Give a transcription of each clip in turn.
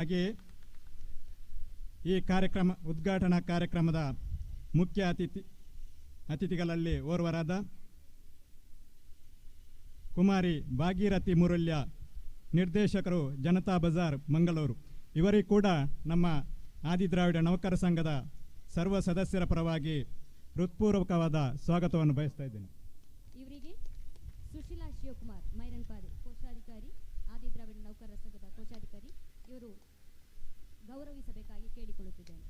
ಹಾಗೆ ಈ ಕಾರ್ಯಕ್ರಮ ಉದ್ಘಾಟನಾ ಕಾರ್ಯಕ್ರಮದ ಮುಖ್ಯ ಅತಿಥಿಗಳಲ್ಲಿ ಓರ್ವರಾದ ಕುಮಾರಿ ಭಾಗೀರಥಿ ಮುರುಳ್ಯ, ನಿರ್ದೇಶಕರು ಜನತಾ ಬಜಾರ್ ಮಂಗಳೂರು. ಇವರಿಗೂ ಕೂಡ ನಮ್ಮ ಆದಿದ್ರಾವಿಡ ನೌಕರ ಸಂಘದ ಸರ್ವ ಸದಸ್ಯರ ಪರವಾಗಿ ಹೃತ್ಪೂರ್ವಕವಾದ ಸ್ವಾಗತವನ್ನು ಬಯಸ್ತಾ ಇದ್ದೇನೆ. ಇವರಿಗೆ ಸುಶೀಲಾ ಶಿವಕುಮಾರ್ ಮೈರನ್ಪಾದೆ, ಕೋಶಾಧಿಕಾರಿ, ಆದಿದ್ರಾವಿಡ ನೌಕರರ ಸಂಘದ ಕೋಶಾಧಿಕಾರಿ, ಇವರು ಗೌರವಿಸಬೇಕಾಗಿ ಕೇಳಿಕೊಳ್ಳುತ್ತಿದ್ದೇನೆ.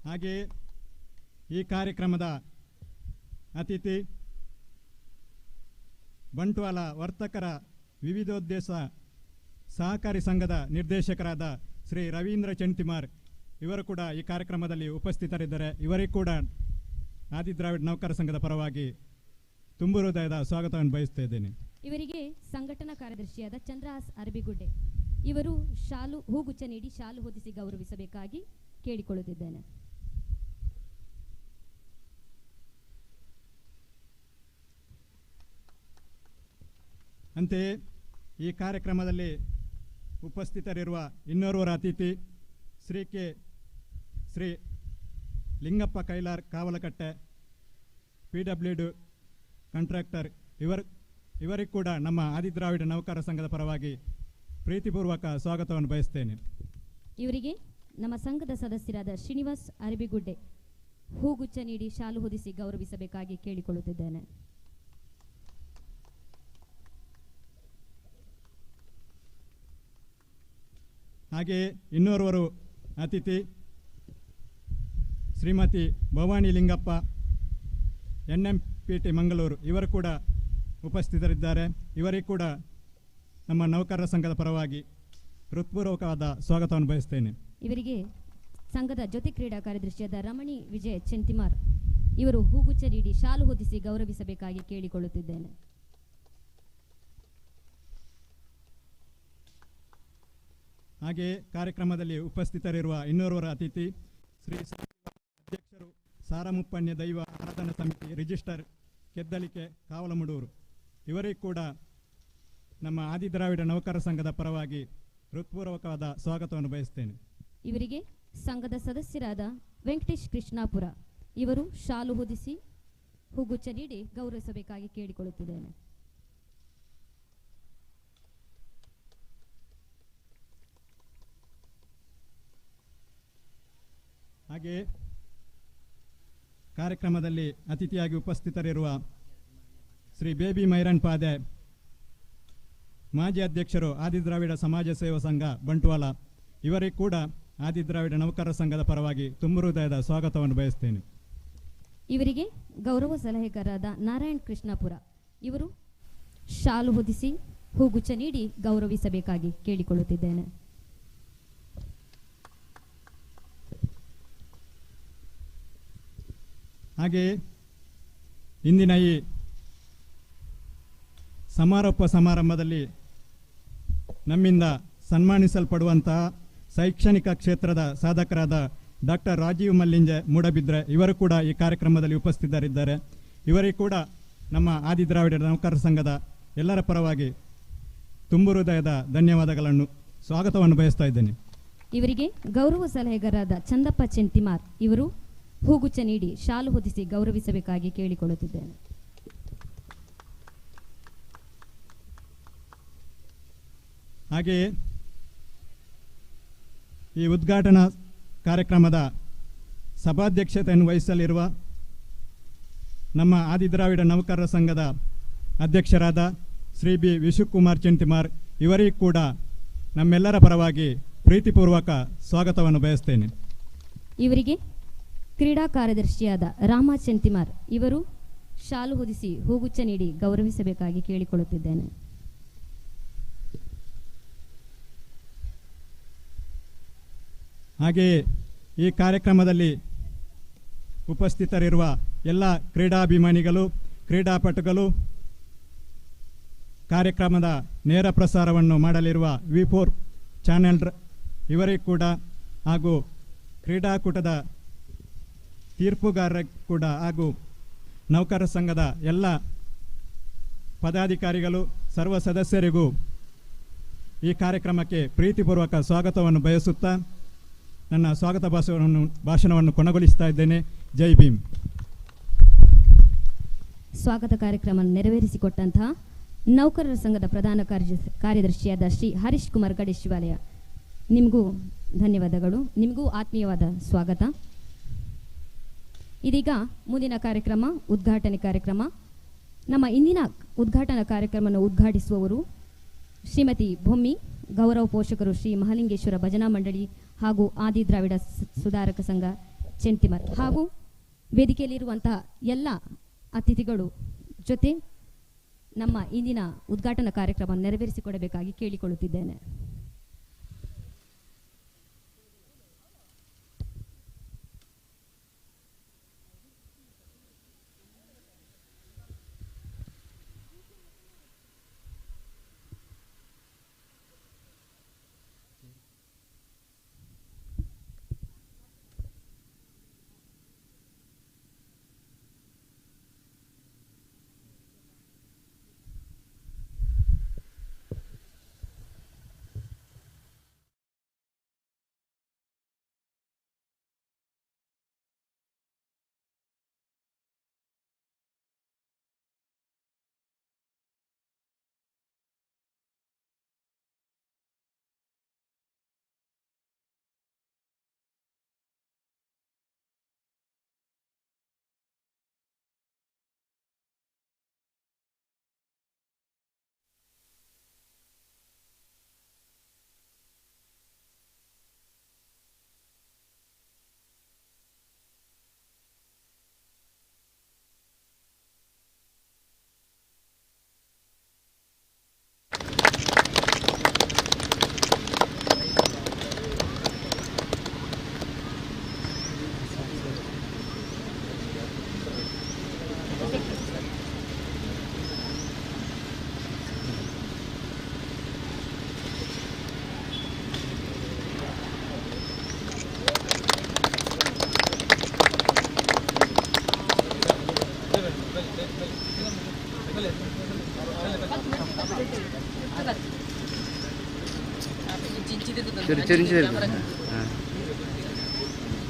ಹಾಗೆ ಈ ಕಾರ್ಯಕ್ರಮದ ಅತಿಥಿ ಬಂಟ್ವಾಳ ವರ್ತಕರ ವಿವಿಧೋದ್ದೇಶ ಸಹಕಾರಿ ಸಂಘದ ನಿರ್ದೇಶಕರಾದ ಶ್ರೀ ರವೀಂದ್ರ ಚೆಂತಿಮಾರ್, ಇವರು ಕೂಡ ಈ ಕಾರ್ಯಕ್ರಮದಲ್ಲಿ ಉಪಸ್ಥಿತರಿದ್ದಾರೆ. ಇವರಿಗೂ ಕೂಡ ಆದಿದ್ರಾವಿಡ ನೌಕರ ಸಂಘದ ಪರವಾಗಿ ತುಂಬು ಹೃದಯದ ಸ್ವಾಗತವನ್ನು ಬಯಸ್ತಾ ಇದ್ದೇನೆ. ಇವರಿಗೆ ಸಂಘಟನಾ ಕಾರ್ಯದರ್ಶಿಯಾದ ಚಂದ್ರಹಾಸ್ ಅರಬಿಗುಡ್ಡೆ, ಇವರು ಹೂಗುಚ್ಛ ನೀಡಿ ಶಾಲು ಹೊದಿಸಿ ಗೌರವಿಸಬೇಕಾಗಿ ಕೇಳಿಕೊಳ್ಳುತ್ತಿದ್ದೇನೆ. ಅಂತೆಯೇ ಈ ಕಾರ್ಯಕ್ರಮದಲ್ಲಿ ಉಪಸ್ಥಿತರಿರುವ ಇನ್ನೋರ್ವರ ಅತಿಥಿ ಶ್ರೀ ಲಿಂಗಪ್ಪ ಕೈಲಾರ್ ಕಾವಲಕಟ್ಟೆ, PWD ಕಾಂಟ್ರಾಕ್ಟರ್. ಇವರಿಗೂ ಕೂಡ ನಮ್ಮ ಆದಿದ್ರಾವಿಡ ನೌಕರ ಸಂಘದ ಪರವಾಗಿ ಪ್ರೀತಿಪೂರ್ವಕ ಸ್ವಾಗತವನ್ನು ಬಯಸ್ತೇನೆ. ಇವರಿಗೆ ನಮ್ಮ ಸಂಘದ ಸದಸ್ಯರಾದ ಶ್ರೀನಿವಾಸ್ ಅರಬಿಗುಡ್ಡೆ ಹೂಗುಚ್ಛ ನೀಡಿ ಶಾಲು ಹೊದಿಸಿ ಗೌರವಿಸಬೇಕಾಗಿ ಕೇಳಿಕೊಳ್ಳುತ್ತಿದ್ದೇನೆ. ಹಾಗೆಯೇ ಇನ್ನೋರ್ವರು ಅತಿಥಿ ಶ್ರೀಮತಿ ಭವಾನಿ ಲಿಂಗಪ್ಪ, NMPT ಮಂಗಳೂರು, ಇವರು ಕೂಡ ಉಪಸ್ಥಿತರಿದ್ದಾರೆ. ಇವರಿಗೂ ಕೂಡ ನಮ್ಮ ನೌಕರರ ಸಂಘದ ಪರವಾಗಿ ಹೃತ್ಪೂರ್ವಕವಾದ ಸ್ವಾಗತವನ್ನು ಬಯಸ್ತೇನೆ. ಇವರಿಗೆ ಸಂಘದ ಜೊತೆ ಕ್ರೀಡಾ ಕಾರ್ಯದರ್ಶಿಯಾದ ರಮಣಿ ವಿಜಯ್ ಚೆಂತಿಮಾರ್, ಇವರು ಹೂಗುಚ್ಛ ನೀಡಿ ಶಾಲು ಹೊದಿಸಿ ಗೌರವಿಸಬೇಕಾಗಿ ಕೇಳಿಕೊಳ್ಳುತ್ತಿದ್ದೇನೆ. ಹಾಗೆಯೇ ಕಾರ್ಯಕ್ರಮದಲ್ಲಿ ಉಪಸ್ಥಿತರಿರುವ ಇನ್ನೋರ್ವರ ಅತಿಥಿ ಶ್ರೀ ಅಧ್ಯಕ್ಷರು ಸಾರಮುಪ್ಪಣ್ಯ ದೈವ ಆರಾಧನಾ ಸಮಿತಿ ರಿಜಿಸ್ಟರ್ ಕೆದ್ದಲಿಕೆ ಕಾವಲಮುಡೂರು, ಇವರಿಗೂ ಕೂಡ ನಮ್ಮ ಆದಿದ್ರಾವಿಡ ನೌಕರ ಸಂಘದ ಪರವಾಗಿ ಹೃತ್ಪೂರ್ವಕವಾದ ಸ್ವಾಗತವನ್ನು ಬಯಸ್ತೇನೆ. ಇವರಿಗೆ ಸಂಘದ ಸದಸ್ಯರಾದ ವೆಂಕಟೇಶ್ ಕೃಷ್ಣಾಪುರ, ಇವರು ಶಾಲು ಹೊದಿಸಿ ಹೂಗುಚ್ಛ ನೀಡಿ ಗೌರವಿಸಬೇಕಾಗಿ ಕೇಳಿಕೊಳ್ಳುತ್ತಿದ್ದೇನೆ. ಹಾಗೆಯೇ ಕಾರ್ಯಕ್ರಮದಲ್ಲಿ ಅತಿಥಿಯಾಗಿ ಉಪಸ್ಥಿತರಿರುವ ಶ್ರೀ ಬೇಬಿ ಮೈರನ್ಪಾದೆ, ಮಾಜಿ ಅಧ್ಯಕ್ಷರು ಆದಿದ್ರಾವಿಡ ಸಮಾಜ ಸೇವಾ ಸಂಘ ಬಂಟ್ವಾಳ, ಇವರಿಗೂ ಕೂಡ ಆದಿದ್ರಾವಿಡ ನೌಕರರ ಸಂಘದ ಪರವಾಗಿ ತುಂಬು ಹೃದಯದ ಸ್ವಾಗತವನ್ನು ಬಯಸ್ತೇನೆ. ಇವರಿಗೆ ಗೌರವ ಸಲಹೆಗಾರರಾದ ನಾರಾಯಣ್ ಕೃಷ್ಣಾಪುರ, ಇವರು ಶಾಲು ಹೊದಿಸಿ ಹೂಗುಚ್ಛ ನೀಡಿ ಗೌರವಿಸಬೇಕಾಗಿ ಕೇಳಿಕೊಳ್ಳುತ್ತಿದ್ದೇನೆ. ಹಾಗೆಯೇ ಇಂದಿನ ಈ ಸಮಾರೋಪ ಸಮಾರಂಭದಲ್ಲಿ ನಮ್ಮಿಂದ ಸನ್ಮಾನಿಸಲ್ಪಡುವಂತಹ ಶೈಕ್ಷಣಿಕ ಕ್ಷೇತ್ರದ ಸಾಧಕರಾದ ಡಾಕ್ಟರ್ ರಾಜೀವ್ ಮಲ್ಲಿಂಜೆ ಮೂಡಬಿದ್ರೆ, ಇವರು ಕೂಡ ಈ ಕಾರ್ಯಕ್ರಮದಲ್ಲಿ ಉಪಸ್ಥಿತರಿದ್ದಾರೆ. ಇವರಿಗೂ ಕೂಡ ನಮ್ಮ ಆದಿದ್ರಾವಿಡ ನೌಕರರ ಸಂಘದ ಎಲ್ಲರ ಪರವಾಗಿ ತುಂಬು ಹೃದಯದ ಧನ್ಯವಾದಗಳನ್ನು ಸ್ವಾಗತವನ್ನು ಬಯಸ್ತಾ ಇದ್ದೇನೆ. ಇವರಿಗೆ ಗೌರವ ಸಲಹೆಗಾರರಾದ ಚಂದಪ್ಪ ಚೆಂತಿಮಾರ್, ಇವರು ಹೂಗುಚ್ಛ ನೀಡಿ ಶಾಲು ಹೊದಿಸಿ ಗೌರವಿಸಬೇಕಾಗಿ ಕೇಳಿಕೊಳ್ಳುತ್ತಿದ್ದೇನೆ. ಹಾಗೆಯೇ ಈ ಉದ್ಘಾಟನಾ ಕಾರ್ಯಕ್ರಮದ ಸಭಾಧ್ಯಕ್ಷತೆಯನ್ನು ವಹಿಸಲಿರುವ ನಮ್ಮ ಆದಿದ್ರಾವಿಡ ನೌಕರರ ಸಂಘದ ಅಧ್ಯಕ್ಷರಾದ ಶ್ರೀ ಬಿ ವಿಶ್ವಕುಮಾರ್ ಚೆಂತಿಮಾರ್, ಇವರಿಗೂ ಕೂಡ ನಮ್ಮೆಲ್ಲರ ಪರವಾಗಿ ಪ್ರೀತಿಪೂರ್ವಕ ಸ್ವಾಗತವನ್ನು ಬಯಸ್ತೇನೆ. ಇವರಿಗೆ ಕ್ರೀಡಾ ಕಾರ್ಯದರ್ಶಿಯಾದ ರಾಮ ಚೆಂತಿಮಾರ್, ಇವರು ಶಾಲು ಹೊದಿಸಿ ಹೂಗುಚ್ಛ ನೀಡಿ ಗೌರವಿಸಬೇಕಾಗಿ ಕೇಳಿಕೊಳ್ಳುತ್ತಿದ್ದೇನೆ. ಹಾಗೆಯೇ ಈ ಕಾರ್ಯಕ್ರಮದಲ್ಲಿ ಉಪಸ್ಥಿತರಿರುವ ಎಲ್ಲ ಕ್ರೀಡಾಭಿಮಾನಿಗಳು, ಕ್ರೀಡಾಪಟುಗಳು, ಕಾರ್ಯಕ್ರಮದ ನೇರ ಪ್ರಸಾರವನ್ನು ಮಾಡಲಿರುವ V4 ಚಾನೆಲ್ ಇವರಿಗೂ ಕೂಡ ಹಾಗೂ ಕ್ರೀಡಾಕೂಟದ ತೀರ್ಪುಗಾರರಿಗೆ ಕೂಡ ಹಾಗೂ ನೌಕರರ ಸಂಘದ ಎಲ್ಲ ಪದಾಧಿಕಾರಿಗಳು, ಸರ್ವ ಸದಸ್ಯರಿಗೂ ಈ ಕಾರ್ಯಕ್ರಮಕ್ಕೆ ಪ್ರೀತಿಪೂರ್ವಕ ಸ್ವಾಗತವನ್ನು ಬಯಸುತ್ತಾ ನನ್ನ ಸ್ವಾಗತ ಭಾಷಣವನ್ನು ಕೊನೆಗೊಳಿಸ್ತಾ ಇದ್ದೇನೆ. ಜೈ ಭೀಮ್. ಸ್ವಾಗತ ಕಾರ್ಯಕ್ರಮ ನೆರವೇರಿಸಿಕೊಟ್ಟಂತಹ ನೌಕರರ ಸಂಘದ ಪ್ರಧಾನ ಕಾರ್ಯದರ್ಶಿಯಾದ ಶ್ರೀ ಹರೀಶ್ ಕುಮಾರ್ ಗಡೇಶಿವಾಲಯ, ನಿಮಗೂ ಧನ್ಯವಾದಗಳು. ನಿಮಗೂ ಆತ್ಮೀಯವಾದ ಸ್ವಾಗತ. ಇದೀಗ ಮುಂದಿನ ಕಾರ್ಯಕ್ರಮ ಉದ್ಘಾಟನೆ ಕಾರ್ಯಕ್ರಮ. ನಮ್ಮ ಇಂದಿನ ಉದ್ಘಾಟನಾ ಕಾರ್ಯಕ್ರಮವನ್ನು ಉದ್ಘಾಟಿಸುವವರು ಶ್ರೀಮತಿ ಭೂಮಿ, ಗೌರವ ಪೋಷಕರು ಶ್ರೀ ಮಹಾಲಿಂಗೇಶ್ವರ ಭಜನಾ ಮಂಡಳಿ ಹಾಗೂ ಆದಿ ದ್ರಾವಿಡ ಸುಧಾರಕ ಸಂಘ ಚೆಂತಿಮರ್, ಹಾಗೂ ವೇದಿಕೆಯಲ್ಲಿರುವಂತಹ ಎಲ್ಲ ಅತಿಥಿಗಳು ಜೊತೆ ನಮ್ಮ ಇಂದಿನ ಉದ್ಘಾಟನಾ ಕಾರ್ಯಕ್ರಮ ನೆರವೇರಿಸಿಕೊಡಬೇಕಾಗಿ ಕೇಳಿಕೊಳ್ಳುತ್ತಿದ್ದೇನೆ.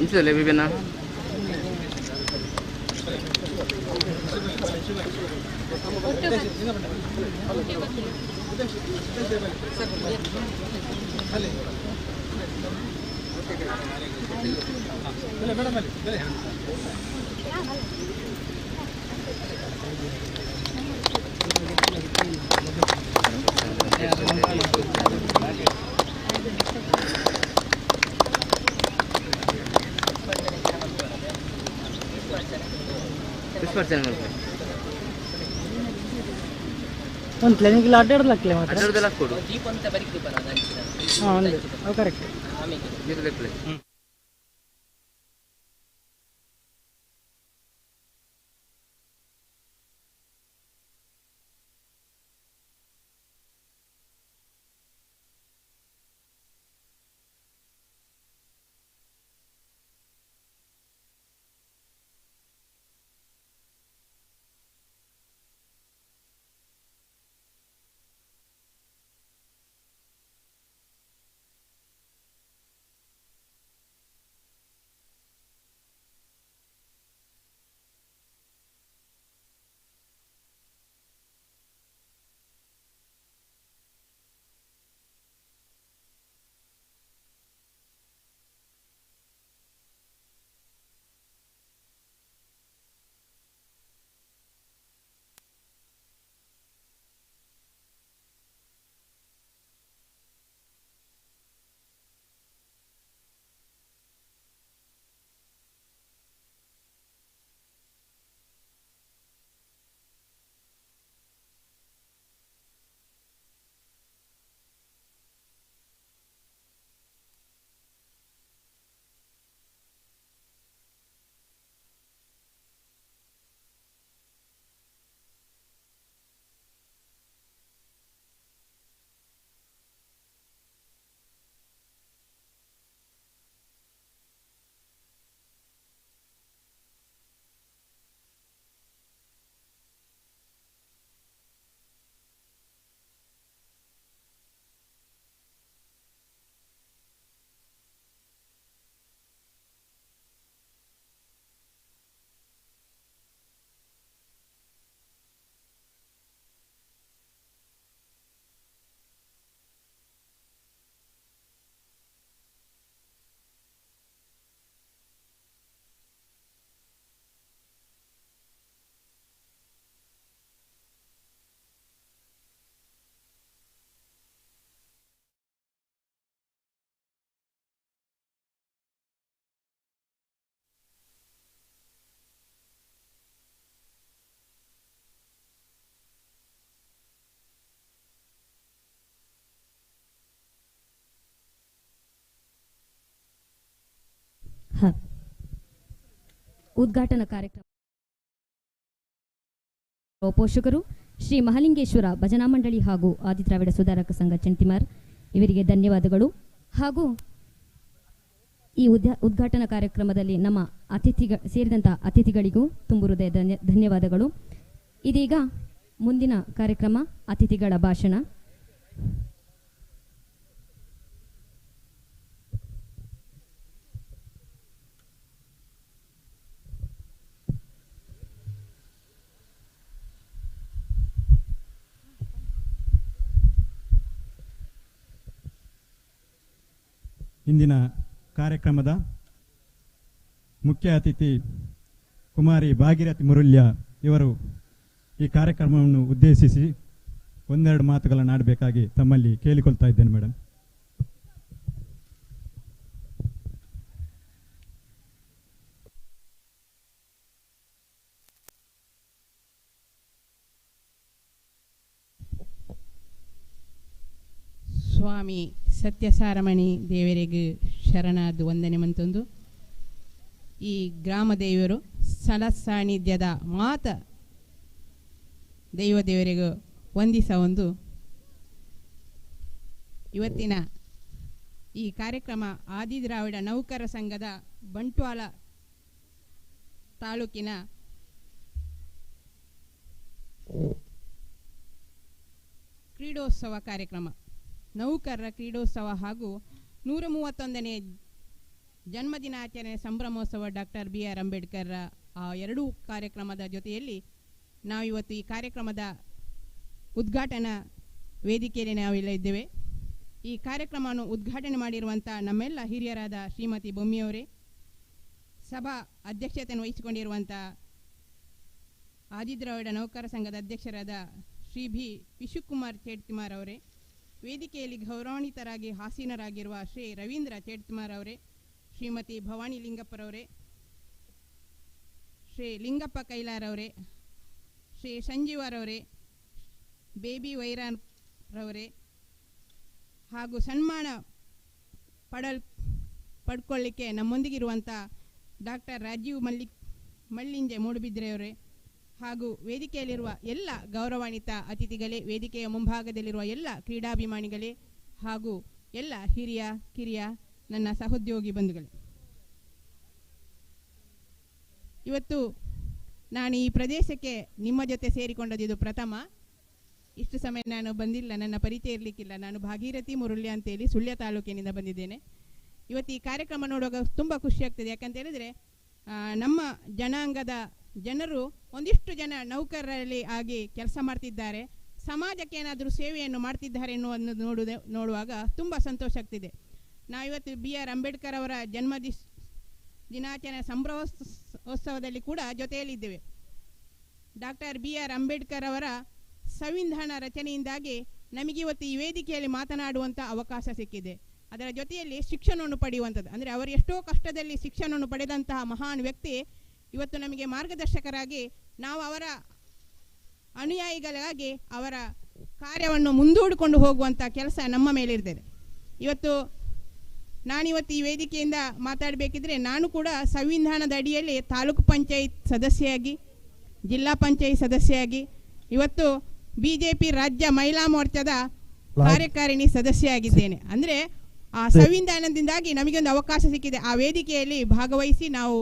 Itu lebih benar. ಒಂದು ಕ್ಲಿನಿಕ್ ಅಡ್ಡಾಡ್ಲಕ್ಕಲೆ ಮಾತ್ರ ಅಡ್ಡಾಡ್ದಲ್ಲ ಕೊಡು. ಹಾಂ ಒಂದು ಅದು ಕರೆಕ್ಟ್. ಉದ್ಘಾಟನಾ ಕಾರ್ಯಕ್ರಮ ಪೋಷಕರು ಶ್ರೀ ಮಹಾಲಿಂಗೇಶ್ವರ ಭಜನಾ ಮಂಡಳಿ ಹಾಗೂ ಆದಿದ್ರಾವಿಡ ಸುಧಾರಕ ಸಂಘ ಚೆಂಟಿಮಾರ್ ಇವರಿಗೆ ಧನ್ಯವಾದಗಳು. ಹಾಗೂ ಈ ಉದ್ಘಾಟನಾ ಕಾರ್ಯಕ್ರಮದಲ್ಲಿ ನಮ್ಮ ಸೇರಿದಂಥ ಅತಿಥಿಗಳಿಗೂ ತುಂಬು ಹೃದಯದ ಧನ್ಯವಾದಗಳು. ಇದೀಗ ಮುಂದಿನ ಕಾರ್ಯಕ್ರಮ ಅತಿಥಿಗಳ ಭಾಷಣ. ಇಂದಿನ ಕಾರ್ಯಕ್ರಮದ ಮುಖ್ಯ ಅತಿಥಿ ಕುಮಾರಿ ಭಾಗೀರಥಿ ಮುರುಳ್ಯ ಇವರು ಈ ಕಾರ್ಯಕ್ರಮವನ್ನು ಉದ್ದೇಶಿಸಿ ಒಂದೆರಡು ಮಾತುಗಳನ್ನು ಆಡಬೇಕಾಗಿ ತಮ್ಮಲ್ಲಿ ಕೇಳಿಕೊಳ್ತಾ ಇದ್ದೇನೆ ಮೇಡಮ್. ಸ್ವಾಮಿ ಸತ್ಯಸಾರಮಣಿ ದೇವರಿಗೆ ಶರಣಾದು ವಂದನೆ ಮಂತೊಂದು ಈ ಗ್ರಾಮ ದೇವರು ಸ್ಥಳ ಸಾನ್ನಿಧ್ಯದ ಮಾತ ದೈವ ದೇವರಿಗೂ ವಂದಿಸ ಒಂದು ಇವತ್ತಿನ ಈ ಕಾರ್ಯಕ್ರಮ ಆದಿದ್ರಾವಿಡ ನೌಕರ ಸಂಘದ ಬಂಟ್ವಾಳ ತಾಲೂಕಿನ ಕ್ರೀಡೋತ್ಸವ ಕಾರ್ಯಕ್ರಮ, ನೌಕರರ ಕ್ರೀಡೋತ್ಸವ ಹಾಗೂ 131ನೇ ಜನ್ಮದಿನಾಚರಣೆ ಸಂಭ್ರಮೋತ್ಸವ ಡಾಕ್ಟರ್ BR ಅಂಬೇಡ್ಕರ್ ಆ ಎರಡೂ ಕಾರ್ಯಕ್ರಮದ ಜೊತೆಯಲ್ಲಿ ನಾವಿವತ್ತು ಈ ಕಾರ್ಯಕ್ರಮದ ಉದ್ಘಾಟನಾ ವೇದಿಕೆಯಲ್ಲಿ ನಾವೆಲ್ಲ ಇದ್ದೇವೆ. ಈ ಕಾರ್ಯಕ್ರಮವನ್ನು ಉದ್ಘಾಟನೆ ಮಾಡಿರುವಂಥ ನಮ್ಮೆಲ್ಲ ಹಿರಿಯರಾದ ಶ್ರೀಮತಿ ಬೊಮ್ಮಿಯವರೇ, ಸಭಾ ಅಧ್ಯಕ್ಷತೆಯನ್ನು ವಹಿಸಿಕೊಂಡಿರುವಂಥ ಆದಿದ್ರಾವಿಡ ನೌಕರ ಸಂಘದ ಅಧ್ಯಕ್ಷರಾದ ಶ್ರೀ ವಿಶುಕುಮಾರ್ ಚೇಟ್ತಿಮಾರ್ ಅವರೇ, ವೇದಿಕೆಯಲ್ಲಿ ಗೌರವಾನ್ವಿತರಾಗಿ ಆಸೀನರಾಗಿರುವ ಶ್ರೀ ರವೀಂದ್ರ ಚೇಟ್ತಿಮಾರ್ ಅವರೇ, ಶ್ರೀಮತಿ ಭವಾನಿ ಲಿಂಗಪ್ಪರವರೇ, ಶ್ರೀ ಲಿಂಗಪ್ಪ ಕೈಲಾರವರೇ, ಶ್ರೀ ಸಂಜೀವರವರೇ, ಬೇಬಿ ವೈರಾರವರೇ, ಹಾಗೂ ಸನ್ಮಾನ ಪಡ್ಕೊಳ್ಳಿಕ್ಕೆ ನಮ್ಮೊಂದಿಗಿರುವಂಥ ಡಾಕ್ಟರ್ ರಾಜೀವ್ ಮಳ್ಳಿಂಜೆ ಮೂಡುಬಿದ್ರೆಯವರೇ, ಹಾಗೂ ವೇದಿಕೆಯಲ್ಲಿರುವ ಎಲ್ಲ ಗೌರವಾನ್ವಿತ ಅತಿಥಿಗಳೇ, ವೇದಿಕೆಯ ಮುಂಭಾಗದಲ್ಲಿರುವ ಎಲ್ಲ ಕ್ರೀಡಾಭಿಮಾನಿಗಳೇ, ಹಾಗೂ ಎಲ್ಲ ಹಿರಿಯ ಕಿರಿಯ ನನ್ನ ಸಹೋದ್ಯೋಗಿ ಬಂಧುಗಳೇ, ಇವತ್ತು ನಾನು ಈ ಪ್ರದೇಶಕ್ಕೆ ನಿಮ್ಮ ಜೊತೆ ಸೇರಿಕೊಂಡದ್ದು ಇದು ಪ್ರಥಮ. ಇಷ್ಟು ಸಮಯ ನಾನು ಬಂದಿಲ್ಲ, ನನ್ನ ಪರಿಚಯ ಇರಲಿಕ್ಕಿಲ್ಲ. ನಾನು ಭಾಗೀರಥಿ ಮುರುಳ್ಯ ಅಂತೇಳಿ ಸುಳ್ಯ ತಾಲೂಕಿನಿಂದ ಬಂದಿದ್ದೇನೆ. ಇವತ್ತು ಈ ಕಾರ್ಯಕ್ರಮ ನೋಡುವಾಗ ತುಂಬ ಖುಷಿ ಆಗ್ತದೆ. ಯಾಕಂತ ಹೇಳಿದರೆ ನಮ್ಮ ಜನಾಂಗದ ಜನರು ಒಂದಿಷ್ಟು ಜನ ನೌಕರರಲ್ಲಿ ಆಗಿ ಕೆಲಸ ಮಾಡ್ತಿದ್ದಾರೆ, ಸಮಾಜಕ್ಕೆ ಏನಾದರೂ ಸೇವೆಯನ್ನು ಮಾಡ್ತಿದ್ದಾರೆ ಎನ್ನುವನ್ನು ನೋಡುವಾಗ ತುಂಬ ಸಂತೋಷ ಆಗ್ತಿದೆ. ನಾವಿವತ್ತು BR ಅಂಬೇಡ್ಕರ್ ಅವರ ದಿನಾಚರಣೆ ಸಂಭ್ರಮೋತ್ಸವದಲ್ಲಿ ಕೂಡ ಜೊತೆಯಲ್ಲಿದ್ದೇವೆ. ಡಾಕ್ಟರ್ BR ಅಂಬೇಡ್ಕರ್ ಅವರ ಸಂವಿಧಾನ ರಚನೆಯಿಂದಾಗಿ ನಮಗಿವತ್ತು ಈ ವೇದಿಕೆಯಲ್ಲಿ ಮಾತನಾಡುವಂಥ ಅವಕಾಶ ಸಿಕ್ಕಿದೆ. ಅದರ ಜೊತೆಯಲ್ಲಿ ಶಿಕ್ಷಣವನ್ನು ಪಡೆಯುವಂಥದ್ದು, ಅಂದರೆ ಅವರು ಎಷ್ಟೋ ಕಷ್ಟದಲ್ಲಿ ಶಿಕ್ಷಣವನ್ನು ಪಡೆದಂತಹ ಮಹಾನ್ ವ್ಯಕ್ತಿ ಇವತ್ತು ನಮಗೆ ಮಾರ್ಗದರ್ಶಕರಾಗಿ, ನಾವು ಅವರ ಅನುಯಾಯಿಗಳಾಗಿ ಅವರ ಕಾರ್ಯವನ್ನು ಮುಂದೂಡಿಕೊಂಡು ಹೋಗುವಂಥ ಕೆಲಸ ನಮ್ಮ ಮೇಲಿರ್ತದೆ. ಇವತ್ತು ನಾನಿವತ್ತು ಈ ವೇದಿಕೆಯಿಂದ ಮಾತಾಡಬೇಕಿದ್ರೆ, ನಾನು ಕೂಡ ಸಂವಿಧಾನದ ಅಡಿಯಲ್ಲಿ ತಾಲೂಕು ಪಂಚಾಯತ್ ಸದಸ್ಯೆಯಾಗಿ, ಜಿಲ್ಲಾ ಪಂಚಾಯತ್ ಸದಸ್ಯೆಯಾಗಿ, ಇವತ್ತು BJP ರಾಜ್ಯ ಮಹಿಳಾ ಮೋರ್ಚಾದ ಕಾರ್ಯಕಾರಿಣಿ ಸದಸ್ಯೆಯಾಗಿದ್ದೇನೆ. ಅಂದರೆ ಆ ಸಂವಿಧಾನದಿಂದಾಗಿ ನಮಗೊಂದು ಅವಕಾಶ ಸಿಕ್ಕಿದೆ ಆ ವೇದಿಕೆಯಲ್ಲಿ ಭಾಗವಹಿಸಿ ನಾವು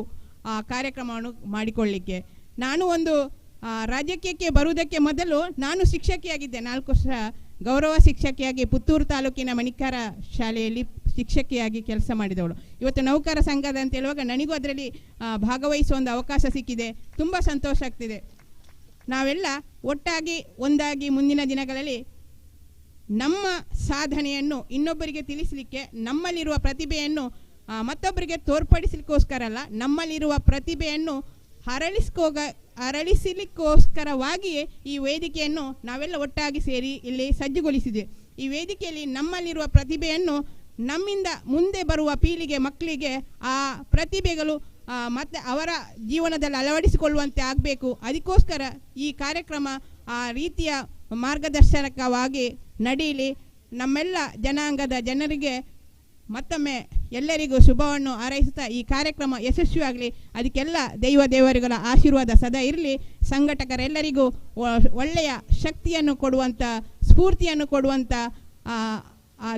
ಆ ಕಾರ್ಯಕ್ರಮವನ್ನು ಮಾಡಿಕೊಳ್ಳಲಿಕ್ಕೆ. ನಾನು ಒಂದು ರಾಜಕೀಯಕ್ಕೆ ಬರುವುದಕ್ಕೆ ಮೊದಲು ನಾನು ಶಿಕ್ಷಕಿಯಾಗಿದ್ದೆ. 4 ವರ್ಷ ಗೌರವ ಶಿಕ್ಷಕಿಯಾಗಿ ಪುತ್ತೂರು ತಾಲೂಕಿನ ಮಣಿಕಾರ ಶಾಲೆಯಲ್ಲಿ ಶಿಕ್ಷಕಿಯಾಗಿ ಕೆಲಸ ಮಾಡಿದವಳು. ಇವತ್ತು ನೌಕರ ಸಂಘದ ಅಂತ ಹೇಳುವಾಗ ನನಗೂ ಅದರಲ್ಲಿ ಭಾಗವಹಿಸುವ ಒಂದು ಅವಕಾಶ ಸಿಕ್ಕಿದೆ. ತುಂಬ ಸಂತೋಷ ಆಗ್ತಿದೆ. ನಾವೆಲ್ಲ ಒಟ್ಟಾಗಿ ಒಂದಾಗಿ ಮುಂದಿನ ದಿನಗಳಲ್ಲಿ ನಮ್ಮ ಸಾಧನೆಯನ್ನು ಇನ್ನೊಬ್ಬರಿಗೆ ತಿಳಿಸಲಿಕ್ಕೆ, ನಮ್ಮಲ್ಲಿರುವ ಪ್ರತಿಭೆಯನ್ನು ಮತ್ತೊಬ್ಬರಿಗೆ ತೋರ್ಪಡಿಸಲಿಕ್ಕೋಸ್ಕರ ಅಲ್ಲ, ನಮ್ಮಲ್ಲಿರುವ ಪ್ರತಿಭೆಯನ್ನು ಹರಳಿಸಲಿಕ್ಕೋಸ್ಕರವಾಗಿಯೇ ಈ ವೇದಿಕೆಯನ್ನು ನಾವೆಲ್ಲ ಒಟ್ಟಾಗಿ ಸೇರಿ ಇಲ್ಲಿ ಸಜ್ಜುಗೊಳಿಸಿದೆ. ಈ ವೇದಿಕೆಯಲ್ಲಿ ನಮ್ಮಲ್ಲಿರುವ ಪ್ರತಿಭೆಯನ್ನು ನಮ್ಮಿಂದ ಮುಂದೆ ಬರುವ ಪೀಳಿಗೆ ಮಕ್ಕಳಿಗೆ ಆ ಪ್ರತಿಭೆಗಳು ಮತ್ತು ಅವರ ಜೀವನದಲ್ಲಿ ಅಳವಡಿಸಿಕೊಳ್ಳುವಂತೆ ಆಗಬೇಕು. ಅದಕ್ಕೋಸ್ಕರ ಈ ಕಾರ್ಯಕ್ರಮ ಆ ರೀತಿಯ ಮಾರ್ಗದರ್ಶನಕವಾಗಿ ನಡೆಯಲಿ. ನಮ್ಮೆಲ್ಲ ಜನಾಂಗದ ಜನರಿಗೆ ಮತ್ತೊಮ್ಮೆ ಎಲ್ಲರಿಗೂ ಶುಭವನ್ನು ಹಾರೈಸುತ್ತಾ ಈ ಕಾರ್ಯಕ್ರಮ ಯಶಸ್ವಿಯಾಗಲಿ, ಅದಕ್ಕೆಲ್ಲ ದೇವರುಗಳ ಆಶೀರ್ವಾದ ಸದಾ ಇರಲಿ. ಸಂಘಟಕರೆಲ್ಲರಿಗೂ ಒಳ್ಳೆಯ ಶಕ್ತಿಯನ್ನು ಕೊಡುವಂಥ, ಸ್ಫೂರ್ತಿಯನ್ನು ಕೊಡುವಂಥ ಆ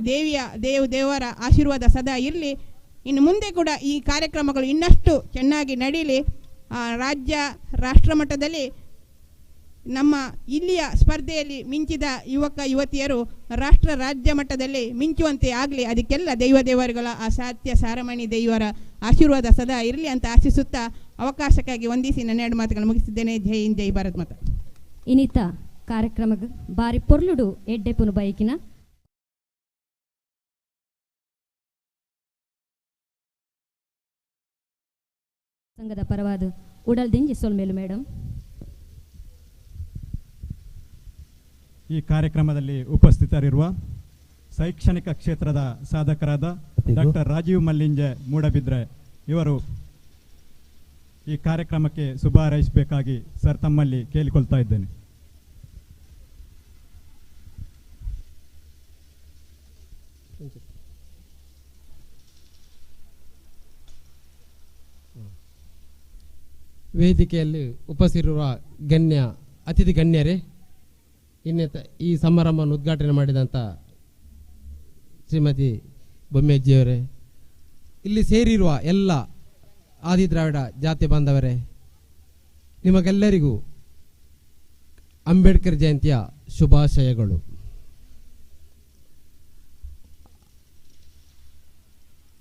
ದೇವರ ಆಶೀರ್ವಾದ ಸದಾ ಇರಲಿ. ಇನ್ನು ಮುಂದೆ ಕೂಡ ಈ ಕಾರ್ಯಕ್ರಮಗಳು ಇನ್ನಷ್ಟು ಚೆನ್ನಾಗಿ ನಡೀಲಿ. ರಾಷ್ಟ್ರ ಮಟ್ಟದಲ್ಲಿ ನಮ್ಮ ಇಲ್ಲಿಯ ಸ್ಪರ್ಧೆಯಲ್ಲಿ ಮಿಂಚಿದ ಯುವತಿಯರು ರಾಜ್ಯ ಮಟ್ಟದಲ್ಲಿ ಮಿಂಚುವಂತೆ ಆಗಲಿ. ಅದಕ್ಕೆಲ್ಲ ದೇವರುಗಳ ಆ ಸಾತ್ಯ ಸಾರಮಣಿ ದೇವರ ಆಶೀರ್ವಾದ ಸದಾ ಇರಲಿ ಅಂತ ಆಶಿಸುತ್ತಾ ಅವಕಾಶಕ್ಕಾಗಿ ವಂದಿಸಿ ನನ್ನ 2 ಮಾತುಗಳನ್ನು ಮುಗಿಸಿದ್ದೇನೆ. ಜೈ ಹಿಂದ್, ಜೈ ಭಾರತ್ ಮಾತಾ. ಇನ್ನಿತ ಕಾರ್ಯಕ್ರಮ ಬಾರಿ ಪೊರ್ಲುಡು ಎಡ್ಡೆಪುನು ಬೈಕಿನ ಸಂಘದ ಪರವಾದ ಉಡಲ್ ದಿಂಜಿ ಸೊಲ್ಮೇಲು ಮೇಡಮ್. ಈ ಕಾರ್ಯಕ್ರಮದಲ್ಲಿ ಉಪಸ್ಥಿತರಿರುವ ಶೈಕ್ಷಣಿಕ ಕ್ಷೇತ್ರದ ಸಾಧಕರಾದ ಡಾಕ್ಟರ್ ರಾಜೀವ್ ಮಲ್ಲಿಂಜೆ ಮೂಡಬಿದ್ರೆ ಇವರು ಈ ಕಾರ್ಯಕ್ರಮಕ್ಕೆ ಶುಭ ಹಾರೈಸಬೇಕಾಗಿ ಸರ್ ತಮ್ಮಲ್ಲಿ ಕೇಳಿಕೊಳ್ತಾ ಇದ್ದೇನೆ. ವೇದಿಕೆಯಲ್ಲಿ ಉಪಸ್ಥಿತಿರುವ ಅತಿಥಿ ಗಣ್ಯರೇ, ಈ ಸಮಾರಂಭವನ್ನು ಉದ್ಘಾಟನೆ ಮಾಡಿದಂಥ ಶ್ರೀಮತಿ ಬೊಮ್ಮೆಜ್ಜಿಯವರೇ, ಇಲ್ಲಿ ಸೇರಿರುವ ಎಲ್ಲ ಆದಿದ್ರಾವಿಡ ಜಾತಿ ಬಾಂಧವರೇ, ನಿಮಗೆಲ್ಲರಿಗೂ ಅಂಬೇಡ್ಕರ್ ಜಯಂತಿಯ ಶುಭಾಶಯಗಳು.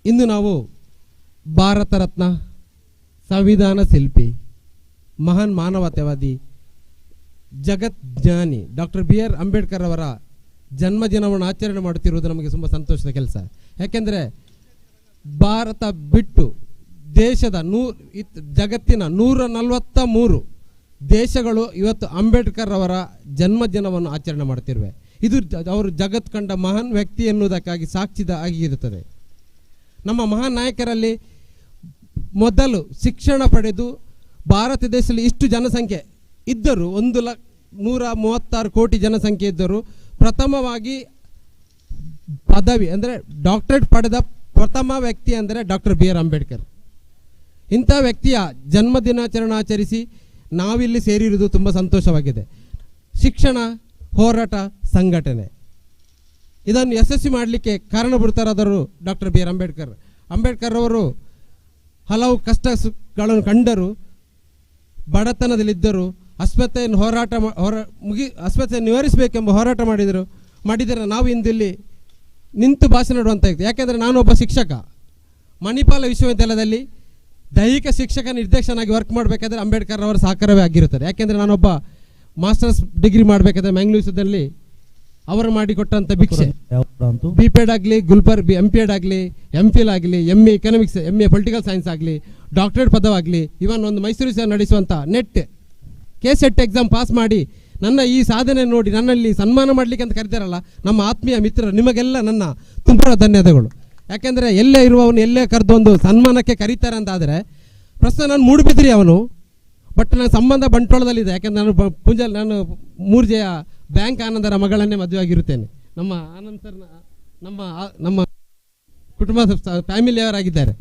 ಇಂದು ನಾವು ಭಾರತ ರತ್ನ, ಸಂವಿಧಾನ ಶಿಲ್ಪಿ, ಮಹಾನ್ ಮಾನವತಾವಾದಿ, ಜಗಜ್ಞಾನಿ ಡಾಕ್ಟರ್ BR ಅಂಬೇಡ್ಕರ್ ಅವರ ಜನ್ಮದಿನವನ್ನು ಆಚರಣೆ ಮಾಡುತ್ತಿರುವುದು ನಮಗೆ ತುಂಬ ಸಂತೋಷದ ಕೆಲಸ. ಯಾಕೆಂದರೆ ಭಾರತ ಬಿಟ್ಟು ದೇಶದ ಜಗತ್ತಿನ 143 ದೇಶಗಳು ಇವತ್ತು ಅಂಬೇಡ್ಕರ್ ಅವರ ಜನ್ಮದಿನವನ್ನು ಆಚರಣೆ ಮಾಡುತ್ತಿರುವೆ. ಇದು ಅವರು ಜಗತ್ ಕಂಡ ಮಹಾನ್ ವ್ಯಕ್ತಿ ಎನ್ನುವುದಕ್ಕಾಗಿ ಸಾಕ್ಷಿದ ಆಗಿರುತ್ತದೆ. ನಮ್ಮ ಮಹಾನ್ ನಾಯಕರಲ್ಲಿ ಮೊದಲು ಶಿಕ್ಷಣ ಪಡೆದು ಭಾರತ ದೇಶದಲ್ಲಿ ಇಷ್ಟು ಜನಸಂಖ್ಯೆ ಇದ್ದರು, 136 ಕೋಟಿ ಜನಸಂಖ್ಯೆ ಇದ್ದರು, ಪ್ರಥಮವಾಗಿ ಪದವಿ ಅಂದರೆ ಡಾಕ್ಟರೇಟ್ ಪಡೆದ ಪ್ರಥಮ ವ್ಯಕ್ತಿ ಅಂದರೆ ಡಾಕ್ಟರ್ BR ಅಂಬೇಡ್ಕರ್. ಇಂಥ ವ್ಯಕ್ತಿಯ ಜನ್ಮದಿನಾಚರಣೆ ಆಚರಿಸಿ ನಾವಿಲ್ಲಿ ಸೇರಿರುವುದು ತುಂಬ ಸಂತೋಷವಾಗಿದೆ. ಶಿಕ್ಷಣ, ಹೋರಾಟ, ಸಂಘಟನೆ ಇದನ್ನು ಯಶಸ್ವಿ ಮಾಡಲಿಕ್ಕೆ ಕಾರಣಭೂತರಾದರು ಡಾಕ್ಟರ್ BR ಅಂಬೇಡ್ಕರ್. ಅಂಬೇಡ್ಕರ್ ಅವರು ಹಲವು ಕಷ್ಟಗಳನ್ನು ಕಂಡರು, ಬಡತನದಲ್ಲಿದ್ದರು, ಅಸ್ಪೃಶ್ಯತೆಯನ್ನು ಅಸ್ಪೃಶ್ಯತೆಯನ್ನು ನಿವಾರಿಸಬೇಕೆಂಬ ಹೋರಾಟ ಮಾಡಿದರೆ ನಾವು ಇಂದು ಇಲ್ಲಿ ನಿಂತು ಭಾಷಣ ಇತ್ತು. ಯಾಕೆಂದರೆ ನಾನೊಬ್ಬ ಶಿಕ್ಷಕ, ಮಣಿಪಾಲ ವಿಶ್ವವಿದ್ಯಾಲಯದಲ್ಲಿ ದೈಹಿಕ ಶಿಕ್ಷಕ ನಿರ್ದೇಶನಾಗಿ ವರ್ಕ್ ಮಾಡಬೇಕಾದ್ರೆ ಅಂಬೇಡ್ಕರ್ ಅವರ ಸಹಕಾರವೇ ಆಗಿರುತ್ತದೆ. ಯಾಕೆಂದರೆ ನಾನೊಬ್ಬ ಮಾಸ್ಟರ್ಸ್ ಡಿಗ್ರಿ ಮಾಡಬೇಕಾದ್ರೆ ಮ್ಯಾಂಗ್ಳೂರ್ದಲ್ಲಿ ಅವರು ಮಾಡಿಕೊಟ್ಟಂಥ ಭಿಕ್ಷೆ, BPED ಆಗಲಿ, ಗುಲ್ಬರ್ಗ್ MPED ಆಗಲಿ, MPhil ಆಗಲಿ, MA economics, MA political science ಆಗಲಿ, ಡಾಕ್ಟರೇಟ್ ಪದವಾಗಲಿ, ಇವನ್ ಒಂದು ಮೈಸೂರು ನಡೆಸುವಂಥ ನೆಟ್ KSET ಎಕ್ಸಾಮ್ ಪಾಸ್ ಮಾಡಿ ನನ್ನ ಈ ಸಾಧನೆ ನೋಡಿ ನನ್ನಲ್ಲಿ ಸನ್ಮಾನ ಮಾಡಲಿಕ್ಕೆ ಅಂತ ಕರೀತಾರಲ್ಲ ನಮ್ಮ ಆತ್ಮೀಯ ಮಿತ್ರರು, ನಿಮಗೆಲ್ಲ ನನ್ನ ತುಂಬ ಧನ್ಯವಾದಗಳು. ಯಾಕೆಂದರೆ ಎಲ್ಲೇ ಇರುವವನು ಎಲ್ಲೇ ಕರೆದೊಂದು ಸನ್ಮಾನಕ್ಕೆ ಕರೀತಾರೆ ಅಂತಾದರೆ, ಪ್ರಸ್ತುತ ನಾನು ಮೂಡುಬಿದ್ರಿ ಅವನು, ಬಟ್ ನನ್ನ ಸಂಬಂಧ ಬಂಟ್ವಾಳದಲ್ಲಿದೆ. ಯಾಕೆಂದರೆ ನಾನು ಮೂರ್ಜೆಯ ಬ್ಯಾಂಕ್ ಆನಂದರ ಮಗಳನ್ನೇ ಮದುವೆ ಆಗಿರುತ್ತೇನೆ. ನಮ್ಮ ಆನಂದ್ ಸರ್ ನಮ್ಮ ಕುಟುಂಬದ ಫ್ಯಾಮಿಲಿಯವರಾಗಿದ್ದಾರೆ.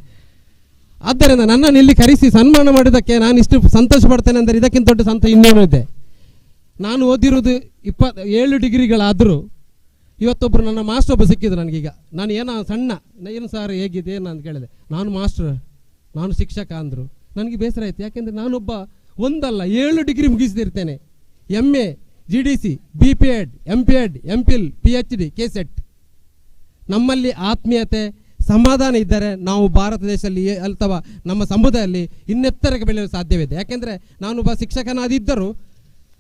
ಆದ್ದರಿಂದ ನನ್ನನ್ನು ಇಲ್ಲಿ ಕರೆಸಿ ಸನ್ಮಾನ ಮಾಡೋದಕ್ಕೆ ನಾನು ಇಷ್ಟು ಸಂತೋಷ ಪಡ್ತೇನೆ ಅಂದರೆ ಇದಕ್ಕಿಂತ ದೊಡ್ಡ ಸಂತೋಷ ಇನ್ನೇನು ಇದೆ. ನಾನು ಓದಿರೋದು 27 ಡಿಗ್ರಿಗಳಾದರೂ ಇವತ್ತೊಬ್ಬರು ನನ್ನ ಮಾಸ್ಟರ್ ಒಬ್ಬ ಸಿಕ್ಕಿದ್ರು ನನಗೀಗ. ನಾನು ಏನು ಸರ್ ಹೇಗಿದೆ ಏನು ಅಂತ ಕೇಳಿದೆ. ನಾನು ಮಾಸ್ಟರ್, ನಾನು ಶಿಕ್ಷಕ ಅಂದರು. ನನಗೆ ಬೇಸರ ಆಯಿತು. ಯಾಕೆಂದರೆ ನಾನೊಬ್ಬ ಒಂದಲ್ಲ 7 degree ಮುಗಿಸಿದಿರ್ತೇನೆ. MA, GDC, BPED, MPED, MPhil, PhD, KSET. ನಮ್ಮಲ್ಲಿ ಆತ್ಮೀಯತೆ, ಸಮಾಧಾನ ಇದ್ದರೆ ನಾವು ಭಾರತ ದೇಶದಲ್ಲಿ ಅಥವಾ ನಮ್ಮ ಸಮುದಾಯದಲ್ಲಿ ಇನ್ನೆತ್ತರಕ್ಕೆ ಬೆಳೆಯಲು ಸಾಧ್ಯವಿದೆ. ಯಾಕೆಂದರೆ ನಾನೊಬ್ಬ ಶಿಕ್ಷಕನಾದಿದ್ದರೂ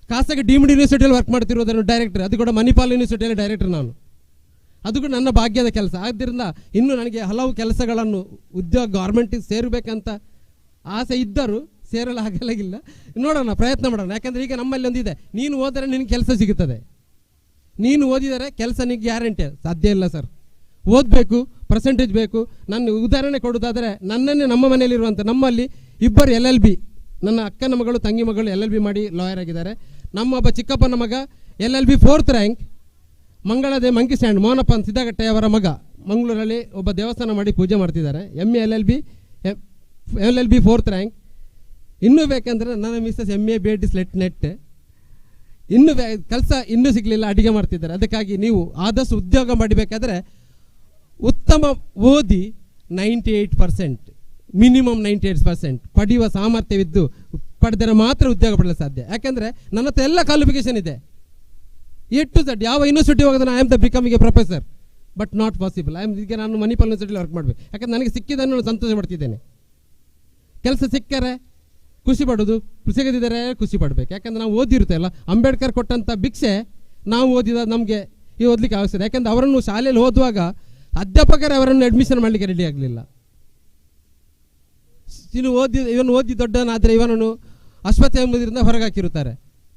ಖಾಸಗಿ ಡೀಮ್ಡ್ ಯೂನಿವರ್ಸಿಟಿಯಲ್ಲಿ ವರ್ಕ್ ಮಾಡ್ತಿರೋದನ್ನು ಡೈರೆಕ್ಟರ್, ಅದು ಕೂಡ ಮಣಿಪಾಲ್ ಯೂನಿವರ್ಸಿಟಿಯಲ್ಲಿ ಡೈರೆಕ್ಟರ್ ನಾನು. ಅದು ಕೂಡ ನನ್ನ ಭಾಗ್ಯದ ಕೆಲಸ. ಆದ್ದರಿಂದ ಇನ್ನು ನನಗೆ ಹಲವು ಕೆಲಸಗಳನ್ನು ಉದ್ಯೋಗ ಗೌರ್ಮೆಂಟಿಗೆ ಸೇರಬೇಕಂತ ಆಸೆ ಇದ್ದರೂ ಸೇರಲು ಆಗಲಾಗಿಲ್ಲ. ನೋಡೋಣ, ಪ್ರಯತ್ನ ಮಾಡೋಣ. ಯಾಕೆಂದರೆ ಈಗ ನಮ್ಮಲ್ಲಿ ಒಂದಿದೆ, ನೀನು ಓದಿದರೆ ನಿನಗೆ ಕೆಲಸ ಸಿಗುತ್ತದೆ, ನೀನು ಓದಿದರೆ ಕೆಲಸ ನಿನಗೆ ಗ್ಯಾರಂಟಿ. ಸಾಧ್ಯ ಇಲ್ಲ ಸರ್, ಓದಬೇಕು, ಪರ್ಸೆಂಟೇಜ್ ಬೇಕು. ನಾನು ಉದಾಹರಣೆ ಕೊಡೋದಾದರೆ ನನ್ನನ್ನೇ ನಮ್ಮ ಮನೆಯಲ್ಲಿರುವಂಥ ನಮ್ಮಲ್ಲಿ 2 LLB, ನನ್ನ ಅಕ್ಕನ ಮಗಳು ತಂಗಿ ಮಗಳು LLB ಮಾಡಿ ಲಾಯರ್ ಆಗಿದ್ದಾರೆ. ನಮ್ಮೊಬ್ಬ ಚಿಕ್ಕಪ್ಪನ ಮಗ LLB 4th ರ್ಯಾಂಕ್, ಮಂಗಳದೆ ಮಂಕಿ ಸ್ಟ್ಯಾಂಡ್ ಮೋಹನಪ್ಪನ್ ಸಿದ್ದಗಟ್ಟೆಯವರ ಮಗ ಮಂಗಳೂರಲ್ಲಿ ಒಬ್ಬ ದೇವಸ್ಥಾನ ಮಾಡಿ ಪೂಜೆ ಮಾಡ್ತಿದ್ದಾರೆ. MA LLB 4th rank. ಇನ್ನೂ ಬೇಕಂದರೆ ನನ್ನ ಮಿಸ್ಸಸ್ MA BEd ನೆಟ್ ಇನ್ನೂ ಕೆಲಸ ಇನ್ನೂ ಸಿಗಲಿಲ್ಲ, ಅಡುಗೆ ಮಾಡ್ತಿದ್ದಾರೆ. ಅದಕ್ಕಾಗಿ ನೀವು ಆದಷ್ಟು ಉದ್ಯೋಗ ಮಾಡಬೇಕಾದ್ರೆ ಉತ್ತಮ ಓದಿ 98% ಮಿನಿಮಮ್ 98% ಪಡೆಯುವ ಸಾಮರ್ಥ್ಯವಿದ್ದು ಪಡೆದರೆ ಮಾತ್ರ ಉದ್ಯೋಗ ಪಡೆಯಲು ಸಾಧ್ಯ. ಯಾಕೆಂದರೆ ನನ್ನ ಹತ್ರ ಎಲ್ಲ ಕ್ವಾಲಿಫಿಕೇಶನ್ ಇದೆ, A to Z. ಯಾವ ಯೂನಿವರ್ಸಿಟಿ ಹೋಗೋದು I am the becoming A professor, but not possible. ಈಗ ನಾನು ಮಣಿಪಾಲ್ ಯೂನಿವರ್ಸಿಟಿಲಿ ವರ್ಕ್ ಮಾಡಬೇಕು, ಯಾಕಂದ್ರೆ ನನಗೆ ಸಿಕ್ಕಿದ್ದನ್ನು ನಾನು ಸಂತೋಷ ಪಡ್ತಿದ್ದೇನೆ. ಕೆಲಸ ಸಿಕ್ಕರೆ ಖುಷಿ ಪಡೋದು, ಸಿಗದಿದ್ದರೆ ಖುಷಿ ಪಡಬೇಕು. ಯಾಕಂದ್ರೆ ನಾವು ಓದಿರುತ್ತಲ್ಲ, ಅಂಬೇಡ್ಕರ್ ಕೊಟ್ಟಂಥ ಭಿಕ್ಷೆ ನಾವು ಓದಿದ ನಮಗೆ ಈ ಓದಲಿಕ್ಕೆ ಅವಶ್ಯಕ. ಯಾಕಂದ್ರೆ ಅವರನ್ನು ಶಾಲೆಯಲ್ಲಿ ಓದುವಾಗ ಅಧ್ಯಾಪಕರೇ ಅವರನ್ನು ಅಡ್ಮಿಷನ್ ಮಾಡಲಿಕ್ಕೆ ರೆಡಿ ಆಗಲಿಲ್ಲ. ಇವನು ಓದಿ ದೊಡ್ಡವನಾದರೆ ಇವನನ್ನು ಆಸ್ಪತ್ರೆ ಎಂಬುದರಿಂದ ಹೊರಗೆ ಹಾಕಿರುತ್ತಾರೆ,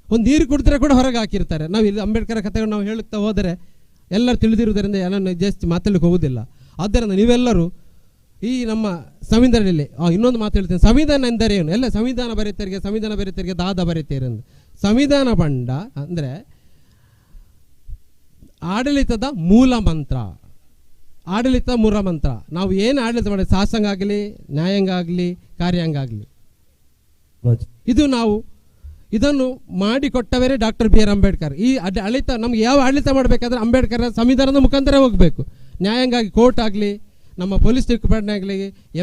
ಒಂದು ನೀರು ಕುಡಿದ್ರೆ ಕೂಡ ಹೊರಗೆ ಹಾಕಿರ್ತಾರೆ. ನಾವು ಇಲ್ಲಿ ಅಂಬೇಡ್ಕರ್ ಕಥೆಗಳು ನಾವು ಹೇಳುತ್ತಾ ಹೋದರೆ ಎಲ್ಲರೂ ತಿಳಿದಿರುವುದರಿಂದ ಏನನ್ನು ಜಾಸ್ತಿ ಮಾತಾಡಲಿಕ್ಕೆ ಹೋಗುವುದಿಲ್ಲ. ಆದ್ದರಿಂದ ನೀವೆಲ್ಲರೂ ಈ ನಮ್ಮ ಸಂವಿಧಾನದಲ್ಲಿ ಇನ್ನೊಂದು ಮಾತು ಹೇಳ್ತೀನಿ, ಸಂವಿಧಾನ ಎಂದರೆ ಏನು? ಎಲ್ಲ ಸಂವಿಧಾನ ಬರೆಯುತ್ತರಿಗೆ ದಾದ ಬರೆಯುತ್ತೀರಿ. ಸಂವಿಧಾನ ಬಂಡ ಅಂದರೆ ಆಡಳಿತದ ಮೂಲ ಮಂತ್ರ. ನಾವು ಏನು ಆಡಳಿತ ಮಾಡಿ, ಶಾಸಂಗ ಆಗಲಿ, ನ್ಯಾಯಾಂಗ ಆಗಲಿ, ಕಾರ್ಯಾಂಗ ಆಗಲಿ, ಇದನ್ನು ಮಾಡಿಕೊಟ್ಟವರೇ ಡಾಕ್ಟರ್ BR ಅಂಬೇಡ್ಕರ್. ಈ ಆಡಳಿತ ನಮ್ಗೆ ಯಾವ ಆಡಳಿತ ಮಾಡಬೇಕಾದ್ರೆ ಅಂಬೇಡ್ಕರ್ ಸಂವಿಧಾನದ ಮುಖಾಂತರ ಹೋಗಬೇಕು. ನ್ಯಾಯಾಂಗ ಆಗಿ ಕೋರ್ಟ್ ಆಗಲಿ, ನಮ್ಮ ಪೊಲೀಸ್ ಡಿಪಾರ್ಟ್ಮೆಂಟ್ ಆಗಲಿ,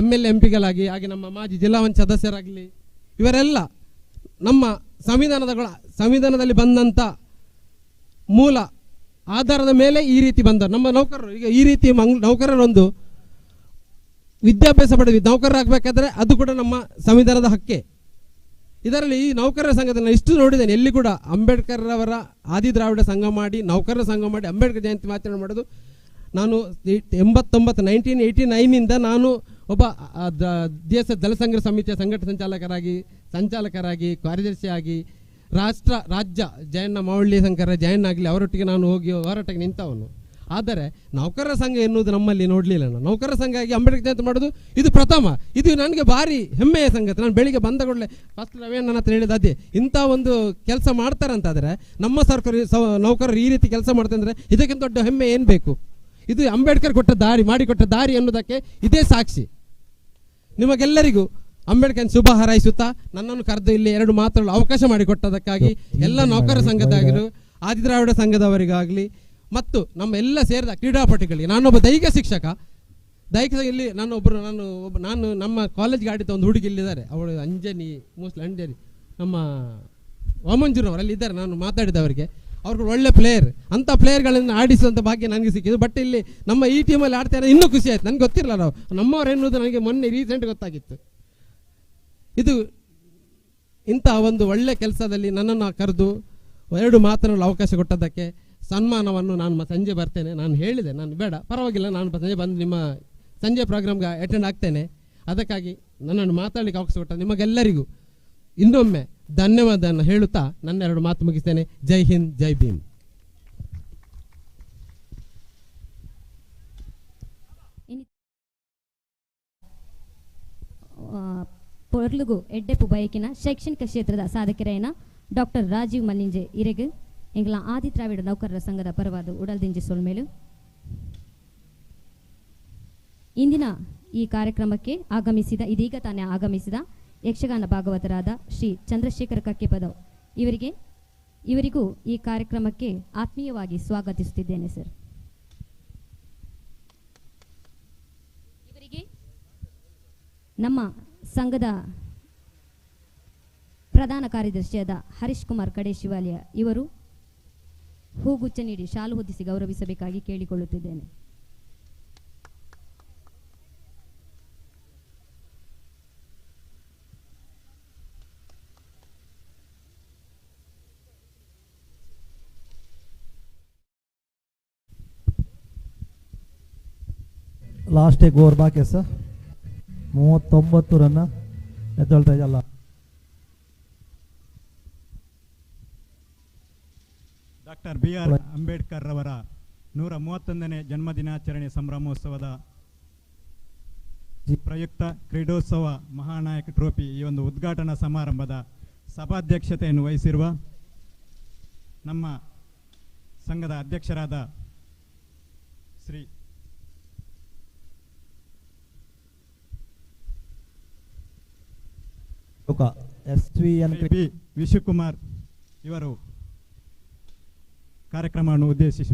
MLA MPಗಳಾಗಿ, ಹಾಗೆ ನಮ್ಮ ಮಾಜಿ ಜಿಲ್ಲಾ ಪಂಚಾಯತ್ ಸದಸ್ಯರಾಗಲಿ, ಇವರೆಲ್ಲ ನಮ್ಮ ಸಂವಿಧಾನದಲ್ಲಿ ಬಂದಂಥ ಮೂಲ ಆಧಾರದ ಮೇಲೆ ಈ ರೀತಿ ಬಂದರು. ನಮ್ಮ ನೌಕರರು ಈಗ ಈ ರೀತಿ ನೌಕರರೊಂದು ವಿದ್ಯಾಭ್ಯಾಸ ಪಡೆದು ನೌಕರರಾಗಬೇಕಾದ್ರೆ ಅದು ಕೂಡ ನಮ್ಮ ಸಂವಿಧಾನದ ಹಕ್ಕೆ. ಇದರಲ್ಲಿ ಈ ನೌಕರರ ಸಂಘದಲ್ಲಿ ಇಷ್ಟು ನೋಡಿದ್ದೇನೆ, ಎಲ್ಲಿ ಕೂಡ ಅಂಬೇಡ್ಕರ್ ಅವರ ಆದಿ ದ್ರಾವಿಡ ಸಂಘ ಮಾಡಿ, ನೌಕರರ ಸಂಘ ಮಾಡಿ, ಅಂಬೇಡ್ಕರ್ ಜಯಂತಿ ಆಚರಣೆ ಮಾಡೋದು. ನಾನು 1989 ನಾನು ಒಬ್ಬ ದೇಶ ಜಲಸಂಗ್ರಹ ಸಮಿತಿಯ ಸಂಚಾಲಕರಾಗಿ ಕಾರ್ಯದರ್ಶಿಯಾಗಿ ರಾಜ್ಯ ಜಯಣ್ಣ ಮಾವಳ್ಳಿ ಶಂಕರ ಜಯಣ್ಣ ಆಗಲಿ ಅವರೊಟ್ಟಿಗೆ ನಾನು ಹೋಗಿ ಹೋರಾಟಕ್ಕೆ ನಿಂತವನು. ಆದರೆ ನೌಕರರ ಸಂಘ ಎನ್ನುವುದು ನಮ್ಮಲ್ಲಿ ನೋಡಲಿಲ್ಲ. ನಾನು ನೌಕರರ ಸಂಘ ಆಗಿ ಅಂಬೇಡ್ಕರ್ ಜಯಂತಿ ಮಾಡೋದು ಇದು ಪ್ರಥಮ. ಇದು ನನಗೆ ಭಾರಿ ಹೆಮ್ಮೆಯ ಸಂಗತಿ. ನಾನು ಬೆಳಿಗ್ಗೆ ಬಂದ ಕೂಡಲೇ ಫಸ್ಟ್ ರವಿಯಣ್ಣನ ಹತ್ರ ಹೇಳಿದ ಅದೇ, ಇಂಥ ಒಂದು ಕೆಲಸ ಮಾಡ್ತಾರಂತಾದರೆ ನಮ್ಮ ಸರ್ಕಾರ ನೌಕರರು ಈ ರೀತಿ ಕೆಲಸ ಮಾಡ್ತಾರೆ ಅಂದರೆ ಇದಕ್ಕಿಂತ ದೊಡ್ಡ ಹೆಮ್ಮೆ ಏನು ಬೇಕು? ಇದು ಅಂಬೇಡ್ಕರ್ ಮಾಡಿಕೊಟ್ಟ ದಾರಿ ಅನ್ನೋದಕ್ಕೆ ಇದೇ ಸಾಕ್ಷಿ. ನಿಮಗೆಲ್ಲರಿಗೂ ಅಂಬೇಡ್ಕರ್ ಶುಭ ಹಾರೈಸುತ್ತಾ ನನ್ನನ್ನು ಕರೆದು ಇಲ್ಲಿ 2 ಮಾತುಗಳು ಅವಕಾಶ ಮಾಡಿಕೊಟ್ಟದಕ್ಕಾಗಿ ಎಲ್ಲ ನೌಕರ ಸಂಘದಾಗಿರು, ಆದಿದ್ರಾವಿಡ ಸಂಘದವರಿಗಾಗಲಿ ಮತ್ತು ನಮ್ಮ ಎಲ್ಲ ಸೇರಿದ ಕ್ರೀಡಾಪಟುಗಳಿಗೆ, ನಾನೊಬ್ಬ ದೈಹಿಕ ಶಿಕ್ಷಕ. ಇಲ್ಲಿ ನಾನು ನಮ್ಮ ಕಾಲೇಜ್ಗೆ ಆಡಿದ ಒಂದು ಹುಡುಗಿ ಇಲ್ಲಿದ್ದಾರೆ, ಅವಳು ಅಂಜನಿ ನಮ್ಮ ವಾಮಂಜೂರವರು ಅಲ್ಲಿ ಇದ್ದಾರೆ. ನಾನು ಮಾತಾಡಿದವರಿಗೆ ಅವ್ರಿಗೆ ಒಳ್ಳೆ ಪ್ಲೇಯರ್, ಅಂಥ ಪ್ಲೇಯರ್ಗಳನ್ನು ಆಡಿಸುವಂಥ ಭಾಗ್ಯ ನನಗೆ ಸಿಕ್ಕಿದ್ದು. ಬಟ್ ಇಲ್ಲಿ ನಮ್ಮ ಈ ಟೀಮಲ್ಲಿ ಆಡ್ತಾರೆ ಇನ್ನೂ ಖುಷಿ ಆಯ್ತು. ನನಗೆ ಗೊತ್ತಿರಲ್ಲ ನಾವು ನಮ್ಮವ್ರು ಎನ್ನುವುದು ನನಗೆ ಮೊನ್ನೆ ರೀಸೆಂಟ್ ಗೊತ್ತಾಗಿತ್ತು. ಇದು ಇಂಥ ಒಂದು ಒಳ್ಳೆ ಕೆಲಸದಲ್ಲಿ ನನ್ನನ್ನು ಕರೆದು 2 ಮಾತನಾಡಲು ಅವಕಾಶ ಕೊಟ್ಟದ್ದಕ್ಕೆ ಸನ್ಮಾನವನ್ನು ನಾನು ಸಂಜೆ ಬರ್ತೇನೆ. ನಾನು ಹೇಳಿದೆ, ನಾನು ಬೇಡ ಪರವಾಗಿಲ್ಲ, ನಾನು ಸಂಜೆ ಬಂದು ನಿಮ್ಮ ಸಂಜೆ ಪ್ರೋಗ್ರಾಮ್ಗೆ ಅಟೆಂಡ್ ಆಗ್ತೇನೆ. ಅದಕ್ಕಾಗಿ ನನ್ನನ್ನು ಮಾತಾಡಲಿಕ್ಕೆ ಅವಕಾಶ ಕೊಟ್ಟ ನಿಮಗೆಲ್ಲರಿಗೂ ಇನ್ನೊಮ್ಮೆ ಧನ್ಯವಾದವನ್ನು ಹೇಳುತ್ತಾ ನನ್ನ 2 ಮಾತು ಮುಗಿಸ್ತೇನೆ. ಜೈ ಹಿಂದ್, ಜೈ ಭೀಮ್. ಪೊರ್ಲುಗು ಎಡ್ಡೆಪ್ಪು ಬಯಕಿನ ಶೈಕ್ಷಣಿಕ ಕ್ಷೇತ್ರದ ಸಾಧಕರಾಯನ ಡಾಕ್ಟರ್ ರಾಜೀವ್ ಮಲ್ಲಿಂಜೆ ಇರೆಗೆ ಎಂಗ್ಲ ಆದಿ ದ್ರಾವಿಡ ನೌಕರರ ಸಂಘದ ಪರವಾದ ಉಡಲ್ದಿಂಜಿ ಸೊಲ್ಮೇಲು ಇಂದಿನ ಈ ಕಾರ್ಯಕ್ರಮಕ್ಕೆ ಇದೀಗ ತಾನೇ ಆಗಮಿಸಿದ ಯಕ್ಷಗಾನ ಭಾಗವತರಾದ ಶ್ರೀ ಚಂದ್ರಶೇಖರ ಕಕ್ಕೆಪದವ್ ಇವರಿಗೂ ಈ ಕಾರ್ಯಕ್ರಮಕ್ಕೆ ಆತ್ಮೀಯವಾಗಿ ಸ್ವಾಗತಿಸುತ್ತಿದ್ದೇನೆ ಸರ್. ಇವರಿಗೆ ನಮ್ಮ ಸಂಘದ ಪ್ರಧಾನ ಕಾರ್ಯದರ್ಶಿಯಾದ ಹರೀಶ್ ಕುಮಾರ್ ಕಡೆ ಶಿವಾಲಯ ಇವರು ಹೂಗುಚ್ಚ ನೀಡಿ ಶಾಲು ಹೊದಿಸಿ ಗೌರವಿಸಬೇಕಾಗಿ ಕೇಳಿಕೊಳ್ಳುತ್ತಿದ್ದೇನೆ. ಲಾಸ್ಟ್ एक ओवर बाकी है सर 39 रन ಎದ್ದೇಳ್ತಾ ಇದೆಯಲ್ಲ. ಡಾಕ್ಟರ್ BR ಅಂಬೇಡ್ಕರ್ ಅವರ 131ನೇ ಜನ್ಮದಿನಾಚರಣೆ ಸಂಭ್ರಮೋತ್ಸವದ ಪ್ರಯುಕ್ತ ಕ್ರೀಡೋತ್ಸವ ಮಹಾನಾಯಕ ಟ್ರೋಫಿ ಈ ಒಂದು ಉದ್ಘಾಟನಾ ಸಮಾರಂಭದ ಸಭಾಧ್ಯಕ್ಷತೆಯನ್ನು ವಹಿಸಿರುವ ನಮ್ಮ ಸಂಘದ ಅಧ್ಯಕ್ಷರಾದ ಶ್ರೀ SVN ಬಿ ವಿಶ್ವಕುಮಾರ್ ಇವರು ಕಾರ್ಯಕ್ರಮವನ್ನು ಉದ್ದೇಶಿಸಿ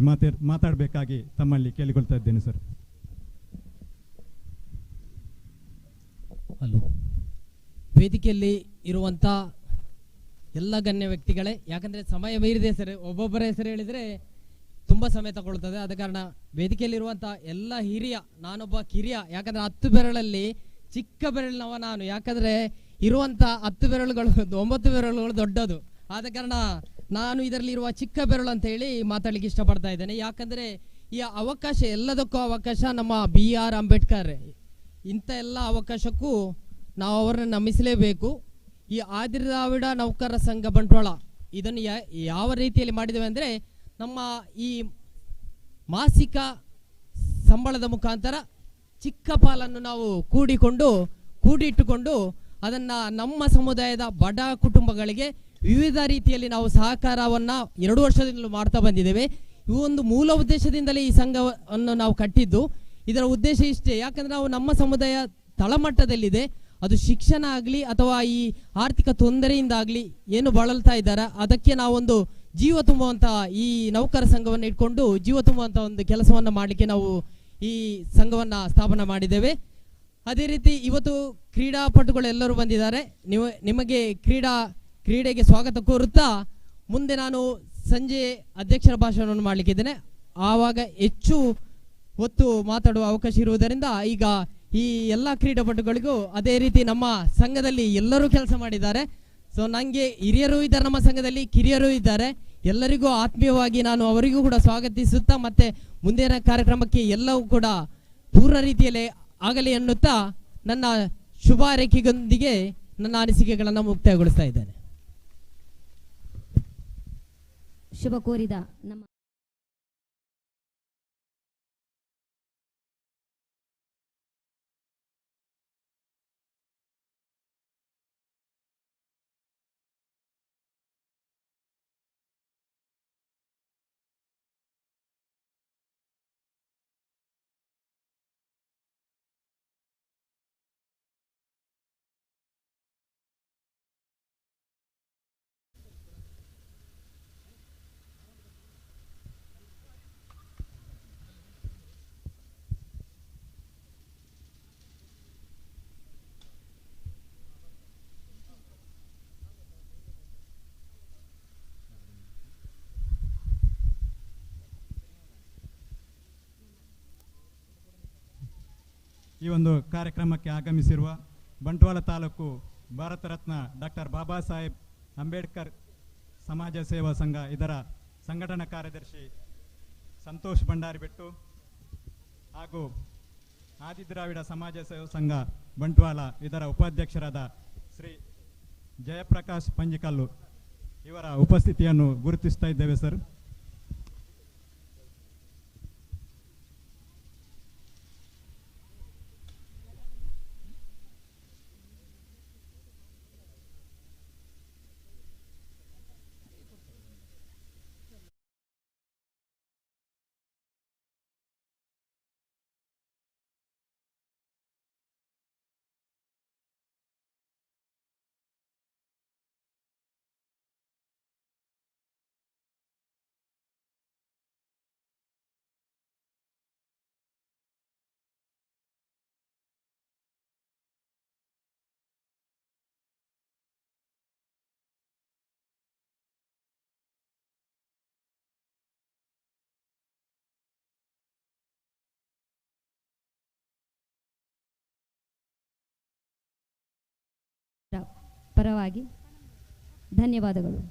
ಮಾತಾಡಬೇಕಾಗಿ ತಮ್ಮಲ್ಲಿ ಕೇಳಿಕೊಳ್ತಾ ಇದ್ದೇನೆ ಸರ್. ಹಲೋ, ವೇದಿಕೆಯಲ್ಲಿ ಇರುವಂಥ ಎಲ್ಲ ಗಣ್ಯ ವ್ಯಕ್ತಿಗಳೇ, ಯಾಕಂದರೆ ಸಮಯ ಮೀರಿದ ಹೆಸರು, ಒಬ್ಬೊಬ್ಬರ ಹೆಸರು ಹೇಳಿದರೆ ತುಂಬ ಸಮಯ ತಗೊಳ್ತದೆ. ಆದ ಕಾರಣ ವೇದಿಕೆಯಲ್ಲಿರುವಂಥ ಎಲ್ಲ ಹಿರಿಯ, ನಾನೊಬ್ಬ ಕಿರಿಯ, ಯಾಕಂದರೆ 10 ಬೆರಳಲ್ಲಿ ಚಿಕ್ಕ ಬೆರಳಿನವ ನಾನು. ಯಾಕಂದರೆ ಇರುವಂಥ 10 ಬೆರಳುಗಳು 9 ಬೆರಳುಗಳು ದೊಡ್ಡದು. ಆದ ಕಾರಣ ನಾನು ಇದರಲ್ಲಿರುವ ಚಿಕ್ಕ ಬೆರಳು ಅಂತ ಹೇಳಿ ಮಾತಾಡಲಿಕ್ಕೆ ಇಷ್ಟಪಡ್ತಾ ಇದ್ದೇನೆ. ಯಾಕಂದರೆ ಈ ಅವಕಾಶ, ಎಲ್ಲದಕ್ಕೂ ಅವಕಾಶ ನಮ್ಮ BR ಅಂಬೇಡ್ಕರ್. ಇಂಥ ಎಲ್ಲ ಅವಕಾಶಕ್ಕೂ ನಾವು ಅವರನ್ನು ನಮಿಸಲೇಬೇಕು. ಈ ಆದಿದ್ರಾವಿಡ ನೌಕರರ ಸಂಘ ಬಂಟ್ವಾಳ ಇದನ್ನು ಯಾವ ರೀತಿಯಲ್ಲಿ ಮಾಡಿದ್ದೇವೆ ಅಂದರೆ, ನಮ್ಮ ಈ ಮಾಸಿಕ ಸಂಬಳದ ಮುಖಾಂತರ ಚಿಕ್ಕ ಪಾಲನ್ನು ನಾವು ಕೂಡಿಟ್ಟುಕೊಂಡು ಅದನ್ನು ನಮ್ಮ ಸಮುದಾಯದ ಬಡ ಕುಟುಂಬಗಳಿಗೆ ವಿವಿಧ ರೀತಿಯಲ್ಲಿ ನಾವು ಸಹಕಾರವನ್ನು 2 ವರ್ಷದಿಂದಲೂ ಮಾಡ್ತಾ ಬಂದಿದ್ದೇವೆ. ಈ ಒಂದು ಮೂಲ ಉದ್ದೇಶದಿಂದಲೇ ಈ ಸಂಘವನ್ನು ನಾವು ಕಟ್ಟಿದ್ದು. ಇದರ ಉದ್ದೇಶ ಇಷ್ಟೇ, ಯಾಕಂದರೆ ನಾವು ನಮ್ಮ ಸಮುದಾಯ ತಳಮಟ್ಟದಲ್ಲಿದೆ, ಅದು ಶಿಕ್ಷಣ ಆಗಲಿ ಅಥವಾ ಈ ಆರ್ಥಿಕ ತೊಂದರೆಯಿಂದಾಗಲಿ ಏನು ಬಳಲ್ತಾ ಇದ್ದಾರೆ, ಅದಕ್ಕೆ ನಾವೊಂದು ಜೀವ ತುಂಬುವಂಥ ಈ ನೌಕರ ಸಂಘವನ್ನು ಇಟ್ಕೊಂಡು ಜೀವ ತುಂಬುವಂಥ ಒಂದು ಕೆಲಸವನ್ನು ಮಾಡಲಿಕ್ಕೆ ನಾವು ಈ ಸಂಘವನ್ನು ಸ್ಥಾಪನೆ ಮಾಡಿದ್ದೇವೆ. ಅದೇ ರೀತಿ ಇವತ್ತು ಕ್ರೀಡಾಪಟುಗಳು ಎಲ್ಲರೂ ಬಂದಿದ್ದಾರೆ. ನಿಮಗೆ ಕ್ರೀಡೆಗೆ ಸ್ವಾಗತ ಕೋರುತ್ತಾ ಮುಂದೆ ನಾನು ಸಂಜೆ ಅಧ್ಯಕ್ಷರ ಭಾಷಣವನ್ನು ಮಾಡಲಿಕ್ಕಿದ್ದೇನೆ. ಆವಾಗ ಹೆಚ್ಚು ಹೊತ್ತು ಮಾತಾಡುವ ಅವಕಾಶ ಇರುವುದರಿಂದ ಈಗ ಈ ಎಲ್ಲ ಕ್ರೀಡಾಪಟುಗಳಿಗೂ, ಅದೇ ರೀತಿ ನಮ್ಮ ಸಂಘದಲ್ಲಿ ಎಲ್ಲರೂ ಕೆಲಸ ಮಾಡಿದ್ದಾರೆ. ಸೊ ನನಗೆ ಹಿರಿಯರು ಇದ್ದಾರೆ, ನಮ್ಮ ಸಂಘದಲ್ಲಿ ಕಿರಿಯರು ಇದ್ದಾರೆ. ಎಲ್ಲರಿಗೂ ಆತ್ಮೀಯವಾಗಿ ನಾನು ಅವರಿಗೂ ಕೂಡ ಸ್ವಾಗತಿಸುತ್ತಾ ಮತ್ತೆ ಮುಂದಿನ ಕಾರ್ಯಕ್ರಮಕ್ಕೆ ಎಲ್ಲವೂ ಕೂಡ ಪೂರ್ಣ ರೀತಿಯಲ್ಲಿ ಆಗಲಿ ಎನ್ನುತ್ತಾ ನನ್ನ ಶುಭ ಹಾರೈಕೆಯೊಂದಿಗೆ ನನ್ನ ಅನಿಸಿಕೆಗಳನ್ನು ಮುಕ್ತಾಯಗೊಳಿಸ್ತಾ ಇದ್ದೇನೆ. ಶುಭ ಕೋರಿದ ನಮ್ಮ ಈ ಒಂದು ಕಾರ್ಯಕ್ರಮಕ್ಕೆ ಆಗಮಿಸಿರುವ ಬಂಟ್ವಾಳ ತಾಲೂಕು ಭಾರತ ರತ್ನ ಡಾಕ್ಟರ್ ಬಾಬಾ ಸಾಹೇಬ್ ಅಂಬೇಡ್ಕರ್ ಸಮಾಜ ಸೇವಾ ಸಂಘ ಇದರ ಸಂಘಟನಾ ಕಾರ್ಯದರ್ಶಿ ಸಂತೋಷ್ ಭಂಡಾರಿಬೆಟ್ಟು ಹಾಗೂ ಆದಿದ್ರಾವಿಡ ಸಮಾಜ ಸೇವಾ ಸಂಘ ಬಂಟ್ವಾಳ ಇದರ ಉಪಾಧ್ಯಕ್ಷರಾದ ಶ್ರೀ ಜಯಪ್ರಕಾಶ್ ಪಂಜಿಕಲ್ಲು ಇವರ ಉಪಸ್ಥಿತಿಯನ್ನು ಗುರುತಿಸ್ತಾ ಇದ್ದೇವೆ ಸರ್. ಪರವಾಗಿ ಧನ್ಯವಾದಗಳು.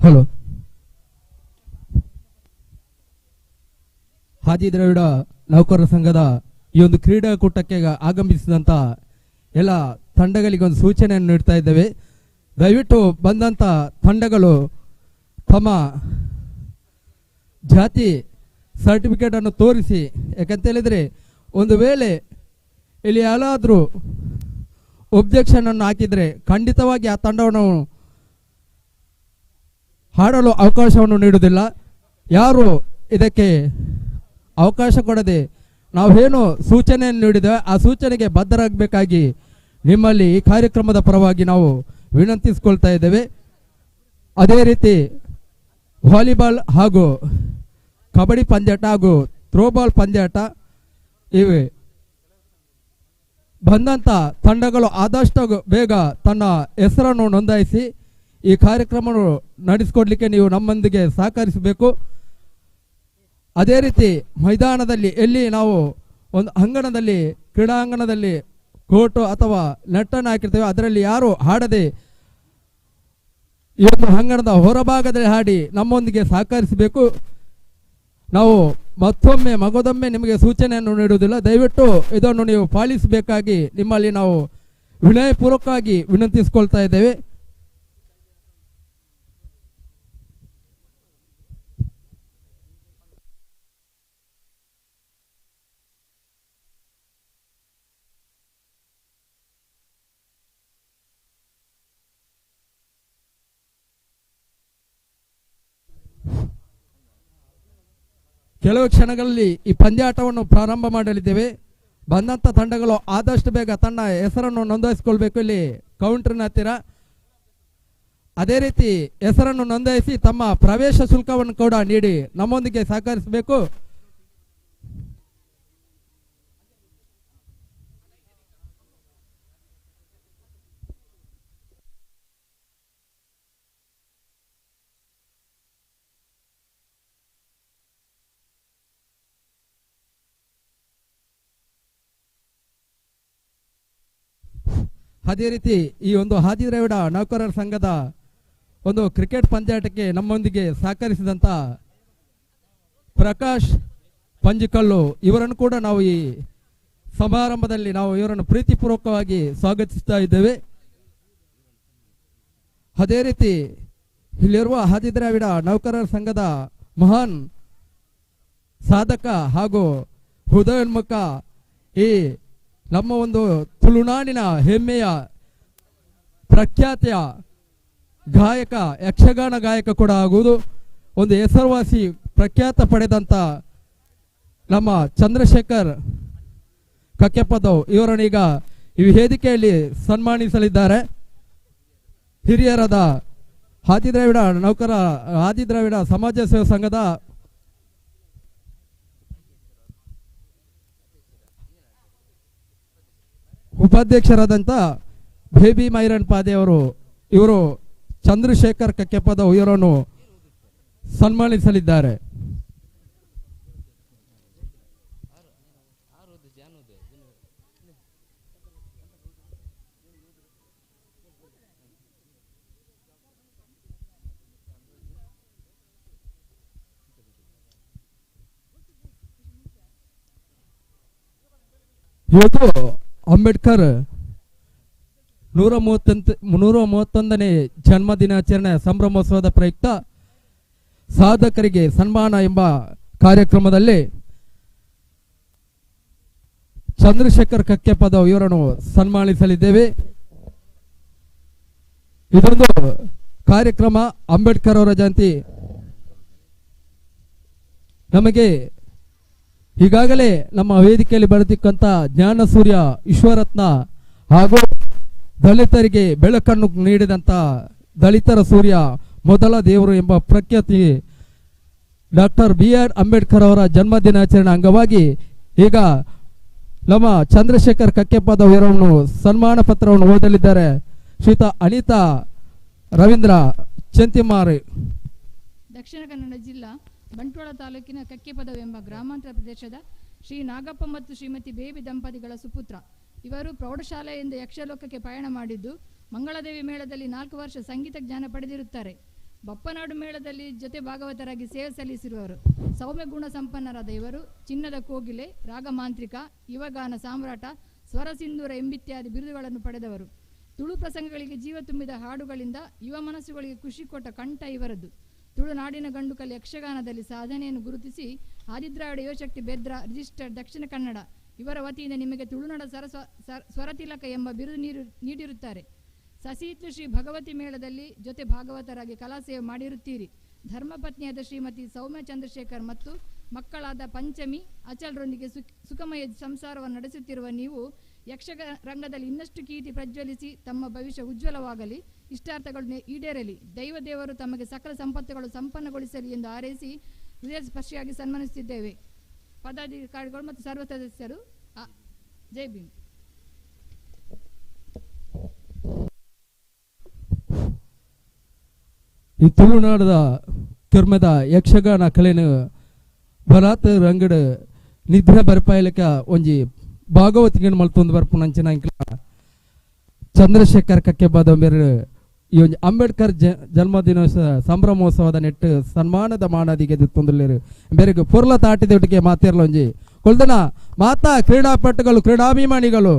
ಹಲೋ. ಹಾದಿ ದ್ರಾವಿಡ ನೌಕರರ ಸಂಘದ ಈ ಒಂದು ಕ್ರೀಡಾಕೂಟಕ್ಕೆ ಆಗಮಿಸಿದಂಥ ಎಲ್ಲ ತಂಡಗಳಿಗೆ ಒಂದು ಸೂಚನೆಯನ್ನು ನೀಡ್ತಾ ಇದ್ದೇವೆ. ದಯವಿಟ್ಟು ಬಂದಂಥ ತಂಡಗಳು ತಮ್ಮ ಜಾತಿ ಸರ್ಟಿಫಿಕೇಟನ್ನು ತೋರಿಸಿ, ಯಾಕಂತ ಹೇಳಿದರೆ ಒಂದು ವೇಳೆ ಇಲ್ಲಿ ಯಾರಾದರೂ ಒಬ್ಜೆಕ್ಷನ್ ಅನ್ನು ಹಾಕಿದರೆ ಖಂಡಿತವಾಗಿ ಆ ತಂಡವನ್ನು ಹಾಡಲು ಅವಕಾಶವನ್ನು ನೀಡುವುದಿಲ್ಲ. ಯಾರು ಇದಕ್ಕೆ ಅವಕಾಶ ಕೊಡದೆ ನಾವೇನು ಸೂಚನೆಯನ್ನು ನೀಡಿದ್ದೇವೆ ಆ ಸೂಚನೆಗೆ ಬದ್ಧರಾಗಬೇಕಾಗಿ ನಿಮ್ಮಲ್ಲಿ ಈ ಕಾರ್ಯಕ್ರಮದ ಪರವಾಗಿ ನಾವು ವಿನಂತಿಸಿಕೊಳ್ತಾ ಇದ್ದೇವೆ. ಅದೇ ರೀತಿ ವಾಲಿಬಾಲ್ ಹಾಗೂ ಕಬಡ್ಡಿ ಪಂದ್ಯಾಟ ಹಾಗೂ ಥ್ರೋಬಾಲ್ ಪಂದ್ಯಾಟ ಇವೆ ಬಂದಂಥ ತಂಡಗಳು ಆದಷ್ಟು ಬೇಗ ತನ್ನ ಹೆಸರನ್ನು ನೋಂದಾಯಿಸಿ ಈ ಕಾರ್ಯಕ್ರಮವನ್ನು ನಡೆಸಿಕೊಡ್ಲಿಕ್ಕೆ ನೀವು ನಮ್ಮೊಂದಿಗೆ ಸಹಕರಿಸಬೇಕು. ಅದೇ ರೀತಿ ಮೈದಾನದಲ್ಲಿ ಎಲ್ಲಿ ನಾವು ಒಂದು ಅಂಗಣದಲ್ಲಿ ಕ್ರೀಡಾಂಗಣದಲ್ಲಿ ಕೋಟು ಅಥವಾ ನೆಟ್ಟನ್ನು ಹಾಕಿರ್ತೇವೆ, ಅದರಲ್ಲಿ ಯಾರು ಹಾಡದೆ ಈ ಒಂದು ಅಂಗಣದ ಹೊರಭಾಗದಲ್ಲಿ ಹಾಡಿ ನಮ್ಮೊಂದಿಗೆ ಸಹಕರಿಸಬೇಕು. ನಾವು ಮಗದೊಮ್ಮೆ ನಿಮಗೆ ಸೂಚನೆಯನ್ನು ನೀಡುವುದಿಲ್ಲ. ದಯವಿಟ್ಟು ಇದನ್ನು ನೀವು ಪಾಲಿಸಬೇಕಾಗಿ ನಿಮ್ಮಲ್ಲಿ ನಾವು ವಿನಯಪೂರ್ವಕವಾಗಿ ವಿನಂತಿಸಿಕೊಳ್ತಾ ಇದ್ದೇವೆ. ಕೆಲವು ಕ್ಷಣಗಳಲ್ಲಿ ಈ ಪಂದ್ಯಾಟವನ್ನು ಪ್ರಾರಂಭ ಮಾಡಲಿದ್ದೇವೆ. ಬಂದಂಥ ತಂಡಗಳು ಆದಷ್ಟು ಬೇಗ ತನ್ನ ಹೆಸರನ್ನು ನೋಂದಾಯಿಸಿಕೊಳ್ಬೇಕು ಇಲ್ಲಿ ಕೌಂಟರ್ನ ಹತ್ತಿರ. ಅದೇ ರೀತಿ ಹೆಸರನ್ನು ನೋಂದಾಯಿಸಿ ತಮ್ಮ ಪ್ರವೇಶ ಶುಲ್ಕವನ್ನು ಕೂಡ ನೀಡಿ ನಮ್ಮೊಂದಿಗೆ ಸಹಕರಿಸಬೇಕು. ಅದೇ ರೀತಿ ಈ ಒಂದು ಹಾದಿ ದ್ರಾವಿಡ ನೌಕರರ ಸಂಘದ ಒಂದು ಕ್ರಿಕೆಟ್ ಪಂದ್ಯಾಟಕ್ಕೆ ನಮ್ಮೊಂದಿಗೆ ಸಹಕರಿಸಿದಂಥ ಪ್ರಕಾಶ್ ಪಂಜಿಕಲ್ಲು ಇವರನ್ನು ಕೂಡ ನಾವು ಈ ಸಮಾರಂಭದಲ್ಲಿ ನಾವು ಇವರನ್ನು ಪ್ರೀತಿಪೂರ್ವಕವಾಗಿ ಸ್ವಾಗತಿಸ್ತಾ ಇದ್ದೇವೆ. ಅದೇ ರೀತಿ ಇಲ್ಲಿರುವ ಹಾದಿ ದ್ರಾವಿಡ ನೌಕರರ ಸಂಘದ ಮಹಾನ್ ಸಾಧಕ ಹಾಗೂ ಹೃದಯೋನ್ಮುಖ ಈ ನಮ್ಮ ಒಂದು ತುಳುನಾಡಿನ ಹೆಮ್ಮೆಯ ಪ್ರಖ್ಯಾತಿಯ ಗಾಯಕ, ಯಕ್ಷಗಾನ ಗಾಯಕ ಕೂಡ ಆಗುವುದು, ಒಂದು ಹೆಸರುವಾಸಿ ಪ್ರಖ್ಯಾತ ಪಡೆದಂಥ ನಮ್ಮ ಚಂದ್ರಶೇಖರ್ ಕಕ್ಕೆಪದವ್ ಇವರನ್ನೀಗ ಈ ವೇದಿಕೆಯಲ್ಲಿ ಸನ್ಮಾನಿಸಲಿದ್ದಾರೆ. ಹಿರಿಯರಾದ ಹಾದಿ ದ್ರಾವಿಡ ಸಮಾಜ ಸೇವಾ ಸಂಘದ ಉಪಾಧ್ಯಕ್ಷರಾದಂಥ ಬೇಬಿ ಮೈರನ್ ಪಾದೆ ಇವರು ಚಂದ್ರಶೇಖರ್ ಕಕ್ಕೆಪದವ್ ಇವರನ್ನು ಸನ್ಮಾನಿಸಲಿದ್ದಾರೆ. ಇವತ್ತು ಅಂಬೇಡ್ಕರ್ 131ನೇ ಜನ್ಮ ದಿನಾಚರಣೆ ಸಂಭ್ರಮೋತ್ಸವದ ಪ್ರಯುಕ್ತ ಸಾಧಕರಿಗೆ ಸನ್ಮಾನ ಎಂಬ ಕಾರ್ಯಕ್ರಮದಲ್ಲಿ ಚಂದ್ರಶೇಖರ್ ಕಕ್ಕೆಪದವ್ ಇವರನ್ನು ಸನ್ಮಾನಿಸಲಿದ್ದೇವೆ. ಇದೊಂದು ಕಾರ್ಯಕ್ರಮ ಅಂಬೇಡ್ಕರ್ ಅವರ ಜಯಂತಿ. ನಮಗೆ ಈಗಾಗಲೇ ನಮ್ಮ ವೇದಿಕೆಯಲ್ಲಿ ಬರೆದಿಕ್ಕಂತ ಜ್ಞಾನ ಸೂರ್ಯ ವಿಶ್ವರತ್ನ ಹಾಗೂ ದಲಿತರಿಗೆ ಬೆಳಕನ್ನು ನೀಡಿದಂತ ದಲಿತರ ಸೂರ್ಯ ಮೊದಲ ದೇವರು ಎಂಬ ಪ್ರಖ್ಯಾತಿ ಡಾಕ್ಟರ್ BR ಅಂಬೇಡ್ಕರ್ ಅವರ ಜನ್ಮ ದಿನಾಚರಣೆ ಅಂಗವಾಗಿ ಈಗ ನಮ್ಮ ಚಂದ್ರಶೇಖರ್ ಕಕ್ಕೆಪದವ್ ಇವರನ್ನು ಸನ್ಮಾನ ಪತ್ರವನ್ನು ಓದಲಿದ್ದಾರೆ ಶ್ರೀಯುತ ಅನಿತಾ ರವೀಂದ್ರ ಚೆಂತಿಮಾರಿ. ದಕ್ಷಿಣ ಕನ್ನಡ ಜಿಲ್ಲಾ ಬಂಟ್ವಾಳ ತಾಲೂಕಿನ ಕಕ್ಕೆಪದವ್ ಎಂಬ ಗ್ರಾಮಾಂತರ ಪ್ರದೇಶದ ಶ್ರೀ ನಾಗಪ್ಪ ಮತ್ತು ಶ್ರೀಮತಿ ಬೇಬಿ ದಂಪತಿಗಳ ಸುಪುತ್ರ. ಇವರು ಪ್ರೌಢಶಾಲೆಯಿಂದ ಯಕ್ಷಲೋಕಕ್ಕೆ ಪಯಣ ಮಾಡಿದ್ದು ಮಂಗಳದೇವಿ ಮೇಳದಲ್ಲಿ 4 ವರ್ಷ ಸಂಗೀತ ಜ್ಞಾನ ಪಡೆದಿರುತ್ತಾರೆ. ಬಪ್ಪನಾಡು ಮೇಳದಲ್ಲಿ ಜೊತೆ ಭಾಗವತರಾಗಿ ಸೇವೆ ಸಲ್ಲಿಸಿರುವರು. ಸೌಮ್ಯ ಗುಣ ಸಂಪನ್ನರಾದ ಇವರು ಚಿನ್ನದ ಕೋಗಿಲೆ, ರಾಗಮಾಂತ್ರಿಕ, ಯುವಗಾನ ಸಾಮ್ರಾಟ, ಸ್ವರ ಸಿಂಧೂರ ಎಂಬಿತ್ಯಾದಿ ಬಿರುದುಗಳನ್ನು ಪಡೆದವರು. ತುಳು ಪ್ರಸಂಗಗಳಿಗೆ ಜೀವ ತುಂಬಿದ ಹಾಡುಗಳಿಂದ ಯುವ ಮನಸ್ಸುಗಳಿಗೆ ಖುಷಿ ಕೊಟ್ಟ ಕಂಠ ಇವರದ್ದು. ತುಳುನಾಡಿನ ಗಂಡುಕಲೆ ಯಕ್ಷಗಾನದಲ್ಲಿ ಸಾಧನೆಯನ್ನು ಗುರುತಿಸಿ ಆದಿದ್ರಾವಿಡ ಯುವಶಕ್ತಿ ಬೆದ್ರ ರಿಜಿಸ್ಟರ್ಡ್ ದಕ್ಷಿಣ ಕನ್ನಡ ಇವರ ವತಿಯಿಂದ ನಿಮಗೆ ತುಳುನಾಡ ಸ್ವರತಿಲಕ ಎಂಬ ಬಿರುದು ನೀಡಿರುತ್ತಾರೆ. ಸಸೀತು ಶ್ರೀ ಭಗವತಿ ಮೇಳದಲ್ಲಿ ಜೊತೆ ಭಾಗವತರಾಗಿ ಕಲಾಸೇವೆ ಮಾಡಿರುತ್ತೀರಿ. ಧರ್ಮಪತ್ನಿಯಾದ ಶ್ರೀಮತಿ ಸೌಮ್ಯ ಚಂದ್ರಶೇಖರ್ ಮತ್ತು ಮಕ್ಕಳಾದ ಪಂಚಮಿ ಅಚಲ್ರೊಂದಿಗೆ ಸುಖಮಯ ಸಂಸಾರವನ್ನು ನಡೆಸುತ್ತಿರುವ ನೀವು ರಂಗದಲ್ಲಿ ಇನ್ನಷ್ಟು ಕೀರ್ತಿ ಪ್ರಜ್ವಲಿಸಿ ತಮ್ಮ ಭವಿಷ್ಯ ಉಜ್ವಲವಾಗಲಿ, ಇಷ್ಟಾರ್ಥಗಳು ಈಡೇರಲಿ, ದೈವದೇವರು ತಮಗೆ ಸಕಲ ಸಂಪತ್ತುಗಳು ಸಂಪನ್ನಗೊಳಿಸಲಿ ಎಂದು ಹಾರೈಸಿ ಹೃದಯ ಸ್ಪರ್ಶಿಯಾಗಿ ಸನ್ಮಾನಿಸುತ್ತಿದ್ದೇವೆ. ಪದಾಧಿಕಾರಿಗಳು ಮತ್ತು ಸರ್ವ ಸದಸ್ಯರು ಜೈ ಭೀಮ್. ಈ ತುಳುನಾಡದ ಕೆರ್ಮದ ಯಕ್ಷಗಾನ ಕಲೆನ ಬರಾತ್ ರಂಗಡ ನಿದ್ರೆ ಬರ್ಪಾಯಲಕ ಒಂಜಿ ಭಾಗವತಿಗೆ ಮಲ್ತೊಂದು ಬರ್ಪು ನಂಚಿನ ಚಂದ್ರಶೇಖರ್ ಕಕ್ಕೆ ಬಾದ ಬೇರೆ ಈ ಒಂದು ಅಂಬೇಡ್ಕರ್ ಜನ್ಮದಿನೋತ್ಸವ ಸಂಭ್ರಮೋತ್ಸವದ ನೆಟ್ಟು ಸನ್ಮಾನದ ಮಾನದಿಗೆ ತೊಂದಲೇರು ಬೇರೆಗೆ ಪೊರ್ಲ ತಾಟಿದೊಟ್ಟಿಗೆ ಮಾತಿರಲ್ಲ ಒಂಜಿ ಕೊಲ್ದನ ಮಾತಾ ಕ್ರೀಡಾಪಟುಗಳು ಕ್ರೀಡಾಭಿಮಾನಿಗಳು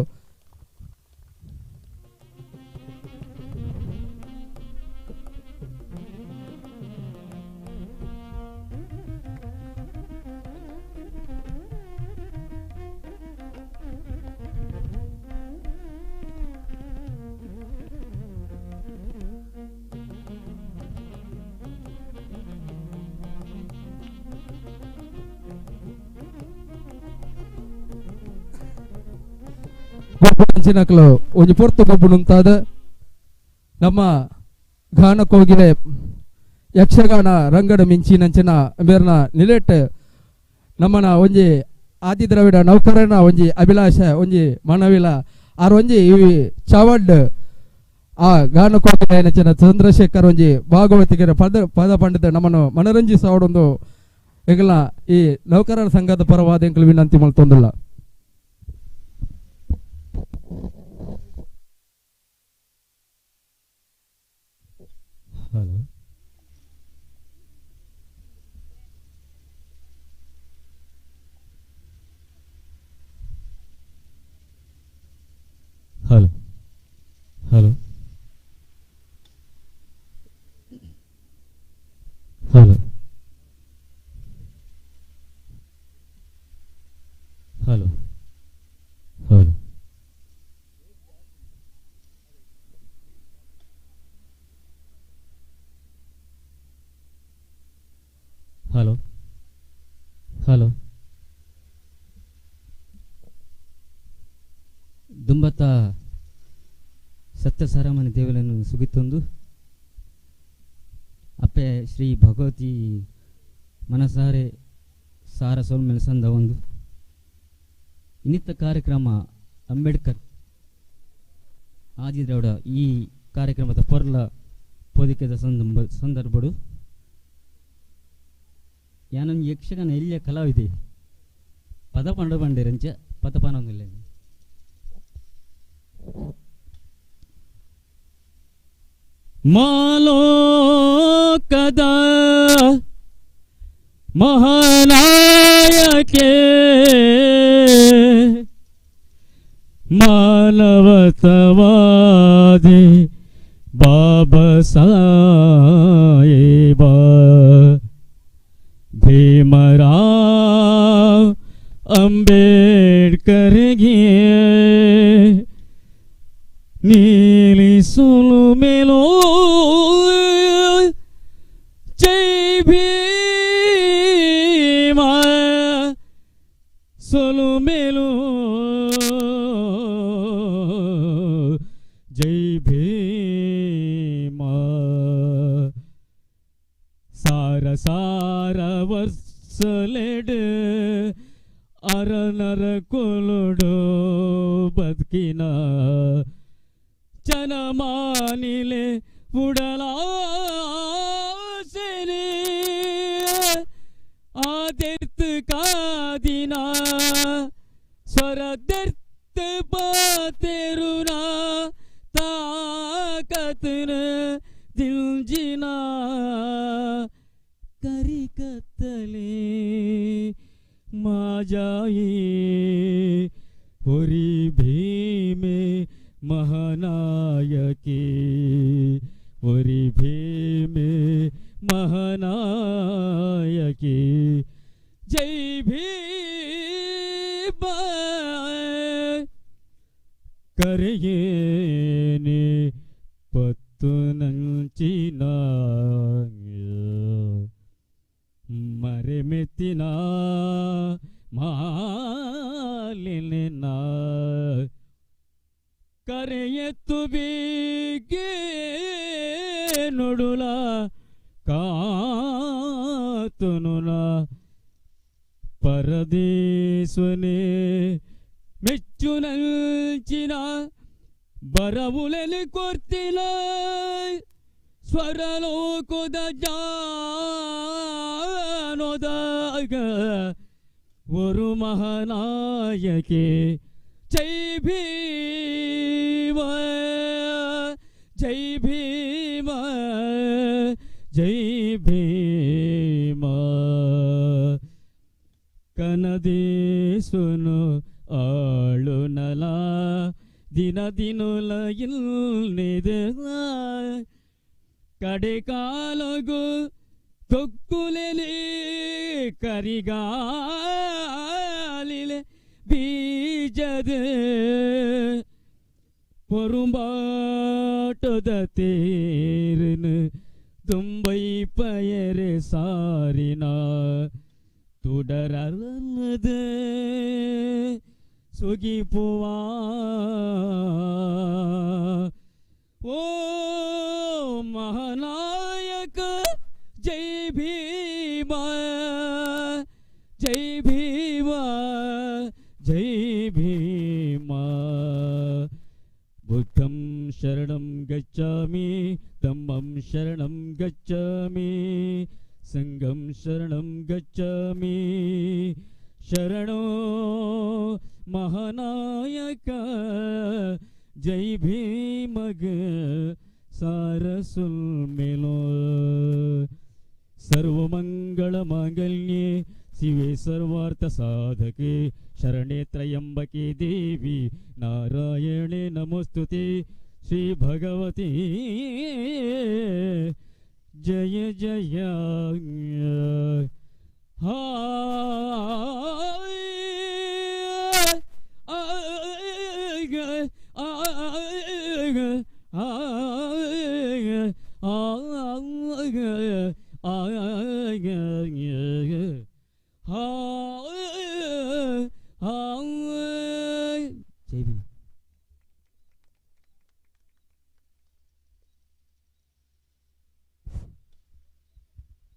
ಚಿನಕಲು ಒಂಜಿ ಪೊರ್ತು ಗೊಬ್ಬುನುಂತಾದ ನಮ್ಮ ಗಾನ ಕೋಗಿಲೆ ಯಕ್ಷಗಾನ ರಂಗಡ ಮಿಂಚಿನಂಚಿನ ಬೇರ್ನ ನಿಲೆಟ್ ನಮ್ಮನ ಒಂಜಿ ಆದಿದ್ರಾವಿಡ ನೌಕರನ ಒಂಜಿ ಅಭಿಲಾಷ ಒಂಜಿ ಮನವಿಲ ಆರ್ ಒಂಜಿ ಇವಿ ಚವಡ್ ಆ ಗಾನ ಕೋಗಿಲೆ ನಚ್ಚಿನ ಚಂದ್ರಶೇಖರ್ ಒಂಜಿ ಭಾಗವತಿಗೆ ಪದ ಪಂಡಿತ ನಮ್ಮನ್ನು ಮನರಂಜಿಸೋಡೊಂದು ಎಂಕಲ ಈ ನೌಕರರ ಸಂಘದ ಪರವಾದ ಎಂಕಲು ವಿನಂತಿ ಮಲ್ತೊಂದಿಲ್ಲ. Hello hello hello hello hello hello hello hello ದುಂಬತ್ತ ಸತ್ಯ ಸಾರಾಮಣಿ ದೇವಲನ್ನು ಸುಗಿತ್ತೊಂದು ಅಪ್ಪೆ ಶ್ರೀ ಭಗವತಿ ಮನಸಾರೆ ಸಾರ ಸೋಲ್ಮೆಲ್ಸಂದ ಒಂದು ಇನ್ನಿತ್ತ ಕಾರ್ಯಕ್ರಮ ಅಂಬೇಡ್ಕರ್ ಆದಿದ್ರೌಡ ಈ ಕಾರ್ಯಕ್ರಮದ ಪೊರ್ಲ ಪೋದಿಕೆದ ಸಂದರ್ಭಡು ಯಾನೊಂದು ಯಕ್ಷಗಾನ ಎಲ್ಲಿಯ ಕಲಾವಿದೆ ಪದ ಪಂಡ ಬಂಡೇರಂಚ ಪದಪಾನೊಂದಿಲ್ಲ ಮಾಲೋಕದ ಮಹಾನಾಯಕೆ ಮಾನವತವಾದಿ ಬಾಬಾ ಸಾಹೇಬ ಭೀಮರಾವ್ ಅಂಬೇಡ್ಕರ್ಗೆ ನೀಲಿ ಸುಲುಮೆಲೋ ಜೈ ಭೀಮ ಸುಲುಮೆಲೋ ಜೈ ಭೀಮ ಸಾರ ಸಾರ ವರ್ಸಲೆಡ್ ಅರನರ ಕೊಲುಡು ಬದುಕಿನ ಜನಮಾನಿಲೆ ಉಡಲಾಸೆನೆ ಆದಿರ್ತ್ ಕಾದಿನ ಸ್ವರದಿರ್ತ್ ಬಾತೆರುನ ತಾಕತ್ನ ತಿಂಜಿನ ಕರಿಕತ್ತಲೆ ಮಾಜಾಯಿ ಹೊರಿ ಭೀಮೆ ಮಹಾನಾಯಕಿ ಹೊರಿ ಭೀಮೆ ಮಹಾನಾಯಕಿ ಜೈ ಭೀಮ ಕರೆಯೇನೆ ಪತ್ತು ನಂಚಿನ ಮರೆಮೆತ್ತಿನ ಮಾಲಿನ ಕರೆಯತ್ತು ಬೀಗೆ ನೋಡುಲ ಕಾತುನುಲ ಪರದೇಶ್ವನೇ ಮೆಚ್ಚು ನಂಚಿನ ಬರವುಲೆಲಿ ಕೊರ್ತಿಲ ಸ್ವರಲೋಕದ ಜಾನೋದಾಗ ஒரு மகாநாயகே ஜெய் பீம ஜெய் பீம ஜெய் பீம ಕನದೇಶನು ಆಳುನಲ ದಿನ ದಿನುಲ ಇಲ್ನಿದ ಕಡೆ ಕಾಲಗು ತೊಕ್ಕುಲೆಲಿ ಕರಿಗಾಲಿಲೆ ಬೀಜದ பொறும்பாட்டத தேருன்னு தும்பை பயரு சாரினா തുടരത് സുഖിപ്പുവാ ഓ മഹാനായക ജയ് ഭീമ ജയ് ഭീമ ജയ് ഭീമ ബുദ്ധം ശരണം ഗച്ഛാമി ധമ്മം ശരണം ഗച്ഛാമി ಸಂಗಂ ಶರಣಂ ಗಚ್ಚಾಮಿ ಶರಣೋ ಮಹಾನಾಯಕ ಜೈ ಭೀಮಗ ಸಾರಸುಲ್ ಮೇಲೋ ಸರ್ವಮಂಗಳ ಮಾಂಗಲ್ಯೆ ಶಿವೆ ಸರ್ವಾರ್ಥ ಸಾಧಕೆ ಶರಣೆ ತ್ರಯಂಬಕೆ ದೇವಿ ನಾರಾಯಣೆ ನಮೋಸ್ತುತೆ ಶ್ರೀ ಭಗವತಿ ಜಯ ಜಯ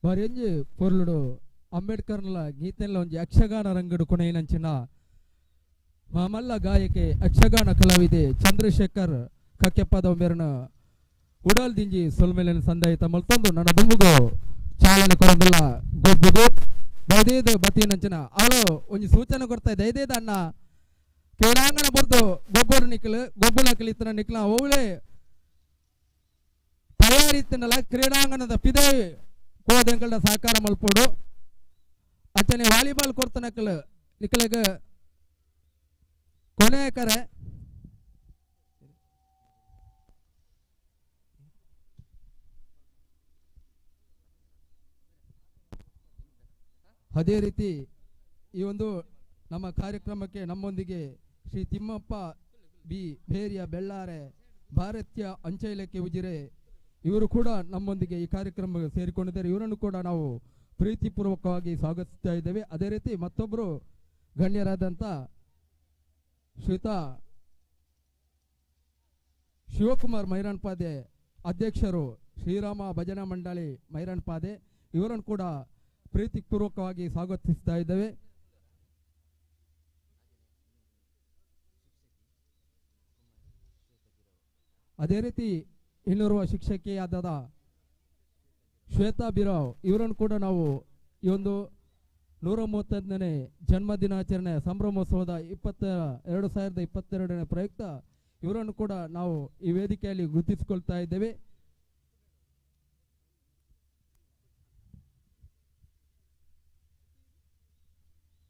ಬಾರಿ ಪೊರ್ಲುಡು ಅಂಬೇಡ್ಕರ್ಲ ಗೀತೆಲ್ಲ ಒಂಜಿ ಯಕ್ಷಗಾನ ರಂಗಡು ಕೊನೆಯನಂಚಿನ ಮಾಮಲ್ಲ ಗಾಯಕೆ ಯಕ್ಷಗಾನ ಕಲಾವಿದೆ ಚಂದ್ರಶೇಖರ್ ಕಕ್ಕೆಪ್ಪದ ಮೇರನ ಉಡಾಲ್ ದಿಂಜಿ ಸೊಲ್ಮೇಲಿನ ಸಂದಾಯಿತ ಮಲ್ತೊಂದು ನನ್ನ ದುಂಬುಗು ಚಾಲನೆ ಕೊರಂದಿಲ್ಲ ಗೊಬ್ಬುಗು ಬೈದೇದು ಬತ್ತಿನಂಚಿನ ಆಳು ಒಂಜಿ ಸೂಚನೆ ಕೊಡ್ತಾ ಇದೆ ಐದೇದ ಅಣ್ಣ ಕ್ರೀಡಾಂಗಣ ಬರ್ದು ಗೊಬ್ಬರ ನಿಕ್ಕಲು ಗೊಬ್ಬುಲಕಲಿ ಇತ್ತನ ನಿಕ್ಲ ಅವಳೆ ತಯಾರಿತ್ತನಲ್ಲ ಕ್ರೀಡಾಂಗಣದ ಪಿದೆ ಕೋದಂಗಳ ಸಹಕಾರ ಮಲ್ಪೋಡು ಅಚ್ಚನೆ ವಾಲಿಬಾಲ್ ಕೊರ್ತನಕಲ್ ನಿಕ್ಕಲೆಗ ಕೊನೆ ಕರೆ ಅದೇ ರೀತಿ ಈ ಒಂದು ನಮ್ಮ ಕಾರ್ಯಕ್ರಮಕ್ಕೆ ನಮ್ಮೊಂದಿಗೆ ಶ್ರೀ ತಿಮ್ಮಪ್ಪ ಬಿ ಬೇರಿಯ ಬೆಳ್ಳಾರೆ ಭಾರತೀಯ ಅಂಚೆ ಇಲಾಖೆ ಉಜಿರೆ ಇವರು ಕೂಡ ನಮ್ಮೊಂದಿಗೆ ಈ ಕಾರ್ಯಕ್ರಮ ಸೇರಿಕೊಂಡಿದ್ದಾರೆ. ಇವರನ್ನು ಕೂಡ ನಾವು ಪ್ರೀತಿಪೂರ್ವಕವಾಗಿ ಸ್ವಾಗತಿಸ್ತಾ ಇದ್ದೇವೆ. ಅದೇ ರೀತಿ ಮತ್ತೊಬ್ಬರು ಗಣ್ಯರಾದಂಥ ಶ್ರೀಯುತ ಶಿವಕುಮಾರ್ ಮೈರಣ್ಪಾದೆ ಅಧ್ಯಕ್ಷರು ಶ್ರೀರಾಮ ಭಜನಾ ಮಂಡಳಿ ಮೈರಣ್ಪಾದೆ, ಇವರನ್ನು ಕೂಡ ಪ್ರೀತಿಪೂರ್ವಕವಾಗಿ ಸ್ವಾಗತಿಸ್ತಾ ಇದ್ದೇವೆ. ಅದೇ ರೀತಿ ಇನ್ನೋರ್ವ ಶಿಕ್ಷಕಿಯಾದ ಶ್ವೇತಾ ಬಿರಾವ್, ಇವರನ್ನು ಕೂಡ ನಾವು ಈ ಒಂದು 135ನೇ ಜನ್ಮದಿನಾಚರಣೆ ಸಂಭ್ರಮೋತ್ಸವದ 2022ನೇ ಪ್ರಯುಕ್ತ ಇವರನ್ನು ಕೂಡ ನಾವು ಈ ವೇದಿಕೆಯಲ್ಲಿ ಗುರುತಿಸಿಕೊಳ್ತಾ ಇದ್ದೇವೆ.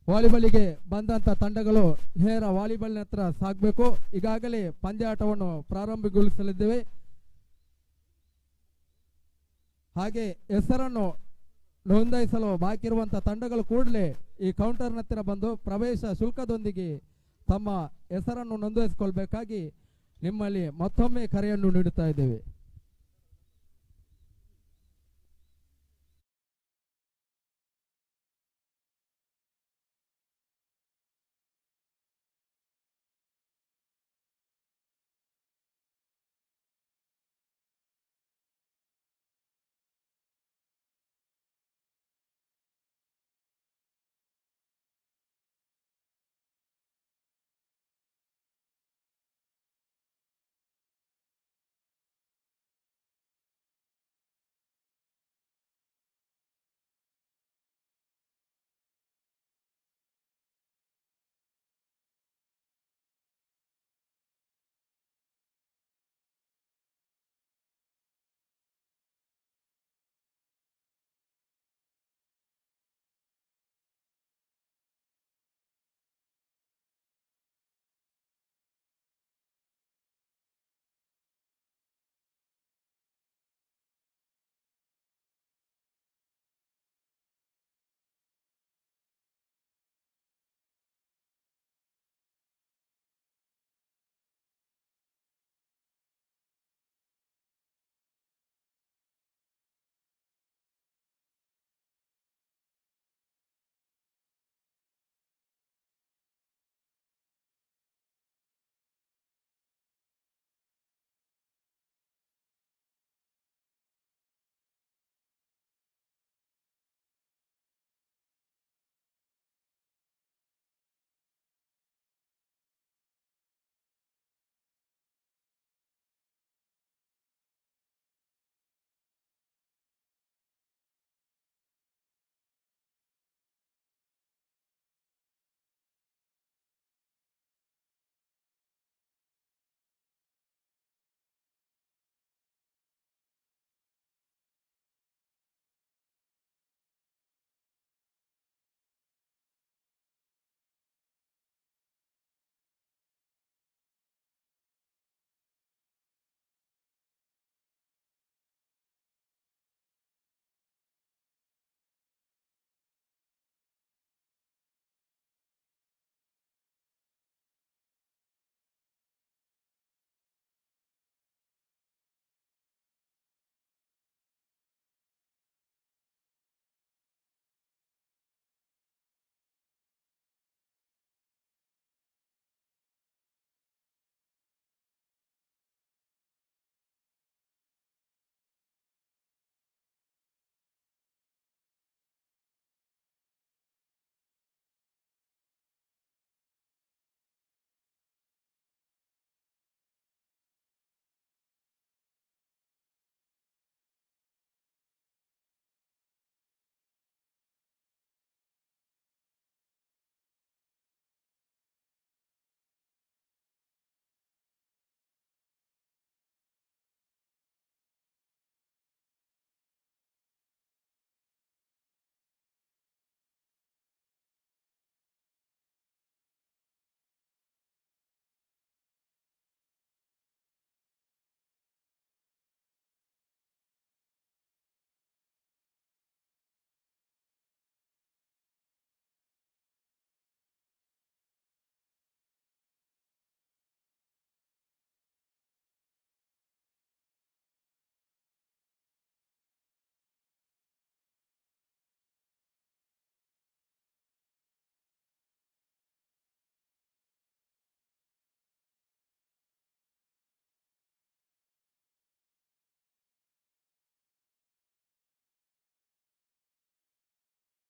ವಾಲಿಬಾಲಿಗೆ ಬಂದಂಥ ತಂಡಗಳು ನೇರ ವಾಲಿಬಾಲ್ನ ಹತ್ರ ಸಾಗಬೇಕು. ಈಗಾಗಲೇ ಪಂದ್ಯಾಟವನ್ನು ಪ್ರಾರಂಭಗೊಳಿಸಲಿದ್ದೇವೆ. ಹಾಗೆ ಹೆಸರನ್ನು ನೋಂದಾಯಿಸಲು ಬಾಕಿ ಇರುವಂಥ ತಂಡಗಳು ಕೂಡಲೇ ಈ ಕೌಂಟರ್ನ ಹತ್ತಿರ ಬಂದು ಪ್ರವೇಶ ಶುಲ್ಕದೊಂದಿಗೆ ತಮ್ಮ ಹೆಸರನ್ನು ನೋಂದಾಯಿಸಿಕೊಳ್ಬೇಕಾಗಿ ನಿಮ್ಮಲ್ಲಿ ಮತ್ತೊಮ್ಮೆ ಕರೆಯನ್ನು ನೀಡುತ್ತಾ ಇದ್ದೇವೆ.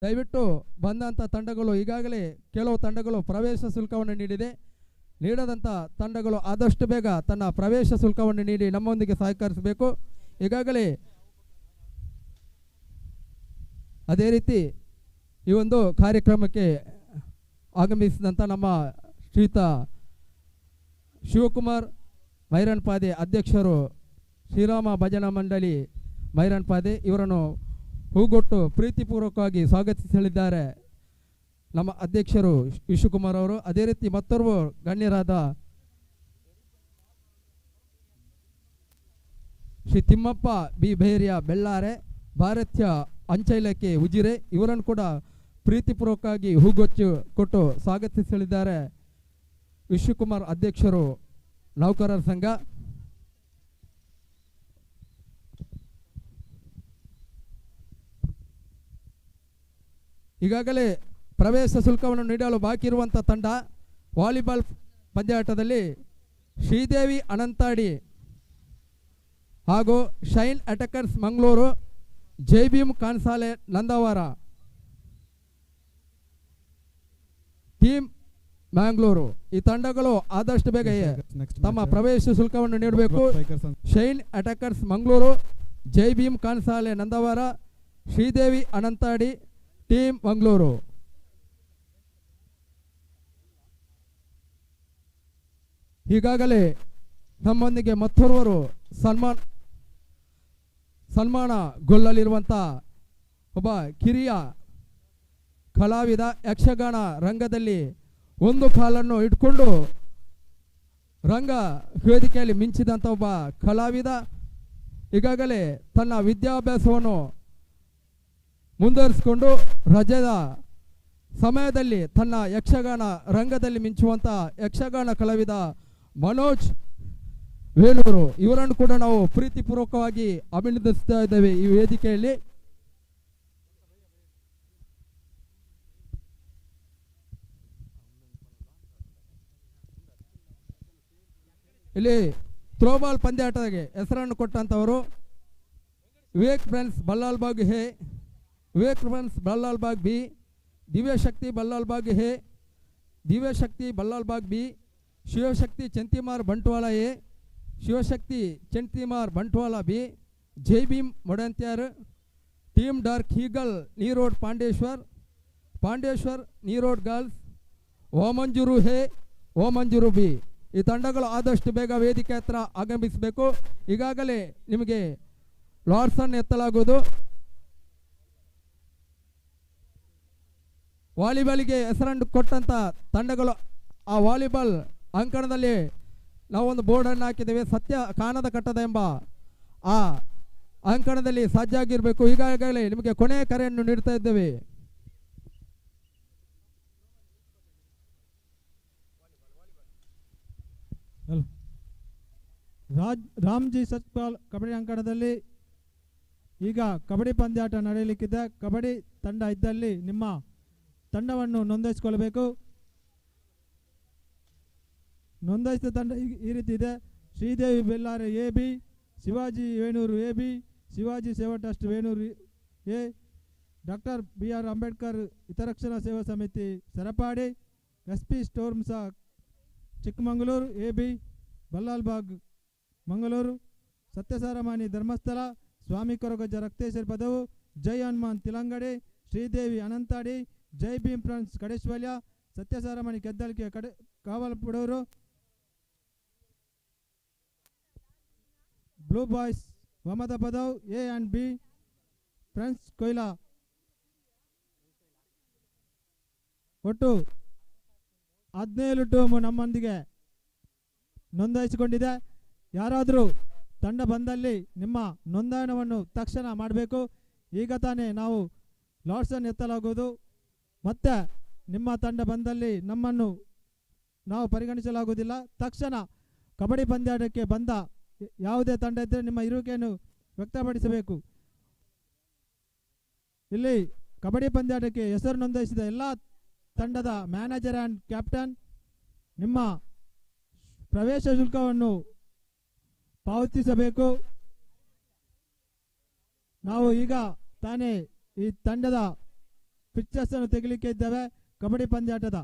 ದಯವಿಟ್ಟು ಬಂದಂಥ ತಂಡಗಳು ಈಗಾಗಲೇ ಕೆಲವು ತಂಡಗಳು ಪ್ರವೇಶ ಶುಲ್ಕವನ್ನು ನೀಡಿದೆ. ನೀಡದಂಥ ತಂಡಗಳು ಆದಷ್ಟು ಬೇಗ ತನ್ನ ಪ್ರವೇಶ ಶುಲ್ಕವನ್ನು ನೀಡಿ ನಮ್ಮೊಂದಿಗೆ ಸಹಕರಿಸಬೇಕು. ಈಗಾಗಲೇ ಅದೇ ರೀತಿ ಈ ಒಂದು ಕಾರ್ಯಕ್ರಮಕ್ಕೆ ಆಗಮಿಸಿದಂಥ ನಮ್ಮ ಶ್ರೀಯುತ ಶಿವಕುಮಾರ್ ಮೈರನ್ಪಾದೆ ಅಧ್ಯಕ್ಷರು ಶ್ರೀರಾಮ ಭಜನಾ ಮಂಡಳಿ ಮೈರನ್ಪಾದೆ ಇವರನ್ನು ಹೂಗೊಟ್ಟು ಪ್ರೀತಿಪೂರ್ವಕವಾಗಿ ಸ್ವಾಗತಿಸಲಿದ್ದಾರೆ. ನಮ್ಮ ಅಧ್ಯಕ್ಷರು ವಿಶ್ವಕುಮಾರ್ ಅವರು, ಅದೇ ರೀತಿ ಮತ್ತೋರ್ವ ಗಣ್ಯರಾದ ಶ್ರೀ ತಿಮ್ಮಪ್ಪ ಬಿ ಭೈರಿಯ ಬೆಳ್ಳಾರೆ, ಭಾರತೀಯ ಅಂಚೆ ಇಲಾಖೆ ಉಜಿರೆ, ಇವರನ್ನು ಕೂಡ ಪ್ರೀತಿಪೂರ್ವಕವಾಗಿ ಹೂಗೊಚ್ಚು ಕೊಟ್ಟು ಸ್ವಾಗತಿಸಲಿದ್ದಾರೆ ವಿಶ್ವಕುಮಾರ್ ಅಧ್ಯಕ್ಷರು ನೌಕರರ ಸಂಘ. ಈಗಾಗಲೇ ಪ್ರವೇಶ ಶುಲ್ಕವನ್ನು ನೀಡಲು ಬಾಕಿ ಇರುವಂಥ ತಂಡ ವಾಲಿಬಾಲ್ ಪಂದ್ಯಾಟದಲ್ಲಿ ಶ್ರೀದೇವಿ ಅನಂತಾಡಿ ಹಾಗೂ ಶೈನ್ ಅಟ್ಯಾಕರ್ಸ್ ಮಂಗಳೂರು, ಜೈ ಭೀಮ್ ಕಾನ್ಸಾಲೆ ನಂದವಾರ, ಟೀಮ್ ಮ್ಯಾಂಗ್ಳೂರು, ಈ ತಂಡಗಳು ಆದಷ್ಟು ಬೇಗ ತಮ್ಮ ಪ್ರವೇಶ ಶುಲ್ಕವನ್ನು ನೀಡಬೇಕು. ಶೈನ್ ಅಟ್ಯಾಕರ್ಸ್ ಮಂಗಳೂರು, ಜೈ ಭೀಮ್ ಕಾನ್ಸಾಲೆ ನಂದವಾರ, ಶ್ರೀದೇವಿ ಅನಂತಾಡಿ, ಟೀಮ್ ಮಂಗಳೂರು. ಈಗಾಗಲೇ ನಮ್ಮೊಂದಿಗೆ ಮತ್ತೋರ್ವರು ಸನ್ಮಾನಗೊಳ್ಳಲಿರುವಂಥ ಒಬ್ಬ ಕಿರಿಯ ಕಲಾವಿದ, ಯಕ್ಷಗಾನ ರಂಗದಲ್ಲಿ ಒಂದು ಕಾಲನ್ನು ಇಟ್ಕೊಂಡು ರಂಗ ವೇದಿಕೆಯಲ್ಲಿ ಮಿಂಚಿದಂಥ ಒಬ್ಬ ಕಲಾವಿದ ಈಗಾಗಲೇ ತನ್ನ ವಿದ್ಯಾಭ್ಯಾಸವನ್ನು ಮುಂದುವರಿಸಿಕೊಂಡು ರಜದ ಸಮಯದಲ್ಲಿ ತನ್ನ ಯಕ್ಷಗಾನ ರಂಗದಲ್ಲಿ ಮಿಂಚುವಂಥ ಯಕ್ಷಗಾನ ಕಲಾವಿದ ಮನೋಜ್ ವೇಲೂರು, ಇವರನ್ನು ಕೂಡ ನಾವು ಪ್ರೀತಿಪೂರ್ವಕವಾಗಿ ಅಭಿನಂದಿಸ್ತಾ ಇದ್ದೇವೆ ಈ ವೇದಿಕೆಯಲ್ಲಿ. ಇಲ್ಲಿ ಥ್ರೋಬಾಲ್ ಪಂದ್ಯಾಟಕ್ಕೆ ಹೆಸರನ್ನು ಕೊಟ್ಟಂಥವರು Vivek friends Ballalbagh A, Vivek friends Ballalbagh B, Divyashakti Ballalbagh A, Divyashakti Ballalbagh B, Shivashakti Chantimar Bantwal A, Shivashakti Chantimar Bantwal B, Jai Bhim Modantyar, team dark eagle Nirod Pandeshwar, Pandeshwar Nirod girls, Omanjur A, Omanjur B. ಈ ತಂಡಗಳು ಆದಷ್ಟು ಬೇಗ ವೇದಿಕೆ ಹತ್ರ ಆಗಮಿಸಬೇಕು. ಈಗಾಗಲೇ ನಿಮಗೆ ಲಾರ್ಡ್ಸನ್ನು ಎತ್ತಲಾಗುವುದು. ವಾಲಿಬಾಲ್ಗೆ ಹೆಸರನ್ನು ಕೊಟ್ಟಂಥ ತಂಡಗಳು ಆ ವಾಲಿಬಾಲ್ ಅಂಕಣದಲ್ಲಿ ನಾವೊಂದು ಬೋರ್ಡನ್ನು ಹಾಕಿದ್ದೇವೆ, ಸತ್ಯ ಕಾಣದ ಕಟ್ಟದ ಎಂಬ ಆ ಅಂಕಣದಲ್ಲಿ ಸಜ್ಜಾಗಿರಬೇಕು. ಈಗಾಗಲೇ ನಿಮಗೆ ಕೊನೆಯ ಕರೆಯನ್ನು ನೀಡ್ತಾ ಇದ್ದೇವೆ. ರಾಮ್ಜಿ ಸಚ್ಪಾಲ್ ಕಬಡ್ಡಿ ಅಂಕಣದಲ್ಲಿ ಈಗ ಕಬಡ್ಡಿ ಪಂದ್ಯಾಟ ನಡೆಯಲಿಕ್ಕಿದೆ. ಕಬಡ್ಡಿ ತಂಡ ಇದ್ದಲ್ಲಿ ನಿಮ್ಮ ತಂಡವನ್ನು ನೋಂದಾಯಿಸಿಕೊಳ್ಳಬೇಕು. ನೋಂದಾಯಿಸಿದ ತಂಡ ಈ ರೀತಿ ಇದೆ: Sridevi Bellare A B, Shivaji Venur A B, Shivaji Seva trust Venur A, doctor BR Ambedkar ಹಿತರಕ್ಷಣಾ ಸೇವಾ ಸಮಿತಿ Sarapadi, SP storms Chikkamagaluru A B, Ballalbagh Mangaluru, Satyasaramani Dharmasthala, Swami Koragajja Rakteshwari Padavu, Jai Hanuman Tilangadi, Sridevi Anantadi, Jai Bhim friends Kadeshwalya, Satyasaramani Keddalke Kavalapudur, blue boys Vamada Padav A and B, friends Koyla. ಒಟ್ಟು 17 ಟೀಮು ನಮ್ಮೊಂದಿಗೆ ನೋಂದಾಯಿಸಿಕೊಂಡಿದೆ. ಯಾರಾದರೂ ತಂಡ ಬಂದಲ್ಲಿ ನಿಮ್ಮ ನೋಂದಣಿಯನ್ನು ತಕ್ಷಣ ಮಾಡಬೇಕು. ಈಗ ತಾನೇ ನಾವು ಲಾಟ್ಸನ್ನು ಎತ್ತಲಾಗುವುದು. ಮತ್ತೆ ನಿಮ್ಮ ತಂಡ ಬಂದಲ್ಲಿ ನಮ್ಮನ್ನು ನಾವು ಪರಿಗಣಿಸಲಾಗುವುದಿಲ್ಲ. ತಕ್ಷಣ ಕಬಡ್ಡಿ ಪಂದ್ಯಾಟಕ್ಕೆ ಬಂದ ಯಾವುದೇ ತಂಡ ಇದ್ದರೆ ನಿಮ್ಮ ಇರುವಿಕೆಯನ್ನು ವ್ಯಕ್ತಪಡಿಸಬೇಕು. ಇಲ್ಲಿ ಕಬಡ್ಡಿ ಪಂದ್ಯಾಟಕ್ಕೆ ಹೆಸರು ನೋಂದಾಯಿಸಿದ ಎಲ್ಲ ತಂಡದ ಮ್ಯಾನೇಜರ್ ಆ್ಯಂಡ್ ಕ್ಯಾಪ್ಟನ್ ನಿಮ್ಮ ಪ್ರವೇಶ ಶುಲ್ಕವನ್ನು ಪಾವತಿಸಬೇಕು. ನಾವು ಈಗ ತಾನೇ ಈ ತಂಡದ ಪಿಕ್ಚರ್ಸ್ ಅನ್ನು ತೆಗಿಲಿಕ್ಕೆ ಇದ್ದೇವೆ. ಕಬಡ್ಡಿ ಪಂದ್ಯಾಟದ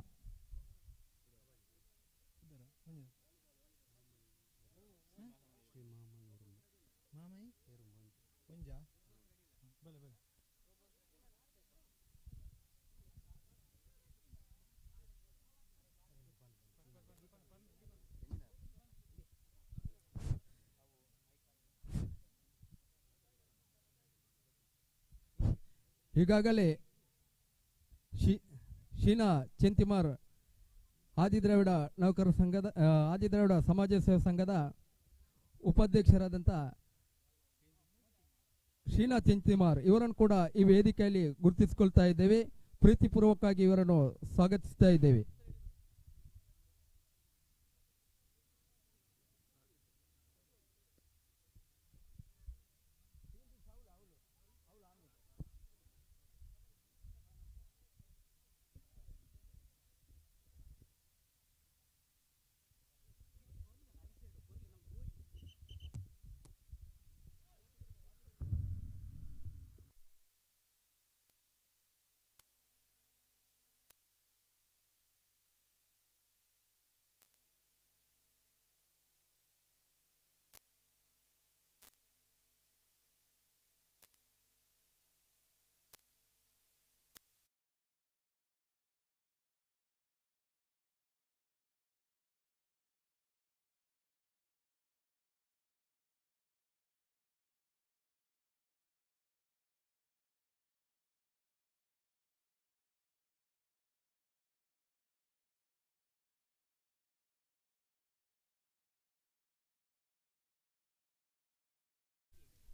ಈಗಾಗಲೇ ಶೀನಾ ಚೆಂತಿಮಾರ್ ಆದಿದ್ರಾವಿಡ ನೌಕರರ ಸಂಘದ ಆದಿದ್ರಾವಿಡ ಸಮಾಜ ಸೇವಾ ಸಂಘದ ಉಪಾಧ್ಯಕ್ಷರಾದಂಥ ಶೀನಾ ಚೆಂತಿಮಾರ್ ಇವರನ್ನು ಕೂಡ ಈ ವೇದಿಕೆಯಲ್ಲಿ ಗುರುತಿಸಿಕೊಳ್ತಾ ಇದ್ದೇವೆ. ಪ್ರೀತಿಪೂರ್ವಕವಾಗಿ ಇವರನ್ನು ಸ್ವಾಗತಿಸ್ತಾ ಇದ್ದೇವೆ.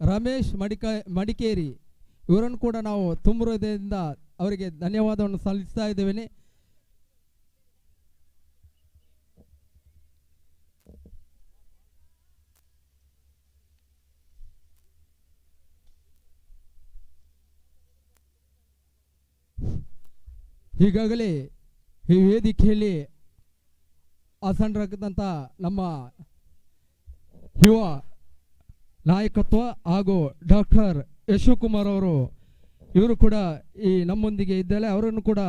ರಮೇಶ್ ಮಡಿಕೇರಿ ಇವರನ್ನು ಕೂಡ ನಾವು ತುಂಬ ಹೃದಯದಿಂದ ಅವರಿಗೆ ಧನ್ಯವಾದವನ್ನು ಸಲ್ಲಿಸ್ತಾ ಇದ್ದೇವೆ. ಈಗಾಗಲೇ ಈ ವೇದಿಕೆಯಲ್ಲಿ ಆಸನರಾಗಿದ್ದಂಥ ನಮ್ಮ ಯುವ ನಾಯಕತ್ವ ಹಾಗೂ ಡಾಕ್ಟರ್ ಯಶೋಕುಮಾರ್ ಅವರು ಇವರು ಕೂಡ ಈ ನಮ್ಮೊಂದಿಗೆ ಇದ್ದಾರೆ. ಅವರನ್ನು ಕೂಡ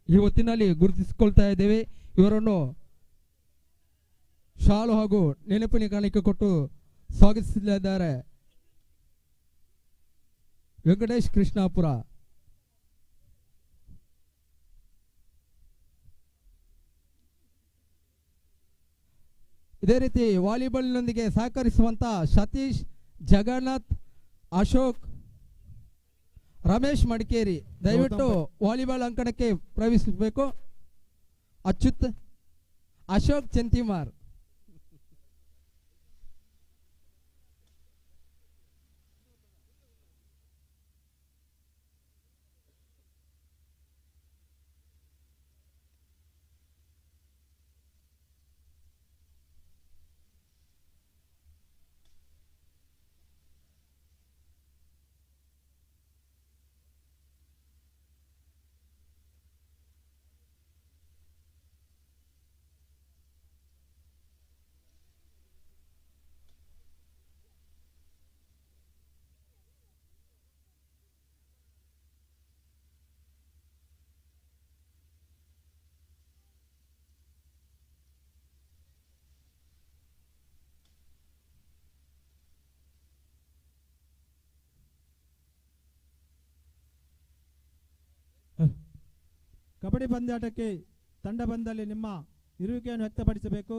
ಈ ಹೊತ್ತಿನಲ್ಲಿ ಗುರುತಿಸಿಕೊಳ್ತಾ ಇದ್ದೇವೆ. ಇವರನ್ನು ಶಾಲು ಹಾಗೂ ನೆನಪಿನ ಕಾಣಿಕೆ ಕೊಟ್ಟು ಸ್ವಾಗತಿಸಲಿದ್ದಾರೆ. ವೆಂಕಟೇಶ್ ಕೃಷ್ಣಾಪುರ. ಇದೇ ರೀತಿ ವಾಲಿಬಾಲ್ನೊಂದಿಗೆ ಸಹಕರಿಸುವಂತ ಸತೀಶ್, ಜಗನ್ನಾಥ್, ಅಶೋಕ್, ರಮೇಶ್ ಮಡಿಕೇರಿ ದಯವಿಟ್ಟು ವಾಲಿಬಾಲ್ ಅಂಕಣಕ್ಕೆ ಪ್ರವೇಶಿಸಬೇಕು. ಅಚ್ಯುತ್, ಅಶೋಕ್ ಚೆಂತಿಮಾರ್. ಕಬಡ್ಡಿ ಪಂದ್ಯಾಟಕ್ಕೆ ತಂಡ ಬಂದಲ್ಲಿ ನಿಮ್ಮ ಇರುವಿಕೆಯನ್ನು ವ್ಯಕ್ತಪಡಿಸಬೇಕು.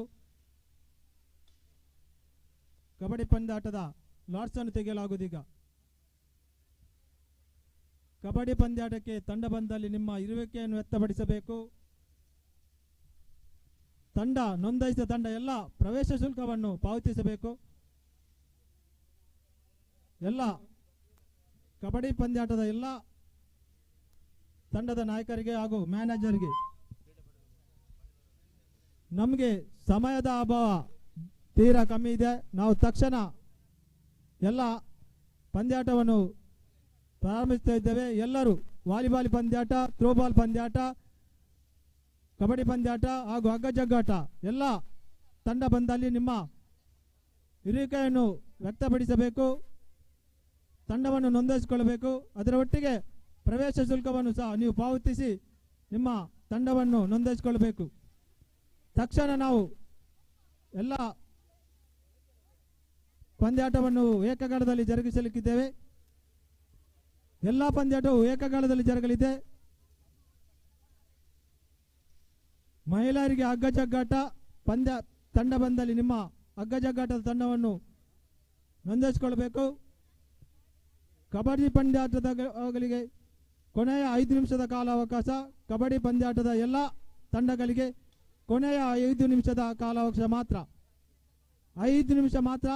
ಕಬಡ್ಡಿ ಪಂದ್ಯಾಟದ ಲಾಟ್ಸ್ ಅನ್ನು ತೆಗೆಯಲಾಗುವುದೀಗ. ಕಬಡ್ಡಿ ಪಂದ್ಯಾಟಕ್ಕೆ ತಂಡ ಬಂದಲ್ಲಿ ನಿಮ್ಮ ಇರುವಿಕೆಯನ್ನು ವ್ಯಕ್ತಪಡಿಸಬೇಕು. ತಂಡ ನೋಂದಾಯಿಸಿದ ತಂಡ ಎಲ್ಲ ಪ್ರವೇಶ ಶುಲ್ಕವನ್ನು ಪಾವತಿಸಬೇಕು. ಎಲ್ಲ ಕಬಡ್ಡಿ ಪಂದ್ಯಾಟದ ಎಲ್ಲ ತಂಡದ ನಾಯಕರಿಗೆ ಹಾಗೂ ಮ್ಯಾನೇಜರ್ಗೆ ನಮಗೆ ಸಮಯದ ಅಭಾವ ತೀರಾ ಕಮ್ಮಿ ಇದೆ. ನಾವು ತಕ್ಷಣ ಎಲ್ಲ ಪಂದ್ಯಾಟವನ್ನು ಪ್ರಾರಂಭಿಸ್ತಾ ಇದ್ದೇವೆ. ಎಲ್ಲರೂ ವಾಲಿಬಾಲ್ ಪಂದ್ಯಾಟ, ಥ್ರೋಬಾಲ್ ಪಂದ್ಯಾಟ, ಕಬಡ್ಡಿ ಪಂದ್ಯಾಟ ಹಾಗೂ ಹಗ್ಗ ಜಗ್ಗಾಟ ಎಲ್ಲ ತಂಡ ಬಂದಲ್ಲಿ ನಿಮ್ಮ ಇರುವಿಕೆಯನ್ನು ವ್ಯಕ್ತಪಡಿಸಬೇಕು. ತಂಡವನ್ನು ನೋಂದಾಯಿಸಿಕೊಳ್ಳಬೇಕು. ಅದರ ಒಟ್ಟಿಗೆ ಪ್ರವೇಶ ಶುಲ್ಕವನ್ನು ಸಹ ನೀವು ಪಾವತಿಸಿ ನಿಮ್ಮ ತಂಡವನ್ನು ನೋಂದಾಯಿಸಿಕೊಳ್ಳಬೇಕು. ತಕ್ಷಣ ನಾವು ಎಲ್ಲ ಪಂದ್ಯಾಟವನ್ನು ಏಕಕಾಲದಲ್ಲಿ ಜರುಗಿಸಲಿಕ್ಕಿದ್ದೇವೆ. ಎಲ್ಲ ಪಂದ್ಯಾಟವು ಏಕಕಾಲದಲ್ಲಿ ಜರುಗಲಿದೆ. ಮಹಿಳೆಯರಿಗೆ ಹಗ್ಗ ಜಗ್ಗಾಟ ತಂಡ ಬಂದಲ್ಲಿ ನಿಮ್ಮ ಹಗ್ಗ ಜಗ್ಗಾಟದ ತಂಡವನ್ನು ನೋಂದಾಯಿಸಿಕೊಳ್ಳಬೇಕು. ಕಬಡ್ಡಿ ಪಂದ್ಯಾಟದಗಳಿಗೆ ಕೊನೆಯ 5 ನಿಮಿಷದ ಕಾಲಾವಕಾಶ. ಕಬಡ್ಡಿ ಪಂದ್ಯಾಟದ ಎಲ್ಲ ತಂಡಗಳಿಗೆ ಕೊನೆಯ 5 ನಿಮಿಷದ ಕಾಲಾವಕಾಶ ಮಾತ್ರ. 5 ನಿಮಿಷ ಮಾತ್ರ.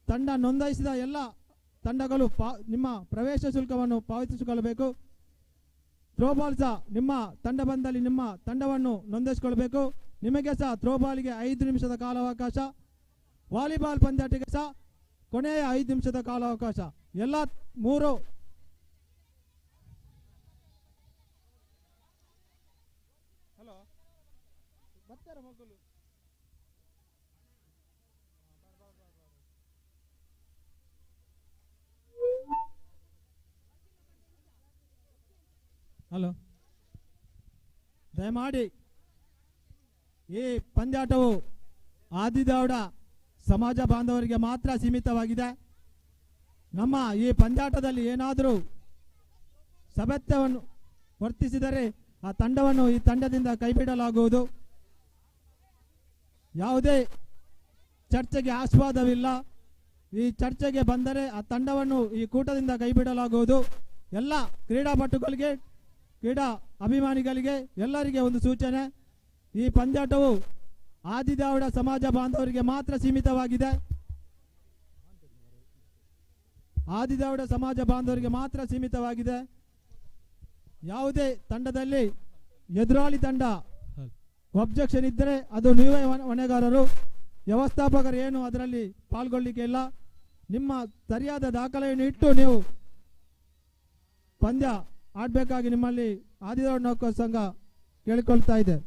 ತಂಡ ನೋಂದಾಯಿಸಿದ ಎಲ್ಲ ತಂಡಗಳು ನಿಮ್ಮ ಪ್ರವೇಶ ಶುಲ್ಕವನ್ನು ಪಾವತಿಸಿಕೊಳ್ಳಬೇಕು. ಥ್ರೋಬಾಲ್ ಸಹ ನಿಮ್ಮ ತಂಡ ಬಂದಲ್ಲಿ ನಿಮ್ಮ ತಂಡವನ್ನು ನೋಂದಾಯಿಸಿಕೊಳ್ಳಬೇಕು. ನಿಮಗೆ ಸಹ ಥ್ರೋಬಾಲ್ಗೆ 5 ನಿಮಿಷದ ಕಾಲಾವಕಾಶ. ವಾಲಿಬಾಲ್ ಪಂದ್ಯಾಟಕ್ಕೆ ಸಹ ಕೊನೆಯ 5 ನಿಮಿಷದ ಕಾಲಾವಕಾಶ. ಎಲ್ಲ 3 ಹಲೋ, ದಯಮಾಡಿ ಈ ಪಂದ್ಯಾಟವು ಆದಿದಾವಡ ಸಮಾಜ ಬಾಂಧವರಿಗೆ ಮಾತ್ರ ಸೀಮಿತವಾಗಿದೆ. ನಮ್ಮ ಈ ಪಂದ್ಯಾಟದಲ್ಲಿ ಏನಾದರೂ ಸಭ್ಯತ್ವವನ್ನು ವರ್ತಿಸಿದರೆ ಆ ತಂಡವನ್ನು ಈ ತಂಡದಿಂದ ಕೈಬಿಡಲಾಗುವುದು. ಯಾವುದೇ ಚರ್ಚೆಗೆ ಆಸ್ಪದವಿಲ್ಲ. ಈ ಚರ್ಚೆಗೆ ಬಂದರೆ ಆ ತಂಡವನ್ನು ಈ ಕೂಟದಿಂದ ಕೈಬಿಡಲಾಗುವುದು. ಎಲ್ಲ ಕ್ರೀಡಾಪಟುಗಳಿಗೆ, ಕ್ರೀಡಾ ಅಭಿಮಾನಿಗಳಿಗೆ ಎಲ್ಲರಿಗೆ ಒಂದು ಸೂಚನೆ, ಈ ಪಂದ್ಯಾಟವು ಆದಿದಾವಡ ಸಮಾಜ ಬಾಂಧವರಿಗೆ ಮಾತ್ರ ಸೀಮಿತವಾಗಿದೆ. ಆದಿದಾವಡ ಸಮಾಜ ಬಾಂಧವರಿಗೆ ಮಾತ್ರ ಸೀಮಿತವಾಗಿದೆ. ಯಾವುದೇ ತಂಡದಲ್ಲಿ ಎದುರಾಳಿ ತಂಡ ಒಬ್ಜೆಕ್ಷನ್ ಇದ್ದರೆ ಅದು ನೀವೇ ಹೊಣೆಗಾರರು. ವ್ಯವಸ್ಥಾಪಕರು ಏನು ಅದರಲ್ಲಿ ಪಾಲ್ಗೊಳ್ಳಿಕ್ಕೆ ಇಲ್ಲ. ನಿಮ್ಮ ಸರಿಯಾದ ದಾಖಲೆಯನ್ನು ಇಟ್ಟು ನೀವು ಪಂದ್ಯ ಆಡಬೇಕಾಗಿ ನಿಮ್ಮಲ್ಲಿ ಆದಿದಾವಡ ನೌಕರ ಸಂಘ ಕೇಳಿಕೊಳ್ತಾ ಇದೆ.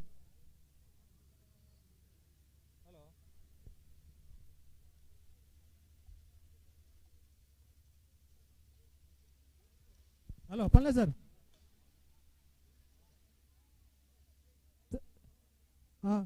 ಹಲೋ ಪಲ್ಲೆ ಸರ್. ಹಾಂ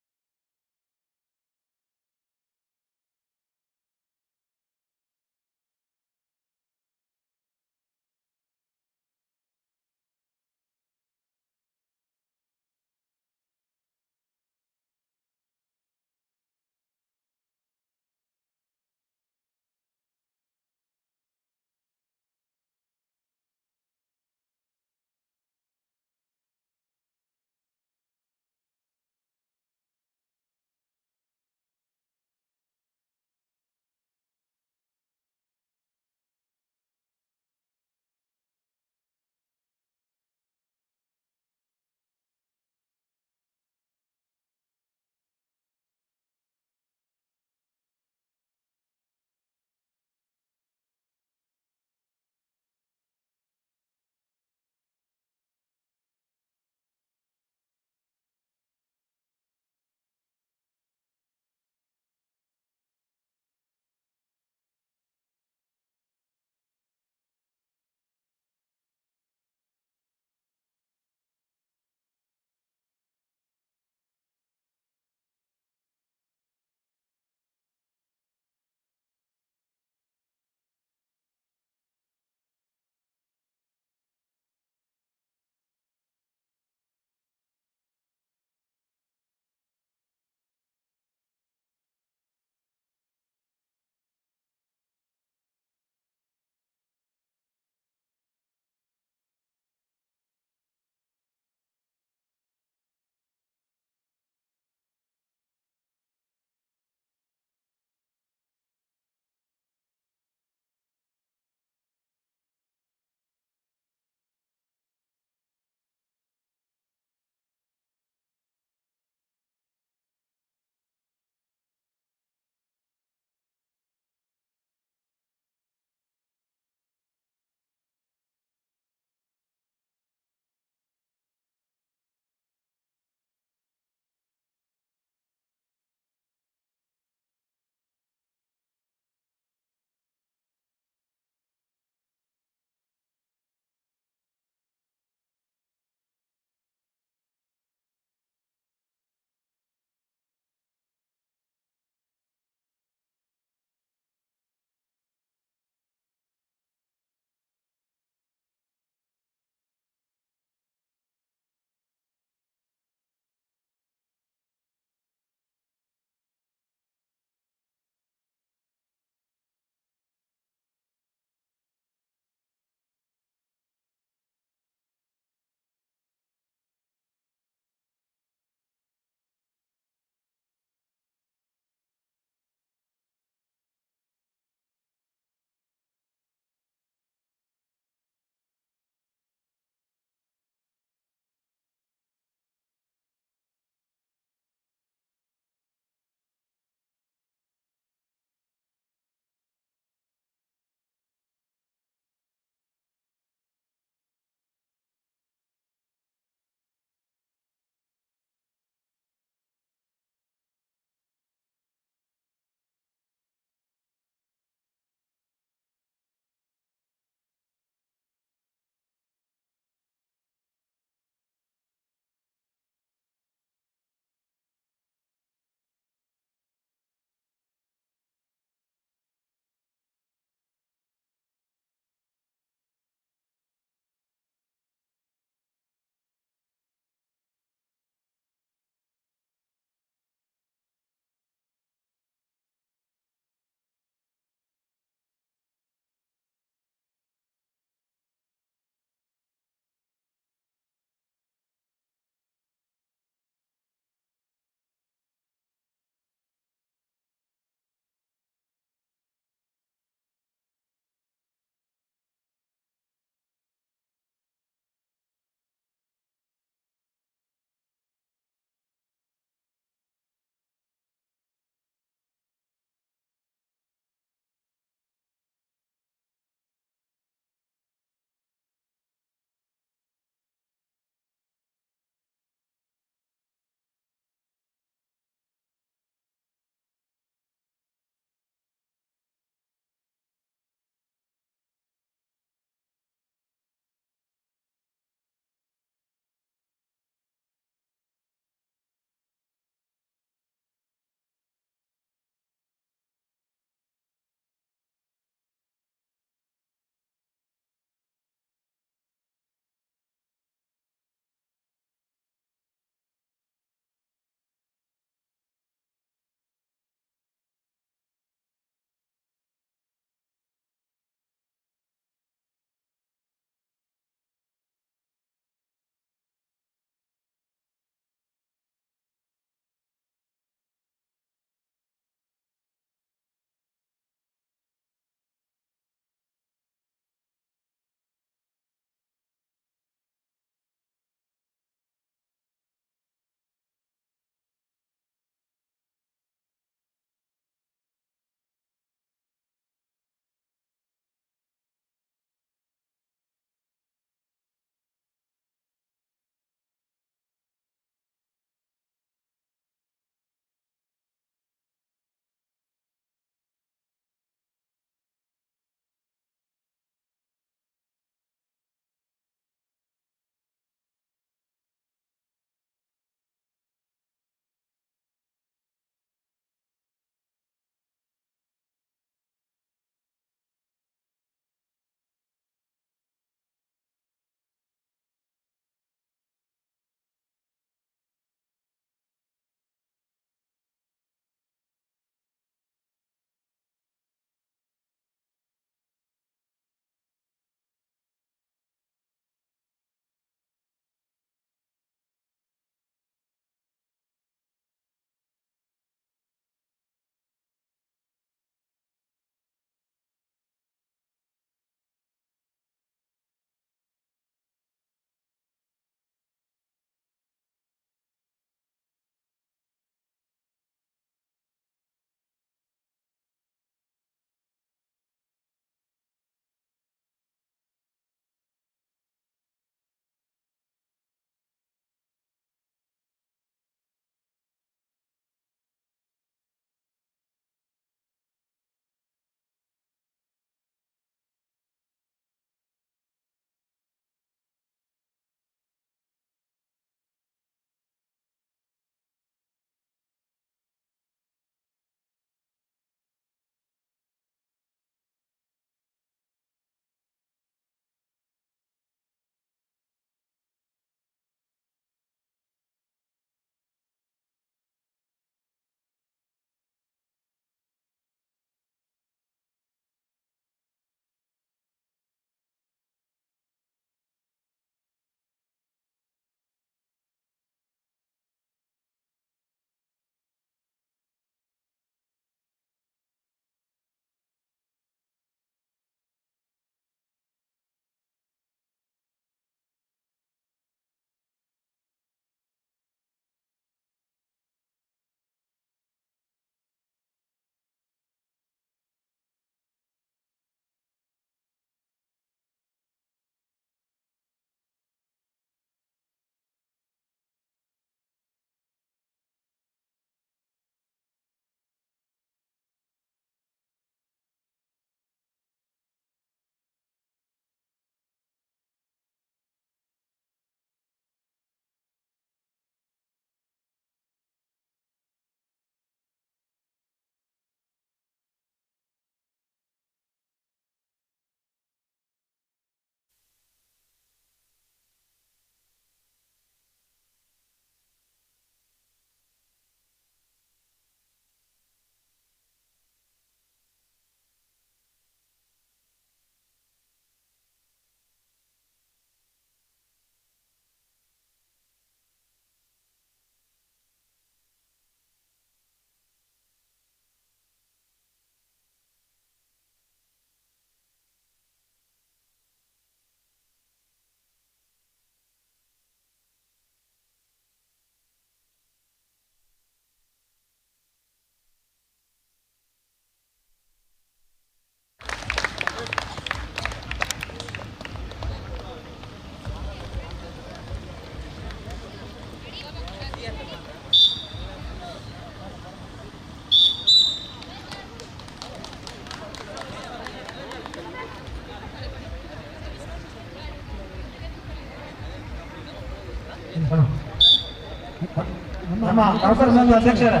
ನಮ್ಮ ನೌಕರ ಸಂಘ ಅಧ್ಯಕ್ಷರೇ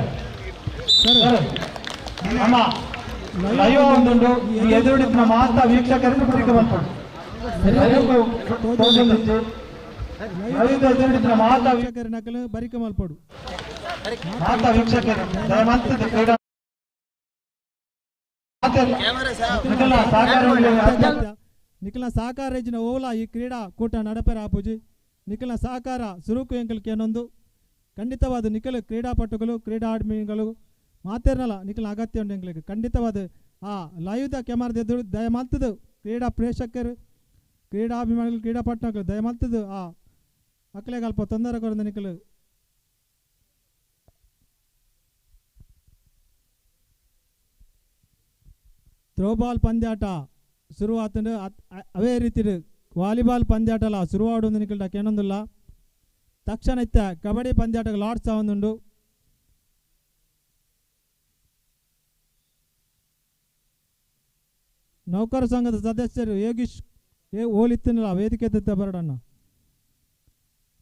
ನಮ್ಮ ಲೈವ್ ಒಂದುಂಡು ಈ ಎದುರುಡಿನ ಮಾತಾ ವೀಕ್ಷಕರಿಗೆ ಬರಿಕೆ ಬಂತು ಎದುರುಡಿನ ಮಾತಾ ವೀಕ್ಷಕರ ನಕಲು ಬರಿಕೆ ಮಲ್ಪಡು ಮಾತಾ ವೀಕ್ಷಕರು ದಯಮಾಡಿ ಕ್ರೀಡಾ ನಿಖಿಲ ಸಹಕಾರ ರೇಜಿನ ಓಲಾ ಈ ಕ್ರೀಡಾ ಕೂಟ ನಡಪೆರ ಆಪುಜಿ ನಿಖಿಲ ಸಹಕಾರ ಸುರುಕು ಎಂಕಲ್ಕೆ ಏನೊಂದು ಖಂಡಿತವಾದ ನಿಖಿಲ ಕ್ರೀಡಾಪಟುಗಳು ಕ್ರೀಡಾಭಿಮಾನಿಗಳು ಮಾತೇರ್ನಲ್ಲ ನಿಖಿಲ ಅಗತ್ಯ ಉಂಟು ಎಂಕ್ಲಿಗೆ ಖಂಡಿತವಾದ ಆ ಲೈವ್ದ ಕ್ಯಾಮರಾದ ಎದುರು ದಯಮಾಡ್ತದು ಕ್ರೀಡಾ ಪ್ರೇಕ್ಷಕರು ಕ್ರೀಡಾಭಿಮಾನಿಗಳು ಕ್ರೀಡಾಪಟುಗಳು ದಯಮಾಡ್ತದು ಆ ಅಕ್ಲೆಗೆ ಅಲ್ಪ ತೊಂದರೆ ಕೊರಂದ ನಿಖಿಲು ಥ್ರೋಬಾಲ್ ಪಂದ್ಯಾಟ ಶುರುವಾತಂಡು ಅವೇ ರೀತಿ ವಾಲಿಬಾಲ್ ಪಂದ್ಯಾಟಲ ಶುರುವಾಡೊಂದು ನಿಖಲ್ಡಕ್ಕೆ ಏನೊಂದಿಲ್ಲ ತಕ್ಷಣ ಇತ್ತ ಕಬಡ್ಡಿ ಪಂದ್ಯಾಟಕ್ಕೆ ಲಾಡ್ಸ್ ಒಂದುಂಡು ನೌಕರ ಸಂಘದ ಸದಸ್ಯರು ಯೋಗೀಶ್ ಓಲಿತ್ತಿನಲ್ಲ ವೇದಿಕೆ ತಿತ್ತ ಬರಡಣ್ಣ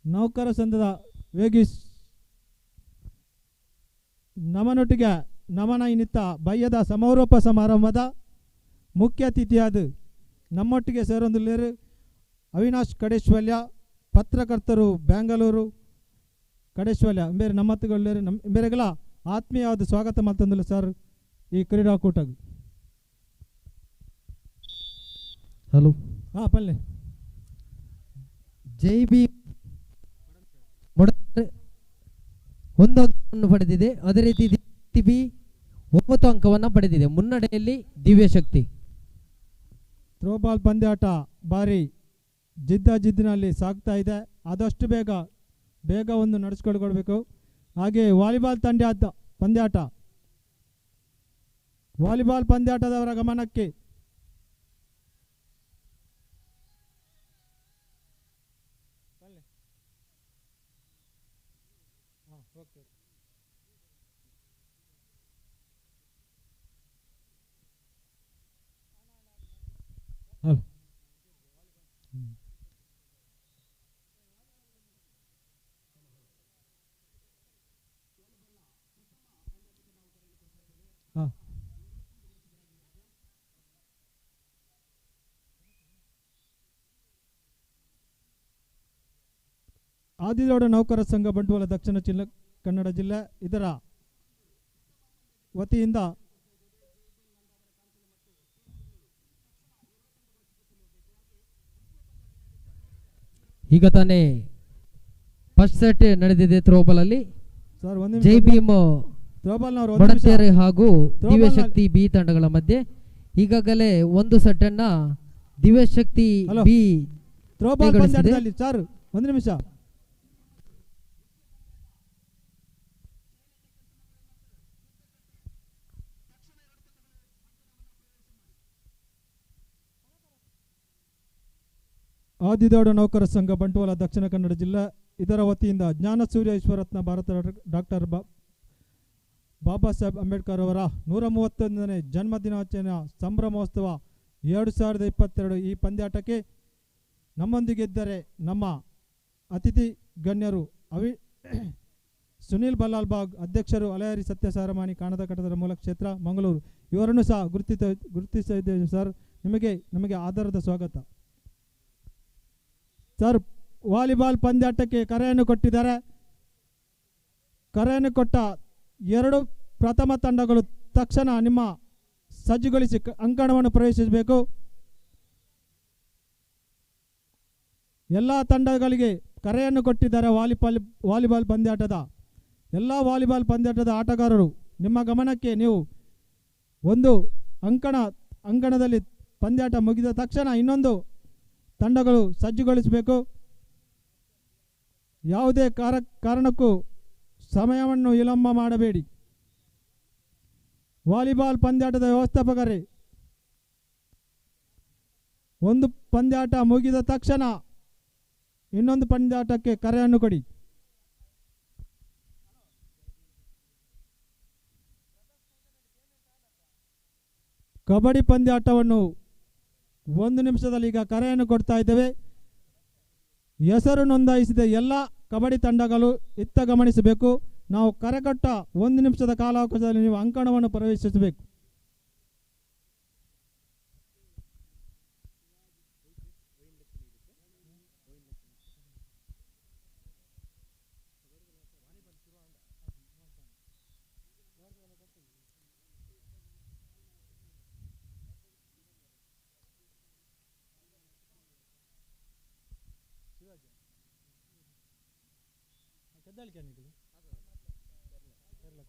ನೌಕರ ಸಂಘದ ಯೋಗೀಶ್ ನಮನೊಟ್ಟಿಗೆ ನಮನ ಇನ್ನಿತ್ತ ಬಯ್ಯದ ಸಮಾರೋಪ ಸಮಾರಂಭದ ಮುಖ್ಯ ಅತಿಥಿಯಾದ ನಮ್ಮೊಟ್ಟಿಗೆ ಸೇರೊಂದಿಲ್ಲೇರು ಅವಿನಾಶ್ ಕಡೇಶ್ವಲ್ಯ ಪತ್ರಕರ್ತರು ಬೆಂಗಳೂರು ಕಡೇಶ್ವಲ್ಯ ಬೇರೆ ನಮ್ಮತ್ತುಗಳೇರು ನಮ್ಮ ಬೇರೆಗಳ ಆತ್ಮೀಯವಾದ ಸ್ವಾಗತ ಮಾಡ್ತಂದಿಲ್ಲ ಸರ್ ಈ ಕ್ರೀಡಾಕೂಟಗೆ ಹಲೋ ಹಾಂ ಪಲ್ಲೆ ಜೈ ಬಿ ಒಂದು ಅಂಕವನ್ನು ಪಡೆದಿದೆ ಅದೇ ರೀತಿ ಬಿ 9 ಅಂಕವನ್ನು ಪಡೆದಿದೆ ಮುನ್ನಡೆಯಲ್ಲಿ ದಿವ್ಯಶಕ್ತಿ ಥ್ರೋಬಾಲ್ ಪಂದ್ಯಾಟ ಭಾರಿ ಜಿದ್ದಿನಲ್ಲಿ ಸಾಗ್ತಾ ಇದೆ ಆದಷ್ಟು ಬೇಗ ಒಂದು ನಡೆಸ್ಕೊಳ್ಬೇಕು ಹಾಗೆ ವಾಲಿಬಾಲ್ ಪಂದ್ಯಾಟದವರ ಗಮನಕ್ಕೆ ಆದಿದೌಡ ನೌಕರ ಸಂಘ ಬಂಟ್ವಾಳ ದಕ್ಷಿಣ ಕನ್ನಡ ಜಿಲ್ಲೆ ಇದರ ವತಿಯಿಂದ ಈಗ ತಾನೇ ಫಸ್ಟ್ ಸೆಟ್ ನಡೆದಿದೆ ಥ್ರೋಬಾಲ್ ಅಲ್ಲಿ ಜೈ ಭೀಮ್ ಬಡತೇರೆ ಹಾಗೂ ದಿವ್ಯಶಕ್ತಿ ಬಿ ತಂಡಗಳ ಮಧ್ಯೆ ಈಗಾಗಲೇ ಒಂದು ಸೆಟ್ ಅನ್ನ ದಿವ್ಯಶಕ್ತಿ ಬಿ ಸರ್ ಒಂದು ನಿಮಿಷ ಆದಿದೌಡ ನೌಕರ ಸಂಘ ಬಂಟ್ವಾಳ ದಕ್ಷಿಣ ಕನ್ನಡ ಜಿಲ್ಲೆ ಇದರ ವತಿಯಿಂದ ಜ್ಞಾನಸೂರ್ಯ ಈಶ್ವರತ್ನ ಭಾರತ ಡಾಕ್ಟರ್ ಬಾಬಾ ಸಾಹೇಬ್ ಅಂಬೇಡ್ಕರ್ ಅವರ 131ನೇ ಜನ್ಮದಿನಾಚರಣೆಯ ಸಂಭ್ರಮೋತ್ಸವ 2022 ಈ ಪಂದ್ಯಾಟಕ್ಕೆ ನಮ್ಮೊಂದಿಗಿದ್ದರೆ ನಮ್ಮ ಅತಿಥಿ ಗಣ್ಯರು ಸುನೀಲ್ ಬಲ್ಲಾಲ್ ಬಾಗ್ ಅಧ್ಯಕ್ಷರು ಅಲೆಯರಿ ಸತ್ಯಸಾರಮಾನಿ ಕಾಣದ ಕಟ್ಟಡದ ಮೂಲ ಕ್ಷೇತ್ರ ಮಂಗಳೂರು ಇವರನ್ನು ಸಹ ಗುರುತಿಸಿದ್ದೇವೆ ಸರ್ ನಮಗೆ ಆಧಾರದ ಸ್ವಾಗತ ಸರ್ ವಾಲಿಬಾಲ್ ಪಂದ್ಯಾಟಕ್ಕೆ ಕರೆಯನ್ನು ಕೊಟ್ಟಿದ್ದಾರೆ ಕರೆಯನ್ನು ಕೊಟ್ಟ 2 ಪ್ರಥಮ ತಂಡಗಳು ತಕ್ಷಣ ನಿಮ್ಮ ಸಜ್ಜುಗೊಳಿಸಿ ಅಂಕಣವನ್ನು ಪ್ರವೇಶಿಸಬೇಕು ಎಲ್ಲ ತಂಡಗಳಿಗೆ ಕರೆಯನ್ನು ಕೊಟ್ಟಿದ್ದಾರೆ ವಾಲಿಬಾಲ್ ಪಂದ್ಯಾಟದ ಎಲ್ಲ ವಾಲಿಬಾಲ್ ಪಂದ್ಯಾಟದ ಆಟಗಾರರು ನಿಮ್ಮ ಗಮನಕ್ಕೆ ನೀವು ಒಂದು ಅಂಕಣದಲ್ಲಿ ಪಂದ್ಯಾಟ ಮುಗಿದ ತಕ್ಷಣ ಇನ್ನೊಂದು ತಂಡಗಳು ಸಜ್ಜುಗೊಳಿಸಬೇಕು ಯಾವುದೇ ಕಾರಣಕ್ಕೂ ಸಮಯವನ್ನು ವಿಳಂಬ ಮಾಡಬೇಡಿ ವಾಲಿಬಾಲ್ ಪಂದ್ಯಾಟದ ವ್ಯವಸ್ಥಾಪಕರೇ ಒಂದು ಪಂದ್ಯಾಟ ಮುಗಿದ ತಕ್ಷಣ ಇನ್ನೊಂದು ಪಂದ್ಯಾಟಕ್ಕೆ ಕರೆಯನ್ನು ಕೊಡಿ ಕಬಡ್ಡಿ ಪಂದ್ಯಾಟವನ್ನು 1 ನಿಮಿಷದಲ್ಲಿ ಈಗ ಕರೆಯನ್ನು ಕೊಡ್ತಾ ಇದ್ದೇವೆ ಹೆಸರು ನೋಂದಾಯಿಸಿದ ಎಲ್ಲ ಕಬಡ್ಡಿ ತಂಡಗಳು ಇತ್ತ ಗಮನಿಸಬೇಕು ನಾವು ಕರೆಕಟ್ಟ 1 ನಿಮಿಷದ ಕಾಲಾವಕಾಶದಲ್ಲಿ ನೀವು ಅಂಕಣವನ್ನು ಪ್ರವೇಶಿಸಬೇಕು.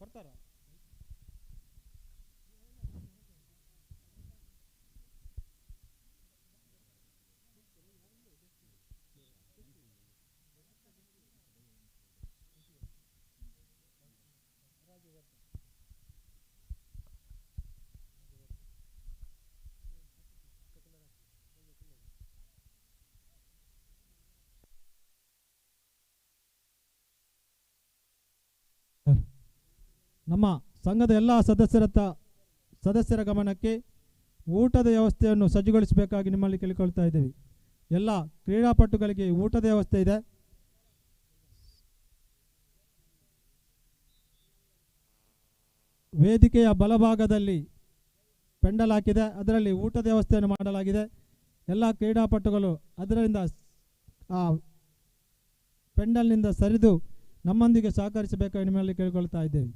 ಕೊಡ್ತಾರ ನಮ್ಮ ಸಂಘದ ಎಲ್ಲ ಸದಸ್ಯರ ಗಮನಕ್ಕೆ ಊಟದ ವ್ಯವಸ್ಥೆಯನ್ನು ಸಜ್ಜುಗೊಳಿಸಬೇಕಾಗಿ ನಿಮ್ಮಲ್ಲಿ ಕೇಳಿಕೊಳ್ತಾ ಇದ್ದೀವಿ. ಎಲ್ಲ ಕ್ರೀಡಾಪಟುಗಳಿಗೆ ಊಟದ ವ್ಯವಸ್ಥೆ ಇದೆ. ವೇದಿಕೆಯ ಬಲಭಾಗದಲ್ಲಿ ಪೆಂಡಲ್ ಹಾಕಿದೆ, ಅದರಲ್ಲಿ ಊಟದ ವ್ಯವಸ್ಥೆಯನ್ನು ಮಾಡಲಾಗಿದೆ. ಎಲ್ಲ ಕ್ರೀಡಾಪಟುಗಳು ಅದರಿಂದ ಆ ಪೆಂಡಲ್ನಿಂದ ಸರಿದು ನಮ್ಮೊಂದಿಗೆ ಸಹಕರಿಸಬೇಕಾಗಿ ನಿಮ್ಮಲ್ಲಿ ಕೇಳಿಕೊಳ್ತಾ ಇದ್ದೇವೆ.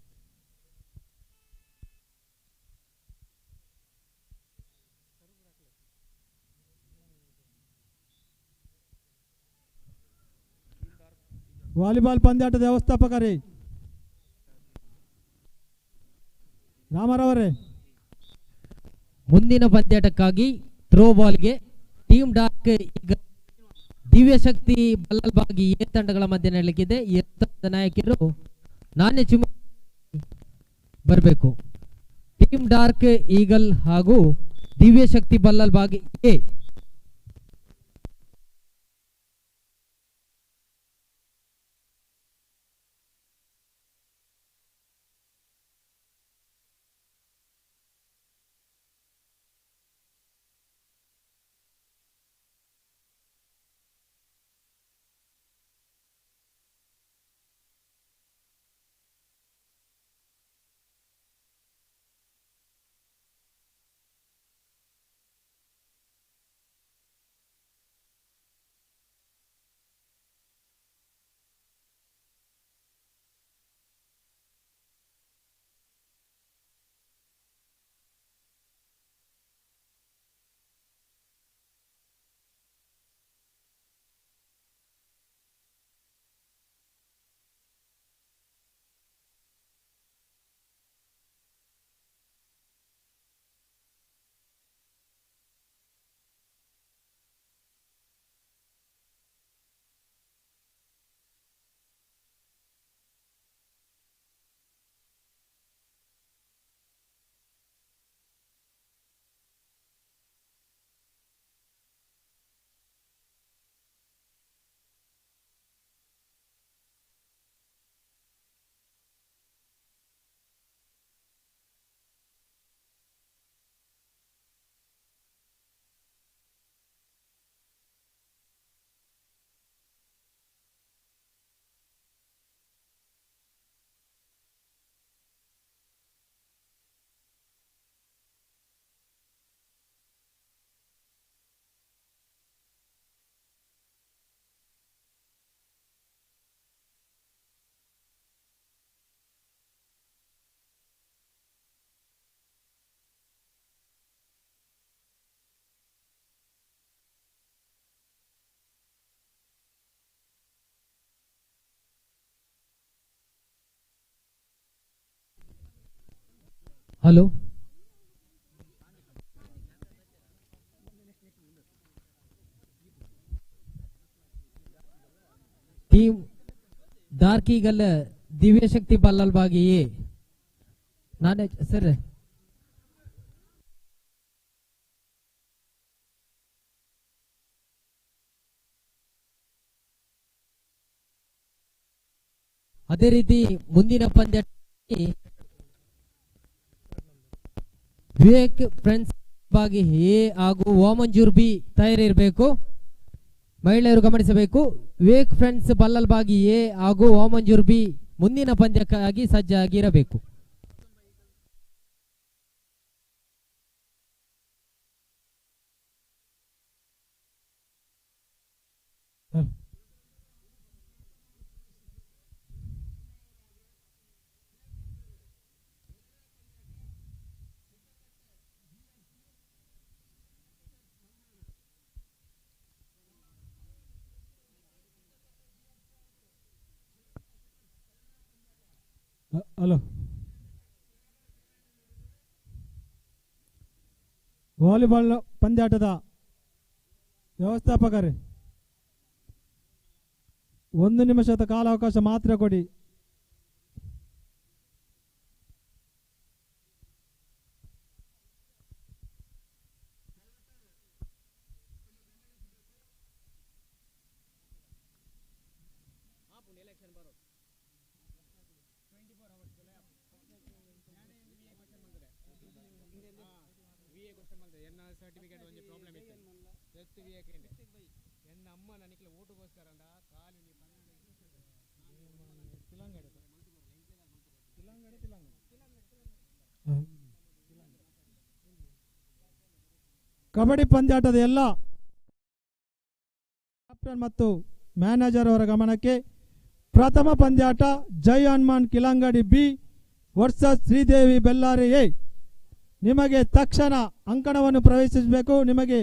ವಾಲಿಬಾಲ್ ಪಂದ್ಯಾಟದ ವ್ಯವಸ್ಥಾಪಕರೇ ರಾಮರವರೇ, ಮುಂದಿನ ಪಂದ್ಯಾಟಕ್ಕಾಗಿ ಥ್ರೋಬಾಲ್ಗೆ ಟೀಮ್ ಡಾರ್ಕ್ ಈಗ ದಿವ್ಯಶಕ್ತಿ ಬಲ್ಲಲ್ಬಾಗಿ ಎ ತಂಡಗಳ ಮಧ್ಯೆ ನಡೆಯಲಿಕ್ಕಿದೆ. ಈ ತಂಡದ ನಾಯಕರು ನಾಣ್ಯ ಚಿಮ್ಮ ಬರಬೇಕು. ಟೀಮ್ ಡಾರ್ಕ್ ಈಗಲ್ ಹಾಗೂ ದಿವ್ಯಶಕ್ತಿ ಬಲ್ಲಲ್ಬಾಗಿ A. Hello, team dark eagle Divyashakti ಬಲ್ಲಲ್ಬಾಗಿ ಎ. ನಾನೇ ಸರ್ ಅದೇ ರೀತಿ ಮುಂದಿನ ಪಂದ್ಯ ವಿವೇಕ್ ಫ್ರೆಂಡ್ಸ್ ಬಾಗಿ ಎ ಹಾಗೂ ಓಮಂಜೂರ್ ಬಿ ತಯಾರಿರಬೇಕು. ಮಹಿಳೆಯರು ಗಮನಿಸಬೇಕು. ವಿವೇಕ್ ಫ್ರೆಂಡ್ಸ್ ಬಲ್ಲಲ್ಬಾಗಿ ಎ ಹಾಗೂ ಓಮಂಜೂರ್ ಬಿ ಮುಂದಿನ ಪಂದ್ಯಕ್ಕಾಗಿ ಸಜ್ಜಾಗಿರಬೇಕು. ಹಲೋ, ವಾಲಿಬಾಲ್ ಪಂದ್ಯಾಟದ ವ್ಯವಸ್ಥಾಪಕರೇ, 1 ನಿಮಿಷದ ಕಾಲಾವಕಾಶ ಮಾತ್ರ ಕೊಡಿ. ಕಬಡ್ಡಿ ಪಂದ್ಯಾಟದ ಎಲ್ಲ ಕ್ಯಾಪ್ಟನ್ ಮತ್ತು ಮ್ಯಾನೇಜರ್ ಅವರ ಗಮನಕ್ಕೆ, ಪ್ರಥಮ ಪಂದ್ಯಾಟ Jai Hanuman Kilangadi B versus Sridevi Bellari A. ನಿಮಗೆ ತಕ್ಷಣ ಅಂಕಣವನ್ನು ಪ್ರವೇಶಿಸಬೇಕು. ನಿಮಗೆ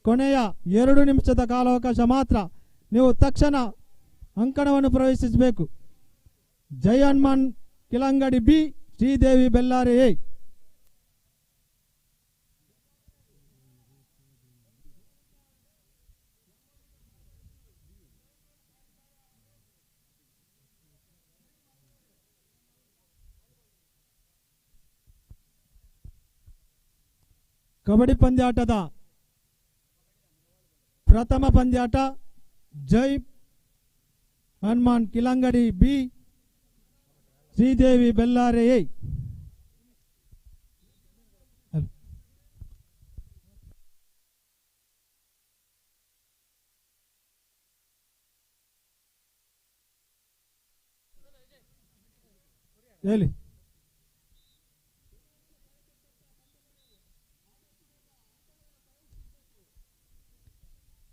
ಕೊನೆಯ 2 ನಿಮಿಷದ ಕಾಲಾವಕಾಶ ಮಾತ್ರ. ನೀವು ತಕ್ಷಣ ಅಂಕಣವನ್ನು ಪ್ರವೇಶಿಸಬೇಕು. ಜೈ ಹನುಮಾನ್ ಕಿಲಂಗಡಿ ಬಿ, ಶ್ರೀದೇವಿ ಬೆಲ್ಲಾರಿ ಎ. ಕಬಡ್ಡಿ ಪಂದ್ಯಾಟದ ಪ್ರಥಮ ಪಂದ್ಯಾಟ ಜೈ ಹನುಮಾನ್ ಕಿಲಂಗಡಿ ಬಿ, ಶ್ರೀದೇವಿ ಬೆಲ್ಲಾರಿ ಎ. ಹೇಳಿ.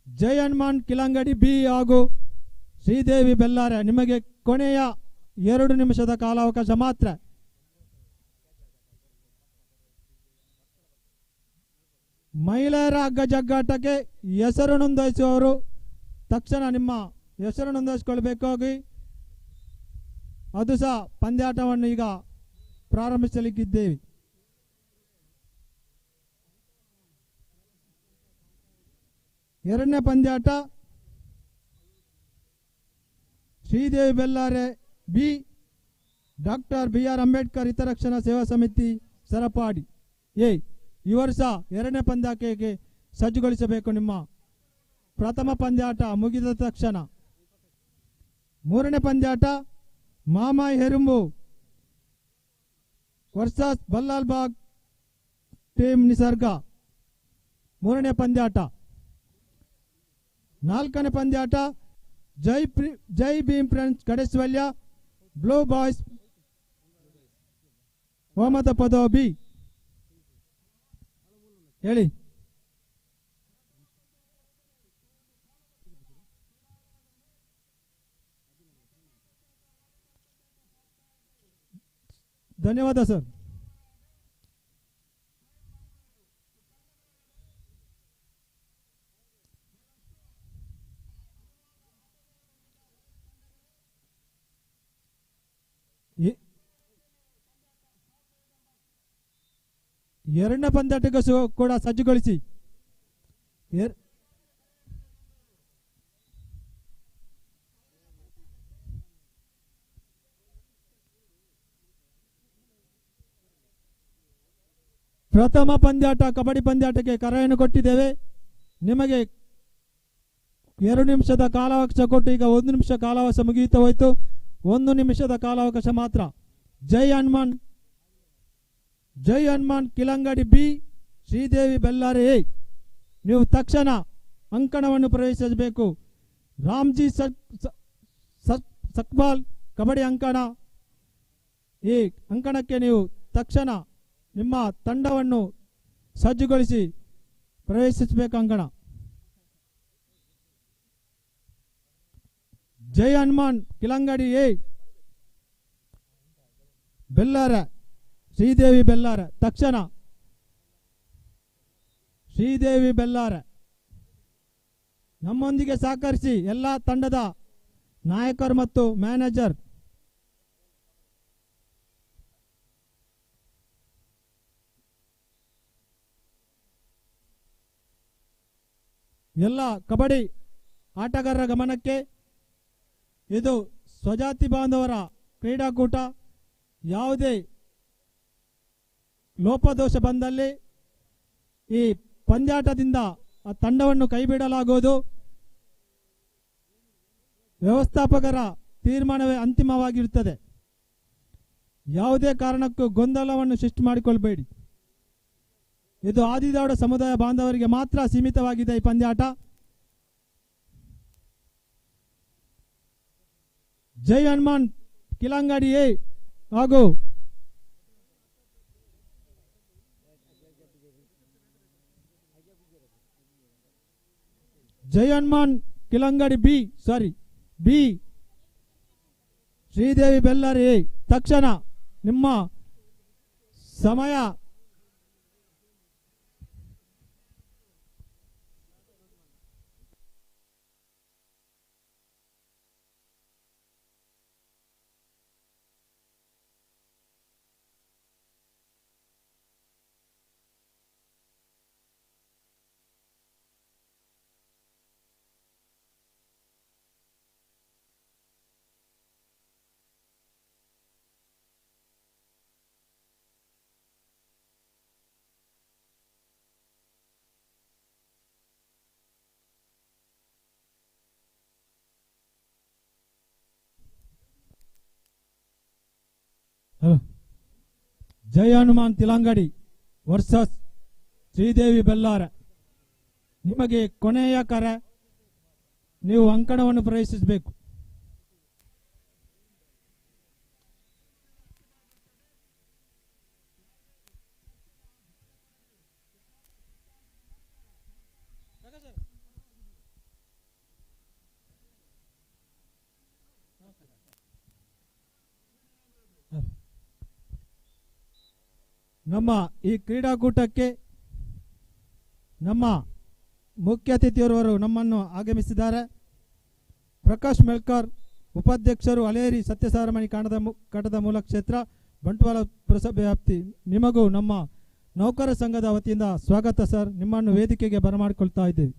ಜೈ ಹನುಮಾನ್ ಕಿಲಂಗಡಿ ಬಿ ಹಾಗೂ ಶ್ರೀದೇವಿ ಬೆಲ್ಲಾರಿ, ನಿಮಗೆ ಕೊನೆಯ 2 ನಿಮಿಷದ ಕಾಲಾವಕಾಶ ಮಾತ್ರ. ಮಹಿಳೆಯರ ಹಗ್ಗ ಜಗ್ಗಾಟಕ್ಕೆ ಹೆಸರು ನೋಂದಾಯಿಸುವವರು ತಕ್ಷಣ ನಿಮ್ಮ ಹೆಸರು ನೋಂದಾಯಿಸಿಕೊಳ್ಬೇಕಾಗಿ, ಅದು ಸಹ ಪಂದ್ಯಾಟವನ್ನು ಈಗ ಪ್ರಾರಂಭಿಸಲಿಕ್ಕಿದ್ದೇವೆ. ಎರಡನೇ ಪಂದ್ಯಾಟ Sridevi Bellari B, doctor BR Ambedkar ಹಿತರಕ್ಷಣಾ ಸೇವಾ ಸಮಿತಿ ಸರಪಾಡಿ ಎ. ಇವರು ಸಹ ಎರಡನೇ ಪಂದ್ಯಕ್ಕೆ ಸಜ್ಜುಗೊಳಿಸಬೇಕು. ನಿಮ್ಮ ಪ್ರಥಮ ಪಂದ್ಯಾಟ ಮುಗಿದ ತಕ್ಷಣ ಮೂರನೇ ಪಂದ್ಯಾಟ ಮಾಮಾಯಿ ಹೆರುಂಬು ವರ್ಸಸ್ ಬಲ್ಲಾಲ್ಬಾಗ್ ಟೀಮ್ ನಿಸರ್ಗ, ಮೂರನೇ ಪಂದ್ಯಾಟ. ನಾಲ್ಕನೇ ಪಂದ್ಯಾಟ Jai Bhim friends Kadeshwalya blue boys Mohammad Padav B. ಹೇಳಿ. ಧನ್ಯವಾದ ಸರ್. ಎರಡನೇ ಪಂದ್ಯಾಟಕ್ಕೆ ಕೂಡ ಸಜ್ಜುಗೊಳಿಸಿ. ಪ್ರಥಮ ಪಂದ್ಯಾಟ ಕಬಡ್ಡಿ ಪಂದ್ಯಾಟಕ್ಕೆ ಕರೆಯನ್ನು ಕೊಟ್ಟಿದ್ದೇವೆ. ನಿಮಗೆ 2 ನಿಮಿಷದ ಕಾಲಾವಕಾಶ ಕೊಟ್ಟು ಈಗ 1 ನಿಮಿಷ ಕಾಲಾವಕಾಶ ಮುಗಿಯುತ್ತಾ ಹೋಯಿತು. 1 ನಿಮಿಷದ ಕಾಲಾವಕಾಶ ಮಾತ್ರ. ಜೈ ಹನುಮಾನ್ ಕಿಲಂಗಡಿ ಬಿ, ಶ್ರೀದೇವಿ ಬೆಲ್ಲಾರಿ ಎ. ನೀವು ತಕ್ಷಣ ಅಂಕಣವನ್ನು ಪ್ರವೇಶಿಸಬೇಕು. ರಾಮ್ಜಿ ಸಕ್ಬಾಲ್ ಕಬಡ್ಡಿ ಅಂಕಣ ಈ ಅಂಕಣಕ್ಕೆ ನೀವು ತಕ್ಷಣ ನಿಮ್ಮ ತಂಡವನ್ನು ಸಜ್ಜುಗೊಳಿಸಿ ಪ್ರವೇಶಿಸಬೇಕು. ಅಂಕಣ ಜೈ ಹನುಮಾನ್ ಕಿಲಂಗಡಿ ಎ ಬೆಲ್ಲಾರ ಶ್ರೀದೇವಿ ಬೆಲ್ಲಾರ ತಕ್ಷಣ ಶ್ರೀದೇವಿ ಬೆಲ್ಲಾರ ನಮ್ಮೊಂದಿಗೆ ಸಹಕರಿಸಿ ಎಲ್ಲ ತಂಡದ ನಾಯಕರು ಮತ್ತು ಮ್ಯಾನೇಜರ್ ಎಲ್ಲ ಕಬಡ್ಡಿ ಆಟಗಾರರ ಗಮನಕ್ಕೆ ಇದು ಸ್ವಜಾತಿ ಬಾಂಧವರ ಕ್ರೀಡಾಕೂಟ. ಯಾವುದೇ ಲೋಪದೋಷ ಬಂದಲ್ಲಿ ಈ ಪಂದ್ಯಾಟದಿಂದ ಆ ತಂಡವನ್ನು ಕೈಬಿಡಲಾಗುವುದು. ವ್ಯವಸ್ಥಾಪಕರ ತೀರ್ಮಾನವೇ ಅಂತಿಮವಾಗಿರುತ್ತದೆ. ಯಾವುದೇ ಕಾರಣಕ್ಕೂ ಗೊಂದಲವನ್ನು ಸೃಷ್ಟಿ ಮಾಡಿಕೊಳ್ಳಬೇಡಿ. ಇದು ಆದಿದಾಡ ಸಮುದಾಯ ಬಾಂಧವರಿಗೆ ಮಾತ್ರ ಸೀಮಿತವಾಗಿದೆ ಈ ಪಂದ್ಯಾಟ. ಜೈ ಹನುಮಾನ್ ಕಿಲಂಗಡಿ ಎ ಹಾಗೂ ಜೈ ಹನುಮಾನ್ ಕಿಲಂಗಡಿ ಬಿ ಶ್ರೀದೇವಿ ಬೆಲ್ಲಾರಿ ಎ ತಕ್ಷಣ ನಿಮ್ಮ ಸಮಯ ಜೈ ಹನುಮಾನ್ ತಿಲಂಗಡಿ ವರ್ಸಸ್ ಶ್ರೀದೇವಿ ಬೆಲ್ಲಾರ. ನಿಮಗೆ ಕೊನೆಯ ಕರೆ, ನೀವು ಅಂಕಣವನ್ನು ಪ್ರವೇಶಿಸಬೇಕು. ನಮ್ಮ ಈ ಕ್ರೀಡಾಕೂಟಕ್ಕೆ ನಮ್ಮ ಮುಖ್ಯ ಅತಿಥಿಯವರವರು ನಮ್ಮನ್ನು ಆಗಮಿಸಿದ್ದಾರೆ. ಪ್ರಕಾಶ್ ಮೆಲ್ಕಾರ್, ಉಪಾಧ್ಯಕ್ಷರು, ಹಲೇರಿ ಸತ್ಯಸಾರಮಣಿ ಕಾಂಡದ ಮೂಲ ಕ್ಷೇತ್ರ, ಬಂಟ್ವಾಳ ಪುರಸಭೆ ವ್ಯಾಪ್ತಿ. ನಿಮಗೂ ನಮ್ಮ ನೌಕರ ಸಂಘದ ವತಿಯಿಂದ ಸ್ವಾಗತ ಸರ್. ನಿಮ್ಮನ್ನು ವೇದಿಕೆಗೆ ಬರಮಾಡಿಕೊಳ್ತಾ ಇದ್ದೇವೆ.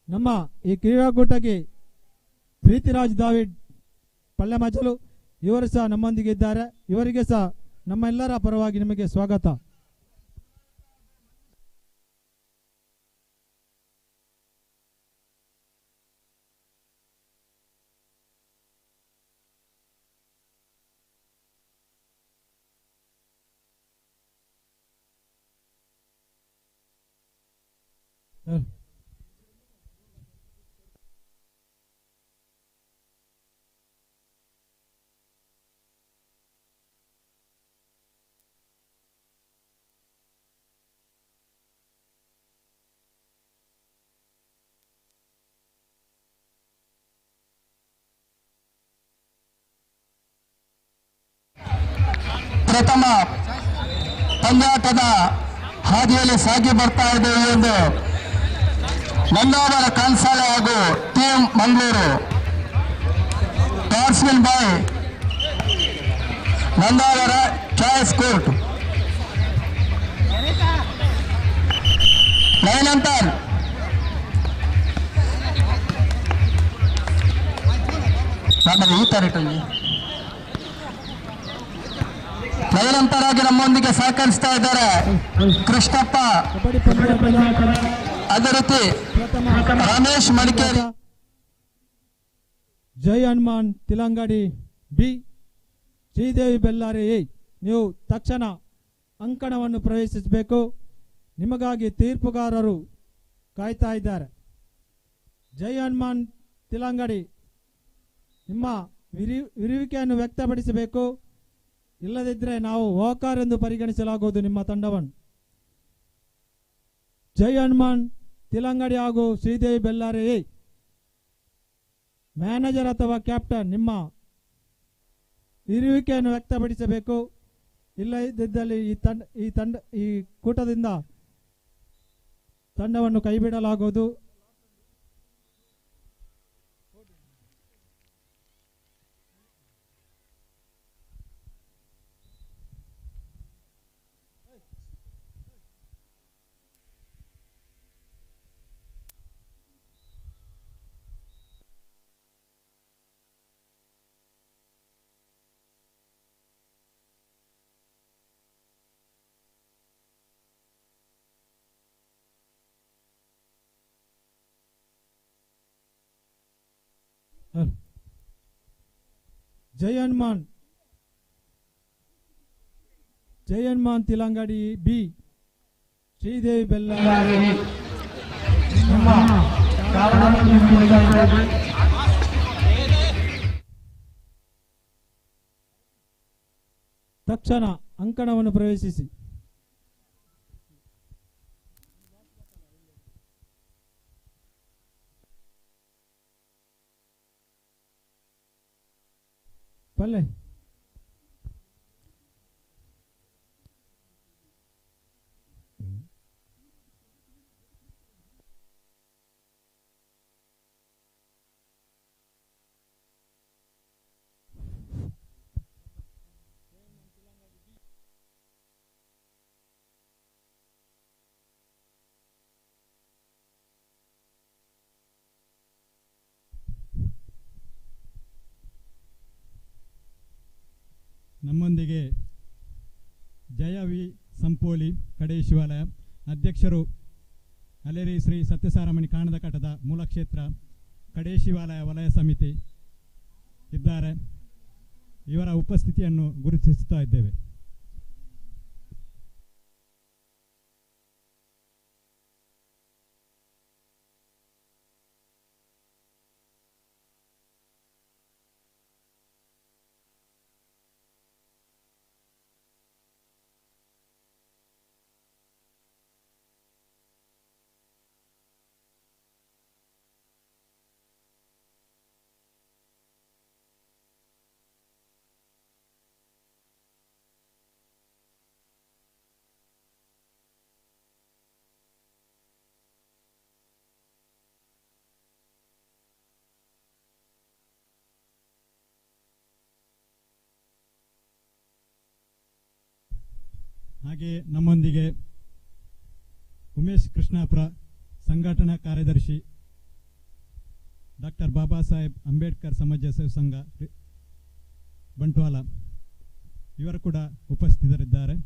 ನಮ್ಮ ಈ ಕ್ರೀಡಾಕೂಟಕ್ಕೆ ಪ್ರೀತಿರಾಜ್ ದಾವಿಡ್ ಪಳ್ಳೆಮಜಲು ಇವರು ಸಹ ನಮ್ಮೊಂದಿಗೆ ಇದ್ದಾರೆ. ಇವರಿಗೆ ಸಹ ನಮ್ಮೆಲ್ಲರ ಪರವಾಗಿ ನಿಮಗೆ ಸ್ವಾಗತ. ಪ್ರಥಮ ಪಂದ್ಯಾಟದ ಹಾದಿಯಲ್ಲಿ ಸಾಗಿ ಬರ್ತಾ ಇದ್ದೇವೆ ಎಂದು ನಂದಾವರ ಕಾನ್ಸಾಲೆ ಹಾಗೂ ಟೀಮ್ ಮಂಗಳೂರು ಟಾರ್ಸ್ವಿನ್ ಬಾಯ್ ನಂದಾವರ ಚಾಯ್ಸ್ ಕೋರ್ಟ್ ಲೈನ್ ಅಂತರ ಈ ತರಟಲ್ಲಿ ತದನಂತರಾಗಿ ನಮ್ಮೊಂದಿಗೆ ಸಹಕರಿಸ್ತಾ ಇದ್ದಾರೆ ಕೃಷ್ಣಪ್ಪ, ಅದೇ ರೀತಿ ರಮೇಶ್ ಮಡಿಕೇರಿ. ಜೈ ಹನುಮಾನ್ ತಿಲಂಗಡಿ ಬಿ ಶ್ರೀದೇವಿ ಬೆಲ್ಲಾರಿ ಎ, ನೀವು ತಕ್ಷಣ ಅಂಕಣವನ್ನು ಪ್ರವೇಶಿಸಬೇಕು. ನಿಮಗಾಗಿ ತೀರ್ಪುಗಾರರು ಕಾಯ್ತಾ ಇದ್ದಾರೆ. ಜೈ ಹನುಮಾನ್ ತಿಲಂಗಡಿ ನಿಮ್ಮ ವಿರುವಿಕೆಯನ್ನು ವ್ಯಕ್ತಪಡಿಸಬೇಕು. ಇಲ್ಲದಿದ್ದರೆ ನಾವು ಹೋಕಾರ್ ಎಂದು ಪರಿಗಣಿಸಲಾಗುವುದು ನಿಮ್ಮ ತಂಡವನ್ನು. ಜೈ ಹನುಮಾನ್ ತಿಲಂಗಡಿ ಹಾಗೂ ಶ್ರೀದೇವಿ ಬೆಲ್ಲಾರೆ ಮ್ಯಾನೇಜರ್ ಅಥವಾ ಕ್ಯಾಪ್ಟನ್ ನಿಮ್ಮ ಇರುವಿಕೆಯನ್ನು ವ್ಯಕ್ತಪಡಿಸಬೇಕು. ಇಲ್ಲದಿದ್ದಲ್ಲಿ ಈ ಕೂಟದಿಂದ ತಂಡವನ್ನು ಕೈಬಿಡಲಾಗುವುದು. ಜೈ ಹನುಮಾನ್ ತಿಲಂಗಡಿ ಬಿ ಶ್ರೀದೇವಿ ಬೆಲ್ಲಾರೆ ತಕ್ಷಣ ಅಂಕಣವನ್ನು ಪ್ರವೇಶಿಸಿ. ಪಲ್ಲೆ ನಮ್ಮೊಂದಿಗೆ ಜಯ ವಿ ಸಂಪೋಲಿ ಕಡೆ ಶಿವಾಲಯ ಅಧ್ಯಕ್ಷರು ಅಲೆರಿ ಶ್ರೀ ಸತ್ಯಸಾರಮಣಿ ಕಾಣದ ಕಟ್ಟದ ಮೂಲ ಕ್ಷೇತ್ರ ಕಡೆ ಶಿವಾಲಯ ವಲಯ ಸಮಿತಿ ಇದ್ದಾರೆ. ಇವರ ಉಪಸ್ಥಿತಿಯನ್ನು ಗುರುತಿಸುತ್ತಾ ಇದ್ದೇವೆ. ಹಾಗೆ ನಮ್ಮೊಂದಿಗೆ ಉಮೇಶ್ ಕೃಷ್ಣಾಪುರ ಸಂಘಟನಾ ಕಾರ್ಯದರ್ಶಿ ಡಾಕ್ಟರ್ ಬಾಬಾ ಸಾಹೇಬ್ ಅಂಬೇಡ್ಕರ್ ಸಮಾಜ ಸೇವಾ ಸಂಘ ಬಂಟ್ವಾಳ ಇವರು ಕೂಡ ಉಪಸ್ಥಿತರಿದ್ದಾರೆ.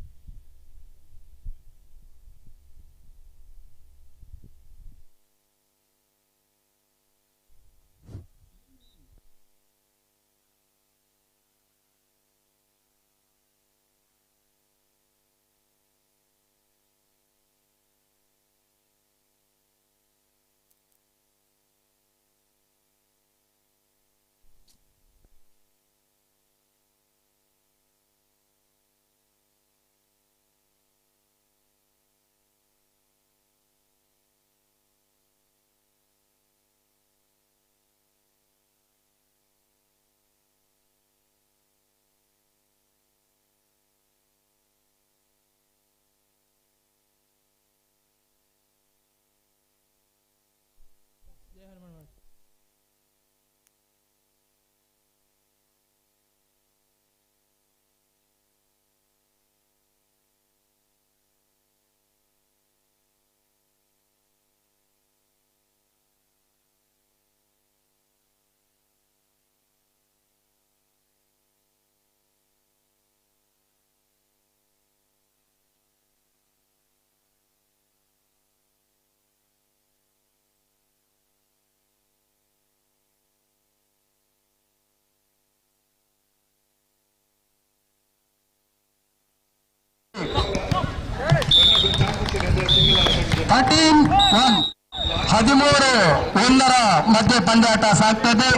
13-1 ಮಧ್ಯೆ ಪಂದ್ಯಾಟ ಸಾಗ್ತದೆ.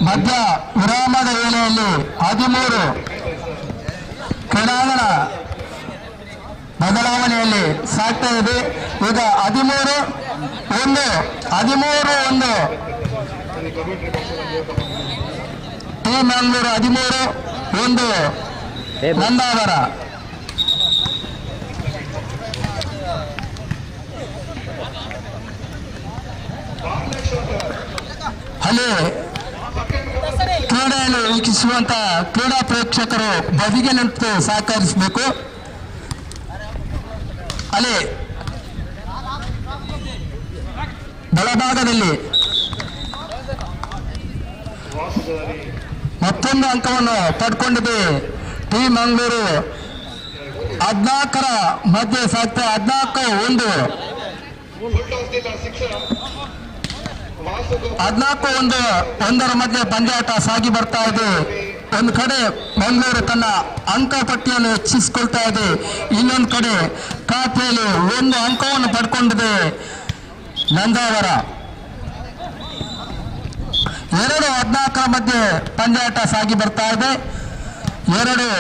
ಮಧ್ಯ ವಿರಾಮದ ವೇಳೆಯಲ್ಲಿ 13 ಕ್ರೀಡಾಂಗಣ ಬದಲಾವಣೆಯಲ್ಲಿ ಸಾಗ್ತಾ ಇದೆ. ಈಗ 13-1 ಟೀಮ್ ಮಂಗಳೂರು 13-1 ನಂದಾವರ. ಅಲ್ಲಿ ಕ್ರೀಡೆಯನ್ನು ವೀಕ್ಷಿಸುವಂತ ಕ್ರೀಡಾ ಪ್ರೇಕ್ಷಕರು ಬದಿಗೆ ನಿಂತು ಸಹಕರಿಸಬೇಕು. ಅಲ್ಲಿ ಬಲಭಾಗದಲ್ಲಿ ಮತ್ತೊಂದು ಅಂಕವನ್ನು ಪಡ್ಕೊಂಡಿದೆ ಟೀಮ್ ಮಂಗಳೂರು. 14 ಮಧ್ಯೆ ಸಾಕ್ತಾ 14-1 14-1 ಮಧ್ಯೆ ಪಂದ್ಯಾಟ ಸಾಗಿ ಬರ್ತಾ ಇದೆ. ಒಂದು ಕಡೆ ಮಂಗಳೂರು ತನ್ನ ಅಂಕ ಪಟ್ಟಿಯನ್ನು ಹೆಚ್ಚಿಸಿಕೊಳ್ತಾ ಇದೆ, ಇನ್ನೊಂದು ಕಡೆ ಖಾತೆಯಲ್ಲಿ 1 ಅಂಕವನ್ನು ಪಡ್ಕೊಂಡಿದೆ ನಂದಾವರ. 2-14 ಮಧ್ಯೆ ಪಂದ್ಯಾಟ ಸಾಗಿ ಬರ್ತಾ ಇದೆ. 2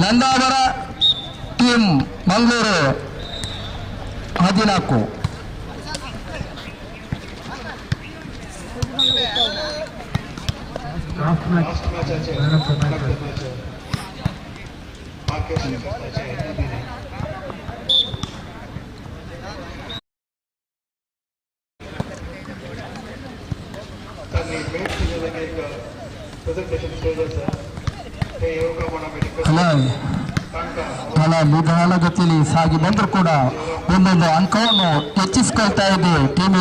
ನಂದಾವರ, ಟೀಮ್ ಮಂಗಳೂರು 14. ನಿಧಾನಗತಿಯಲ್ಲಿ ಸಾಗಿ ಬಂದರೂ ಕೂಡ ಒಂದೊಂದು ಅಂಕವನ್ನು ಹೆಚ್ಚಿಸಿಕೊಳ್ತಾ ಇದೆ ಟೀಮ್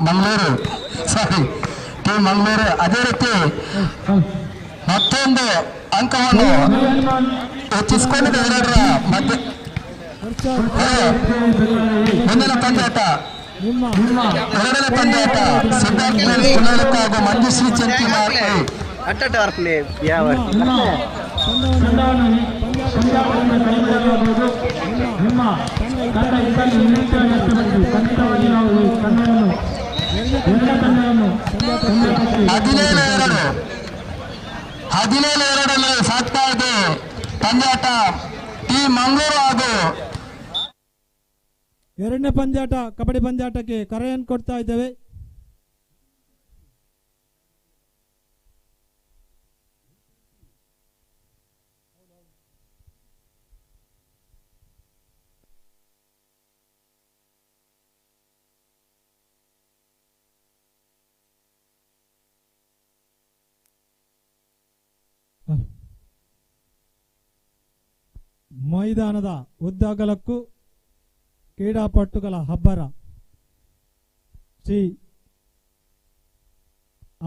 ಮಂಗಳೂರು. ಅದೇ ರೀತಿ ಮತ್ತೊಂದು ಅಂಕವನ್ನು ಹೆಚ್ಚಿಸಿಕೊಂಡಿದೆ 2ರ ಮಧ್ಯೆ. ಮುಂದಿನ ಪಂದ್ಯಾಟ 2ನೇ ಪಂದ್ಯಾಟ ಸಿದ್ಧಾರ್ಥ ಹಾಗೂ ಮಂಜುಶ್ರೀ ಚಂತಿಮಾರ್. ಹದಿನೇಳು ಸಾಗ್ತಾ ಇದೆ ಪಂದ್ಯಾಟ ಟೀಮ್ ಮಂಗಳೂರು ಹಾಗೂ 2ನೇ ಪಂದ್ಯಾಟ ಕಬಡ್ಡಿ ಪಂದ್ಯಾಟಕ್ಕೆ ಕರೆಯನ್ನು ಕೊಡ್ತಾ ಇದ್ದೇವೆ. ಮೈದಾನದ ಉದ್ದಗಲಕ್ಕೂ ಕ್ರೀಡಾಪಟುಗಳ ಹಬ್ಬರ ಶ್ರೀ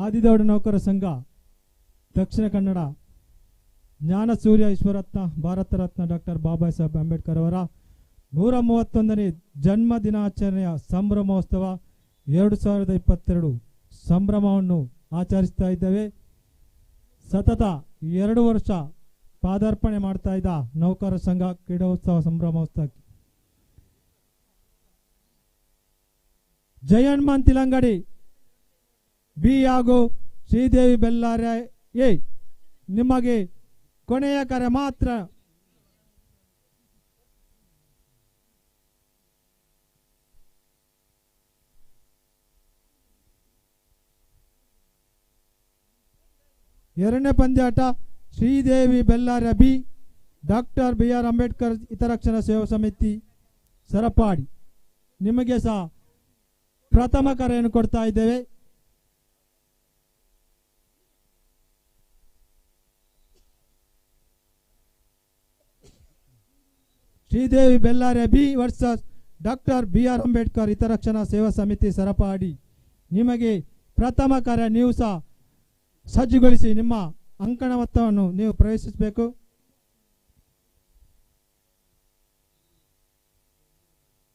ಆದಿದೌಡ ನೌಕರ ಸಂಘ ದಕ್ಷಿಣ ಕನ್ನಡ ಜ್ಞಾನ ಸೂರ್ಯ ಈಶ್ವರತ್ನ ಭಾರತ ರತ್ನ ಡಾಕ್ಟರ್ ಬಾಬಾ ಸಾಹೇಬ್ ಅಂಬೇಡ್ಕರ್ ಅವರ 131ನೇ ಜನ್ಮ ದಿನಾಚರಣೆಯ ಸಂಭ್ರಮೋತ್ಸವ 2022 ಸಂಭ್ರಮವನ್ನು ಆಚರಿಸ್ತಾ ಇದ್ದೇವೆ. ಸತತ 2 ವರ್ಷ ಪಾದಾರ್ಪಣೆ ಮಾಡ್ತಾ ಇದ್ದ ನೌಕರ ಸಂಘ ಕ್ರೀಡೋತ್ಸವ ಸಂಭ್ರಮೋತ್ಸವಕ್ಕೆ ಜಯನ್ಮನ್ ತಿಲಂಗಡಿ ಬಿ ಹಾಗೂ ಶ್ರೀದೇವಿ ಬೆಲ್ಲಾರೆ ಎ ನಿಮಗೆ ಕೊನೆಯ ಕರೆ ಮಾತ್ರ. ಎರಡನೇ ಪಂದ್ಯಾಟ Sridevi Bellare B doctor BR Ambedkar ಹಿತರಕ್ಷಣಾ ಸೇವಾ ಸಮಿತಿ ಸರಪಾಡಿ ನಿಮಗೆ ಸಹ ಪ್ರಥಮ ಕರೆಯನ್ನು ಕೊಡ್ತಾ ಇದ್ದೇವೆ. Sridevi Bellare B versus doctor BR Ambedkar ಹಿತರಕ್ಷಣಾ ಸೇವಾ ಸಮಿತಿ ಸರಪಾಡಿ ನಿಮಗೆ ಪ್ರಥಮ ಕರೆ. ನೀವು ಸಹ ಸಜ್ಜುಗೊಳಿಸಿ ನಿಮ್ಮ ಅಂಕಣ ಮೊತ್ತವನ್ನು ನೀವು ಪ್ರವೇಶಿಸಬೇಕು.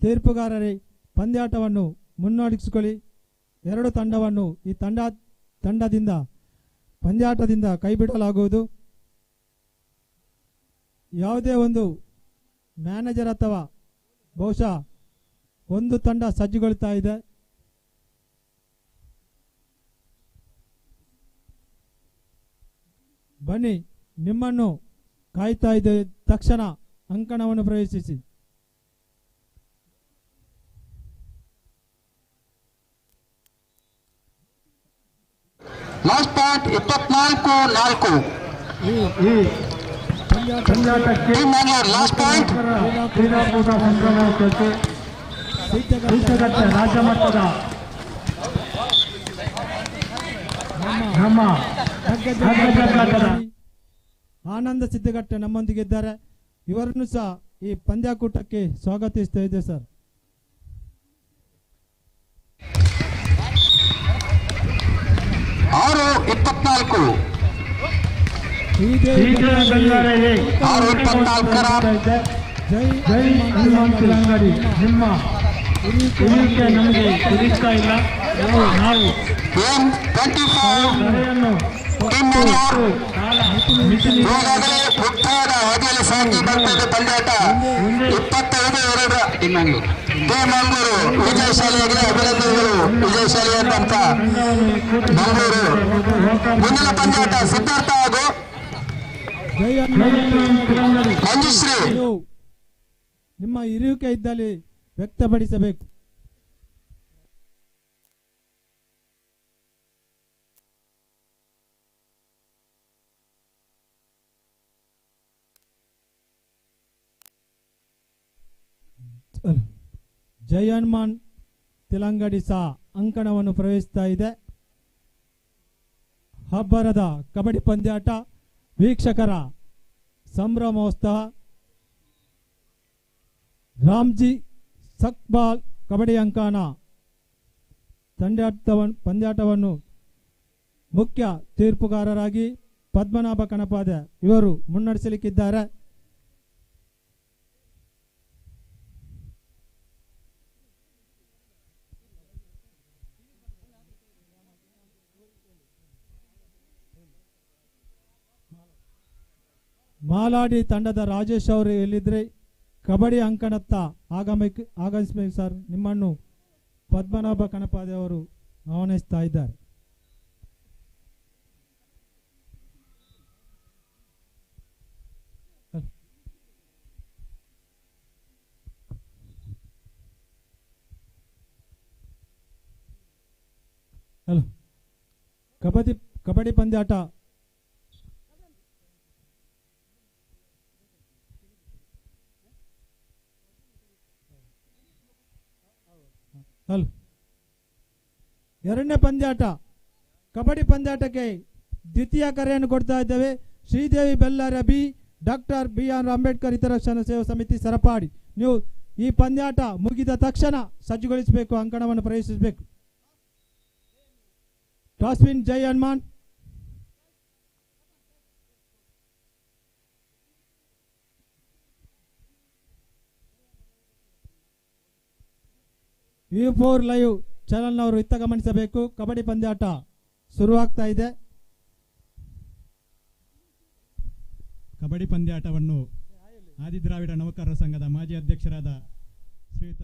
ತೀರ್ಪುಗಾರರೇ ಪಂದ್ಯಾಟವನ್ನು ಮುನ್ನಡೆಸಿಕೊಳ್ಳಿ. 2 ತಂಡವನ್ನು ಈ ತಂಡದಿಂದ ಪಂದ್ಯಾಟದಿಂದ ಕೈಬಿಡಲಾಗುವುದು. ಯಾವುದೇ ಒಂದು ಮ್ಯಾನೇಜರ್ ಅಥವಾ ಬಹುಶಃ ಒಂದು ತಂಡ ಸಜ್ಜುಗೊಳ್ತಾ ಇದೆ. ಬನ್ನಿ, ನಿಮ್ಮನ್ನು ಕಾಯ್ತಾ ಇದೆ. ತಕ್ಷಣ ಅಂಕಣವನ್ನು ಪ್ರವೇಶಿಸಿ. Last point 24-4. Team manager last point. ಕ್ರೀಡಾಕೂಟ ಸಂಕ್ರಮಣಕ್ಕೆ ಸಿದ್ಧಗಟ್ಟೆ ರಾಜ್ಯ ಮಟ್ಟದ ನಮ್ಮ ಆನಂದ ಸಿದ್ದಗಟ್ಟೆ ನಮ್ಮೊಂದಿಗಿದ್ದಾರೆ. ಇವರನ್ನು ಸಹ ಈ ಪಂದ್ಯಾಕೂಟಕ್ಕೆ ಸ್ವಾಗತಿಸ್ತಾ ಇದೆ ಸರ್. ಆರು 24. 6-24. ಜೈ ಹನುಮಾನ್ ತಿಲಂಗಡಿ. ನಿಮ್ಮ ಇಳಿಕೆ ನಮಗೆ ತಿಳಿಸ್ತಾ ಇಲ್ಲ. ನಾವು ಮುಕ್ತಾಯದ ಅವಧಿಯಲ್ಲಿ ಸಾಗಿ ಬರ್ತದೆ ಪಂದ್ಯಾಟ. 25-2 ಟೀಮ್ ಮಂಗಳೂರು ವಿಜಯಶಾಲಿಯಾಗಿದೆ. ಅಭಿನಂದನೆಗಳು ವಿಜಯಶಾಲಿಯಾದಂತ ಮಂಗಳೂರು. ಮುಂದಿನ ಪಂದ್ಯಾಟ ಸಿದ್ಧಾರ್ಥ ಹಾಗೂ ಮಂಜುಶ್ರೀ. ನಿಮ್ಮ ಇರುವಿಕೆ ಇದ್ದಲ್ಲಿ ವ್ಯಕ್ತಪಡಿಸಬೇಕು. ಜೈ ಹನುಮಾನ್ ತಿಲಂಗಡಿ ಸಹ ಅಂಕಣವನ್ನು ಪ್ರವೇಶಿಸ್ತಾ ಇದೆ. ಹಬ್ಬರದ ಕಬಡ್ಡಿ ಪಂದ್ಯಾಟ ವೀಕ್ಷಕರ ಸಂಭ್ರಮೋತ್ಸವ. ರಾಮ್ಜಿ ಸಕ್ಬಾಲ್ ಕಬಡ್ಡಿ ಅಂಕಣ ಪಂದ್ಯಾಟವನ್ನು ಮುಖ್ಯ ತೀರ್ಪುಗಾರರಾಗಿ ಪದ್ಮನಾಭ ಕಣಪಾದೆ ಇವರು ಮುನ್ನಡೆಸಲಿಕ್ಕಿದ್ದಾರೆ. ಮಾಲಾಡಿ ತಂಡದ ರಾಜೇಶ್ ಅವರು ಎಲ್ಲಿದ್ರೆ ಕಬಡ್ಡಿ ಅಂಕಣತ್ತ ಆಗಮಿಸಬೇಕು ಸರ್. ನಿಮ್ಮನ್ನು ಪದ್ಮನಾಭ ಕಣಪಾದೆ ಅವರು ಆಹ್ವಾನಿಸ್ತಾ ಇದ್ದಾರೆ. ಹಲೋ, ಕಬಡ್ಡಿ ಪಂದ್ಯಾಟ ಎರಡನೇ ಪಂದ್ಯಾಟ ಕಬಡ್ಡಿ ಪಂದ್ಯಾಟಕ್ಕೆ ದ್ವಿತೀಯ ಕರೆಯನ್ನು ಕೊಡ್ತಾ ಇದ್ದೇವೆ. Sridevi Bellara B, doctor BR Ambedkar ಹಿತರಕ್ಷಣಾ ಸೇವಾ ಸಮಿತಿ ಸರಪಾಡಿ. ನೀವು ಈ ಪಂದ್ಯಾಟ ಮುಗಿದ ತಕ್ಷಣ ಸಜ್ಜುಗೊಳಿಸಬೇಕು, ಅಂಕಣವನ್ನು ಪ್ರವೇಶಿಸಬೇಕು. ಟಾಸ್ವಿನ್ ಜೈ ಹನುಮಾನ್. U4 ಲೈವ್ ಚಾನಲ್ನವರು ಇತ್ತ ಗಮನಿಸಬೇಕು. ಕಬಡ್ಡಿ ಪಂದ್ಯಾಟ ಶುರುವಾಗ್ತಾ ಇದೆ. ಕಬಡ್ಡಿ ಪಂದ್ಯಾಟವನ್ನು ಆದಿದ್ರಾವಿಡ ನೌಕರರ ಸಂಘದ ಮಾಜಿ ಅಧ್ಯಕ್ಷರಾದ ಶ್ರೀಯುತ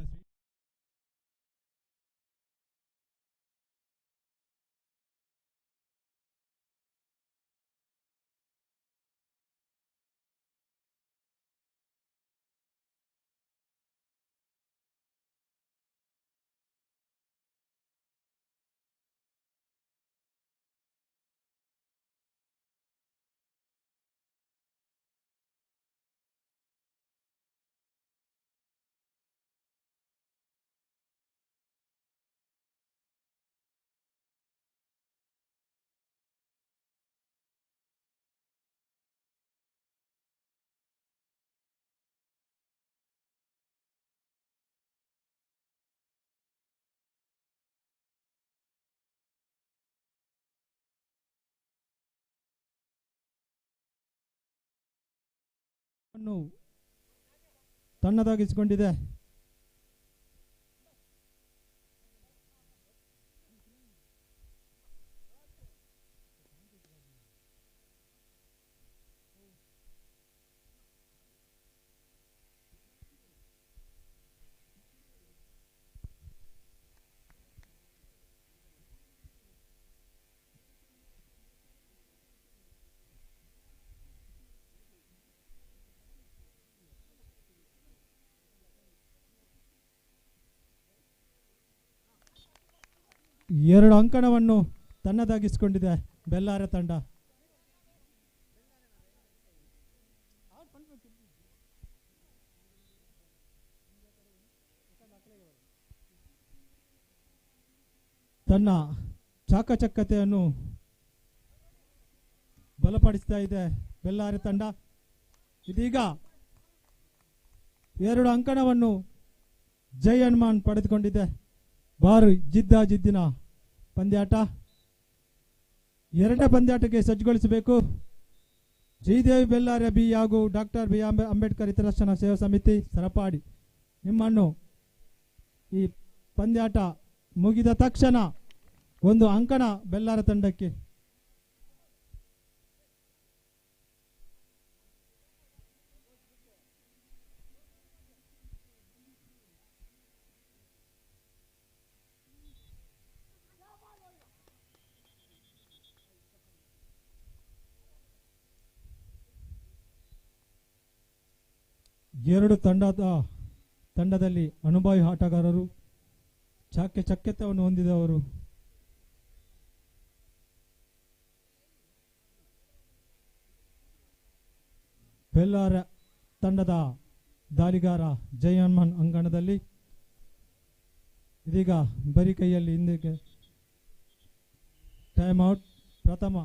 ತನ್ನದಾಗಿಸಿಕೊಂಡಿದೆ. 2 ಅಂಕಣವನ್ನು ತನ್ನದಾಗಿಸಿಕೊಂಡಿದೆ ಬೆಲ್ಲಾರೆ ತಂಡ. ತನ್ನ ಚಾಕಚಕ್ಯತೆಯನ್ನು ಬಲಪಡಿಸ್ತಾ ಇದೆ ಬೆಲ್ಲಾರೆ ತಂಡ. ಇದೀಗ 2 ಅಂಕಣವನ್ನು ಜೈ ಹನುಮಾನ್ ಪಡೆದುಕೊಂಡಿದೆ. ಬಾರು ಜಿದ್ದಿನ ಪಂದ್ಯಾಟ. 2ನೇ ಪಂದ್ಯಾಟಕ್ಕೆ ಸಜ್ಜುಗೊಳಿಸಬೇಕು. ಶ್ರೀದೇವಿ ಬೆಲ್ಲಾರೆ ಬಿ ಹಾಗೂ ಡಾಕ್ಟರ್ ಬಿ ಅಂಬೇಡ್ಕರ್ ಹಿತರಕ್ಷಣಾ ಸೇವಾ ಸಮಿತಿ ಸರಪಾಡಿ ನಿಮ್ಮನ್ನು ಈ ಪಂದ್ಯಾಟ ಮುಗಿದ ತಕ್ಷಣ 1 ಅಂಕಣ ಬೆಲ್ಲಾರೆ ತಂಡಕ್ಕೆ. ಎರಡು ತಂಡದಲ್ಲಿ ಅನುಭವಿ ಆಟಗಾರರು, ಚಾಕ್ಯತೆಯನ್ನು ಹೊಂದಿದವರು. ಬೆಲ್ಲಾರೆ ತಂಡದ ದಾಳಿಗಾರ ಜೈ ಹನುಮಾನ್ ಅಂಗಣದಲ್ಲಿ ಇದೀಗ ಬರಿ ಕೈಯಲ್ಲಿ ಹಿಂದಕ್ಕೆ ಟೈಮ್ ಔಟ್. ಪ್ರಥಮ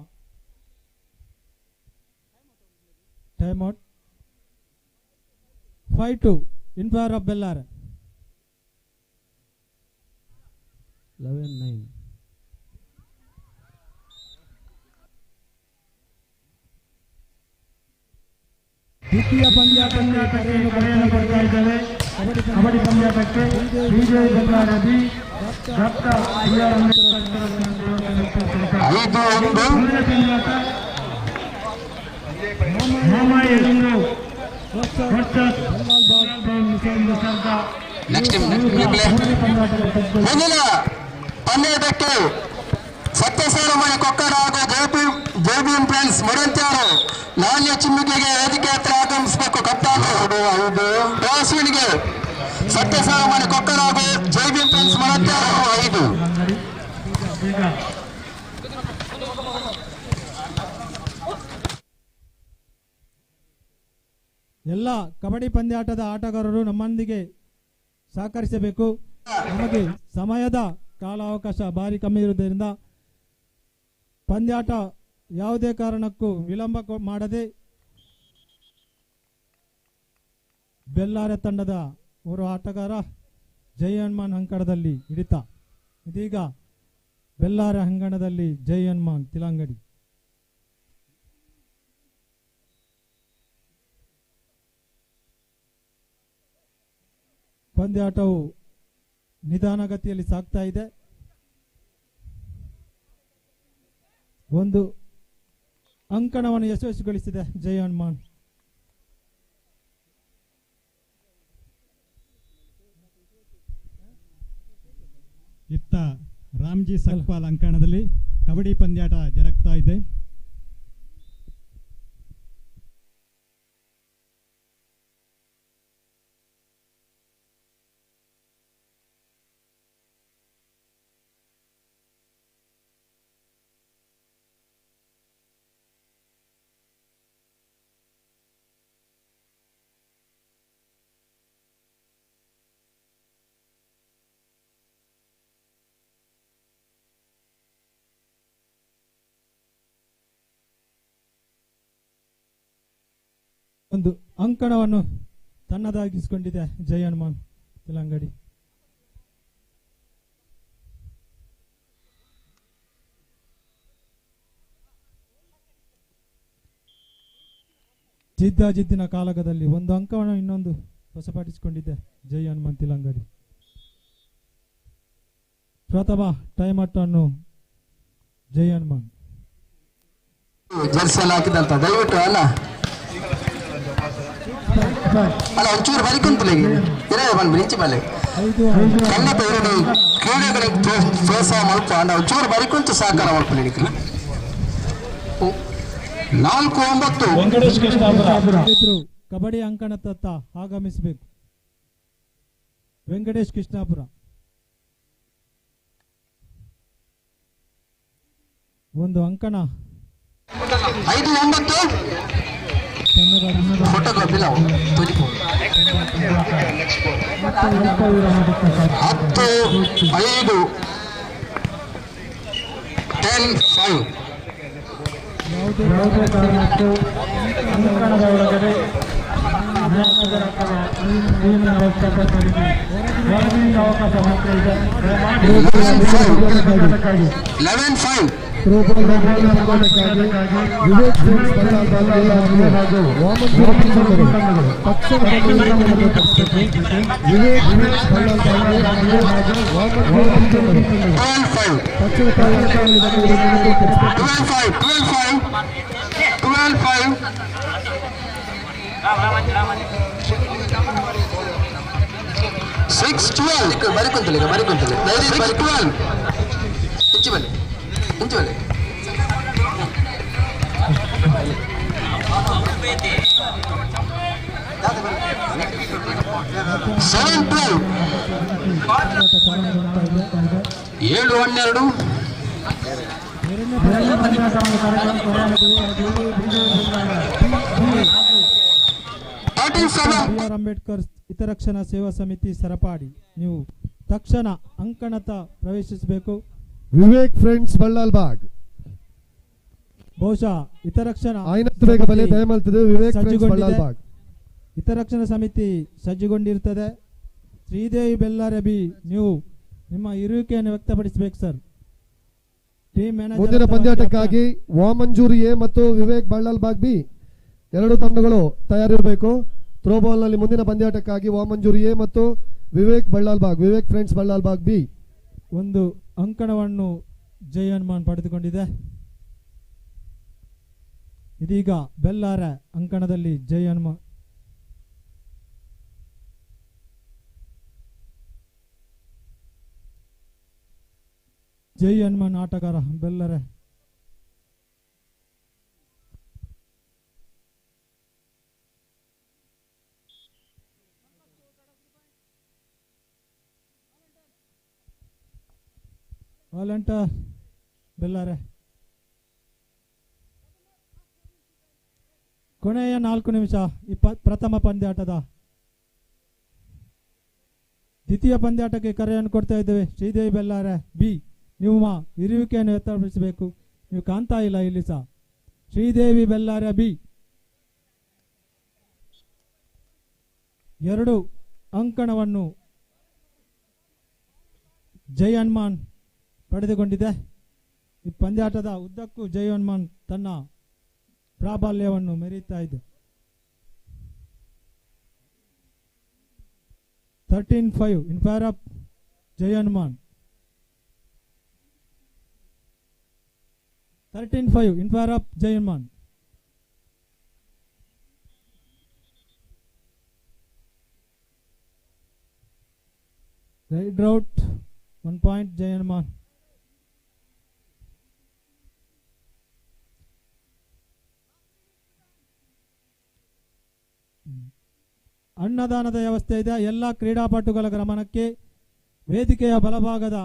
time out 5-2 in favor of Bellare. 11-9. ದ್ವಿತೀಯ ಪಂದ್ಯಾಟಕ್ಕೆ ಕರೆಯನ್ನು ಬರ್ತಾ ಇದ್ದೇವೆ. ಕಬಡ್ಡಿ ಪಂದ್ಯಾಟಕ್ಕೆ Sridevi Bellare B doctor B R. ಮುಂದಿನ ಪಂದ್ಯಾಟಕ್ಕೆ ಸತ್ಯಸಾರಮಣಿ ಕೊಕ್ಕಡ ಹಾಗೂ ಜೈಬೀಮ್ ಫ್ರೆಂಡ್ಸ್ ಮುರಂತ್ಯಾರು ನಾಣ್ಯ ಚಿಮ್ಮಿಕೆಗೆ ವೇದಿಕೆ ಹತ್ರ ಆಗಮಿಸಬೇಕು. ಕಪ್ತಾನ್ ರಾಸುವಿನಿಗೆ ಸತ್ಯಸಾರಮಣಿ ಕೊಕ್ಕಡ ಹಾಗೂ ಜೈಬೀಮ್ ಫ್ರೆಂಡ್ಸ್ ಮುರಂತ್ಯಾರು 5. ಎಲ್ಲ ಕಬಡ್ಡಿ ಪಂದ್ಯಾಟದ ಆಟಗಾರರು ನಮ್ಮೊಂದಿಗೆ ಸಹಕರಿಸಬೇಕು. ನಮಗೆ ಸಮಯದ ಕಾಲಾವಕಾಶ ಭಾರಿ ಕಮ್ಮಿ ಇರುವುದರಿಂದ ಪಂದ್ಯಾಟ ಯಾವುದೇ ಕಾರಣಕ್ಕೂ ವಿಳಂಬ ಮಾಡದೆ ಬೆಲ್ಲಾರೆ ತಂಡದ ಓರ್ವ ಆಟಗಾರ ಜೈ ಹನುಮಾನ್ ಅಂಕಣದಲ್ಲಿ ಹಿಡಿತ. ಇದೀಗ ಬೆಲ್ಲಾರೆ ಅಂಗಣದಲ್ಲಿ ಜೈ ಹನುಮಾನ್ ತಿಲಂಗಡಿ. ಪಂದ್ಯಾಟವು ನಿಧಾನಗತಿಯಲ್ಲಿ ಸಾಗ್ತಾ ಇದೆ. 1 ಅಂಕಣವನ್ನು ಯಶಸ್ವಿಗೊಳಿಸಿದೆ ಜೈ ಹನುಮಾನ್. ಇತ್ತ ರಾಮ್ಜಿ ಸಕ್ಪಾಲ್ ಅಂಕಣದಲ್ಲಿ ಕಬಡ್ಡಿ ಪಂದ್ಯಾಟ ಜರುಗ್ತಾ ಇದೆ. ಒಂದು ಅಂಕಣವನ್ನು ತನ್ನದಾಗಿಸಿಕೊಂಡಿದೆ ಜೈ ಹನುಮಾನ್ ತಿಲಂಗಡಿ. ಜಿದ್ದಿನ ಕಾಲಕದಲ್ಲಿ 1 ಅಂಕವನ್ನು ಇನ್ನೊಂದು ಹೊಸಪಡಿಸಿಕೊಂಡಿದೆ ಜೈ ಹನುಮಾನ್ ತಿಲಂಗಡಿ. ಪ್ರಥಮ ಟೈಮ್ ಔಟ್ ಅನ್ನು ಜೈ ಹನುಮಾನ್ ಜರ್ಸಲ್ ಹಾಕಿದಂತ ದಯವಿಟ್ಟು ಅಲ್ಲ ಒಂಚೂರು ಬರಿಕುಂತಲೇ ಬಂದು ಬಲೆ ಖಂಡಿತ ಇವರು ಕ್ರೀಡೆಗಳಿಗೆ ಪ್ರೋತ್ಸಾಹ ಮಾಡ್ಕೊ ಒಂಚೂರು ಬರಿಕುಂತು ಸಹಕಾರ ಮಾಡ್ಕೊಳ್ಳಿ. 4-9 ಕಬಡ್ಡಿ ಅಂಕಣದತ್ತ ಆಗಮಿಸಬೇಕು. ವೆಂಕಟೇಶ್ ಕೃಷ್ಣಾಪುರ ಒಂದು ಅಂಕಣ 5-9 ಫೋಟೋಗ್ರಾಫಿ ನಾವು 10-5 10-5 ಯಾವುದೇ ಕಾರಣಕ್ಕೂ ಅಂಕಣದ ಒಳಗಡೆ ಅವಕಾಶ ಮಾತ್ರ ಇದೆ. 11-5 6-12 ಬರಿಕೊಂತಲೆ 6-12 ಇಂಚು ಬನ್ನಿ 7-12 BR ಅಂಬೇಡ್ಕರ್ ಹಿತರಕ್ಷಣಾ ಸೇವಾ ಸಮಿತಿ ಸರಪಾಡಿ. ನೀವು ತಕ್ಷಣ ಅಂಕಣದ ಪ್ರವೇಶಿಸಬೇಕು. ವಿವೇಕ್ ಫ್ರೆಂಡ್ಸ್ ಬಳ್ಳಾಲ್ಬಾಗ್ ಬಹುಶಃ ಹಿತರಕ್ಷಣಾ ವಿವೇಕ್ ಫ್ರೆಂಡ್ಸ್ ಬಳ್ಳಾಲ್ಬಾಗ್ ಹಿತರಕ್ಷಣಾ ಸಮಿತಿ ಸಜ್ಜುಗೊಂಡಿರುತ್ತದೆ. ಶ್ರೀದೇವಿ ಬೆಲ್ಲಾರೆ ಬಿ, ನೀವು ನಿಮ್ಮ ಇರುವಿಕೆಯನ್ನು ವ್ಯಕ್ತಪಡಿಸಬೇಕು ಸರ್. ಟೀಮ್ ಮ್ಯಾನೇಜರ್ ಮುಂದಿನ ಪಂದ್ಯಾಟಕ್ಕಾಗಿ ವಾಮಂಜೂರಿ ಎ ಮತ್ತು ವಿವೇಕ್ ಬಳ್ಳಾಲ್ಬಾಗ್ ಬಿ ಎರಡು ತಂಡಗಳು ತಯಾರಿರಬೇಕು. ಥ್ರೋಬಾಲ್ ನಲ್ಲಿ ಮುಂದಿನ ಪಂದ್ಯಾಟಕ್ಕಾಗಿ ವಾಮಂಜೂರಿ ಎ ಮತ್ತು ವಿವೇಕ್ ಫ್ರೆಂಡ್ಸ್ ಬಳ್ಳಾಲ್ಬಾಗ್ ಬಿ ಒಂದು ಅಂಕಣವನ್ನು ಜೈ ಹನುಮಾನ್ ಪಡೆದುಕೊಂಡಿದೆ. ಇದೀಗ ಬೆಲ್ಲಾರ ಅಂಕಣದಲ್ಲಿ ಜೈ ಹನುಮಾನ್ ಆಟಗಾರ ಬೆಲ್ಲರೆ. ವಾಲಂಟರ್ ಬೆಲ್ಲಾರೆ. ಕೊನೆಯ 4 ನಿಮಿಷ ಪ್ರಥಮ ಪಂದ್ಯಾಟದ ದ್ವಿತೀಯ ಪಂದ್ಯಾಟಕ್ಕೆ ಕರೆಯನ್ನು ಕೊಡ್ತಾ ಇದ್ದೇವೆ. ಶ್ರೀದೇವಿ ಬೆಲ್ಲಾರೆ ಬಿ, ನಿಮ್ಮ ಇರುವಿಕೆಯನ್ನು ವ್ಯಕ್ತಪಡಿಸಬೇಕು. ನೀವು ಕಾಣ್ತಾ ಇಲ್ಲ ಇಲ್ಲಿ ಸಹ. ಶ್ರೀದೇವಿ ಬೆಲ್ಲಾರೆ ಬಿ 2 ಅಂಕಣವನ್ನು ಜೈ ಹನುಮಾನ್ ಪಡೆದುಕೊಂಡಿದೆ. ಈ ಪಂದ್ಯಾಟದ ಉದ್ದಕ್ಕೂ ಜೈ ಹನುಮಾನ್ ತನ್ನ ಪ್ರಾಬಲ್ಯವನ್ನು ಮೆರೀತಾ ಇದೆ. 13-5 in favor of Jai Hanuman. 13-5 in favor of Jai Hanuman. Right out 1 point ಜೈ ಹನುಮಾನ್. ಅನ್ನದಾನದ ವ್ಯವಸ್ಥೆ ಇದೆ. ಎಲ್ಲ ಕ್ರೀಡಾಪಟುಗಳ ಗಮನಕ್ಕೆ ವೇದಿಕೆಯ ಬಲಭಾಗದ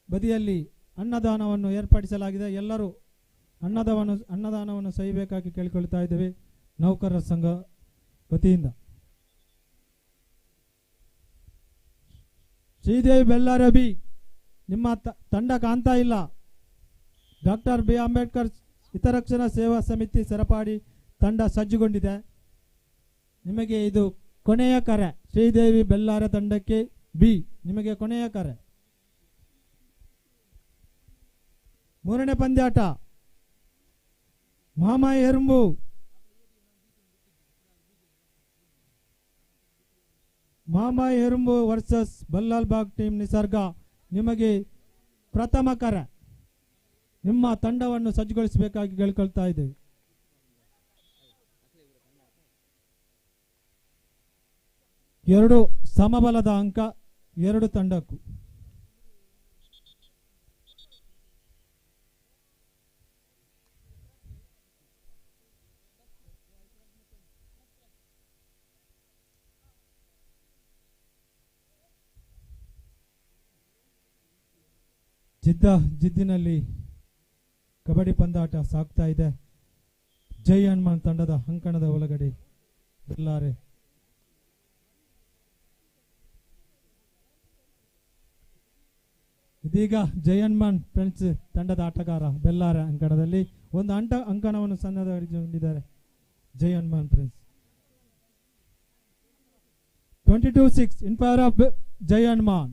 ಬದಿಯಲ್ಲಿ ಅನ್ನದಾನವನ್ನು ಏರ್ಪಡಿಸಲಾಗಿದೆ. ಎಲ್ಲರೂ ಅನ್ನದಾನವನ್ನು ಸಹಿಬೇಕಾಗಿ ಕೇಳಿಕೊಳ್ತಾ ಇದ್ದೇವೆ ನೌಕರರ ಸಂಘ ವತಿಯಿಂದ. ಶ್ರೀದೇವಿ ಬೆಲ್ಲಾರೆ ಬಿ, ನಿಮ್ಮ ತಂಡ ಕಾಣ್ತಾ ಇಲ್ಲ. ಡಾಕ್ಟರ್ ಬಿ ಅಂಬೇಡ್ಕರ್ ಹಿತರಕ್ಷಣಾ ಸೇವಾ ಸಮಿತಿ ಸರಪಾಡಿ ತಂಡ ಸಜ್ಜುಗೊಂಡಿದೆ. ನಿಮಗೆ ಇದು ಕೊನೆಯ ಕರೆ. ಶ್ರೀದೇವಿ ಬೆಲ್ಲಾರೆ ತಂಡಕ್ಕೆ ಬಿ, ನಿಮಗೆ ಕೊನೆಯ ಕರೆ. 3ನೇ ಪಂದ್ಯಾಟ ಮಹಾಮಾಯಿ ಹೆರುಂಬು ವರ್ಸಸ್ ಬಲ್ಲಾಲ್ಬಾಗ್ ಟೀಮ್ ನಿಸರ್ಗ. ನಿಮಗೆ ಪ್ರಥಮ ಕರೆ. ನಿಮ್ಮ ತಂಡವನ್ನು ಸಜ್ಜುಗೊಳಿಸಬೇಕಾಗಿ ಕೇಳಿಕೊಳ್ತಾ ಇದ್ದೇವೆ. ಎರಡು ಸಮಬಲದ ಅಂಕ 2 ತಂಡಕ್ಕೂ. ಜಿದ್ದಿನಲ್ಲಿ ಕಬಡ್ಡಿ ಪಂದ್ಯಾಟ ಸಾಗ್ತಾ ಇದೆ. ಜೈ ಹನುಮಾನ್ ತಂಡದ ಅಂಕಣದ ಒಳಗಡೆ ಬೆಲ್ಲಾರೆ. ಇದೀಗ ಜೈ ಹನುಮಾನ್ ಫ್ರೆಂಡ್ಸ್ ತಂಡದ ಆಟಗಾರ ಬೆಲ್ಲಾರೆ ಅಂಕಣದಲ್ಲಿ ಒಂದು ಅಂಕಣವನ್ನು ಸನ್ನದ್ಧಗೊಳಿಸಿದ್ದಾರೆ. Jai Hanuman friends 22-6 in favour of Jai Hanuman.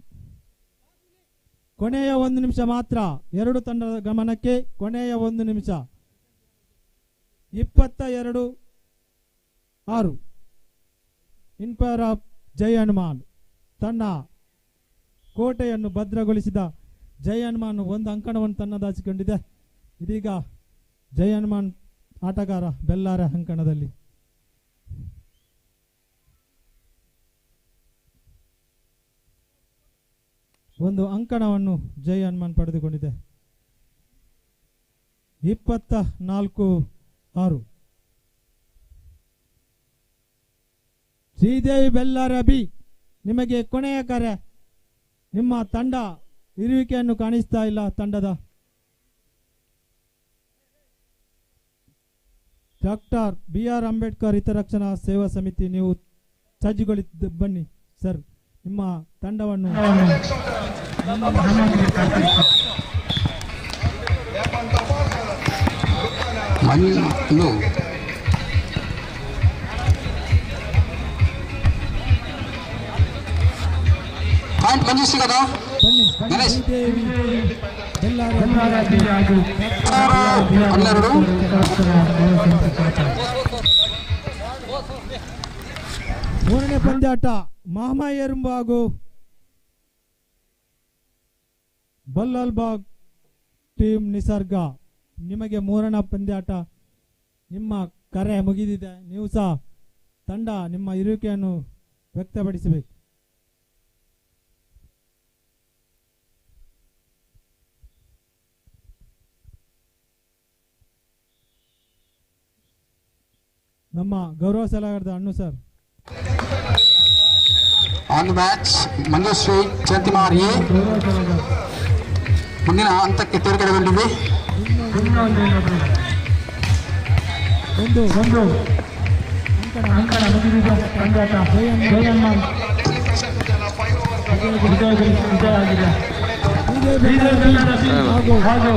ಕೊನೆಯ 1 ನಿಮಿಷ ಮಾತ್ರ, ಎರಡು ತಂಡದ ಗಮನಕ್ಕೆ. ಕೊನೆಯ 1 ನಿಮಿಷ. 22-6 in favour of Jai Hanuman. ತನ್ನ ಕೋಟೆಯನ್ನು ಭದ್ರಗೊಳಿಸಿದ ಜೈ ಹನುಮಾನ್ ಒಂದು ಅಂಕಣವನ್ನು ತನ್ನದಾಚಿಕೊಂಡಿದೆ. ಇದೀಗ ಜೈ ಹನುಮಾನ್ ಆಟಗಾರ ಬೆಲ್ಲಾರೆ ಅಂಕಣದಲ್ಲಿ. ಒಂದು ಅಂಕಣವನ್ನು ಜೈ ಹನುಮಾನ್ ಪಡೆದುಕೊಂಡಿದೆ. 24-6. ಶ್ರೀದೇವಿ ಬೆಲ್ಲಾರೆ ಬಿ, ನಿಮಗೆ ಕೊನೆಯ ಕರೆ. ನಿಮ್ಮ ತಂಡ ಇರುವಿಕೆಯನ್ನು ಕಾಣಿಸ್ತಾ ಇಲ್ಲ. ತಂಡದ ಡಾಕ್ಟರ್ BR ಅಂಬೇಡ್ಕರ್ ಹಿತರಕ್ಷಣಾ ಸೇವಾ ಸಮಿತಿ, ನೀವು ಸಜ್ಜುಗೊಳಿಸಿದ ಬನ್ನಿ ಸರ್. ನಿಮ್ಮ ತಂಡವನ್ನು ಮೂರನೇ ಪಂದ್ಯಾಟ ಮಹಮಯರುಂಬ ಹಾಗೂ ಬಲ್ಲಾಲ್ಬಾಗ್ ಟೀಮ್ ನಿಸರ್ಗ. ನಿಮಗೆ ಮೂರನೇ ಪಂದ್ಯಾಟ. ನಿಮ್ಮ ಕರೆ ಮುಗಿದಿದೆ. ನೀವು ಸಹ ತಂಡ ನಿಮ್ಮ ಇರುವಿಕೆಯನ್ನು ವ್ಯಕ್ತಪಡಿಸಬೇಕು. ನಮ್ಮ ಗೌರವ ಸಲಹೆಗಾರದ Annu sir. On match Manjushree ಜಯಂತಿಮಾರ್ ಎ ಮುಂದಿನ ಹಂತಕ್ಕೆ ತೇರ್ಗಡೆಗೊಂಡಿದೆ. ಒಂದು ಅಂಕಣ ಮುಗಿದಿದೆ. ಪಂದ್ಯಾಟ ಜೈ ಹನುಮಾನ್ ಹಾಗೂ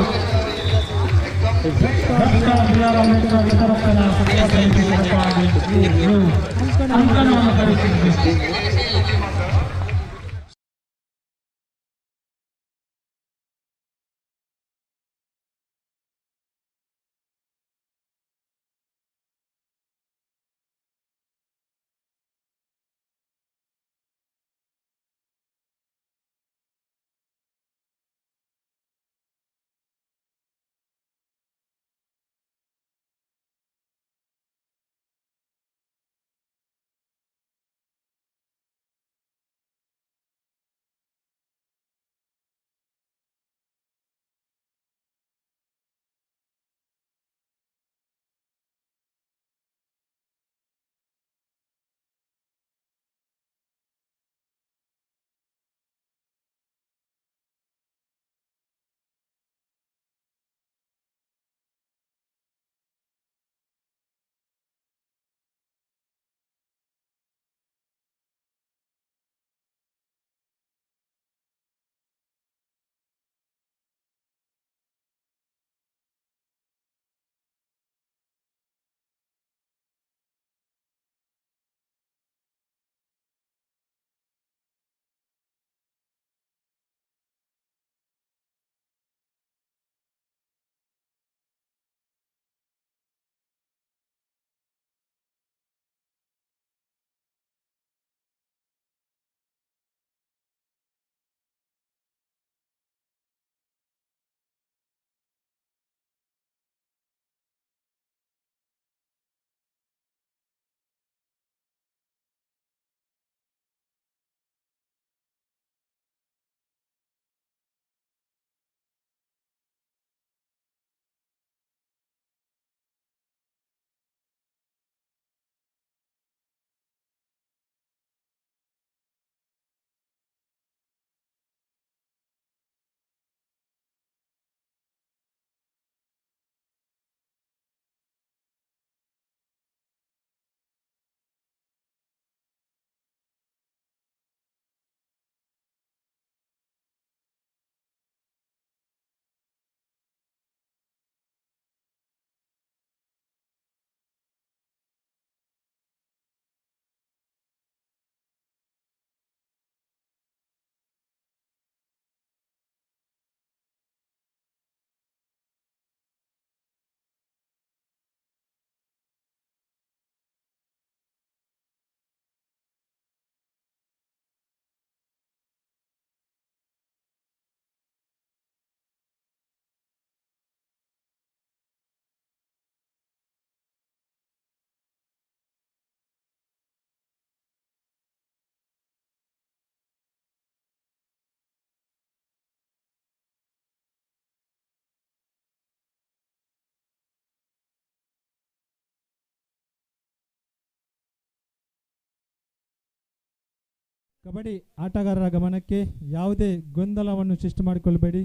ಕಬಡ್ಡಿ ಆಟಗಾರರ ಗಮನಕ್ಕೆ ಯಾವುದೇ ಗೊಂದಲವನ್ನು ಸೃಷ್ಟಿ ಮಾಡಿಕೊಳ್ಳಬೇಡಿ.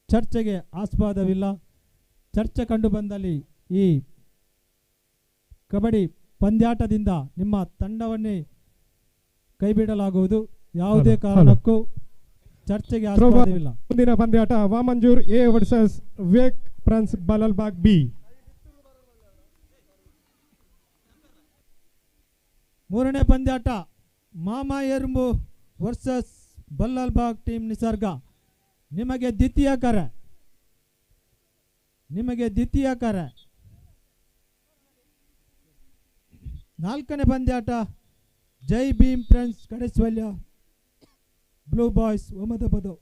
ಚರ್ಚೆಗೆ ಆಸ್ಪದವಿಲ್ಲ. ಚರ್ಚೆ ಕಂಡು ಬಂದಲ್ಲಿ ಈ ಕಬಡ್ಡಿ ಪಂದ್ಯಾಟದಿಂದ ನಿಮ್ಮ ತಂಡವನ್ನೇ ಕೈಬಿಡಲಾಗುವುದು. ಯಾವುದೇ ಕಾರಣಕ್ಕೂ ಚರ್ಚೆಗೆ ಆಸ್ಪದವಿಲ್ಲ. ಮುಂದಿನ ಪಂದ್ಯಾಟ Vamanjoor A versus Vivek friends Balalbagh B. ಮೂರನೇ ಪಂದ್ಯಾಟ ಮಾಮ ಎರುಂಬು ವರ್ಸಸ್ ಬಲ್ಲಾಲ್ಬಾಗ್ ಟೀಮ್ ನಿಸರ್ಗ. ನಿಮಗೆ ದ್ವಿತೀಯ ಕರೆ. ನಾಲ್ಕನೇ ಪಂದ್ಯಾಟ Jai Bhim friends Kadeshwalya blue boys ಒಮದಬದು.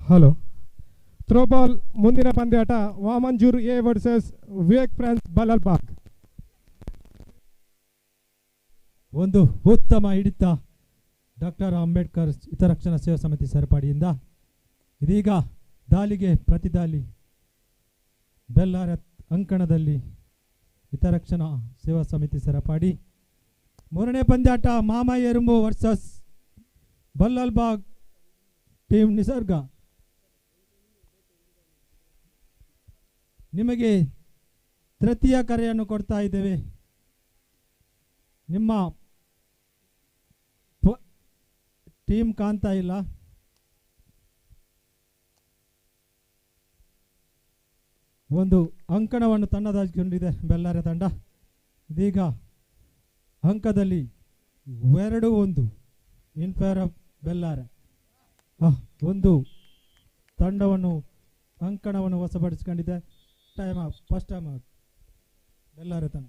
ಹಲೋ, ಥ್ರೋಬಾಲ್ ಮುಂದಿನ ಪಂದ್ಯಾಟ Vamanjoor A versus Vivek friends Balalbagh. ಒಂದು ಉತ್ತಮ ಹಿಡಿತ ಡಾಕ್ಟರ್ ಅಂಬೇಡ್ಕರ್ ಹಿತರಕ್ಷಣಾ ಸೇವಾ ಸಮಿತಿ ಸರಪಡಿಯಿಂದ. ಇದೀಗ ದಾಳಿಗೆ ಪ್ರತಿದಾಳಿ ಬೆಲ್ಲಾರ ಅಂಕಣದಲ್ಲಿ ಹಿತರಕ್ಷಣಾ ಸೇವಾ ಸಮಿತಿ ಸರಪಡಿ. ಮೂರನೇ ಪಂದ್ಯಾಟ ಮಾಮ ಎರುಂಬು ವರ್ಸಸ್ ಬಲ್ಲಾಲ್ಬಾಗ್ ಟೀಮ್ ನಿಸರ್ಗ. ನಿಮಗೆ ತೃತೀಯ ಕರೆಯನ್ನು ಕೊಡ್ತಾ ಇದ್ದೇವೆ. ನಿಮ್ಮ ಟೀಮ್ ಕಾಣ್ತಾ ಇಲ್ಲ. ಒಂದು ಅಂಕಣವನ್ನು ತನ್ನದಾಗಿಕೊಂಡಿದೆ ಬೆಲ್ಲಾರೆ ತಂಡ. ಇದೀಗ ಅಂಕದಲ್ಲಿ 2-1 ಇನ್ ಫೇವರ್ ಆಫ್ ಬೆಲ್ಲಾರೆ. ಒಂದು ತಂಡವನ್ನು ಅಂಕಣವನ್ನು ವಶಪಡಿಸಿಕೊಂಡಿದೆ. Time out, first time out Bellare ತಂಡ.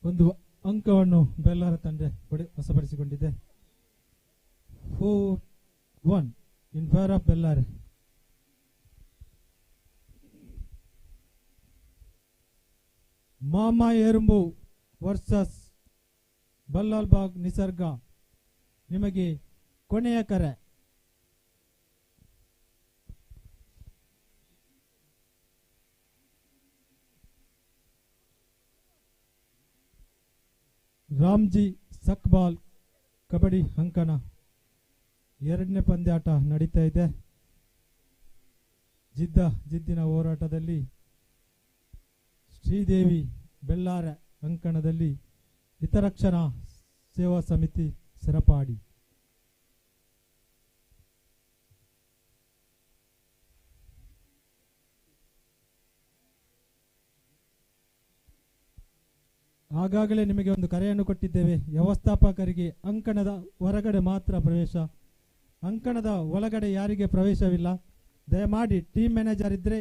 ಒಂದು ಅಂಕವನ್ನು ಬೆಲ್ಲಾರ ತಂಡ ವಶಪಡಿಸಿಕೊಂಡಿದೆ. 4-1 ಇನ್ ಫೇವರ್ ಆಫ್ ಬೆಲ್ಲಾರೆ. ಮಾಮ ಎರುಂಬು ವರ್ಸಸ್ ಬಲ್ಲಾಲ್ಬಾಗ್ ನಿಸರ್ಗ. ನಿಮಗೆ ಕೊನೆಯ ಕರೆ. ರಾಮ್ಜಿ ಸಕ್ಬಾಲ್ ಕಬಡ್ಡಿ ಅಂಕಣ. ಎರಡನೇ ಪಂದ್ಯಾಟ ನಡೀತಾ ಇದೆ. ಜಿದ್ದಿನ ಹೋರಾಟದಲ್ಲಿ ಶ್ರೀದೇವಿ ಬೆಲ್ಲಾರೆ ಅಂಕಣದಲ್ಲಿ ಹಿತರಕ್ಷಣಾ ಸೇವಾ ಸಮಿತಿ ಸರಪಾಡಿ. ಆಗಾಗಲೇ ನಿಮಗೆ ಒಂದು ಕರೆಯನ್ನು ಕೊಟ್ಟಿದ್ದೇವೆ. ವ್ಯವಸ್ಥಾಪಕರಿಗೆ ಅಂಕಣದ ಹೊರಗಡೆ ಮಾತ್ರ ಪ್ರವೇಶ, ಅಂಕಣದ ಒಳಗಡೆ ಯಾರಿಗೆ ಪ್ರವೇಶವಿಲ್ಲ. ದಯಮಾಡಿ ಟೀಮ್ ಮ್ಯಾನೇಜರ್ ಇದ್ದರೆ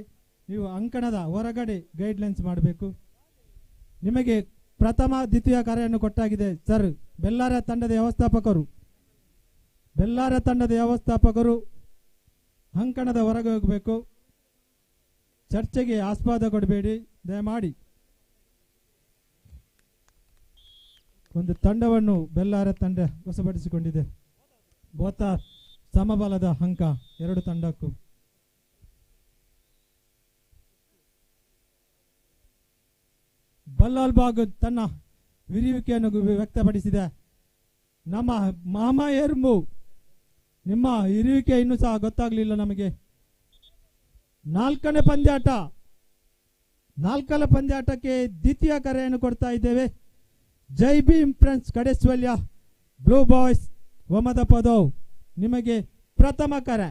ನೀವು ಅಂಕಣದ ಹೊರಗಡೆ ಗೈಡ್ಲೈನ್ಸ್ ಮಾಡಬೇಕು. ನಿಮಗೆ ಪ್ರಥಮ ದ್ವಿತೀಯ ಕರೆಯನ್ನು ಕೊಟ್ಟಾಗಿದೆ ಸರ್. ಬೆಲ್ಲಾರ ತಂಡದ ವ್ಯವಸ್ಥಾಪಕರು ಅಂಕಣದ ಹೊರಗೆ ಹೋಗಬೇಕು. ಚರ್ಚೆಗೆ ಆಸ್ಪದ ಕೊಡಬೇಡಿ ದಯಮಾಡಿ. ಒಂದು ತಂಡವನ್ನು ಬೆಲ್ಲಾರ ತಂಡ ಹೊಸಪಡಿಸಿಕೊಂಡಿದೆ. ಬೋತ ಸಮಬಲದ ಅಂಕ ಎರಡು ತಂಡಕ್ಕೂ. ಬಲ್ಲಾಲ್ ಬಾಗ್ ತನ್ನ ವಿರಿವಿಕೆಯನ್ನು ವ್ಯಕ್ತಪಡಿಸಿದೆ. ನಮ್ಮ ಮಾಮ ಎರ್ಮು, ನಿಮ್ಮ ಇರುವಿಕೆ ಇನ್ನೂ ಸಹ ಗೊತ್ತಾಗಲಿಲ್ಲ ನಮಗೆ. ನಾಲ್ಕನೇ ಪಂದ್ಯಾಟಕ್ಕೆ ದ್ವಿತೀಯ ಕರೆಯನ್ನು ಕೊಡ್ತಾ ಇದ್ದೇವೆ. Jai Bhim friends Kadeshwalya blue boys Omada Padav ನಿಮಗೆ ಪ್ರಥಮ ಕರೆ.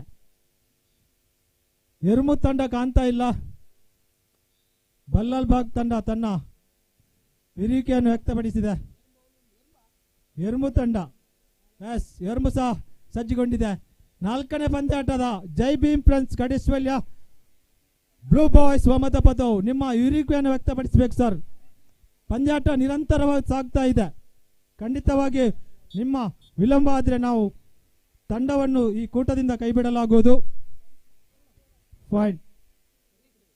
ಎರ್ಮು ತಂಡ ಕಾಣ್ತಾ ಇಲ್ಲ. ಬಲ್ಲಾಲ್ ಬಾಗ್ ತಂಡ ತನ್ನ ವಿರಿಕೆಯನ್ನು ವ್ಯಕ್ತಪಡಿಸಿದೆ. ಎರ್ಮು ತಂಡ ಎರ್ಮು ಸಹ ಸಜ್ಜುಗೊಂಡಿದೆ. ನಾಲ್ಕನೇ ಪಂದ್ಯಾಟದ ಜೈ Bhim friends Kadeshwalya blue boys Omada Padav ನಿಮ್ಮ ವಿರಿಕೆಯನ್ನು ವ್ಯಕ್ತಪಡಿಸಬೇಕು ಸರ್. ಪಂದ್ಯಾಟ ನಿರಂತರವಾಗಿ ಸಾಗ್ತಾ ಇದೆ. ಖಂಡಿತವಾಗಿ ನಿಮ್ಮ ವಿಳಂಬ ಆದರೆ ನಾವು ತಂಡವನ್ನು ಈ ಕೂಟದಿಂದ ಕೈಬಿಡಲಾಗುವುದು.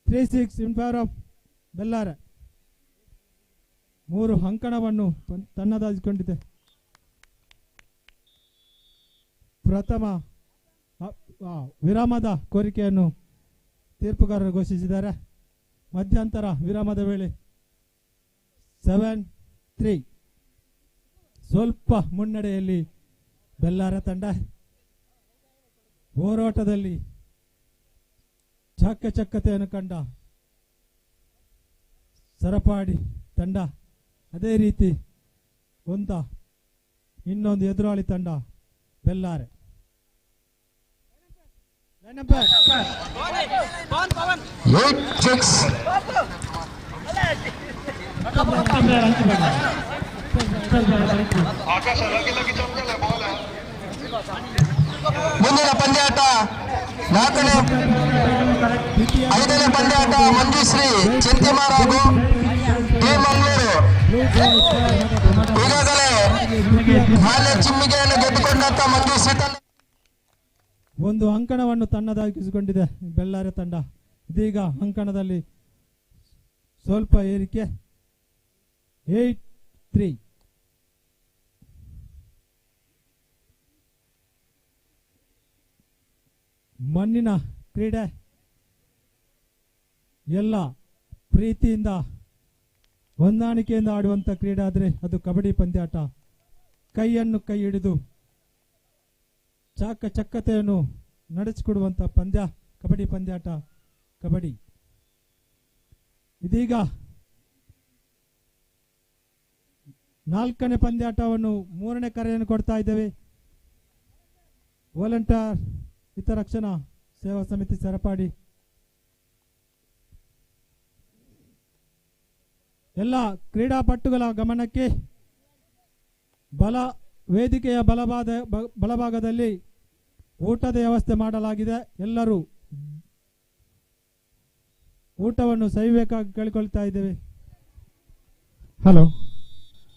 36 ಇನ್ ಫೇವರ್ ಆಫ್ ಬೆಲ್ಲಾರ. 3 ಅಂಕಣವನ್ನು ತನ್ನದಾಗಿಕೊಂಡಿದೆ. ಪ್ರಥಮ ವಿರಾಮದ ಕೋರಿಕೆಯನ್ನು ತೀರ್ಪುಗಾರರು ಘೋಷಿಸಿದ್ದಾರೆ. ಮಧ್ಯಂತರ ವಿರಾಮದ ವೇಳೆ 7-3 ಸ್ವಲ್ಪ ಮುನ್ನಡೆಯಲ್ಲಿ ಬೆಲ್ಲಾರ ತಂಡ. ಹೋರಾಟದಲ್ಲಿ ಚಾಕಚಕ್ಯತೆಯನ್ನು ಕಂಡ ಸರಪಾಡಿ ತಂಡ, ಅದೇ ರೀತಿ ಇನ್ನೊಂದು ಎದುರಾಳಿ ತಂಡ ಬೆಲ್ಲಾರೆ. ಮುಂದಿನ ಪಂದ್ಯಾಟ 5ನೇ ಪಂದ್ಯಾಟ ಮಂಜುಶ್ರೀ ಚೆಂತಿಮಾರ್ ಹಾಗೂ ಟೀಮ್ ಮಂಗಳೂರು. ಈಗಾಗಲೇ ಮಾಲ್ಯ ಚಿಮ್ಮಿಗೆಯನ್ನು ಗೆದ್ದುಕೊಂಡಂತ ಮಂಜುಶ್ರೀ ತಂಡ ಒಂದು ಅಂಕಣವನ್ನು ತನ್ನದಾಗಿಸಿಕೊಂಡಿದೆ ಬೆಲ್ಲಾರೆ ತಂಡ. ಇದೀಗ ಅಂಕಣದಲ್ಲಿ ಸ್ವಲ್ಪ ಏರಿಕೆ 8-3. ಮಣ್ಣಿನ ಕ್ರೀಡೆ ಎಲ್ಲ ಪ್ರೀತಿಯಿಂದ ಹೊಂದಾಣಿಕೆಯಿಂದ ಆಡುವಂಥ ಕ್ರೀಡೆ ಆದರೆ ಅದು ಕಬಡ್ಡಿ ಪಂದ್ಯಾಟ. ಕೈಯನ್ನು ಕೈ ಹಿಡಿದು ಚಾಕಚಕ್ಯತೆಯನ್ನು ನಡೆಸಿಕೊಡುವಂಥ ಪಂದ್ಯ ಕಬಡ್ಡಿ ಪಂದ್ಯಾಟ. ಕಬಡ್ಡಿ ಇದೀಗ 4ನೇ ಪಂದ್ಯಾಟವನ್ನು 3ನೇ ಕರೆಯನ್ನು ಕೊಡ್ತಾ ಇದ್ದೇವೆ. ವಾಲಂಟಿಯರ್ ಹಿತರಕ್ಷಣಾ ಸೇವಾ ಸಮಿತಿ ಸರಪಾಡಿ ಎಲ್ಲ ಕ್ರೀಡಾಪಟುಗಳ ಗಮನಕ್ಕೆ. ವೇದಿಕೆಯ ಬಲಭಾಗದಲ್ಲಿ ಊಟದ ವ್ಯವಸ್ಥೆ ಮಾಡಲಾಗಿದೆ. ಎಲ್ಲರೂ ಊಟವನ್ನು ಸವಿಬೇಕಾಗಿ ಕೇಳಿಕೊಳ್ತಾ ಇದ್ದೇವೆ. ಹಲೋ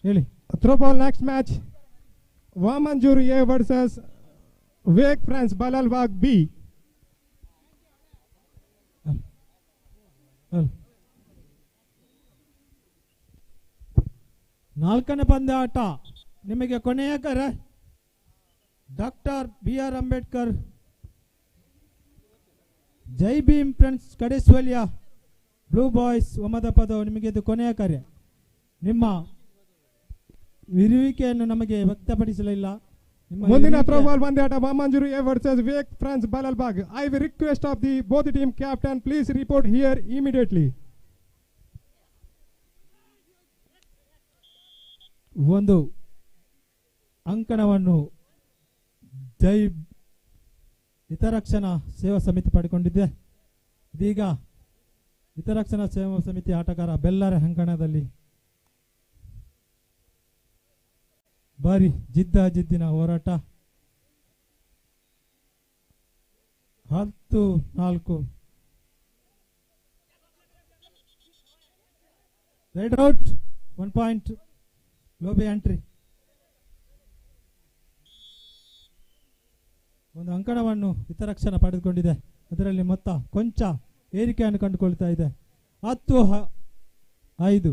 ಹೇಳಿ. Throwball next match Vamanjooru A versus Vivek friends Balalbagh B. ನಾಲ್ಕನೇ ಪಂದ್ಯಾಟ ನಿಮಗೆ ಕೊನೆಯ ಕರೆ. Doctor BR Ambedkar Jai Bhim friends Kadeshwalya blue boys ಒಮದ ಪದವು ನಿಮಗೆ ಇದು ಕೊನೆಯ ಕರೆ. ನಿಮ್ಮ ವಿರುವಿಕೆಯನ್ನು ನಮಗೆ ವ್ಯಕ್ತಪಡಿಸಲಿಲ್ಲ. ಮುಂದಿನ ಥ್ರೋಬಾಲ್ ಪಂದ್ಯಾಟ Vamanjooru A versus Vivek friends Balalbagh. I will request of the both team captain please report here immediately. ಒಂದು ಅಂಕಣವನ್ನು ಜೈ ಹಿತರಕ್ಷಣಾ ಸೇವಾ ಸಮಿತಿ ಪಡೆದುಕೊಂಡಿದೆ. ಇದೀಗ ಹಿತರಕ್ಷಣಾ ಸೇವಾ ಸಮಿತಿ ಆಟಗಾರ ಬೆಲ್ಲಾರೆ ಅಂಕಣದಲ್ಲಿ ಭಾರಿ ಜಿದ್ದಿನ ಹೋರಾಟ. 10-4 ರೈಟ್ ಔಟ್ 1 ಪಾಯಿಂಟ್ ಲೋಬಿ ಎಂಟ್ರಿ. ಒಂದು ಅಂಕಣವನ್ನು ಹಿತರಕ್ಷಣ ಪಡೆದುಕೊಂಡಿದೆ. ಅದರಲ್ಲಿ ಮೊತ್ತ ಕೊಂಚ ಏರಿಕೆಯನ್ನು ಕಂಡುಕೊಳ್ತಾ ಇದೆ. 10-5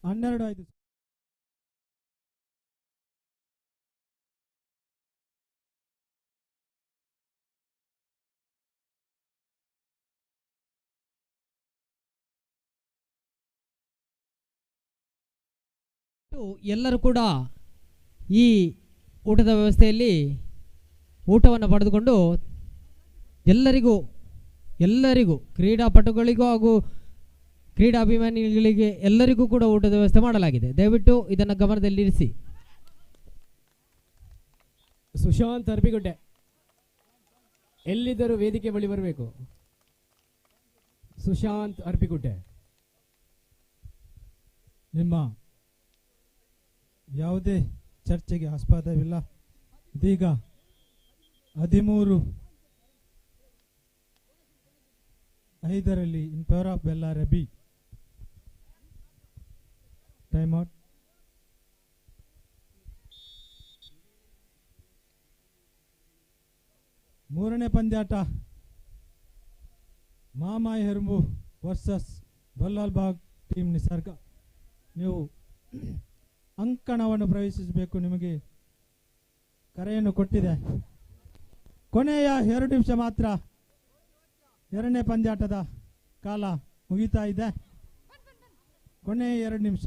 12-5. ಎಲ್ಲರೂ ಕೂಡ ಈ ಊಟದ ವ್ಯವಸ್ಥೆಯಲ್ಲಿ ಊಟವನ್ನು ಪಡೆದುಕೊಂಡು ಎಲ್ಲರಿಗೂ ಕ್ರೀಡಾಪಟುಗಳಿಗೂ ಹಾಗೂ ಕ್ರೀಡಾಭಿಮಾನಿಗಳಿಗೆ ಎಲ್ಲರಿಗೂ ಕೂಡ ಊಟದ ವ್ಯವಸ್ಥೆ ಮಾಡಲಾಗಿದೆ. ದಯವಿಟ್ಟು ಇದನ್ನು ಗಮನದಲ್ಲಿರಿಸಿ. ಸುಶಾಂತ್ ಅರ್ಪಿಗುಡ್ಡೆ ಎಲ್ಲಿದ್ದರೂ ವೇದಿಕೆ ಬಳಿ ಬರಬೇಕು. ಸುಶಾಂತ್ ಅರ್ಪಿಗುಡ್ಡೆ, ನಿಮ್ಮ ಯಾವುದೇ ಚರ್ಚೆಗೆ ಆಸ್ಪದವಿಲ್ಲ. ಇದೀಗ 13-5 in favour of Bellare B. Time out. ಮೂರನೇ ಪಂದ್ಯಾಟ ಮಾಮಾಯಿ ಹೆರುಂಬು ವರ್ಸಸ್ ಬಲ್ಲಾಲ್ಬಾಗ್ ಟೀಮ್ ನಿಸರ್ಗ. ನೀವು ಅಂಕಣವನ್ನು ಪ್ರವೇಶಿಸಬೇಕು. ನಿಮಗೆ ಕರೆಯನ್ನು ಕೊಟ್ಟಿದೆ. ಕೊನೆಯ 2 ನಿಮಿಷ ಮಾತ್ರ. ಎರಡನೇ ಪಂದ್ಯಾಟದ ಕಾಲ ಮುಗಿತಾ ಇದೆ. ಕೊನೆಯ 2 ನಿಮಿಷ.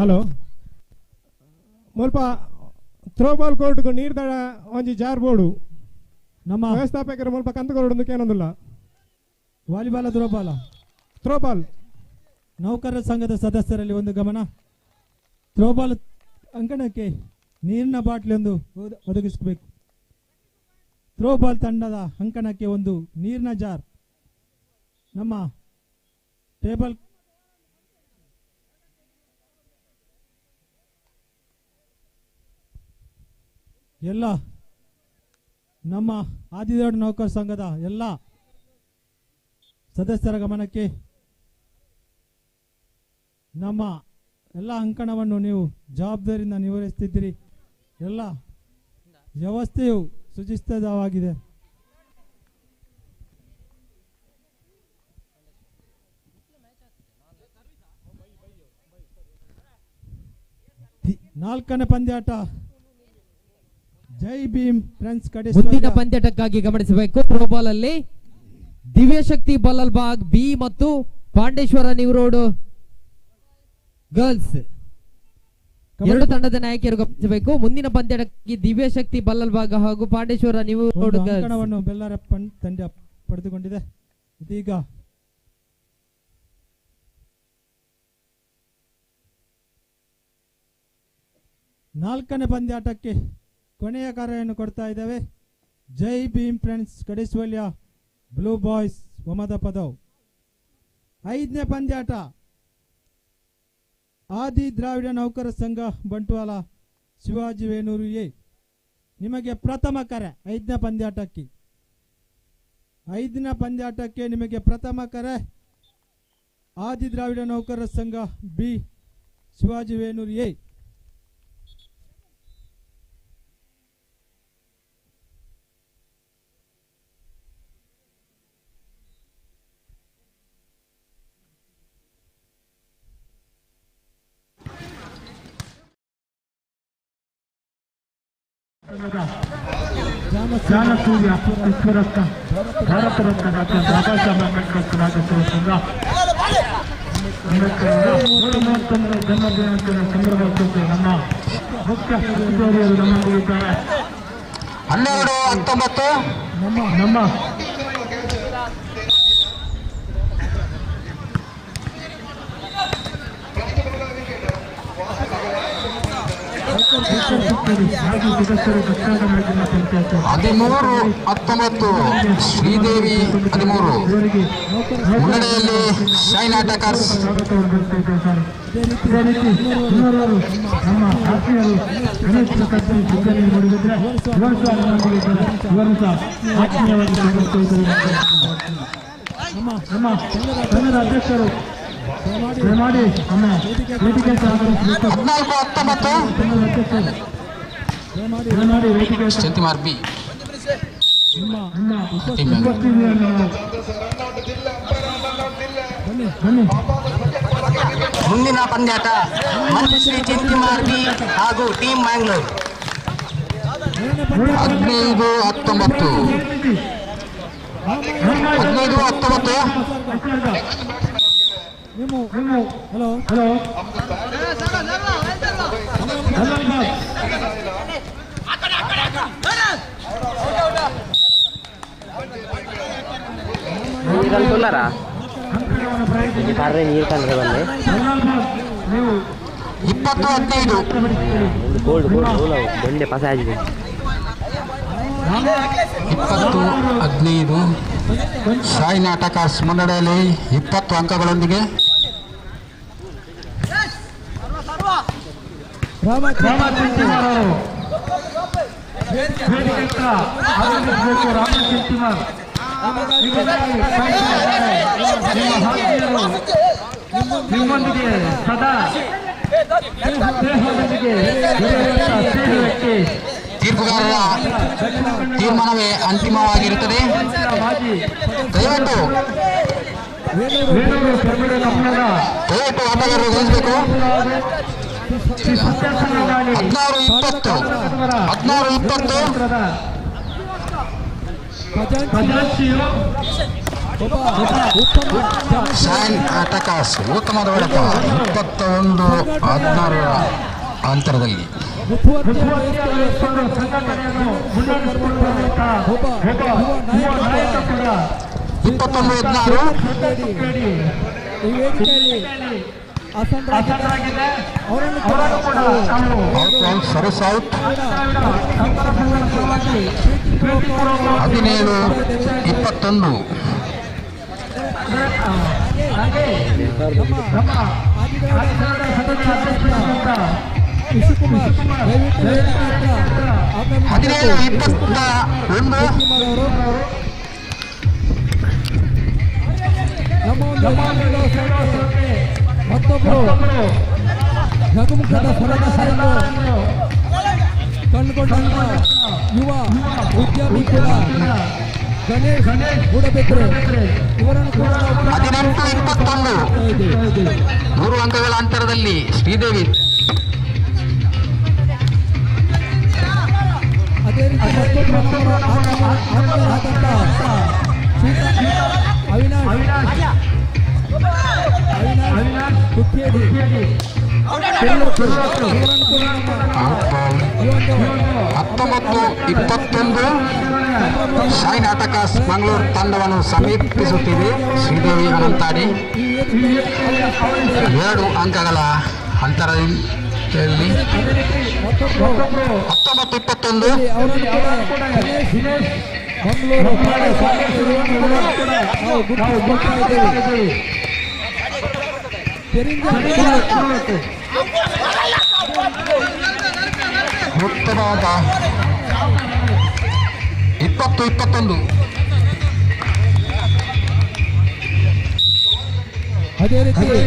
ಹಲೋ, ಮುಲ್ಪ ಥ್ರೋಬಾಲ್ ಕೋರ್ಟ್ಗೂ ನೀರ್ದಡ ಒಂಜಿ ಜಾರ್ಬೋರ್ಡು ನಮ್ಮ ವ್ಯವಸ್ಥಾಪಕರು ಮುಲ್ಪ ಕಂತುಕೊರೊಂದು ಏನೊಂದಿಲ್ಲ. ವಾಲಿಬಾಲ್ ಥ್ರೋಬಾಲ್ ನೌಕರರ ಸಂಘದ ಸದಸ್ಯರಲ್ಲಿ ಒಂದು ಗಮನ. ಥ್ರೋಬಾಲ್ ಅಂಕಣಕ್ಕೆ ನೀರಿನ ಬಾಟ್ಲಿ ಒಂದು ಒದಗಿಸಬೇಕು. ಥ್ರೋಬಾಲ್ ತಂಡದ ಅಂಕಣಕ್ಕೆ ಒಂದು ನೀರಿನ ಜಾರ್. ನಮ್ಮ ಟೇಬಲ್ ಎಲ್ಲ ನಮ್ಮ ಆದಿದೋಡ ನೌಕರ ಸಂಘದ ಎಲ್ಲ ಸದಸ್ಯರ ಗಮನಕ್ಕೆ. ನಮ್ಮ ಎಲ್ಲ ಅಂಕಣವನ್ನು ನೀವು ಜವಾಬ್ದಾರಿಯಿಂದ ನಿರ್ವಹಿಸುತ್ತಿದ್ದೀರಿ. ಎಲ್ಲ ವ್ಯವಸ್ಥೆಯು ಸುಚಿಸ್ತವಾಗಿದೆ. ನಾಲ್ಕನೇ ಪಂದ್ಯಾಟ ಜೈ ಭೀಮ್ ಫ್ರೆಂಡ್ಸ್ ಕಡೆ. ಮುಂದಿನ ಪಂದ್ಯಾಟಕ್ಕಾಗಿ ಗಮನಿಸಬೇಕು. ಥ್ರೋಬಾಲ್ ಅಲ್ಲಿ ದಿವ್ಯಶಕ್ತಿ ಬಲ್ಲಲ್ಬಾಗ್ ಬಿ ಮತ್ತು ಪಾಂಡೇಶ್ವರ ನ್ಯೂ ರೋಡ್ ಗರ್ಲ್ಸ್ ಎರಡು ತಂಡದ ನಾಯಕಿಯರು ಗಮನಿಸಬೇಕು. ಮುಂದಿನ ಪಂದ್ಯಾಟಕ್ಕಾಗಿ ದಿವ್ಯಶಕ್ತಿ ಬಲ್ಲಲ್ಬಾಗ್ ಹಾಗೂ ಪಾಂಡೇಶ್ವರ ನ್ಯೂ ರೋಡ್ ಅಂಕಣವನ್ನು ಬೆಲ್ಲಾರ ತಂಡ ಪಡೆದುಕೊಂಡಿದೆ. ಇದೀಗ ನಾಲ್ಕನೇ ಪಂದ್ಯಾಟಕ್ಕೆ ಕೊನೆಯ ಕಾರ್ಯವನ್ನು ಕೊಡ್ತಾ ಇದ್ದೇವೆ. Jai Bhim friends Kadeshwalya blue boys Omada Padav. 5ನೇ ಪಂದ್ಯಾಟ ಆದಿ ದ್ರಾವಿಡ ನೌಕರ ಸಂಘ ಬಂಟ್ವಾಳ ಶಿವಾಜಿ ವೇಣೂರು ಎ. ನಿಮಗೆ ಪ್ರಥಮ ಕರೆ 5ನೇ ಪಂದ್ಯಾಟಕ್ಕೆ. 5ನೇ ಪಂದ್ಯಾಟಕ್ಕೆ ನಿಮಗೆ ಪ್ರಥಮ ಕರೆ ಆದಿ ದ್ರಾವಿಡ ನೌಕರ ಸಂಘ ಬಿ ಶಿವಾಜಿ ವೇಣೂರು ಎ. ಜ್ಞಾನಸೂರ್ಯ ವಿಶ್ವರತ್ನ ಭಾರತ ರತ್ನ ಡಾಕ್ಟರ್ ಬಾಬಾ ಸಾಹೇಬ್ ಅಂಬೇಡ್ಕರ್ ಸಮಾಜಸೇವಾ ಸಂಘ 130ನೇ ಜನ್ಮದಿನಾಚರಣೆ ಸಂದರ್ಭದಲ್ಲಿ ನಮ್ಮ ಮುಖ್ಯ ಅತಿಥಿಯವರು ನಮ್ಮೊಂದಿಗಿದ್ದಾರೆ. 12-19 ನಮ್ಮ 13-19 ಶ್ರೀದೇವಿ 13 ಮುನ್ನಡೆಯಲ್ಲಿ ಶೈನ್ ಅಟ್ಯಾಕರ್ಸ್. ಇದೇ ರೀತಿ ನಮ್ಮ ಆತ್ಮೀಯರು ಗಣೇಶ್ ಪ್ರಸಾದ್ ಸಿಬ್ಬಂದಿ ನೋಡಿದ್ರೆ ಇವರು ಸಹ ಆತ್ಮೀಯವಾಗಿ ನಮ್ಮ ಸಂಘದ ಅಧ್ಯಕ್ಷರು ದಯಮಾಡಿ ನಮ್ಮ ವೇದಿಕೆ ಸಹಕರಿಸಬೇಕು. 14-19 ವೇದಿಕೆ ಚಂತಿಮಾರ್ ಬಿ ಮುಂದಿನ ಪಂದ್ಯಾಟ ಶ್ರೀ ಚಂತಿಮಾರ್ ಬಿ ಹಾಗೂ ಟೀಮ್ ಮ್ಯಾಂಗ್ಳೂರ್. 15-19 ಹಲೋ ನೀರು ಕಂಡ್ರೆ ಬಂದೆ 20-15 ಬಂಡೆ ಪಾಸ ಆಗಿದೆ. 20-15 ಶೈನ್ ಅಟ್ಯಾಕರ್ಸ್ ಮುನ್ನಡೆಯಲ್ಲಿ 20 ಅಂಕಗಳೊಂದಿಗೆ. ನಿಮ್ಮೊಂದಿಗೆ ಸದಾ ತೀರ್ಪುಗಾರರ ತೀರ್ಮಾನವೇ ಅಂತಿಮವಾಗಿರುತ್ತದೆ. ದಯವಿಟ್ಟು ಆಟಗಾರರು ಗಮನಿಸಬೇಕು. 16-20 ಶೈನ್ ಅಟ್ಯಾಕರ್ಸ್ ಉತ್ತಮವಾದ ಹೊಡೆತ 21-16 ಅಂತರದಲ್ಲಿ. 21-16 ಈ ವೇದಿಕೆಯಲ್ಲಿ ಆಸನರಾಗಿದ್ದಾರೆ. ಅವರನ್ನು ಕೂಡ ಸರ್ವಿಸ್ ಔಟ್. 17-21 ಮತ್ತೊಬ್ಬರು ಜಗಮುಖದ ಸರಳತೆಯನ್ನು ಕಂಡುಕೊಂಡ ಯುವ ಉದ್ಯಮಿ ಕೂಡ ಗಣೇಶ್ ಮೂಡಬೆದ್ರೆ ಇವರನ್ನು ಕೂಡ 18-21 3 ಅಂಕಗಳ ಅಂತರದಲ್ಲಿ ಶ್ರೀದೇವಿ. ಅದೇ ರೀತಿ ಅವಿನಾಶ್ ಕುಕ್ಕೇರಿ 19-21 ಶೈನ್ ಅಟ್ಯಾಕರ್ಸ್ ಮಂಗಳೂರು ತಂಡವನ್ನು ಸಮೀಪಿಸುತ್ತಿದೆ. ಶ್ರೀದೇವಿ ಅನಂತಾಡಿ 2 ಅಂಕಗಳ ಅಂತರದಲ್ಲಿ 19-21 ಉತ್ತಮವಾದ 20-21 ಅದೇ ರೀತಿ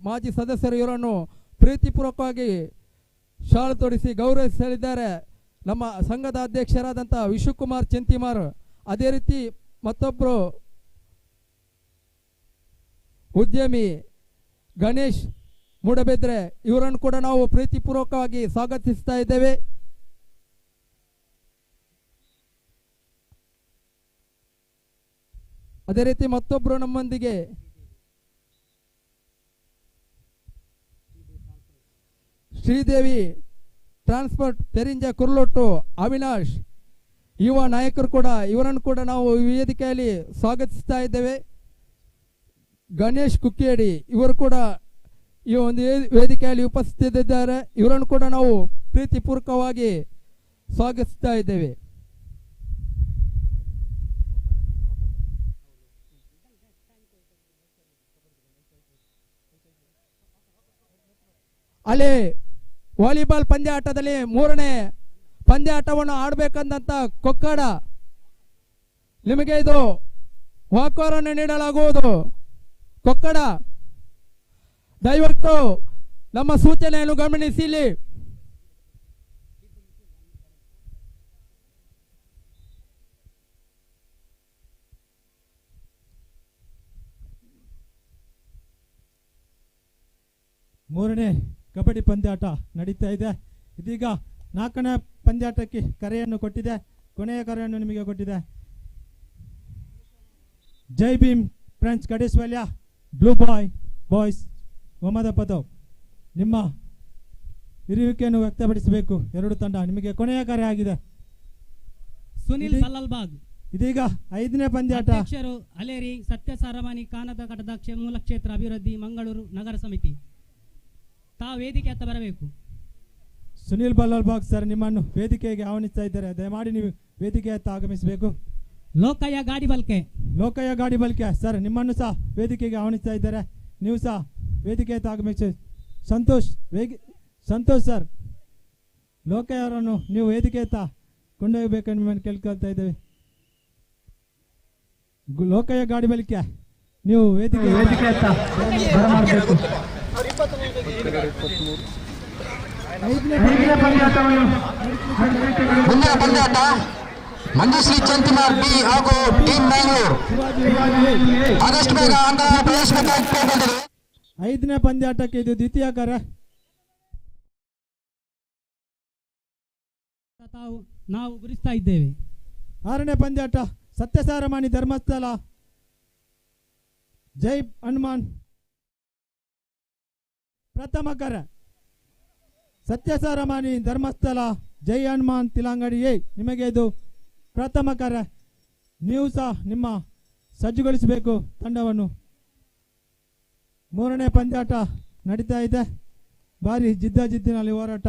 ಮಾಜಿ ಸದಸ್ಯರು ಇವರನ್ನು ಪ್ರೀತಿಪೂರ್ವಕವಾಗಿ ಶಾಲು ತೊಡಿಸಿ ಗೌರವಿಸಲಿದ್ದಾರೆ ನಮ್ಮ ಸಂಘದ ಅಧ್ಯಕ್ಷರಾದಂಥ ವಿಶ್ವಕುಮಾರ್ ಚಂತಿಮಾರ್. ಅದೇ ರೀತಿ ಮತ್ತೊಬ್ಬರು ಉದ್ಯಮಿ ಗಣೇಶ್ ಮೂಡಬೆದ್ರೆ ಇವರನ್ನು ಕೂಡ ನಾವು ಪ್ರೀತಿಪೂರ್ವಕವಾಗಿ ಸ್ವಾಗತಿಸ್ತಾ ಇದ್ದೇವೆ. ಅದೇ ರೀತಿ ಮತ್ತೊಬ್ಬರು ನಮ್ಮೊಂದಿಗೆ ಶ್ರೀದೇವಿ ಟ್ರಾನ್ಸ್ಪೋರ್ಟ್ ಪೆರಿಂಜ ಕುರ್ಲೊಟ್ಟು ಅವಿನಾಶ್ ಯುವ ನಾಯಕರು ಕೂಡ ಇವರನ್ನು ಕೂಡ ನಾವು ವೇದಿಕೆಯಲ್ಲಿ ಸ್ವಾಗತಿಸ್ತಾ ಇದ್ದೇವೆ. ಗಣೇಶ್ ಕುಕ್ಕೇಡಿ ಇವರು ಕೂಡ ಈ ಒಂದು ವೇದಿಕೆಯಲ್ಲಿ ಉಪಸ್ಥಿತರಿದ್ದಾರೆ. ಇವರನ್ನು ಕೂಡ ನಾವು ಪ್ರೀತಿಪೂರ್ವಕವಾಗಿ ಸ್ವಾಗತಿಸ್ತಾ ಇದ್ದೇವೆ. ಅಲ್ಲಿ ವಾಲಿಬಾಲ್ ಪಂದ್ಯಾಟದಲ್ಲಿ 3ನೇ ಪಂದ್ಯಾಟವನ್ನು ಆಡಬೇಕಂದಂತ ಕೊಕ್ಕಡ ನಿಮಗೆ ಇದು ವಾಕರನ್ನು ನೀಡಲಾಗುವುದು. ಕೊಕ್ಕಡ ದಯವಿಟ್ಟು ನಮ್ಮ ಸೂಚನೆಯನ್ನು ಗಮನಿಸಿ. ಇಲ್ಲಿ ಮೂರನೇ ಕಬಡ್ಡಿ ಪಂದ್ಯಾಟ ನಡೀತಾ ಇದೆ. ಇದೀಗ 4ನೇ ಪಂದ್ಯಾಟಕ್ಕೆ ಕರೆಯನ್ನು ಕೊಟ್ಟಿದೆ. ಕೊನೆಯ ಕರೆಯನ್ನು ನಿಮಗೆ ಕೊಟ್ಟಿದೆ. ಜೈ Bhim friends Kadeshwalya blue boys ಒಮ್ಮದ ಪದವ್ ನಿಮ್ಮ ಇರುವಿಕೆಯನ್ನು ವ್ಯಕ್ತಪಡಿಸಬೇಕು. 2 ತಂಡ ನಿಮಗೆ ಕೊನೆಯ ಕರೆ ಆಗಿದೆ. ಸುನಿಲ್ ಬಲ್ಲಲ್ಬಾಗ್ ಇದೀಗ 5ನೇ ಪಂದ್ಯಾಟ. ಅಧ್ಯಕ್ಷರು ಅಲೇರಿ ಸತ್ಯಸಾರಮಾನಿ ಕಾನದ ಕಟ್ಟದ ಮೂಲ ಕ್ಷೇತ್ರ ಅಭಿವೃದ್ಧಿ ಮಂಗಳೂರು ನಗರ ಸಮಿತಿ. ತಾವು ವೇದಿಕೆ ಹತ್ತ ಬರಬೇಕು. ಸುನಿಲ್ ಬಲ್ಲಲ್ಬಾಗ್ ಸರ್ ನಿಮ್ಮನ್ನು ವೇದಿಕೆಗೆ ಆಹ್ವಾನಿಸ್ತಾ ಇದ್ದಾರೆ. ದಯಮಾಡಿ ನೀವು ವೇದಿಕೆ ಹತ್ತ ಆಗಮಿಸಬೇಕು. ಲೋಕಯ್ಯ ಗಾಡಿ ಬಲ್ಕೆ ಸರ್ ನಿಮ್ಮನ್ನು ಸಹ ವೇದಿಕೆಗೆ ಆಹ್ವಾನಿಸ್ತಾ ಇದ್ದಾರೆ. ನೀವು ಸಹ ವೇದಿಕೆ ಹತ್ತ ಆಗಮಿಸಿ. ಸಂತೋಷ್ ಸರ್ ಲೋಕಯ್ಯ ಅವರನ್ನು ನೀವು ವೇದಿಕೆ ಹತ್ತ ಕೊಂಡೊಯ್ಯಬೇಕೆಂದು ನಿಮ್ಮನ್ನು ಕೇಳ್ಕೊಳ್ತಾ ಇದ್ದೇವೆ. ಲೋಕಯ್ಯ ಗಾಡಿ ಬಲ್ಕೆ ನೀವು ವೇದಿಕೆ ಹತ್ತ ಮುಂದಿನ ಪಂದ್ಯಾಟ ಮಂಜುಶ್ರೀ ಚಂತಿಮಾರ್ ಬಿ ಹಾಗೂ ಟೀಮ್ ಬ್ಯಾಂಗ್ಳೂರ್. ಆದಷ್ಟು ಬೇಗ ಅಂಕ ಪ್ರವೇಶಿಸಬೇಕಾಗಿದೆ. 5ನೇ ಪಂದ್ಯಾಟಕ್ಕೆ ಇದು ದ್ವಿತೀಯ ಕರೆ. ನಾವು ಗುರುಸ್ತಾ ಇದ್ದೇವೆ. 6ನೇ ಪಂದ್ಯಾಟ ಸತ್ಯಸಾರಮಾನಿ ಧರ್ಮಸ್ಥಳ ಜೈ ಹನುಮಾನ್. ಪ್ರಥಮ ಕರೆ ಸತ್ಯಸಾರಮಾನಿ ಧರ್ಮಸ್ಥಳ ಜೈ ಹನುಮಾನ್ ತಿಲಂಗಡಿ ನಿಮಗೆ ಇದು ಪ್ರಥಮ ಕರೆ. ನೀವು ಸಹ ನಿಮ್ಮ ಸಜ್ಜುಗೊಳಿಸಬೇಕು ತಂಡವನ್ನು. 3ನೇ ಪಂದ್ಯಾಟ ನಡೀತಾ ಇದೆ. ಭಾರಿ ಜಿದ್ದಿನಲ್ಲಿ ಹೋರಾಟ.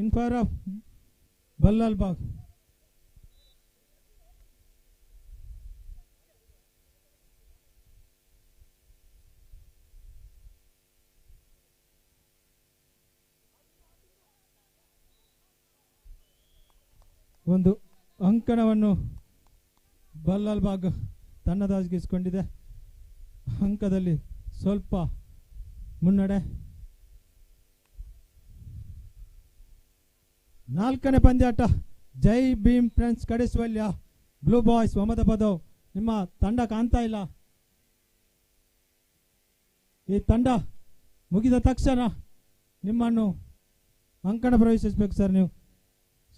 In favour of Ballalbagh. ಒಂದು ಅಂಕಣವನ್ನು ಬಲ್ಲಲ್ಬಾಗ್ ತನ್ನದಾಗಿಸಿಕೊಂಡಿದೆ. ಅಂಕದಲ್ಲಿ ಸ್ವಲ್ಪ ಮುನ್ನಡೆ. 4ನೇ ಪಂದ್ಯಾಟ Jai Bhim friends Kadeshwalya blue boys ಒಮ್ಮದ ಪದವ್. ನಿಮ್ಮ ತಂಡ ಕಾಣ್ತಾ ಇಲ್ಲ. ಈ ತಂಡ ಮುಗಿದ ತಕ್ಷಣ ನಿಮ್ಮನ್ನು ಅಂಕಣ ಪ್ರವೇಶಿಸಬೇಕು ಸರ್. ನೀವು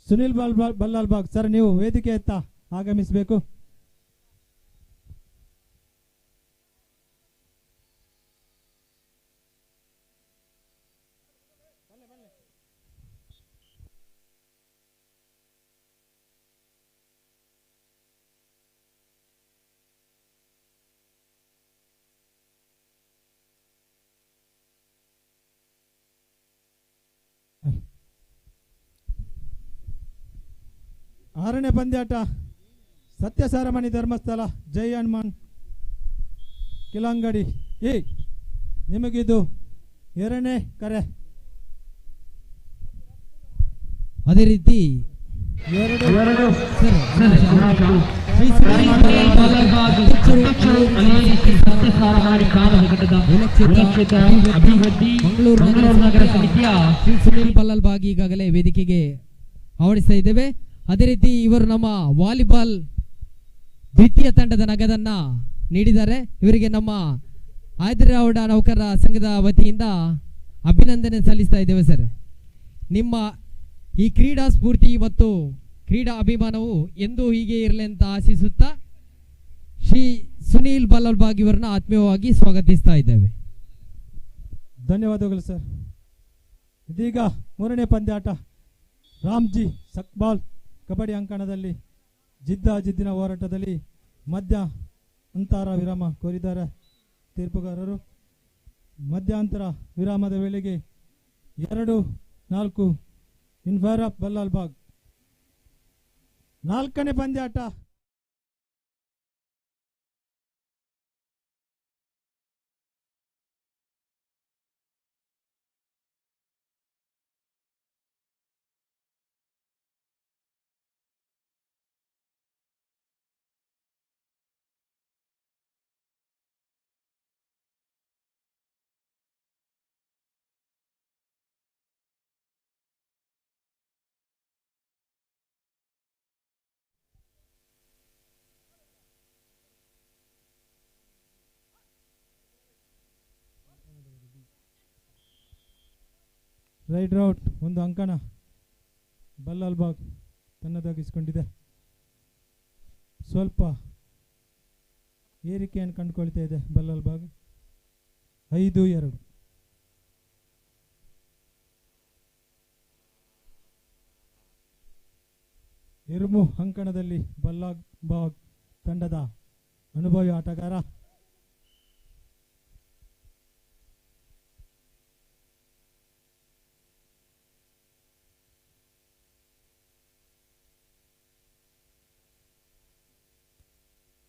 ಸುನಿಲ್ ಬಲ್ಲಲ್ಬಾಗ್ ಸರ್ ನೀವು ವೇದಿಕೆ ಎತ್ತ ಆಗಮಿಸಬೇಕು. ಆರನೇ ಪಂದ್ಯಾಟ ಸತ್ಯಸಾರಮಣಿ ಧರ್ಮಸ್ಥಳ ಜೈ ಹನುಮಾನ್ ಕಿಲಂಗಡಿ. ನಿಮಗಿದು 2ನೇ ಕರೆ. ಅದೇ ರೀತಿ ಮಂಗಳೂರು ನಗರ ಸಮಿತಿಯ ಶ್ರೀ ಸುನಿಲ್ ಬಲ್ಲಲ್ಬಾಗ್ ಈಗಾಗಲೇ ವೇದಿಕೆಗೆ ಆಹ್ವಾನಿಸ್ತಾ ಇದ್ದೇವೆ. ಅದೇ ರೀತಿ ಇವರು ನಮ್ಮ ವಾಲಿಬಾಲ್ ದ್ವಿತೀಯ ತಂಡದ ನಗದನ್ನ ನೀಡಿದ್ದಾರೆ. ಇವರಿಗೆ ನಮ್ಮ ಆಯ್ದರಾವುಡ ನೌಕರರ ಸಂಘದ ವತಿಯಿಂದ ಅಭಿನಂದನೆ ಸಲ್ಲಿಸ್ತಾ ಇದ್ದೇವೆ ಸರ್. ನಿಮ್ಮ ಈ ಕ್ರೀಡಾ ಸ್ಫೂರ್ತಿ ಮತ್ತು ಕ್ರೀಡಾ ಅಭಿಮಾನವು ಎಂದೂ ಹೀಗೆ ಇರಲಿ ಅಂತ ಆಶಿಸುತ್ತಾ ಶ್ರೀ ಸುನೀಲ್ ಬಲ್ಲಲ್ಬಾಗ್ ಇವರನ್ನ ಆತ್ಮೀಯವಾಗಿ ಸ್ವಾಗತಿಸ್ತಾ ಇದ್ದೇವೆ. ಧನ್ಯವಾದಗಳು ಸರ್. ಇದೀಗ ಮೂರನೇ ಪಂದ್ಯಾಟ ರಾಮ್ಜಿ ಸಕ್ಬಾಲ್ ಕಬಡ್ಡಿ ಅಂಕಣದಲ್ಲಿ ಜಿದ್ದಿನ ಹೋರಾಟದಲ್ಲಿ ಮಧ್ಯಂತರ ವಿರಾಮ ಕೋರಿದ್ದಾರೆ ತೀರ್ಪುಗಾರರು. ಮಧ್ಯಂತರ ವಿರಾಮದ ವೇಳೆಗೆ 2-4 ಇನ್ ಫೇವರ್ ಆಫ್ ಬಲ್ಲಾಲ್ಬಾಗ್. ನಾಲ್ಕನೇ ಪಂದ್ಯಾಟ ರೈಡ್ ಔಟ್ ಒಂದು ಅಂಕಣ ಬಲ್ಲಾಲ್ಬಾಗ್ ತನ್ನದಾಗಿಸಿಕೊಂಡಿದೆ. ಸ್ವಲ್ಪ ಏರಿಕೆಯನ್ನು ಕಂಡುಕೊಳ್ತಾ ಇದೆ ಬಲ್ಲಾಲ್ಬಾಗ್. 5-2. ಇರ್ಮು ಅಂಕಣದಲ್ಲಿ ಬಲ್ಲಾಲ್ಬಾಗ್ ತಂಡದ ಅನುಭವಿ ಆಟಗಾರ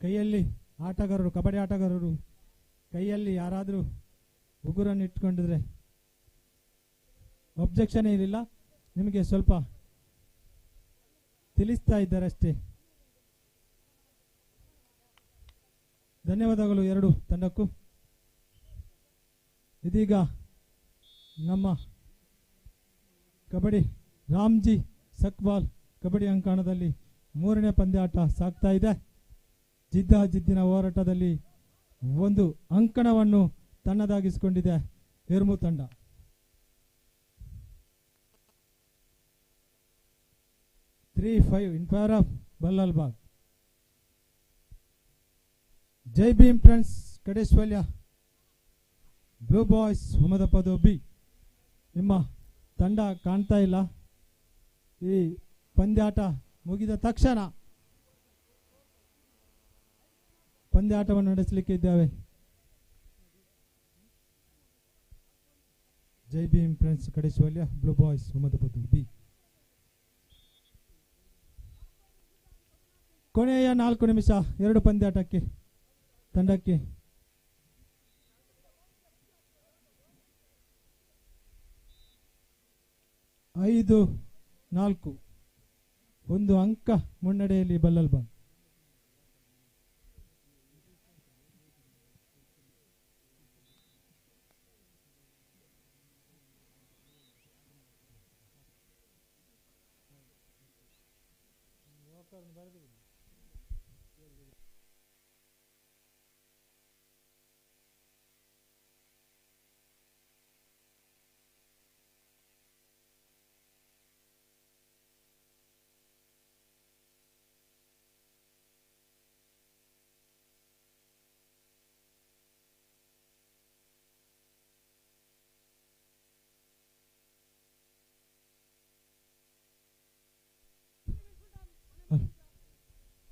ಕೈಯಲ್ಲಿ ಕಬಡ್ಡಿ ಆಟಗಾರರು ಕೈಯಲ್ಲಿ ಯಾರಾದರೂ ಉಗುರನ್ನು ಇಟ್ಕೊಂಡಿದ್ರೆ ಒಬ್ಜೆಕ್ಷನ್ ಏನಿಲ್ಲ, ನಿಮಗೆ ಸ್ವಲ್ಪ ತಿಳಿಸ್ತಾ ಇದ್ದಾರೆ ಅಷ್ಟೇ. ಧನ್ಯವಾದಗಳು ಎರಡು ತಂಡಕ್ಕೂ. ಇದೀಗ ನಮ್ಮ ಕಬಡ್ಡಿ ರಾಮ್ಜಿ ಸಕ್ಬಾಲ್ ಕಬಡ್ಡಿ ಅಂಕಣದಲ್ಲಿ ಮೂರನೇ ಪಂದ್ಯಾಟ ಸಾಗ್ತಾ ಇದೆ. ಜಿದ್ದಿನ ಹೋರಾಟದಲ್ಲಿ ಒಂದು ಅಂಕಣವನ್ನು ತನ್ನದಾಗಿಸಿಕೊಂಡಿದೆ ಇರ್ಮು ತಂಡ. In favour of Ballalbagh. Jai Bhim friends Kadeshwalya blue boys ಹುಮದಪದು ಬಿ. ನಿಮ್ಮ ತಂಡ ಕಾಣ್ತಾ ಇಲ್ಲ. ಈ ಪಂದ್ಯಾಟ ಮುಗಿದ ತಕ್ಷಣ ಪಂದ್ಯಾಟವನ್ನು ನಡೆಸಲಿಕ್ಕೆ ಇದ್ದೇವೆ. Jai Bhim friends Kadeshwalya blue boys ಹುಮದಪದು ಬಿ. ಕೊನೆಯ 4 ನಿಮಿಷ 2 ಪಂದ್ಯಾಟಕ್ಕೆ ತಂಡಕ್ಕೆ. ಐದು 4 ಒಂದು ಅಂಕ ಮುನ್ನಡೆಯಲ್ಲಿ ಬಲ್ಲಾಲ್ಬಾಗ್.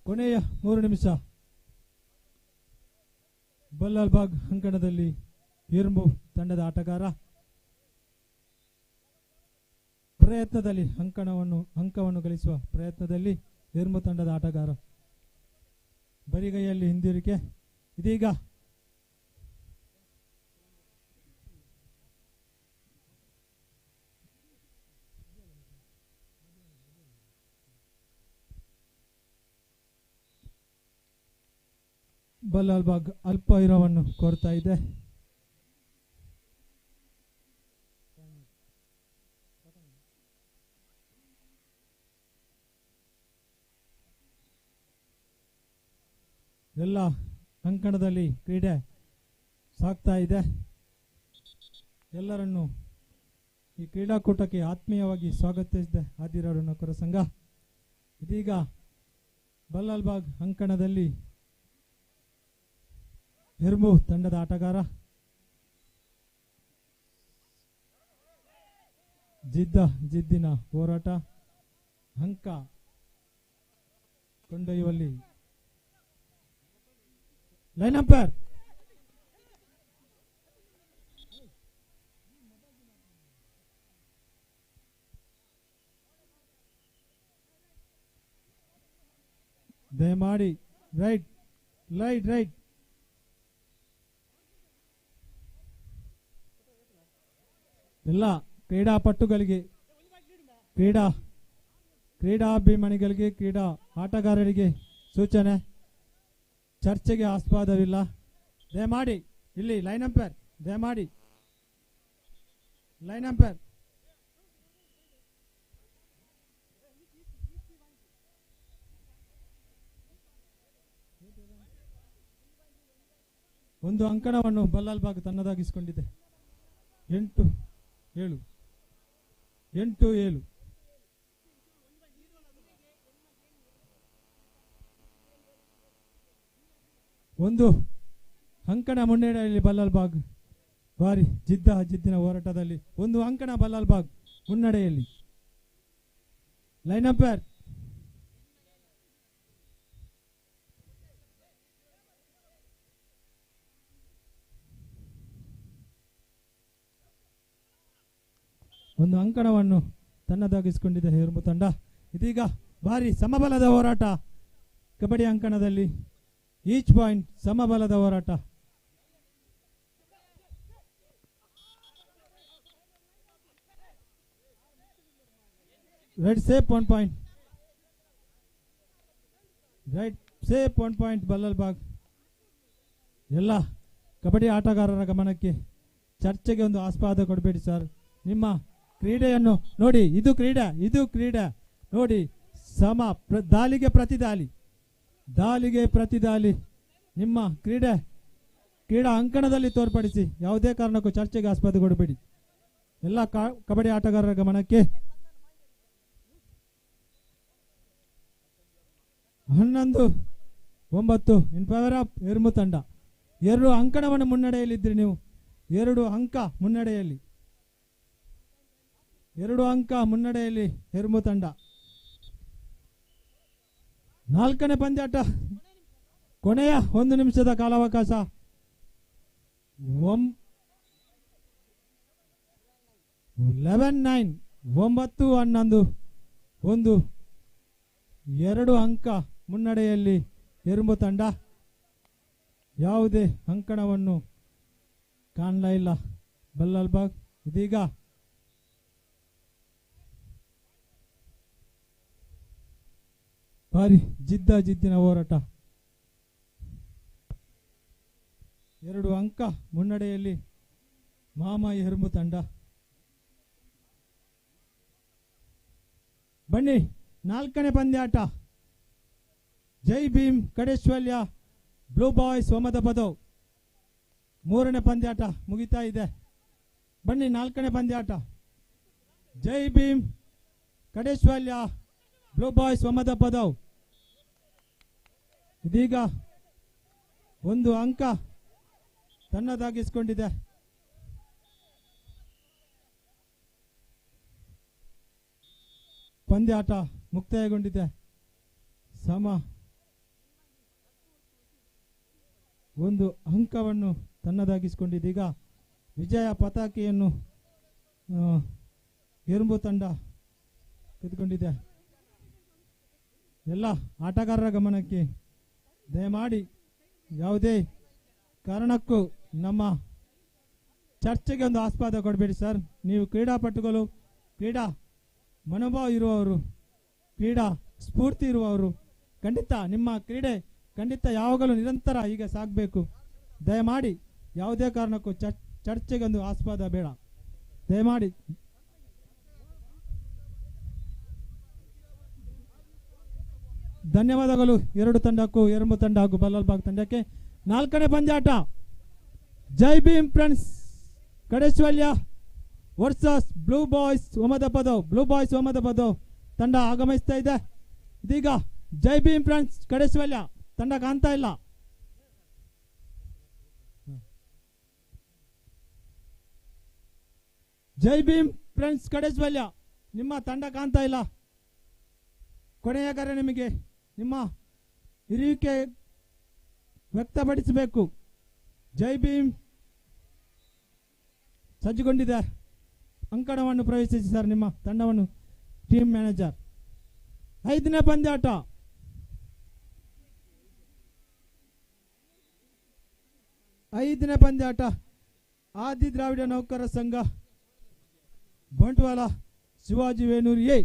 ಕೊನೆಯ 3 ನಿಮಿಷ ಬಲ್ಲಾಲ್ಬಾಗ್ ಅಂಕಣದಲ್ಲಿ ಇರ್ಮು ತಂಡದ ಆಟಗಾರ ಪ್ರಯತ್ನದಲ್ಲಿ ಅಂಕವನ್ನು ಗಳಿಸುವ ಪ್ರಯತ್ನದಲ್ಲಿ ಇರ್ಮು ತಂಡದ ಆಟಗಾರ ಬರಿಗೈಯಲ್ಲಿ ಹಿಂದಿರುಕೆ. ಇದೀಗ ಬಲ್ಲಾಲ್ಬಾಗ್ ಅಲ್ಪ ಇರವನ್ನು ಕೋರ್ತಾ ಇದೆ. ಎಲ್ಲ ಅಂಕಣದಲ್ಲಿ ಕ್ರೀಡೆ ಸಾಗ್ತಾ ಇದೆ. ಎಲ್ಲರನ್ನು ಈ ಕ್ರೀಡಾಕೂಟಕ್ಕೆ ಆತ್ಮೀಯವಾಗಿ ಸ್ವಾಗತಿಸಿದೆ ಆದಿರಾರು ನೌಕರ ಸಂಘ. ಇದೀಗ ಬಲ್ಲಾಲ್ಬಾಗ್ ಅಂಕಣದಲ್ಲಿ ಹೆರ್ಮು ತಂಡದ ಆಟಗಾರ. ಜಿದ್ದಿನ ಹೋರಾಟ, ಅಂಕ ಕೊಂಡೊಯ್ಯುವಲ್ಲಿ ಲೈನ್ ಅಂಪೈರ್. ದಯಮಾಡಿ ರೈಟ್ ರೈಟ್ ರೈಟ್. ಎಲ್ಲ ಕ್ರೀಡಾಪಟುಗಳಿಗೆ, ಕ್ರೀಡಾಭಿಮಾನಿಗಳಿಗೆ, ಕ್ರೀಡಾ ಆಟಗಾರರಿಗೆ ಸೂಚನೆ, ಚರ್ಚೆಗೆ ಆಸ್ಪದವಿಲ್ಲ. ದಯಮಾಡಿ ಇಲ್ಲಿ ಲೈನ್ ಅಂಪೈರ್, ದಯಮಾಡಿ ಲೈನ್ ಅಂಪೈರ್. ಒಂದು ಅಂಕಣವನ್ನು ಬಲ್ಲಾಲ್ಬಾಗ್ ತನ್ನದಾಗಿಸಿಕೊಂಡಿದೆ. 8-7. ಒಂದು ಅಂಕಣ ಮುನ್ನಡೆಯಲ್ಲಿ ಬಲ್ಲಾಲ್ಬಾಗ್. ಭಾರಿ ಜಿದ್ದಿನ ಹೋರಾಟದಲ್ಲಿ ಒಂದು ಅಂಕಣ ಬಲ್ಲಾಲ್ಬಾಗ್ ಮುನ್ನಡೆಯಲ್ಲಿ. Line umpire. ಒಂದು ಅಂಕಣವನ್ನು ತನ್ನದಾಗಿಸಿಕೊಂಡಿದೆ ಹೆರ್ಮು ತಂಡ. ಇದೀಗ ಭಾರಿ ಸಮಬಲದ ಹೋರಾಟ ಕಬಡ್ಡಿ ಅಂಕಣದಲ್ಲಿ. ಈಚ್ ಪಾಯಿಂಟ್ ಸಮಬಲದ ಹೋರಾಟ. Right safe 1 point. Right safe 1 point Ballalbagh. ಎಲ್ಲ ಕಬಡ್ಡಿ ಆಟಗಾರರ ಗಮನಕ್ಕೆ, ಚರ್ಚೆಗೆ ಒಂದು ಆಸ್ಪದ ಕೊಡಬೇಡಿ ಸರ್. ನಿಮ್ಮ ಕ್ರೀಡೆಯನ್ನು ನೋಡಿ, ಇದು ಕ್ರೀಡೆ ನೋಡಿ. ದಾಳಿಗೆ ಪ್ರತಿದಾಳಿ ನಿಮ್ಮ ಕ್ರೀಡಾ ಅಂಕಣದಲ್ಲಿ ತೋರ್ಪಡಿಸಿ. ಯಾವುದೇ ಕಾರಣಕ್ಕೂ ಚರ್ಚೆಗೆ ಆಸ್ಪದ ಕೊಡಬೇಡಿ. ಎಲ್ಲ ಕಬಡ್ಡಿ ಆಟಗಾರರ ಗಮನಕ್ಕೆ. 11-9 ಇನ್ ಫೇವರ್ ಆಫ್ ಹೆರ್ಮು ತಂಡ. 2 ಅಂಕಣವನ್ನು ಮುನ್ನಡೆಯಲ್ಲಿದ್ರಿ ನೀವು. 2 ಅಂಕ ಮುನ್ನಡೆಯಲ್ಲಿ, 2 ಅಂಕ ಮುನ್ನಡೆಯಲ್ಲಿ ಹೆರ್ಮು ತಂಡ. 4ನೇ ಪಂದ್ಯಾಟ, ಕೊನೆಯ 1 ನಿಮಿಷದ ಕಾಲಾವಕಾಶ. 11-9, 9-11, 2 ಅಂಕ ಮುನ್ನಡೆಯಲ್ಲಿ ಹೆರ್ಮು ತಂಡ. ಯಾವುದೇ ಅಂಕಣವನ್ನು ಕಾಣಲೇ ಇಲ್ಲ ಬಲ್ಲಾಲ್ಬಾಗ್. ಇದೀಗ ಭಾರಿ ಜಿದ್ದಿನ ಹೋರಾಟ. 2 ಅಂಕ ಮುನ್ನಡೆಯಲ್ಲಿ ಮಾಮಾಯಿ ಹೆರ್ಮು ತಂಡ. ಬನ್ನಿ 4ನೇ ಪಂದ್ಯಾಟ, ಜೈ ಭೀಮ್ ಕಡೇಶ್ವಲ್ಯ ಬ್ಲೂ ಬಾಯ್ಸ್ ಒಮದಬದವ್. 3ನೇ ಪಂದ್ಯಾಟ ಮುಗಿತಾ ಇದೆ. ಬನ್ನಿ 4ನೇ ಪಂದ್ಯಾಟ, ಜೈ ಭೀಮ್ ಕಡೇಶ್ವಲ್ಯ ಬ್ಲೂ ಬಾಯ್ಸ್ ಒಮದಬದವ್. ಇದೀಗ 1 ಅಂಕ ತನ್ನದಾಗಿಸಿಕೊಂಡಿದೆ. ಪಂದ್ಯಾಟ ಮುಕ್ತಾಯಗೊಂಡಿದೆ. ಸಮ 1 ಅಂಕವನ್ನು ತನ್ನದಾಗಿಸಿಕೊಂಡಿದ್ದೀಗ ವಿಜಯ ಪತಾಕೆಯನ್ನು ಹೆರ್ಮು ತಂಡ ತೆಗೆದುಕೊಂಡಿದೆ. ಎಲ್ಲ ಆಟಗಾರರ ಗಮನಕ್ಕೆ ದಯಮಾಡಿ ಯಾವುದೇ ಕಾರಣಕ್ಕೂ ನಮ್ಮ ಚರ್ಚೆಗೆ ಒಂದು ಆಸ್ಪದ ಕೊಡಬೇಡಿ ಸರ್. ನೀವು ಕ್ರೀಡಾಪಟುಗಳು, ಕ್ರೀಡಾ ಮನೋಭಾವ ಇರುವವರು, ಕ್ರೀಡಾ ಸ್ಫೂರ್ತಿ ಇರುವವರು. ಖಂಡಿತ ನಿಮ್ಮ ಕ್ರೀಡೆ ಖಂಡಿತ ಯಾವಾಗಲೂ ನಿರಂತರ ಹೀಗೆ ಸಾಗಬೇಕು. ದಯಮಾಡಿ ಯಾವುದೇ ಕಾರಣಕ್ಕೂ ಚರ್ಚೆಗೆ ಒಂದು ಆಸ್ಪದ ಬೇಡ ದಯಮಾಡಿ. ಧನ್ಯವಾದಗಳು 2 ತಂಡಕ್ಕೂ, ಹೆರ್ಮು ತಂಡ ಹಾಗೂ ಬಲ್ಲಾಲ್ಬಾಗ್ ತಂಡಕ್ಕೆ. 4ನೇ ಪಂದ್ಯಾಟ, Jai Bhim friends Kadeshwalya versus blue boys ಒಮದಬದವ್. ಬ್ಲೂ ಬಾಯ್ಸ್ ಒಮದಬದವ್ ತಂಡ ಆಗಮಿಸ್ತಾ ಇದೆ. ಇದೀಗ ಜೈ ಭೀಮ್ ಫ್ರೆಂಡ್ಸ್ ಕಡೇಶ್ವಲ್ಯ ತಂಡ ಕಾಣ್ತಾ ಇಲ್ಲ. ಜೈ ಭೀಮ್ ಫ್ರೆಂಡ್ಸ್ ಕಡೇಶ್ವಲ್ಯ. ನಿಮ್ಮ ತಂಡ ಕಾಣ್ತಾ ಇಲ್ಲ. ಕೊನೆಯ ಕರೆ ನಿಮಗೆ. ನಿಮ್ಮ ಇರುವಿಕೆ ವ್ಯಕ್ತಪಡಿಸಬೇಕು. ಜೈ ಭೀಮ್ ಸಜ್ಜುಗೊಂಡಿದ್ದಾರೆ. ಅಂಕಣವನ್ನು ಪ್ರವೇಶಿಸಿ ಸರ್ ನಿಮ್ಮ ತಂಡವನ್ನು. Team manager. 5ನೇ ಪಂದ್ಯಾಟ. ಆದಿ ದ್ರಾವಿಡ ನೌಕರ ಸಂಘ ಬಂಟ್ವಾಳ ಶಿವಾಜಿ ವೇಣೂರು ಎ.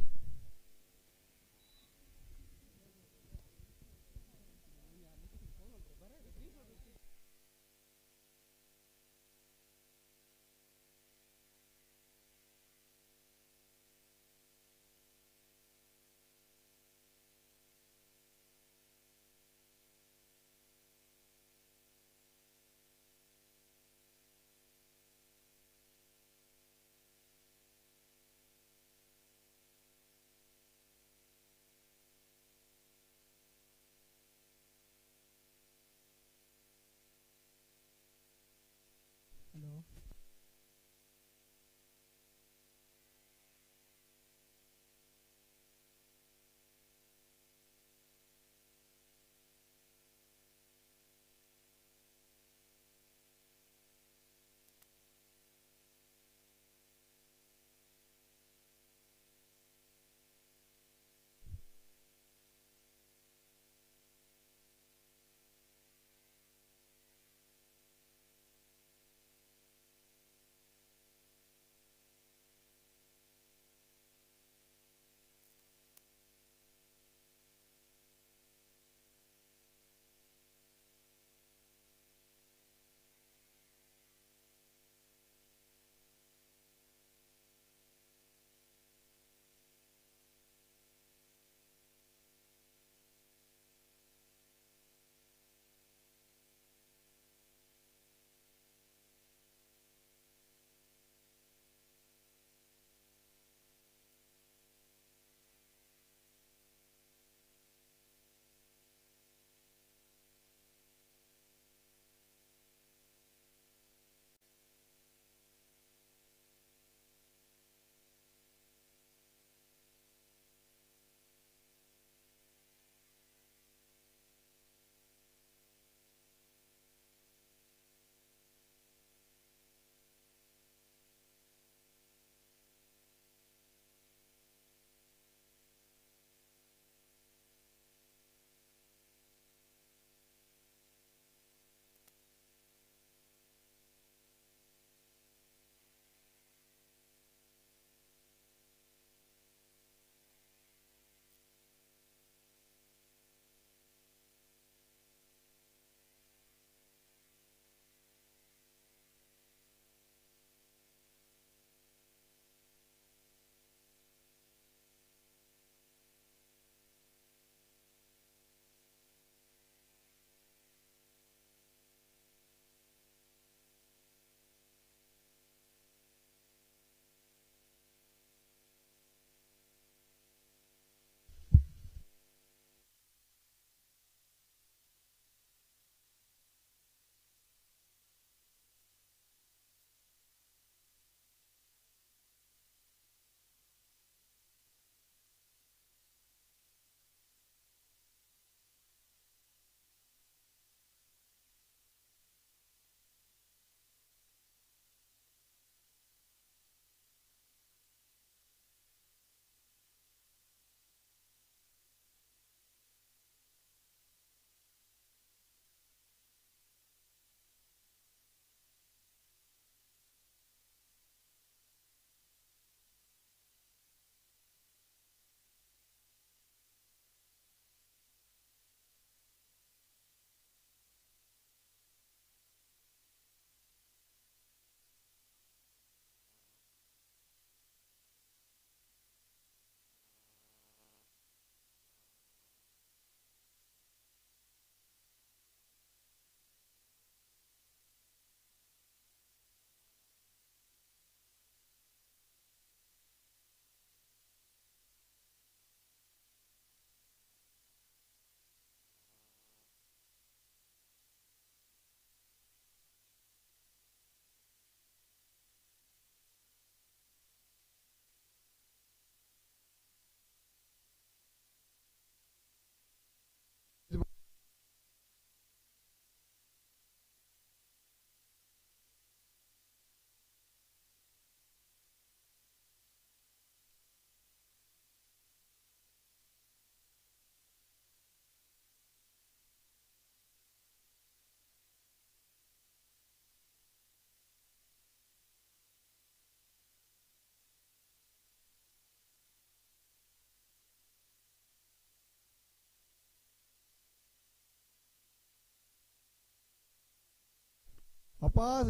ಅಪಾರ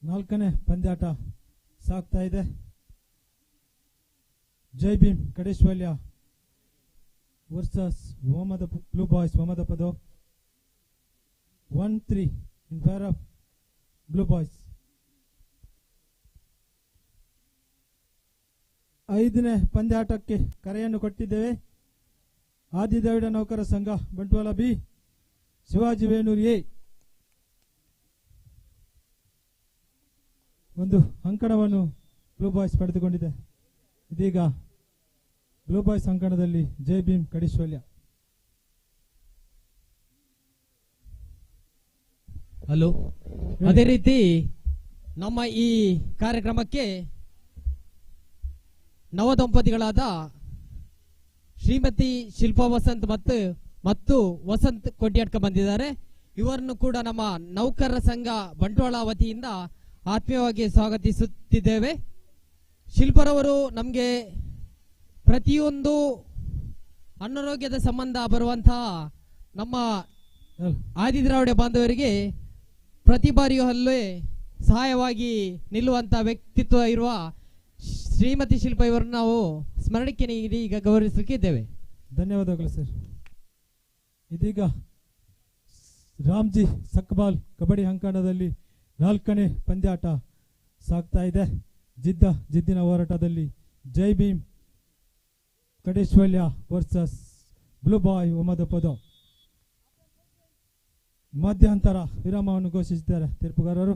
ನಾಲ್ಕನೇ ಪಂದ್ಯಾಟ ಸಾಗ್ತಾ ಇದೆ. Jai Bhim Kadeshwalya versus blue boys ವಮದಪದ 1-3 in favour of blue boys. 5ನೇ ಪಂದ್ಯಾಟಕ್ಕೆ ಕರೆಯನ್ನು ಕೊಟ್ಟಿದ್ದೇವೆ. ಆದಿದ್ರಾವಿಡ ನೌಕರ ಸಂಘ ಬಂಟ್ವಾಳ ಬಿ, ಶಿವಾಜಿ ವೇಣೂರು ಎ ಒಂದು ಅಂಕಣವನ್ನು ಬ್ಲೂ ಬಾಯ್ಸ್ ಪಡೆದುಕೊಂಡಿದೆ. ಇದೀಗ ಬ್ಲೂ ಬಾಯ್ಸ್ ಅಂಕಣದಲ್ಲಿ ಜೈ ಭೀಮ್ ಕಡೇಶ್ವಲ್ಯ. ಹಲೋ, ಅದೇ ರೀತಿ ನಮ್ಮ ಈ ಕಾರ್ಯಕ್ರಮಕ್ಕೆ ನವದಂಪತಿಗಳಾದ ಶ್ರೀಮತಿ ಶಿಲ್ಪಾ ವಸಂತ್ ಮತ್ತು ವಸಂತ್ ಕೊಡ್ಯಾಡ್ಕ ಬಂದಿದ್ದಾರೆ. ಇವರನ್ನು ಕೂಡ ನಮ್ಮ ನೌಕರರ ಸಂಘ ಬಂಟ್ವಾಳ ವತಿಯಿಂದ ಆತ್ಮೀಯವಾಗಿ ಸ್ವಾಗತಿಸುತ್ತಿದ್ದೇವೆ. ಶಿಲ್ಪರವರು ನಮಗೆ ಪ್ರತಿಯೊಂದು ಅನಾರೋಗ್ಯದ ಸಂಬಂಧ ಬರುವಂತಹ ನಮ್ಮ ಆದಿದ್ರಾವಿಡ ಬಾಂಧವರಿಗೆ ಪ್ರತಿ ಬಾರಿಯೂ ಅಲ್ಲೇ ಸಹಾಯವಾಗಿ ನಿಲ್ಲುವಂತಹ ವ್ಯಕ್ತಿತ್ವ ಇರುವ ಶ್ರೀಮತಿ ಶಿಲ್ಪಾ ಇವರನ್ನು ನಾವು ಸ್ಮರಣಕ್ಕೆ ನೀಡಿ ಈಗ ಗೌರವಿಸಲಿಕ್ಕಿದ್ದೇವೆ. ಧನ್ಯವಾದಗಳು ಸರ್. ಇದೀಗ ರಾಮ್ಜಿ ಸಕ್ಬಾಲ್ ಕಬಡ್ಡಿ ಅಂಕಣದಲ್ಲಿ 4ನೇ ಪಂದ್ಯಾಟ ಸಾಗ್ತಾ ಇದೆ. ಜಿದ್ದಿನ ಹೋರಾಟದಲ್ಲಿ ಜೈ ಭೀಮ್ ಕಡೇಶ್ವಲ್ಯ ವರ್ಸಸ್ ಬ್ಲೂ ಬಾಯ್ ಒಮದಪದ. ಮಧ್ಯಂತರ ವಿರಾಮವನ್ನು ಘೋಷಿಸಿದ್ದಾರೆ ತೀರ್ಪುಗಾರರು.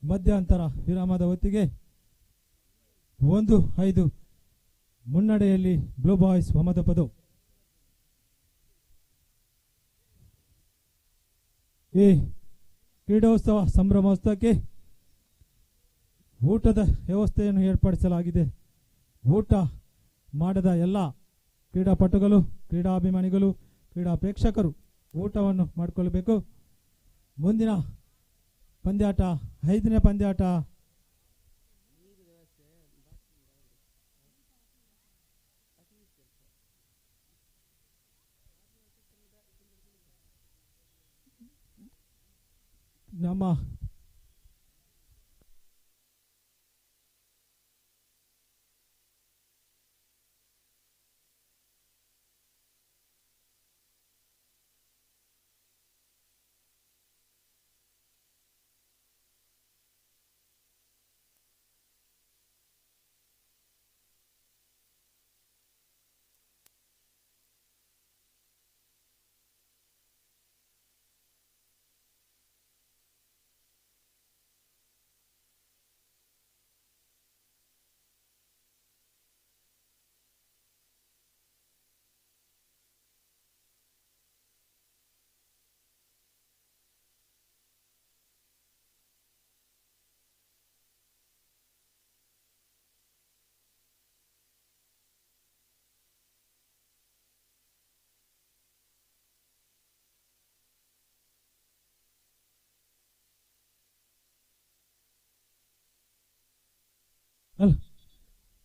ಮಧ್ಯಂತರ ವಿರಾಮದ ಹೊತ್ತಿಗೆ 1-5 ಮುನ್ನಡೆಯಲ್ಲಿ ಬ್ಲೂ ಬಾಯ್ಸ್ ಒಮದಪದ. ಈ ಕ್ರೀಡೋತ್ಸವ ಸಂಭ್ರಮೋತ್ಸವಕ್ಕೆ ಊಟದ ವ್ಯವಸ್ಥೆಯನ್ನು ಏರ್ಪಡಿಸಲಾಗಿದೆ. ಊಟ ಮಾಡದ ಎಲ್ಲ ಕ್ರೀಡಾಪಟುಗಳು, ಕ್ರೀಡಾಭಿಮಾನಿಗಳು, ಕ್ರೀಡಾ ಪ್ರೇಕ್ಷಕರು ಊಟವನ್ನು ಮಾಡಿಕೊಳ್ಳಬೇಕು. ಮುಂದಿನ ಪಂದ್ಯಾಟ 5ನೇ ಪಂದ್ಯಾಟ ನಮ್ಮ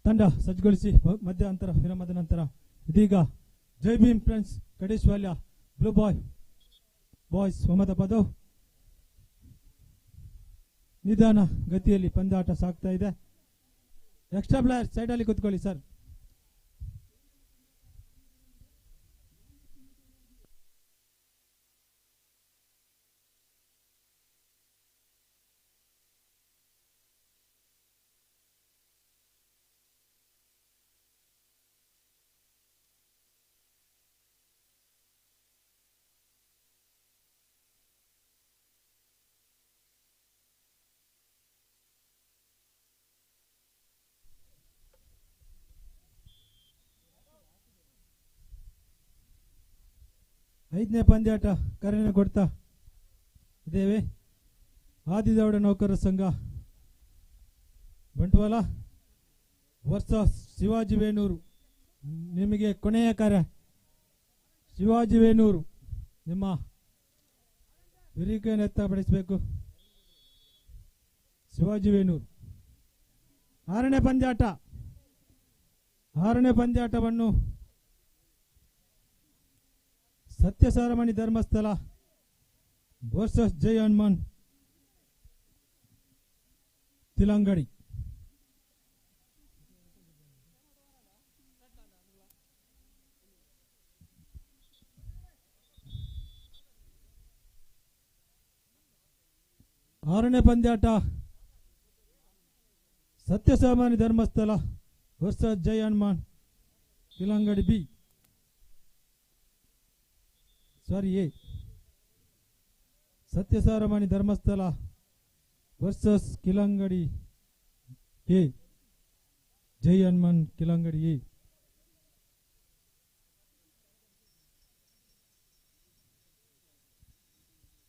ತಂಡ ಸಜ್ಜುಗೊಳಿಸಿ ಮಧ್ಯಂತರ ವಿರಾಮದ ನಂತರ ಇದೀಗ Jai Bhim friends Kadeshwalya blue boys ಒಮದಪದ ನಿಧಾನ ಗತಿಯಲ್ಲಿ ಪಂದ್ಯಾಟ ಸಾಗ್ತಾ ಇದೆ. ಎಕ್ಸ್ಟ್ರಾ ಪ್ಲೇಯರ್ ಸೈಡಲ್ಲಿ ಕೂತ್ಕೊಳ್ಳಿ ಸರ್. 5ನೇ ಪಂದ್ಯಾಟ ಕರೆಯನ್ನು ಕೊಡ್ತಾ ಇದ್ದೇವೆ. ಆದಿದೌಡ ನೌಕರರ ಸಂಘ ಬಂಟ್ವಾಳ ವರ್ಸಸ್ ಶಿವಾಜಿ ವೇಣೂರು. ನಿಮಗೆ ಕೊನೆಯ ಕಾರ್ಯ. ಶಿವಾಜಿ ವೇಣೂರು ನಿಮ್ಮ ಹಿರಿಕೆಯನ್ನು ವ್ಯಕ್ತಪಡಿಸಬೇಕು. ಶಿವಾಜಿ ವೇಣೂರು 6ನೇ ಪಂದ್ಯಾಟ. 6ನೇ ಪಂದ್ಯಾಟವನ್ನು ಸತ್ಯಸಾರಮಣಿ ಧರ್ಮಸ್ಥಳ ವರ್ಸಸ್ ಜೈ ಹನುಮಾನ್ ತಿಲಂಗಡಿ. ಆರನೇ ಪಂದ್ಯಾಟ Satyasamani Dharmasthala versus Jai Hanuman Kilangadi B A. Satyasaramani Dharmasthala versus Kilangadi A. Jai Hanuman Kilangadi A.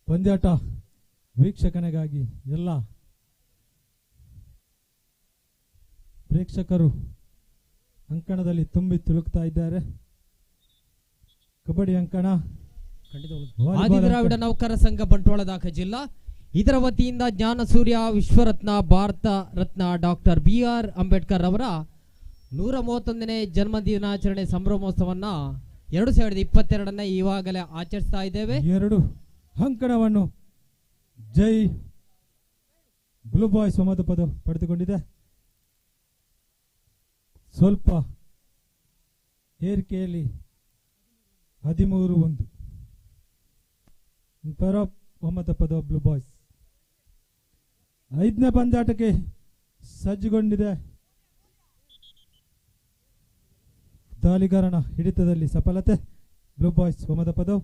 ಪಂದ್ಯಾಟ ವೀಕ್ಷಕನಿಗಾಗಿ ಎಲ್ಲ ಪ್ರೇಕ್ಷಕರು ಅಂಕಣದಲ್ಲಿ ತುಂಬಿ ತುಳುಕ್ತಾ ಇದ್ದಾರೆ. ಕಬಡ್ಡಿ ಅಂಕಣ ಆದಿದ್ರಾವಿಡ ನೌಕರ ಸಂಘ ಬಂಟ್ವಾಳ ದಾಖ ಜಿಲ್ಲಾ. ಇದರ ವತಿಯಿಂದ ಜ್ಞಾನ ಸೂರ್ಯ ವಿಶ್ವರತ್ನ ಭಾರತ ರತ್ನ ಡಾಕ್ಟರ್ BR ಅಂಬೇಡ್ಕರ್ ಅವರ 131ನೇ ಜನ್ಮ ದಿನಾಚರಣೆ ಸಂಭ್ರಮೋತ್ಸವನ್ನ 2022 ಈವಾಗಲೇ ಆಚರಿಸ್ತಾ ಇದ್ದೇವೆ. 2 ಅಂಕಣವನ್ನು ಜೈ ಬ್ಲೂ ಬಾಯ್ಸ್ ಒಮ್ಮತ ಪದ ಪಡೆದುಕೊಂಡಿದೆ. ಸ್ವಲ್ಪ ಏರಿಕೆಯಲ್ಲಿ 13-1 ಒಮ್ಮತ ಪದ ಬ್ಲೂ ಬಾಯ್ಸ್. 5ನೇ ಪಂದ್ಯಾಟಕ್ಕೆ ಸಜ್ಜುಗೊಂಡಿದೆ. ದಾಳಿಗಾರನ ಹಿಡಿತದಲ್ಲಿ ಸಫಲತೆ. ಬ್ಲೂ ಬಾಯ್ಸ್ ಒಮ್ಮತ ಪದವು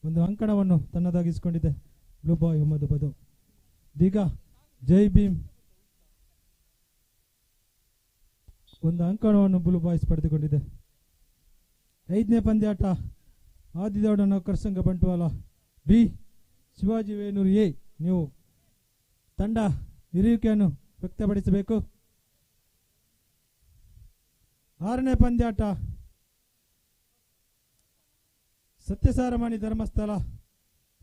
1 ಅಂಕಣವನ್ನು ತನ್ನದಾಗಿಸಿಕೊಂಡಿದೆ. ಬ್ಲೂ ಬಾಯ್ ಒಮ್ಮತ ಪದವು. ಇದೀಗ ಜೈ ಭೀಮ್ 1 ಅಂಕಣವನ್ನು ಬ್ಲೂ ಬಾಯ್ಸ್ ಪಡೆದುಕೊಂಡಿದೆ. 5ನೇ ಪಂದ್ಯಾಟ ಆದಿದೌಡ ನೌಕರ ಸಂಘ ಬಂಟ್ವಾಳ ಬಿ ಶಿವಾಜಿ ವೇಣೂರು ಎ. ನೀವು ತಂಡ ಇರುವಿಕೆಯನ್ನು ವ್ಯಕ್ತಪಡಿಸಬೇಕು. 6ನೇ ಪಂದ್ಯಾಟ ಸತ್ಯಸಾರಮಣಿ ಧರ್ಮಸ್ಥಳ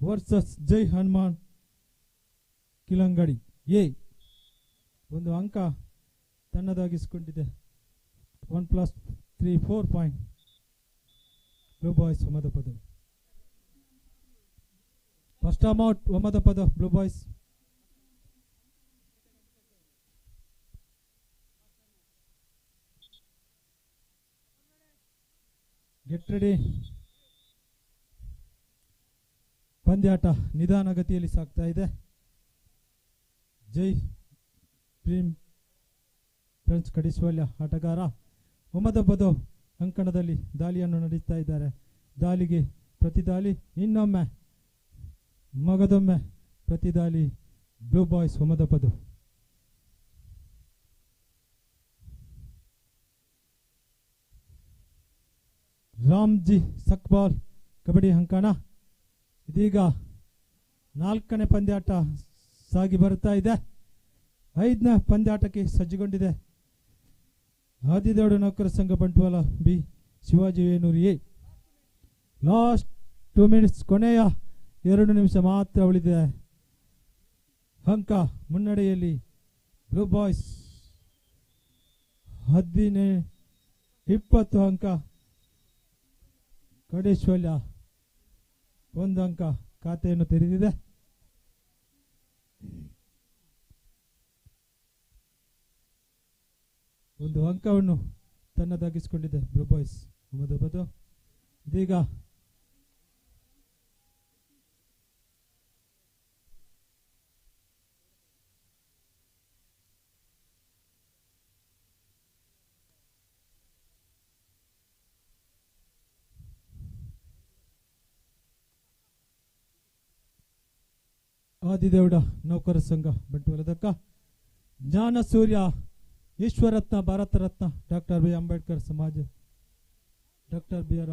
ವರ್ಸಸ್ ಜೈ ಹನುಮಾನ್ ಕಿಲಂಗಡಿ ಎ. 1 ಅಂಕ ತನ್ನದಾಗಿಸಿಕೊಂಡಿದೆ. 1+3 4 ಪಾಯಿಂಟ್. ಬ್ಲೂ ಬಾಯ್ಸ್ ಒಮ್ಮತ ಪದ. ಫಸ್ಟ್ ಅಮೌಂಟ್ ಒಮ್ಮತ ಪದ ಬ್ಲೂ ಬಾಯ್ಸ್. Get ready. ಪಂದ್ಯಾಟ ನಿಧಾನಗತಿಯಲ್ಲಿ ಸಾಗ್ತಾ ಇದೆ. ಜೈ ಭೀಮ್ ಫ್ರೆಂಡ್ಸ್ ಕಡಿಸ್ವಾಲ್ಯ ಆಟಗಾರ ಒಮ್ಮತ ಪದ ಅಂಕಣದಲ್ಲಿ ದಾಳಿಯನ್ನು ನಡೆಸ್ತಾ ಇದ್ದಾರೆ. ದಾಳಿಗೆ ಪ್ರತಿ ದಾಳಿ, ಇನ್ನೊಮ್ಮೆ ಮಗದೊಮ್ಮೆ ಪ್ರತಿ ದಾಳಿ. ಬ್ಲೂ ಬಾಯ್ಸ್ ಒಮ್ಮತ ಪದ. ರಾಮ್ಜಿ ಸಕ್ಬಾಲ್ ಕಬಡ್ಡಿ ಅಂಕಣ. ಇದೀಗ 4ನೇ ಪಂದ್ಯಾಟ ಸಾಗಿ ಬರುತ್ತಾ ಇದೆ. 5ನೇ ಪಂದ್ಯಾಟಕ್ಕೆ ಸಜ್ಜುಗೊಂಡಿದೆ. ಆದಿದೌಡ ನೌಕರ ಸಂಘ Bantwal B Shivaji Venur A. Last 2 minutes, ಕೊನೆಯ 2 ನಿಮಿಷ ಮಾತ್ರ ಉಳಿದಿದೆ. ಅಂಕ ಮುನ್ನಡೆಯಲ್ಲಿ ಬ್ಲೂ ಬಾಯ್ಸ್ 20 ಅಂಕ. ಕಡೇಶ್ವಲ್ಯ 1 ಅಂಕ ಖಾತೆಯನ್ನು ತೆರೆದಿದೆ. ಒಂದು ಅಂಕವನ್ನು ತನ್ನದಾಗಿಸಿಕೊಂಡಿದೆ ಬ್ಲೂ ಬಾಯ್ಸ್ ಒಮ್ಮತ ಪದ. ಇದೀಗ ಆದಿದೇವಡ ನೌಕರ ಸಂಘ ಬಂಟ್ವಾಳದಕ್ಕ ಜ್ಞಾನ ಸೂರ್ಯ ಈಶ್ವರತ್ನ ಭಾರತ ರತ್ನ ಡಾಕ್ಟರ್ BR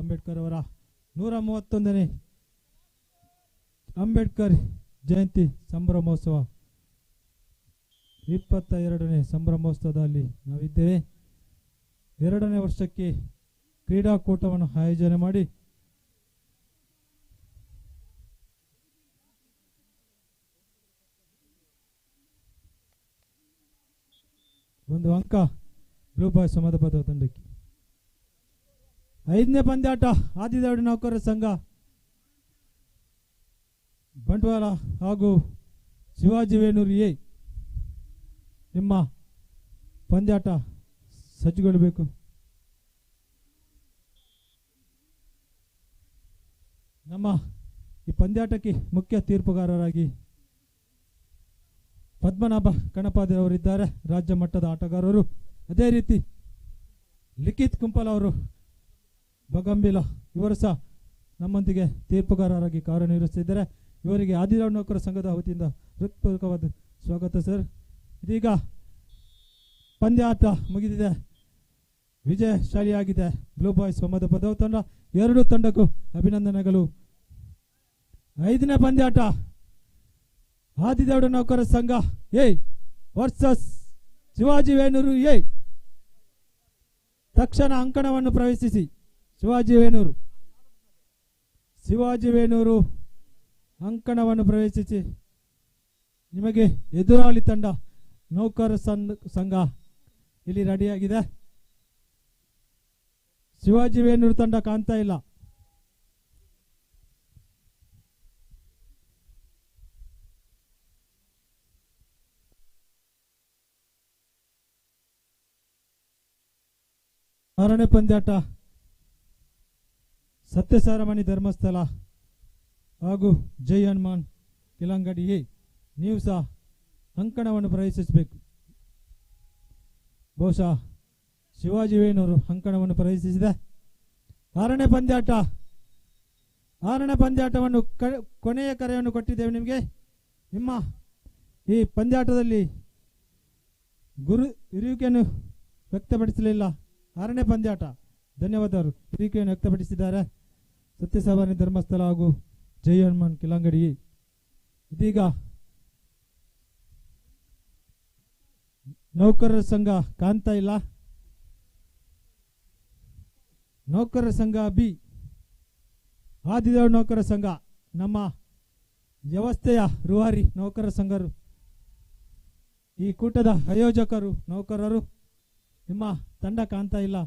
ಅಂಬೇಡ್ಕರ್ ಅವರ 131ನೇ ಅಂಬೇಡ್ಕರ್ ಜಯಂತಿ ಸಂಭ್ರಮೋತ್ಸವ 22ನೇ ಸಂಭ್ರಮೋತ್ಸವದಲ್ಲಿ ನಾವಿದ್ದೇವೆ. 2ನೇ ವರ್ಷಕ್ಕೆ ಕ್ರೀಡಾಕೂಟವನ್ನು ಆಯೋಜನೆ ಮಾಡಿ ಒಂದು ಅಂಕ ಬ್ಲೂ ಬಾಯ್ ಸಮಾಜಬದ್ಧ ತಂಡಕ್ಕೆ. 5ನೇ ಪಂದ್ಯಾಟ ಆದಿದಾವಡಿ ನೌಕರರ ಸಂಘ ಬಂಟ್ವಾಳ ಹಾಗೂ ಶಿವಾಜಿ ವೇಣೂರು ಎ. ನಿಮ್ಮ ಪಂದ್ಯಾಟ ಸಜ್ಜುಗೊಳ್ಳಬೇಕು. ನಮ್ಮ ಈ ಪಂದ್ಯಾಟಕ್ಕೆ ಮುಖ್ಯ ತೀರ್ಪುಗಾರರಾಗಿ ಪದ್ಮನಾಭ ಗಣಪಾದಿ ಅವರಿದ್ದಾರೆ, ರಾಜ್ಯ ಮಟ್ಟದ ಆಟಗಾರರು. ಅದೇ ರೀತಿ ಲಿಖಿತ್ ಕುಂಪಲ್ ಅವರು ಬಗಂಬಿಲ ಇವರು ಸಹ ನಮ್ಮೊಂದಿಗೆ ತೀರ್ಪುಗಾರರಾಗಿ ಕಾರ್ಯನಿರ್ವಹಿಸುತ್ತಿದ್ದಾರೆ. ಇವರಿಗೆ ಆದಿರಾವ್ ನೌಕರ ಸಂಘದ ವತಿಯಿಂದ ಹೃತ್ಪೂರ್ವಕವಾದ ಸ್ವಾಗತ ಸರ್. ಇದೀಗ ಪಂದ್ಯಾಟ ಮುಗಿದಿದೆ, ವಿಜಯಶಾಲಿಯಾಗಿದೆ ಬ್ಲೂ ಬಾಯ್ಸ್ ಒಮ್ಮದ ಪದವ ತಂಡ. 2 ತಂಡಕ್ಕೂ ಅಭಿನಂದನೆಗಳು. 5ನೇ ಪಂದ್ಯಾಟ ಆದಿದೇವಡ ನೌಕರ ಸಂಘ A versus Shivaji Venur A. ತಕ್ಷಣ ಅಂಕಣವನ್ನು ಪ್ರವೇಶಿಸಿ. ಶಿವಾಜಿ ವೇಣೂರು ಅಂಕಣವನ್ನು ಪ್ರವೇಶಿಸಿ. ನಿಮಗೆ ಎದುರಾಳಿ ತಂಡ ನೌಕರ ಸಂಘ ಇಲ್ಲಿ ರೆಡಿಯಾಗಿದೆ. ಶಿವಾಜಿ ವೇಣೂರು ತಂಡ ಕಾಣ್ತಾ ಇಲ್ಲ. ಆರನೇ ಪಂದ್ಯಾಟ ಸತ್ಯಸಾರಮಣಿ ಧರ್ಮಸ್ಥಳ ಹಾಗೂ ಜೈ ಹನುಮಾನ್ ಕಿಲಂಗಡಿ ಎ. ನೀವು ಸಹ ಅಂಕಣವನ್ನು ಪ್ರವೇಶಿಸಬೇಕು. ಬಹುಶಃ ಶಿವಾಜಿ ವೇಣೂರು ಅಂಕಣವನ್ನು ಪ್ರವೇಶಿಸಿದೆ. 6ನೇ ಪಂದ್ಯಾಟವನ್ನು ಕೊನೆಯ ಕರೆಯನ್ನು ಕೊಟ್ಟಿದ್ದೇವೆ ನಿಮಗೆ. ನಿಮ್ಮ ಈ ಪಂದ್ಯಾಟದಲ್ಲಿ ಇರುವಿಕೆಯನ್ನು ವ್ಯಕ್ತಪಡಿಸಲಿಲ್ಲ. 6ನೇ ಪಂದ್ಯಾಟ ಧನ್ಯವಾದಗಳು. ಇರುವಿಕೆಯನ್ನು ವ್ಯಕ್ತಪಡಿಸಿದ್ದಾರೆ ಸತ್ಯಸಾರಮಣಿ ಧರ್ಮಸ್ಥಳ ಹಾಗೂ ಜೈ ಹನುಮಾನ್ ಕಿಲಂಗಡಿ. ಇದೀಗ ನೌಕರರ ಸಂಘ ಕಾಣ್ತಾ ಇಲ್ಲ. ನೌಕರರ ಸಂಘ ಬಿ, ಆದಿದೇವ ನೌಕರ ಸಂಘ, ನಮ್ಮ ವ್ಯವಸ್ಥೆಯ ರೂವಾರಿ ನೌಕರರ ಸಂಘರು, ಈ ಕೂಟದ ಆಯೋಜಕರು ನೌಕರರು. ನಿಮ್ಮ ತಂಡ ಕಾಣ್ತಾ ಇಲ್ಲ.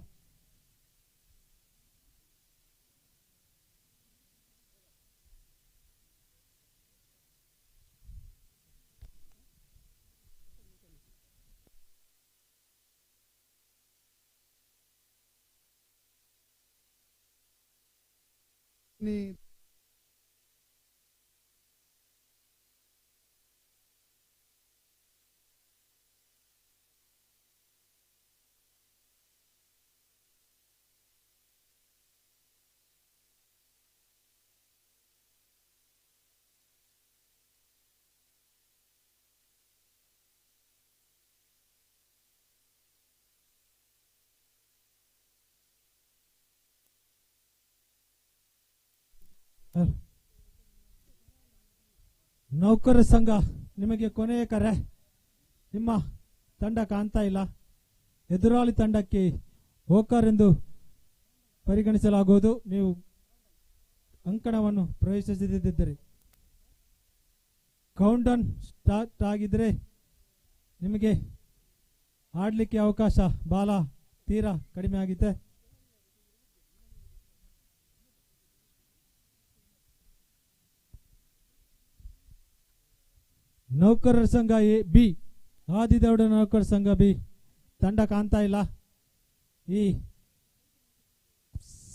ನೌಕರರ ಸಂಘ ನಿಮಗೆ ಕೊನೆಯ ಕರೆ. ನಿಮ್ಮ ತಂಡ ಕಾಣ್ತಾ ಇಲ್ಲ. ಎದುರಾಳಿ ತಂಡಕ್ಕೆ ಹೋಕರ್ ಎಂದು ಪರಿಗಣಿಸಲಾಗುವುದು. ನೀವು ಅಂಕಣವನ್ನು ಪ್ರವೇಶಿಸದಿದ್ದರೆ ಕೌಂಟ್ ಡೌನ್ ಸ್ಟಾರ್ಟ್ ಆಗಿದ್ರೆ ನಿಮಗೆ ಆಡಲಿಕ್ಕೆ ಅವಕಾಶ ಬಾಲ ತೀರಾ ಕಡಿಮೆ ಆಗಿದೆ. ನೌಕರರ ಸಂಘ ಎ ಬಿ, ಆದಿದೇವಡ ನೌಕರರ ಸಂಘ ಬಿ ತಂಡ ಕಾಣ್ತಾ ಇಲ್ಲ. ಈ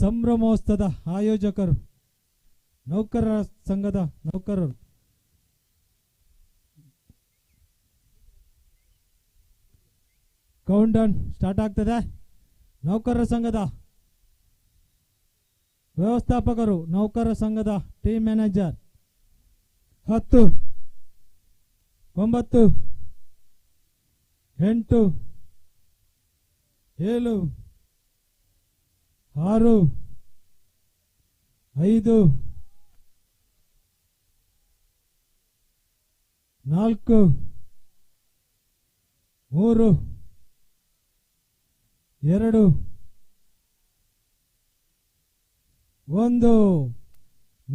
ಸಂಭ್ರಮೋತ್ಸವದ ಆಯೋಜಕರು ನೌಕರರ ಸಂಘದ ನೌಕರರು. ಕೌಂಟ್ ಡೌನ್ ಸ್ಟಾರ್ಟ್ ಆಗ್ತದೆ. ನೌಕರರ ಸಂಘದ ವ್ಯವಸ್ಥಾಪಕರು, ನೌಕರರ ಸಂಘದ ಟೀಮ್ ಮ್ಯಾನೇಜರ್ 10, 9, 8, 7, 6, 5, 4 3 2 1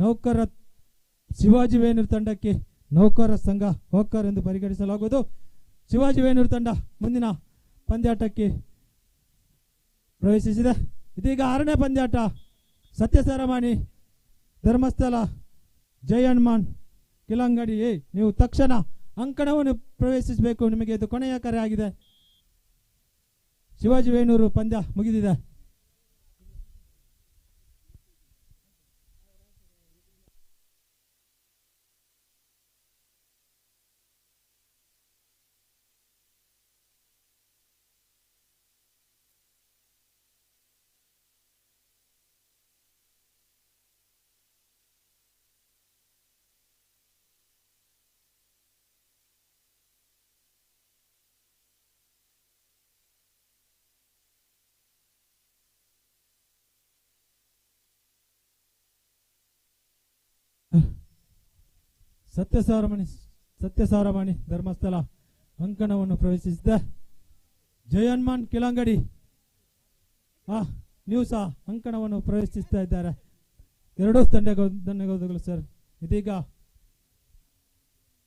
ನೌಕರ ಶಿವಾಜಿ ವೇಣೂರು ತಂಡಕ್ಕೆ ನೌಕರ ಸಂಘ ಹೋಕರ್ ಎಂದು ಪರಿಗಣಿಸಲಾಗುವುದು. ಶಿವಾಜಿ ವೇಣೂರು ತಂಡ ಮುಂದಿನ ಪಂದ್ಯಾಟಕ್ಕೆ ಪ್ರವೇಶಿಸಿದೆ. ಇದೀಗ 6ನೇ ಪಂದ್ಯಾಟ ಸತ್ಯಸಾರಮಾನಿ ಧರ್ಮಸ್ಥಳ ಜೈ ಹನುಮಾನ್ ಕಿಲಂಗಡಿ. ನೀವು ತಕ್ಷಣ ಅಂಕಣವನ್ನು ಪ್ರವೇಶಿಸಬೇಕು. ನಿಮಗೆ ಇದು ಕೊನೆಯ ಕರೆ ಆಗಿದೆ. ಶಿವಾಜಿ ವೇಣೂರು ಪಂದ್ಯ ಮುಗಿದಿದೆ. ಸತ್ಯಸಾರಮಣಿ ಧರ್ಮಸ್ಥಳ ಅಂಕಣವನ್ನು ಪ್ರವೇಶಿಸಿದೆ. ಜೈ ಹನುಮಾನ್ ಕಿಲಂಗಡಿ ನೀವು ಸಹ ಅಂಕಣವನ್ನು ಪ್ರವೇಶಿಸ್ತಾ ಇದ್ದಾರೆ. ಎರಡೂ ಧನ್ಯವಾದಗಳು ಸರ್. ಇದೀಗ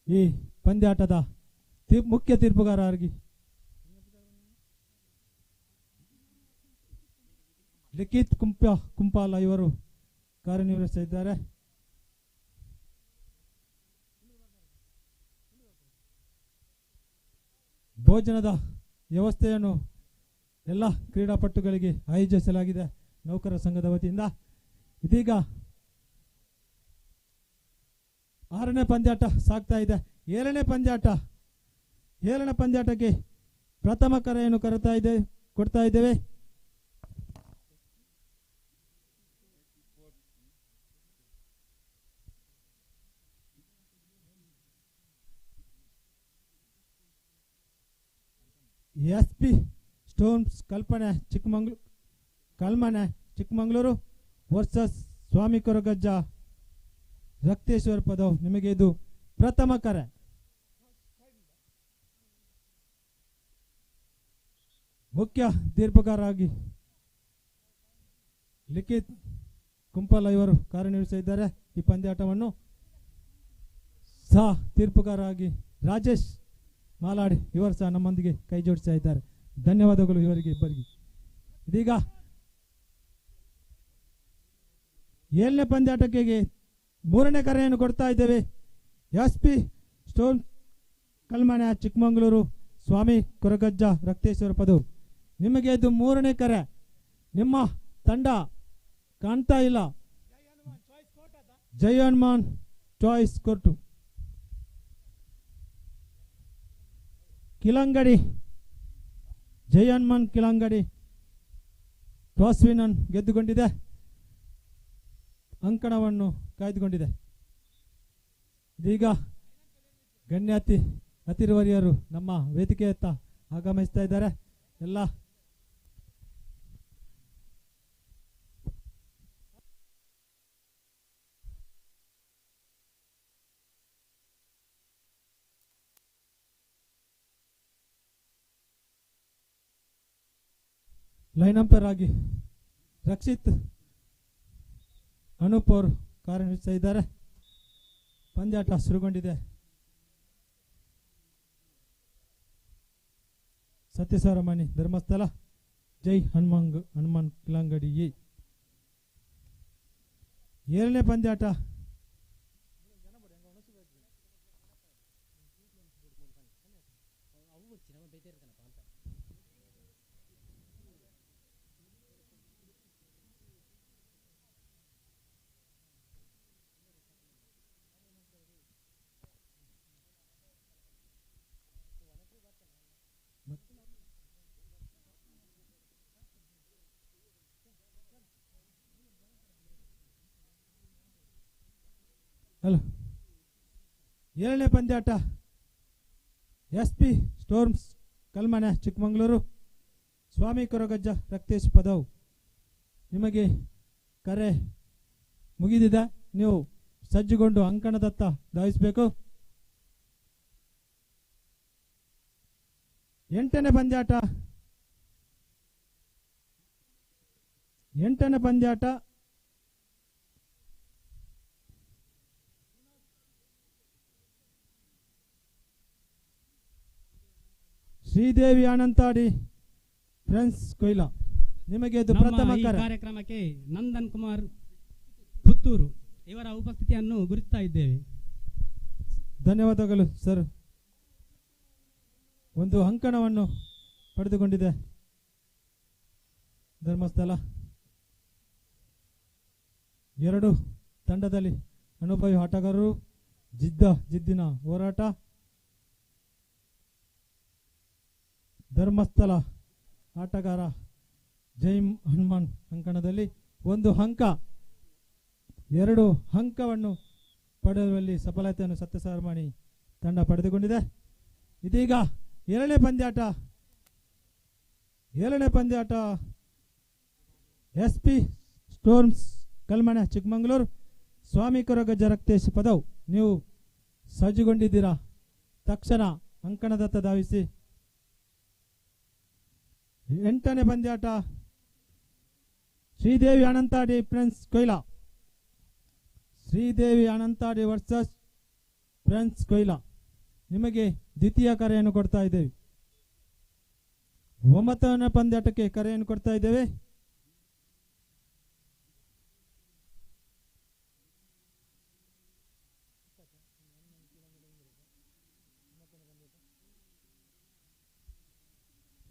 ಈ ಪಂದ್ಯಾಟದ ಮುಖ್ಯ ತೀರ್ಪುಗಾರರಾಗಿ ಲಿಖಿತ್ ಕುಂಪಾಲ ಇವರು ಕಾರ್ಯನಿರ್ವಹಿಸಿದ್ದಾರೆ. ಭೋಜನದ ವ್ಯವಸ್ಥೆಯನ್ನು ಎಲ್ಲ ಕ್ರೀಡಾಪಟುಗಳಿಗೆ ಆಯೋಜಿಸಲಾಗಿದೆ ನೌಕರ ಸಂಘದ ವತಿಯಿಂದ. ಇದೀಗ 6ನೇ ಪಂದ್ಯಾಟ ಸಾಗ್ತಾ ಇದೆ. 7ನೇ ಪಂದ್ಯಾಟಕ್ಕೆ ಪ್ರಥಮ ಕರೆಯನ್ನು ಕೊಡ್ತಾ ಇದ್ದೇವೆ. SP stones Kalmane Chikkamangaluru versus Swami Koragajja Rakteshwara Padav. ನಿಮಗೆ ಇದು ಪ್ರಥಮ ಕರೆ. ಮುಖ್ಯ ತೀರ್ಪುಗಾರರಾಗಿ ಲಿಖಿತ್ ಕುಂಪಾಲ ಇವರು ಕಾರ್ಯನಿರ್ವಹಿಸಿದ್ದಾರೆ. ಈ ಪಂದ್ಯಾಟವನ್ನು ಸಹ ತೀರ್ಪುಗಾರರಾಗಿ ರಾಜೇಶ್ ಮಾಲಾಡಿ ಇವರು ಸಹ ನಮ್ಮೊಂದಿಗೆ ಕೈ ಜೋಡಿಸ್ತಾ ಇದ್ದಾರೆ. ಧನ್ಯವಾದಗಳು ಇವರಿಗೆ ಇಬ್ಬರಿಗೆ. ಇದೀಗ 7ನೇ ಪಂದ್ಯಾಟಕ್ಕೆ 3ನೇ ಕರೆಯನ್ನು ಕೊಡ್ತಾ ಇದ್ದೇವೆ. SP ಸ್ಟೋನ್ ಕಲ್ಮನೆ ಚಿಕ್ಕಮಂಗಳೂರು ಸ್ವಾಮಿ ಕೊರಗಜ್ಜ ರಕ್ತೇಶ್ವರ ಪದವು. ನಿಮಗೆ ಇದು 3ನೇ ಕರೆ. ನಿಮ್ಮ ತಂಡ ಕಾಣ್ತಾ ಇಲ್ಲ. ಜೈ ಹನುಮಾನ್ ಚಾಯ್ಸ್ ಕೋರ್ಟು ಕಿಲಂಗಡಿ. ಜೈ ಹನುಮಾನ್ ಕಿಲಂಗಡಿ ಟಾಸ್ ವಿನ್ ಗೆದ್ದುಕೊಂಡಿದೆ. ಅಂಕಣವನ್ನು ಕಾಯ್ದುಕೊಂಡಿದೆ. ಇದೀಗ ಗಣ್ಯಾತಿ ಅತಿರ್ವರಿಯರು ನಮ್ಮ ವೇದಿಕೆಯತ್ತ ಆಗಮಿಸ್ತಾ ಇದ್ದಾರೆ. ಎಲ್ಲ ಲೈನ್ ಅಂಪೈರ್ ಆಗಿ ರಕ್ಷಿತ್ ಅನೂಪ್ ಅವರು ಕಾರ್ಯನಿರ್ವಹಿಸ್ತಾ ಇದ್ದಾರೆ. ಪಂದ್ಯಾಟ ಶುರುಗೊಂಡಿದೆ. ಸತ್ಯಸಾರಮಣಿ ಧರ್ಮಸ್ಥಳ ಜೈ ಹನುಮಾನ್ ಕಿಲಂಗಡಿ. 7ನೇ ಪಂದ್ಯಾಟ ಹಲೋ 7ನೇ ಪಂದ್ಯಾಟ SP ಸ್ಟೋರ್ಮ್ಸ್ ಕಲ್ಮನೆ ಚಿಕ್ಕಮಂಗಳೂರು ಸ್ವಾಮಿ ಕೊರಗಜ್ಜ ರಕ್ತೇಶ್ ಪದವ್. ನಿಮಗೆ ಕರೆ ಮುಗಿದಿದೆ. ನೀವು ಸಜ್ಜುಗೊಂಡು ಅಂಕಣದತ್ತ ಧಾವಿಸಬೇಕು. ಎಂಟನೇ ಪಂದ್ಯಾಟ ಶ್ರೀದೇವಿ ಅನಂತಾಡಿ ಫ್ರೆಂಡ್ಸ್ ಕೊಯ್ಲಾ. ನಿಮಗೆ ಇದು ನಮ್ಮ ಪ್ರಥಮ ಈ ಕರೆ. ಕಾರ್ಯಕ್ರಮಕ್ಕೆ ನಂದನ್ ಕುಮಾರ್ ಪುತ್ತೂರು ಇವರ ಉಪಸ್ಥಿತಿಯನ್ನು ಗುರುತಿಸ್ತಾ ಇದ್ದೇವೆ. ಧನ್ಯವಾದಗಳು ಸರ್. ಒಂದು ಅಂಕಣವನ್ನು ಪಡೆದುಕೊಂಡಿದೆ ಧರ್ಮಸ್ಥಳ. ಎರಡು ತಂಡದಲ್ಲಿ ಅನುಭವಿ ಆಟಗಾರರು, ಜಿದ್ದಿನ ಹೋರಾಟ. ಧರ್ಮಸ್ಥಳ ಆಟಗಾರ ಜೈ ಹನುಮಾನ್ ಅಂಕಣದಲ್ಲಿ ಒಂದು ಅಂಕ, ಎರಡು ಅಂಕವನ್ನು ಪಡೆಯುವಲ್ಲಿ ಸಫಲತೆಯನ್ನು ಸತ್ಯಸಾರಮಾಣಿ ತಂಡ ಪಡೆದುಕೊಂಡಿದೆ. ಇದೀಗ ಏಳನೇ ಪಂದ್ಯಾಟ SP ಸ್ಟೋರ್ಮ್ಸ್ ಕಲ್ಮನೆ ಚಿಕ್ಕಮಗಳೂರು, ಸ್ವಾಮಿ ಕೊರಗಜ್ಜ ರಕ್ತೇಶ್ ಪದವ್. ನೀವು ಸಜ್ಜುಗೊಂಡಿದ್ದೀರಾ, ತಕ್ಷಣ ಅಂಕಣದತ್ತ ಧಾವಿಸಿ. ಎಂಟನೇ ಪಂದ್ಯಾಟ Sridevi Anantadi friends Koyla. Sridevi Anantadi versus friends Koyla. ನಿಮಗೆ ದ್ವಿತೀಯ ಕರೆಯನ್ನು ಕೊಡ್ತಾ ಇದ್ದೇವೆ. 9ನೇ ಪಂದ್ಯಾಟಕ್ಕೆ ಕರೆಯನ್ನು ಕೊಡ್ತಾ ಇದ್ದೇವೆ.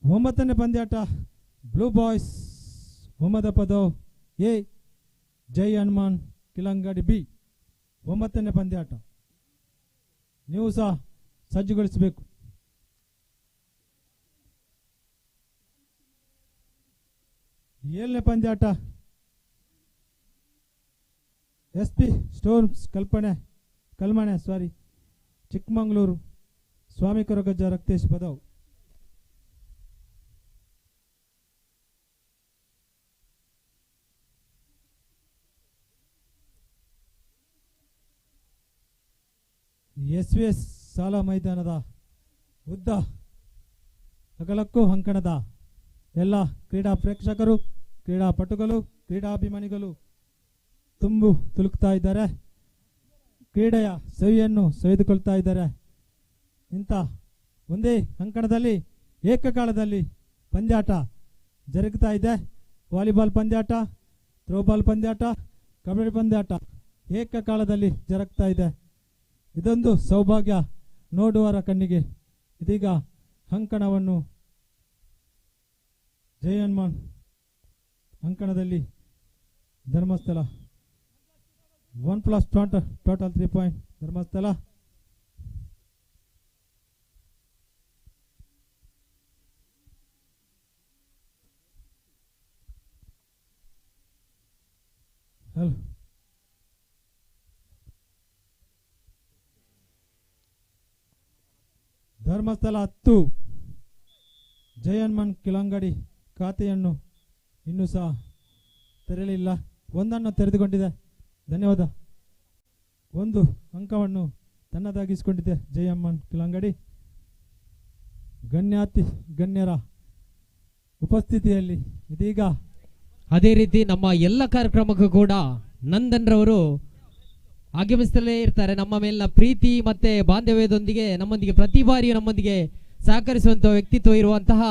ಒಂಬತ್ತನೇ ಪಂದ್ಯಾಟ blue boys Mohammad Padav A, Jai Hanuman Kilangadi B. 9ನೇ ಪಂದ್ಯಾಟ ನೀವು ಸಹ ಸಜ್ಜುಗೊಳಿಸಬೇಕು. 7ನೇ ಪಂದ್ಯಾಟ SP ಸ್ಟೋರ್ಮ್ಸ್ ಕಲ್ಮನೆ ಚಿಕ್ಕಮಗಳೂರು, ಸ್ವಾಮಿ ಕೊರಗಜ್ಜ ರಕ್ತೇಶ್ ಪದವ್. SVS ಶಾಲಾ ಮೈದಾನದ ಉದ್ದ ಅಗಲಕ್ಕೂ ಅಂಕಣದ ಎಲ್ಲ ಕ್ರೀಡಾ ಪ್ರೇಕ್ಷಕರು, ಕ್ರೀಡಾಪಟುಗಳು, ಕ್ರೀಡಾಭಿಮಾನಿಗಳು ತುಳುಕ್ತಾ ಇದ್ದಾರೆ. ಕ್ರೀಡೆಯ ಸವಿಯನ್ನು ಸವಿದುಕೊಳ್ತಾ ಇದ್ದಾರೆ. ಇಂಥ ಒಂದೇ ಅಂಕಣದಲ್ಲಿ ಏಕಕಾಲದಲ್ಲಿ ಪಂದ್ಯಾಟ ಜರುಗ್ತಾ ಇದೆ. ವಾಲಿಬಾಲ್ ಪಂದ್ಯಾಟ, ಥ್ರೋಬಾಲ್ ಪಂದ್ಯಾಟ, ಕಬಡ್ಡಿ ಪಂದ್ಯಾಟ ಏಕಕಾಲದಲ್ಲಿ ಜರುಗ್ತಾ ಇದೆ. ಇದೊಂದು ಸೌಭಾಗ್ಯ ನೋಡುವರ ಕಣ್ಣಿಗೆ. ಇದೀಗ ಅಂಕಣವನ್ನು ಜೈ ಹನುಮಾನ್ ಅಂಕಣದಲ್ಲಿ ಧರ್ಮಸ್ಥಳ 1+20 ಟೋಟಲ್ 3 ಪಾಯಿಂಟ್ ಧರ್ಮಸ್ಥಳ. ಧರ್ಮಸ್ಥಳ 10, ಜೈ ಹನುಮಾನ್ ಕಿಲಂಗಾಡಿ ಖಾತೆಯನ್ನು ಇನ್ನೂ ಸಹ ತೆರಳಿಲ್ಲ, ಒಂದನ್ನು ತೆರೆದುಕೊಂಡಿದೆ. ಧನ್ಯವಾದ. ಒಂದು ಅಂಕವನ್ನು ತನ್ನದಾಗಿಸಿಕೊಂಡಿದೆ ಜೈ ಹನುಮಾನ್ ಕಿಲಂಗಾಡಿ. ಗಣ್ಯರ ಉಪಸ್ಥಿತಿಯಲ್ಲಿ ಇದೀಗ ಅದೇ ರೀತಿ ನಮ್ಮ ಎಲ್ಲ ಕಾರ್ಯಕ್ರಮಕ್ಕೂ ಕೂಡ ನಂದನ್ ರವರು ಆಗಮಿಸುತ್ತಲೇ ಇರ್ತಾರೆ. ನಮ್ಮ ಮೇಲಿನ ಪ್ರೀತಿ ಮತ್ತೆ ಬಾಂಧವ್ಯದೊಂದಿಗೆ ನಮ್ಮೊಂದಿಗೆ ಪ್ರತಿ ಬಾರಿಯೂ ನಮ್ಮೊಂದಿಗೆ ಸಹಕರಿಸುವಂತಹ ವ್ಯಕ್ತಿತ್ವ ಇರುವಂತಹ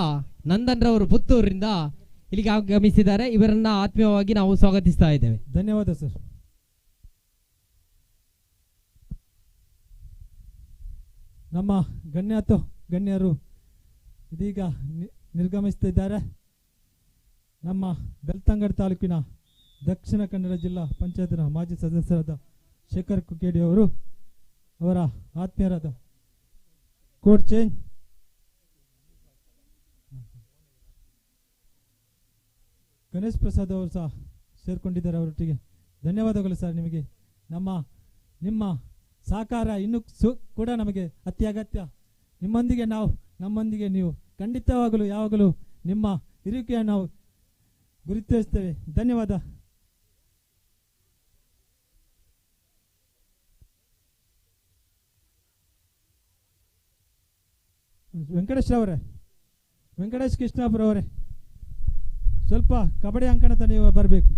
ನಂದನ್ ರವರು ಪುತ್ತೂರಿನಿಂದ ಇಲ್ಲಿಗೆ ಆಗಮಿಸಿದ್ದಾರೆ. ಇವರನ್ನ ಆತ್ಮೀಯವಾಗಿ ನಾವು ಸ್ವಾಗತಿಸ್ತಾ ಇದ್ದೇವೆ. ಧನ್ಯವಾದ ಸರ್. ನಮ್ಮ ಗಣ್ಯರು ಇದೀಗ ನಿರ್ಗಮಿಸುತ್ತಿದ್ದಾರೆ. ನಮ್ಮ ಬೆಳ್ತಂಗಡಿ ತಾಲೂಕಿನ ದಕ್ಷಿಣ ಕನ್ನಡ ಜಿಲ್ಲಾ ಪಂಚಾಯತ್ನ ಮಾಜಿ ಸದಸ್ಯರಾದ ಶೇಖರ್ ಕುಕ್ಕೇಡಿ ಅವರು, ಅವರ ಆತ್ಮೀಯರಾದ ಕೋಡ್ ಚೇಂಜ್ ಗಣೇಶ್ ಪ್ರಸಾದ್ ಅವರು ಸಹ ಸೇರ್ಕೊಂಡಿದ್ದಾರೆ. ಅವರೊಟ್ಟಿಗೆ ಧನ್ಯವಾದಗಳು ಸರ್. ನಿಮಗೆ ನಿಮ್ಮ ಸಹಕಾರ ಇನ್ನೂ ಕೂಡ ನಮಗೆ ಅತ್ಯಗತ್ಯ. ನಮ್ಮೊಂದಿಗೆ ನೀವು ಖಂಡಿತವಾಗಲು ಯಾವಾಗಲೂ ನಿಮ್ಮ ಇರುವಿಕೆಯನ್ನು ನಾವು ಗುರುತಿಸ್ತೇವೆ. ಧನ್ಯವಾದ. ವೆಂಕಟೇಶ್ ಅವರೇ, ವೆಂಕಟೇಶ್ ಕೃಷ್ಣಾಪುರವರೇ ಸ್ವಲ್ಪ ಕಬಡ್ಡಿ ಅಂಕಣದ ನೀವು ಬರಬೇಕು.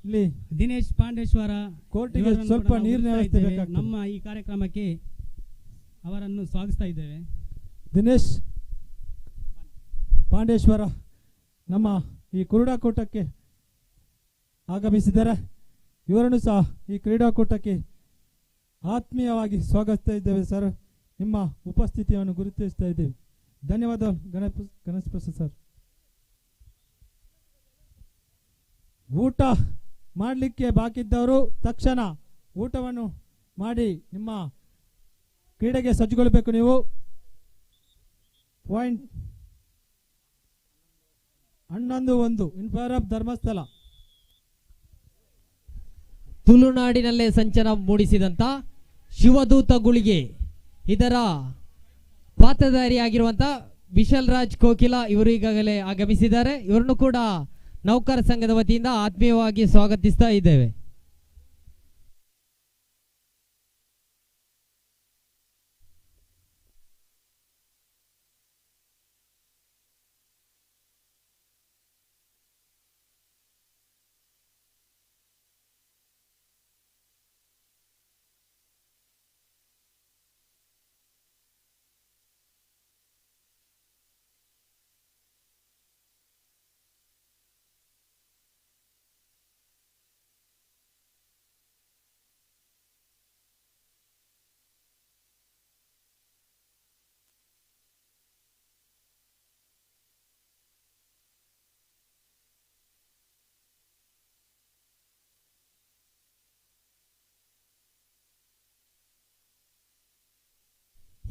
ಇಲ್ಲಿ ದಿನೇಶ್ ಪಾಂಡೇಶ್ವರ ಕೋರ್ಟಿಗೆ ಇವರನ್ನು ಸ್ವಲ್ಪ ಕೂಡ ನಾವು ನೀರಿನ ಹುಡುಕ್ತಾ ವ್ಯವಸ್ಥೆ ಇದ್ದೇವೆ. ಬೇಕಾಗ್ತದೆ. ನಮ್ಮ ಈ ಕಾರ್ಯಕ್ರಮಕ್ಕೆ ಅವರನ್ನು ಸ್ವಾಗತಿಸ್ತಾ ಇದ್ದೇವೆ. ದಿನೇಶ್ ಪಾಂಡೇಶ್ವರ ನಮ್ಮ ಈ ಕ್ರೀಡಾಕೂಟಕ್ಕೆ ಆಗಮಿಸಿದ್ದಾರೆ. ಇವರನ್ನು ಸಹ ಈ ಕ್ರೀಡಾಕೂಟಕ್ಕೆ ಆತ್ಮೀಯವಾಗಿ ಸ್ವಾಗತಿಸ್ತಾ ಇದ್ದೇವೆ ಸರ್. ನಿಮ್ಮ ಉಪಸ್ಥಿತಿಯನ್ನು ಗುರುತಿಸ್ತಾ ಇದ್ದೇವೆ. ಧನ್ಯವಾದ ಗಣೇಶ್ ಪ್ರಸಾದ್ ಸರ್. ಊಟ ಮಾಡಲಿಕ್ಕೆ ಬಾಕಿ ಇದ್ದವರು ತಕ್ಷಣ ಊಟವನ್ನು ಮಾಡಿ ನಿಮ್ಮ ಕ್ರೀಡೆಗೆ ಸಜ್ಜುಗೊಳ್ಳಬೇಕು. ನೀವು point 11 in favour of Dharmasthala. ತುಳುನಾಡಿನಲ್ಲೇ ಸಂಚನ ಮೂಡಿಸಿದಂತ ಶಿವದೂತ ಗುಳಿಗೆ ಇದರ ಪಾತ್ರಧಾರಿಯಾಗಿರುವಂತ ವಿಶಾಲ್ ರಾಜ್ ಕೋಕಿಲ ಇವರು ಈಗಾಗಲೇ ಆಗಮಿಸಿದ್ದಾರೆ. ಇವರನ್ನು ಕೂಡ ನೌಕರ ಸಂಘದ ವತಿಯಿಂದ ಆತ್ಮೀಯವಾಗಿ ಸ್ವಾಗತಿಸ್ತಾ ಇದ್ದೇವೆ.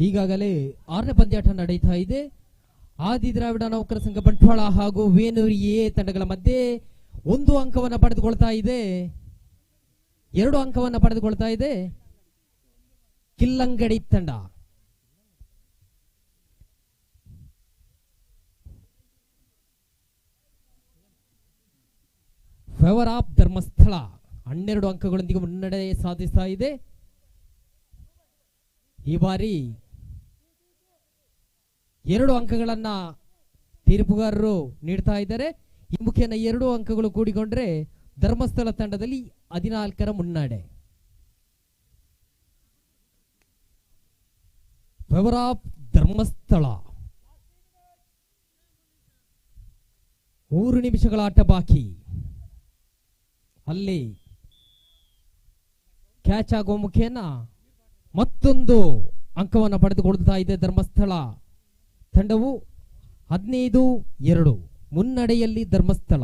ಈಗಾಗಲೇ 6ನೇ ಪಂದ್ಯಾಟ ನಡೀತಾ ಇದೆ. ಆದಿ ದ್ರಾವಿಡ ನೌಕರ ಸಂಘ ಬಂಟ್ವಾಳ ಹಾಗೂ ವೇಣೂರಿ ಎ ತಂಡಗಳ ಮಧ್ಯೆ 1 ಅಂಕವನ್ನು ಪಡೆದುಕೊಳ್ತಾ ಇದೆ. 2 ಅಂಕವನ್ನು ಪಡೆದುಕೊಳ್ತಾ ಇದೆ ಕಿಲ್ಲಂಗಡಿ ತಂಡ. ಫೇವರ್ ಆಫ್ ಧರ್ಮಸ್ಥಳ 12 ಅಂಕಗಳೊಂದಿಗೆ ಮುನ್ನಡೆ ಸಾಧಿಸ್ತಾ ಇದೆ. ಈ ಬಾರಿ 2 ಅಂಕಗಳನ್ನ ತೀರ್ಪುಗಾರರು ನೀಡ್ತಾ ಇದ್ದಾರೆ. ಈ ಮುಖೇನ 2 ಅಂಕಗಳು ಕೂಡಿಕೊಂಡ್ರೆ ಧರ್ಮಸ್ಥಳ ತಂಡದಲ್ಲಿ 14ರ ಮುನ್ನಡೆ. ಫೇವರ್ ಆಫ್ ಧರ್ಮಸ್ಥಳ 3 ನಿಮಿಷಗಳ ಆಟ ಬಾಕಿ. ಅಲ್ಲಿ ಕ್ಯಾಚ್ ಆಗುವ ಮುಖೇನ ಮತ್ತೊಂದು ಅಂಕವನ್ನು ಪಡೆದುಕೊಳ್ತಾ ಇದೆ ಧರ್ಮಸ್ಥಳ ತಂಡವು. 15-2 ಮುನ್ನಡೆಯಲ್ಲಿ ಧರ್ಮಸ್ಥಳ.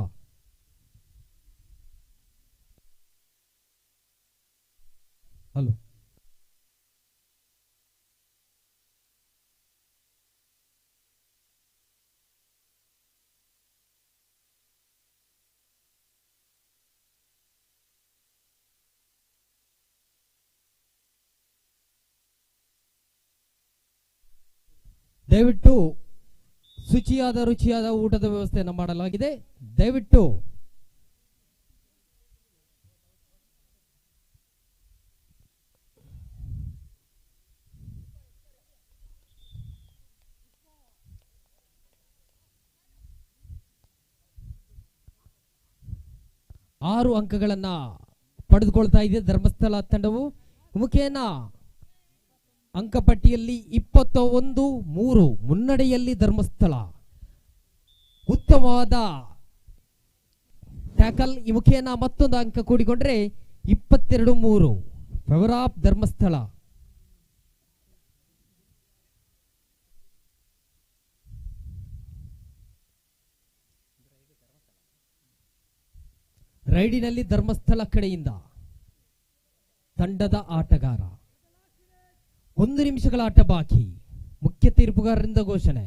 ಹಲೋ ದಯವಿಟ್ಟು ಶುಚಿಯಾದ ರುಚಿಯಾದ ಊಟದ ವ್ಯವಸ್ಥೆಯನ್ನು ಮಾಡಲಾಗಿದೆ. ದಯವಿಟ್ಟು ಆರು ಅಂಕಗಳನ್ನ ಪಡೆದುಕೊಳ್ತಾ ಇದೆ ಧರ್ಮಸ್ಥಳ ತಂಡವು. ಮುಖೇನ ಅಂಕಪಟ್ಟಿಯಲ್ಲಿ 21-3 ಮುನ್ನಡೆಯಲ್ಲಿ ಧರ್ಮಸ್ಥಳ. ಉತ್ತಮವಾದ ಟ್ಯಾಕಲ್ ಈ ಮುಖೇನ ಮತ್ತೊಂದು ಅಂಕ ಕೂಡಿಕೊಂಡ್ರೆ 22-3 ಫೇವರ್ ಆಫ್ ಧರ್ಮಸ್ಥಳ. ರೈಡಿನಲ್ಲಿ ಧರ್ಮಸ್ಥಳ ಕಡೆಯಿಂದ ತಂಡದ ಆಟಗಾರ. 1 ನಿಮಿಷಗಳ ಆಟ ಬಾಕಿ. ಮುಖ್ಯ ತೀರ್ಪುಗಾರರಿಂದ ಘೋಷಣೆ.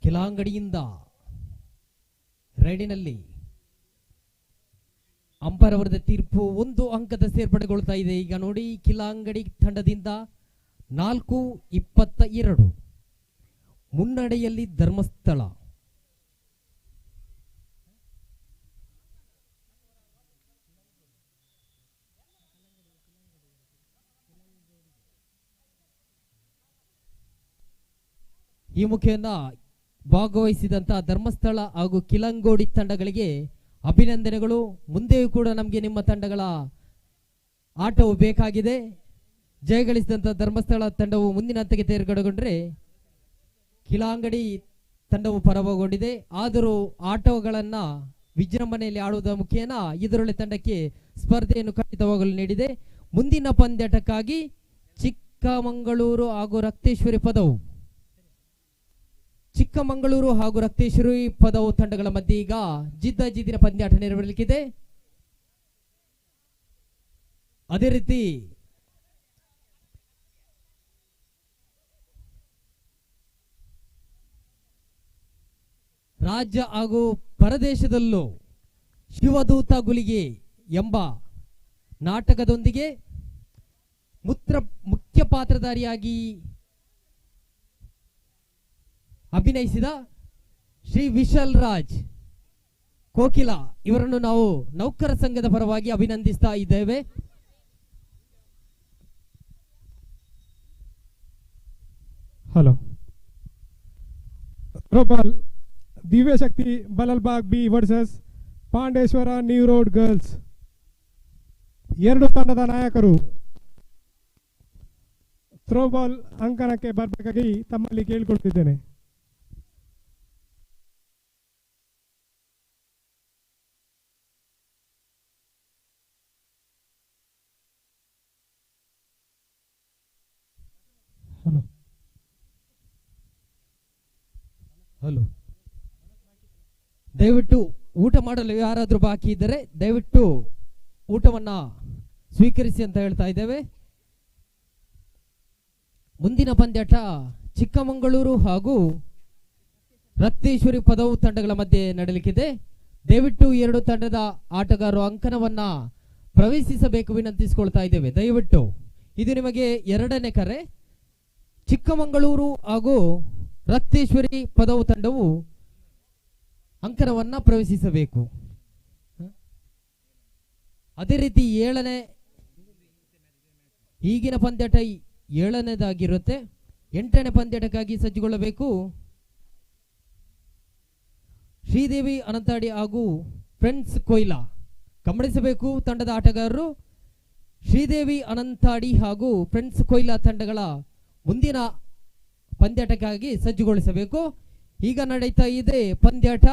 ಕಿಲಾಂಗಡಿಯಿಂದ ರೈಡಿನಲ್ಲಿ ಅಂಪೈರ್ ಅವರದ ತೀರ್ಪು 1 ಅಂಕದ ಸೇರ್ಪಡೆಗೊಳ್ತಾ ಇದೆ. ಈಗ ನೋಡಿ ಕಿಲಾಂಗಡಿ ತಂಡದಿಂದ 4-22 ಮುನ್ನಡೆಯಲ್ಲಿ ಧರ್ಮಸ್ಥಳ. ಈ ಮುಖೇನ ಭಾಗವಹಿಸಿದಂಥ ಧರ್ಮಸ್ಥಳ ಹಾಗೂ ಕಿಲಂಗೋಡಿ ತಂಡಗಳಿಗೆ ಅಭಿನಂದನೆಗಳು. ಮುಂದೆಯೂ ಕೂಡ ನಮಗೆ ನಿಮ್ಮ ತಂಡಗಳ ಆಟವು ಬೇಕಾಗಿದೆ. ಜಯಗಳಿಸಿದಂಥ ಧರ್ಮಸ್ಥಳ ತಂಡವು ಮುಂದಿನ ಹಂತಕ್ಕೆ ತೇರ್ಗಡೆಗೊಂಡ್ರೆ ಕಿಲಾಂಗಡಿ ತಂಡವು ಪರಾಭವಗೊಂಡಿದೆ. ಆದರೂ ಆಟಗಳನ್ನು ವಿಜೃಂಭಣೆಯಲ್ಲಿ ಆಡುವುದರ ಮುಖೇನ ಇದರೊಳೆ ತಂಡಕ್ಕೆ ಸ್ಪರ್ಧೆಯನ್ನು ಖಂಡಿತವಾಗಲು ನೀಡಿದೆ. ಮುಂದಿನ ಪಂದ್ಯಾಟಕ್ಕಾಗಿ ಚಿಕ್ಕಮಗಳೂರು ಹಾಗೂ ರಕ್ತೇಶ್ವರಿ ಪದವು ತಂಡಗಳ ಮಧ್ಯೆ ಈಗ ಜಿದ್ದಿನ ಪಂದ್ಯಾಟ ನೆರವೇರಲಿಕ್ಕಿದೆ. ಅದೇ ರೀತಿ ರಾಜ್ಯ ಹಾಗೂ ಪರದೇಶದಲ್ಲೂ ಶಿವದೂತ ಗುಲಿಗೆ ಎಂಬ ನಾಟಕದೊಂದಿಗೆ ಮುಖ್ಯ ಪಾತ್ರಧಾರಿಯಾಗಿ ಅಭಿನಯಿಸಿದ ಶ್ರೀ ವಿಶಲ್ ರಾಜ್ ಕೋಕಿಲ ಇವರನ್ನು ನಾವು ನೌಕರ ಸಂಘದ ಪರವಾಗಿ ಅಭಿನಂದಿಸ್ತಾ ಇದ್ದೇವೆ. Hello. Throwball Divyashakti Balalbagh B versus Pandeshwara new road girls. ಎರಡು ತಂಡದ ನಾಯಕರು ಥ್ರೋಬಾಲ್ ಅಂಕಣಕ್ಕೆ ಬರಬೇಕಾಗಿ ತಮ್ಮಲ್ಲಿ ಕೇಳಿಕೊಳ್ತಿದ್ದೇನೆ. ಹಲೋ. ದಯವಿಟ್ಟು ಊಟ ಮಾಡಲು ಯಾರಾದರೂ ಬಾಕಿ ಇದ್ದರೆ ದಯವಿಟ್ಟು ಊಟವನ್ನ ಸ್ವೀಕರಿಸಿ ಅಂತ ಹೇಳ್ತಾ ಇದ್ದೇವೆ. ಮುಂದಿನ ಪಂದ್ಯಾಟ ಚಿಕ್ಕಮಗಳೂರು ಹಾಗೂ ರಕ್ತೇಶ್ವರಿ ಪದವು ತಂಡಗಳ ಮಧ್ಯೆ ನಡೆಯಲಿಕ್ಕಿದೆ. ದಯವಿಟ್ಟು ಎರಡು ತಂಡದ ಆಟಗಾರರು ಅಂಕಣವನ್ನ ಪ್ರವೇಶಿಸಬೇಕು ವಿನಂತಿಸಿಕೊಳ್ತಾ ಇದ್ದೇವೆ. ದಯವಿಟ್ಟು ಇದು ನಿಮಗೆ ಎರಡನೇ ಕರೆ. ಚಿಕ್ಕಮಗಳೂರು ಹಾಗೂ ರಕ್ತೇಶ್ವರಿ ಪದವು ತಂಡವು ಅಂಕಣವನ್ನ ಪ್ರವೇಶಿಸಬೇಕು. ಅದೇ ರೀತಿ ಈಗಿನ ಪಂದ್ಯಾಟ 7ನೇದಾಗಿರುತ್ತೆ. 8ನೇ ಪಂದ್ಯಾಟಕ್ಕಾಗಿ ಸಜ್ಜುಗೊಳ್ಳಬೇಕು. ಶ್ರೀದೇವಿ ಅನಂತಾಡಿ ಹಾಗೂ ಫ್ರೆಂಡ್ಸ್ ಕೊಯ್ಲಾ ಗಮನಿಸಬೇಕು. ತಂಡದ ಆಟಗಾರರು ಶ್ರೀದೇವಿ ಅನಂತಾಡಿ ಹಾಗೂ ಫ್ರೆಂಡ್ಸ್ ಕೊಯ್ಲಾ ತಂಡಗಳ ಮುಂದಿನ ಪಂದ್ಯಾಟಕ್ಕಾಗಿ ಸಜ್ಜುಗೊಳಿಸಬೇಕು. ಈಗ ನಡೀತಾ ಇದೆ ಪಂದ್ಯಾಟ.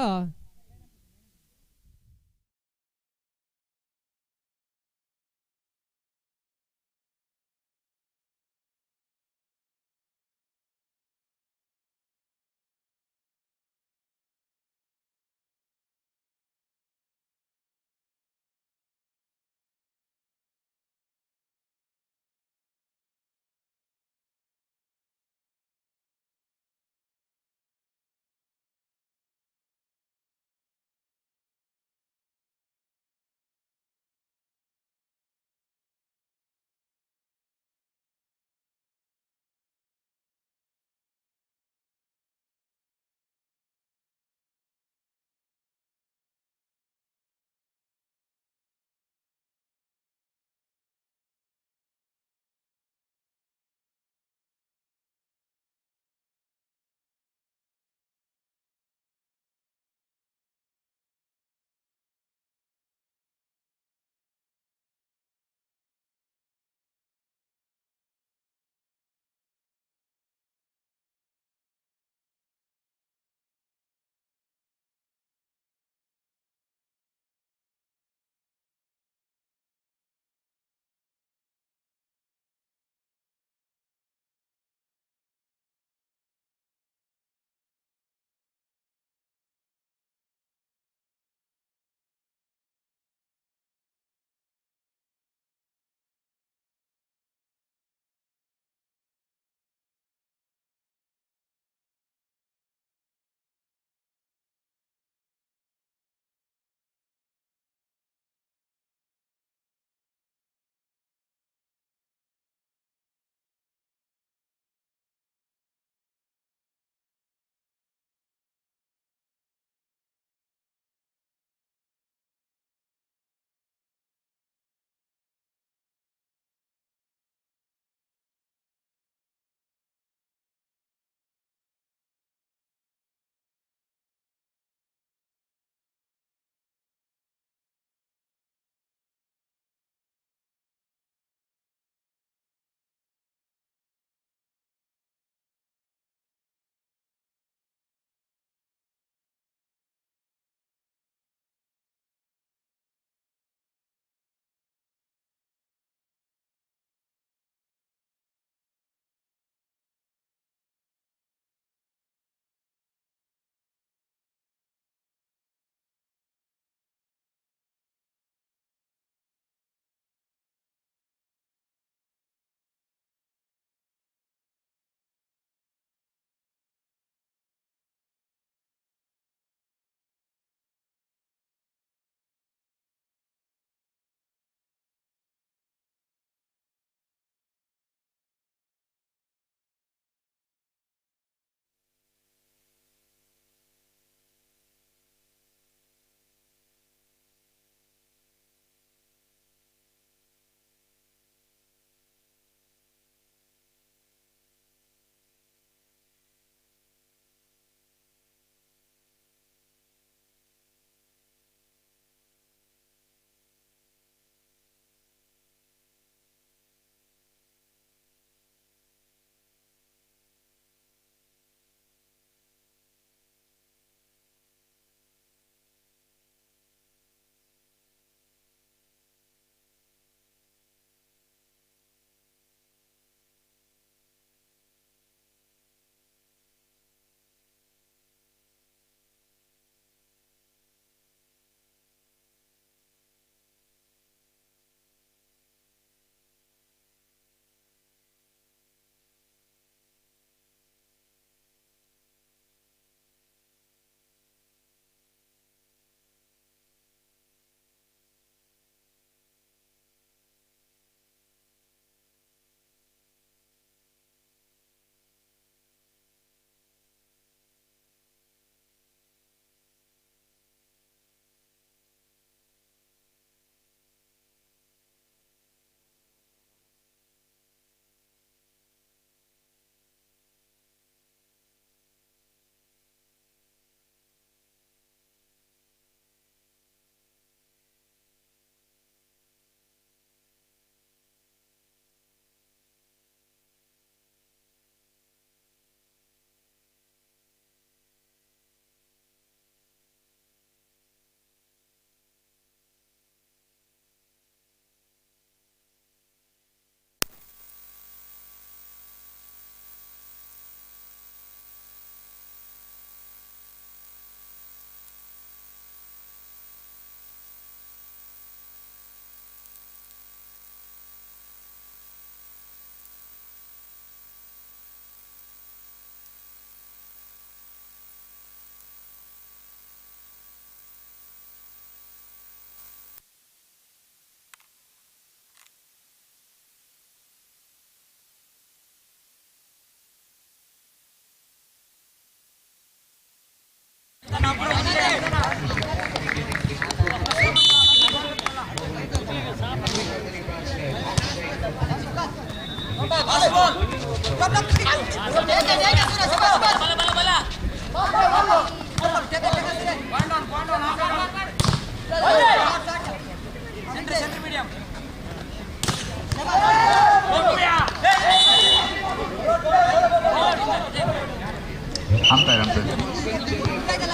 Umpire.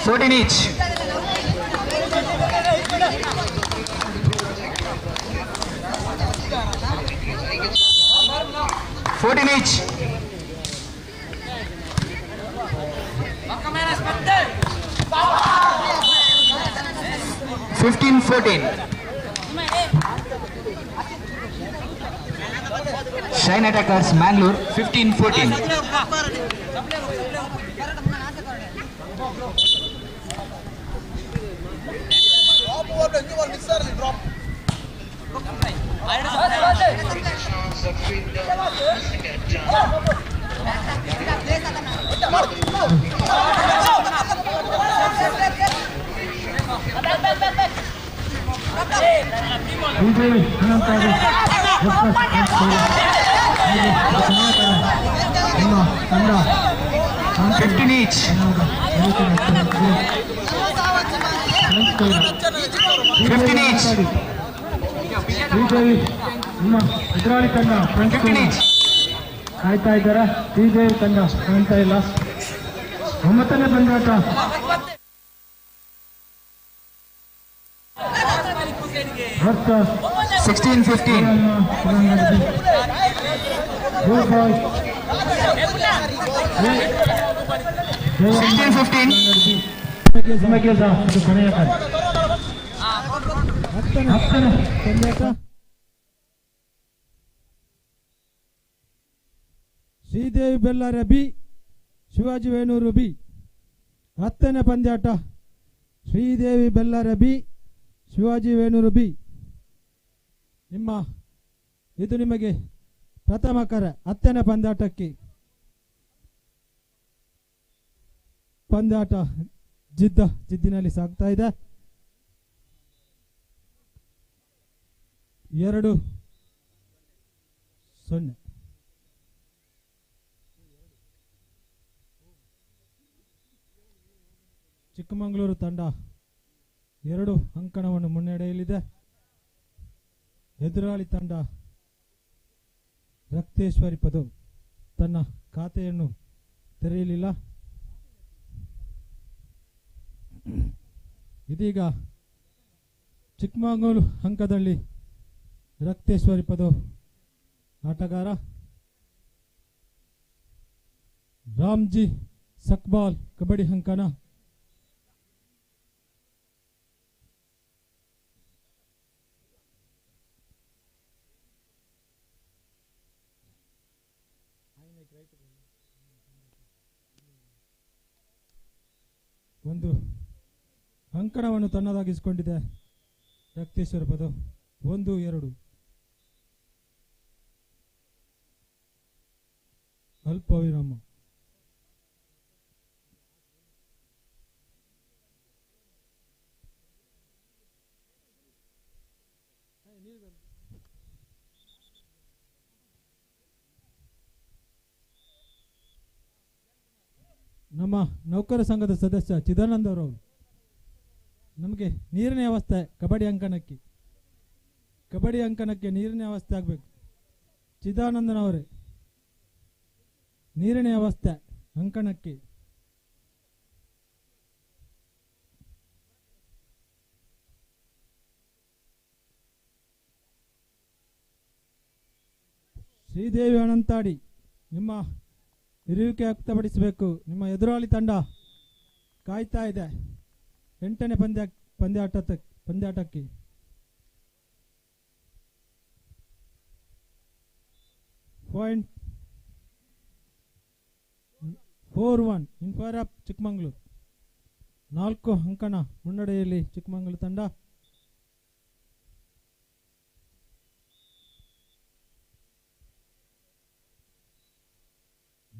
14 each. each. 15-14. Shine Attackers Mangalore 15-14. Fifteen each. 15 each. ಎದುರಾಳಿ ತಂಡ ಕಾಯ್ತಾ ಇದ್ದಾರ. ಶ್ರೀದೇವಿ ತಂಡ ಕಾಣ್ತಾ ಇಲ್ಲ. 9ನೇ ಪಂದ್ಯಾಟ. ವರ್ಸಸ್ 16-15. Good boy. 16-15. ಅದು ಕೊನೆಯ ಕಾರ್ಯ. 10ನೇ ಪಂದ್ಯಾಟ. Sridevi Bellare B, Shivaji Venur B. 10ನೇ ಪಂದ್ಯಾಟ. Sridevi Bellare B, Shivaji Venur B. ಇದು ನಿಮಗೆ ಪ್ರಥಮ ಕರೆ. 10ನೇ ಪಂದ್ಯಾಟಕ್ಕೆ ಪಂದ್ಯಾಟ ಜಿದ್ದಿನಲ್ಲಿ ಸಾಗ್ತಾ ಇದೆ. 2-0. ಚಿಕ್ಕಮಗಳೂರು ತಂಡ 2 ಅಂಕಣವನ್ನು ಮುನ್ನಡೆಯಲಿದೆ. ಎದುರಾಳಿ ತಂಡ ರಕ್ತೇಶ್ವರಿ ಪದವ್ ತನ್ನ ಖಾತೆಯನ್ನು ತೆರೆಯಲಿಲ್ಲ. ಇದೀಗ ಚಿಕ್ಕಮಗಳೂರು ಅಂಕದಲ್ಲಿ ರಕ್ತೇಶ್ವರಿ ಪದವ್ ಆಟಗಾರ ರಾಮ್ಜಿ ಸಕ್ಬಾಲ್ ಕಬಡ್ಡಿ ಅಂಕಣ. ಒಂದು ಅಂಕಣವನ್ನು ತನ್ನದಾಗಿಸಿಕೊಂಡಿದೆ ರಕ್ತೇಶ್ವರ ಪದವ್. 1-2. ಅಲ್ಪ ವಿರಾಮ. ನಮ್ಮ ನೌಕರ ಸಂಘದ ಸದಸ್ಯ ಚಿದಾನಂದ ಅವರು ನಮಗೆ ನೀರಿನ ವ್ಯವಸ್ಥೆ ಕಬಡ್ಡಿ ಅಂಕಣಕ್ಕೆ ನೀರಿನ ವ್ಯವಸ್ಥೆ ಆಗಬೇಕು. ಚಿದಾನಂದನವರೇ, ನೀರಿನ ವ್ಯವಸ್ಥೆ ಅಂಕಣಕ್ಕೆ. ಶ್ರೀದೇವಿ ಅನಂತಾಡಿ, ನಿಮ್ಮ ಇರುವಿಕೆ ವ್ಯಕ್ತಪಡಿಸಬೇಕು. ನಿಮ್ಮ ಎದುರಾಳಿ ತಂಡ ಕಾಯ್ತಾ ಇದೆ 8ನೇ ಪಂದ್ಯಾಟಕ್ಕೆ. Point 4-1 in favour of Chikkamagaluru. 4 ಅಂಕಣ ಮುನ್ನಡೆಯಲ್ಲಿ ಚಿಕ್ಕಮಗಳೂರು ತಂಡ.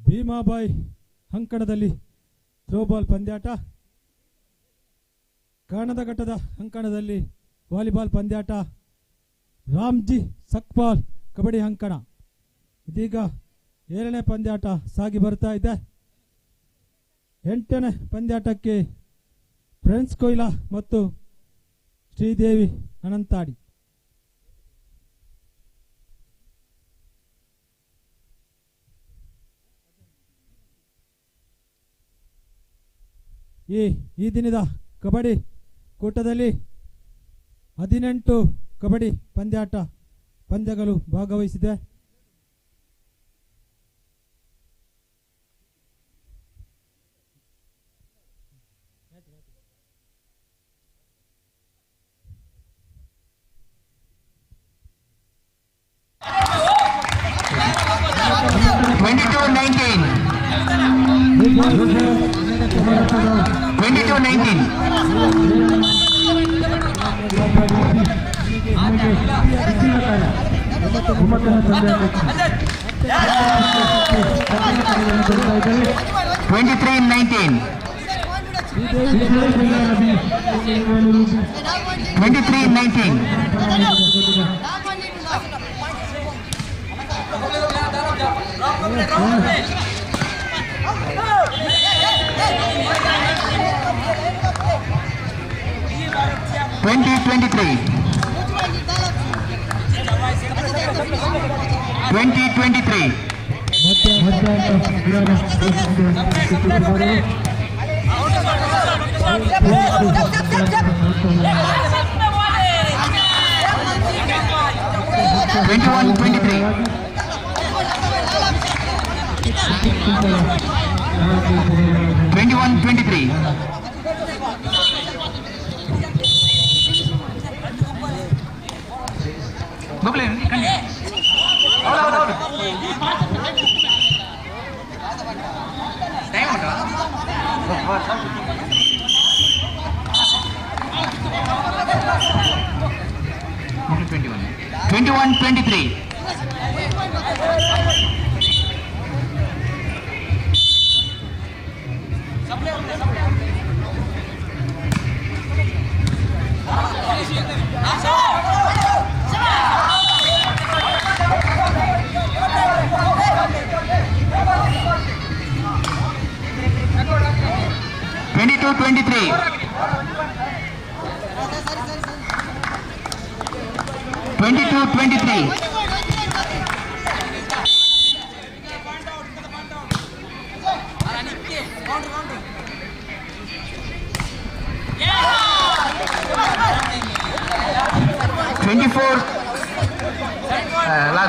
ಭೀಮಾಬಾಯಿ ಅಂಕಣದಲ್ಲಿ ಥ್ರೋಬಾಲ್ ಪಂದ್ಯಾಟ. ಕಾಣದಘಟ್ಟದ ಅಂಕಣದಲ್ಲಿ ವಾಲಿಬಾಲ್ ಪಂದ್ಯಾಟ. ರಾಮ್ಜಿ ಸಕ್ಪಾಲ್ ಕಬಡ್ಡಿ ಅಂಕಣ. ಇದೀಗ 7ನೇ ಪಂದ್ಯಾಟ ಸಾಗಿ ಬರ್ತಾ ಇದೆ. 8ನೇ ಪಂದ್ಯಾಟಕ್ಕೆ ಫ್ರೆಂಡ್ಸ್ ಕೊಯ್ಲಾ ಮತ್ತು ಶ್ರೀದೇವಿ ಅನಂತಾಡಿ. ಈ ದಿನದ ಕಬಡ್ಡಿ ಕೂಟದಲ್ಲಿ 18 ಕಬಡ್ಡಿ ಪಂದ್ಯಗಳು ಭಾಗವಹಿಸಿದೆ.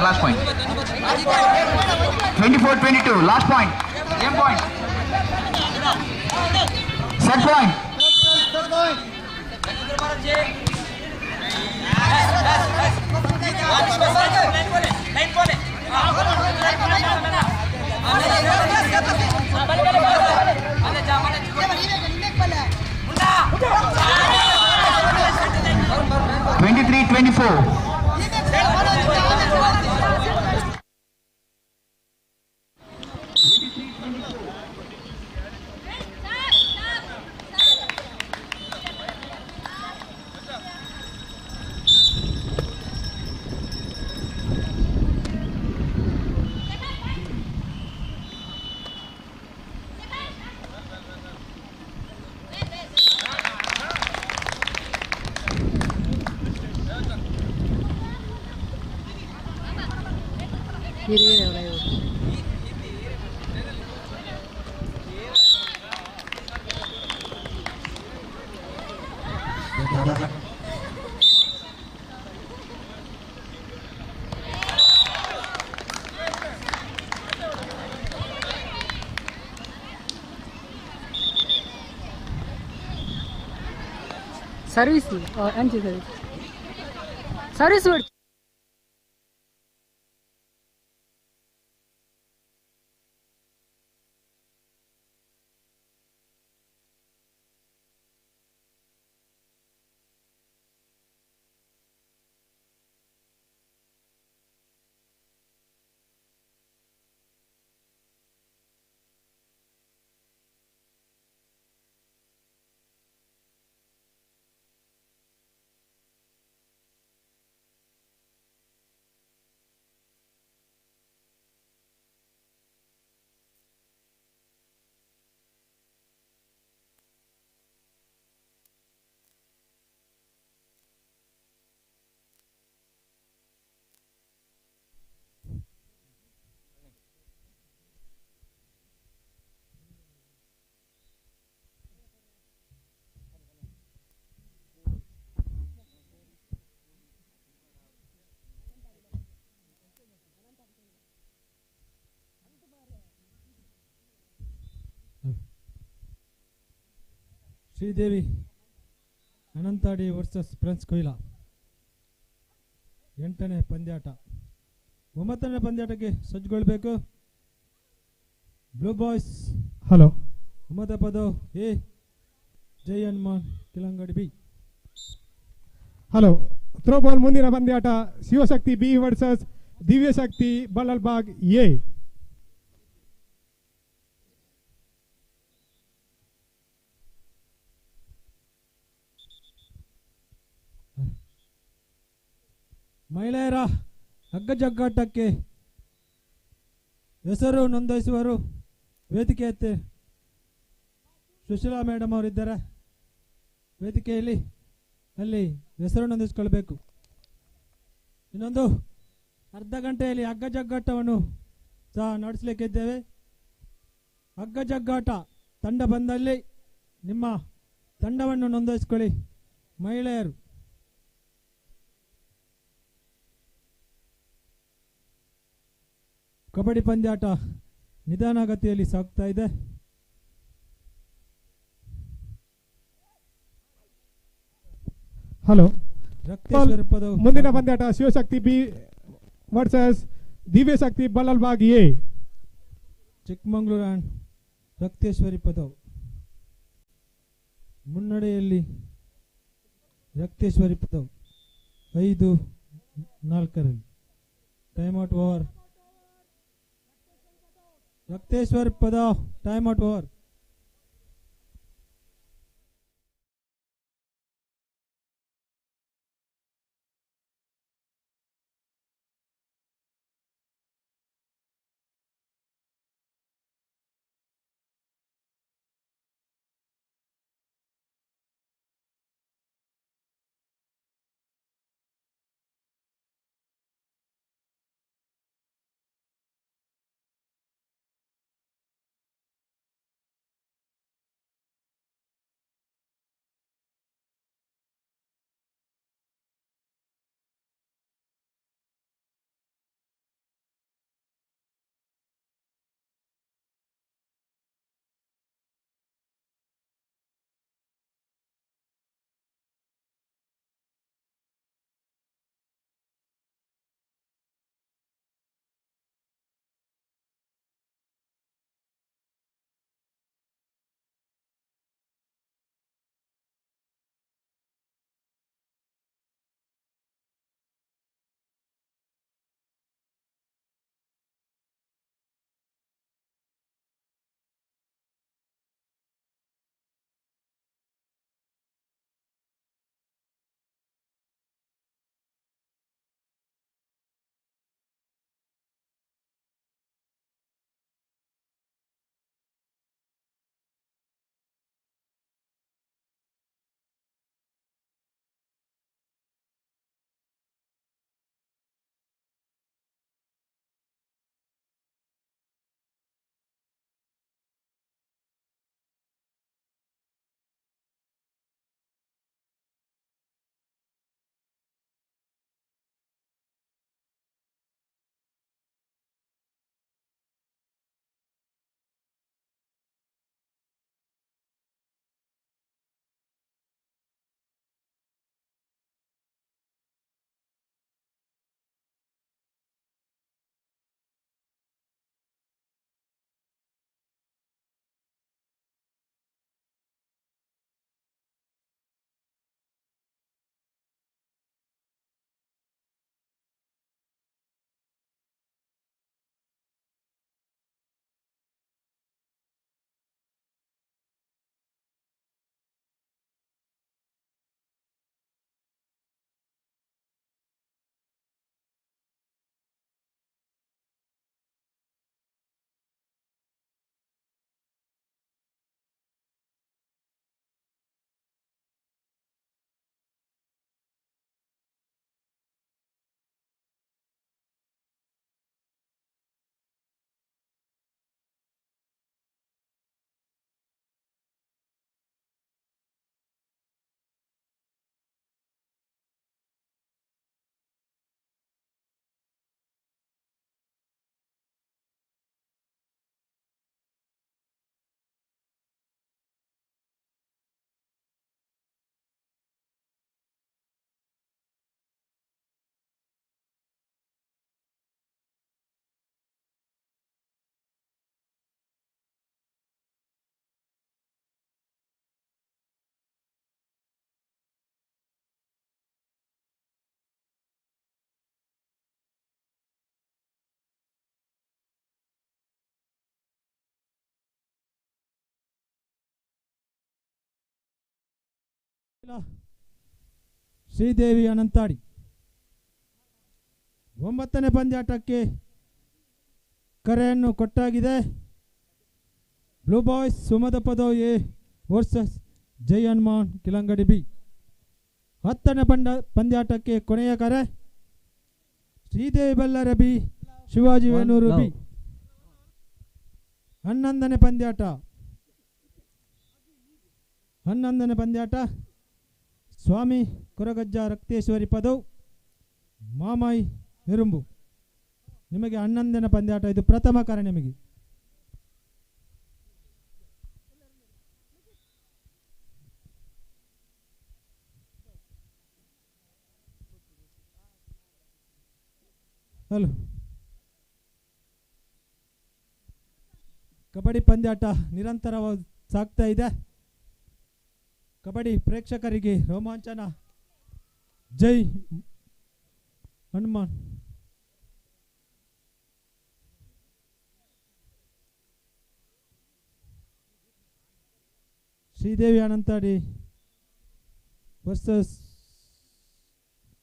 Last point. 24-22. Last point. Game point. Set point. (23-24). Service एंटी service service Sridevi Anantadi versus friends Koyla 8ನೇ ಪಂದ್ಯಾಟ. 9ನೇ ಪಂದ್ಯಾಟಕ್ಕೆ ಸಜ್ಜುಗೊಳ್ಬೇಕು. ಬ್ಲೂ ಬಾಯ್ಸ್ ಹಲೋ 9ನೇ ಪದ A Jai Hanuman Kilangadi B. Hello throwball ಮುಂದಿನ ಪಂದ್ಯಾಟ Shivashakti B versus Divyashakti Ballalbagh A. ಮಹಿಳೆಯರ ಹಗ್ಗಜಗ್ಗಾಟಕ್ಕೆ ಹೆಸರು ನೋಂದಾಯಿಸುವರು ವೇದಿಕೆ ಸುಶೀಲಾ ಮೇಡಮ್ ಅವರಿದ್ದಾರೆ. ವೇದಿಕೆಯಲ್ಲಿ ಅಲ್ಲಿ ಹೆಸರು ನೋಂದಾಯಿಸಿಕೊಳ್ಬೇಕು. ಇನ್ನೊಂದು ಅರ್ಧ ಗಂಟೆಯಲ್ಲಿ ಹಗ್ಗಜಗ್ಗಾಟವನ್ನು ಸಹ ನಡೆಸಲಿಕ್ಕಿದ್ದೇವೆ. ಹಗ್ಗಜಗ್ಗಾಟ ತಂಡ ಬಂದಲ್ಲಿ ನಿಮ್ಮ ತಂಡವನ್ನು ನೋಂದಾಯಿಸಿಕೊಳ್ಳಿ. ಮಹಿಳೆಯರು ಕಬಡ್ಡಿ ಪಂದ್ಯಾಟ ನಿಧಾನಗತಿಯಲ್ಲಿ ಸಾಗ್ತಾ ಇದೆ. ಹಲೋ ರಕ್ತೇಶ್ವರಿ ಪದವು ಮುಂದಿನ ಪಂದ್ಯಾಟ Shivashakti B versus Divyashakti Ballalbagh A. Chikkamagaluru and Rakteshwari Padavu ಮುನ್ನಡೆಯಲ್ಲಿ ರಕ್ತೇಶ್ವರಿ ಪದವು 5-4. Time out over. Rakteshwar Pada time out over. Sridevi Anantadi. 9ನೇ ಪಂದ್ಯಾಟಕ್ಕೆ ಕರೆಯನ್ನು ಕೊಟ್ಟಾಗಿದೆ. ಬ್ಲೂ ಬಾಯ್ಸ್ ಸುಮದ ಪದವ್ A versus Jai Hanuman Kilangadi B. 10ನೇ ಪಂದ್ಯಾಟಕ್ಕೆ ಕೊನೆಯ ಕರೆ ಶ್ರೀದೇವಿ ಬಲ್ಲಾರೆ ಬಿ ಶಿವಾಜಿ ವೇಣೂರು ಬಿ. 11ನೇ ಪಂದ್ಯಾಟ ಸ್ವಾಮಿ ಕೊರಗಜ್ಜ ರಕ್ತೇಶ್ವರಿ ಪದವ್ ಮಾಮಾಯಿ ಎರುಂಬು. ನಿಮಗೆ 11ನೇ ಪಂದ್ಯಾಟ, ಇದು ಪ್ರಥಮ ಕರೆ ನಿಮಗೆ. ಹಲೋ, ಕಬಡ್ಡಿ ಪಂದ್ಯಾಟ ನಿರಂತರವಾಗಿ ಸಾಗ್ತಾ ಇದೆ. ಕಬಡ್ಡಿ ಪ್ರೇಕ್ಷಕರಿಗೆ ರೋಮಾಂಚನ. Jai Hanuman. Sridevi Anantadi versus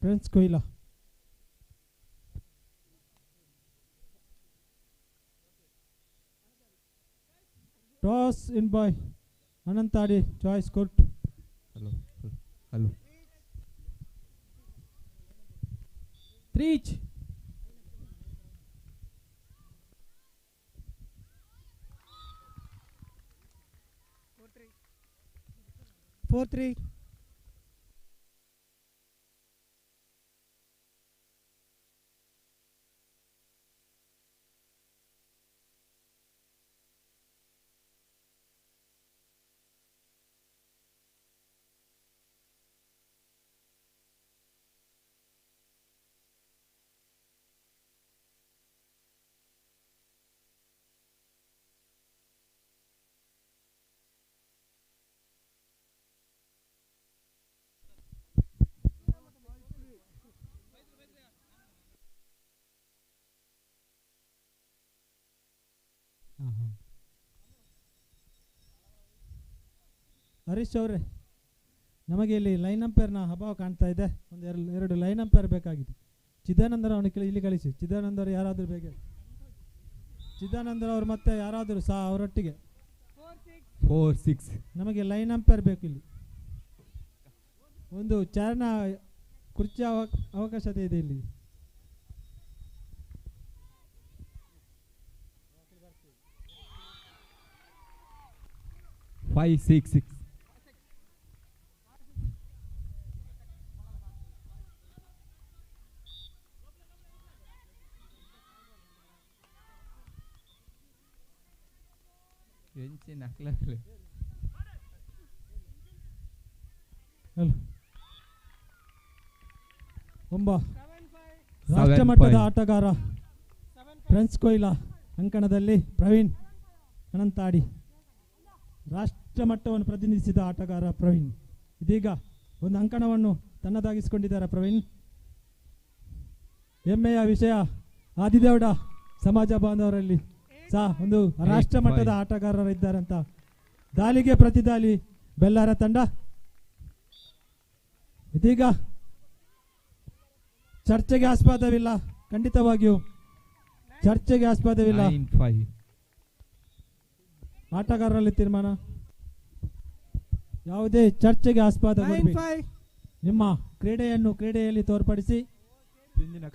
friends Koyla. Toss in by Anantadi. Choice court. Hello 3 4-3. Harish ಅವರೇ, ನಮಗೆ ಇಲ್ಲಿ ಲೈನ್ ಅಂಪೇರ್ನ ಅಭಾವ ಕಾಣ್ತಾ ಇದೆ. ಎರಡು ಲೈನ್ ಅಂಪೇರ್ ಬೇಕಾಗಿದೆ. ಚಿದಾನಂದರ ಅವನು ಇಲ್ಲಿ ಕಳಿಸಿ. ಚಿದಾನಂದರ್ ಯಾರಾದರೂ ಬೇಗ. ಚಿದಾನಂದರ್ ಅವರು ಮತ್ತೆ ಯಾರಾದರೂ ಸಹ ಅವರೊಟ್ಟಿಗೆ. 4-6 ನಮಗೆ ಲೈನ್ ಅಂಪೇರ್ ಬೇಕು ಇಲ್ಲಿ. ಒಂದು ಚಾರ್ನ ಕುರ್ಚಿ ಅವಕಾಶತೆ ಇದೆ ಇಲ್ಲಿ. Five, 6. ಒಬ್ಬ ರಾಷ್ಟ್ರಮಟ್ಟದ ಆಟಗಾರ ಪ್ರಿನ್ಸ್ ಕೊಯ್ಲಾ ಅಂಕಣದಲ್ಲಿ ಪ್ರವೀಣ್ ಅನಂತಾಡಿ. ರಾಷ್ಟ್ರಮಟ್ಟವನ್ನು ಪ್ರತಿನಿಧಿಸಿದ ಆಟಗಾರ ಪ್ರವೀಣ್ ಇದೀಗ ಒಂದು ಅಂಕಣವನ್ನು ತನ್ನದಾಗಿಸಿಕೊಂಡಿದ್ದಾರೆ. ಪ್ರವೀಣ್, ಹೆಮ್ಮೆಯ ವಿಷಯ. ಆದಿದೇವಡ ಸಮಾಜ ಬಾಂಧವರಲ್ಲಿ ಸಹ ಒಂದು ರಾಷ್ಟ್ರಮಟ್ಟದ ಆಟಗಾರರಿದ್ದಾರಂತ. ದಾಳಿಗೆ ಪ್ರತಿದಾಳಿ ಬೆಲ್ಲಾರ ತಂಡ. ಇದೀಗ ಚರ್ಚೆಗೆ ಆಸ್ಪದವಿಲ್ಲ, ಖಂಡಿತವಾಗಿಯೂ ಚರ್ಚೆಗೆ ಆಸ್ಪದವಿಲ್ಲ. ಆಟಗಾರರಲ್ಲಿ ತೀರ್ಮಾನ, ಯಾವುದೇ ಚರ್ಚೆಗೆ ಆಸ್ಪದ ನಿಮ್ಮ ಕ್ರೀಡೆಯಲ್ಲಿ ತೋರ್ಪಡಿಸಿ.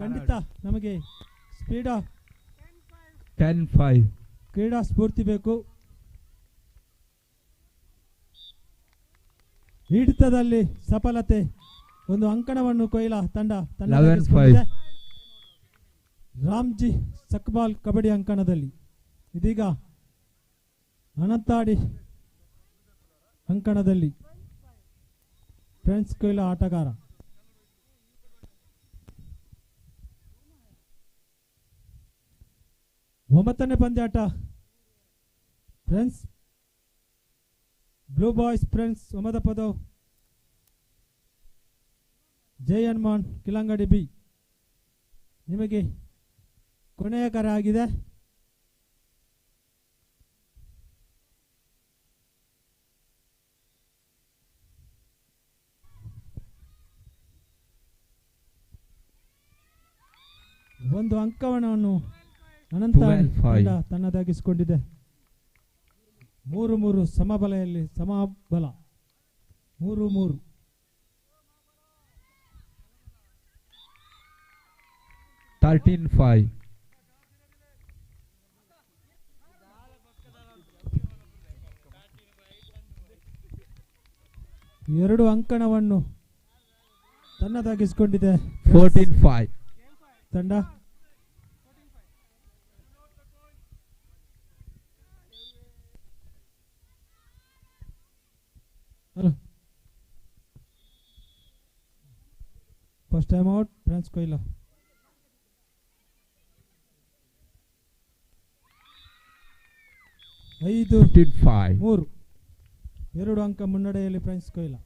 ಖಂಡಿತ ನಮಗೆ ಸ್ಪೀಡ್ 10-5 ಕ್ರೀಡಾ ಸ್ಫೂರ್ತಿ ಬೇಕು. ಹಿಡಿತದಲ್ಲಿ ಸಫಲತೆ. ಒಂದು ಅಂಕಣವನ್ನು ಕೊಯ್ಲಾ ತಂಡ ತನ್ನ ರಾಮ್ಜಿ ಸಕ್ಬಾಲ್ ಕಬಡ್ಡಿ ಅಂಕಣದಲ್ಲಿ. ಇದೀಗ ಅನಂತಾಡಿ ಅಂಕಣದಲ್ಲಿ ಪ್ರಿನ್ಸ್ ಕೊಯ್ಲಾ ಆಟಗಾರ. ಒಂಬತ್ತನೇ ಪಂದ್ಯಾಟ friends blue boys friends ಒಮದ Padav ಜೈ ಹನುಮಾನ್ ಕಿಲಂಗಡಿ ಬಿ. ನಿಮಗೆ ಕೊನೆಯ ಕರೆ ಆಗಿದೆ. ಒಂದು ಅಂಕವನ್ನು ಅನಂತ 12-5. ತಂಡ ತನ್ನದಾಗಿಸಿಕೊಂಡಿದೆ. 3-3 ಸಮಬಲೆಯಲ್ಲಿ ಸಮಬಲ 3-3. ಎರಡು ಅಂಕಣವನ್ನು ತನ್ನದಾಗಿಸಿಕೊಂಡಿದೆ 14-5. ತಂಡ. First time out France Koyna. ಐದು 3. 2 ಅಂಕ ಮುನ್ನಡೆಯಲ್ಲಿ ಫ್ರಾನ್ಸ್ ಕೊಯ್ಲಾ.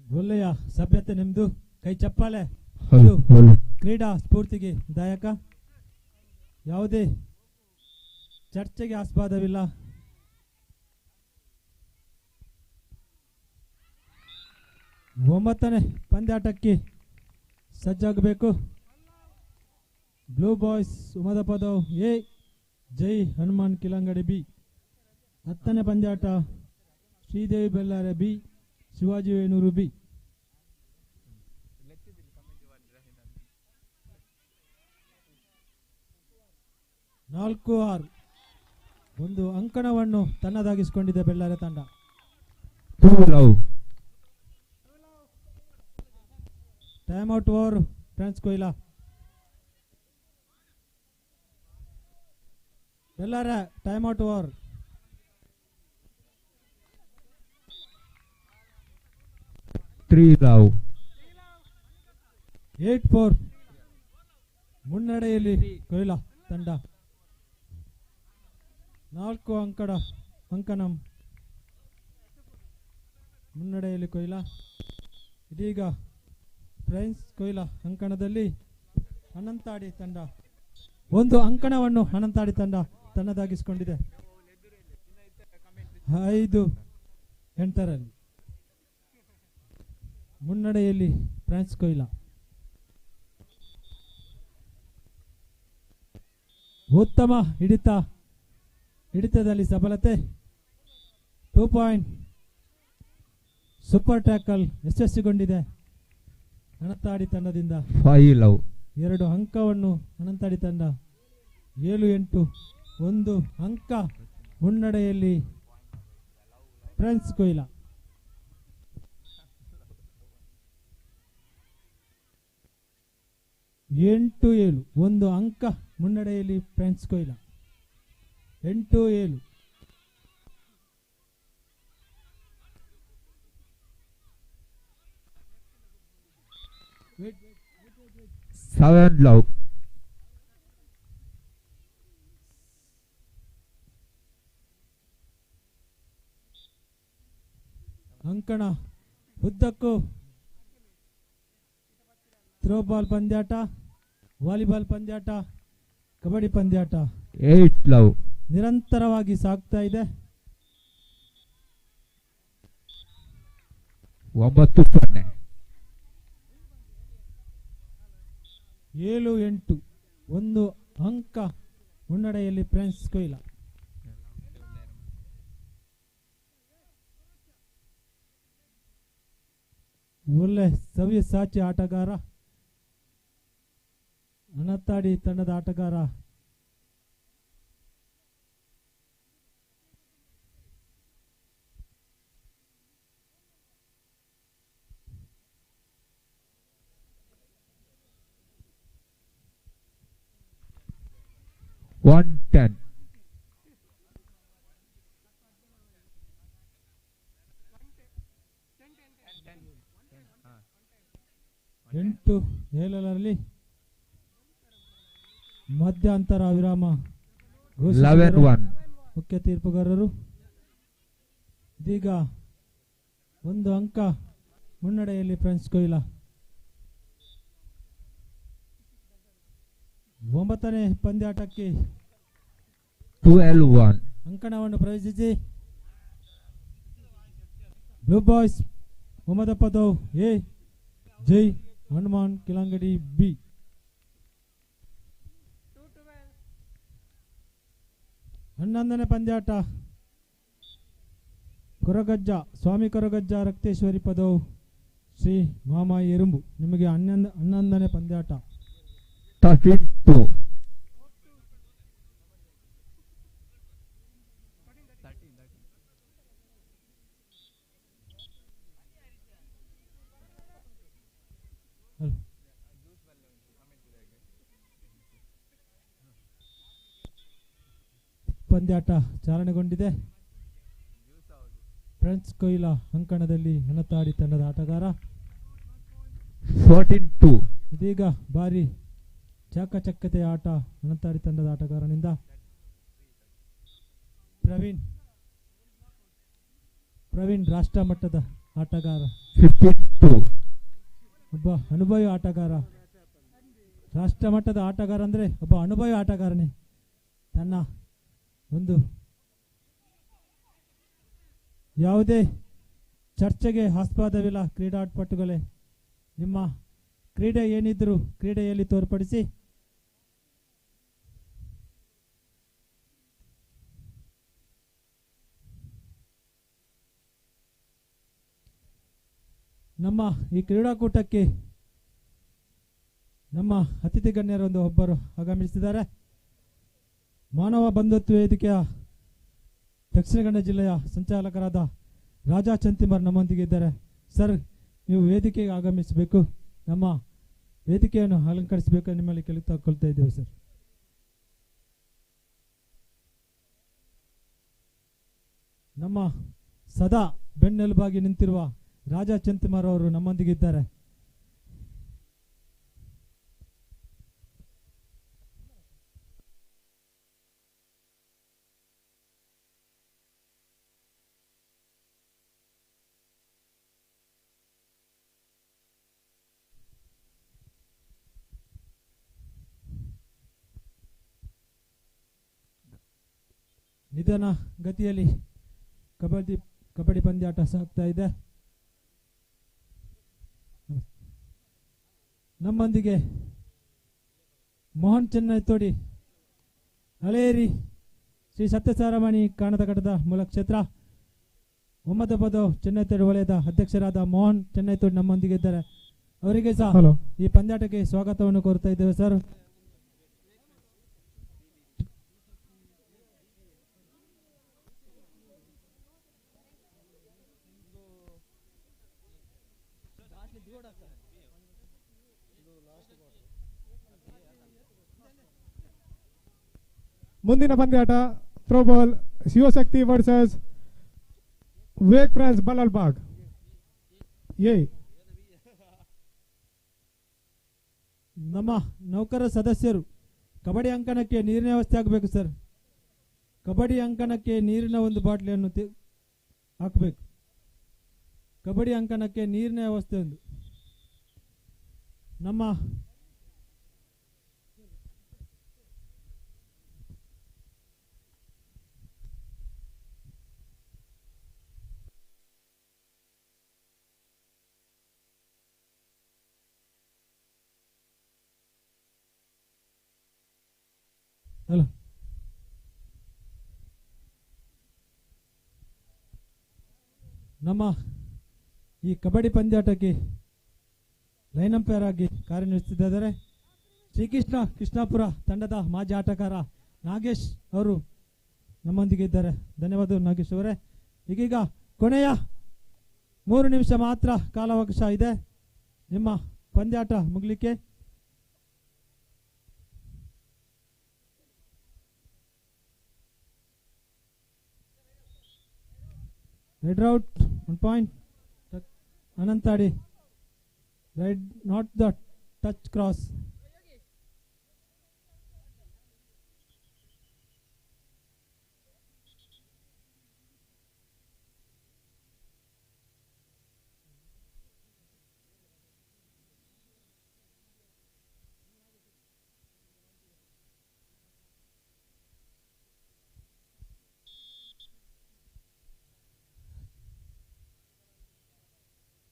ಒಳ್ಳೆಯ ಸಭ್ಯತೆ ನಿಮ್ದು. ಕೈ ಚಪ್ಪಾಳೆ. ಇದು ಕ್ರೀಡಾ ಸ್ಫೂರ್ತಿಗೆ ದಾಯಕ. ಯಾವುದೇ ಚರ್ಚೆಗೆ ಆಸ್ಪದವಿಲ್ಲ. ಒಂಬತ್ತನೇ ಪಂದ್ಯಾಟಕ್ಕೆ ಸಜ್ಜಾಗಬೇಕು. ಬ್ಲೂ ಬಾಯ್ಸ್ ಉಮದ ಪದವ್ ಎ, ಜೈ ಹನುಮಾನ್ ಕಿಲಂಗಡಿ ಬಿ. 10ನೇ ಪಂದ್ಯಾಟ ಶ್ರೀದೇವಿ ಬೆಲ್ಲಾರೆ ಬಿ, ಶಿವಾಜಿ ವೇಣೂರು ಬಿ. ನಾಲ್ಕು 6. ಒಂದು ಅಂಕಣವನ್ನು ತನ್ನದಾಗಿಸಿಕೊಂಡಿದೆ ಬೆಳ್ಳಾರೆ ತಂಡ. Time out over friends Koyla. Bellare time out over. 8-4 ಮುನ್ನಡೆಯಲ್ಲಿ ಕೊಯ್ಲಾ ತಂಡ. 4 ಅಂಕಣ ಮುನ್ನಡೆಯಲ್ಲಿ ಕೊಯ್ಲಾ. ಇದೀಗ ಫ್ರಾನ್ಸ್ ಕೊಯ್ಲಾ ಅಂಕಣದಲ್ಲಿ ಅನಂತಾಡಿ ತಂಡ 1 ಅಂಕಣವನ್ನು ಅನಂತಾಡಿ ತಂಡ ತನ್ನದಾಗಿಸಿಕೊಂಡಿದೆ. 5-8 ಮುನ್ನಡೆಯಲ್ಲಿ ಫ್ರಾನ್ಸ್ ಕೊಯ್ಲಾ. ಉತ್ತಮ ಹಿಡಿತದಲ್ಲಿ ಸಫಲತೆ. 2 ಪಾಯಿಂಟ್. ಸೂಪರ್ ಟ್ಯಾಕಲ್ ಯಶಸ್ವಿಗೊಂಡಿದೆ ಅನಂತಾಡಿ ತಂಡದಿಂದ. 2 ಅಂಕವನ್ನು ಅನಂತಾಡಿ ತಂಡ. 7-8 1 ಅಂಕ ಮುನ್ನಡೆಯಲ್ಲಿ ಫ್ರಾನ್ಸ್ ಕೊಯ್ಲಾ. 8-7 1 ಅಂಕ ಮುನ್ನಡೆಯಲ್ಲಿ ಫ್ರಾನ್ಸ್ ಕೊಯ್ಲಾ. 8-7. ಅಂಕಣ ಉದ್ದಕ್ಕೂ ಥ್ರೋಬಾಲ್ ಪಂದ್ಯಾಟ, ವಾಲಿಬಾಲ್ ಪಂದ್ಯಾಟ, ಕಬಡ್ಡಿ ಪಂದ್ಯಾಟ 8 ನಿರಂತರವಾಗಿ ಸಾಗ್ತಾ ಇದೆ. 9-0. 7-8 1 ಅಂಕ ಮುನ್ನಡೆಯಲ್ಲಿ ಫ್ರಾನ್ಸ್ ಕೊಯ್ಲಾ. ಒಳ್ಳೆ ಸವ್ಯಸಾಚಿ ಆಟಗಾರ ಅನಂತಾಡಿ ತಂಡದ ಆಟಗಾರ 110. ಎಂಟು ಏಳರಲ್ಲಿ ಮಧ್ಯಂತರ ವಿರಾಮ ಘೋಷಿಸಿದರು 11-1. ಮುಖ್ಯ ತೀರ್ಪುಗಾರರು. ಇದೀಗ 1 ಅಂಕ ಮುನ್ನಡೆಯಲ್ಲಿ ಫ್ರೆಂಚ್ ಕೊಯ್ಲಾ. 9ನೇ ಪಂದ್ಯಾಟಕ್ಕೆ 12-1. ಅಂಕಣವನ್ನು ಪ್ರವೇಶಿಸಿ blue boys Mohammad Padav A, Jai Hanuman Kilangadi B. ಹನ್ನೊಂದನೇ ಪಂದ್ಯಾಟ ಕೊರಗಜ್ಜ ಸ್ವಾಮಿ ಕೊರಗಜ್ಜ ರಕ್ತೇಶ್ವರಿ ಪದವ್ ಶ್ರೀ ಮಾಮಾಯಿ ಎರುಂಬು. ನಿಮಗೆ 11ನೇ ಪಂದ್ಯಾಟ. 32. ಪಂದ್ಯಾಟ ಚಾಲನೆಗೊಂಡಿದೆ. ಫ್ರೆಂಚ್ ಕೊಯ್ಲಾ ಅಂಕಣದಲ್ಲಿ ಹಣತಾಡಿ ತಂಡದ ಆಟಗಾರ. 14-2. ಇದೀಗ ಭಾರಿ ಚಾಕಚಕ್ಯತೆಯ ಆಟ ಹಣತಾಡಿ ತಂಡದ ಆಟಗಾರನಿಂದ. ಪ್ರವೀಣ್ ರಾಷ್ಟ್ರ ಮಟ್ಟದ ಆಟಗಾರ. 52. ಒಬ್ಬ ಅನುಭವಿ ಆಟಗಾರ. ರಾಷ್ಟ್ರ ಮಟ್ಟದ ಆಟಗಾರ ಅಂದರೆ ಒಬ್ಬ ಅನುಭವಿ ಆಟಗಾರನೇ. ತನ್ನ ಒಂದು ಯಾವುದೇ ಚರ್ಚೆಗೆ ಆಸ್ಪದವಿಲ್ಲ. ಕ್ರೀಡಾಪಟುಗಳೇ, ನಿಮ್ಮ ಕ್ರೀಡೆ ಏನಿದ್ರೂ ಕ್ರೀಡೆಯಲ್ಲಿ ತೋರ್ಪಡಿಸಿ. ನಮ್ಮ ಈ ಕ್ರೀಡಾಕೂಟಕ್ಕೆ ನಮ್ಮ ಅತಿಥಿ ಗಣ್ಯರೊಂದು ಒಬ್ಬರು ಆಗಮಿಸಿದ್ದಾರೆ. ಮಾನವ ಬಂಧುತ್ವ ವೇದಿಕೆಯ ದಕ್ಷಿಣ ಕನ್ನಡ ಜಿಲ್ಲೆಯ ಸಂಚಾಲಕರಾದ ರಾಜಾ ಚಂತಿಮರ್ ನಮ್ಮೊಂದಿಗೆ ಇದ್ದಾರೆ. ಸರ್, ನೀವು ವೇದಿಕೆಗೆ ಆಗಮಿಸಬೇಕು, ನಮ್ಮ ವೇದಿಕೆಯನ್ನು ಅಲಂಕರಿಸಬೇಕು ನಿಮ್ಮಲ್ಲಿ ಕೇಳಿಕೊಳ್ತಾ ಇದ್ದೇವೆ ಸರ್. ನಮ್ಮ ಸದಾ ಬೆನ್ನೆಲುಬಾಗಿ ನಿಂತಿರುವ ರಾಜಾ ಚಂತಿಮರ್ ಅವರು ನಮ್ಮೊಂದಿಗಿದ್ದಾರೆ. ನಿಧಾನ ಗತಿಯಲ್ಲಿ ಕಬಡ್ಡಿ ಪಂದ್ಯಾಟ ಸಾಗ್ತಾ ಇದೆ. ನಮ್ಮೊಂದಿಗೆ ಮೋಹನ್ ಚೆನ್ನೈ ತೋಡಿ, ಹಳೇರಿ ಶ್ರೀ ಸತ್ಯಸಾರಮಣಿ ಕಾಣದ ಕಟ್ಟದ ಮೂಲ ಕ್ಷೇತ್ರ, ಮೊಹಮ್ಮದ್ ಪದವ್ ಚೆನ್ನೈ ತೋಡಿ ವಲಯದ ಅಧ್ಯಕ್ಷರಾದ ಮೋಹನ್ ಚೆನ್ನೈ ತೋಡಿ ನಮ್ಮೊಂದಿಗೆ ಇದ್ದಾರೆ. ಅವರಿಗೆ ಸಹ ಈ ಪಂದ್ಯಾಟಕ್ಕೆ ಸ್ವಾಗತವನ್ನು ಕೋರ್ತಾ ಇದ್ದೇವೆ ಸರ್. ಮುಂದಿನ ಪಂದ್ಯಾಟ throwball Shivashakti versus Vivek friends Balalbagh A. ನಮ್ಮ ನೌಕರ ಸದಸ್ಯರು ಕಬಡ್ಡಿ ಅಂಕಣಕ್ಕೆ ನೀರಿನ ವ್ಯವಸ್ಥೆ ಆಗಬೇಕು ಸರ್. ಕಬಡ್ಡಿ ಅಂಕಣಕ್ಕೆ ನೀರಿನ ಒಂದು ಬಾಟ್ಲಿಯನ್ನು ಹಾಕಬೇಕು. ಕಬಡ್ಡಿ ಅಂಕಣಕ್ಕೆ ನೀರಿನ ವ್ಯವಸ್ಥೆ ಒಂದು. ನಮ್ಮ ಹಲೋ ನಮ್ಮ ಈ ಕಬಡ್ಡಿ ಪಂದ್ಯಾಟಕ್ಕೆ ಲೈನ್ ಅಂಪೈರ್ ಆಗಿ ಕಾರ್ಯನಿರ್ವಹಿಸುತ್ತಿದ್ದಾರೆ ಶ್ರೀಕೃಷ್ಣ ಕೃಷ್ಣಾಪುರ ತಂಡದ ಮಾಜಿ ಆಟಗಾರ ನಾಗೇಶ್ ಅವರು ನಮ್ಮೊಂದಿಗೆ ಇದ್ದಾರೆ. ಧನ್ಯವಾದ ನಾಗೇಶ್ ಅವರೇ. ಈಗೀಗ ಕೊನೆಯ 3 ನಿಮಿಷ ಮಾತ್ರ ಕಾಲಾವಕಾಶ ಇದೆ ನಿಮ್ಮ ಪಂದ್ಯಾಟ ಮುಗಲಿಕ್ಕೆ. Raid out 1 point. Anantadi raid not the touch cross.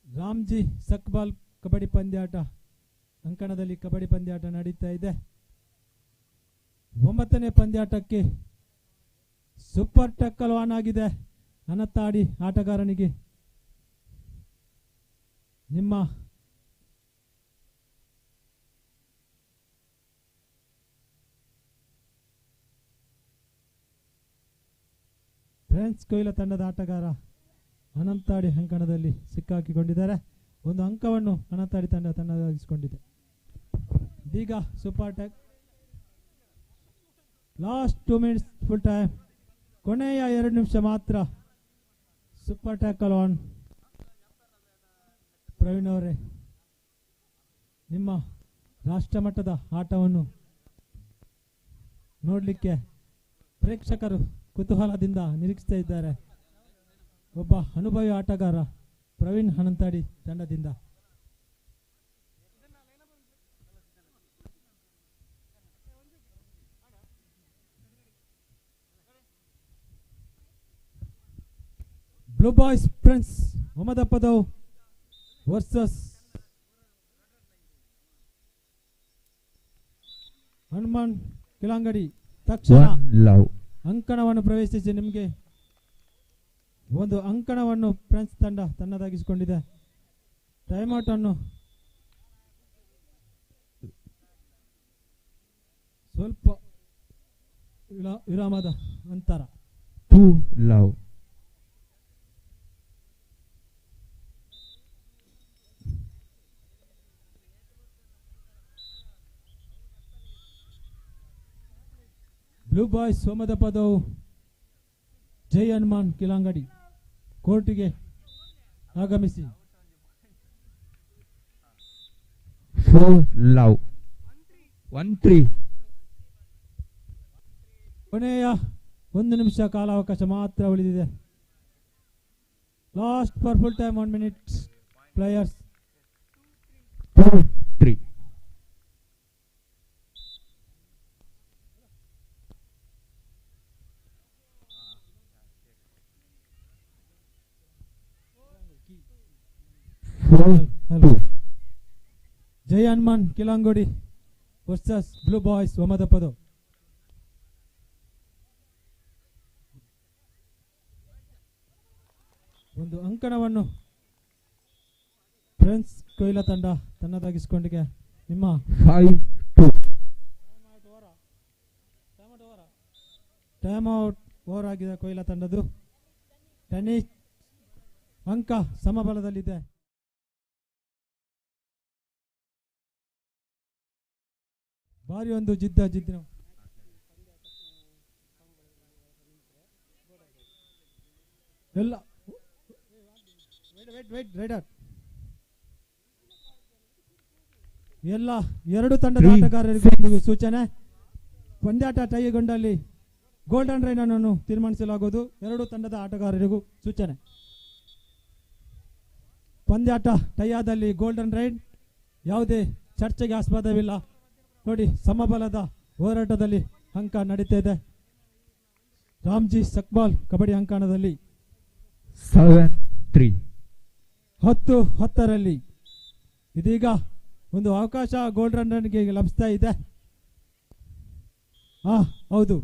Ramji Sakpal kabaddi ಪಂದ್ಯಾಟ ಅಂಕಣದಲ್ಲಿ ಕಬಡ್ಡಿ ಪಂದ್ಯಾಟ ನಡೀತಾ ಇದೆ. 9ನೇ ಪಂದ್ಯಾಟಕ್ಕೆ ಸೂಪರ್ ಟಕ್ಕಲ್ ಆನ್ ಆಗಿದೆ. ಅನಂತಾಡಿ ಆಟಗಾರನಿಗೆ ನಿಮ್ಮ ಫ್ರೆಂಡ್ಸ್ ಕೊಯ್ಲ ತಂಡದ ಆಟಗಾರ ಅನಂತಾಡಿ ಅಂಕಣದಲ್ಲಿ ಸಿಕ್ಕಾಕಿಕೊಂಡಿದ್ದಾರೆ. ಒಂದು ಅಂಕವನ್ನು ಅನಂತಾಡಿ ತಂಡ ತನ್ನದಾಗಿಸಿಕೊಂಡಿದೆ. ಇದೀಗ super tack last 2 minutes full time. ಕೊನೆಯ 2 ನಿಮಿಷ ಮಾತ್ರ. Super tackle on. ಪ್ರವೀಣ್ ಅವರೇ, ನಿಮ್ಮ ರಾಷ್ಟ್ರಮಟ್ಟದ ಆಟವನ್ನು ನೋಡಲಿಕ್ಕೆ ಪ್ರೇಕ್ಷಕರು ಕುತೂಹಲದಿಂದ ನಿರೀಕ್ಷಿಸ್ತಾ ಇದ್ದಾರೆ. ಒಬ್ಬ ಅನುಭವಿ ಆಟಗಾರ ಪ್ರವೀಣ್ ಅನಂತಾಡಿ ತಂಡದಿಂದ. Blue boys friends Mohammad Padav versus Hanuman Kilangadi. ತಕ್ಷಣ ಅಂಕಣವನ್ನು ಪ್ರವೇಶಿಸಿ ನಿಮಗೆ ಒಂದು ಅಂಕಣವನ್ನು ಫ್ರೆಂಚ್ ತಂಡ ತನ್ನದಾಗಿಸಿಕೊಂಡಿದೆ. ಟೈಮ್ಔಟ್ ಅನ್ನು ಸ್ವಲ್ಪ ವಿರಾಮದ ನಂತರ ಬ್ಲೂ ಬಾಯ್ಸ್ ಸೋಮದ ಪದವು ಜೈ ಹನುಮಾನ್ ಕಿಲಾಂಗಡಿ ಕೋರ್ಟಿಗೆ ಆಗಮಿಸಿ. ಕೊನೆಯ 1 ನಿಮಿಷ ಕಾಲಾವಕಾಶ ಮಾತ್ರ ಉಳಿದಿದೆ. Last for full time 1 minute players. 2-3. Jai Hanuman Kilangodi versus blue boys ಒಮದಪದು. ಒಂದು ಅಂಕಣವನ್ನು ಫ್ರೆಂಡ್ಸ್ ಕೊಯ್ಲಾ ತಂಡ ತನ್ನದಾಗಿಸಿಕೊಂಡಿಗೆ. ನಿಮ್ಮ 5-2. ಟೈಮ್ ಔಟ್ ಓವರ್ ಆಗಿದೆ ಕೊಯ್ಲಾ ತಂಡದ್ದು. ಟೆನ್ನಿಸ್ ಅಂಕ ಸಮಬಲದಲ್ಲಿದೆ. ಭಾರಿ ಒಂದು ಜಿದ್ದಿನ ಎಲ್ಲ ಎಲ್ಲ ಎರಡು ತಂಡದ ಆಟಗಾರರಿಗೆ ಸೂಚನೆ. ಪಂದ್ಯಾಟ ಟೈಗೊಂಡಲ್ಲಿ ಗೋಲ್ಡನ್ ರೈನ್ ಅನ್ನು ತೀರ್ಮಾನಿಸಲಾಗುವುದು. ಎರಡು ತಂಡದ ಆಟಗಾರರಿಗೂ ಸೂಚನೆ. ಪಂದ್ಯಾಟ ಟೈಯಾದಲ್ಲಿ ಗೋಲ್ಡನ್ ರೈನ್, ಯಾವುದೇ ಚರ್ಚೆಗೆ ಆಸ್ಪದವಿಲ್ಲ. ನೋಡಿ, ಸಮಬಲದ ಹೋರಾಟದಲ್ಲಿ ಅಂಕ ನಡೀತಾ ಇದೆ. ರಾಮ್ಜಿ ಸಕ್ಬಾಲ್ ಕಬಡ್ಡಿ ಅಂಕಣದಲ್ಲಿ 7-3. 10-10ರಲ್ಲಿ ಇದೀಗ ಒಂದು ಅವಕಾಶ ಗೋಲ್ಡನ್ ರನ್ಗೆ ಲಭಿಸ್ತಾ ಇದೆ. ಹೌದು,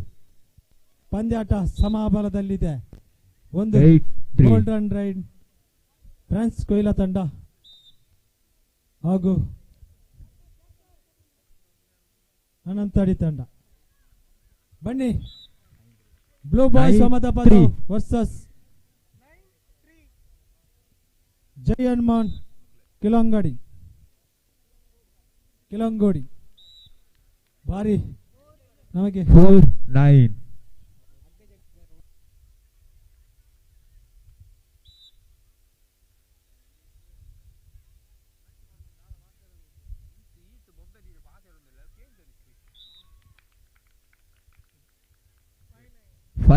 ಪಂದ್ಯಾಟ ಸಮಬಲದಲ್ಲಿದೆ. ಒಂದು ಗೋಲ್ಡನ್ ರೈನ್ ಫ್ರಾನ್ಸ್ ಕೊಯ್ಲಾ ತಂಡ ಹಾಗೂ ಅನಂತಾಡಿ ತಂಡ. ಬನ್ನಿ, blue boys ಒಮದಪದ versus Jai Hanuman ಕಿಲಾಂಗೋಡಿ. ಭಾರಿ ನಮಗೆ 4-9.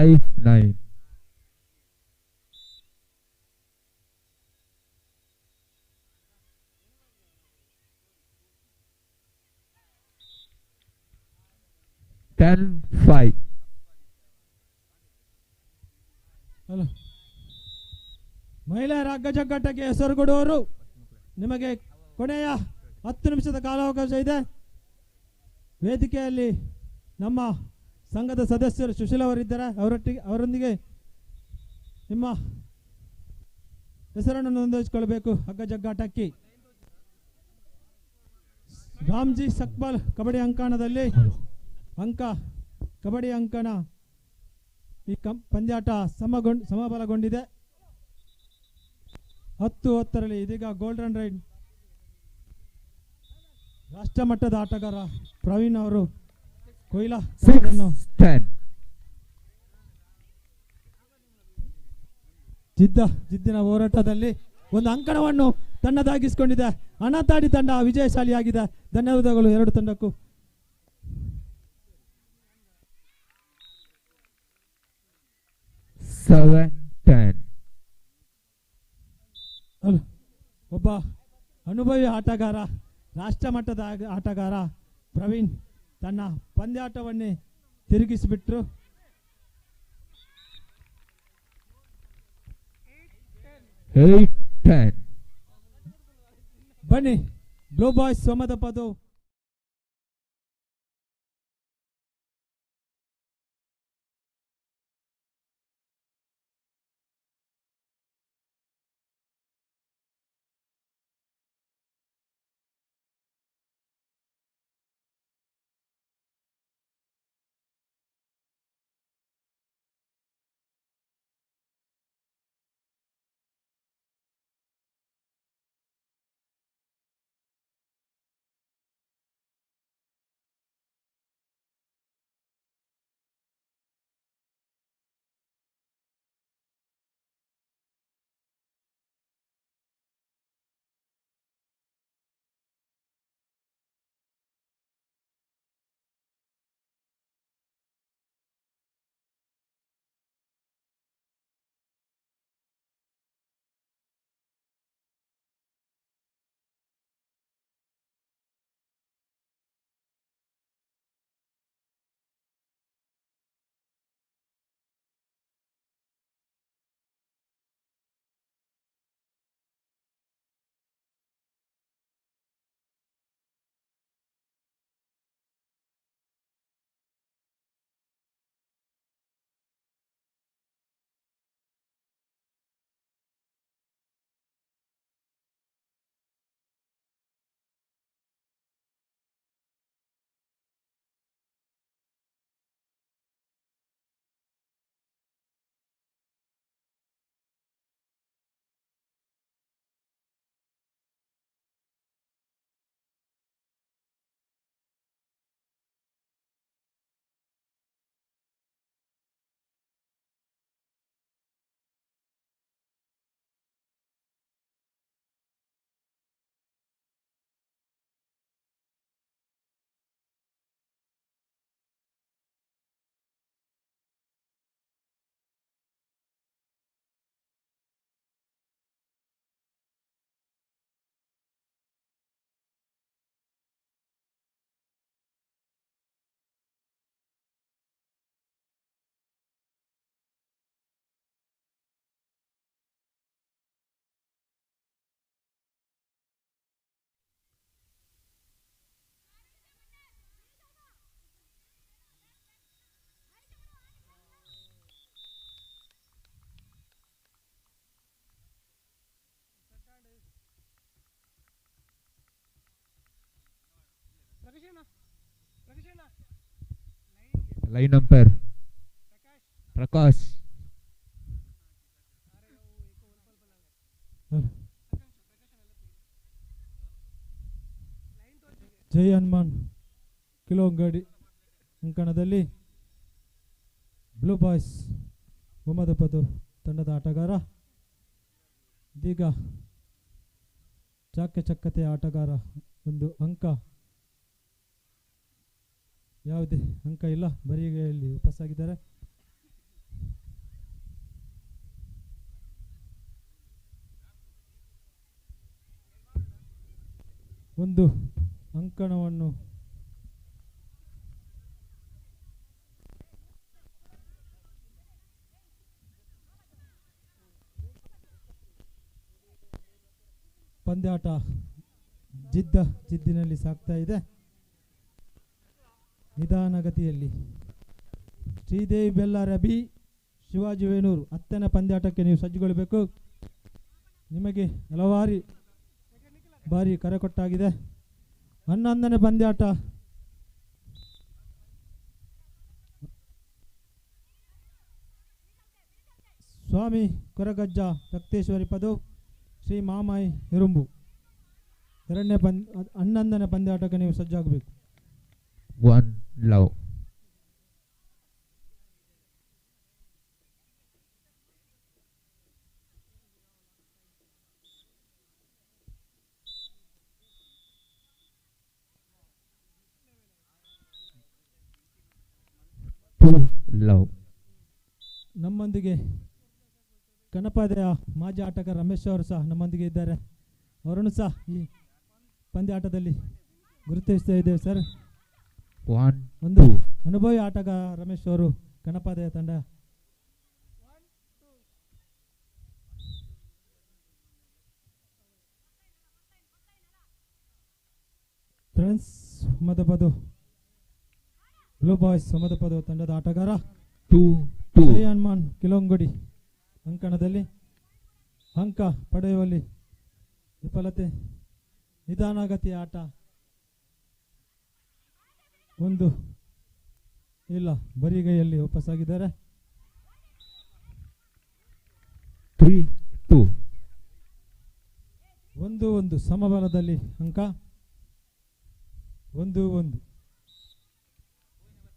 5-9. Ten 5. ಹಲೋ, ಮಹಿಳೆಯರ ಹಗ್ಗ ಜಗ್ಗಾಟಕ್ಕೆ ಹೆಸರು ಕೊಡುವವರು ನಿಮಗೆ ಕೊನೆಯ 10 ನಿಮಿಷದ ಕಾಲಾವಕಾಶ ಇದೆ. ವೇದಿಕೆಯಲ್ಲಿ ನಮ್ಮ ಸಂಘದ ಸದಸ್ಯರು ಸುಶೀಲ್ ಅವರಿದ್ದಾರೆ. ಅವರೊಂದಿಗೆ ನಿಮ್ಮ ಹೆಸರನ್ನು ನೋಂದಾಯಿಸಿಕೊಳ್ಳಬೇಕು. ಹಗ್ಗ ಜಗ್ಗಾಟಕ್ಕೆ ರಾಮ್ಜಿ ಸಕ್ಬಲ್ ಕಬಡ್ಡಿ ಅಂಕಣದಲ್ಲಿ ಕಬಡ್ಡಿ ಅಂಕಣ ಈ ಪಂದ್ಯಾಟ ಸಮಬಲಗೊಂಡಿದೆ. 10-10ರಲ್ಲಿ ಇದೀಗ ಗೋಲ್ಡನ್ ರೈಡ್ ರಾಷ್ಟ್ರ ಮಟ್ಟದ ಆಟಗಾರ ಪ್ರವೀಣ್ ಅವರು ಕೊಯ್ಲಾ ಜಿದ್ದಿನ ಹೋರಾಟದಲ್ಲಿ ಒಂದು ಅಂಕಣವನ್ನು ತನ್ನದಾಗಿಸಿಕೊಂಡಿದೆ. ಅಣತಾಡಿ ತಂಡ ವಿಜಯಶಾಲಿಯಾಗಿದೆ. ಧನ್ಯವಾದಗಳು ಎರಡು ತಂಡಕ್ಕೂ. ಒಬ್ಬ ಅನುಭವಿ ಆಟಗಾರ, ರಾಷ್ಟ್ರ ಮಟ್ಟದ ಆಟಗಾರ ಪ್ರವೀಣ್ ತನ್ನ ಪಂದ್ಯಾಟವನ್ನೇ ತಿರುಗಿಸಿಬಿಟ್ರು. ಬನ್ನಿ, ಬ್ಲೂ ಬಾಯ್ಸ್ ಸೋಮದಪ್ಪದು ಲೈನ್ ಅಂಪೈರ್ ಪ್ರಕಾಶ್. ಜೈ ಹನುಮಾನ್ ಕಿಲೋಂಗಡಿ ಅಂಕಣದಲ್ಲಿ ಬ್ಲೂ ಬಾಯ್ಸ್ ಮೊಹಮ್ಮದಪ್ಪದು ತಂಡದ ಆಟಗಾರ, ಇದೀಗ ಚಾಕಚಕ್ಯತೆಯ ಆಟಗಾರ. ಒಂದು ಅಂಕ, ಯಾವುದೇ ಅಂಕ ಇಲ್ಲ, ಬರಿಗೆಯಲ್ಲಿ ವಾಪಸ್ಸಾಗಿದ್ದಾರೆ. ಒಂದು ಅಂಕಣವನ್ನು ಪಂದ್ಯಾಟ ಜಿದ್ದಿನಲ್ಲಿ ಸಾಗ್ತಾ ಇದೆ. ನಿಧಾನಗತಿಯಲ್ಲಿ ಶ್ರೀದೇವಿ ಬೆಲ್ಲಾರ ಬಿ, ಶಿವಾಜಿ ವೇಣೂರು 10ನೇ ಪಂದ್ಯಾಟಕ್ಕೆ ನೀವು ಸಜ್ಜುಗೊಳ್ಳಬೇಕು. ನಿಮಗೆ ಹಲವಾರು ಬಾರಿ ಕರೆ ಕೊಟ್ಟಾಗಿದೆ. 11ನೇ ಪಂದ್ಯಾಟ ಸ್ವಾಮಿ ಕೊರಗಜ್ಜ ರಕ್ತೇಶ್ವರಿ ಪದು, ಶ್ರೀ ಮಾಮಾಯಿ ಹಿರುಂಬು 11ನೇ ಪಂದ್ಯಾಟಕ್ಕೆ ನೀವು ಸಜ್ಜಾಗಬೇಕು. One love. Two love. ನಮ್ಮೊಂದಿಗೆ ಗಣಪದೆಯ ಮಾಜಿ ಆಟಗಾರ ರಮೇಶ್ ಅವರು ಸಹ ನಮ್ಮೊಂದಿಗೆ ಇದ್ದಾರೆ. ಅವರನ್ನು ಸಹ ಈ ಪಂದ್ಯಾಟದಲ್ಲಿ ಗುರುತಿಸ್ತಾ ಇದ್ದೇವೆ ಸರ್. ಒಂದು ಅನುಭವಿ ಆಟಗಾರ ರಮೇಶ್ ಅವರು ಗಣಪದೆಯ ತಂಡ. ಫ್ರೆಂಡ್ಸ್ ಮದಪದು ಬ್ಲೂ ಬಾಯ್ಸ್ ಸಮದಪದ ತಂಡದ ಆಟಗಾರ ಹನುಮಾನ್ ಕಿಲೋಂಗುಡಿ ಅಂಕಣದಲ್ಲಿ ಅಂಕ ಪಡೆಯುವಲ್ಲಿ ವಿಫಲತೆ. ನಿಧಾನಗತಿಯ ಆಟ ಒಂದು ಇಲ್ಲ, ಬರಿಗೈಯಲ್ಲಿ ವಾಪಸ್ಸಾಗಿದ್ದಾರೆ. 3-2. 1-1 ಸಮಬಲದಲ್ಲಿ ಅಂಕ 1-1.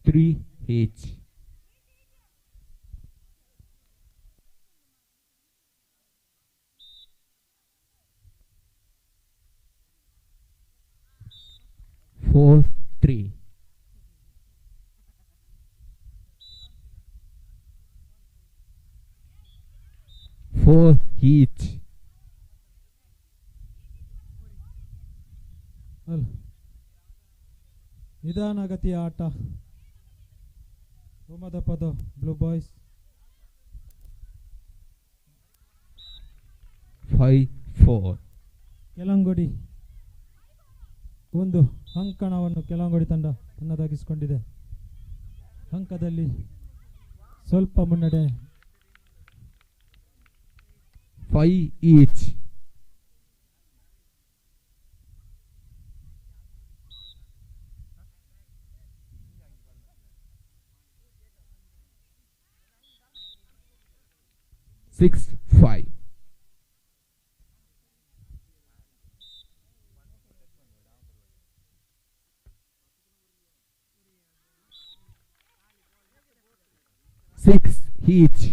3 each. Four, 3. 4 each. ನಿಧಾನಗತಿಯ ಆಟ ಹೋಮದ ಪದ ಬ್ಲೂ ಬಾಯ್ಸ್. 5-4. ಕೆಲಂಗುಡಿ ಒಂದು ಅಂಕಣವನ್ನು ಕೆಲಂಗುಡಿ ತಂಡ ತನ್ನದಾಗಿಸಿಕೊಂಡಿದೆ. ಅಂಕದಲ್ಲಿ ಸ್ವಲ್ಪ ಮುನ್ನಡೆ. 5 each. Six, 5. Six each.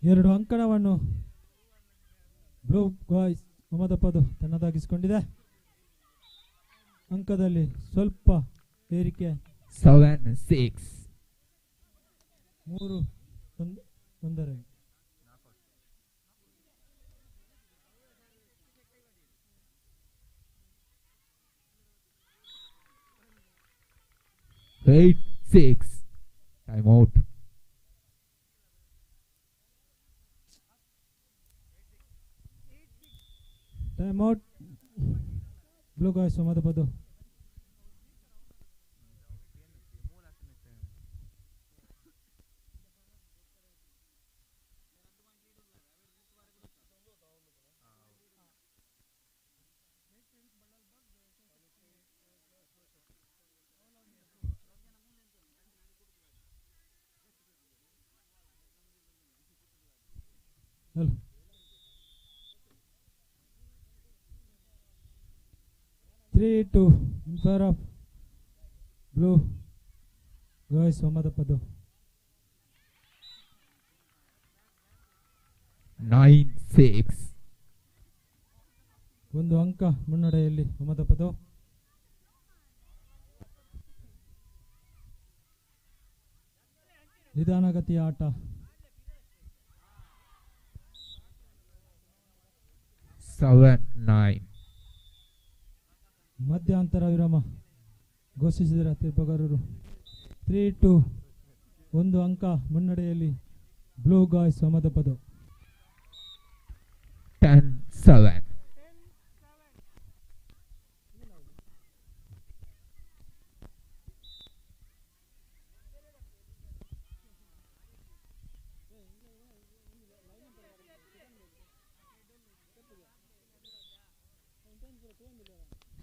ಎರಡು ಅಂಕಣವನ್ನು ಬ್ಲೂ ಬಾಯ್ಸ್ ಮೊಹಮ್ಮದ್ ಪದು ತನ್ನದಾಗಿಸಿಕೊಂಡಿದೆ. ಅಂಕದಲ್ಲಿ ಸ್ವಲ್ಪ ಏರಿಕೆ. 7-6. 3-1. 8-6. Time out. Time out. Blue guys Mohammed ಪದು. Hello. 3-2 in favor of blue guys Mohammed ಪದು. 9-6. ಒಂದು ಅಂಕ ಮುನ್ನಡೆಯಲ್ಲಿ ಮೊಹಮ್ಮದ್ ಪದು. ನಿಧಾನಗತಿಯ ಆಟ 7-9. ಮಧ್ಯಂತರ ವಿರಾಮ ಘೋಷಿಸಿದ ತೀರ್ಪುಗಾರರು 3-2 ಒಂದು ಅಂಕ ಮುನ್ನಡೆಯಲ್ಲಿ ಬ್ಲೂ ಗಾಯ್ಸ್ ಸಮದಪದ 10-7.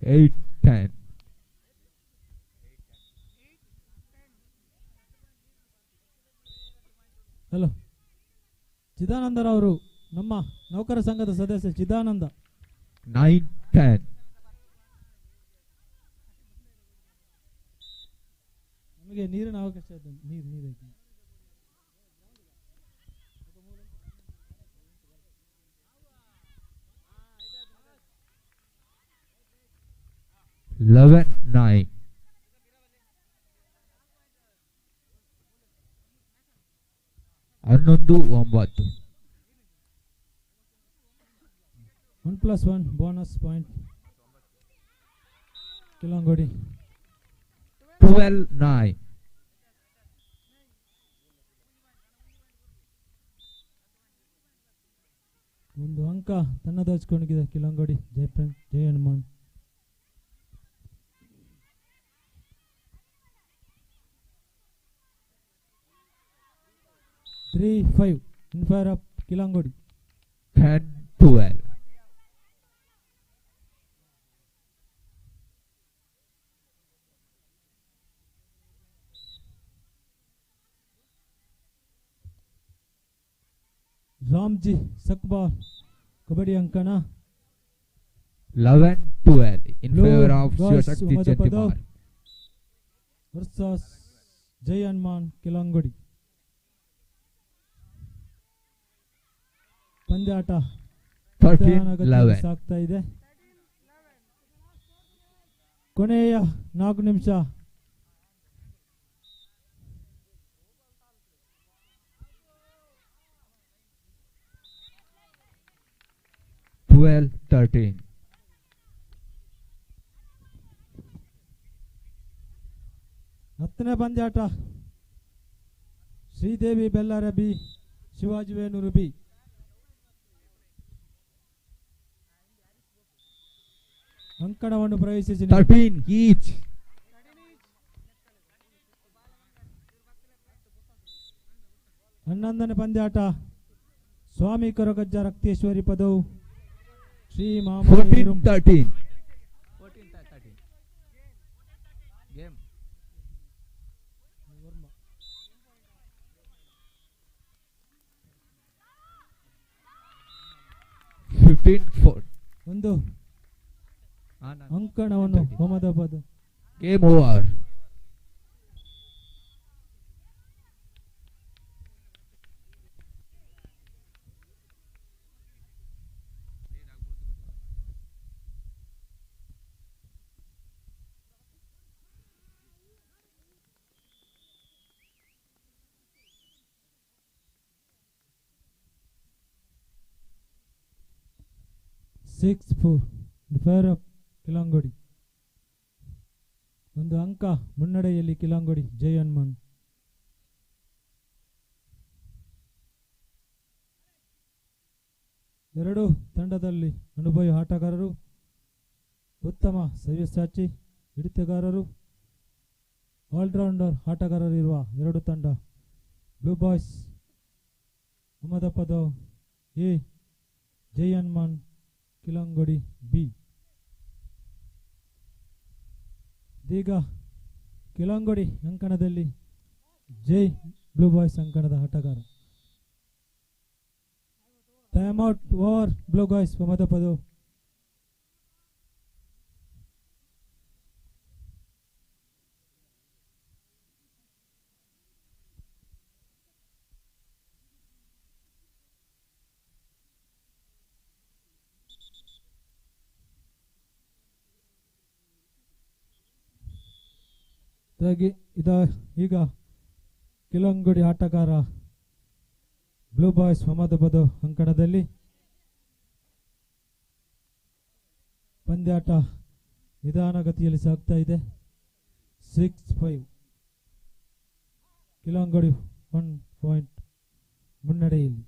Eight, 10. ಹಲೋ, ಚಿದಾನಂದರವರು ನಮ್ಮ ನೌಕರ ಸಂಘದ ಸದಸ್ಯ ಚಿದಾನಂದ. 9-10. ನಮಗೆ ನೀರಿನ ಅವಕಾಶ ಇದೆ. ನೀರೈತೆ. Eleven, 9. ಹನ್ನೊಂದು 9. 1+1 ಬೋನಸ್ ಪಾಯಿಂಟ್ ಕಿಲಂಗೋಡಿ. 12-9. ಒಂದು ಅಂಕ ತನ್ನದು ಹಚ್ಕೊಂಡಿದೆ ಕಿಲಂಗೋಡಿ ಜಯ Hanuman. 3-5 in favor of ಕಿಲಂಗೋಡಿ. 10-12. Ramji Sakpal kabaddi ಅಂಕಣ 11-12 in favor of Shivashakti Chantimar versus Jai Hanuman Kilangodi. ಪಂದ್ಯಾಟ 13-11 ಸಾಗ್ತಾ ಇದೆ. ಕೊನೆಯ 4 ನಿಮಿಷ. ಹತ್ತನೇ ಪಂದ್ಯಾಟ ಶ್ರೀದೇವಿ ಬೆಲ್ಲಾರ ಬಿ ಶಿವಾಜಿ ವೇಣೂರು ಬಿ. ಅಂಕಣವನ್ನು ಪ್ರವೇಶಿಸಿ 13 each. ಹನ್ನೊಂದನೇ ಪಂದ್ಯಾಟ ಸ್ವಾಮಿ ಕೊರಗಜ್ಜ ರಕ್ತೇಶ್ವರಿ ಪದವು ಶ್ರೀ 14-13. Game. 15-4. ಒಂದು ಅಂಕಣವನ್ನು Ahmedabad. Game over. in favor of ಕಿಲಂಗೋಡಿ. ಒಂದು ಅಂಕ ಮುನ್ನಡೆಯಲ್ಲಿ ಕಿಲಂಗೋಡಿ ಜೈ ಹನುಮಾನ್. ಎರಡು ತಂಡದಲ್ಲಿ ಅನುಭವಿ ಆಟಗಾರರು, ಉತ್ತಮ ಸವ್ಯಸಾಚಿ ಹಿಡಿತಗಾರರು, ಆಲ್ರೌಂಡರ್ ಆಟಗಾರರು ಇರುವ ಎರಡು ತಂಡ. Blue boys Ahmedabad A, Jai Hanuman Kilangodi B. ಇದೀಗ ಕಿಲಂಗೋಡಿ ಅಂಕಣದಲ್ಲಿ ಜೈ ಬ್ಲೂ ಬಾಯ್ಸ್ ಅಂಕಣದ ಆಟಗಾರ. Time out over blue boys Ahmedabad. ಈಗ ಕಿಲಂಗೋಡಿ ಆಟಗಾರ ಬ್ಲೂ ಬಾಯ್ಸ್ ಅಹಮದಾಬಾದ್ ಅಂಕಣದಲ್ಲಿ ಪಂದ್ಯಾಟ ನಿಧಾನಗತಿಯಲ್ಲಿ ಸಾಗ್ತಾ ಇದೆ. 6-5 ಕಿಲಂಗಡಿ 1 ಪಾಯಿಂಟ್ ಮುನ್ನಡೆಯಲ್ಲಿ.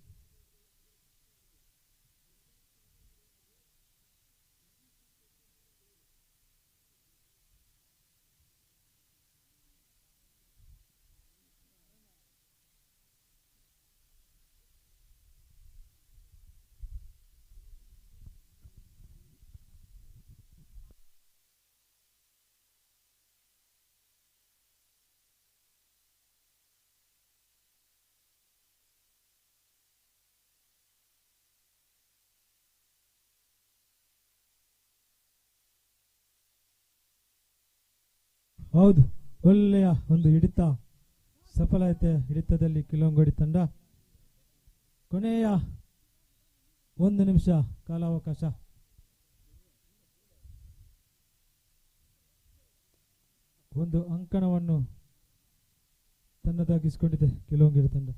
ಹೌದು, ಒಳ್ಳೆಯ ಒಂದು ಹಿಡಿತ, ಸಫಲತೆ ಹಿಡಿತದಲ್ಲಿ ಕಿಲಂಗೋಡಿ ತಂಡ. ಕೊನೆಯ 1 ನಿಮಿಷ ಕಾಲಾವಕಾಶ. ಒಂದು ಅಂಕಣವನ್ನು ತನ್ನದಾಗಿಸಿಕೊಂಡಿದೆ ಕಿಲಂಗೋಡಿ ತಂಡ.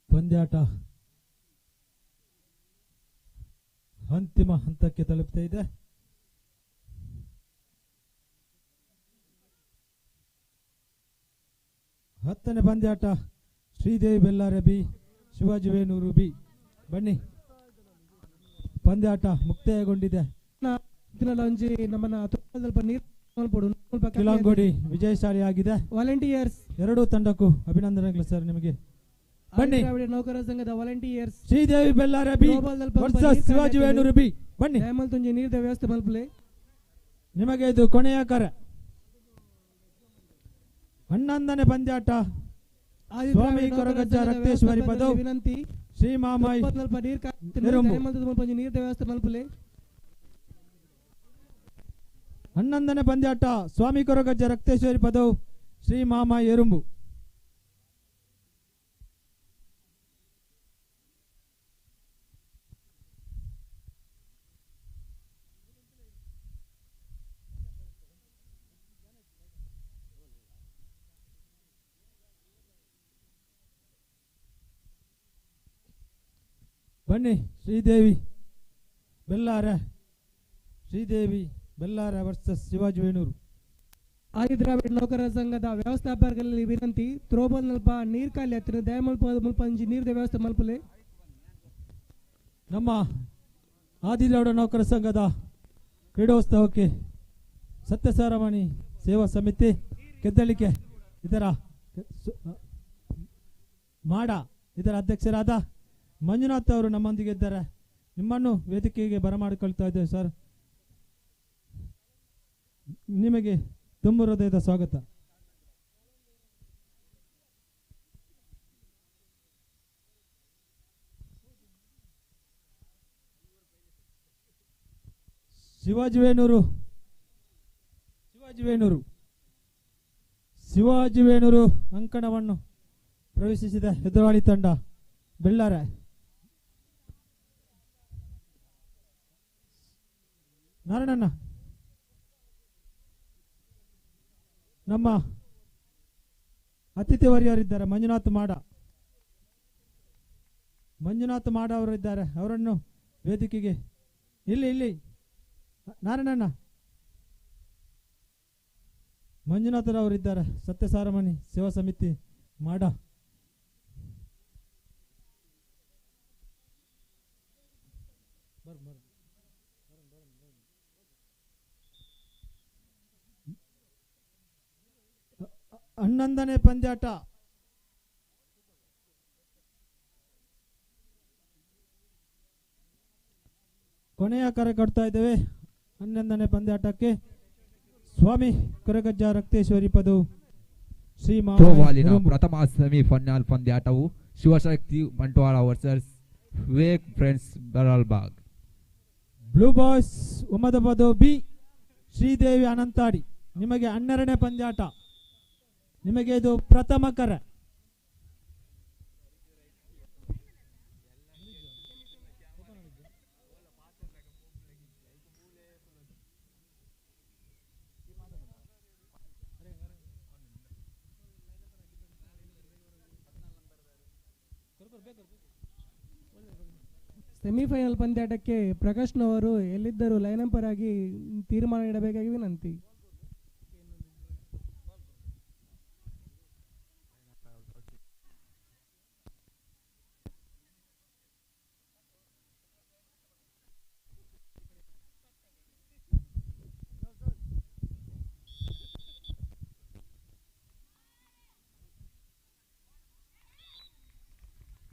ಪಂದ್ಯಾಟ ಅಂತಿಮ ಹಂತಕ್ಕೆ ತಲುಪ್ತಾ ಇದೆ. ಹತ್ತನೇ ಪಂದ್ಯಾಟ ಶ್ರೀದೇವಿ ಬೆಲ್ಲಾರೆ ಬಿ, ಶಿವಾಜಿ ವೇಣೂರು ಬಿ. ಬನ್ನಿ, ಪಂದ್ಯಾಟ ಮುಕ್ತಾಯಗೊಂಡಿದೆ. ಕಿಲಂಗೋಡಿ ವಿಜಯಶಾಲಿಯಾಗಿದೆ. ವಾಲಂಟಿಯರ್ಸ್ ಎರಡೂ ತಂಡಕ್ಕೂ ಅಭಿನಂದನೆಗಳು ಸರ್ ನಿಮಗೆ. ಬನ್ನಿ, ನೌಕರ ಸಂಘದ volunteers Sridevi Bellare B versus Shivaji Venur B. ಬನ್ನಿ, ತುಂಜಿ ನೀರಿನ ವ್ಯವಸ್ಥೆ ಮಲ್ಪಲೆ. ನಿಮಗೆ ಇದು ಕೊನೆಯ ಕರೆ. 11ನೇ ಪಂದ್ಯಾಟ ಸ್ವಾಮಿ ಕೊರಗಜ್ಜ ರಕ್ತೇಶ್ವರಿ ಪದವ್ ವಿನಂತಿ ಶ್ರೀ ಮಾಮಾಯಿ ನೀರಿನ ವ್ಯವಸ್ಥೆ ಮಲ್ಪಲೆ. 11ನೇ ಪಂದ್ಯಾಟ ಸ್ವಾಮಿ ಕೊರಗಜ್ಜ ರಕ್ತೇಶ್ವರಿ ಪದವ್ ಶ್ರೀ ಮಾಮಾಯಿ ಎರುಂಬು. ಬನ್ನಿ, ಶ್ರೀದೇವಿ ಬೆಲ್ಲಾರೆ ವರ್ಸಸ್ ಶಿವಾಜಿ ವೇಣೂರು. ಆದಿದ್ರಾವಿಡ ನೌಕರರ ಸಂಘದ ವ್ಯವಸ್ಥಾಪಕರಲ್ಲಿ ವಿನಂತಿ, ಥ್ರೋಬಾಲ್ ನಲ್ಪ ನೀರ್ ಖಾಲಿ ಹತ್ತಿರ ದಯಮಲ್ಪ ನೀರಿನ ವ್ಯವಸ್ಥೆ ಮಲ್ಪಲೆ. ನಮ್ಮ ಆದಿದ್ರಾವಿಡ ನೌಕರ ಸಂಘದ ಕ್ರೀಡೋತ್ಸವಕ್ಕೆ ಸತ್ಯಸಾರಮಣಿ ಸೇವಾ ಸಮಿತಿ ಕೆದ್ದಳಿಕೆ ಇದರ ಇದರ ಅಧ್ಯಕ್ಷರಾದ ಮಂಜುನಾಥ್ ಅವರು ನಮ್ಮೊಂದಿಗೆ ಇದ್ದಾರೆ. ನಿಮ್ಮನ್ನು ವೇದಿಕೆಗೆ ಬರಮಾಡಿಕೊಳ್ತಾ ಇದ್ದೇವೆ ಸರ್. ನಿಮಗೆ ತುಂಬ ಹೃದಯದ ಸ್ವಾಗತ. ಶಿವಾಜಿ ವೇಣೂರು ಅಂಕಣವನ್ನು ಪ್ರವೇಶಿಸಿದ ಎದುರಾಳಿ ತಂಡ ಬೆಳ್ಳಾರೆ. ನಾರಾಯಣಣ್ಣ, ನಮ್ಮ ಅತಿಥಿ ವರ್ಯರಿದ್ದಾರೆ. ಮಂಜುನಾಥ್ ಮಾಡ ಅವರಿದ್ದಾರೆ. ಅವರನ್ನು ವೇದಿಕೆಗೆ ಇಲ್ಲಿ ನಾರಾಯಣಣ್ಣ, ಮಂಜುನಾಥರವರಿದ್ದಾರೆ. ಸತ್ಯಸಾರಮಣಿ ಸೇವಾ ಸಮಿತಿ ಮಾಡ. ಹನ್ನೊಂದನೇ ಪಂದ್ಯಾಟ ಕೊನೆಯ ಕರೆ ಕೊಡ್ತಾ ಇದ್ದೇವೆ. 11ನೇ ಪಂದ್ಯಾಟಕ್ಕೆ ಸ್ವಾಮಿ ಕೊರಗಜ್ಜ ರಕ್ತೇಶ್ವರಿ ಪದವು ಶ್ರೀ ಥ್ರೋಬಾಲಿನ ಪ್ರಥಮ ಸೆಮಿಫೈನಲ್ ಪಂದ್ಯಾಟವು Shivashakti Bantwal versus Vivek friends Balalbagh. Blue boys ಉಮದಬದು ಬಿ ಶ್ರೀದೇವಿ ಅನಂತಾಡಿ, ನಿಮಗೆ 12ನೇ ಪಂದ್ಯಾಟ. ನಿಮಗೆ ಇದು ಪ್ರಥಮ ಕರೆ. ಸೆಮಿಫೈನಲ್ ಪಂದ್ಯಾಟಕ್ಕೆ ಪ್ರಕಾಶ್ನವರು ಎಲ್ಲಿದ್ದರೂ ಲೈನಂಪರ್ ಆಗಿ ತೀರ್ಮಾನ ಇಡಬೇಕಾಗಿ ವಿನಂತಿ.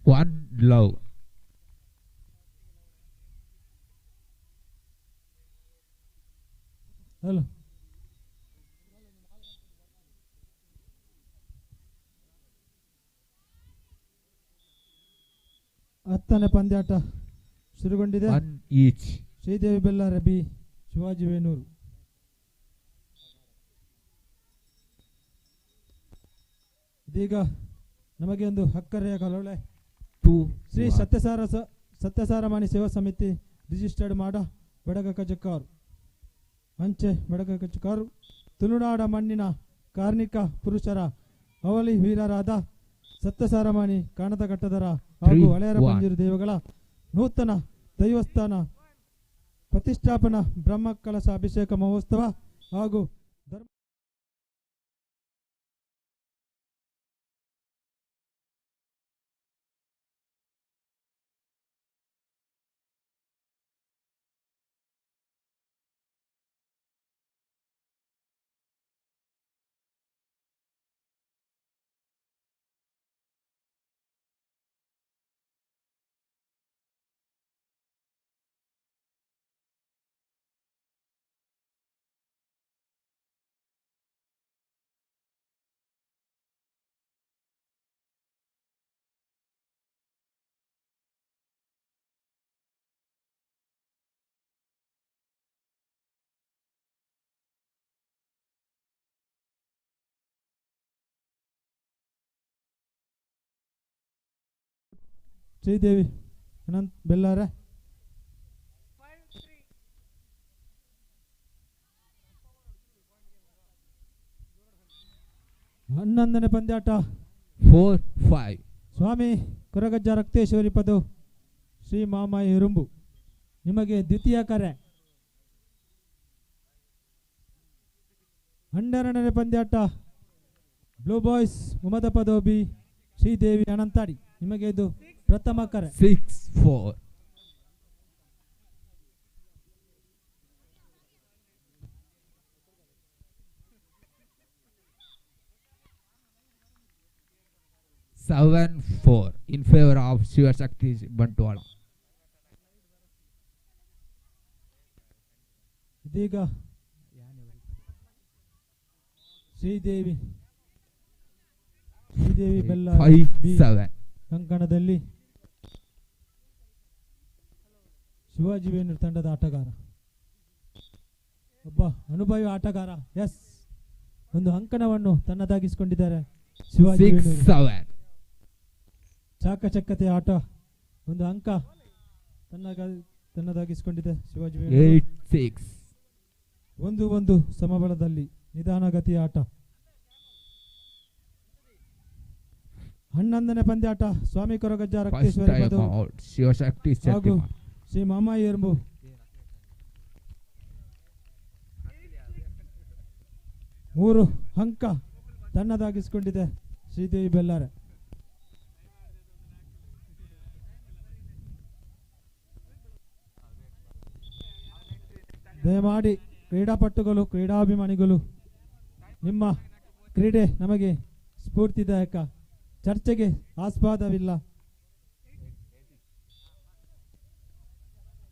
One love. ಹಲೋ, ಹತ್ತನೇ ಪಂದ್ಯಾಟ ಶುರುಗೊಂಡಿದೆ. One each. Sridevi Bellare B Shivaji Venur. ಇದೀಗ ನಮಗೆ ಒಂದು ಅಕ್ಕರೆಯ ಕಲವಳೆ. ಶ್ರೀ ಸತ್ಯಸಾರಮಾನಿ ಸೇವಾ ಸಮಿತಿ ರಿಜಿಸ್ಟರ್ಡ್ ಮಾಡ ಬಡಗ ಕಜಕಾರು ಅಂಚೆ ಬಡಗ ಕಜಕಾರು ತುಳುನಾಡ ಮಣ್ಣಿನ ಕಾರ್ಮಿಕ ಪುರುಷರ ಅವಲಿ ವೀರರಾದ ಸತ್ಯಸಾರಮಾನಿ ಕಾಣದ ಘಟ್ಟದರ ಹಾಗೂ ಹಳೆಯರ ಪಂಜೂರು ದೇವಗಳ ನೂತನ ದೈವಸ್ಥಾನ ಪ್ರತಿಷ್ಠಾಪನಾ ಬ್ರಹ್ಮ ಕಲಶ ಅಭಿಷೇಕ ಮಹೋತ್ಸವ ಹಾಗೂ ಶ್ರೀದೇವಿ ಅನಂತ್ ಬೆಲ್ಲಾರೆ. ಹನ್ನೊಂದನೇ ಪಂದ್ಯಾಟ 4-5. ಸ್ವಾಮಿ ಕೊರಗಜ್ಜ ರಕ್ತೇಶ್ವರಿ ಪದು ಶ್ರೀ ಮಾಮಾಯಿ ಇರುಂಬು, ನಿಮಗೆ ದ್ವಿತೀಯ ಕರೆ. 12ನೇ ಪಂದ್ಯಾಟ ಬ್ಲೂ ಬಾಯ್ಸ್ ಉಮದ ಪದೋಬಿ ಶ್ರೀದೇವಿ ಅನಂತಾಡಿ, ನಿಮಗೆ ಇದು ಪ್ರಥಮ ಕರೆ. 6-4. in favor of Shiva Shakti Bantwala. ಇದೀಗ ಶ್ರೀದೇವಿ ಬೆಲ್ಲಾರೆ 5-7. ಕಂಕಣದಲ್ಲಿ ಶಿವಾಜಿ ವೇಣೂರು ತಂಡದ ಆಟಗಾರ, ಒಬ್ಬ ಅನುಭವಿ ಆಟಗಾರ. ಎಸ್, ಒಂದು ಅಂಕಣವನ್ನು ತನ್ನದಾಗಿಸಿಕೊಂಡಿದ್ದಾರೆ ಶಿವಾಜಿ ವೇಣೂರು. 6-7. ಚಾಕಚಕ್ಯತೆ ಆಟ, ಒಂದು ಅಂಕ ತನ್ನದಾಗಿಸಿಕೊಂಡಿದೆ ಶಿವಾಜಿ ವೇಣೂರು. 8-6. 1-1 ಸಮಬಲದಲ್ಲಿ ನಿಧಾನಗತಿಯ ಆಟ. 11ನೇ ಪಂದ್ಯಾಟ ಸ್ವಾಮಿ ಕೊರಗಜ್ಜ ರಕ್ತೇಶ್ವರಿ ಪದು ಶಿವಶಕ್ತಿ ಹಾಗೂ ಶ್ರೀ ಮಾಮಾಯಿ ಎರುಂಬು. ಮೂರು ಅಂಕ ತನ್ನದಾಗಿಸಿಕೊಂಡಿದೆ ಶ್ರೀದೇವಿ ಬೆಲ್ಲಾರೆ. ದಯಮಾಡಿ ಕ್ರೀಡಾಪಟುಗಳು, ಕ್ರೀಡಾಭಿಮಾನಿಗಳು, ನಿಮ್ಮ ಕ್ರೀಡೆ ನಮಗೆ ಸ್ಫೂರ್ತಿದಾಯಕ, ಚರ್ಚೆಗೆ ಆಸ್ಪದವಿಲ್ಲ.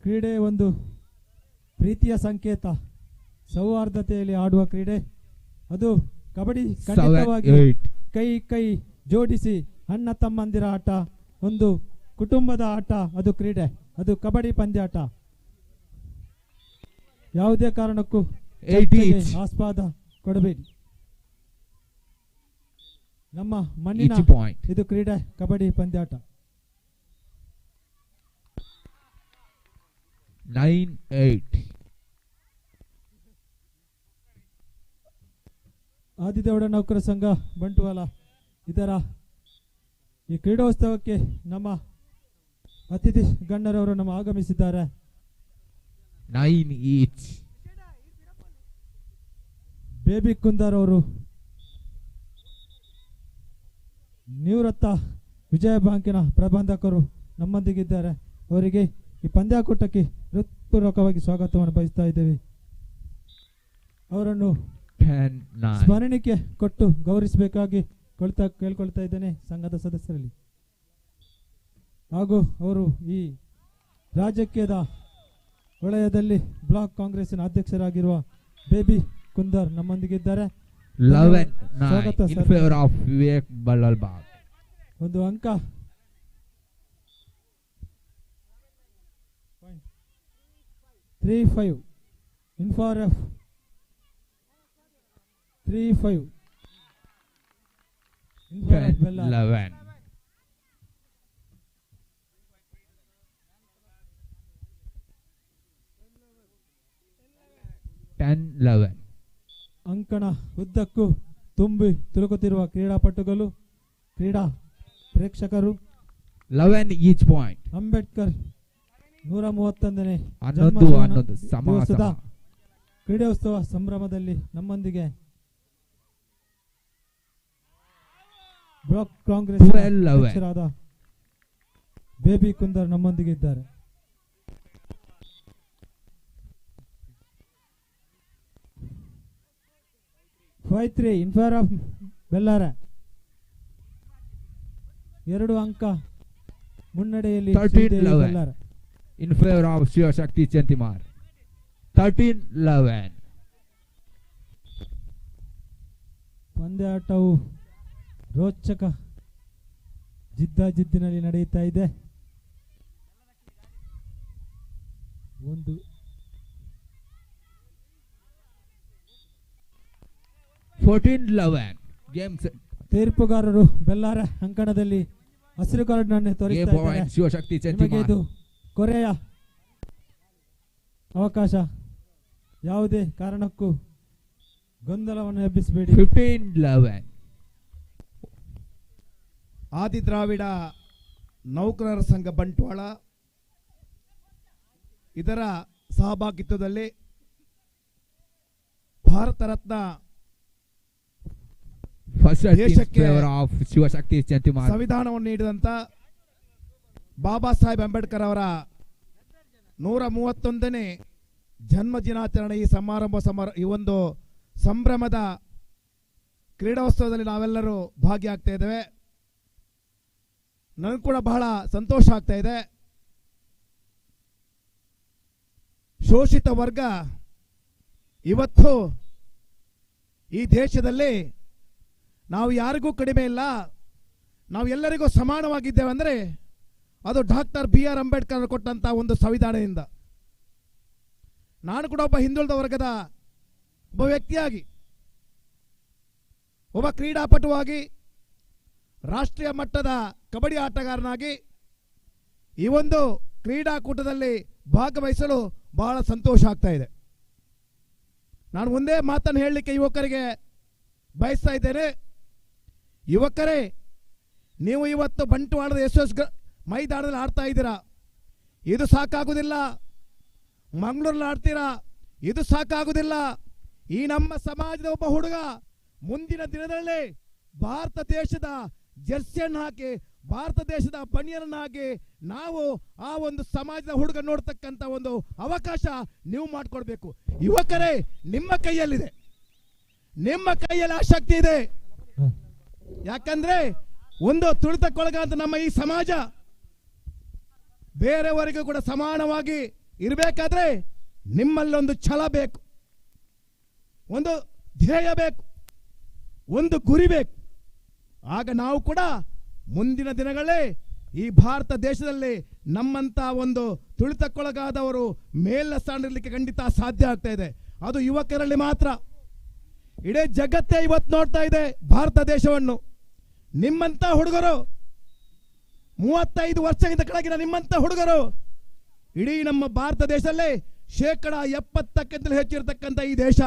ಕ್ರೀಡೆ ಒಂದು ಪ್ರೀತಿಯ ಸಂಕೇತ, ಸೌಹಾರ್ದತೆಯಲ್ಲಿ ಆಡುವ ಕ್ರೀಡೆ ಅದು ಕಬಡ್ಡಿ. ಖಂಡಿತವಾಗಿ ಕೈ ಕೈ ಜೋಡಿಸಿ ಅಣ್ಣ ತಮ್ಮಂದಿರ ಆಟ, ಒಂದು ಕುಟುಂಬದ ಆಟ, ಅದು ಕ್ರೀಡೆ, ಅದು ಕಬಡ್ಡಿ ಪಂದ್ಯಾಟ. ಯಾವುದೇ ಕಾರಣಕ್ಕೂ 8 ಚರ್ಚೆಗೆ each. ಆಸ್ಪದ ಕೊಡಬೇಡಿ. ನಮ್ಮ ಮಣ್ಣಿನ Each point. ಇದು ಕ್ರೀಡೆ ಕಬಡ್ಡಿ ಪಂದ್ಯಾಟ. 9-8. ಆದಿದೇವಡ ನೌಕರ ಸಂಘ ಬಂಟ್ವಾಳ ಇದರ ಈ ಕ್ರೀಡೋತ್ಸವಕ್ಕೆ ನಮ್ಮ ಅತಿಥಿ ಗಣ್ಯರವರು ನಮ್ಮ ಆಗಮಿಸಿದ್ದಾರೆ. 9 each. ಬೇಬಿ ಕುಂದರ್ ಅವರು ನಿವೃತ್ತ ವಿಜಯ ಬ್ಯಾಂಕಿನ ಪ್ರಬಂಧಕರು ನಮ್ಮೊಂದಿಗಿದ್ದಾರೆ. ಅವರಿಗೆ ಈ ಪಂದ್ಯಾಕೂಟಕ್ಕೆ ಹೃತ್ಪೂರ್ವಕವಾಗಿ ಸ್ವಾಗತವನ್ನು ಬಯಸ್ತಾ ಇದ್ದೇವೆ. ಅವರನ್ನು ಸ್ಮರಣಿಕೆ ಕೊಟ್ಟು ಗೌರವಿಸಬೇಕಾಗಿ ಕೇಳ್ಕೊಳ್ತಾ ಇದ್ದೇನೆ ಸಂಘದ ಸದಸ್ಯರಲ್ಲಿ. ಹಾಗೂ ಅವರು ಈ ರಾಜಕೀಯದ ವಲಯದಲ್ಲಿ ಬ್ಲಾಕ್ ಕಾಂಗ್ರೆಸ್ಸಿನ ಅಧ್ಯಕ್ಷರಾಗಿರುವ ಬೇಬಿ ಕುಂದರ್ ನಮ್ಮೊಂದಿಗಿದ್ದಾರೆ. 11-9 in favor of Vivek Ballalbag. ಒಂದು ಅಂಕ 3-5 in favor of 3-5 in favor of Bella. 11. ಅಂಕಣ ಉದ್ದಕ್ಕೂ ತುಂಬಿ ತುಳುಕುತ್ತಿರುವ ಕ್ರೀಡಾಪಟುಗಳು, ಕ್ರೀಡಾ ಪ್ರೇಕ್ಷಕರು. 11 each point. ಅಂಬೇಡ್ಕರ್ 131ನೇ 11 ದಿವಸದ ಕ್ರೀಡೋತ್ಸವ ಸಂಭ್ರಮದಲ್ಲಿ ನಮ್ಮೊಂದಿಗೆ ಬ್ಲಾಕ್ ಕಾಂಗ್ರೆಸ್ ಅಧ್ಯಕ್ಷರಾದ ಬೇಬಿ ಕುಂದರ್ ನಮ್ಮೊಂದಿಗೆ ಇದ್ದಾರೆ. 5-3 in favor of ಬೆಲ್ಲಾರ. 2 ಅಂಕ ಮುನ್ನಡೆಯಲ್ಲಿ 13-11 in favor of Shivashakti Chantimar. 13-11. ಪಂದ್ಯಾಟವು ರೋಚಕ ಜಿದ್ದಿನಲ್ಲಿ ನಡೆಯುತ್ತಾ ಇದೆ. 14-11 ಗೇಮ್ಸ್. ತೀರ್ಪುಗಾರರು ಬೆಲ್ಲಾರ ಅಂಕಣದಲ್ಲಿ ಹಸಿರು ಕಾರ್ಡ್ನನ್ನು ತೋರಿಸ್ತಾ ಇದ್ದಾರೆ. ಶಿವಶಕ್ತಿ ನಿಮಗೆ ಇದು ಕೊರೆಯ ಅವಕಾಶ. ಯಾವುದೇ ಕಾರಣಕ್ಕೂ ಗೊಂದಲವನ್ನು ಎಬ್ಬಿಸಬೇಡಿ. 15-11 ಆದಿ ದ್ರಾವಿಡ ನೌಕರರ ಸಂಘ ಬಂಟ್ವಾಳ ಇದರ ಸಹಭಾಗಿತ್ವದಲ್ಲಿ ಭಾರತ ರತ್ನ ದೇಶಕ್ಕೆ ಶಿವಶಕ್ತಿ ಚಂತಿಮಾರ್ ಸಂವಿಧಾನವನ್ನು ನೀಡಿದಂತ ಬಾಬಾ ಸಾಹೇಬ್ ಅಂಬೇಡ್ಕರ್ ಅವರ 131ನೇ ಜನ್ಮ ದಿನಾಚರಣೆ ಈ ಒಂದು ಸಂಭ್ರಮದ ಕ್ರೀಡೋತ್ಸವದಲ್ಲಿ ನಾವೆಲ್ಲರೂ ಭಾಗಿಯಾಗ್ತಾ ಇದ್ದೇವೆ. ನನಗೂ ಕೂಡ ಬಹಳ ಸಂತೋಷ ಆಗ್ತಾ ಇದೆ. ಶೋಷಿತ ವರ್ಗ ಇವತ್ತು ಈ ದೇಶದಲ್ಲಿ ನಾವು ಯಾರಿಗೂ ಕಡಿಮೆ ಇಲ್ಲ, ನಾವು ಎಲ್ಲರಿಗೂ ಸಮಾನವಾಗಿದ್ದೇವೆ ಅಂದರೆ ಅದು ಡಾಕ್ಟರ್ BR ಅಂಬೇಡ್ಕರ್ ಕೊಟ್ಟಂತ ಒಂದು ಸಂವಿಧಾನದಿಂದ. ನಾನು ಕೂಡ ಒಬ್ಬ ಹಿಂದುಳಿದ ವರ್ಗದ ಒಬ್ಬ ವ್ಯಕ್ತಿಯಾಗಿ, ಒಬ್ಬ ಕ್ರೀಡಾಪಟುವಾಗಿ, ರಾಷ್ಟ್ರೀಯ ಮಟ್ಟದ ಕಬಡ್ಡಿ ಆಟಗಾರನಾಗಿ ಈ ಒಂದು ಕ್ರೀಡಾಕೂಟದಲ್ಲಿ ಭಾಗವಹಿಸಲು ಬಹಳ ಸಂತೋಷ ಆಗ್ತಾ ಇದೆ. ನಾನು ಒಂದೇ ಮಾತನ್ನು ಹೇಳಲಿಕ್ಕೆ ಯುವಕರಿಗೆ ಬಯಸ್ತಾ ಇದ್ದೇನೆ. ಯುವಕರೇ, ನೀವು ಇವತ್ತು ಬಂಟ್ವಾಳದ SS ಮೈದಾನದಲ್ಲಿ ಆಡ್ತಾ ಇದ್ದೀರಾ, ಇದು ಸಾಕಾಗುವುದಿಲ್ಲ. ಮಂಗಳೂರಲ್ಲಿ ಆಡ್ತೀರಾ, ಇದು ಸಾಕಾಗುವುದಿಲ್ಲ. ಈ ನಮ್ಮ ಸಮಾಜದ ಒಬ್ಬ ಹುಡುಗ ಮುಂದಿನ ದಿನದಲ್ಲಿ ಭಾರತ ದೇಶದ ಜರ್ಸಿಯನ್ನು ಹಾಕಿ, ಭಾರತ ದೇಶದ ಬನಿಯನನ್ನು ಹಾಕಿ ನಾವು ಆ ಒಂದು ಸಮಾಜದ ಹುಡುಗ ನೋಡ್ತಕ್ಕಂಥ ಒಂದು ಅವಕಾಶ ನೀವು ಮಾಡಿಕೊಡ್ಬೇಕು. ಯುವಕರೇ, ನಿಮ್ಮ ಕೈಯಲ್ಲಿದೆ, ನಿಮ್ಮ ಕೈಯಲ್ಲಿ ಆ ಶಕ್ತಿ ಇದೆ. ಯಾಕಂದ್ರೆ ಒಂದು ತುಳಿತಕ್ಕೊಳಗಾದ ನಮ್ಮ ಈ ಸಮಾಜ ಬೇರೆಯವರಿಗೂ ಕೂಡ ಸಮಾನವಾಗಿ ಇರಬೇಕಾದ್ರೆ ನಿಮ್ಮಲ್ಲೊಂದು ಛಲ ಬೇಕು, ಒಂದು ಧ್ಯೇಯ ಬೇಕು, ಒಂದು ಗುರಿ ಬೇಕು. ಆಗ ನಾವು ಕೂಡ ಮುಂದಿನ ದಿನಗಳೇ ಈ ಭಾರತ ದೇಶದಲ್ಲಿ ನಮ್ಮಂತ ಒಂದು ತುಳಿತಕ್ಕೊಳಗಾದವರು ಮೇಲಿನ ಸ್ಥಾನದಲ್ಲಿಕ್ಕೆ ಖಂಡಿತ ಸಾಧ್ಯ ಆಗ್ತಾ ಇದೆ. ಅದು ಯುವಕರಲ್ಲಿ ಮಾತ್ರ. ಇಡೀ ಜಗತ್ತೇ ಇವತ್ತು ನೋಡ್ತಾ ಇದೆ ಭಾರತ ದೇಶವನ್ನು. ನಿಮ್ಮಂತ ಹುಡುಗರು 35 ವರ್ಷದಿಂದ ಕೆಳಗಿನ ನಿಮ್ಮಂತ ಹುಡುಗರು ಇಡೀ ನಮ್ಮ ಭಾರತ ದೇಶದಲ್ಲೇ 70%ಕ್ಕಿಂತಲೂ ಹೆಚ್ಚಿರತಕ್ಕಂಥ ಈ ದೇಶ.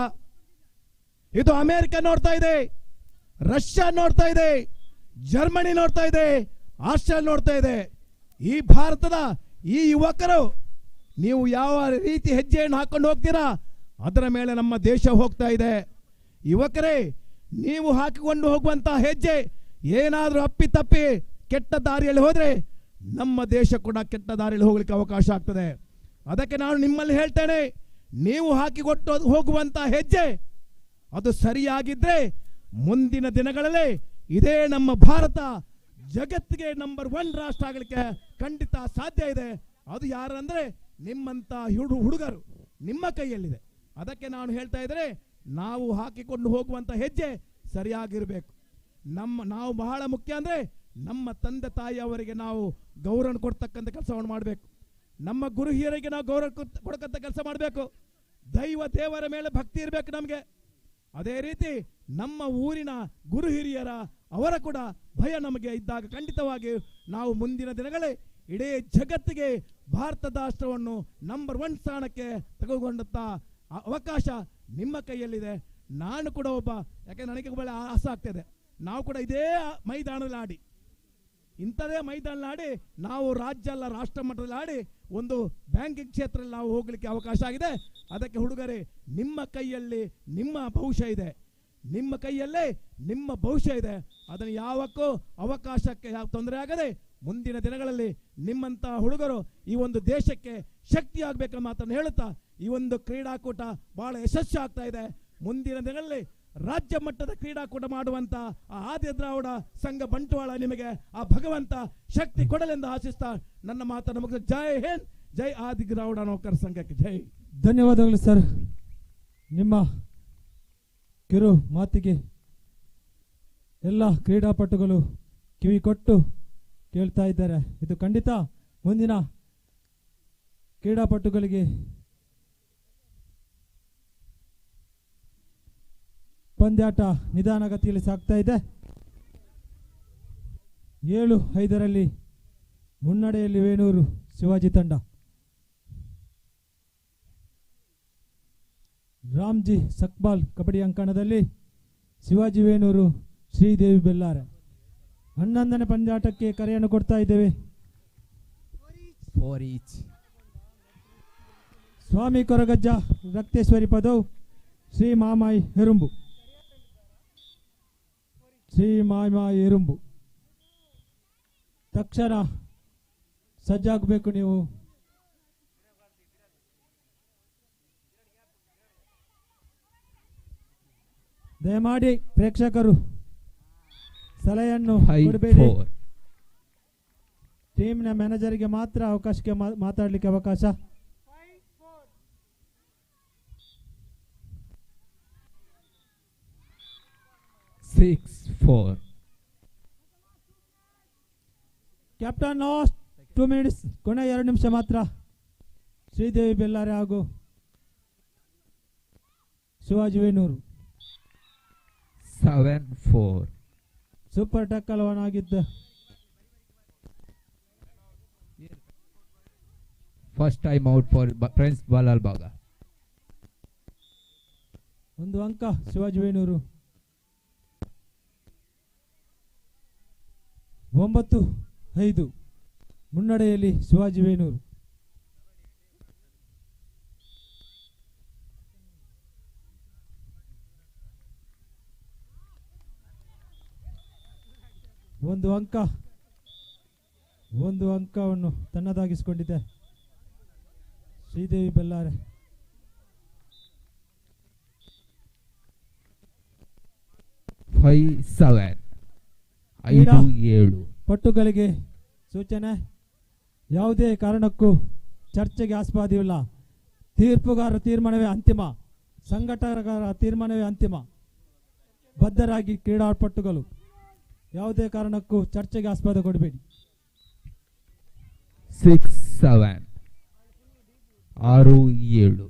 ಇದು ಅಮೆರಿಕ ನೋಡ್ತಾ ಇದೆ, ರಷ್ಯಾ ನೋಡ್ತಾ ಇದೆ, ಜರ್ಮನಿ ನೋಡ್ತಾ ಇದೆ, ಆಸ್ಟ್ರೇಲಿಯಾ ನೋಡ್ತಾ ಇದೆ. ಈ ಭಾರತದ ಈ ಯುವಕರು ನೀವು ಯಾವ ರೀತಿ ಹೆಜ್ಜೆಯನ್ನು ಹಾಕೊಂಡು ಹೋಗ್ತೀರಾ ಅದರ ಮೇಲೆ ನಮ್ಮ ದೇಶ ಹೋಗ್ತಾ ಇದೆ. ಯುವಕರೇ, ನೀವು ಹಾಕಿಕೊಂಡು ಹೋಗುವಂತ ಹೆಜ್ಜೆ ಏನಾದರೂ ಅಪ್ಪಿತಪ್ಪಿ ಕೆಟ್ಟ ದಾರಿಯಲ್ಲಿ ಹೋದ್ರೆ ನಮ್ಮ ದೇಶ ಕೂಡ ಕೆಟ್ಟ ದಾರಿಯಲ್ಲಿ ಹೋಗ್ಲಿಕ್ಕೆ ಅವಕಾಶ ಆಗ್ತದೆ. ಅದಕ್ಕೆ ನಾನು ನಿಮ್ಮಲ್ಲಿ ಹೇಳ್ತೇನೆ, ನೀವು ಹಾಕಿಕೊಟ್ಟು ಹೋಗುವಂತ ಹೆಜ್ಜೆ ಅದು ಸರಿಯಾಗಿದ್ರೆ ಮುಂದಿನ ದಿನಗಳಲ್ಲಿ ಇದೇ ನಮ್ಮ ಭಾರತ ಜಗತ್ತಿಗೆ ನಂಬರ್ 1 ರಾಷ್ಟ್ರ ಆಗಲಿಕ್ಕೆ ಖಂಡಿತ ಸಾಧ್ಯ ಇದೆ. ಅದು ಯಾರಂದ್ರೆ ನಿಮ್ಮಂತ ಹುಡುಗರು ನಿಮ್ಮ ಕೈಯಲ್ಲಿದೆ. ಅದಕ್ಕೆ ನಾನು ಹೇಳ್ತಾ ಇದ್ರೆ ನಾವು ಹಾಕಿಕೊಂಡು ಹೋಗುವಂತ ಹೆಜ್ಜೆ ಸರಿಯಾಗಿರಬೇಕು. ನಾವು ಬಹಳ ಮುಖ್ಯ ಅಂದ್ರೆ ನಮ್ಮ ತಂದೆ ತಾಯಿಯವರಿಗೆ ನಾವು ಗೌರವ ಕೊಡ್ತಕ್ಕಂಥ ಕೆಲಸವನ್ನು ಮಾಡಬೇಕು. ನಮ್ಮ ಗುರು ಹಿರಿಯರಿಗೆ ನಾವು ಗೌರವ ಕೊಡ್ತಕ್ಕಂಥ ಕೆಲಸ ಮಾಡಬೇಕು. ದೇವರ ಮೇಲೆ ಭಕ್ತಿ ಇರಬೇಕು ನಮಗೆ. ಅದೇ ರೀತಿ ನಮ್ಮ ಊರಿನ ಗುರು ಹಿರಿಯರ ಅವರ ಕೂಡ ಭಯ ನಮಗೆ ಇದ್ದಾಗ ಖಂಡಿತವಾಗಿ ನಾವು ಮುಂದಿನ ದಿನಗಳೇ ಇಡೀ ಜಗತ್ತಿಗೆ ಭಾರತ ರಾಷ್ಟ್ರವನ್ನು ನಂಬರ್ 1 ಸ್ಥಾನಕ್ಕೆ ತೆಗೆದುಕೊಂಡಂತ ಅವಕಾಶ ನಿಮ್ಮ ಕೈಯಲ್ಲಿದೆ. ನಾನು ಕೂಡ ಒಬ್ಬ, ಯಾಕೆಂದ್ರೆ ನನಗೆ ಬಹಳ ಆಸೆ ಆಗ್ತದೆ, ನಾವು ಕೂಡ ಇದೇ ಮೈದಾನದಲ್ಲಿ ಆಡಿ, ಇಂಥದೇ ಮೈದಾನದಲ್ಲಿ ಆಡಿ ನಾವು ರಾಜ್ಯ ಅಲ್ಲ ರಾಷ್ಟ್ರ ಮಟ್ಟದಲ್ಲಿ ಆಡಿ ಒಂದು ಬ್ಯಾಂಕಿಂಗ್ ಕ್ಷೇತ್ರದಲ್ಲಿ ನಾವು ಹೋಗ್ಲಿಕ್ಕೆ ಅವಕಾಶ ಆಗಿದೆ. ಅದಕ್ಕೆ ಹುಡುಗರೇ, ನಿಮ್ಮ ಕೈಯಲ್ಲಿ ನಿಮ್ಮ ಭವಿಷ್ಯ ಇದೆ, ನಿಮ್ಮ ಕೈಯಲ್ಲೇ ನಿಮ್ಮ ಭವಿಷ್ಯ ಇದೆ. ಅದನ್ನು ಯಾವಕ್ಕೂ ಅವಕಾಶಕ್ಕೆ ಯಾವ ತೊಂದರೆ ಆಗದೆ ಮುಂದಿನ ದಿನಗಳಲ್ಲಿ ನಿಮ್ಮಂತ ಹುಡುಗರು ಈ ಒಂದು ದೇಶಕ್ಕೆ ಶಕ್ತಿ ಆಗಬೇಕನ್ನೋ ಮಾತನ್ನು ಹೇಳುತ್ತಾ ಈ ಒಂದು ಕ್ರೀಡಾಕೂಟ ಬಹಳ ಯಶಸ್ವಿ ಆಗ್ತಾ ಇದೆ. ಮುಂದಿನ ದಿನಗಳಲ್ಲಿ ರಾಜ್ಯ ಮಟ್ಟದ ಕ್ರೀಡಾಕೂಟ ಮಾಡುವಂತ ಆ ಆದಿ ದ್ರಾವಿಡ ಸಂಘ ಬಂಟ್ವಾಳ ನಿಮಗೆ ಆ ಭಗವಂತ ಶಕ್ತಿ ಕೊಡಲೆಂದು ಆಶಿಸ್ತಾ ನನ್ನ ಮಾತನ್ನು ಮುಗಿದ. ಜೈ ಹಿಂದ್, ಜೈ ಆದಿ ದ್ರಾವಿಡ ನೌಕರ ಸಂಘಕ್ಕೆ ಜೈ. ಧನ್ಯವಾದಗಳು ಸರ್. ನಿಮ್ಮ ಕಿರು ಮಾತಿಗೆ ಎಲ್ಲ ಕ್ರೀಡಾಪಟುಗಳು ಕಿವಿ ಕೊಟ್ಟು ಕೇಳ್ತಾ ಇದ್ದಾರೆ. ಇದು ಖಂಡಿತ ಮುಂದಿನ ಕ್ರೀಡಾಪಟುಗಳಿಗೆ ಪಂದ್ಯಾಟ ನಿಧಾನಗತಿಯಲ್ಲಿ ಸಾಗ್ತಾ ಇದೆ. 7-5ರಲ್ಲಿ ಮುನ್ನಡೆಯಲ್ಲಿ ವೇಣೂರು ಶಿವಾಜಿ ತಂಡ. ರಾಮ್ಜಿ ಸಕ್ಬಾಲ್ ಕಬಡ್ಡಿ ಅಂಕಣದಲ್ಲಿ ಶಿವಾಜಿ ವೇಣೂರು, ಶ್ರೀದೇವಿ ಬೆಲ್ಲಾರೆ. 11ನೇ ಪಂದ್ಯಾಟಕ್ಕೆ ಕರೆಯನ್ನು ಕೊಡ್ತಾ ಇದ್ದೇವೆ. ಸ್ವಾಮಿ ಕೊರಗಜ್ಜ ರಕ್ತೇಶ್ವರಿ ಪದವು ಶ್ರೀ ಮಾಮಾಯಿ ಹೆರುಂಬು. ಶ್ರೀ ಮಾಮಾಯಿ ಹೆರುಂಬು ತಕ್ಷಣ ಸಜ್ಜಾಗಬೇಕು. ನೀವು ದಯಮಾಡಿ ಪ್ರೇಕ್ಷಕರು ಸಲಹೆಯನ್ನು ಕೊಡಬೇಡಿ. ಟೀಮ್ನ ಮ್ಯಾನೇಜರ್ಗೆ ಮಾತ್ರ ಅವಕಾಶಕ್ಕೆ ಮಾತಾಡಲಿಕ್ಕೆ ಅವಕಾಶ. ಕ್ಯಾಪ್ಟನ್ ಲಾಸ್ಟ್ 2 ಮಿನಿಟ್ಸ್, ಕೊನೆ 2 ನಿಮಿಷ ಮಾತ್ರ. ಶ್ರೀದೇವಿ ಬೆಲ್ಲಾರೆ ಹಾಗೂ Shivaji Venur. 7-4. Super tackle one ಆಗಿದ್ದ. First time out for friends Balalbagh. 1 ಅಂಕ ಶಿವಾಜಿ ವೇಣೂರು. 9-5 ಮುನ್ನಡೆಯಲ್ಲಿ ಶಿವಾಜಿ ವೇಣೂರು. ಒಂದು ಅಂಕವನ್ನು ತನ್ನದಾಗಿಸಿಕೊಂಡಿದೆ ಶ್ರೀದೇವಿ ಬೆಲ್ಲಾರೆ. 5-7. 5-7. ಪಟ್ಟುಗಳಿಗೆ ಸೂಚನೆ, ಯಾವುದೇ ಕಾರಣಕ್ಕೂ ಚರ್ಚೆಗೆ ಆಸ್ಪದವಿಲ್ಲ. ತೀರ್ಪುಗಾರರ ತೀರ್ಮಾನವೇ ಅಂತಿಮ, ಸಂಘಟಕರ ತೀರ್ಮಾನವೇ ಅಂತಿಮ. ಬದ್ಧರಾಗಿ ಕ್ರೀಡಾಪಟುಗಳು ಯಾವುದೇ ಕಾರಣಕ್ಕೂ ಚರ್ಚೆಗೆ ಆಸ್ಪದ ಕೊಡಬೇಡಿ. 6-7 6-7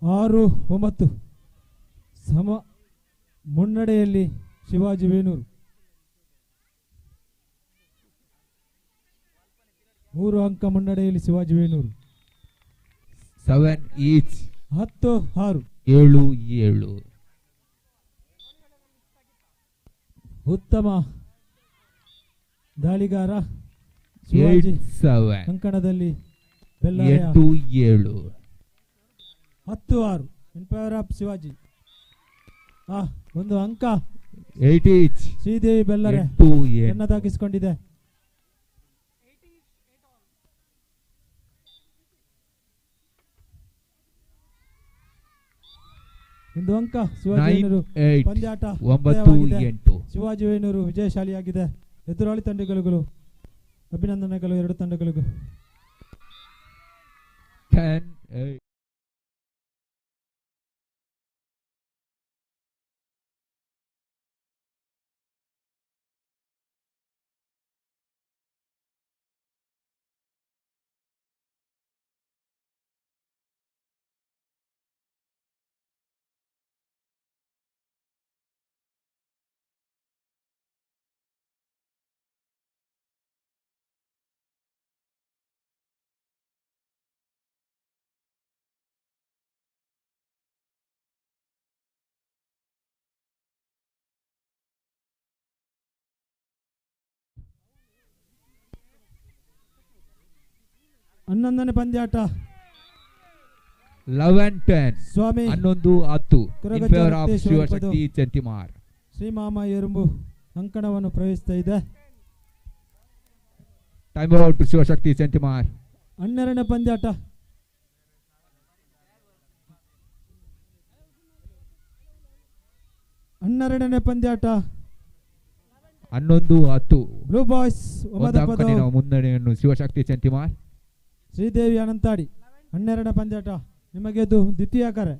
6-9 ಸಮ ಮುನ್ನಡೆಯಲ್ಲಿ ಶಿವಾಜಿ ವೇಣೂರು 3 ಅಂಕ ಮುನ್ನಡೆಯಲ್ಲಿ ಶಿವಾಜಿ ವೇಣೂರು 7 each 10-6 7-7 ಉತ್ತಮ ದಾಳಿಗಾರ ಶಿವಾಜಿ 8-7 ಕಂಕಣದಲ್ಲಿ ಬೆಲ್ಲಾರೆಯ 8-7 10-6 ಇನ್ ಫೇವರ್ ಆಫ್ ಶಿವಾಜಿ. ಒಂದು ಅಂಕ 8 each ಶ್ರೀದೇವಿ ಬೆಲ್ಲರೆ 8-8 ತನ್ನದಾಗಿಸಿಕೊಂಡಿದೆ. ಒಂದು ಅಂಕ ಶಿವಾಜಿ ವೇಣೂರು. ಪಂದ್ಯಾಟ 9-8 ಶಿವಾಜಿ ವೇಣೂರು ವಿಜಯಶಾಲಿಯಾಗಿದೆ. ಎದುರಾಳಿ ತಂಡಗಳಿಗೂ ಅಭಿನಂದನೆಗಳು ಎರಡು ತಂಡಗಳಿಗೂ. 10-8 11ನೇ ಪಂದ್ಯಾಟ 11-10 ಸ್ವಾಮಿ 11-10 in favor of ಶಿವಶಕ್ತಿ ಚಂತಿಮಾರ್. ಶ್ರೀಮಾಮ ಎರುಂಬು ಅಂಕಣವನ್ನು ಪ್ರವೇಶಿಸ್ತಾ ಇದೆ. Time out Shivashakti Chantimar. 12ನೇ ಪಂದ್ಯಾಟ 12ನೇ ಪಂದ್ಯಾಟ 11-10 ಬ್ಲೂ ಬಾಯ್ಸ್ ಮುನ್ನಡೆಯನ್ನು ಶಿವಶಕ್ತಿ ಚಂತಿಮಾರ್. ಶ್ರೀದೇವಿ ಅನಂತಾಡಿ 12ನೇ ಪಂದ್ಯಾಟ ನಿಮಗೆ ಇದು ದ್ವಿತೀಯ ಕರೆ.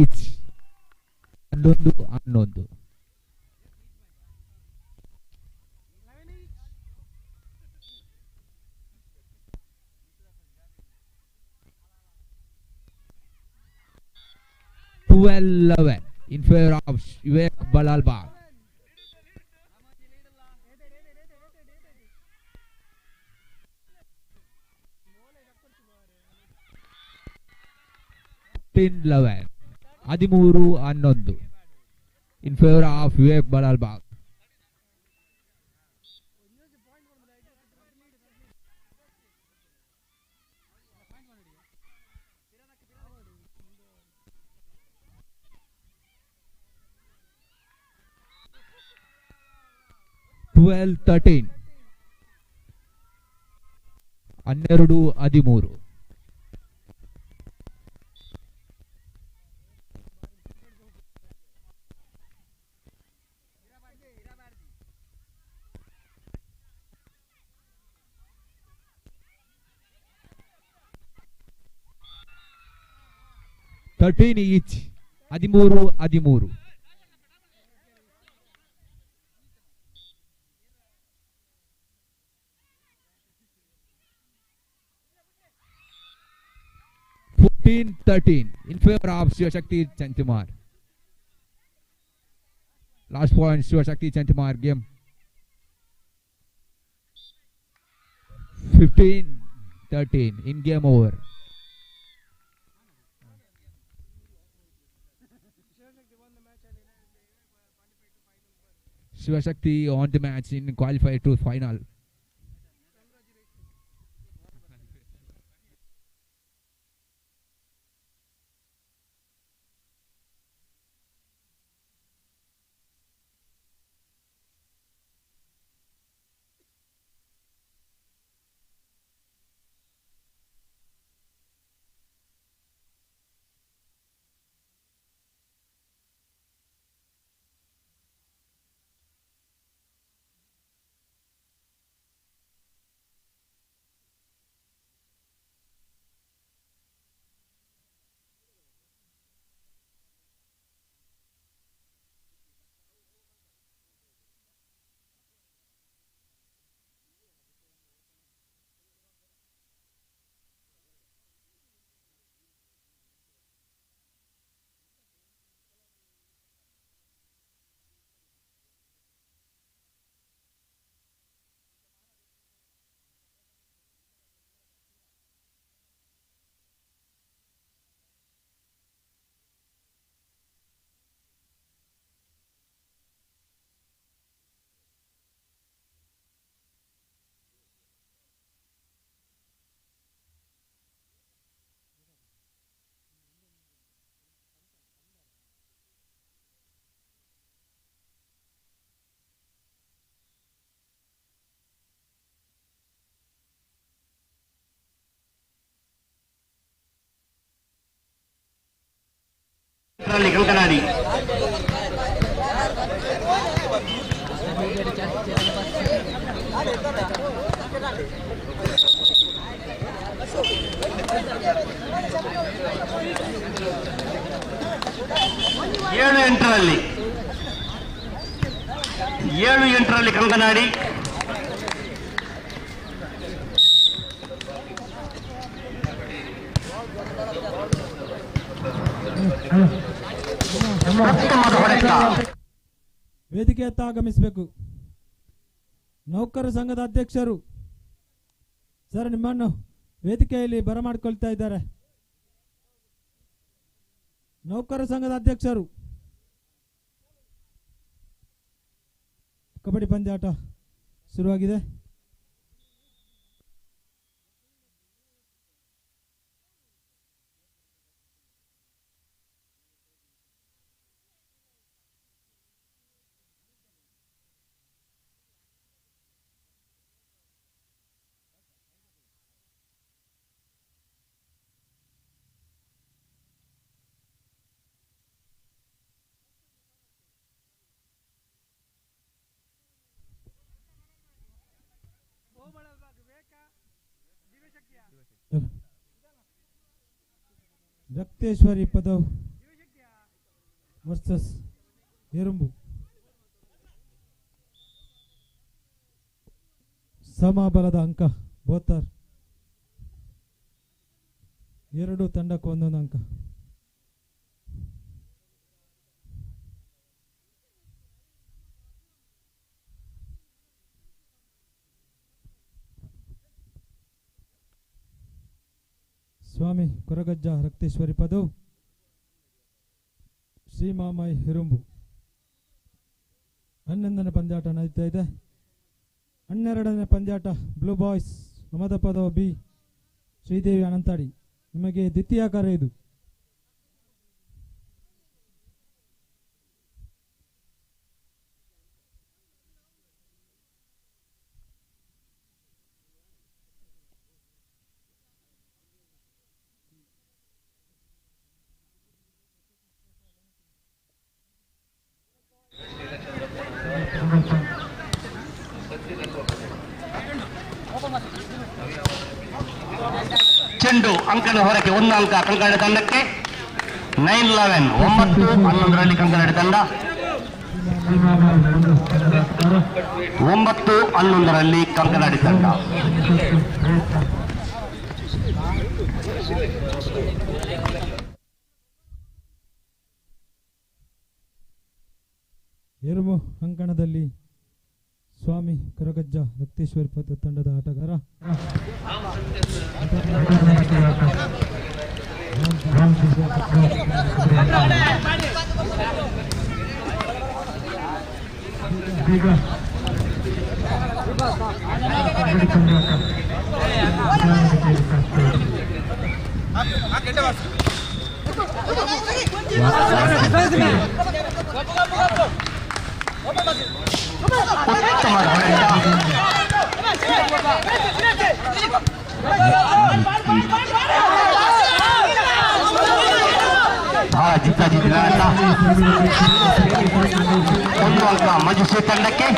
Each 11-11 12-11 in favor of Vivek Balalbag. $13-11 13-11 in favor of Vivek Balalbag. $12-13 12-13 13 each 13-13 14-13 in favor of Shivashakti Chantimar. Last point, Shivashakti Chantimar game. 15-13 in game over. Shivashakti on the match in qualified to final. Kankanadi ಏಳು ಎಂಟರಲ್ಲಿ ಕಂಕನಾಡಿ ವೇದಿಕೆಯತ್ತ ಆಗಮಿಸಬೇಕು. ನೌಕರ ಸಂಘದ ಅಧ್ಯಕ್ಷರು sir ನಿಮ್ಮನ್ನು ವೇದಿಕೆಯಲ್ಲಿ ಬರಮಾಡಿಕೊಳ್ತಾ ಇದ್ದಾರೆ. ನೌಕರ ಸಂಘದ ಅಧ್ಯಕ್ಷರು. ಕಬಡ್ಡಿ ಪಂದ್ಯಾಟ ಶುರುವಾಗಿದೆ. ರಕ್ತೇಶ್ವರಿ ಪದವ್ ವರ್ಸಸ್ ಎರುಂಬು. ಸಮಬಲದ ಅಂಕ ಬೋತರ್. ಎರಡು ತಂಡಕ್ಕೆ ಒಂದೊಂದು ಅಂಕ. ಸ್ವಾಮಿ ಕೊರಗಜ್ಜ ರಕ್ತೇಶ್ವರಿ ಪದವು, ಶ್ರೀಮಾಮೈ ಹಿರುಂಬು. 11ನೇ ಪಂದ್ಯಾಟ ನಡೀತಾ ಇದೆ. 12ನೇ ಪಂದ್ಯಾಟ ಬ್ಲೂ ಬಾಯ್ಸ್ ನಮದ ಪದವು ಬಿ ಶ್ರೀದೇವಿ ಅನಂತಾಡಿ. ನಿಮಗೆ ದ್ವಿತೀಯ ಕಾರ್ಯ ಇದು. ಚೆಂಡು ಅಂಕದ ಹೊರಕ್ಕೆ 1 ಅಂಕ ಕಂಕನಾಡಿ ತಂಡಕ್ಕೆ. 9-11 9-11ರಲ್ಲಿ ಕಂಕನಾಡಿ ತಂಡ. 9-11ರಲ್ಲಿ ಕಂಕನಾಡಿ ತಂಡ. ಎರುಮು ಅಂಕಣದಲ್ಲಿ ಸ್ವಾಮಿ ಕೊರಗಜ್ಜ ರಕ್ತೇಶ್ವರಿ ಪದ ತಂಡದ ಆಟಗಾರ. ಬಹಳ ಜಿದ್ದಾಜಿದ್ದಿನ ಒಂದು ಅಂಕ ಮಂಜುಶ್ರೀ ತಂಡಕ್ಕೆ.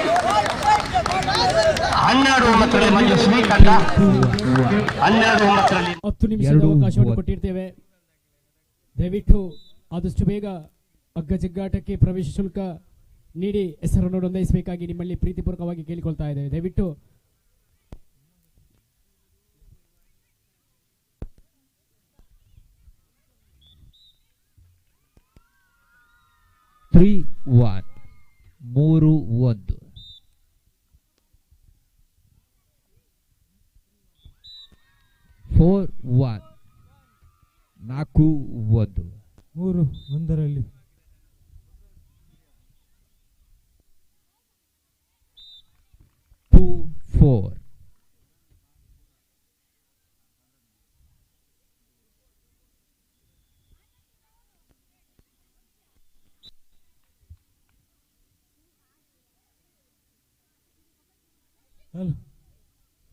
12-9ರಲ್ಲಿ ಮಂಜುಶ್ರೀ ತಂಡ. 12-9ರಲ್ಲಿ 10 ನಿಮಿಷದ ಅವಕಾಶವನ್ನು ಕೊಟ್ಟಿರ್ತೇವೆ. ದಯವಿಟ್ಟು ಆದಷ್ಟು ಬೇಗ ಹಗ್ಗ ಜಗ್ಗಾಟಕ್ಕೆ ಪ್ರವೇಶ ಶುಲ್ಕ ನೀಡಿ ಹೆಸರನ್ನು ನೋಂದಾಯಿಸಬೇಕಾಗಿ ನಿಮ್ಮಲ್ಲಿ ಪ್ರೀತಿಪೂರ್ವಕವಾಗಿ ಕೇಳಿಕೊಳ್ತಾ ಇದ್ದೇವೆ. ದಯವಿಟ್ಟು Three one 3-1 4-1 4-1 3-1ರಲ್ಲಿ 2-4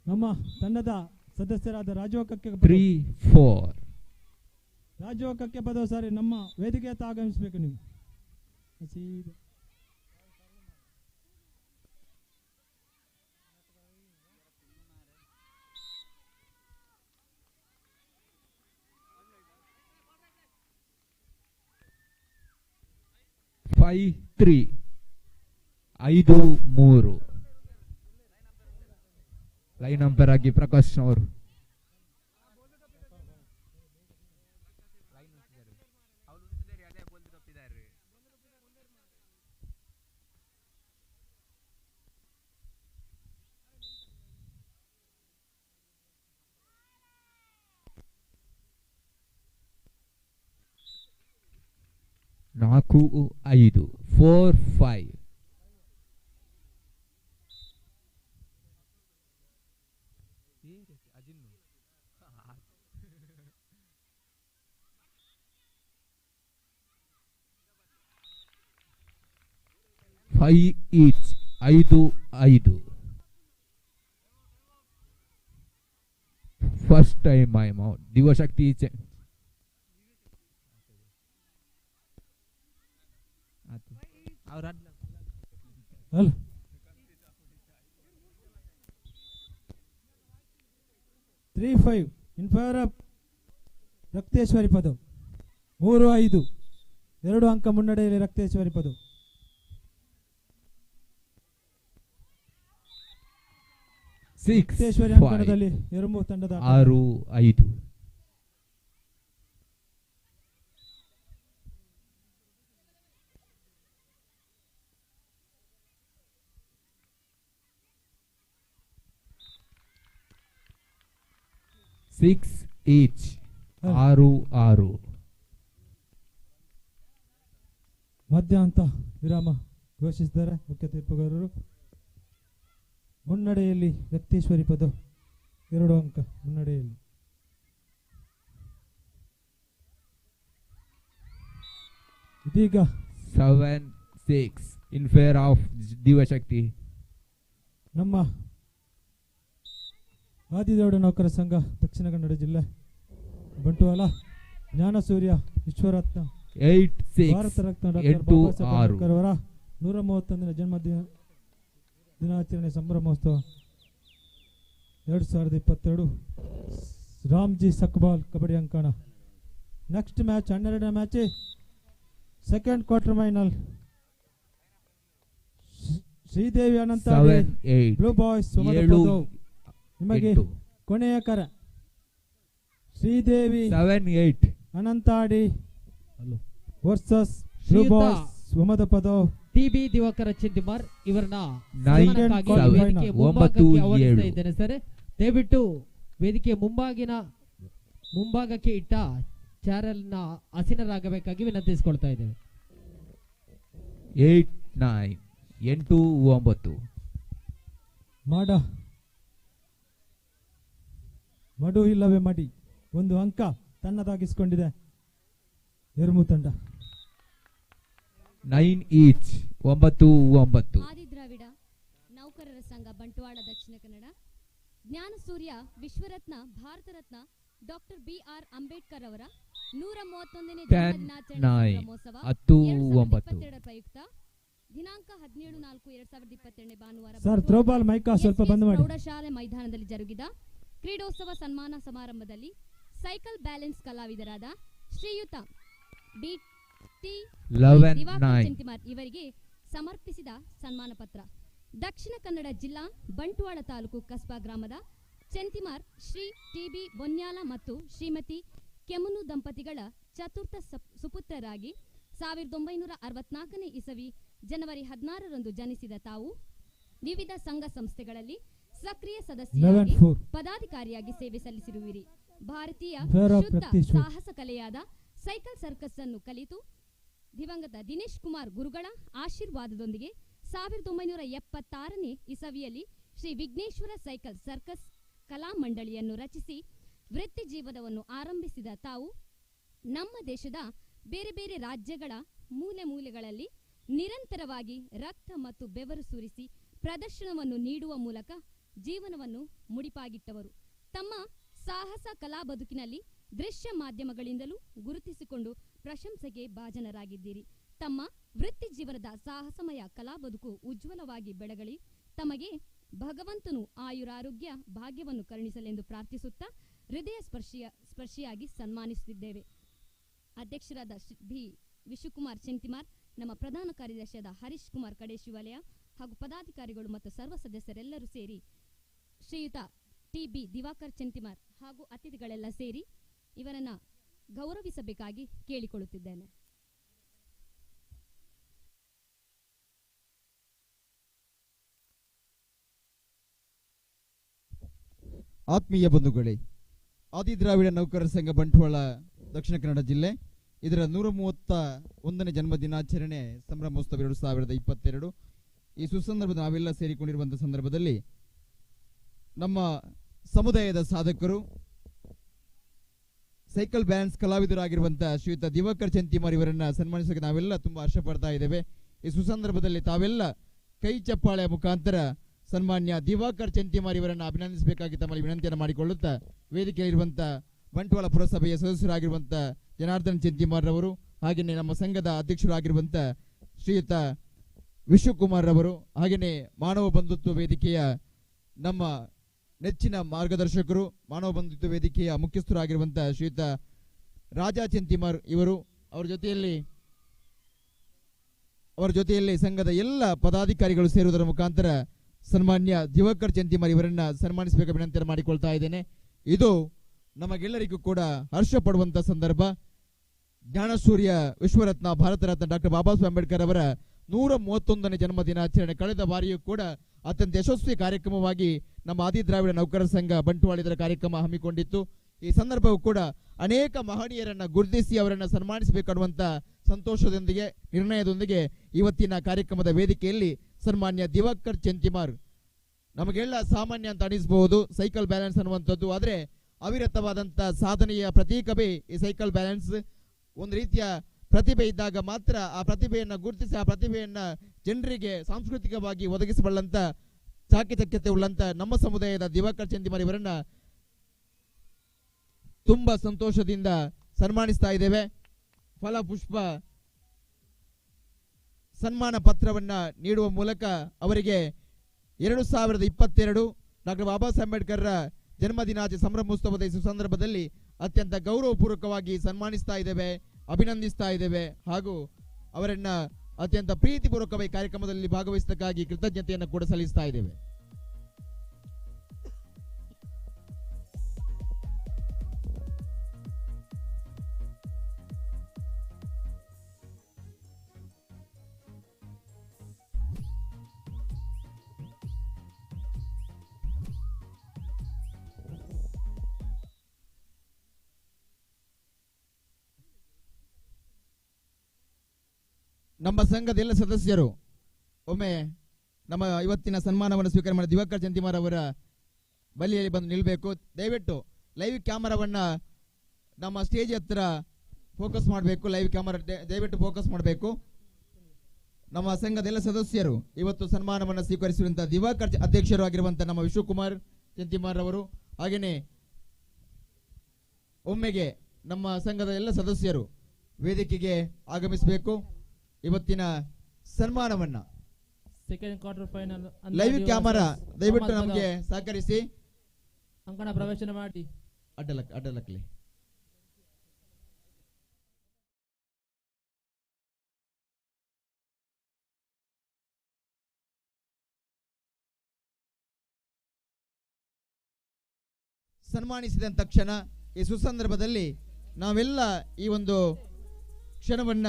ನಮ್ಮ ತಂಡದ ಸದಸ್ಯರಾದ ರಾಜೋಕಕ್ಕೆ 3-4 ರಾಜು ಕಕ್ಕೆ ಪದವು ಸಾರಿ ನಮ್ಮ ವೇದಿಕೆ ಹತ್ತ ಆಗಮಿಸಬೇಕು ನೀವು ಸೀದಾ. ಫೈವ್ 3 5-3 ಲೈನ್ ಅಂಪೈರ್ ಆಗಿ ಪ್ರಕಾಶ್ ಅವರು. ನಾಲ್ಕು 5 4-5. Five each 5-5. First time I'm out. Divashakti hello 3-5 in favour of Rakteshwari Padavu. 3-5 2 ಅಂಕ ಮುನ್ನಡೆಯಲ್ಲಿ ರಕ್ತೇಶ್ವರಿ ಪದವು. 6 ರಕ್ತೇಶ್ವರಿ ಅಂಕಣದಲ್ಲಿ ಎರುಂಬು ತಂಡದ 6-5. Six each 6-6. ಮಧ್ಯಾಂತ ವಿರಾಮ ಘೋಷಿಸಿದ್ದಾರೆ ಮುಖ್ಯ ತೀರ್ಪುಗಾರರು. ಮುನ್ನಡೆಯಲ್ಲಿ ರಕ್ತೇಶ್ವರಿ ಪದ 2 ಅಂಕ ಮುನ್ನಡೆಯಲ್ಲಿ. ಇದೀಗ 7-6 ಇನ್ ಫೇವರ್ ಆಫ್ ದಿವಶಕ್ತಿ. ನಮ್ಮ ಆದಿದೇವಡ ನೌಕರ ಸಂಘ ದಕ್ಷಿಣ ಕನ್ನಡ ಜಿಲ್ಲೆ ಬಂಟ್ವಾಳ ಜ್ಞಾನಸೂರ್ಯ ವಿಶ್ವರತ್ನ 8-6 ಭಾರತ ರತ್ನ ಡಾಕ್ಟರ್ ಬಾಬಾ ಸಾಹೇಬ್ ಅಂಬೇಡ್ಕರ್ ಅವರ 131ನೇ ದಿನಾಚರಣೆ ಸಂಭ್ರಮೋತ್ಸವ 2022 ರಾಮ್ಜಿ ಸಕ್ಬಾಲ್ ಕಬಡ್ಡಿ ಅಂಕಣ. ನೆಕ್ಸ್ಟ್ ಮ್ಯಾಚ್ 12ನೇ match second quarter final Shridevi Ananta blue boys ನಿಮಗೆ ಕೊನೆಯ ಕರ. Shridevi 7-8 Anantadi versus blue boys Omada Padav. TB Divakara Chintimar ಇವರನ್ನ 9-7 ಇದ್ದೇನೆ ಸರ್. ದಯವಿಟ್ಟು ವೇದಿಕೆ ಮುಂಭಾಗಕ್ಕೆ ಇಟ್ಟ ಚಾರಲ್ನ ಆಸೀನರಾಗಬೇಕಾಗಿ ವಿನಂತಿಸಿಕೊಳ್ತಾ ಇದ್ದೇವೆ. 8-9 8-9. ಮಡು ಇಲ್ಲವೇ ಮಡಿ 1 ಅಂಕ ತನ್ನದಾಗಿಸಿಕೊಂಡಿದೆ ಎರುಮು ತಂಡ. 9 ಈಚ್ 9-9. ಆದಿದ್ರಾವಿಡ ನೌಕರರ ಸಂಘ ಬಂಟ್ವಾಳ ದಕ್ಷಿಣ ಕನ್ನಡ ಜ್ಞಾನಸೂರ್ಯ ವಿಶ್ವರತ್ನ ಭಾರತ ರತ್ನ ಡಾಕ್ಟರ್ BR ಅಂಬೇಡ್ಕರ್ ಅವರ 131ನೇ ಜನ್ಮದಿನಾಚರಣೆ ಸಂಭ್ರಮೋತ್ಸವ 2022 ಪ್ರಯುಕ್ತ ದಿನಾಂಕ 17-4-2022 ಭಾನುವಾರ ಸರ್ ಥ್ರೋಬಾಲ್ ಮೈಕಾ ಸ್ವಲ್ಪ ಬಂದ್ ಮಾಡಿ. ಪ್ರೌಢಶಾಲೆ ಮೈದಾನದಲ್ಲಿ ಜರುಗಿದ ಕ್ರೀಡೋತ್ಸವ ಸನ್ಮಾನ ಸಮಾರಂಭದಲ್ಲಿ ಸೈಕಲ್ ಬ್ಯಾಲೆನ್ಸ್ ಕಲಾವಿದರಾದ ಶ್ರೀಯುತ BT ಚಿಂತಿಮಾರ್ ಇವರಿಗೆ ಸಮರ್ಪಿಸಿದ ಸನ್ಮಾನ ಪತ್ರ. ದಕ್ಷಿಣ ಕನ್ನಡ ಜಿಲ್ಲಾ ಬಂಟ್ವಾಳ ತಾಲೂಕು ಕಸ್ಬಾ ಗ್ರಾಮದ ಚೆಂತಿಮಾರ್ ಶ್ರೀ TB ಬೊನ್ಯಾಲ ಮತ್ತು ಶ್ರೀಮತಿ ಕೆಮುನು ದಂಪತಿಗಳ ಚತುರ್ಥ ಸುಪುತ್ರರಾಗಿ 1964ನೇ ಇಸವಿ ಜನವರಿ 16ರಂದು ಜನಿಸಿದ ತಾವು ವಿವಿಧ ಸಂಘ ಸಂಸ್ಥೆಗಳಲ್ಲಿ ಸಕ್ರಿಯ ಸದಸ್ಯರಾಗಿ ಪದಾಧಿಕಾರಿಯಾಗಿ ಸೇವೆ ಸಲ್ಲಿಸಿರುವಿರಿ. ಭಾರತೀಯ ಶುದ್ಧ ಸಾಹಸ ಕಲೆಯಾದ ಸೈಕಲ್ ಸರ್ಕಸ್ ಅನ್ನು ಕಲಿತು ದಿವಂಗತ ದಿನೇಶ್ ಕುಮಾರ್ ಗುರುಗಳ ಆಶೀರ್ವಾದದೊಂದಿಗೆ 1976ನೇ ಇಸವಿಯಲ್ಲಿ ಶ್ರೀ ವಿಘ್ನೇಶ್ವರ ಸೈಕಲ್ ಸರ್ಕಸ್ ಕಲಾ ಮಂಡಳಿಯನ್ನು ರಚಿಸಿ ವೃತ್ತಿ ಜೀವನವನ್ನು ಆರಂಭಿಸಿದ ತಾವು ನಮ್ಮ ದೇಶದ ಬೇರೆ ಬೇರೆ ರಾಜ್ಯಗಳ ಮೂಲೆ ಮೂಲೆಗಳಲ್ಲಿ ನಿರಂತರವಾಗಿ ರಕ್ತ ಮತ್ತು ಬೆವರು ಸುರಿಸಿ ಪ್ರದರ್ಶನವನ್ನು ನೀಡುವ ಮೂಲಕ ಜೀವನವನ್ನು ಮುಡಿಪಾಗಿಟ್ಟವರು. ತಮ್ಮ ಸಾಹಸ ಕಲಾ ಬದುಕಿನಲ್ಲಿ ದೃಶ್ಯ ಮಾಧ್ಯಮಗಳಿಂದಲೂ ಗುರುತಿಸಿಕೊಂಡು ಪ್ರಶಂಸೆಗೆ ಭಾಜನರಾಗಿದ್ದೀರಿ. ತಮ್ಮ ವೃತ್ತಿ ಜೀವನದ ಸಾಹಸಮಯ ಕಲಾ ಬದುಕು ಉಜ್ವಲವಾಗಿ ಬೆಳಗಲಿ. ತಮಗೆ ಭಗವಂತನು ಆಯುರಾರೋಗ್ಯ ಭಾಗ್ಯವನ್ನು ಕರುಣಿಸಲೆಂದು ಪ್ರಾರ್ಥಿಸುತ್ತಾ ಹೃದಯ ಸ್ಪರ್ಶಿಯಾಗಿ ಸನ್ಮಾನಿಸುತ್ತಿದ್ದೇವೆ. ಅಧ್ಯಕ್ಷರಾದ ಬಿ ವಿಶ್ವಕುಮಾರ್ ಚೆಂತಿಮಾರ್, ನಮ್ಮ ಪ್ರಧಾನ ಕಾರ್ಯದರ್ಶಿಯಾದ ಹರೀಶ್ ಕುಮಾರ್ ಕಡೇಶಿ ವಲಯ ಹಾಗೂ ಪದಾಧಿಕಾರಿಗಳು ಮತ್ತು ಸರ್ವ ಸದಸ್ಯರೆಲ್ಲರೂ ಸೇರಿ ಶ್ರೀಯುತ ಟಿ.ಬಿ. ದಿವಾಕರ್ ಚೆಂತಿಮಾರ್ ಹಾಗೂ ಅತಿಥಿಗಳೆಲ್ಲ ಸೇರಿ ಇವರನ್ನ ಗೌರವಿಸಬೇಕಾಗಿ ಕೇಳಿಕೊಳ್ಳುತ್ತಿದ್ದೇನೆ. ಆತ್ಮೀಯ ಬಂಧುಗಳೇ, ಆದಿದ್ರಾವಿಡ ನೌಕರರ ಸಂಘ ಬಂಟ್ವಾಳ ದಕ್ಷಿಣ ಕನ್ನಡ ಜಿಲ್ಲೆ ಇದರ 131ನೇ ಜನ್ಮ ದಿನಾಚರಣೆ ಸಂಭ್ರಮೋತ್ಸವ 2022 ಈ ಸುಸಂದರ್ಭದ ನಾವೆಲ್ಲ ಸೇರಿಕೊಂಡಿರುವಂತಹ ಸಂದರ್ಭದಲ್ಲಿ ನಮ್ಮ ಸಮುದಾಯದ ಸಾಧಕರು ಸೈಕಲ್ ಬ್ಯಾಲೆನ್ಸ್ ಕಲಾವಿದರಾಗಿರುವಂತಹ ಶ್ರೀಯುತ ದಿವಾಕರ್ ಚೆಂತಿಮಾರ್ ಇವರನ್ನ ಸನ್ಮಾನಿಸೋಕೆ ನಾವೆಲ್ಲ ತುಂಬಾ ಹರ್ಷ ಪಡ್ತಾ ಇದ್ದೇವೆ. ಈ ಸುಸಂದರ್ಭದಲ್ಲಿ ತಾವೆಲ್ಲ ಕೈ ಚಪ್ಪಾಳೆ ಮುಖಾಂತರ ಸನ್ಮಾನ್ಯ ದಿವಾಕರ್ ಚೆಂತಿಮಾರ್ ಇವರನ್ನು ಅಭಿನಂದಿಸಬೇಕಾಗಿ ತಮ್ಮಲ್ಲಿ ವಿನಂತಿಯನ್ನು ಮಾಡಿಕೊಳ್ಳುತ್ತಾ ವೇದಿಕೆಯಲ್ಲಿರುವಂತಹ ಬಂಟ್ವಾಳ ಪುರಸಭೆಯ ಸದಸ್ಯರಾಗಿರುವಂತಹ ಜನಾರ್ದನ್ ಚೆಂತಿಮಾರ್ ರವರು, ಹಾಗೆಯೇ ನಮ್ಮ ಸಂಘದ ಅಧ್ಯಕ್ಷರಾಗಿರುವಂತಹ ಶ್ರೀಯುತ ವಿಶ್ವಕುಮಾರ್ ರವರು, ಹಾಗೆಯೇ ಮಾನವ ಬಂಧುತ್ವ ವೇದಿಕೆಯ ನಮ್ಮ ನೆಚ್ಚಿನ ಮಾರ್ಗದರ್ಶಕರು, ಮಾನವ ಬಂಧುತ್ವ ವೇದಿಕೆಯ ಮುಖ್ಯಸ್ಥರಾಗಿರುವಂತಹ ಶ್ರೀಯುತ ರಾಜಾ ಚೆಂತಿಮಾರ್ ಇವರು, ಅವರ ಜೊತೆಯಲ್ಲಿ ಸಂಘದ ಎಲ್ಲ ಪದಾಧಿಕಾರಿಗಳು ಸೇರುವುದರ ಮುಖಾಂತರ ಸನ್ಮಾನ್ಯ ದಿವಾಕರ್ ಚೆಂತಿಮಾರ್ ಇವರನ್ನ ಸನ್ಮಾನಿಸಬೇಕು ವಿನಂತಿ ಮಾಡಿಕೊಳ್ತಾ ಇದ್ದೇನೆ. ಇದು ನಮಗೆಲ್ಲರಿಗೂ ಕೂಡ ಹರ್ಷ ಪಡುವಂತಹ ಸಂದರ್ಭ. ಜ್ಞಾನಸೂರ್ಯ ವಿಶ್ವರತ್ನ ಭಾರತ ರತ್ನ ಡಾಕ್ಟರ್ ಬಾಬಾ ಸಾಹೇಬ್ ಅಂಬೇಡ್ಕರ್ ಅವರ 131ನೇ ಜನ್ಮ ದಿನಾಚರಣೆ ಕಳೆದ ಬಾರಿಯೂ ಕೂಡ ಅತ್ಯಂತ ಯಶಸ್ವಿ ಕಾರ್ಯಕ್ರಮವಾಗಿ ನಮ್ಮ ಆದಿದ್ರಾವಿಡ ನೌಕರರ ಸಂಘ ಬಂಟ್ವಾಳ ಇದರ ಕಾರ್ಯಕ್ರಮ ಹಮ್ಮಿಕೊಂಡಿತ್ತು. ಈ ಸಂದರ್ಭವೂ ಕೂಡ ಅನೇಕ ಮಹನೀಯರನ್ನ ಗುರುತಿಸಿ ಅವರನ್ನ ಸನ್ಮಾನಿಸಬೇಕನ್ನುವಂತ ಸಂತೋಷದೊಂದಿಗೆ ನಿರ್ಣಯದೊಂದಿಗೆ ಇವತ್ತಿನ ಕಾರ್ಯಕ್ರಮದ ವೇದಿಕೆಯಲ್ಲಿ ಸನ್ಮಾನ್ಯ ದಿವಾಕರ್ ಚೆಂತಿಮಾರ್, ನಮಗೆಲ್ಲ ಸಾಮಾನ್ಯ ಅಂತ ಅನಿಸಬಹುದು ಸೈಕಲ್ ಬ್ಯಾಲೆನ್ಸ್ ಅನ್ನುವಂಥದ್ದು, ಆದರೆ ಅವಿರತವಾದಂಥ ಸಾಧನೆಯ ಪ್ರತೀಕವೇ ಈ ಸೈಕಲ್ ಬ್ಯಾಲೆನ್ಸ್. ಒಂದು ರೀತಿಯ ಪ್ರತಿಭೆ ಇದ್ದಾಗ ಮಾತ್ರ ಆ ಪ್ರತಿಭೆಯನ್ನು ಗುರುತಿಸಿ ಆ ಪ್ರತಿಭೆಯನ್ನ ಜನರಿಗೆ ಸಾಂಸ್ಕೃತಿಕವಾಗಿ ಒದಗಿಸಬಲ್ಲಂತ ಚಾಕಚಕ್ಯತೆ ಉಳ್ಳಂತ ನಮ್ಮ ಸಮುದಾಯದ ದಿವಾಕರ್ ಚೆಂತಿಮಾರ್ ಇವರನ್ನ ತುಂಬಾ ಸಂತೋಷದಿಂದ ಸನ್ಮಾನಿಸ್ತಾ ಇದ್ದೇವೆ. ಫಲಪುಷ್ಪ ಸನ್ಮಾನ ಪತ್ರವನ್ನ ನೀಡುವ ಮೂಲಕ ಅವರಿಗೆ 2022 ಡಾಕ್ಟರ್ ಬಾಬಾ ಸಾಹೇಬ್ ಅಂಬೇಡ್ಕರ್ ಜನ್ಮದಿನಾಚರಣೆ ಸಂಭ್ರಮೋತ್ಸವದ ಈ ಸಂದರ್ಭದಲ್ಲಿ ಅತ್ಯಂತ ಗೌರವಪೂರ್ವಕವಾಗಿ ಸನ್ಮಾನಿಸ್ತಾ ಇದ್ದೇವೆ, ಅಭಿನಂದಿಸ್ತಾ ಇದ್ದೇವೆ ಹಾಗೂ ಅವರನ್ನ ಅತ್ಯಂತ ಪ್ರೀತಿಪೂರ್ವಕವಾಗಿ ಕಾರ್ಯಕ್ರಮದಲ್ಲಿ ಭಾಗವಹಿಸದಕ್ಕಾಗಿ ಕೃತಜ್ಞತೆಯನ್ನು ಕೂಡ ಸಲ್ಲಿಸ್ತಾ ಇದ್ದೇವೆ. ನಮ್ಮ ಸಂಘದ ಎಲ್ಲ ಸದಸ್ಯರು ಒಮ್ಮೆ ನಮ್ಮ ಇವತ್ತಿನ ಸನ್ಮಾನವನ್ನು ಸ್ವೀಕಾರ ಮಾಡಿದ ದಿವಾಕರ್ ಚೆಂತಿಮಾರ್ ಅವರ ಬಳಿಯಲ್ಲಿ ಬಂದು ನಿಲ್ಲಬೇಕು. ದಯವಿಟ್ಟು ಲೈವ್ ಕ್ಯಾಮರಾವನ್ನ ನಮ್ಮ ಸ್ಟೇಜ್ ಹತ್ರ ಫೋಕಸ್ ಮಾಡಬೇಕು. ಲೈವ್ ಕ್ಯಾಮರಾ ದಯವಿಟ್ಟು ಫೋಕಸ್ ಮಾಡಬೇಕು. ನಮ್ಮ ಸಂಘದ ಎಲ್ಲ ಸದಸ್ಯರು ಇವತ್ತು ಸನ್ಮಾನವನ್ನು ಸ್ವೀಕರಿಸಿರುವಂತಹ ದಿವಾಕರ್ ಅಧ್ಯಕ್ಷರು ಆಗಿರುವಂತಹ ನಮ್ಮ ವಿಶ್ವಕುಮಾರ್ ಚೆಂತಿಮಾರ್ ಅವರು, ಹಾಗೆಯೇ ಒಮ್ಮೆಗೆ ನಮ್ಮ ಸಂಘದ ಎಲ್ಲ ಸದಸ್ಯರು ವೇದಿಕೆಗೆ ಆಗಮಿಸಬೇಕು. ಇವತ್ತಿನ ಸನ್ಮಾನವನ್ನ second quarter final live camera ದಯವಿಟ್ಟು ನಮಗೆ ಸಹಕರಿಸಿ ಅಂಕಣ ಪ್ರವೇಶನ ಮಾಡಿ ಅಡ್ಡಲಕ್ಕಲಿ. ಸನ್ಮಾನಿಸಿದ ತಕ್ಷಣ ಈ ಸುಸಂದರ್ಭದಲ್ಲಿ ನಾವೆಲ್ಲ ಈ ಒಂದು ಕ್ಷಣವನ್ನ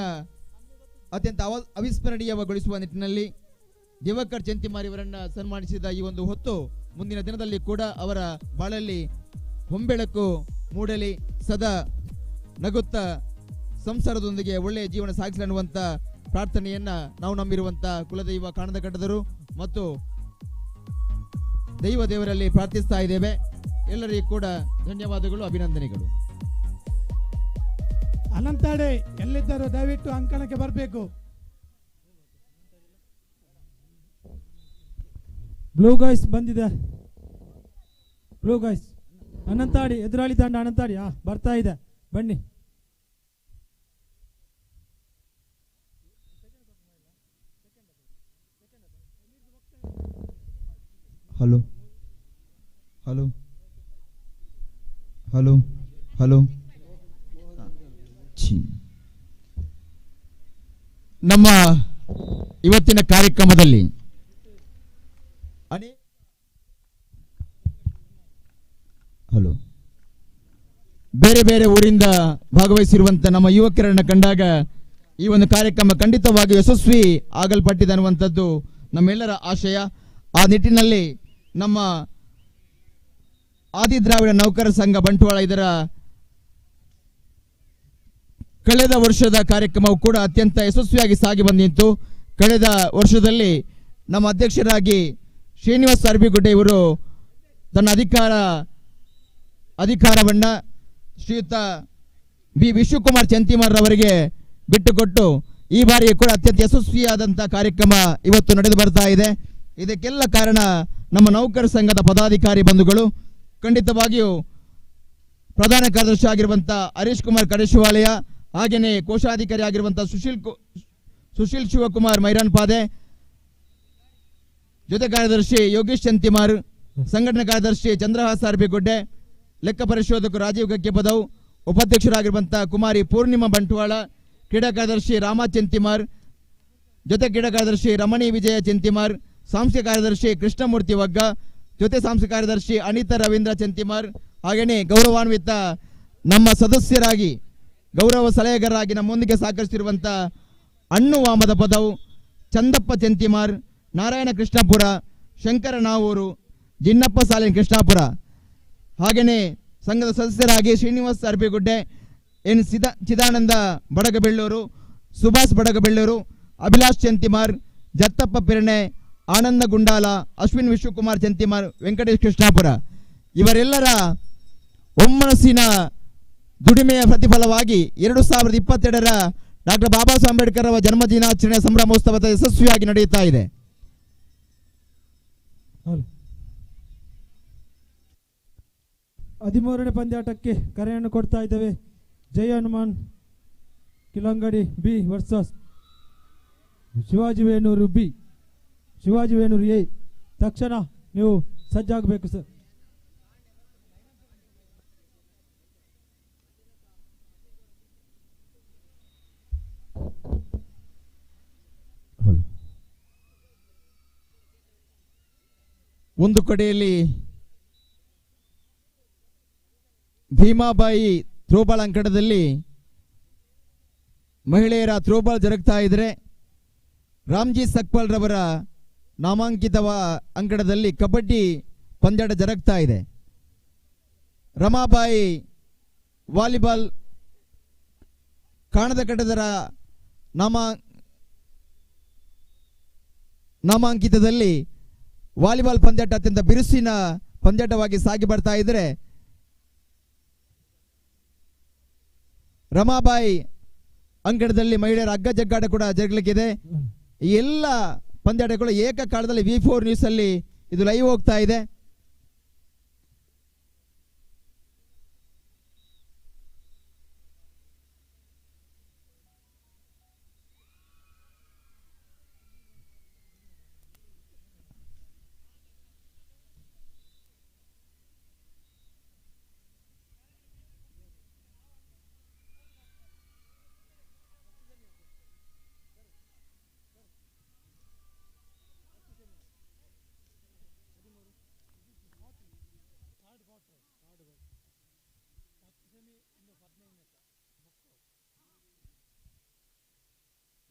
ಅತ್ಯಂತ ಅವಿಸ್ಮರಣೀಯಗೊಳಿಸುವ ನಿಟ್ಟಿನಲ್ಲಿ ದಿವಾಕರ್ ಚೆಂತಿಮಾರ್ ಇವರನ್ನ ಸನ್ಮಾನಿಸಿದ ಈ ಒಂದು ಹೊತ್ತು ಮುಂದಿನ ದಿನದಲ್ಲಿ ಕೂಡ ಅವರ ಬಾಳಲ್ಲಿ ಹೊಂಬೆಳಕು ಮೂಡಲಿ, ಸದಾ ನಗುತ್ತಾ ಸಂಸಾರದೊಂದಿಗೆ ಒಳ್ಳೆಯ ಜೀವನ ಸಾಗಿಸಲನ್ನುವಂತ ಪ್ರಾರ್ಥನೆಯನ್ನ ನಾವು ನಂಬಿರುವಂತ ಕುಲದೈವ ಕಾಣದಗಡ್ಡದರು ಮತ್ತು ದೇವರಲ್ಲಿ ಪ್ರಾರ್ಥಿಸ್ತಾ ಇದ್ದೇವೆ. ಎಲ್ಲರಿಗೂ ಕೂಡ ಧನ್ಯವಾದಗಳು, ಅಭಿನಂದನೆಗಳು. ಅನಂತಾಡೆ ಎಲ್ಲಿದ್ದರೂ ದಯವಿಟ್ಟು ಅಂಕಣಕ್ಕೆ ಬರಬೇಕು. ಬ್ಲೂ ಗೈಸ್ ಬಂದಿದೆ. ಬ್ಲೂ ಗೈಸ್ ಅನಂತಾಡಿ ಎದುರಾಳಿ ತಂಡ ಅನಂತಾಡಿ ಬರ್ತಾ ಇದೆ ಬನ್ನಿ. ಹಲೋ ಹಲೋ ಹಲೋ ಹಲೋ ನಮ್ಮ ಇವತ್ತಿನ ಕಾರ್ಯಕ್ರಮದಲ್ಲಿ ಹಲೋ ಬೇರೆ ಬೇರೆ ಊರಿಂದ ಭಾಗವಹಿಸಿರುವಂತ ನಮ್ಮ ಯುವಕರನ್ನು ಕಂಡಾಗ ಈ ಒಂದು ಕಾರ್ಯಕ್ರಮ ಖಂಡಿತವಾಗಿ ಯಶಸ್ವಿ ಆಗಲ್ಪಟ್ಟಿದೆ ಅನ್ನುವಂಥದ್ದು ನಮ್ಮೆಲ್ಲರ ಆಶಯ. ಆ ನಿಟ್ಟಿನಲ್ಲಿ ನಮ್ಮ ಆದಿದ್ರಾವಿಡ ನೌಕರ ಸಂಘ ಬಂಟ್ವಾಳ ಇದರ ಕಳೆದ ವರ್ಷದ ಕಾರ್ಯಕ್ರಮವು ಕೂಡ ಅತ್ಯಂತ ಯಶಸ್ವಿಯಾಗಿ ಸಾಗಿ ಬಂದಿತ್ತು. ಕಳೆದ ವರ್ಷದಲ್ಲಿ ನಮ್ಮ ಅಧ್ಯಕ್ಷರಾಗಿ ಶ್ರೀನಿವಾಸ್ ಅರ್ಬಿಗುಡ್ಡೆ ಇವರು ತನ್ನ ಅಧಿಕಾರವನ್ನ ಶ್ರೀಯುತ ಬಿ ವಿಶ್ವಕುಮಾರ್ ಚಂತಿಮಾರ್ ಅವರಿಗೆ ಬಿಟ್ಟುಕೊಟ್ಟು ಈ ಬಾರಿ ಕೂಡ ಅತ್ಯಂತ ಯಶಸ್ವಿಯಾದಂತಹ ಕಾರ್ಯಕ್ರಮ ಇವತ್ತು ನಡೆದು ಬರ್ತಾ ಇದೆ. ಇದಕ್ಕೆಲ್ಲ ಕಾರಣ ನಮ್ಮ ನೌಕರ ಸಂಘದ ಪದಾಧಿಕಾರಿ ಬಂಧುಗಳು. ಖಂಡಿತವಾಗಿಯೂ ಪ್ರಧಾನ ಕಾರ್ಯದರ್ಶಿ ಆಗಿರುವಂತಹ ಹರೀಶ್ ಕುಮಾರ್ ಕಡೇಶವಾಲಯ, ಹಾಗೆಯೇ ಕೋಶಾಧಿಕಾರಿ ಆಗಿರುವಂತಹ ಸುಶೀಲ್ ಶಿವಕುಮಾರ್ ಮೈರಾನ್ ಪಾದೆ, ಜೊತೆ ಕಾರ್ಯದರ್ಶಿ ಯೋಗೇಶ್ ಚಂತಿಮಾರ್, ಸಂಘಟನಾ ಕಾರ್ಯದರ್ಶಿ ಚಂದ್ರಹಾಸ ಅರ್ಬಿಗುಡ್ಡೆ, ಲೆಕ್ಕ ಪರಿಶೋಧಕರು ರಾಜೀವ್ ಗಕ್ಕೆಪದವ್, ಉಪಾಧ್ಯಕ್ಷರಾಗಿರುವಂತಹ ಕುಮಾರಿ ಪೂರ್ಣಿಮಾ ಬಂಟ್ವಾಳ, ಕ್ರೀಡಾ ಕಾರ್ಯದರ್ಶಿ ರಾಮ ಚಂತಿಮಾರ್, ಜೊತೆ ಕ್ರೀಡಾ ಕಾರ್ಯದರ್ಶಿ ರಮಣಿ ವಿಜಯ ಚಂತಿಮಾರ್, ಸಾಂಸ್ಥಿಕ ಕಾರ್ಯದರ್ಶಿ ಕೃಷ್ಣಮೂರ್ತಿ ವಗ್ಗ, ಜೊತೆ ಸಾಂಸ್ಥಿಕ ಕಾರ್ಯದರ್ಶಿ ಅನಿತಾ ರವೀಂದ್ರ ಚಂತಿಮಾರ್, ಹಾಗೆಯೇ ಗೌರವಾನ್ವಿತ ನಮ್ಮ ಸದಸ್ಯರಾಗಿ ಗೌರವ ಸಲಹೆಗಾರರಾಗಿ ನಮ್ಮೊಂದಿಗೆ ಸಹಕರಿಸಿರುವಂತಹ ಅಣ್ಣು ವಾಮದ ಪದವು, ಚಂದಪ್ಪ ಚಂತಿಮಾರ್, ನಾರಾಯಣ ಕೃಷ್ಣಪುರ, ಶಂಕರ ನಾವೂರು, ಜಿನ್ನಪ್ಪ ಸಾಲಿನ ಕೃಷ್ಣಾಪುರ, ಹಾಗೆಯೇ ಸಂಘದ ಸದಸ್ಯರಾಗಿ ಶ್ರೀನಿವಾಸ್ ಅರ್ಬಿಗುಡ್ಡೆ, ಎನ್ ಚಿದಾನಂದ ಬಡಗಬೆಳ್ಳೂರು, ಸುಭಾಷ್ ಬಡಗಬೆಳ್ಳೂರು, ಅಭಿಲಾಷ್ ಚಂತಿಮಾರ್, ಜತ್ತಪ್ಪ ಪಿರಣೆ, ಆನಂದ ಗುಂಡಾಲ, ಅಶ್ವಿನ್ ವಿಶ್ವಕುಮಾರ್ ಚಂತಿಮಾರ್, ವೆಂಕಟೇಶ್ ಕೃಷ್ಣಾಪುರ ಇವರೆಲ್ಲರ ಒಮ್ಮನಸ್ಸಿನ ದುಡಿಮೆಯ ಪ್ರತಿಫಲವಾಗಿ 2022ರ ಡಾಕ್ಟರ್ ಬಾಬಾ ಸಾಹೇಬ್ ಅಂಬೇಡ್ಕರ್ ಅವರ ಜನ್ಮ ದಿನಾಚರಣೆ ಸಂಭ್ರಮೋತ್ಸವದ ಯಶಸ್ವಿಯಾಗಿ ನಡೆಯುತ್ತಾ ಇದೆ. 13ನೇ ಪಂದ್ಯಾಟಕ್ಕೆ ಕರೆಯನ್ನು ಕೊಡ್ತಾ ಇದ್ದೇವೆ. Jai Hanuman Kilangadi B versus Shivaji Venur B. Shivaji Venur A. ತಕ್ಷಣ ನೀವು ಸಜ್ಜಾಗಬೇಕು ಸರ್. ಒಂದು ಕಡೆಯಲ್ಲಿ ಭೀಮಾಬಾಯಿ ಥ್ರೋಬಾಲ್ ಅಂಕಣದಲ್ಲಿ ಮಹಿಳೆಯರ ಥ್ರೋಬಾಲ್ ಜರುಗ್ತಾ ಇದ್ರೆ, ರಾಮ್ಜಿ ಸಕ್ಪಾಲ್ ರವರ ನಾಮಾಂಕಿತ ಅಂಕಣದಲ್ಲಿ ಕಬಡ್ಡಿ ಪಂದ್ಯಾಟ ಜರುಗ್ತಾ ಇದೆ. ರಮಾಬಾಯಿ ವಾಲಿಬಾಲ್ ಕಾಣದ ಕಟ್ಟದರ ನಾಮಾಂಕಿತದಲ್ಲಿ ವಾಲಿಬಾಲ್ ಪಂದ್ಯಾಟ ಅತ್ಯಂತ ಬಿರುಸಿನ ಪಂದ್ಯಾಟವಾಗಿ ಸಾಗಿ ಬರ್ತಾ ಇದ್ರೆ, ರಮಾಬಾಯಿ ಅಂಕಣದಲ್ಲಿ ಮಹಿಳೆಯರ ಹಗ್ಗ ಜಗ್ಗಾಟ ಕೂಡ ಜರುಗಲಿಕ್ಕಿದೆ. ಈ ಎಲ್ಲ ಪಂದ್ಯಾಟಗಳು ಏಕಕಾಲದಲ್ಲಿ V4 ನ್ಯೂಸ್ ಅಲ್ಲಿ ಇದು ಲೈವ್ ಹೋಗ್ತಾ ಇದೆ.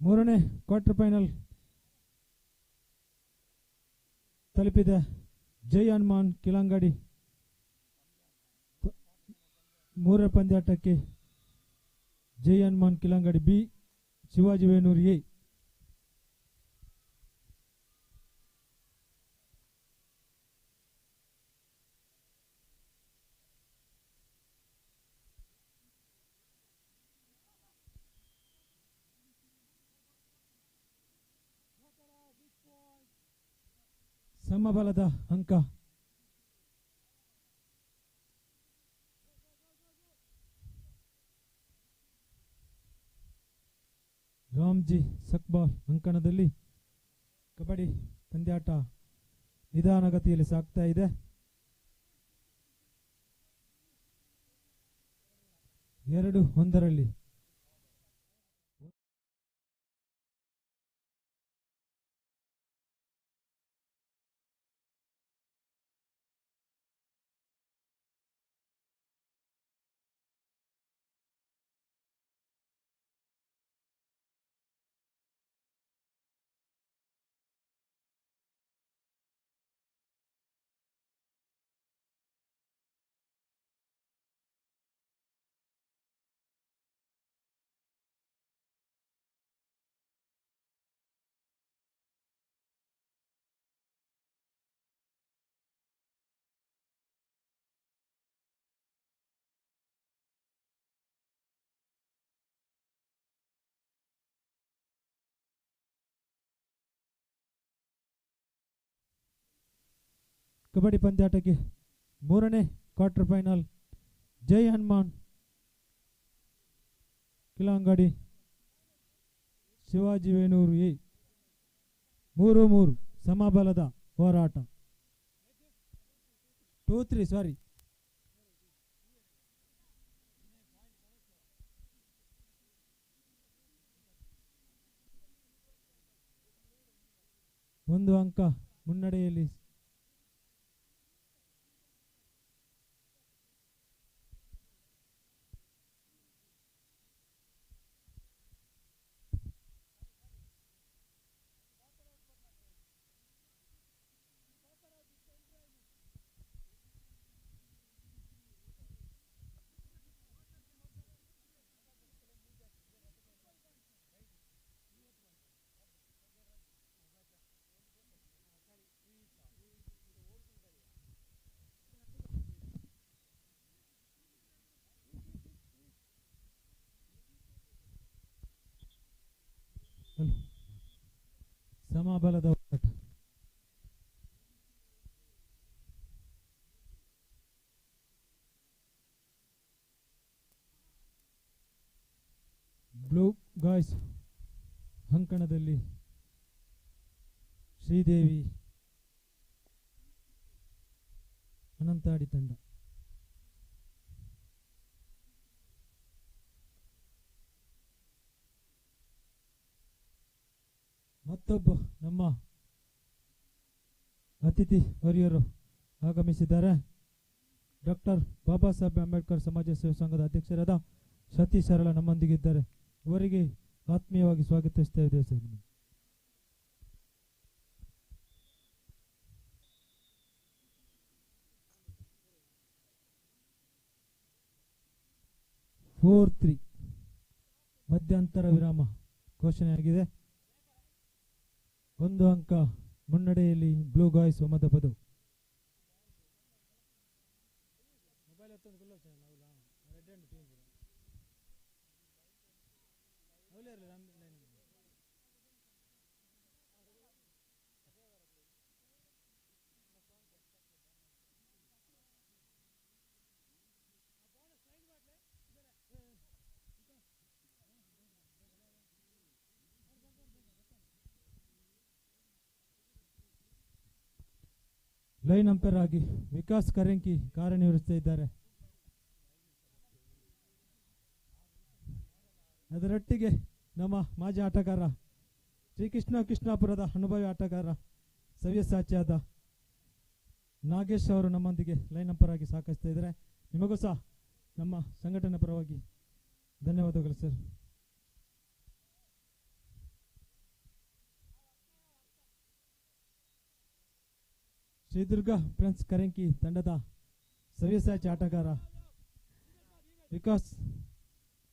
ಮೂರನೇ ಕ್ವಾರ್ಟರ್ ಫೈನಲ್ ತಲುಪಿದೆ. ಜೈ ಹನುಮಾನ್ ಕಿಲಂಗಡಿ ಮೂರನೇ ಪಂದ್ಯಾಟಕ್ಕೆ ಜೈ ಹನುಮಾನ್ ಕಿಲಂಗಡಿ ಬಿ, ಶಿವಾಜಿ ವೇಣೂರು ಎ. ಸಮಬಲದ ಅಂಕ ರಾಮ್ಜಿ ಸಕ್ಬಾಲ್ ಅಂಕಣದಲ್ಲಿ ಕಬಡ್ಡಿ ಪಂದ್ಯಾಟ ನಿಧಾನಗತಿಯಲ್ಲಿ ಸಾಗ್ತಾ ಇದೆ. ಎರಡು ಒಂದರಲ್ಲಿ ಕಬಡ್ಡಿ ಪಂದ್ಯಾಟಕ್ಕೆ ಮೂರನೇ quarter final Jai Hanuman Kilangadi Shivaji Venur A 3-3 ಸಮಬಲದ ಹೋರಾಟ. 2-3 ಸಾರಿ. ಒಂದು ಅಂಕ ಮುನ್ನಡೆಯಲ್ಲಿ ಸಮಬಲದ ಹೋರಾಟ. ಬ್ಲೂ ಗಾಯ್ಸ್ ಅಂಕಣದಲ್ಲಿ ಶ್ರೀದೇವಿ ಅನಂತಾಡಿ ತಂಡ. ಮತ್ತೊಬ್ಬ ನಮ್ಮ ಅತಿಥಿ ವರಿಯರು ಆಗಮಿಸಿದ್ದಾರೆ. ಡಾಕ್ಟರ್ ಬಾಬಾ ಸಾಹೇಬ್ ಅಂಬೇಡ್ಕರ್ ಸಮಾಜ ಸೇವಾ ಸಂಘದ ಅಧ್ಯಕ್ಷರಾದ ಸತೀಶ್ ಸರಳ ನಮ್ಮೊಂದಿಗಿದ್ದಾರೆ. ಇವರಿಗೆ ಆತ್ಮೀಯವಾಗಿ ಸ್ವಾಗತಿಸ್ತಾ ಇದ್ದೇವೆ ಸರ್. 4-3 ಮಧ್ಯಂತರ ವಿರಾಮ ಘೋಷಣೆಯಾಗಿದೆ. ಒಂದು ಅಂಕ ಮುನ್ನಡೆಯಲ್ಲಿ ಬ್ಲೂ ಗಾಯ್ಸ್ ಒಮ್ಮದಪದು. ಲೈನ್ ಅಂಪೈರ್ ಆಗಿ ವಿಕಾಸ್ ಕರೆಂಕಿ ಕಾರ್ಯನಿರ್ವಹಿಸ್ತಾ ಇದ್ದಾರೆ. ಅದರೊಟ್ಟಿಗೆ ನಮ್ಮ ಮಾಜಿ ಆಟಗಾರ ಶ್ರೀಕೃಷ್ಣ ಕೃಷ್ಣಾಪುರದ ಅನುಭವಿ ಆಟಗಾರ ಸವ್ಯಸಾಚಿಯಾದ ನಾಗೇಶ್ ಅವರು ನಮ್ಮೊಂದಿಗೆ ಲೈನ್ ಅಂಪೈರ್ ಆಗಿ ಸಹಕರಿಸ್ತಾ ಇದ್ದಾರೆ. ನಿಮಗೂ ಸಹ ನಮ್ಮ ಸಂಘಟನೆ ಪರವಾಗಿ ಧನ್ಯವಾದಗಳು ಸರ್. ಶ್ರೀದುರ್ಗ ಫ್ರೆಂಡ್ಸ್ ಕರೆಂಕಿ ತಂಡದ ಸವ್ಯಸಾಚಿ ಆಟಗಾರ ವಿಕಾಸ್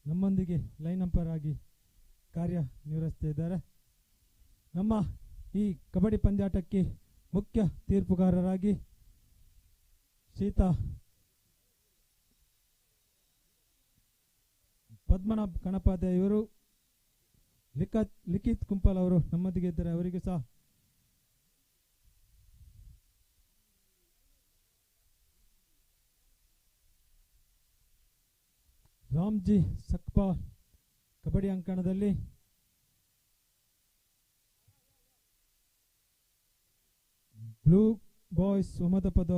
ನಮ್ಮೊಂದಿಗೆ ಲೈನ್ ಅಂಪೈರ್ ಆಗಿ ಕಾರ್ಯನಿರ್ವಹಿಸ್ತಾ ಇದ್ದಾರೆ. ನಮ್ಮ ಈ ಕಬಡ್ಡಿ ಪಂದ್ಯಾಟಕ್ಕೆ ಮುಖ್ಯ ತೀರ್ಪುಗಾರರಾಗಿ ಶ್ರೀತಾ ಪದ್ಮನಾಭ್ ಕಣಪಾಧ್ಯಾಯ ಇವರು, ಲಿಖಿತ್ ಕುಂಪಲ್ ಅವರು ನಮ್ಮೊಂದಿಗೆ ಇದ್ದಾರೆ. ಅವರಿಗೂ ಸಹ ರಾಮ್ಜಿ ಸಕ್ಪಾಲ್ ಕಬಡ್ಡಿ ಅಂಕಣದಲ್ಲಿ ಬ್ಲೂ ಬಾಯ್ಸ್ ಒಮ್ಮದ ಪದ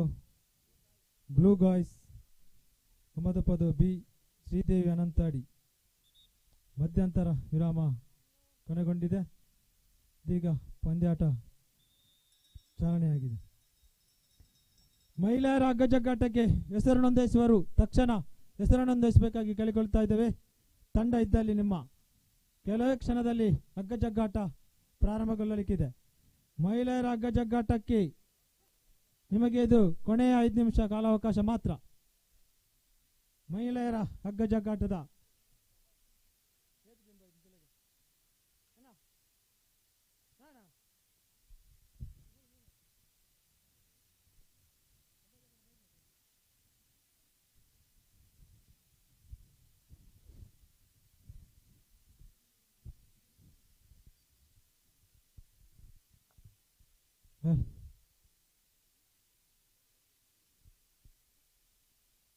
blue guys ಒಮ್ಮದ Pada B Sridevi Anantadi. ಮಧ್ಯಂತರ ವಿರಾಮ ಕೊನೆಗೊಂಡಿದೆ. ಇದೀಗ ಪಂದ್ಯಾಟ ಚಾಲನೆಯಾಗಿದೆ. ಮಹಿಳೆಯರ ಹಗ್ಗ ಜಗ್ಗಾಟಕ್ಕೆ ಹೆಸರು ನೋಂದಾಯಿಸುವರು ತಕ್ಷಣ ಹೆಸರು ನೋಂದಾಯಿಸಬೇಕಾಗಿ ಕೇಳಿಕೊಳ್ತಾ ಇದ್ದೇವೆ. ತಂಡ ಇದ್ದಲ್ಲಿ ನಿಮ್ಮ ಕೆಲವೇ ಕ್ಷಣದಲ್ಲಿ ಹಗ್ಗ ಜಗ್ಗಾಟ ಪ್ರಾರಂಭಗೊಳ್ಳಲಿಕ್ಕಿದೆ. ಮಹಿಳೆಯರ ಹಗ್ಗ ಜಗ್ಗಾಟಕ್ಕೆ ನಿಮಗೆ ಇದು ಕೊನೆಯ 5 ನಿಮಿಷ ಕಾಲಾವಕಾಶ ಮಾತ್ರ. ಮಹಿಳೆಯರ ಹಗ್ಗ ಜಗ್ಗಾಟದ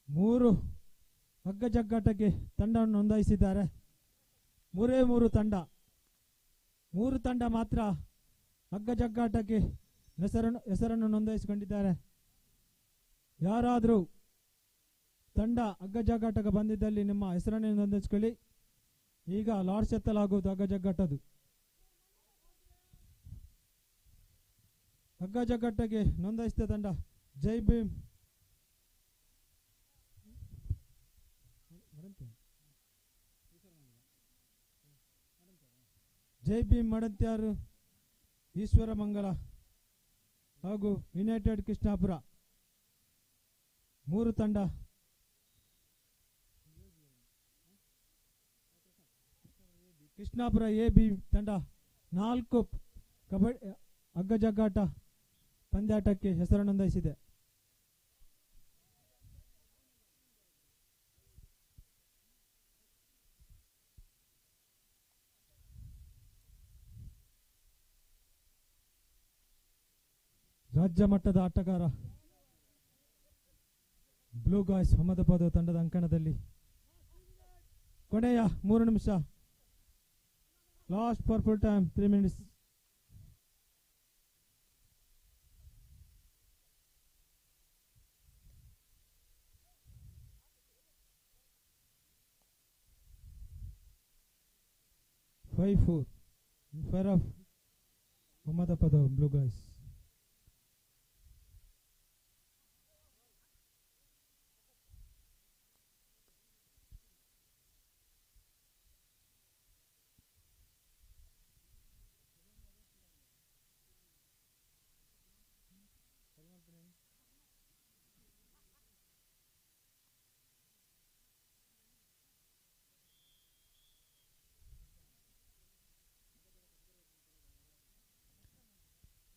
ಮೂರು ಹಗ್ಗ ಜಗ್ಗಾಟಕ್ಕೆ ತಂಡವನ್ನು ನೋಂದಾಯಿಸಿದ್ದಾರೆ. 3 ತಂಡ 3 ತಂಡ ಮಾತ್ರ ಹಗ್ಗ ಜಗ್ಗಾಟಕ್ಕೆ ಹೆಸರನ್ನು ನೋಂದಾಯಿಸಿಕೊಂಡಿದ್ದಾರೆ. ಯಾರಾದರೂ ತಂಡ ಹಗ್ಗ ಜಗ್ಗಾಟಕ್ಕೆ ಬಂದಿದ್ದಲ್ಲಿ ನಿಮ್ಮ ಹೆಸರನ್ನು ನೋಂದಾಯಿಸಿಕೊಳ್ಳಿ. ಈಗ ಲಾರ್ಡ್ಸ್ ಎತ್ತಲಾಗುವುದು ಹಗ್ಗ ಜಗ್ಗಾಟದು. ಹಗ್ಗ ಜಗ್ಗಾಟಕ್ಕೆ ನೋಂದಾಯಿಸಿದ ತಂಡ ಜೈ ಭೀಮ್ ಮಡಂತ್ಯಾರು, ಈಶ್ವರ ಮಂಗಲ ಹಾಗೂ ಯುನೈಟೆಡ್ ಕೃಷ್ಣಾಪುರ. 3 ತಂಡ ಕೃಷ್ಣಾಪುರ ಎ ಬಿ ತಂಡ 4 ಕಬಡ್ಡಿ ಹಗ್ಗ ಜಗ್ಗಾಟ ಪಂದ್ಯಾಟಕ್ಕೆ ಹೆಸರು ನೋಂದಾಯಿಸಿದೆ. ರಾಜ್ಯ ಮಟ್ಟದ ಆಟಗಾರ ಬ್ಲೂ ಗಾಯ್ಸ್ ಅಹಮದಾಬಾದ್ ತಂಡದ ಅಂಕಣದಲ್ಲಿ ಕೊನೆಯ 3 ನಿಮಿಷ. Last for full time 3 minutes. in favor of Ahmedabad Blue Guys.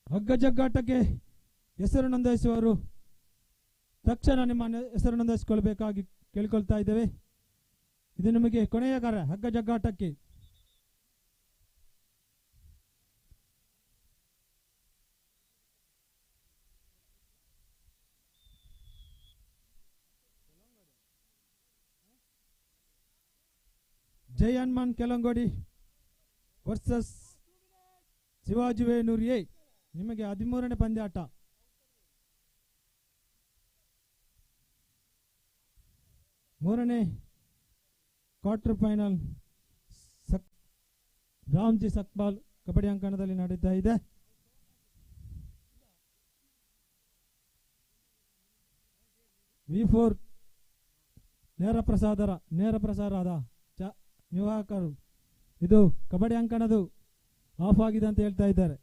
ಹಗ್ಗ ಜಗ್ಗಾಟಕ್ಕೆ ಹೆಸರು ನೋಂದಾಯಿಸುವವರು ತಕ್ಷಣ ನಿಮ್ಮ ಹೆಸರು ನೋಂದಾಯಿಸಿಕೊಳ್ಳಬೇಕಾಗಿ ಕೇಳಿಕೊಳ್ತಾ ಇದ್ದೇವೆ. ಇದು ನಿಮಗೆ ಕೊನೆಯ ಕಾರ್ಯ. ಹಗ್ಗ ಜಗ್ಗಾಟಕ್ಕೆ ಜೈ ಹನುಮಾನ್ ಕೆಲಂಗೋಡಿ ವರ್ಸಸ್ ಶಿವಾಜಿ ವೇಣೂರ್ ಎ. ನಿಮಗೆ 13ನೇ ಪಂದ್ಯಾಟ. ಮೂರನೇ ಕ್ವಾರ್ಟರ್ ಫೈನಲ್ ರಾಮ್ಜಿ ಸಕ್ಬಾಲ್ ಕಬಡ್ಡಿ ಅಂಕಣದಲ್ಲಿ ನಡೀತಾ ಇದೆ. V4 ನೇರ ಪ್ರಸಾರದ ನಿರ್ವಾಹಕರು ಇದು ಕಬಡ್ಡಿ ಅಂಕಣದು ಆಫ್ ಆಗಿದೆ ಅಂತ ಹೇಳ್ತಾ ಇದ್ದಾರೆ.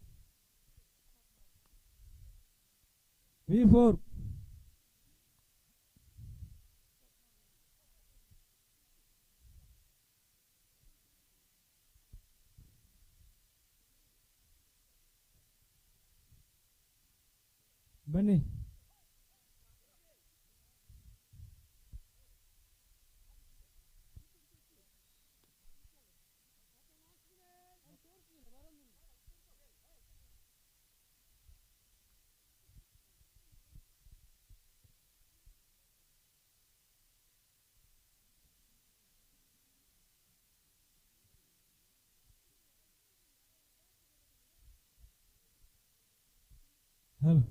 V4 ಬನ್ನಿ. Hello.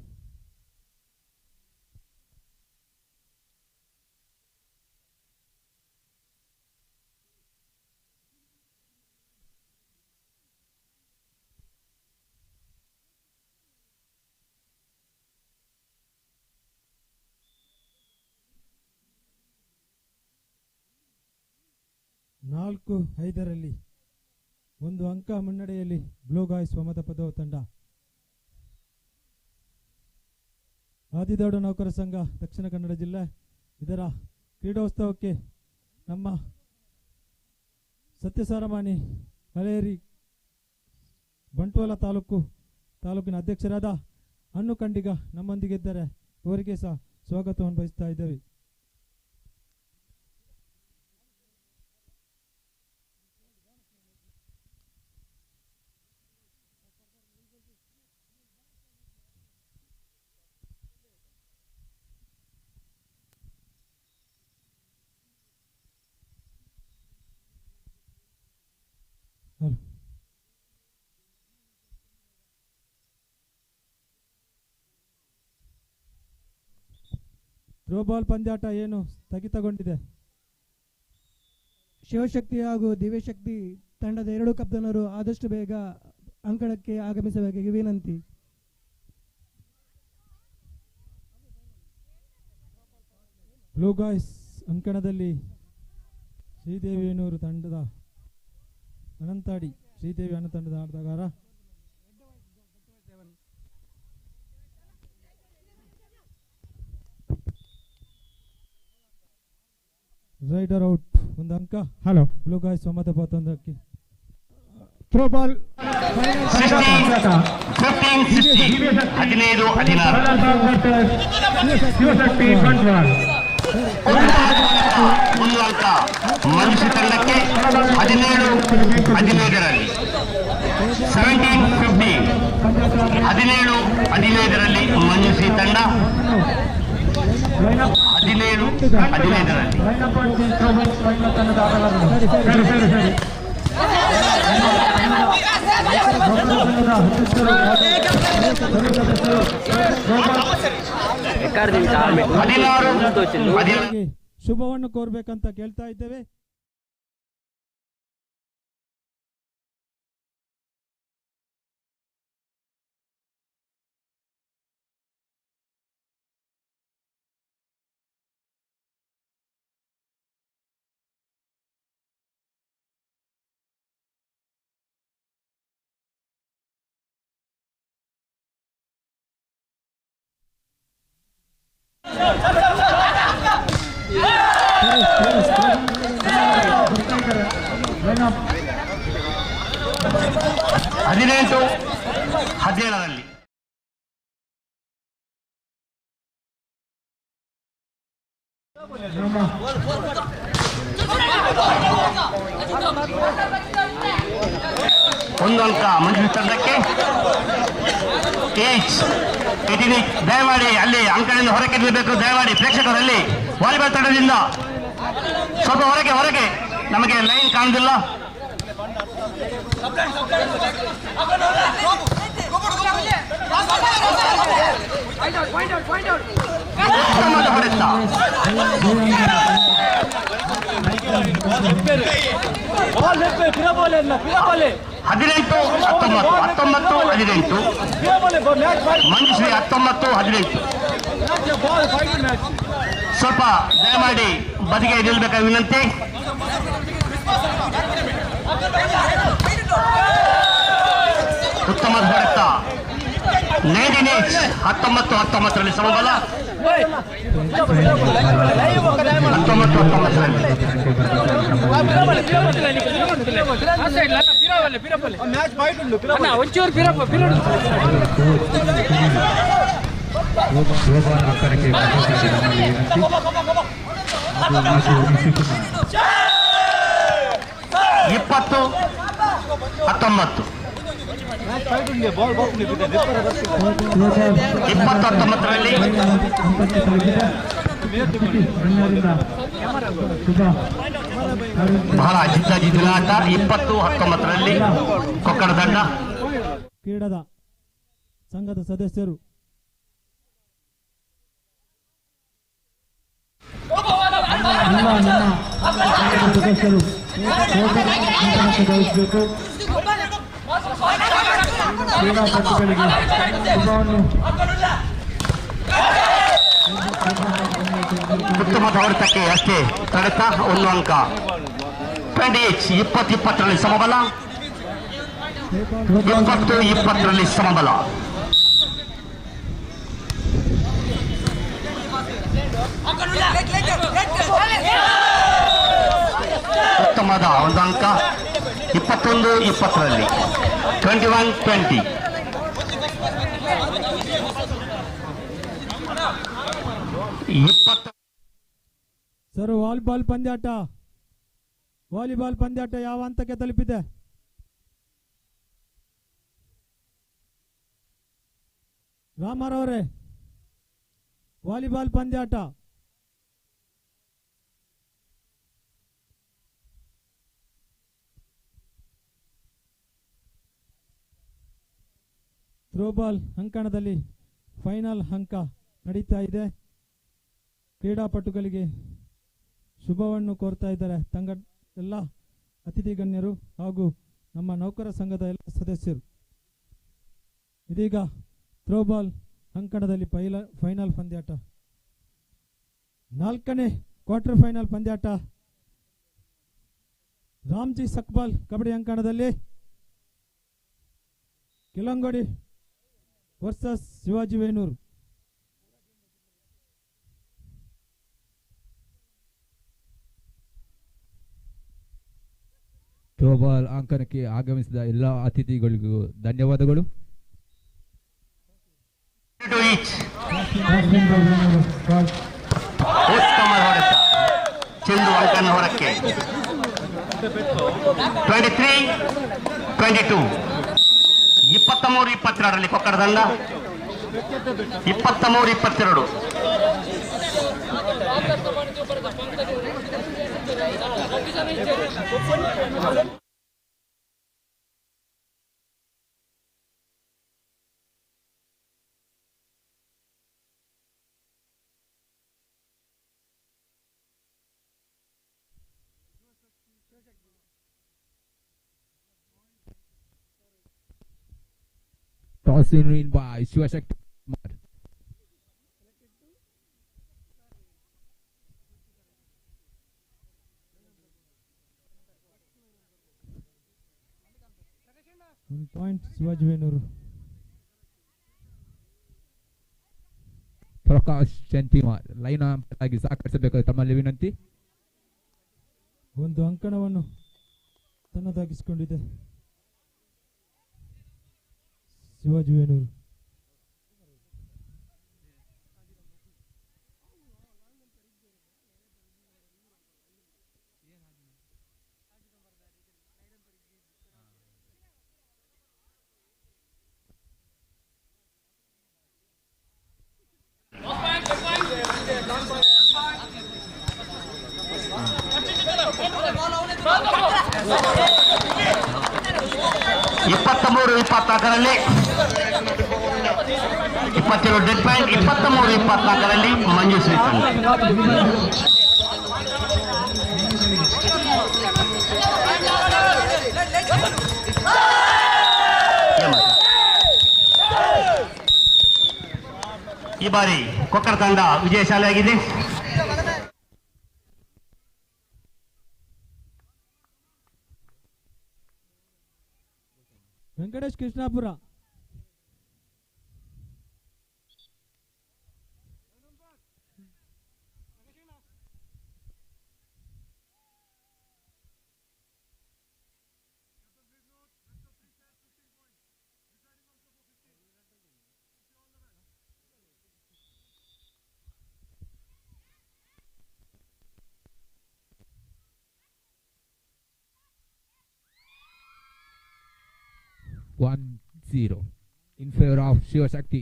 4-5 1 ಅಂಕ ಮುನ್ನಡೆಯಲ್ಲಿ ಬ್ಲೂ ಗಾಯ್ಸ್ ವಮತಪದೋ ತಂಡ. ಆದಿದೌಡ ನೌಕರ ಸಂಘ ದಕ್ಷಿಣ ಕನ್ನಡ ಜಿಲ್ಲೆ ಇದರ ಕ್ರೀಡೋತ್ಸವಕ್ಕೆ ನಮ್ಮ ಸತ್ಯಸಾರಮಾನಿ ಹಳೇರಿ ಬಂಟ್ವಾಳ ತಾಲೂಕಿನ ಅಧ್ಯಕ್ಷರಾದ ಅನ್ನು ಕಂಡಿಗ ನಮ್ಮೊಂದಿಗಿದ್ದಾರೆ. ಅವರಿಗೆ ಸಹ ಸ್ವಾಗತವನ್ನು ಬಯಸ್ತಾ ಇದ್ದೇವೆ. ಥ್ರೋಬಾಲ್ ಪಂದ್ಯಾಟ ಏನು ಸ್ಥಗಿತಗೊಂಡಿದೆ. ಶಿವಶಕ್ತಿ ಹಾಗೂ ದಿವ್ಯಶಕ್ತಿ ತಂಡದ 2 ಕಪ್ತಾನರು ಆದಷ್ಟು ಬೇಗ ಅಂಕಣಕ್ಕೆ ಆಗಮಿಸಬೇಕಾಗಿ ವಿನಂತಿ. ಬ್ಲೂ ಗಾಯ್ಸ್ ಅಂಕಣದಲ್ಲಿ ಶ್ರೀದೇವಿ ಏನೂರು ತಂಡದ ಅನಂತಾಡಿ ಶ್ರೀದೇವಿ ಅಣ್ಣ ತಂಡದ ಆಟಗಾರ ರೈಡರ್ ಔಟ್ 1 ಅಂಕ. ಹಲೋ ಬ್ಲೂ ಗಾಯ್ಸ್ 9-11ಕ್ಕೆ ಥ್ರೋ ಬಾಲ್ 15-16 ಶಿವಶಕ್ತಿ ಬಂಟ್ವಾಳ 1 ಅಂಕ ಮನುಷ್ಯ ತಂಡಕ್ಕೆ 17-15ರಲ್ಲಿ 17-15 17-15ರಲ್ಲಿ ಮನುಷ್ಯ ತಂಡ 17-15ರಲ್ಲಿ ಶುಭವನ್ನು ಕೋರ್ಬೇಕಂತ ಕೇಳ್ತಾ ಇದ್ದೇವೆ. ಹದಿನೆಂಟು 17ರಲ್ಲಿ ಒಂದು ಅಂಕ ಮಂಜು ತಂಡಕ್ಕೆ. ದಯಮಾಡಿ ಅಲ್ಲಿ ಅಂಕದಿಂದ ಹೊರಕ್ಕೆ ನಿಲ್ಲಬೇಕು. ದಯಮಾಡಿ ಪ್ರೇಕ್ಷಕರಲ್ಲಿ ವಾಲಿಬಾಲ್ ತಂಡದಿಂದ ಸ್ವಲ್ಪ ಹೊರಗೆ ನಮಗೆ ಲೈನ್ ಕಾಣುವುದಿಲ್ಲ. ಹೊಡೆತ 18-19 ಮಂಜುಶ್ರೀ 19-18. ಸ್ವಲ್ಪ ದಯಮಾಡಿ ಬದಿಗೆ ನಿಲ್ಲಬೇಕಾದ ವಿನಂತಿ. ಉತ್ತಮ ಹೊಡೆತ 19-19ರಲ್ಲಿ ಸಮಬಲ 20-19 20-19ರಲ್ಲಿ ಬಹಳ ಜಿದ್ದಾಜಿದ್ದಿನ ಆಟ. 20-19ರಲ್ಲಿ ಕೊಕ್ಕಡ ತಂಡ. ಕ್ರೀಡಾದ ಸಂಘದ ಸದಸ್ಯರು ಕ್ರೀಡಾಪಟುಗಳಿಗೆ ಶುಭವನ್ನು ಉತ್ತಮ ಹೊಡೆತಕ್ಕೆ ಅಷ್ಟೇ ತಡೆತ 1 ಅಂಕ. 20 each. 20-20ರಲ್ಲಿ ಸಮಬಲ. 20-20ರಲ್ಲಿ ಸಮಬಲ. ಉತ್ತಮವಾದ ಒಂದು ಅಂಕ. 21-20ರಲ್ಲಿ 21-20. ಸರ್ ವಾಲಿಬಾಲ್ ಪಂದ್ಯಾಟ ಯಾವ ಹಂತಕ್ಕೆ ತಲುಪಿದೆ? ರಾಮರವರೇ, ವಾಲಿಬಾಲ್ ಪಂದ್ಯಾಟ ಥ್ರೋಬಾಲ್ ಅಂಕಣದಲ್ಲಿ ಫೈನಲ್ ಅಂಕ ನಡೀತಾ ಇದೆ. ಕ್ರೀಡಾಪಟುಗಳಿಗೆ ಶುಭವನ್ನು ಕೋರ್ತಾ ಇದ್ದಾರೆ ಎಲ್ಲ ಅತಿಥಿ ಗಣ್ಯರು ಹಾಗೂ ನಮ್ಮ ನೌಕರ ಸಂಘದ ಎಲ್ಲ ಸದಸ್ಯರು. ಇದೀಗ ಥ್ರೋಬಾಲ್ ಅಂಕಣದಲ್ಲಿ ಫೈನಲ್ ಪಂದ್ಯಾಟ, 4ನೇ ಕ್ವಾರ್ಟರ್ ಫೈನಲ್ ಪಂದ್ಯಾಟ. ರಾಮ್ಜಿ ಸಕ್ಬಾಲ್ ಕಬಡ್ಡಿ ಅಂಕಣದಲ್ಲಿ ಕಿಲಂಗೋಡಿ ವರ್ಸಸ್ ಶಿವಾಜಿ ವೇಣೂರು. ಥ್ರೋಬಾಲ್ ಅಂಕಣಕ್ಕೆ ಆಗಮಿಸಿದ ಎಲ್ಲ ಅತಿಥಿಗಳಿಗೂ ಧನ್ಯವಾದಗಳು. ಉತ್ತಮ ಹೊಡೆತ, ಚೆಂಡು ಅಂಕನ ಹೊರಕ್ಕೆ. 23-22. 23-22ರಲ್ಲಿ ಕೊಕ್ಕಡ ತಂಡ. 23-22. Toss in by Shivashakti Kumar. Point Shivaji Venur. Prakash Shantimar line ಆಗಿ ಸಹಕರಿಸಬೇಕು ತಮ್ಮಲ್ಲಿ ವಿನಂತಿ. ಒಂದು ಅಂಕಣವನ್ನು ತನ್ನದಾಗಿಸಿಕೊಂಡಿದೆ ಶಿವಾಜಿ ವೇಣೂರು. ಇಪ್ಪತ್ಮೂರು 24ರಲ್ಲಿ 22 ಡೆಡ್ ಪಾಯಿಂಟ್. 23-24ರಲ್ಲಿ ಮಂಜುಶ್ರೀ ತಂಡ. ಈ ಬಾರಿ ಕೊಕ್ಕರ ತಂಡ ವಿಜಯಶಾಲಿಯಾಗಿದೆ. Venkatesh Krishnapura. One 0 in favor of Shivashakti.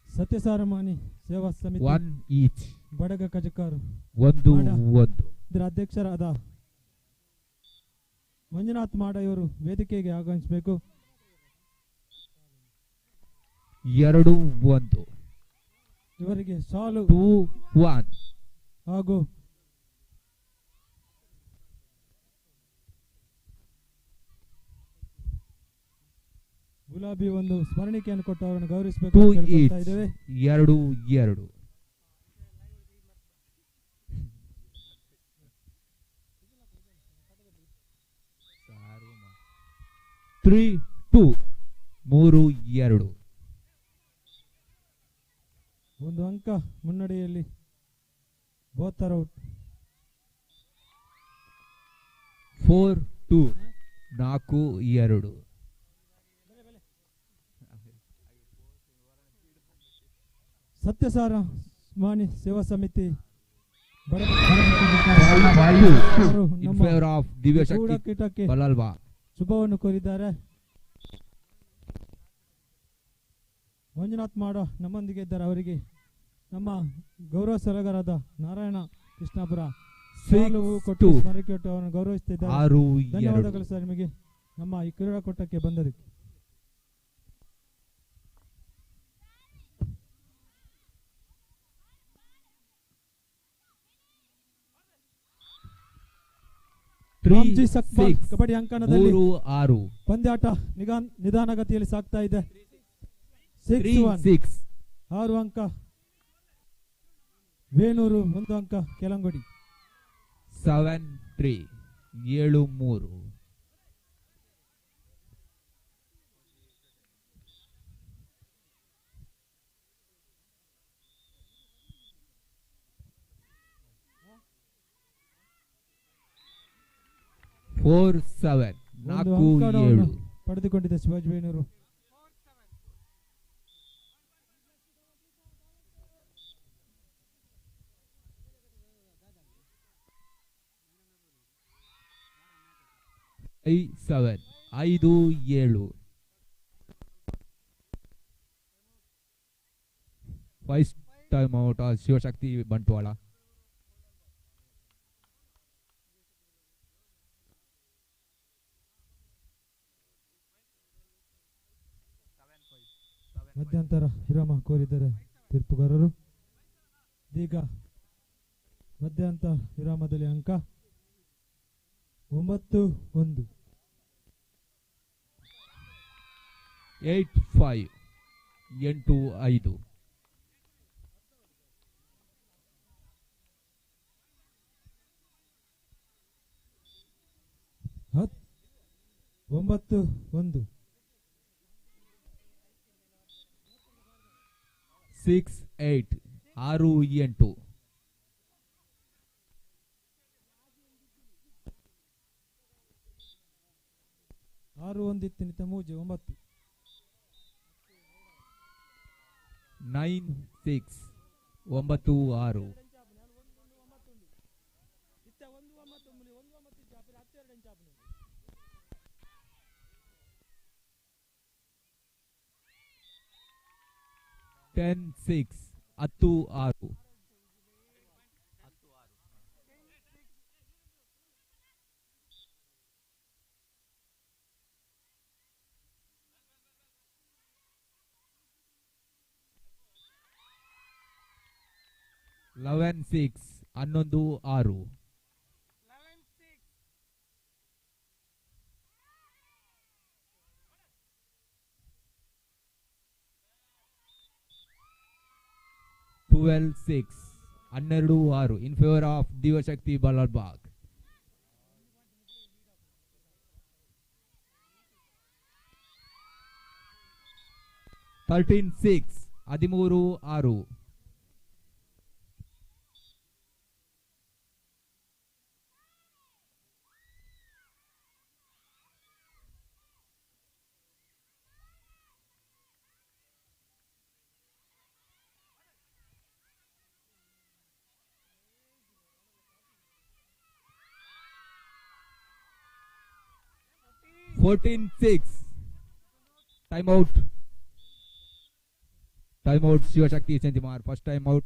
ಸತ್ಯಸಾರಮಾನಿ ಸೇವಾ ಸಮಿತಿ 1 each. ಬಡಗ ಕಜಕಾರು 1-1. ಇದರ ಅಧ್ಯಕ್ಷರಾದ ಮಂಜುನಾಥ್ ಮಾಡ ಇವರು ವೇದಿಕೆಗೆ ಆಗಮಿಸಬೇಕು. 2-1. ಇವರಿಗೆ ಸಾಲು 2-1 ಹಾಗೂ ಗುಲಾಬಿ ಒಂದು ಸ್ಮರಣಿಕೆಯನ್ನು ಕೊಟ್ಟು ಅವರನ್ನು ಗೌರವಿಸಬೇಕು 2 ಅಂತ each. ಕೇಳ್ಕೊಳ್ತಾ ಇದ್ದೇವೆ. 2-2. 3-2. 3-2. ಒಂದು ಅಂಕ ಮುನ್ನಡೆಯಲ್ಲಿ ಬೋತ್ ಔಟ್. 4-2. 4-2. ಸತ್ಯಸಾರ ಮಾನಿ ಸೇವಾ ಸಮಿತಿ In favor of ದಿವ್ಯ ಶಕ್ತಿ ಕೀಟಕ್ಕೆ ಬಲಾಲ್ವಾ ಶುಭವನ್ನು ಕೋರಿದ್ದಾರೆ. ಮಂಜುನಾಥ್ ಮಾಡ ನಮ್ಮೊಂದಿಗೆ ಇದ್ದಾರೆ. ಅವರಿಗೆ ನಮ್ಮ ಗೌರವ ಸಲಹೆಗಾರರಾದ ನಾರಾಯಣ ಕೃಷ್ಣಾಪುರ ಸಾಲುವು ಕೊಟ್ಟು ಸ್ಮರಣಿಕೆ ಕೊಟ್ಟು ಅವರನ್ನು ಗೌರವಿಸುತ್ತಿದ್ದಾರೆ. 6-2. ಧನ್ಯವಾದಗಳು ಸರ್ ನಿಮಗೆ ನಮ್ಮ ಈ ಕ್ರೀಡಾಕೂಟಕ್ಕೆ ಬಂದದಕ್ಕೆ. ರಾಮ್ಜಿ ಸಕ್ಪಾಲ್ ಕಬಡ್ಡಿ ಅಂಕಣದಲ್ಲಿ 3-6. ಪಂದ್ಯಾಟ ನಿಧಾನಗತಿಯಲ್ಲಿ ಸಾಗ್ತಾ ಇದೆ. 6-6. 6 ಅಂಕ ವೇಣೂರು, 1 ಅಂಕ ಕೆಲಂಗೊಡಿ. 7-3. 7-3. ಒಂದು ಅಂಕವನ್ನು ಪಡೆದುಕೊಂಡಿದೆ ಶಿವಾಜಿ ವೇಣೂರು. ಐದು ಏಳು. First time out Shivashakti Bantwal. ಮಧ್ಯಂತರ ವಿರಾಮ ಕೋರಿದ್ದಾರೆ ತೀರ್ಪುಗಾರರು. ಈಗ ಮಧ್ಯಂತರ ವಿರಾಮದಲ್ಲಿ ಅಂಕ 9-1. 8-5. 8-5. ಒಂಬತ್ತು 1. 6-8. 6-8. ಆರು 1 ಇತ್ತಿನಿತ ಮೂಜೆ 9. 9-6. 9-6. Ten 6. 10-6. Eleven 6. 11-6. 12-6. 12-6 in favor of Divashakti Balalbag. 13-6. 13-6. 14-6. Time out. Time out. Shivashakti Chantimar. First time out.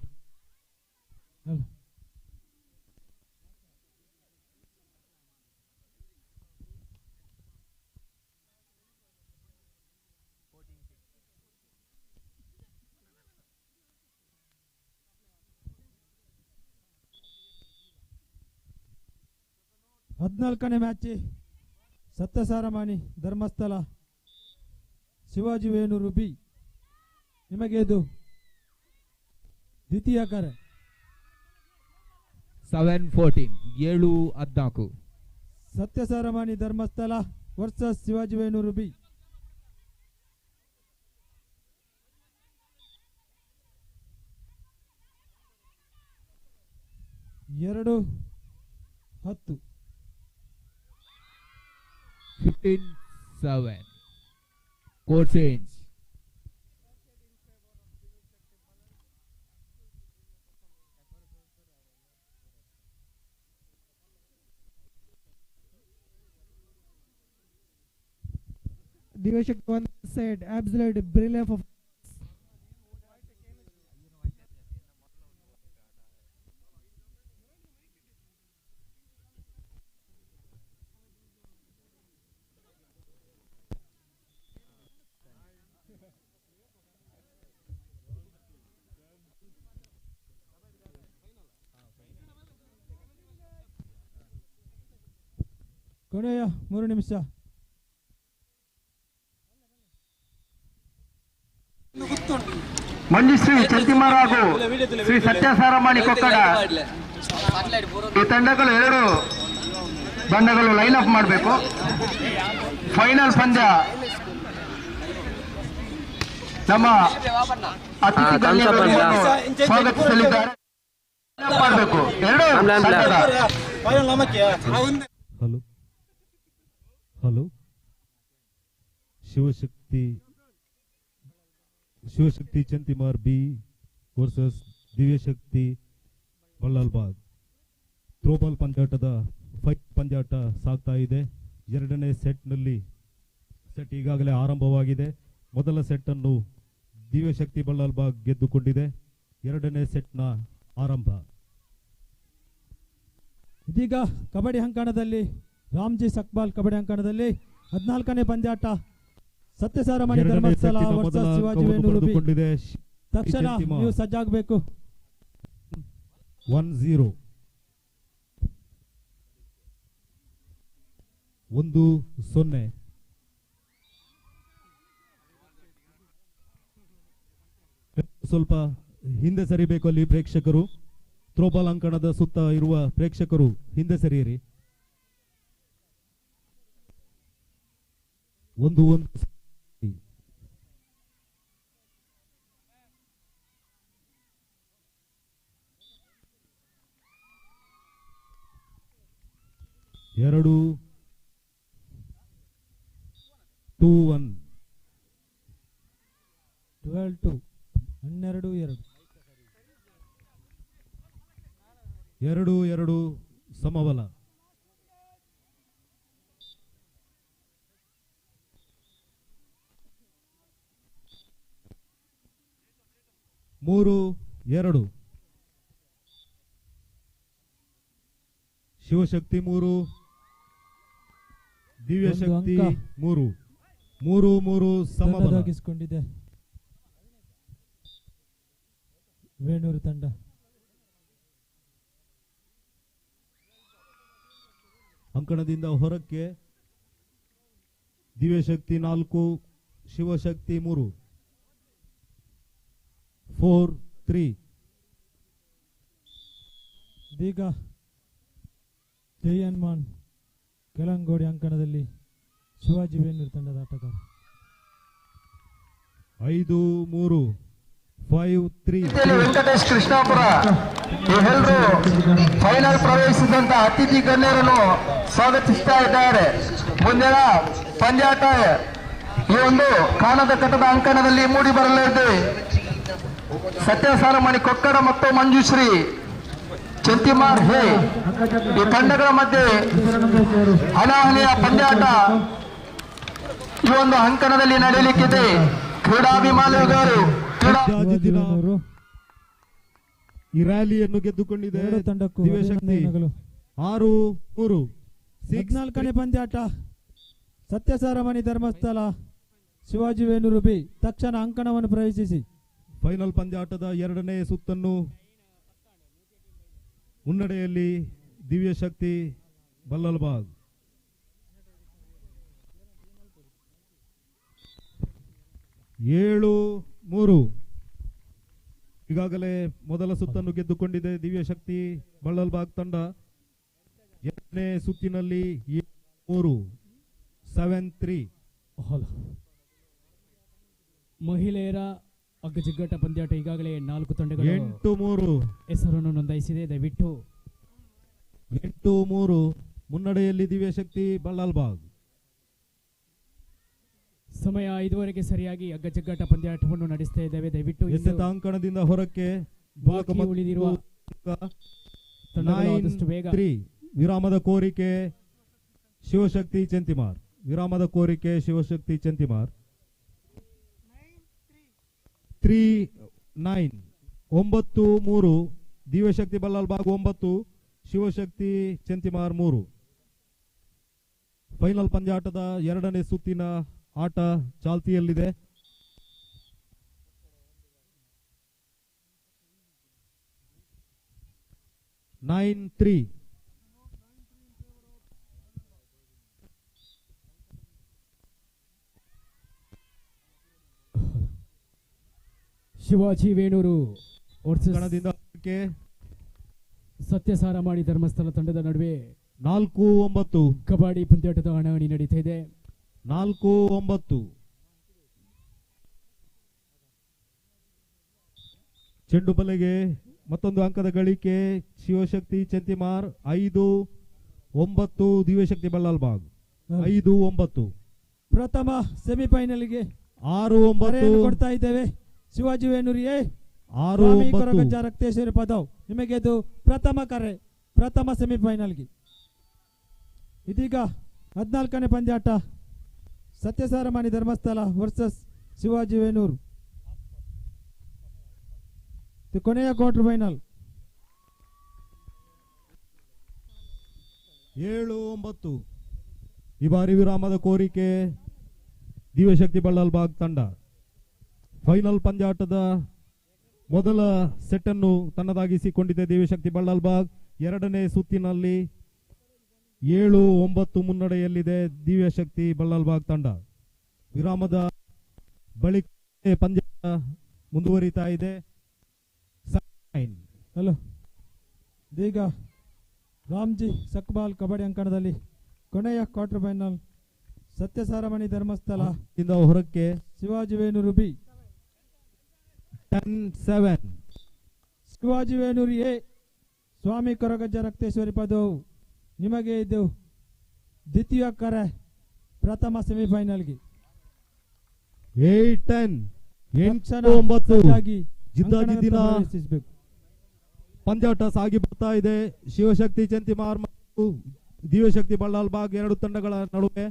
ಹದಿನಾಲ್ಕನೇ ಮ್ಯಾಚ್ ಸತ್ಯಸಾರಮಾನಿ ಧರ್ಮಸ್ಥಳ ಶಿವಾಜಿ ವೇಣೂರು ಬಿ. ನಿಮಗೆ ಇದು ದ್ವಿತೀಯ ಕರೆ. 7-14 7-14. ಸತ್ಯಸಾರಮಾನಿ ಧರ್ಮಸ್ಥಳ ವರ್ಸಸ್ ಶಿವಾಜಿ ವೇಣೂರು ಬಿ. ಎರಡು 10. 15-7. Score change. Divashak one said absolute brilliant of ಕೊನೆಯ 3 ನಿಮಿಷ. ಮಂಜುಶ್ರೀ ಚಂತಿಮಾರ್ ಹಾಗೂ ಶ್ರೀ ಸತ್ಯಸಾರಮಾಣಿ ಕೊಕ್ಕಡ ಈ ತಂಡಗಳು 2 ತಂಡಗಳು ಲೈನ್ ಅಪ್ ಮಾಡಬೇಕು. ಫೈನಲ್ ಪಂದ್ಯ ನಮ್ಮ ಅತಿಥಿ ಗಣ್ಯರನ್ನು ಸ್ವಾಗತಿಸಲಿದ್ದಾರೆ. ಮಾಡಬೇಕು 2 ತಂಡದ. Hello hello Shivashakti Chantimar B versus Divyashakti Ballalbag. Throwball ಪಂದ್ಯಾಟದ ಫೈಟ್ ಪಂದ್ಯಾಟ ಸಾಗ್ತಾ ಇದೆ. ಎರಡನೇ ಸೆಟ್ ಈಗಾಗಲೇ ಆರಂಭವಾಗಿದೆ. ಮೊದಲ ಸೆಟ್ ಅನ್ನು ದಿವ್ಯಶಕ್ತಿ ಬಳ್ಳಾಲ್ಬಾಗ್ ಗೆದ್ದುಕೊಂಡಿದೆ. ಎರಡನೇ ಸೆಟ್ನ ಆರಂಭ. ಇದೀಗ ಕಬಡ್ಡಿ ಅಂಕಣದಲ್ಲಿ ರಾಮ್ಜಿ ಸಕ್ಬಾಲ್ ಕಬಡ್ಡಿ ಅಂಕಣದಲ್ಲಿ 14ನೇ ಪಂದ್ಯಾಟ ಸತ್ಯಸಾರಮಣಿ ಧರ್ಮಸ್ಥಳ ವರ್ಸಸ್ ಶಿವಾಜಿ ವೇಣೂರು ಬಿ. ತಕ್ಷಣ ನೀವು ಸಜ್ಜಾಗಬೇಕು. 1-0 1-0. ಸ್ವಲ್ಪ ಹಿಂದೆ ಸರಿಬೇಕು ಅಲ್ಲಿ ಪ್ರೇಕ್ಷಕರು. ಥ್ರೋಬಾಲ್ ಅಂಕಣದ ಸುತ್ತ ಇರುವ ಪ್ರೇಕ್ಷಕರು ಹಿಂದೆ ಸರಿಯಿರಿ. 1-1. ಎರಡು 2-1. 12-2. 12-2. 2-2 ಸಮಬಲ. 3-2. ಶಿವಶಕ್ತಿ 3 ದಿವ್ಯಶಕ್ತಿ 3. 3-3 ಸಮಬಲ. ಗಿಸ್ಕೊಂಡಿದೆ ವೇಣೂರು ತಂಡ. ಅಂಕಣದಿಂದ ಹೊರಕ್ಕೆ ದಿವ್ಯಶಕ್ತಿ 4 ಶಿವಶಕ್ತಿ 3. 4-3. ಇದೀಗ ಜಯನ್ಮಾನ್ ಕೆಲಂಗೋಡಿ ಅಂಕಣದಲ್ಲಿ ಶಿವಾಜಿ ವೇಣೂರು ತಂಡದ ಆಟಗಾರ. 5-3. 5-3. ವೆಂಕಟೇಶ್ ಕೃಷ್ಣಾಪುರ ಎಲ್ಲರೂ ಫೈನಲ್ ಪ್ರವೇಶಿಸಿದಂತ ಅತಿಥಿ ಗಣ್ಯರನ್ನು ಸ್ವಾಗತಿಸ್ತಾ ಇದ್ದಾರೆ. ಮುಂದಿನ ಪಂದ್ಯಾಟ ಈ ಒಂದು ಕಾಣದ ಕಟ್ಟದ ಅಂಕಣದಲ್ಲಿ ಮೂಡಿ ಬರಲಿದೆ. ಸತ್ಯಸಾರಮಣಿ ಕೊಕ್ಕಡ ಮತ್ತು ಮಂಜುಶ್ರೀ ಚಂತಿಮಾರ್ ಹೇ ಈ ತಂಡಗಳ ಮಧ್ಯೆ ಹಣಾಹಣಿಯ ಪಂದ್ಯಾಟ ಈ ಒಂದು ಅಂಕಣದಲ್ಲಿ ನಡೆಯಲಿಕ್ಕಿದೆ. ಕ್ರೀಡಾಭಿಮಾನಿಗಳು ಈ ರ್ಯಾಲಿಯನ್ನು ಗೆದ್ದುಕೊಂಡಿದೆ ತಂಡಕ್ಕೂ ದಿವ್ಯಶಕ್ತಿ. 6-3. 14ನೇ ಪಂದ್ಯಾಟ ಸತ್ಯಸಾರಮಣಿ ಧರ್ಮಸ್ಥಳ ಶಿವಾಜಿ ವೇಣೂರು ಬಿ. ತಕ್ಷಣ ಅಂಕಣವನ್ನು ಪ್ರವೇಶಿಸಿ. ಫೈನಲ್ ಪಂದ್ಯಾಟದ ಎರಡನೇ ಸುತ್ತನ್ನು ಮುನ್ನಡೆಯಲ್ಲಿ ದಿವ್ಯಶಕ್ತಿ ಬಲ್ಲಲ್ಬಾಗ್. 7-3. ಈಗಾಗಲೇ ಮೊದಲ ಸುತ್ತನ್ನು ಗೆದ್ದುಕೊಂಡಿದೆ ದಿವ್ಯಶಕ್ತಿ ಬಳ್ಳಲ್ಬಾಗ್ ತಂಡ. ಎರಡನೇ ಸುತ್ತಿನಲ್ಲಿ 7-3. ಮಹಿಳೆಯರ ಅಗ್ಗಜಿಗ್ಗಾಟ ಪಂದ್ಯಾಟ ಈಗಾಗಲೇ 4 ತಂಡಗಳು 8-3 ಹೆಸರನ್ನು ನೋಂದಾಯಿಸಿದೆ. ದಯವಿಟ್ಟು 8-3 ಮುನ್ನಡೆಯಲ್ಲಿ ದಿವ್ಯಶಕ್ತಿ ಬಳ್ಳಲ್ಬಾಗ್. ಸಮಯ 5ವರೆಗೆ ಸರಿಯಾಗಿ ಅಗ್ಗಜಗ್ಗಾಟ ಪಂದ್ಯಾಟವನ್ನು ನಡೆಸ್ತಾ ಇದ್ದೇವೆ. ದಯವಿಟ್ಟು ಎಸೆತ ಅಂಕಣದಿಂದ ಹೊರಕ್ಕೆ ಬಾಕಿ ಉಳಿದಿರುವ ತಂಡಗಳು ಆದಷ್ಟು ಬೇಗ 9-3. ವಿರಾಮದ ಕೋರಿಕೆ ಶಿವಶಕ್ತಿ ಚೆಂತಿಮಾರ್. ವಿರಾಮದ ಕೋರಿಕೆ ಶಿವಶಕ್ತಿ ಚೆಂತಿಮಾರ್. 3-9. 9-3 ದಿವ್ಯಶಕ್ತಿ ಬಳ್ಳಲ್ಬಾಗ್ 9, ಶಿವಶಕ್ತಿ ಚೆಂತಿಮಾರ್ 3. ಫೈನಲ್ ಪಂದ್ಯಾಟದ ಎರಡನೇ ಸುತ್ತಿನ ಆಟ ಚಾಲ್ತಿಯಲ್ಲಿದೆ. ಶಿವಾಜಿ ವೇಣೂರು ಕಣದಿಂದ ಸತ್ಯಸಾರ ಮಾಡಿ ಧರ್ಮಸ್ಥಳ ತಂಡದ ನಡುವೆ 4-9 ಕಬಡ್ಡಿ ಪಂದ್ಯಾಟದ ಹಣಾಹಣಿ ನಡೀತಾ ಇದೆ. 4-9. ಚೆಂಡು ಬಲೆಗೆ ಮತ್ತೊಂದು ಅಂಕದ ಗಳಿಕೆ ಶಿವಶಕ್ತಿ ಚೆಂತಿಮಾರ್. 5-9 ದಿವ್ಯಶಕ್ತಿ ಬಳ್ಳಲ್ಬಾಗ್. 5-9. ಪ್ರಥಮ ಸೆಮಿಫೈನಲ್ಗೆ 6-9 ಕೊಡ್ತಾ ಇದ್ದೇವೆ. ಶಿವಾಜಿ ವೇಣೂರಿಗೆ 6-9 ರಕ್ತೇಶ್ವರಿ ಪದವ್ ನಿಮಗೆ ಇದು ಪ್ರಥಮ ಕರೆ, ಪ್ರಥಮ ಸೆಮಿಫೈನಲ್ಗೆ. ಇದೀಗ 14ನೇ ಪಂದ್ಯಾಟ ಸತ್ಯಸಾರಮಾನಿ ಧರ್ಮಸ್ಥಳ ವರ್ಸಸ್ ಶಿವಾಜಿ ವೇಣೂರು. ಕೊನೆಯ ಕ್ವಾರ್ಟರ್ ಫೈನಲ್. 7-9. ಈ ಬಾರಿ ವಿರಾಮದ ಕೋರಿಕೆ ದಿವ್ಯಶಕ್ತಿ ಬಳ್ಳಲ್ಬಾಗ್ ತಂಡ. ಫೈನಲ್ ಪಂದ್ಯಾಟದ ಮೊದಲ ಸೆಟ್ ಅನ್ನು ತನ್ನದಾಗಿಸಿಕೊಂಡಿದೆ ದಿವ್ಯಶಕ್ತಿ ಬಳ್ಳಲ್ಬಾಗ್. ಎರಡನೇ ಸುತ್ತಿನಲ್ಲಿ 7-9 ಮುನ್ನಡೆಯಲ್ಲಿದೆ ದಿವ್ಯಶಕ್ತಿ ಬಳ್ಳಲ್ಬಾಗ್ ತಂಡ. ವಿರಾಮದ ಬಳಿಕ ಪಂದ್ಯಾಟ ಮುಂದುವರಿತಾ ಇದೆ. ಹಲೋ, ಇದೀಗ ರಾಮ್ಜಿ ಸಕ್ಬಾಲ್ ಕಬಡ್ಡಿ ಅಂಕಣದಲ್ಲಿ ಕೊನೆಯ ಕ್ವಾರ್ಟರ್ ಫೈನಲ್ ಸತ್ಯಸಾರಮಣಿ ಧರ್ಮಸ್ಥಳ ಇಂದ ಹೊರಕ್ಕೆ ಶಿವಾಜಿ ವೇಣೂರು ಬಿ. 10-7. ಶಿವಾಜಿ ವೇಣೂರು ಎ. ಸ್ವಾಮಿ ಕೊರಗಜ್ಜ ರಕ್ತೇಶ್ವರಿ ಪದವು ನಿಮಗೆ ಇದು ದ್ವಿತೀಯ ಕರೆ, ಪ್ರಥಮ ಸೆಮಿಫೈನಲ್ಗೆ. 8-10. 8-9 ಜಿದ್ದಾಜಿದ್ದಿನ ಪಂದ್ಯಾಟ ಸಾಗಿ ಬರ್ತಾ ಇದೆ. ಶಿವಶಕ್ತಿ ಚೆಂತಿಮಾರ್ ಮತ್ತು ದಿವ್ಯಶಕ್ತಿ ಬಳ್ಳಲ್ಬಾಗ್ ಎರಡು ತಂಡಗಳ ನಡುವೆ.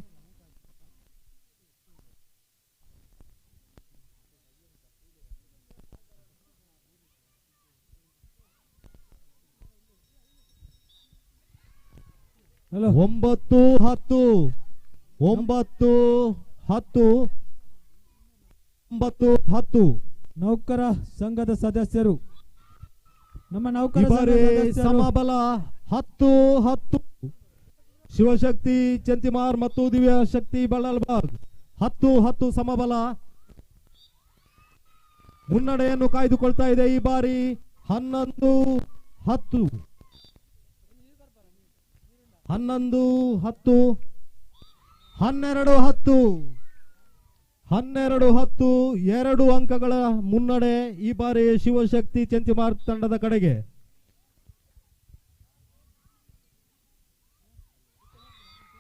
ಹಲೋ, 9-10. 9-10. ನೌಕರ ಸಂಘದ ಸದಸ್ಯರು, ನಮ್ಮ ನೌಕರ ಸಮಬಲ 10-10. ಶಿವಶಕ್ತಿ ಚೆಂತಿಮಾರ್ ಮತ್ತು ದಿವ್ಯಶಕ್ತಿ ಬಳ್ಳಲ್ಬಾಗ್ 10-10 ಸಮಬಲ ಮುನ್ನಡೆಯನ್ನು ಕಾಯ್ದುಕೊಳ್ತಾ ಇದೆ. ಈ ಬಾರಿ 11-10. 11-10. 12-10. 12-10. 2 ಅಂಕಗಳ ಮುನ್ನಡೆ ಈ ಬಾರಿ ಶಿವಶಕ್ತಿ ಚೆಂತಿಮಾರ್ ತಂಡದ ಕಡೆಗೆ.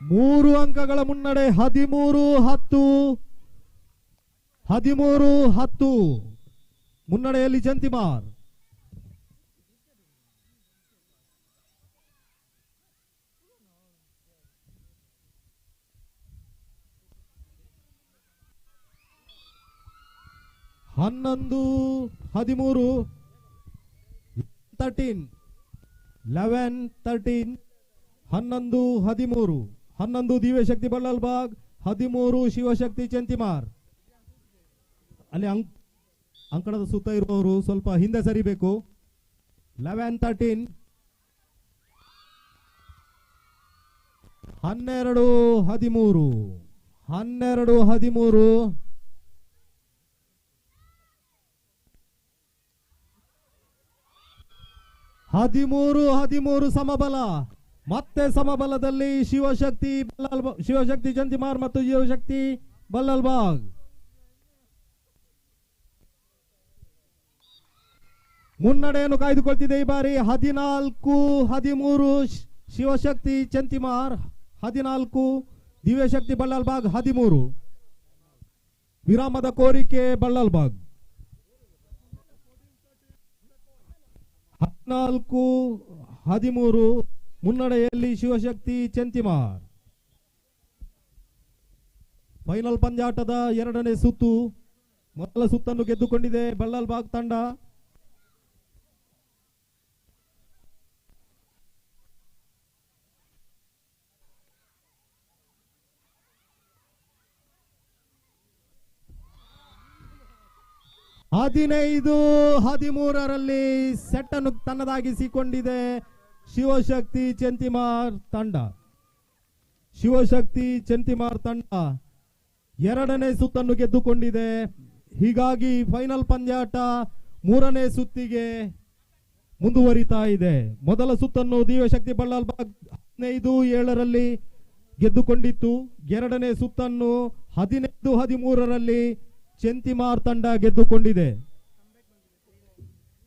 ಮೂರು ಅಂಕಗಳ ಮುನ್ನಡೆ. 13-10. 13-10 ಮುನ್ನಡೆಯಲ್ಲಿ ಚೆಂತಿಮಾರ್. ಹನ್ನೊಂದು 13. 11-13. 11-13. 11 ದಿವ್ಯಶಕ್ತಿ ಬಳ್ಳಲ್ಬಾಗ್, 13 ಶಿವಶಕ್ತಿ ಚೆಂತಿಮಾರ್. ಅಲ್ಲಿ ಅಂಕಣದ ಸುತ್ತ ಇರುವವರು ಸ್ವಲ್ಪ ಹಿಂದೆ ಸರಿಬೇಕು. 11-13. 12-13. 12-13. 13 ಸಮಬಲ. ಮತ್ತೆ ಸಮಬಲದಲ್ಲಿ ಶಿವಶಕ್ತಿ ಚಂತಿಮಾರ್ ಮತ್ತು ಶಿವಶಕ್ತಿ ಬಲ್ಲಲ್ಬಾಗ್. ಮುನ್ನಡೆಯನ್ನು ಕಾಯ್ದುಕೊಳ್ತಿದೆ ಈ ಬಾರಿ. 14-13 ಶಿವಶಕ್ತಿ ಚಂತಿಮಾರ್, 14 ದಿವ್ಯಶಕ್ತಿ ಬಲ್ಲಲ್ಬಾಗ್ 13. ವಿರಾಮದ ಕೋರಿಕೆ ಬಲ್ಲಲ್ಬಾಗ್. 14-13 ಮುನ್ನಡೆಯಲ್ಲಿ ಶಿವಶಕ್ತಿ ಚಂತಿಮಾರ್. ಫೈನಲ್ ಪಂದ್ಯಾಟದ 2ನೇ ಸುತ್ತು. ಮೊದಲ ಸುತ್ತನ್ನು ಗೆದ್ದುಕೊಂಡಿದೆ ಬಲ್ಲಲ್ಬಾಗ್ ತಂಡ. ಹದಿನೈದು 13ರಲ್ಲಿ ಸೆಟ್ ಅನ್ನು ತನ್ನದಾಗಿಸಿಕೊಂಡಿದೆ ಶಿವಶಕ್ತಿ ಚಂತಿಮಾರ್ ತಂಡ. ಶಿವಶಕ್ತಿ ಚಂತಿಮಾರ್ ತಂಡ 2ನೇ ಸುತ್ತನ್ನು ಗೆದ್ದುಕೊಂಡಿದೆ. ಹೀಗಾಗಿ ಫೈನಲ್ ಪಂದ್ಯಾಟ 3ನೇ ಸುತ್ತಿಗೆ ಮುಂದುವರಿತಾ ಇದೆ. ಮೊದಲ ಸುತ್ತನ್ನು ದಿವ್ಯಶಕ್ತಿ ಬಲ್ಲಲ್ಬಾಗ್ 15-7ರಲ್ಲಿ ಗೆದ್ದುಕೊಂಡಿತ್ತು. 2ನೇ ಸುತ್ತನ್ನು 15-13ರಲ್ಲಿ ಚಂತಿಮಾರ್ ತಂಡ ಗೆದ್ದುಕೊಂಡಿದೆ.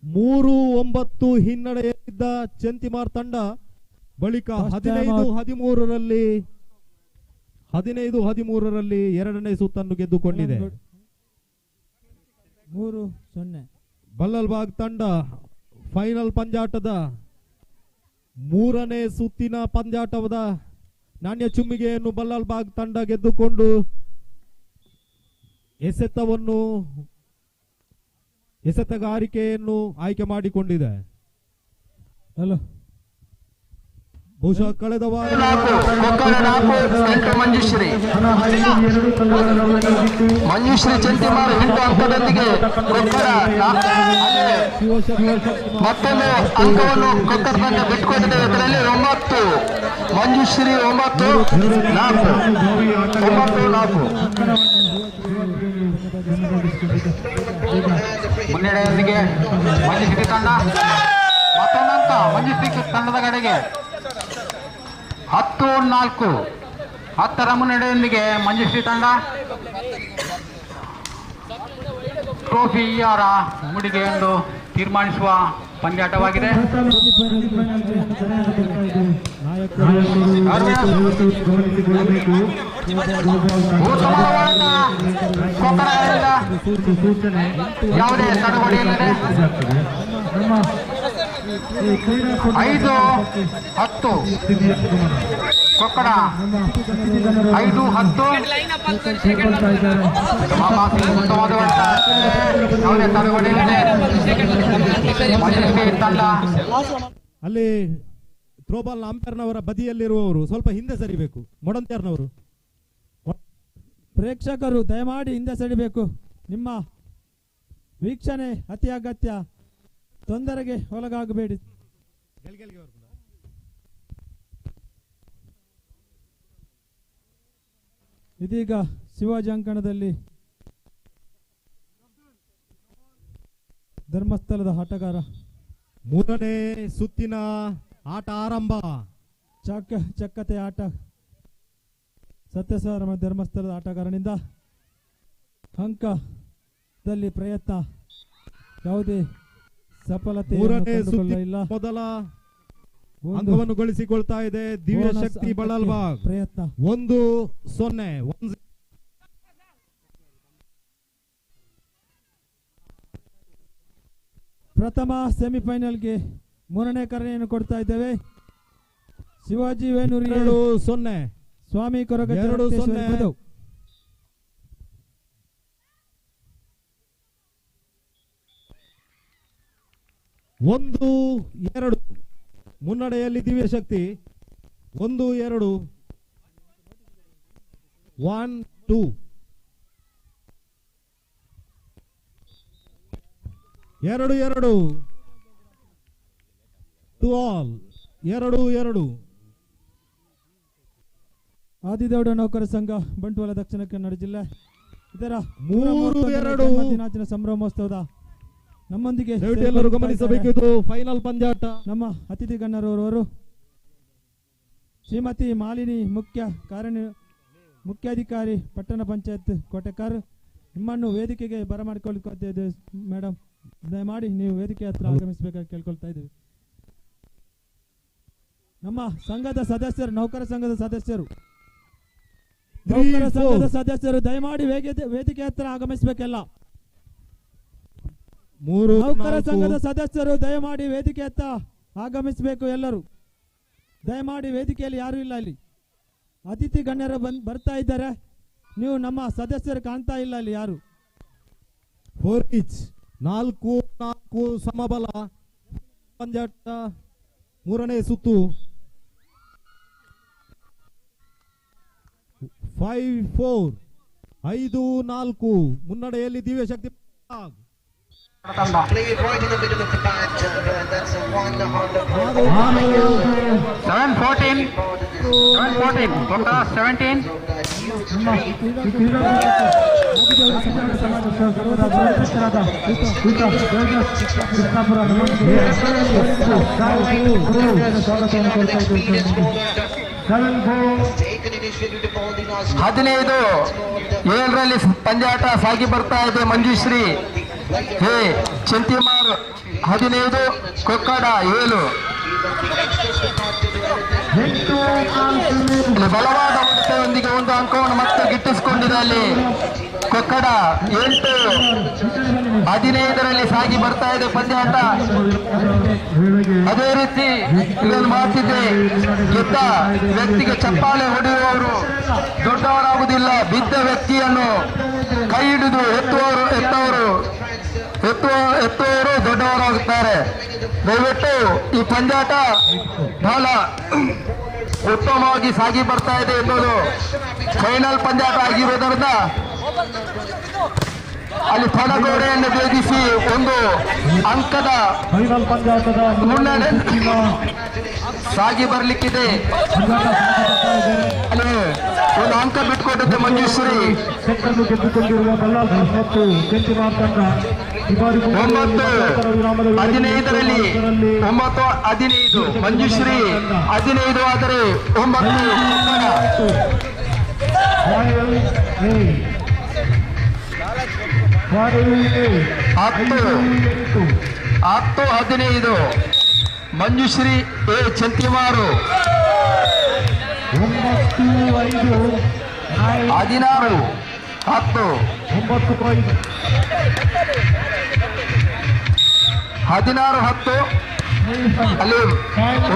3-9 ಹಿನ್ನಡೆಯಲ್ಲಿದ್ದ ಚಂತಿಮಾರ್ ತಂಡ ಬಳಿಕ 15-13ರಲ್ಲಿ 2ನೇ ಸುತ್ತನ್ನು ಗೆದ್ದುಕೊಂಡಿದೆ. 3-0 ಬಲ್ಲಲ್ಬಾಗ್ ತಂಡ ಫೈನಲ್ ಪಂದ್ಯಾಟದ 3ನೇ ಸುತ್ತಿನ ಪಂದ್ಯಾಟದ ನಾಣ್ಯ ಚುಮ್ಮಿಗೆಯನ್ನು ಬಲ್ಲಲ್ಬಾಗ್ ತಂಡ ಗೆದ್ದುಕೊಂಡು ಎಸೆತಗಾರಿಕೆಯನ್ನು ಆಯ್ಕೆ ಮಾಡಿಕೊಂಡಿದೆ. ಬಹುಶಃ ಕಳೆದ ವಾರ ಮಂಜುಶ್ರೀ ಚಂತಿಮಾರ್ 8 ಅಂಕದೊಂದಿಗೆ ಮತ್ತೊಂದು ಅಂಕವನ್ನು ಕೊಕ್ಕರ ತಂಡ ಬಿಟ್ಟುಕೊಂಡಿದೆ. ಇದರಲ್ಲಿ 9 ಮಂಜುಶ್ರೀ 9-4 ಮುನ್ನಡೆಯೊಂದಿಗೆ ಮಂಜುಶ್ರೀ ತಂಡ. ಮತ್ತೊಂದು ಅಂಕ ಮಂಜುಶ್ರೀ ತಂಡದ ಕಡೆಗೆ 10-4 10ರ ಮುನ್ನಡೆಯೊಂದಿಗೆ ಮಂಜುಶ್ರೀ ತಂಡ. ಟ್ರೋಫಿ ಯಾರ ಮುಡಿಗೆ ಎಂದು ತೀರ್ಮಾನಿಸುವ ಪಂದ್ಯಾಟವಾಗಿದೆ. ಯಾವುದೇ ತಡೆಗೋಡೆಯಿಲ್ಲದೆ 5-10 ಕೊಕ್ಕಡ 5-10 ಯಾವುದೇ ತಡೆಗೋಡೆಯಿಲ್ಲದೆ ಅಲ್ಲಿ ಥ್ರೋಬಾಲ್ ಅಂಪೈರ್ನವರ ಬದಿಯಲ್ಲಿರುವವರು ಸ್ವಲ್ಪ ಹಿಂದೆ ಸರಿಬೇಕು. ಮೊಡಂತ್ಯಾರ್ನವರು ಪ್ರೇಕ್ಷಕರು ದಯಮಾಡಿ ಹಿಂದೆ ಸರಿಬೇಕು. ನಿಮ್ಮ ವೀಕ್ಷಣೆ ಅತಿ ಅಗತ್ಯ. ತೊಂದರೆಗೆ ಒಳಗಾಗಬೇಡಿ. ಇದೀಗ ಶಿವಾಜಿ ಅಂಕಣದಲ್ಲಿ ಧರ್ಮಸ್ಥಳದ ಆಟಗಾರ 3ನೇ ಸುತ್ತಿನ ಆಟ ಆರಂಭ. ಚಕ್ಕತೆ ಆಟ ಸತ್ಯಸಾರಮ ಧರ್ಮಸ್ಥಳದ ಆಟಗಾರನಿಂದ ಅಂಕದಲ್ಲಿ ಪ್ರಯತ್ನ ಯಾವುದೇ ಸಫಲತೆ ಇಲ್ಲ. ಮೊದಲ ಅಂಕವನ್ನು ಗಳಿಸಿಕೊಳ್ತಾ ಇದೆ ದಿವ್ಯಶಕ್ತಿ ಬಲ್ಲಲ್ಬಾಗ್. ಪ್ರಯತ್ನ 1-0 ಪ್ರಥಮ ಸೆಮಿಫೈನಲ್ಗೆ 3ನೇ ಕರೆಯನ್ನು ಕೊಡ್ತಾ ಇದ್ದೇವೆ. ಶಿವಾಜಿ ವೇಣೂರಿ 2-0 ಸ್ವಾಮಿ ಕೊರಗ 2-0 1-2 ಮುನ್ನಡೆಯಲ್ಲಿ ದಿವ್ಯಶಕ್ತಿ. 1-2 1-2 2-2 2-all 2-2 ಆದಿದೇವಡ ನೌಕರ ಸಂಘ ಬಂಟ್ವಾಳ ದಕ್ಷಿಣ ಕನ್ನಡ ಜಿಲ್ಲೆ ಇದರ 3-2 ದಿನಾಚರಣೆ ಸಂಭ್ರಮೋತ್ಸವದ ನಮ್ಮೊಂದಿಗೆ ದಯವಿಟ್ಟು ಎಲ್ಲರೂ ಗಮನಿಸಬೇಕಿದು ಫೈನಲ್ ಪಂದ್ಯಾಟ. ನಮ್ಮ ಅತಿಥಿ ಗಣ್ಯರವರು ಶ್ರೀಮತಿ ಮಾಲಿನಿ ಮುಖ್ಯಾಧಿಕಾರಿ ಪಟ್ಟಣ ಪಂಚಾಯತ್ ಕೋಟೆಕಾರ್, ನಿಮ್ಮನ್ನು ವೇದಿಕೆಗೆ ಬರಮಾಡಿಕೊಳ್ಳುತ್ತಿದ್ದೇವೆ ಮೇಡಮ್. ದಯಮಾಡಿ ನೀವು ವೇದಿಕೆ ಹತ್ರ ಆಗಮಿಸಬೇಕಾಗಿ ಕೇಳ್ಕೊಳ್ತಾ ಇದ್ದೀವಿ. ನಮ್ಮ ಸಂಘದ ಸದಸ್ಯರು, ನೌಕರ ಸಂಘದ ಸದಸ್ಯರು ದಯಮಾಡಿ ವೇದಿಕೆ ಹತ್ರ ಆಗಮಿಸಬೇಕೆಲ್ಲ. ನೌಕರ ಸಂಘದ ಸದಸ್ಯರು ದಯಮಾಡಿ ವೇದಿಕೆ ಹತ್ರ ಆಗಮಿಸಬೇಕು ಎಲ್ಲರೂ. ದಯಮಾಡಿ ವೇದಿಕೆಯಲ್ಲಿ ಯಾರು ಇಲ್ಲ, ಇಲ್ಲಿ ಅತಿಥಿ ಗಣ್ಯರು ಬರ್ತಾ ಇದ್ದಾರೆ. ನೀವು ನಮ್ಮ ಸದಸ್ಯರು ಕಾಣ್ತಾ ಇಲ್ಲ ಇಲ್ಲಿ ಯಾರು. 4 ಈಚ್ 4 ಸಮಬಲ ಪಂದ್ಯಾಟ ಮೂರನೇ ಸುತ್ತು. 5-4 5-4 ಮುನ್ನಡೆಯಲ್ಲಿ ದಿವ್ಯಶಕ್ತಿ. 15-7ರಲ್ಲಿ ಪಂದ್ಯಾಟ ಸಾಗಿ ಬರ್ತಾ ಇದೆ. ಮಂಜುಶ್ರೀ ಚಂತಿಮಾರ್ 15, ಕೊಕ್ಕಡ 7. ಬಲವಾದ ಹೊಡೆತದೊಂದಿಗೆ ಒಂದು ಅಂಕವನ್ನು ಮತ್ತೆ ಗಿಟ್ಟಿಸಿಕೊಂಡಿದೆ. ಅಲ್ಲಿ ಕೊಕ್ಕಡ 8-15ರಲ್ಲಿ ಸಾಗಿ ಬರ್ತಾ ಇದೆ ಪಂದ್ಯಾಟ. ಅದೇ ರೀತಿ ಇದನ್ನು ಮಾಡ್ತಿದ್ದೆ, ಗೆದ್ದ ವ್ಯಕ್ತಿಗೆ ಚಪ್ಪಾಳೆ ಹೊಡೆಯುವವರು ದೊಡ್ಡವರಾಗುವುದಿಲ್ಲ. ಬಿದ್ದ ವ್ಯಕ್ತಿಯನ್ನು ಕೈ ಹಿಡಿದು ಎತ್ತುವವರು ದೊಡ್ಡವರಾಗುತ್ತಾರೆ. ದಯವಿಟ್ಟು ಈ ಪಂದ್ಯಾಟ ಬಹಳ ಉತ್ತಮವಾಗಿ ಸಾಗಿ ಬರ್ತಾ ಇದೆ ಎನ್ನುವುದು ಫೈನಲ್ ಪಂದ್ಯಾಟ ಆಗಿರುವುದರಿಂದ ಅಲ್ಲಿ ತಡಗೋಡೆಯನ್ನು ಭೇದಿಸಿ ಒಂದು ಅಂಕದ ಮುನ್ನಡೆ ಸಾಗಿ ಬರ್ಲಿಕ್ಕಿದೆ. ಅಲ್ಲಿ ಒಂದು ಅಂಕ ಬಿಟ್ಕೊಟ್ಟಿದ್ದೆ ಮಂಜುಶ್ರೀ. 9-15ರಲ್ಲಿ 9-15 ಮಂಜುಶ್ರೀ 15 ಆದರೆ 9 10-15 ಮಂಜುಶ್ರೀ ಚಂತಿಮಾರು 16-10 16-10 ಅಲ್ಲಿ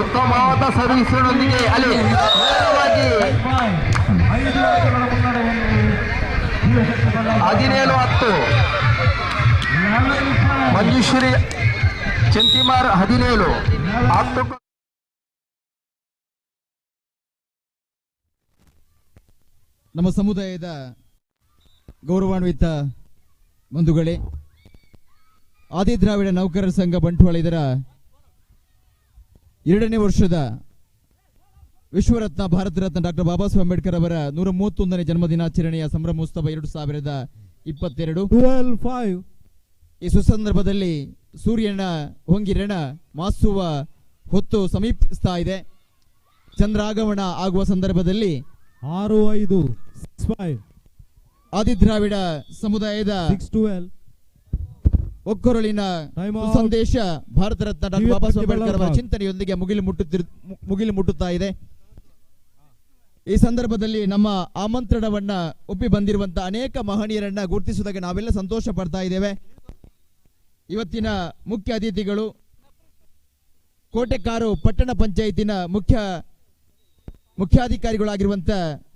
ಉತ್ತಮವಾದ ಸರ್ವಿಸ್ನೊಂದಿಗೆ ಅಲ್ಲಿ ನೇರವಾಗಿ 17-10 ಮಂಜುಶ್ರೀ ಚಂತಿಮಾರ್ 17-10. ನಮ್ಮ ಸಮುದಾಯದ ಗೌರವಾನ್ವಿತ ಬಂಧುಗಳೇ, ಆದಿದ್ರಾವಿಡ ನೌಕರರ ಸಂಘ ಬಂಟ್ವಾಳ ಇದರ 2ನೇ ವರ್ಷದ ವಿಶ್ವರತ್ನ ಭಾರತ ರತ್ನ ಡಾಕ್ಟರ್ ಬಾಬಾ ಸಾಹೇಬ್ ಅಂಬೇಡ್ಕರ್ ಅವರ 131ನೇ ಜನ್ಮದಿನಾಚರಣೆಯ ಸಂಭ್ರಮೋತ್ಸವ 2022 12-5 ಈ ಸುಸಂದರ್ಭದಲ್ಲಿ ಸೂರ್ಯನ ಹೊಂಗಿರಣ ಮಾಸುವ ಹೊತ್ತು ಸಮೀಪಿಸ್ತಾ ಇದೆ. ಚಂದ್ರಾಗಮನ ಆಗುವ ಸಂದರ್ಭದಲ್ಲಿ 6-5 ಆದಿದ್ರಾವಿಡ ಸಮುದಾಯದ 6-12 ಒಕ್ಕೊರಳಿನ ಸಂದೇಶ ಭಾರತ ರತ್ನ ಡಾಕ್ಟರ್ ಬಾಬಾ ಸಾಹೇಬ್ ಅಂಬೇಡ್ಕರ್ ಅವರ ಚಿಂತನೆಯೊಂದಿಗೆ ಮುಗಿಲು ಮುಟ್ಟುತ್ತಾ ಇದೆ. ಈ ಸಂದರ್ಭದಲ್ಲಿ ನಮ್ಮ ಆಮಂತ್ರಣವನ್ನ ಒಪ್ಪಿ ಬಂದಿರುವಂತಹ ಅನೇಕ ಮಹನೀಯರನ್ನ ಗುರುತಿಸುವುದಕ್ಕೆ ನಾವೆಲ್ಲ ಸಂತೋಷ ಪಡ್ತಾ ಇದ್ದೇವೆ. ಇವತ್ತಿನ ಮುಖ್ಯ ಅತಿಥಿಗಳು ಕೋಟೆಕಾರು ಪಟ್ಟಣ ಪಂಚಾಯತಿನ ಮುಖ್ಯಾಧಿಕಾರಿಗಳಾಗಿರುವಂತ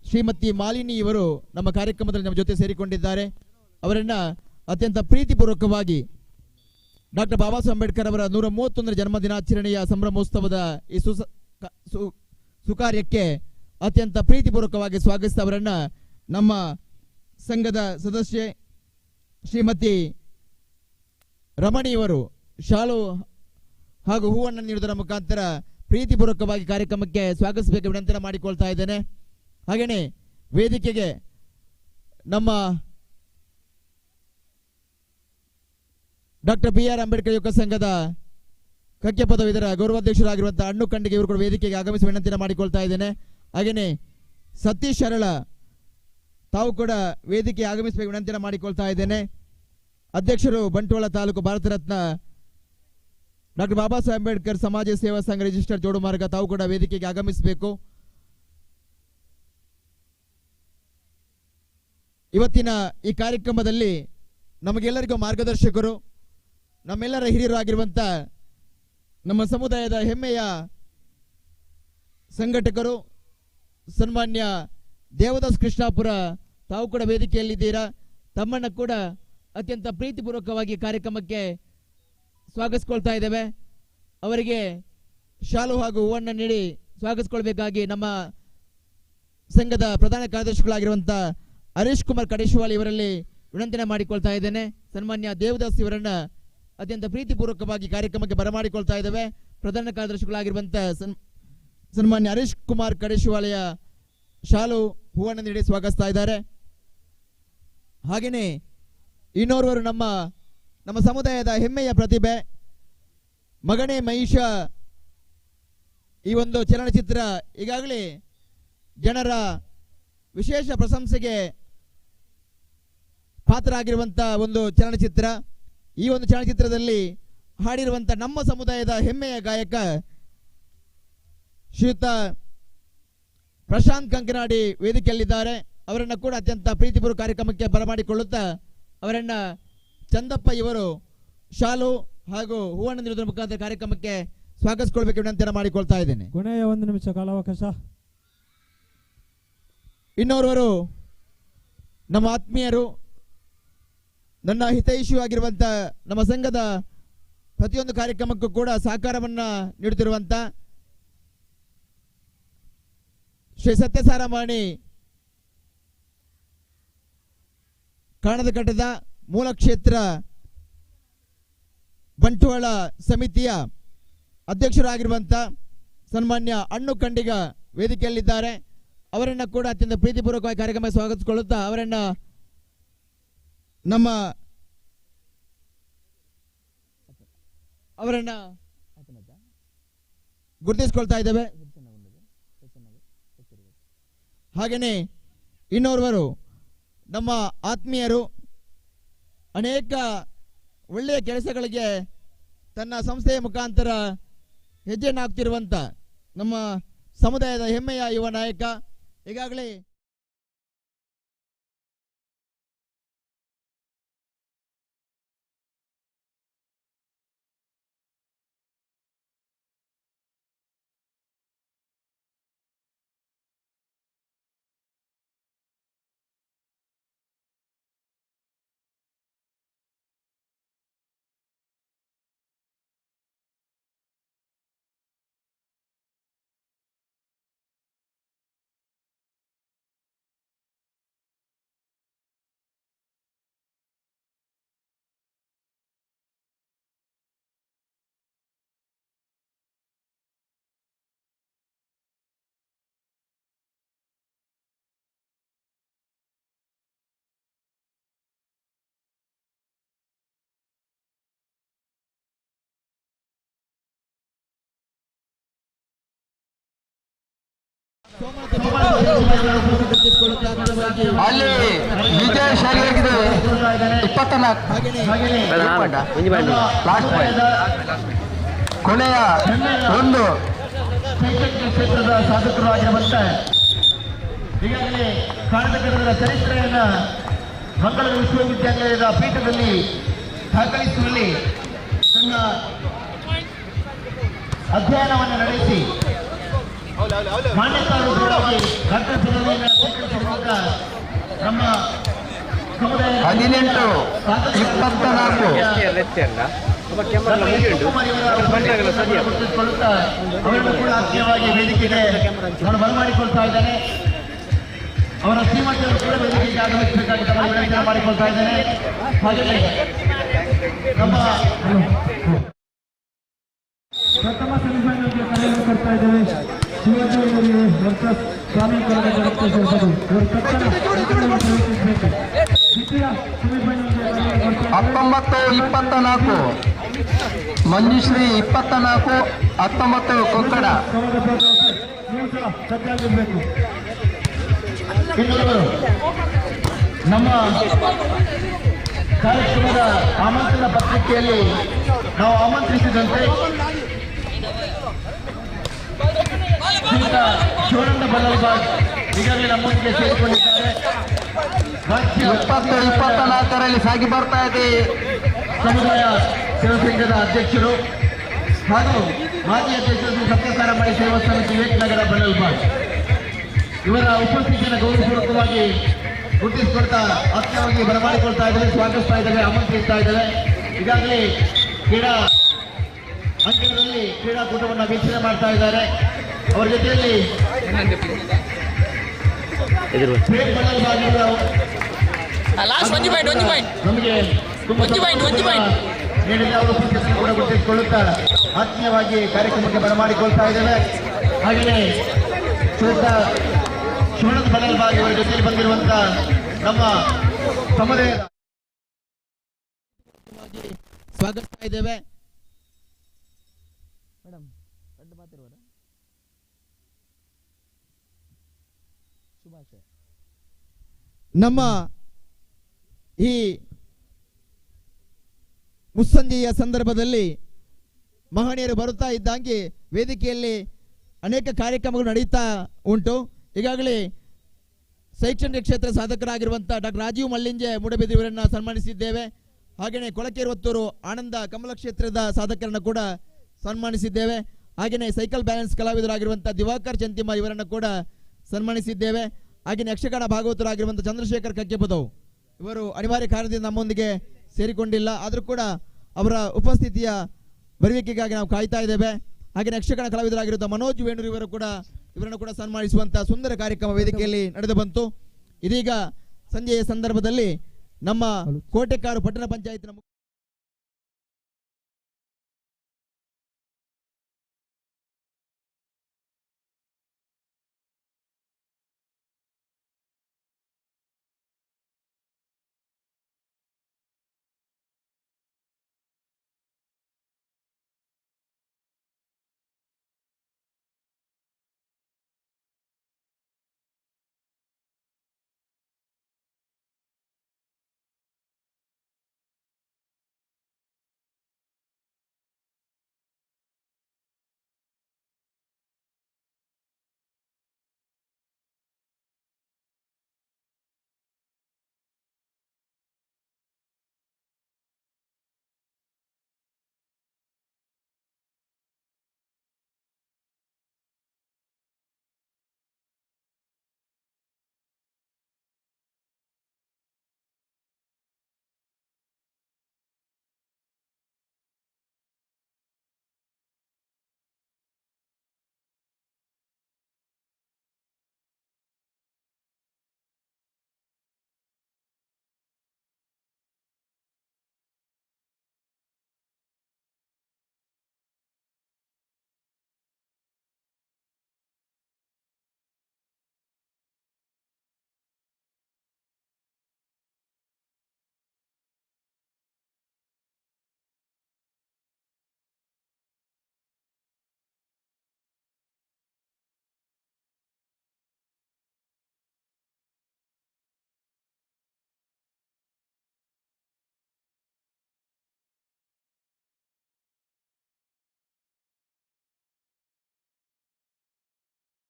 ಶ್ರೀಮತಿ ಮಾಲಿನಿ ಇವರು ನಮ್ಮ ಕಾರ್ಯಕ್ರಮದಲ್ಲಿ ನಮ್ಮ ಜೊತೆ ಸೇರಿಕೊಂಡಿದ್ದಾರೆ. ಅವರನ್ನ ಅತ್ಯಂತ ಪ್ರೀತಿಪೂರ್ವಕವಾಗಿ ಡಾಕ್ಟರ್ ಬಾಬಾ ಸಾಹೇಬ್ ಅಂಬೇಡ್ಕರ್ ಅವರ 131ನೇ ಜನ್ಮದಿನಾಚರಣೆಯ ಸಂಭ್ರಮೋತ್ಸವದ ಈ ಸುಕಾರ್ಯಕ್ಕೆ ಅತ್ಯಂತ ಪ್ರೀತಿಪೂರ್ವಕವಾಗಿ ಸ್ವಾಗತಿಸಿದ ಅವರನ್ನ ನಮ್ಮ ಸಂಘದ ಸದಸ್ಯೆ ಶ್ರೀಮತಿ ರಮಣಿಯವರು ಶಾಲು ಹಾಗೂ ಹೂವನ್ನು ನೀಡುವುದರ ಮುಖಾಂತರ ಪ್ರೀತಿಪೂರ್ವಕವಾಗಿ ಕಾರ್ಯಕ್ರಮಕ್ಕೆ ಸ್ವಾಗತಿಸಬೇಕು ವಿನಂತಿ ಮಾಡಿಕೊಳ್ತಾ ಇದ್ದೇನೆ. ಹಾಗೆಯೇ ವೇದಿಕೆಗೆ ನಮ್ಮ ಡಾಕ್ಟರ್ BR ಅಂಬೇಡ್ಕರ್ ಯುವಕ ಸಂಘದ ಕಕ್ಕೆ ಪದವೀಧರ ಗೌರವಾಧ್ಯಕ್ಷರಾಗಿರುವಂತಹ ಅಣ್ಣು ಖಂಡಿಗೆ ಇವರು ಕೂಡ ವೇದಿಕೆಗೆ ಆಗಮಿಸುವ ವಿನಂತಿಯನ್ನು ಮಾಡಿಕೊಳ್ತಾ ಇದ್ದೇನೆ. ಹಾಗೆಯೇ ಸತೀಶ್ ಶರಳ ತಾವು ಕೂಡ ವೇದಿಕೆಗೆ ಆಗಮಿಸಬೇಕು ವಿನಂತಿಯನ್ನು ಮಾಡಿಕೊಳ್ತಾ ಇದ್ದೇನೆ. ಅಧ್ಯಕ್ಷರು ಬಂಟ್ವಾಳ ತಾಲೂಕು ಭಾರತ ರತ್ನ ಡಾಕ್ಟರ್ ಬಾಬಾ ಸಾಹೇಬ್ ಅಂಬೇಡ್ಕರ್ ಸಮಾಜ ಸೇವಾ ಸಂಘ ರಿಜಿಸ್ಟರ್ ಜೋಡುಮಾರ್ಗ ತಾವು ಕೂಡ ವೇದಿಕೆಗೆ ಆಗಮಿಸಬೇಕು. ಇವತ್ತಿನ ಈ ಕಾರ್ಯಕ್ರಮದಲ್ಲಿ ನಮಗೆಲ್ಲರಿಗೂ ಮಾರ್ಗದರ್ಶಕರು, ನಮ್ಮೆಲ್ಲರ ಹಿರಿಯರು ಆಗಿರುವಂತ ನಮ್ಮ ಸಮುದಾಯದ ಹೆಮ್ಮೆಯ ಸಂಘಟಕರು ಸನ್ಮಾನ್ಯ ದೇವದಾಸ್ ಕೃಷ್ಣಾಪುರ ತಾವು ಕೂಡ ವೇದಿಕೆಯಲ್ಲಿದ್ದೀರಾ. ತಮ್ಮನ್ನ ಕೂಡ ಅತ್ಯಂತ ಪ್ರೀತಿಪೂರ್ವಕವಾಗಿ ಕಾರ್ಯಕ್ರಮಕ್ಕೆ ಸ್ವಾಗತಿಸ್ಕೊಳ್ತಾ ಇದ್ದೇವೆ. ಅವರಿಗೆ ಶಾಲು ಹಾಗೂ ಹೂವನ್ನು ನೀಡಿ ಸ್ವಾಗತಿಸ್ಕೊಳ್ಬೇಕಾಗಿ ನಮ್ಮ ಸಂಘದ ಪ್ರಧಾನ ಕಾರ್ಯದರ್ಶಿಗಳಾಗಿರುವಂಥ ಹರೀಶ್ ಕುಮಾರ್ ಕಡೇಶ್ವಾಲ್ ಇವರಲ್ಲಿ ವಿನಂತಿನ ಮಾಡಿಕೊಳ್ತಾ ಇದ್ದೇನೆ. ಸನ್ಮಾನ್ಯ ದೇವದಾಸ್ ಇವರನ್ನ ಅತ್ಯಂತ ಪ್ರೀತಿಪೂರ್ವಕವಾಗಿ ಕಾರ್ಯಕ್ರಮಕ್ಕೆ ಬರಮಾಡಿಕೊಳ್ತಾ ಇದ್ದೇವೆ. ಪ್ರಧಾನ ಕಾರ್ಯದರ್ಶಿಗಳಾಗಿರುವಂಥ ಸನ್ಮಾನ್ಯ ಹರೀಶ್ ಕುಮಾರ್ ಕಡೇಶ್ವಾಲೆಯ ಶಾಲು ಹೂವನ್ನು ನೀಡಿ ಸ್ವಾಗತಿಸ್ತಾ ಇದ್ದಾರೆ. ಹಾಗೆಯೇ ಇನ್ನೋರ್ವರು ನಮ್ಮ ಸಮುದಾಯದ ಹೆಮ್ಮೆಯ ಪ್ರತಿಭೆ ಮಗನೇ ಮಹಿಷ ಈ ಒಂದು ಚಲನಚಿತ್ರ ಈಗಾಗಲೇ ಜನರ ವಿಶೇಷ ಪ್ರಶಂಸೆಗೆ ಪಾತ್ರ ಆಗಿರುವಂತ ಒಂದು ಚಲನಚಿತ್ರ. ಈ ಒಂದು ಚಲನಚಿತ್ರದಲ್ಲಿ ಹಾಡಿರುವಂತ ನಮ್ಮ ಸಮುದಾಯದ ಹೆಮ್ಮೆಯ ಗಾಯಕ ಶ್ರೀಯುತ ಪ್ರಶಾಂತ್ ಕಂಕನಾಡಿ ವೇದಿಕೆಯಲ್ಲಿದ್ದಾರೆ. ಅವರನ್ನ ಕೂಡ ಅತ್ಯಂತ ಪ್ರೀತಿಪೂರ್ವಕ ಕಾರ್ಯಕ್ರಮಕ್ಕೆ ಬರಮಾಡಿಕೊಳ್ಳುತ್ತಾ ಅವರನ್ನ ಚಂದಪ್ಪ ಇವರು ಶಾಲು ಹಾಗೂ ಹೂವನ್ನು ನೀಡುವುದರ ಮುಖಾಂತರ ಕಾರ್ಯಕ್ರಮಕ್ಕೆ ಸ್ವಾಗತಿಸಿಕೊಳ್ಳಬೇಕು ವಿನಂತಿಯನ್ನು ಮಾಡಿಕೊಳ್ತಾ ಇದ್ದೇನೆ. ಕೊನೆಯ 1 ನಿಮಿಷ ಕಾಲಾವಕಾಶ. ಇನ್ನೋರ್ವರು ನಮ್ಮ ಆತ್ಮೀಯರು, ನನ್ನ ಹಿತೈಷಿಯೂ ಆಗಿರುವಂತ ನಮ್ಮ ಸಂಘದ ಪ್ರತಿಯೊಂದು ಕಾರ್ಯಕ್ರಮಕ್ಕೂ ಕೂಡ ಸಹಕಾರವನ್ನ ನೀಡುತ್ತಿರುವಂತ ಶ್ರೀ ಸತ್ಯಸಾರಮಾಣಿ ಕಾಣದ ಘಟ್ಟದ ಮೂಲ ಕ್ಷೇತ್ರ ಬಂಟ್ವಾಳ ಸಮಿತಿಯ ಅಧ್ಯಕ್ಷರಾಗಿರುವಂತ ಸನ್ಮಾನ್ಯ ಅಣ್ಣು ಖಂಡಿಗ ವೇದಿಕೆಯಲ್ಲಿದ್ದಾರೆ. ಅವರನ್ನ ಕೂಡ ಅತ್ಯಂತ ಪ್ರೀತಿಪೂರ್ವಕವಾಗಿ ಕಾರ್ಯಕ್ರಮ ಸ್ವಾಗತಿಸಿಕೊಳ್ಳುತ್ತಾ ಅವರನ್ನ ಗುರುತಿಸಿಕೊಳ್ತಾ ಇದ್ದೇವೆ. ಹಾಗೆಯೇ ಇನ್ನೋರ್ವರು ನಮ್ಮ ಆತ್ಮೀಯರು, ಅನೇಕ ಒಳ್ಳೆಯ ಕೆಲಸಗಳಿಗೆ ತನ್ನ ಸಂಸ್ಥೆಯ ಮುಖಾಂತರ ಹೆಜ್ಜೆಯನ್ನು ಹಾಕ್ತಿರುವಂತ ನಮ್ಮ ಸಮುದಾಯದ ಹೆಮ್ಮೆಯ ಯುವ ನಾಯಕ, ಈಗಾಗಲೇ ಅಲ್ಲಿ ವಿಜಯ ಶಾಲೆಯಾಗಿದೆ 24 ಲಾಸ್ಟ್ ಕೊನೆಯ ಒಂದು ಕ್ಷೇತ್ರದ ಸಾಧಕರು ಆಗಿರುವಂತೆ ಈಗಾಗಲೇ ಕಾರಣದ ಚರಿತ್ರೆಯನ್ನ ಮಂಗಳೂರು ವಿಶ್ವವಿದ್ಯಾಲಯದ ಪೀಠದಲ್ಲಿ ದಾಖಲಿಸುವಲ್ಲಿ ತನ್ನ ಅಧ್ಯಯನವನ್ನು ನಡೆಸಿ ಮಾನ್ಯತಾರೂಢರಾಗಿ ಡಾಕ್ಟರ್ ಪದವಿಯನ್ನು ಸ್ವೀಕರಿಸಿರುವಾಗ ನಮ್ಮ ಸಮುದಾಯ 18-24 ಗುರುತಿಸಿಕೊಳ್ಳುತ್ತಾ ಅವರನ್ನು ಕೂಡ ಆತ್ಮೀಯವಾಗಿ ವೇದಿಕೆಗೆ ನಾನು ಬರಮಾಡಿಕೊಳ್ತಾ ಇದ್ದೇನೆ. ಅವರ ಶ್ರೀಮಂತರು ಕೂಡ ವೇದಿಕೆಗೆ ಆಗಮಿಸಬೇಕಾಗಿ ತಮ್ಮ ವಿನಂತಿ ಮಾಡಿಕೊಳ್ತಾ ಇದ್ದೇನೆ. ಹಾಗೆಯೇ ನಮ್ಮ ಪ್ರಥಮ ಸೆಮಿಫೈನಲ್ಗೆ ಕರೆಯನ್ನು ಕೊಡ್ತಾ ಇದ್ದೇವೆ. ಶಿವಾಜಿ ವರ್ಸಸ್ ಸ್ವಾಮಿ ಕೊರಗದ ಇವರು ತಕ್ಷಣ ದ್ವಿತೀಯ ಸೆಮಿಫೈನಲ್ಗೆ ಕರೆಯನ್ನು ಕೊಡ್ತಾ 19-24 ಮಂಜುಶ್ರೀ 24 19 ಕೊಕ್ಕಡ. ನಮ್ಮ ಕಾರ್ಯಕ್ರಮದ ಆಮಂತ್ರಣ ಪತ್ರಿಕೆಯಲ್ಲಿ ನಾವು ಆಮಂತ್ರಿಸಿದಂತೆ ಶ್ರೀಯುತ ಶಿವಾನಂದ ಬಲ್ಲಲ್ಬಾಗ್ ಈಗಾಗಲೇ ನಮ್ಮೊಂದಿಗೆ ಸೇರಿಕೊಂಡಿದ್ದಾರೆ. 20-24 ಸಾಗಿ ಬರ್ತಾ ಇದೆ. ಸಮುದಾಯ ಸೇವಾ ಸಂಘದ ಅಧ್ಯಕ್ಷರು ಹಾಗೂ ಮಾಜಿ ಅಧ್ಯಕ್ಷರು ಸತ್ಯಸಾರಮಾಯಿ ಸೇವಾ ಸಮಿತಿ ವಿವೇಕ್ ನಗರ ಬಲ್ಲಲ್ಬಾಗ್ ಇವರ ಉಪಸ್ಥಿತಿಯನ್ನು ಗೌರವಪೂರ್ವಕವಾಗಿ ಗುರುತಿಸಿಕೊಳ್ತಾ ಆತ್ಮೀಯವಾಗಿ ಬರಮಾಡಿಕೊಳ್ತಾ ಇದ್ದೇವೆ, ಸ್ವಾಗತಿಸ್ತಾ ಇದ್ದೇವೆ, ಆಮಂತ್ರಿಸ್ತಾ ಇದ್ದೇವೆ. ಈಗಾಗಲೇ ಕ್ರೀಡಾ ಅಂಕಣದಲ್ಲಿ ಕ್ರೀಡಾಕೂಟವನ್ನು ವೀಕ್ಷಣೆ ಮಾಡ್ತಾ ಇದ್ದಾರೆ. ಅವರ ಜೊತೆಯಲ್ಲಿ ನಮಗೆ ನೀಡಿದ ಅವರ ಉಪಸ್ಥಿತಿಯನ್ನು ಕೂಡ ಗುರುತಿಸಿಕೊಳ್ಳುತ್ತಾ ಆತ್ಮೀಯವಾಗಿ ಕಾರ್ಯಕ್ರಮಕ್ಕೆ ಬರಮಾಡಿಕೊಳ್ತಾ ಇದ್ದೇವೆ. ಹಾಗೆಯೇ ಶಿವಾನಂದ ಬಲ್ಲಲ್ಬಾಗ್ ಅವರ ಜೊತೆಯಲ್ಲಿ ಬಂದಿರುವಂತಹ ನಮ್ಮ ಸಮುದಾಯದ ಸ್ವಾಗತಿಸ್ತಾ ಇದ್ದೇವೆ. ನಮ್ಮ ಈ ಮುಸ್ಸಂಜೆಯ ಸಂದರ್ಭದಲ್ಲಿ ಮಹನೀಯರು ಬರುತ್ತಾ ಇದ್ದಂಗೆ ವೇದಿಕೆಯಲ್ಲಿ ಅನೇಕ ಕಾರ್ಯಕ್ರಮಗಳು ನಡೀತಾ ಉಂಟು. ಈಗಾಗಲೇ ಶೈಕ್ಷಣಿಕ ಕ್ಷೇತ್ರ ಸಾಧಕರಾಗಿರುವಂತಹ ಡಾಕ್ಟರ್ ರಾಜೀವ್ ಮಲ್ಲಿಂಜೆ ಮೂಡಬಿದ್ರಿಯವರನ್ನು ಸನ್ಮಾನಿಸಿದ್ದೇವೆ. ಹಾಗೆಯೇ ಕೊಳಕೇರಿ ಹೊತ್ತೂರು ಆನಂದ ಕಮಲ ಕ್ಷೇತ್ರದ ಸಾಧಕರನ್ನು ಕೂಡ ಸನ್ಮಾನಿಸಿದ್ದೇವೆ. ಹಾಗೆಯೇ ಸೈಕಲ್ ಬ್ಯಾಲೆನ್ಸ್ ಕಲಾವಿದರಾಗಿರುವಂತಹ ದಿವಾಕರ್ ಚಂತಿಮ ಇವರನ್ನು ಕೂಡ ಸನ್ಮಾನಿಸಿದ್ದೇವೆ. ಹಾಗೆಯೇ ಯಕ್ಷಗಾನ ಭಾಗವತರಾಗಿರುವಂತಹ ಚಂದ್ರಶೇಖರ್ ಕಕ್ಕೆಪದವ್ ಇವರು ಅನಿವಾರ್ಯ ಕಾರಣದಿಂದ ನಮ್ಮೊಂದಿಗೆ ಸೇರಿಕೊಂಡಿಲ್ಲ, ಆದರೂ ಕೂಡ ಅವರ ಉಪಸ್ಥಿತಿಯ ಬರುವಿಕೆಗಾಗಿ ನಾವು ಕಾಯ್ತಾ ಇದ್ದೇವೆ. ಹಾಗೆಯೇ ಯಕ್ಷಗಾನ ಕಲಾವಿದರಾಗಿರುವಂತಹ ಮನೋಜ್ ವೇಣೂರು ಇವರನ್ನು ಕೂಡ ಸನ್ಮಾನಿಸುವಂತಹ ಸುಂದರ ಕಾರ್ಯಕ್ರಮ ವೇದಿಕೆಯಲ್ಲಿ ನಡೆದು ಬಂತು. ಇದೀಗ ಸಂಜೆಯ ಸಂದರ್ಭದಲ್ಲಿ ನಮ್ಮ ಕೋಟೆಕಾರು ಪಟ್ಟಣ ಪಂಚಾಯತ್ನ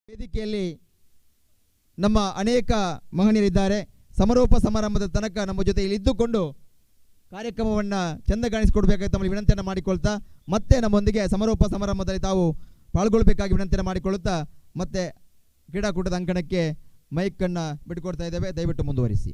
ವೇದಿಕೆಯಲ್ಲಿ ನಮ್ಮ ಅನೇಕ ಮಹನೀಯರಿದ್ದಾರೆ. ಸಮಾರೋಪ ಸಮಾರಂಭದ ತನಕ ನಮ್ಮ ಜೊತೆಯಲ್ಲಿ ಇದ್ದುಕೊಂಡು ಕಾರ್ಯಕ್ರಮವನ್ನು ಚೆಂದ ಕಾಣಿಸಿಕೊಡ್ಬೇಕಾಗಿ ತಮ್ಮಲ್ಲಿ ವಿನಂತಿಯನ್ನು ಮಾಡಿಕೊಳ್ತಾ ಮತ್ತೆ ನಮ್ಮೊಂದಿಗೆ ಸಮಾರೋಪ ಸಮಾರಂಭದಲ್ಲಿ ತಾವು ಪಾಲ್ಗೊಳ್ಳಬೇಕಾಗಿ ವಿನಂತಿಯನ್ನು ಮಾಡಿಕೊಳ್ಳುತ್ತಾ ಮತ್ತೆ ಕ್ರೀಡಾಕೂಟದ ಅಂಕಣಕ್ಕೆ ಮೈಕನ್ನು ಬಿಟ್ಟುಕೊಡ್ತಾ ಇದ್ದೇವೆ. ದಯವಿಟ್ಟು ಮುಂದುವರಿಸಿ.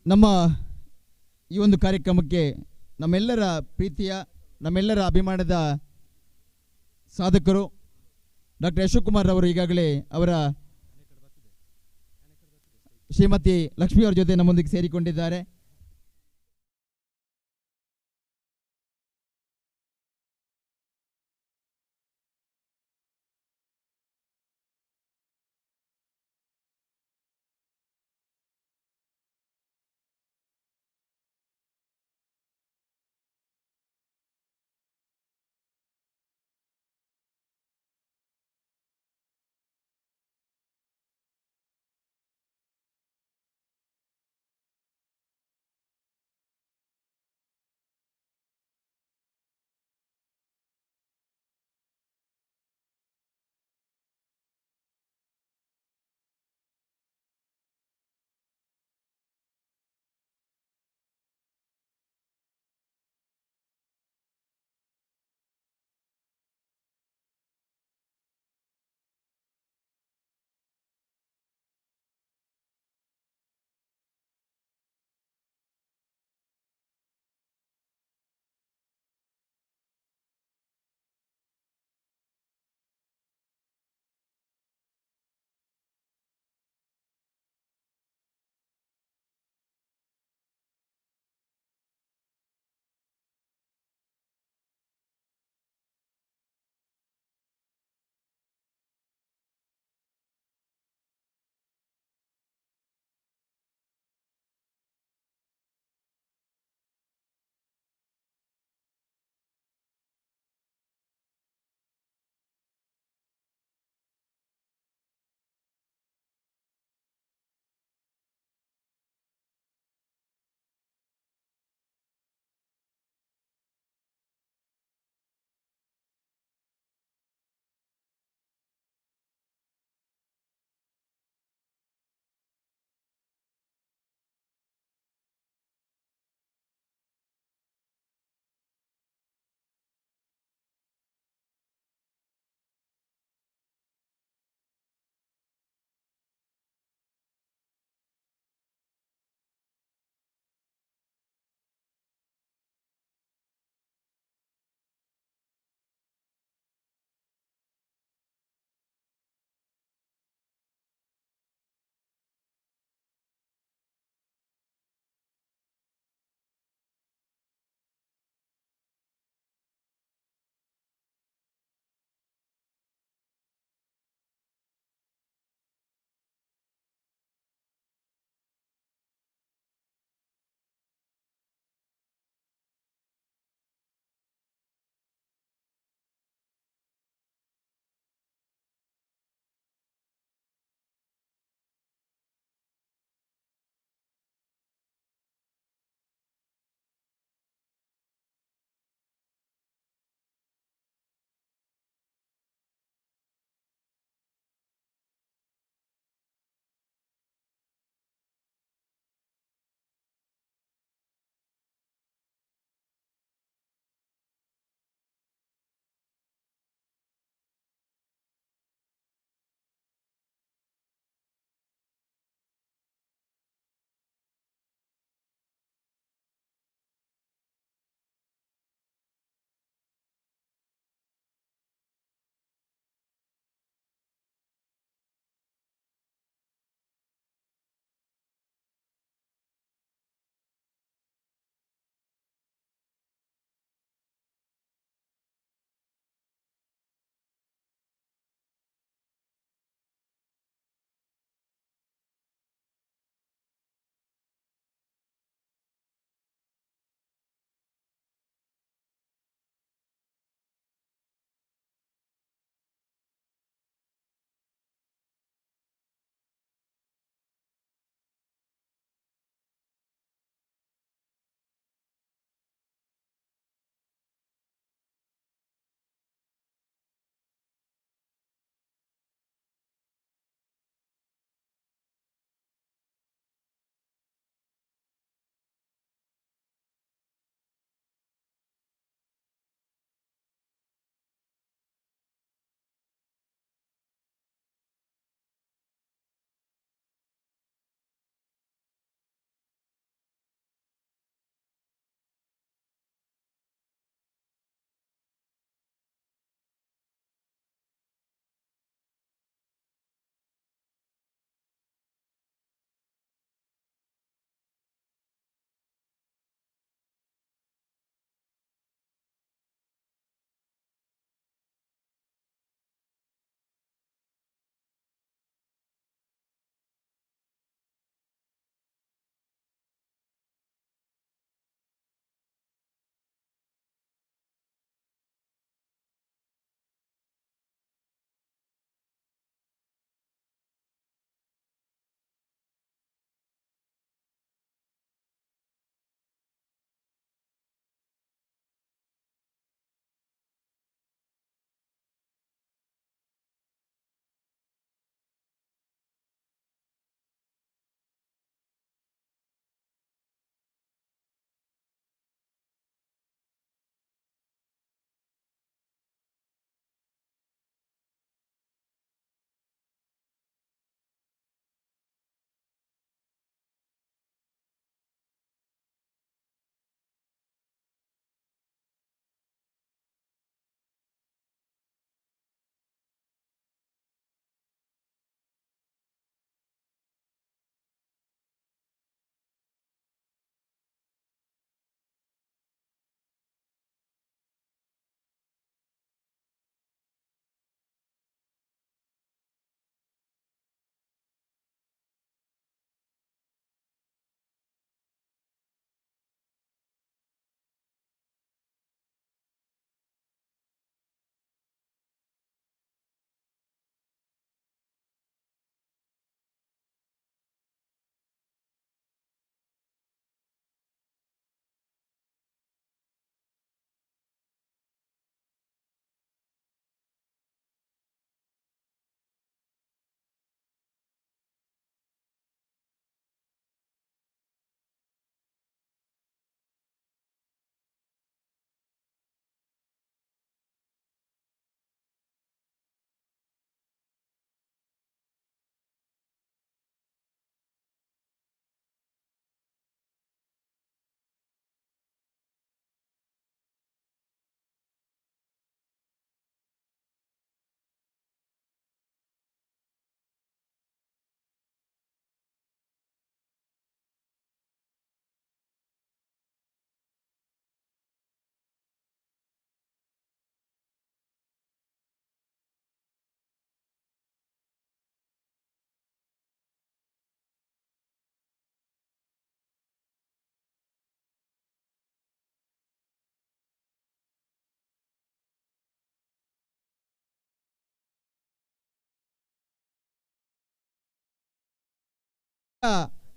ನಮ್ಮ ಈ ಒಂದು ಕಾರ್ಯಕ್ರಮಕ್ಕೆ ನಮ್ಮೆಲ್ಲರ ಪ್ರೀತಿಯ ನಮ್ಮೆಲ್ಲರ ಅಭಿಮಾನದ ಸಾಧಕರು ಡಾಕ್ಟರ್ ಅಶೋಕ್ ಕುಮಾರ್ ಅವರು ಈಗಾಗಲೇ ಅವರ ಶ್ರೀಮತಿ ಲಕ್ಷ್ಮಿ ಅವರ ಜೊತೆ ನಮ್ಮೊಂದಿಗೆ ಸೇರಿಕೊಂಡಿದ್ದಾರೆ.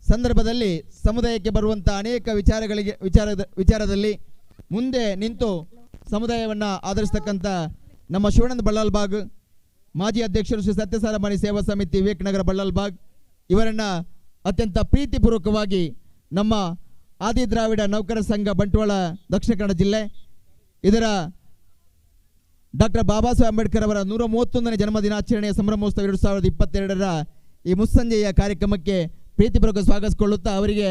ಸಂದರ್ಭದಲ್ಲಿ ಸಮುದಾಯಕ್ಕೆ ಬರುವಂತಹ ಅನೇಕ ವಿಚಾರದಲ್ಲಿ ಮುಂದೆ ನಿಂತು ಸಮುದಾಯವನ್ನ ಆಧರಿಸತಕ್ಕಂಥ ನಮ್ಮ ಶಿವಾನಂದ ಬಳ್ಳಾಲ್ಬಾಗ್ ಮಾಜಿ ಅಧ್ಯಕ್ಷರು ಶ್ರೀ ಸತ್ಯಸಾರಮಾನಿ ಸೇವಾ ಸಮಿತಿ ವಿವೇಕ್ ನಗರ ಬಳ್ಳಾಲ್ಬಾಗ್ ಇವರನ್ನ ಅತ್ಯಂತ ಪ್ರೀತಿಪೂರ್ವಕವಾಗಿ ನಮ್ಮ ಆದಿ ದ್ರಾವಿಡ ನೌಕರ ಸಂಘ ಬಂಟ್ವಾಳ ದಕ್ಷಿಣ ಕನ್ನಡ ಜಿಲ್ಲೆ ಇದರ ಡಾಕ್ಟರ್ ಬಾಬಾ ಸಾಹೇಬ್ ಅಂಬೇಡ್ಕರ್ ಅವರ 131ನೇ ಜನ್ಮ ದಿನಾಚರಣೆಯ ಸಂಭ್ರಮೋತ್ಸವ 2022ರ ಈ ಮುಸ್ಸಂಜೆಯ ಕಾರ್ಯಕ್ರಮಕ್ಕೆ ಪ್ರೀತಿಪೂರ್ವಕ ಸ್ವಾಗತಿಸಿಕೊಳ್ಳುತ್ತಾ ಅವರಿಗೆ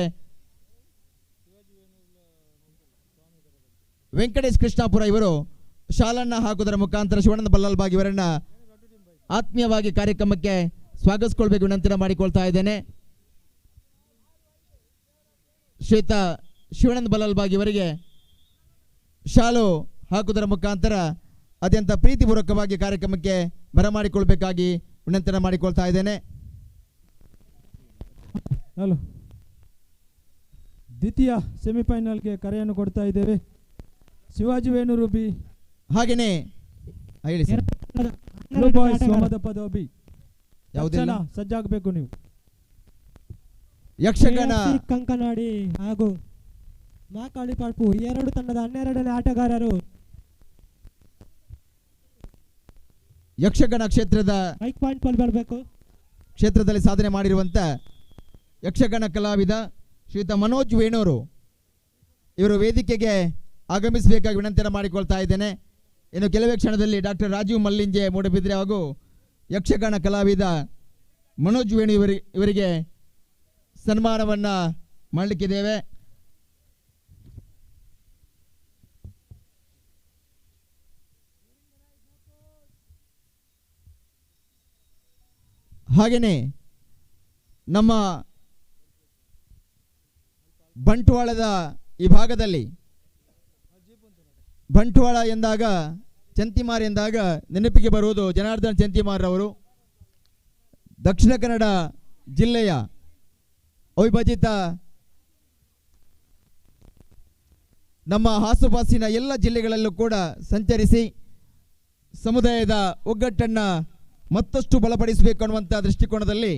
ವೆಂಕಟೇಶ್ ಕೃಷ್ಣಾಪುರ ಇವರು ಶಾಲನ್ನ ಹಾಕುವುದರ ಮುಖಾಂತರ ಶಿವಾನಂದ ಬಳ್ಳಾಲ್ಬಾಗ್ ಇವರನ್ನ ಆತ್ಮೀಯವಾಗಿ ಕಾರ್ಯಕ್ರಮಕ್ಕೆ ಸ್ವಾಗತಿಸಿಕೊಳ್ಬೇಕು ವಿನಂತಿನ ಮಾಡಿಕೊಳ್ತಾ ಇದ್ದೇನೆ. ಶ್ರೀಯುತ ಶಿವಾನಂದ ಬಳ್ಳಾಲ್ಬಾಗ್ ಇವರಿಗೆ ಶಾಲು ಹಾಕುವುದರ ಮುಖಾಂತರ ಅತ್ಯಂತ ಪ್ರೀತಿಪೂರ್ವಕವಾಗಿ ಕಾರ್ಯಕ್ರಮಕ್ಕೆ ಬರಮಾಡಿಕೊಳ್ಬೇಕಾಗಿ ವಿನಂತಿನ ಮಾಡಿಕೊಳ್ತಾ ಇದ್ದೇನೆ. ಹಲೋ, ದ್ವಿತೀಯ ಸೆಮಿಫೈನಲ್ಗೆ ಕರೆಯನ್ನು ಕೊಡ್ತಾ ಇದ್ದೇವೆ. ಶಿವಾಜಿ ವೇಣೂರು ಬಿ ಹಾಗೇನೆ ಹೇಳಿ ಸರ್. ಸೋಮದಪ್ಪ ಬಿ ಯಾವುದೆಲ್ಲ ಸಜ್ಜಾಗಬೇಕು ನೀವು. ಯಕ್ಷಗಾನ ಕಂಕನಾಡಿ ಹಾಗೂ ಮಾಕಾಳಿ ಪಾಡ್ಪು ಎರಡು ತಂಡದ 12ನೇ ಆಟಗಾರರು ಯಕ್ಷಗಾನ ಕ್ಷೇತ್ರದ ಮೈಕ್ ಪಾಯಿಂಟ್ ಬಲ್ ಬರಬೇಕು. ಕ್ಷೇತ್ರದಲ್ಲಿ ಸಾಧನೆ ಮಾಡಿರುವಂತ ಯಕ್ಷಗಾನ ಕಲಾವಿದ ಶ್ರೀಯುತ ಮನೋಜ್ ವೇಣೂರು ಇವರು ವೇದಿಕೆಗೆ ಆಗಮಿಸಬೇಕಾಗಿ ವಿನಂತಿಯನ್ನು ಮಾಡಿಕೊಳ್ತಾ ಇದ್ದೇನೆ. ಇನ್ನು ಕೆಲವೇ ಕ್ಷಣದಲ್ಲಿ ಡಾಕ್ಟರ್ ರಾಜೀವ್ ಮಲ್ಲಿಂಜೆ ಮೂಡಬಿದ್ರೆ ಹಾಗೂ ಯಕ್ಷಗಾನ ಕಲಾವಿದ ಮನೋಜ್ ವೇಣು ಇವರಿಗೆ ಸನ್ಮಾನವನ್ನ ಮಾಡಲಿಕ್ಕಿದ್ದೇವೆ. ಹಾಗೆಯೇ ನಮ್ಮ ಬಂಟ್ವಾಳದ ಈ ಭಾಗದಲ್ಲಿ ಬಂಟ್ವಾಳ ಎಂದಾಗ ಚಂತಿಮಾರ್ ಎಂದಾಗ ನೆನಪಿಗೆ ಬರುವುದು ಜನಾರ್ದನ್ ಚಂತಿಮಾರ್ ಅವರು. ದಕ್ಷಿಣ ಕನ್ನಡ ಜಿಲ್ಲೆಯ ಅವಿಭಜಿತ ನಮ್ಮ ಆಸುಪಾಸಿನ ಎಲ್ಲ ಜಿಲ್ಲೆಗಳಲ್ಲೂ ಕೂಡ ಸಂಚರಿಸಿ ಸಮುದಾಯದ ಒಗ್ಗಟ್ಟನ್ನ ಮತ್ತಷ್ಟು ಬಲಪಡಿಸಬೇಕು ಅನ್ನುವಂಥ ದೃಷ್ಟಿಕೋನದಲ್ಲಿ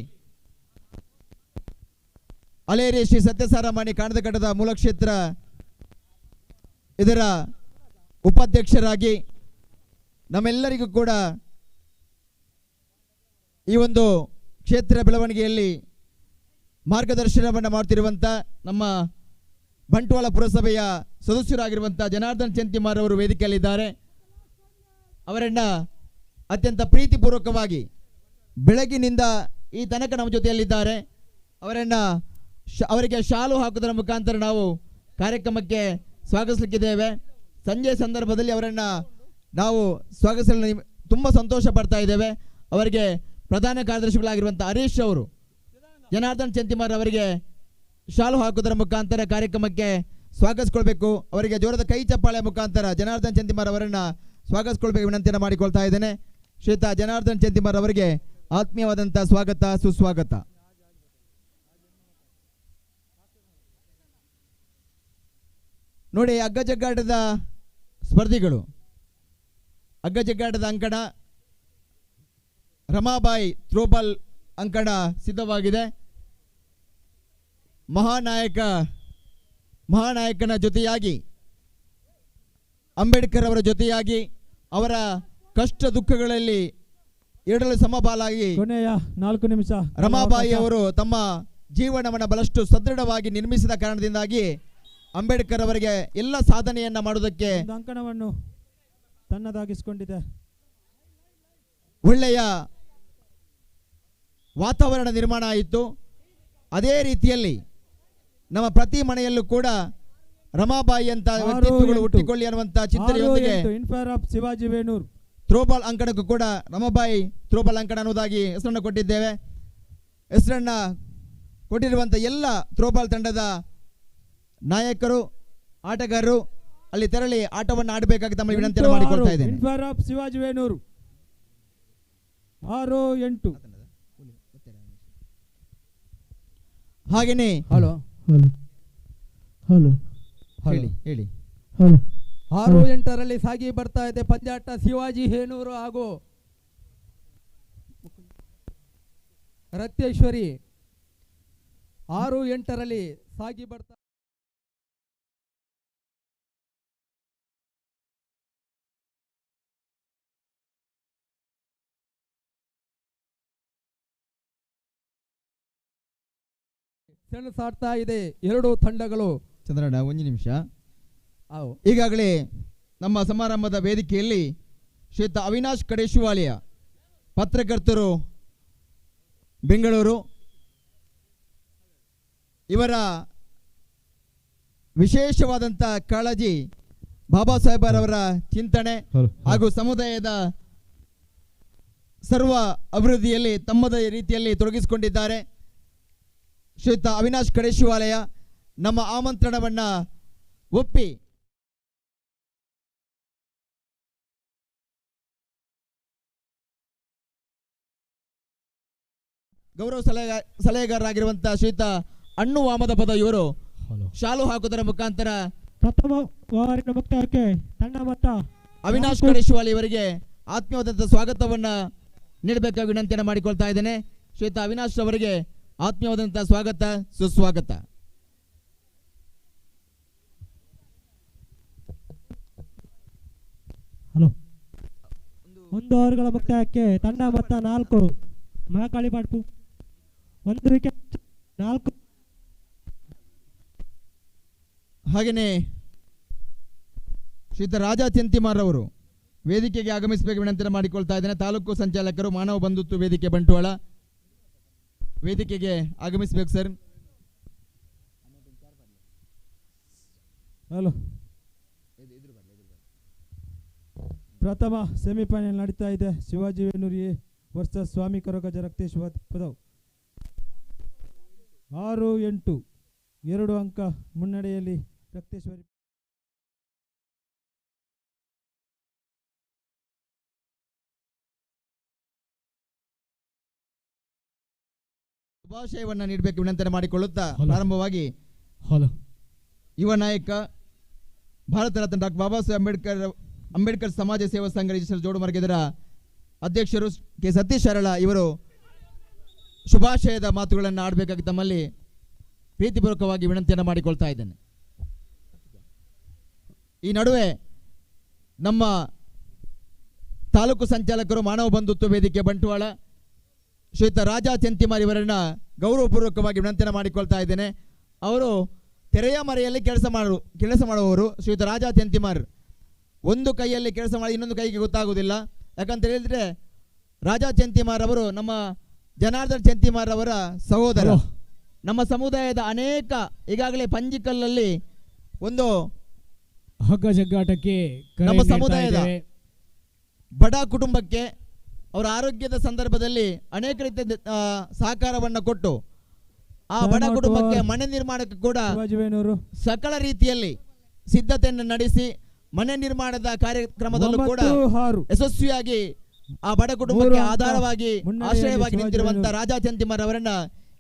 ಅಲೇರಿ ಶ್ರೀ ಸತ್ಯಸಾರಮಾನಿ ಕಾಣದಘಟ್ಟದ ಮೂಲಕ್ಷೇತ್ರ ಇದರ ಉಪಾಧ್ಯಕ್ಷರಾಗಿ ನಮ್ಮೆಲ್ಲರಿಗೂ ಕೂಡ ಈ ಒಂದು ಕ್ಷೇತ್ರ ಬೆಳವಣಿಗೆಯಲ್ಲಿ ಮಾರ್ಗದರ್ಶನವನ್ನು ಮಾಡ್ತಿರುವಂಥ ನಮ್ಮ ಬಂಟ್ವಾಳ ಪುರಸಭೆಯ ಸದಸ್ಯರಾಗಿರುವಂಥ ಜನಾರ್ದನ್ ಚಂತಿಮಾರ್ ಅವರು ವೇದಿಕೆಯಲ್ಲಿದ್ದಾರೆ. ಅವರನ್ನು ಅತ್ಯಂತ ಪ್ರೀತಿಪೂರ್ವಕವಾಗಿ ಬೆಳಗಿನಿಂದ ಈ ತನಕ ನಮ್ಮ ಜೊತೆಯಲ್ಲಿದ್ದಾರೆ. ಅವರಿಗೆ ಶಾಲು ಹಾಕುವುದರ ಮುಖಾಂತರ ನಾವು ಕಾರ್ಯಕ್ರಮಕ್ಕೆ ಸ್ವಾಗತಿಸಲಿಕ್ಕಿದ್ದೇವೆ. ಸಂಜೆ ಸಂದರ್ಭದಲ್ಲಿ ಅವರನ್ನು ನಾವು ಸ್ವಾಗತಿಸಲು ತುಂಬ ಸಂತೋಷ ಪಡ್ತಾ ಇದ್ದೇವೆ. ಅವರಿಗೆ ಪ್ರಧಾನ ಕಾರ್ಯದರ್ಶಿಗಳಾಗಿರುವಂಥ ಹರೀಶ್ ಅವರು ಜನಾರ್ದನ್ ಚಂತಿಮಾರ್ ಅವರಿಗೆ ಶಾಲು ಹಾಕುವುದರ ಮುಖಾಂತರ ಕಾರ್ಯಕ್ರಮಕ್ಕೆ ಸ್ವಾಗತಿಸ್ಕೊಳ್ಬೇಕು. ಅವರಿಗೆ ಜೋರದ ಕೈ ಚಪ್ಪಾಳೆ ಮುಖಾಂತರ ಜನಾರ್ದನ್ ಚಂತಿಮಾರ್ ಅವರನ್ನು ಸ್ವಾಗತಿಸ್ಕೊಳ್ಬೇಕು ವಿನಂತಿಯನ್ನು ಮಾಡಿಕೊಳ್ತಾ ಇದ್ದೇನೆ. ಶ್ರೀಯುತ ಜನಾರ್ದನ್ ಚಂತಿಮಾರ್ ಅವರಿಗೆ ಆತ್ಮೀಯವಾದಂಥ ಸ್ವಾಗತ, ಸುಸ್ವಾಗತ. ನೋಡಿ, ಹಗ್ಗಜಗ್ಗಾಟದ ಸ್ಪರ್ಧಿಗಳು, ಹಗ್ಗಜಗ್ಗಾಟದ ಅಂಕಣ ರಮಾಬಾಯಿ ಥ್ರೋಬಾಲ್ ಅಂಕಣ ಸಿದ್ಧವಾಗಿದೆ. ಮಹಾನಾಯಕನ ಜೊತೆಯಾಗಿ ಅಂಬೇಡ್ಕರ್ ಅವರ ಜೊತೆಯಾಗಿ ಅವರ ಕಷ್ಟ ದುಃಖಗಳಲ್ಲಿ ಎರಡಲು ಸಮಪಾಲಾಗಿ ಕೊನೆಯ 4 ನಿಮಿಷ ರಮಾಬಾಯಿ ಅವರು ತಮ್ಮ ಜೀವನವನ್ನು ಬಹಳಷ್ಟು ಸದೃಢವಾಗಿ ನಿರ್ಮಿಸಿದ ಕಾರಣದಿಂದಾಗಿ ಅಂಬೇಡ್ಕರ್ ಅವರಿಗೆ ಎಲ್ಲ ಸಾಧನೆಯನ್ನ ಮಾಡುವುದಕ್ಕೆ ಅಂಕಣವನ್ನು ತನ್ನದಾಗಿಸಿಕೊಂಡಿದೆ. ಒಳ್ಳೆಯ ವಾತಾವರಣ ನಿರ್ಮಾಣ ಆಯಿತು. ಅದೇ ರೀತಿಯಲ್ಲಿ ನಮ್ಮ ಪ್ರತಿ ಮನೆಯಲ್ಲೂ ಕೂಡ ರಮಾಬಾಯಿ ಅಂತ ವ್ಯಕ್ತಿತ್ವಗಳು ಹುಟ್ಟಿಕೊಳ್ಳಿ ಅನ್ನುವಂತ ಚಿಂತನೆಯೊಂದಿಗೆ ಶಿವಾಜಿ ವೇಣೂರು ಥ್ರೋಬಾಲ್ ಅಂಕಣಕ್ಕೂ ಕೂಡ ರಮಾಬಾಯಿ ಥ್ರೋಬಾಲ್ ಅಂಕಣ ಅನ್ನೋದಾಗಿ ಹೆಸರನ್ನು ಕೊಟ್ಟಿದ್ದೇವೆ. ಹೆಸರನ್ನ ಕೊಟ್ಟಿರುವಂಥ ಎಲ್ಲ ಥ್ರೋಬಾಲ್ ತಂಡದ ನಾಯಕರು, ಆಟಗಾರರು ಅಲ್ಲಿ ತೆರಳಿ ಆಟವನ್ನು ಆಡಬೇಕಾಗಿ ತಮ್ಮಲ್ಲಿ ವಿನಂತಿ ಮಾಡಿಕೊಳ್ತಾ ಇದ್ದೇನೆ. ಶಿವಾಜಿ ವೇಣೂರು 6-8. ಹಾಗೇನೆ ಹಲೋ ಹಲೋ ಹೇಳಿ ಹೇಳಿ 6-8ರಲ್ಲಿ ಸಾಗಿ ಬರ್ತಾ ಇದೆ ಪಂದ್ಯಾಟ. ಶಿವಾಜಿ ಹೇಣೂರು ಹಾಗೂ ರತ್ಯೇಶ್ವರಿ 6-8ರಲ್ಲಿ ಸಾಗಿ ಬರ್ತಾ ಸೆಣಸಾಡ್ತಾ ಇದೆ ಎರಡು ತಂಡಗಳು. ಚಂದ್ರಣ್ಣ ಒಂದು ನಿಮಿಷ. ಈಗಾಗಲೇ ನಮ್ಮ ಸಮಾರಂಭದ ವೇದಿಕೆಯಲ್ಲಿ ಶ್ರೀಯುತ ಅವಿನಾಶ್ ಕಡೇಶಿವಾಲಿಯ ಪತ್ರಕರ್ತರು ಬೆಂಗಳೂರು, ಇವರ ವಿಶೇಷವಾದಂಥ ಕಾಳಜಿ ಬಾಬಾ ಸಾಹೇಬರವರ ಚಿಂತನೆ ಹಾಗೂ ಸಮುದಾಯದ ಸರ್ವ ಅಭಿವೃದ್ಧಿಯಲ್ಲಿ ತಮ್ಮದೇ ರೀತಿಯಲ್ಲಿ ತೊಡಗಿಸಿಕೊಂಡಿದ್ದಾರೆ. ಶ್ರೀಯುತ ಅವಿನಾಶ್ ಕಡೇಶಿವಾಲಯ ನಮ್ಮ ಆಮಂತ್ರಣವನ್ನು ಒಪ್ಪಿ ಗೌರವ ಸಲಹೆಗಾರರಾಗಿರುವಂತಹ ಶ್ರೀಯುತ ಅಣ್ಣು ವಾಮದಪದ ಇವರು ಶಾಲು ಹಾಕುವುದರ ಮುಖಾಂತರ ಪ್ರಥಮ ವಾರಿನ ಮುಕ್ತಾಯಕ್ಕೆ ತಂಡ ಮತ್ತ ಅವಿನಾಶ್ ಕಡೇಶಿವಾಲಿ ಇವರಿಗೆ ಆತ್ಮೀಯವಾದಂಥ ಸ್ವಾಗತವನ್ನ ನೀಡಬೇಕಾಗಿ ವಿನಂತಿಯನ್ನು ಮಾಡಿಕೊಳ್ತಾ ಇದ್ದೇನೆ. ಶ್ರೀಯುತ ಅವಿನಾಶ್ ಅವರಿಗೆ ಆತ್ಮೀಯವಾದಂಥ ಸ್ವಾಗತ, ಸುಸ್ವಾಗತ. ಹಲೋ. 1 ಓವರ್ಗಳ ಮುಕ್ತಾಯಕ್ಕೆ ತಂಡ ಮೊತ್ತ 4 ಮಹಾಕಾಳಿ ಪಾಡ್ಪು 1 ವಿಕೆಟ್ 4. ಹಾಗೆಯೇ ಶ್ರೀಯುತ ರಾಜಾ ಚೆಂತಿಮಾರ್ ಅವರು ವೇದಿಕೆಗೆ ಆಗಮಿಸಬೇಕು ವಿನಂತಿ ಮಾಡಿಕೊಳ್ತಾ ಇದ್ದೇನೆ. ತಾಲೂಕು ಸಂಚಾಲಕರು ಮಾನವ ಬಂಧುತ್ವ ವೇದಿಕೆ ಬಂಟ್ವಾಳ ವೇದಿಕೆಗೆ ಆಗಮಿಸಬೇಕು ಸರ್. ಹಲೋ. ಪ್ರಥಮ ಸೆಮಿಫೈನಲ್ ನಡೀತಾ ಇದೆ. ಶಿವಾಜಿ ವೇಣೂರಿ ವರ್ಸಸ್ ಸ್ವಾಮಿ ಕೊರಗಜ ರಕ್ತೇಶ್ ಪದವ್. 6-8 2 ಅಂಕ ಮುನ್ನಡೆಯಲ್ಲಿ ರಕ್ತೇಶ್ವರಿ. ಶುಭಾಶಯವನ್ನು ನೀಡಬೇಕು ವಿನಂತಿ ಮಾಡಿಕೊಳ್ಳುತ್ತಾ ಪ್ರಾರಂಭವಾಗಿ ಯುವ ನಾಯಕ ಭಾರತ ರತ್ನ ಡಾಕ್ಟರ್ ಬಾಬಾ ಸಾಹೇಬ್ ಅಂಬೇಡ್ಕರ್ ಸಮಾಜ ಸೇವಾ ಸಂಘ ರಿಜಿಸ್ಟರ್ ಜೋಡುಮರ್ಗ ಇದರ ಅಧ್ಯಕ್ಷರು ಕೆ ಸತೀಶ್ ಅರಳ ಇವರು ಶುಭಾಶಯದ ಮಾತುಗಳನ್ನು ಆಡಬೇಕಾಗಿ ತಮ್ಮಲ್ಲಿ ಪ್ರೀತಿಪೂರ್ವಕವಾಗಿ ವಿನಂತಿಯನ್ನು ಮಾಡಿಕೊಳ್ತಾ ಇದ್ದೇನೆ. ಈ ನಡುವೆ ನಮ್ಮ ತಾಲೂಕು ಸಂಚಾಲಕರು ಮಾನವ ಬಂಧುತ್ವ ವೇದಿಕೆ ಬಂಟ್ವಾಳ ಶ್ರೀಯುತ ರಾಜಾ ಚೆಂತಿಮಾರ್ ಇವರನ್ನ ಗೌರವಪೂರ್ವಕವಾಗಿ ವಿನಂತಿಯನ್ನು ಮಾಡಿಕೊಳ್ತಾ ಇದ್ದೇನೆ. ಅವರು ತೆರೆಯ ಮರೆಯಲ್ಲಿ ಕೆಲಸ ಮಾಡುವವರು. ಶ್ರೀಯುತ ರಾಜಾ ಚೆಂತಿಮಾರ್ ಒಂದು ಕೈಯಲ್ಲಿ ಕೆಲಸ ಮಾಡಿ ಇನ್ನೊಂದು ಕೈಗೆ ಗೊತ್ತಾಗುವುದಿಲ್ಲ. ಯಾಕಂತ ಹೇಳಿದ್ರೆ ರಾಜಾ ಚೆಂತಿಮಾರ್ ಅವರು ನಮ್ಮ ಜನಾರ್ದನ್ ಚೆಂತಿಮಾರ್ ಅವರ ಸಹೋದರ. ನಮ್ಮ ಸಮುದಾಯದ ಅನೇಕ ಈಗಾಗಲೇ ಪಂಜಿಕಲ್ಲಲ್ಲಿ ಒಂದು ಹಗ್ಗ ಜಗ್ಗಾಟಕ್ಕೆ ನಮ್ಮ ಸಮುದಾಯದ ಬಡ ಕುಟುಂಬಕ್ಕೆ ಅವರ ಆರೋಗ್ಯದ ಸಂದರ್ಭದಲ್ಲಿ ಅನೇಕ ರೀತಿಯ ಸಹಕಾರವನ್ನು ಕೊಟ್ಟು ಆ ಬಡ ಕುಟುಂಬಕ್ಕೆ ಮನೆ ನಿರ್ಮಾಣಕ್ಕೆ ಕೂಡ ಸಕಲ ರೀತಿಯಲ್ಲಿ ಸಿದ್ಧತೆಯನ್ನು ನಡೆಸಿ ಮನೆ ನಿರ್ಮಾಣದ ಕಾರ್ಯಕ್ರಮದಲ್ಲೂ ಕೂಡ ಯಶಸ್ವಿಯಾಗಿ ಆ ಬಡ ಕುಟುಂಬಕ್ಕೆ ಆಧಾರವಾಗಿ ಆಶ್ರಯವಾಗಿ ನಿಂತಿರುವಂತಹ ರಾಜಾ ಚೆಂತಿಮಾರ್ ಅವರನ್ನ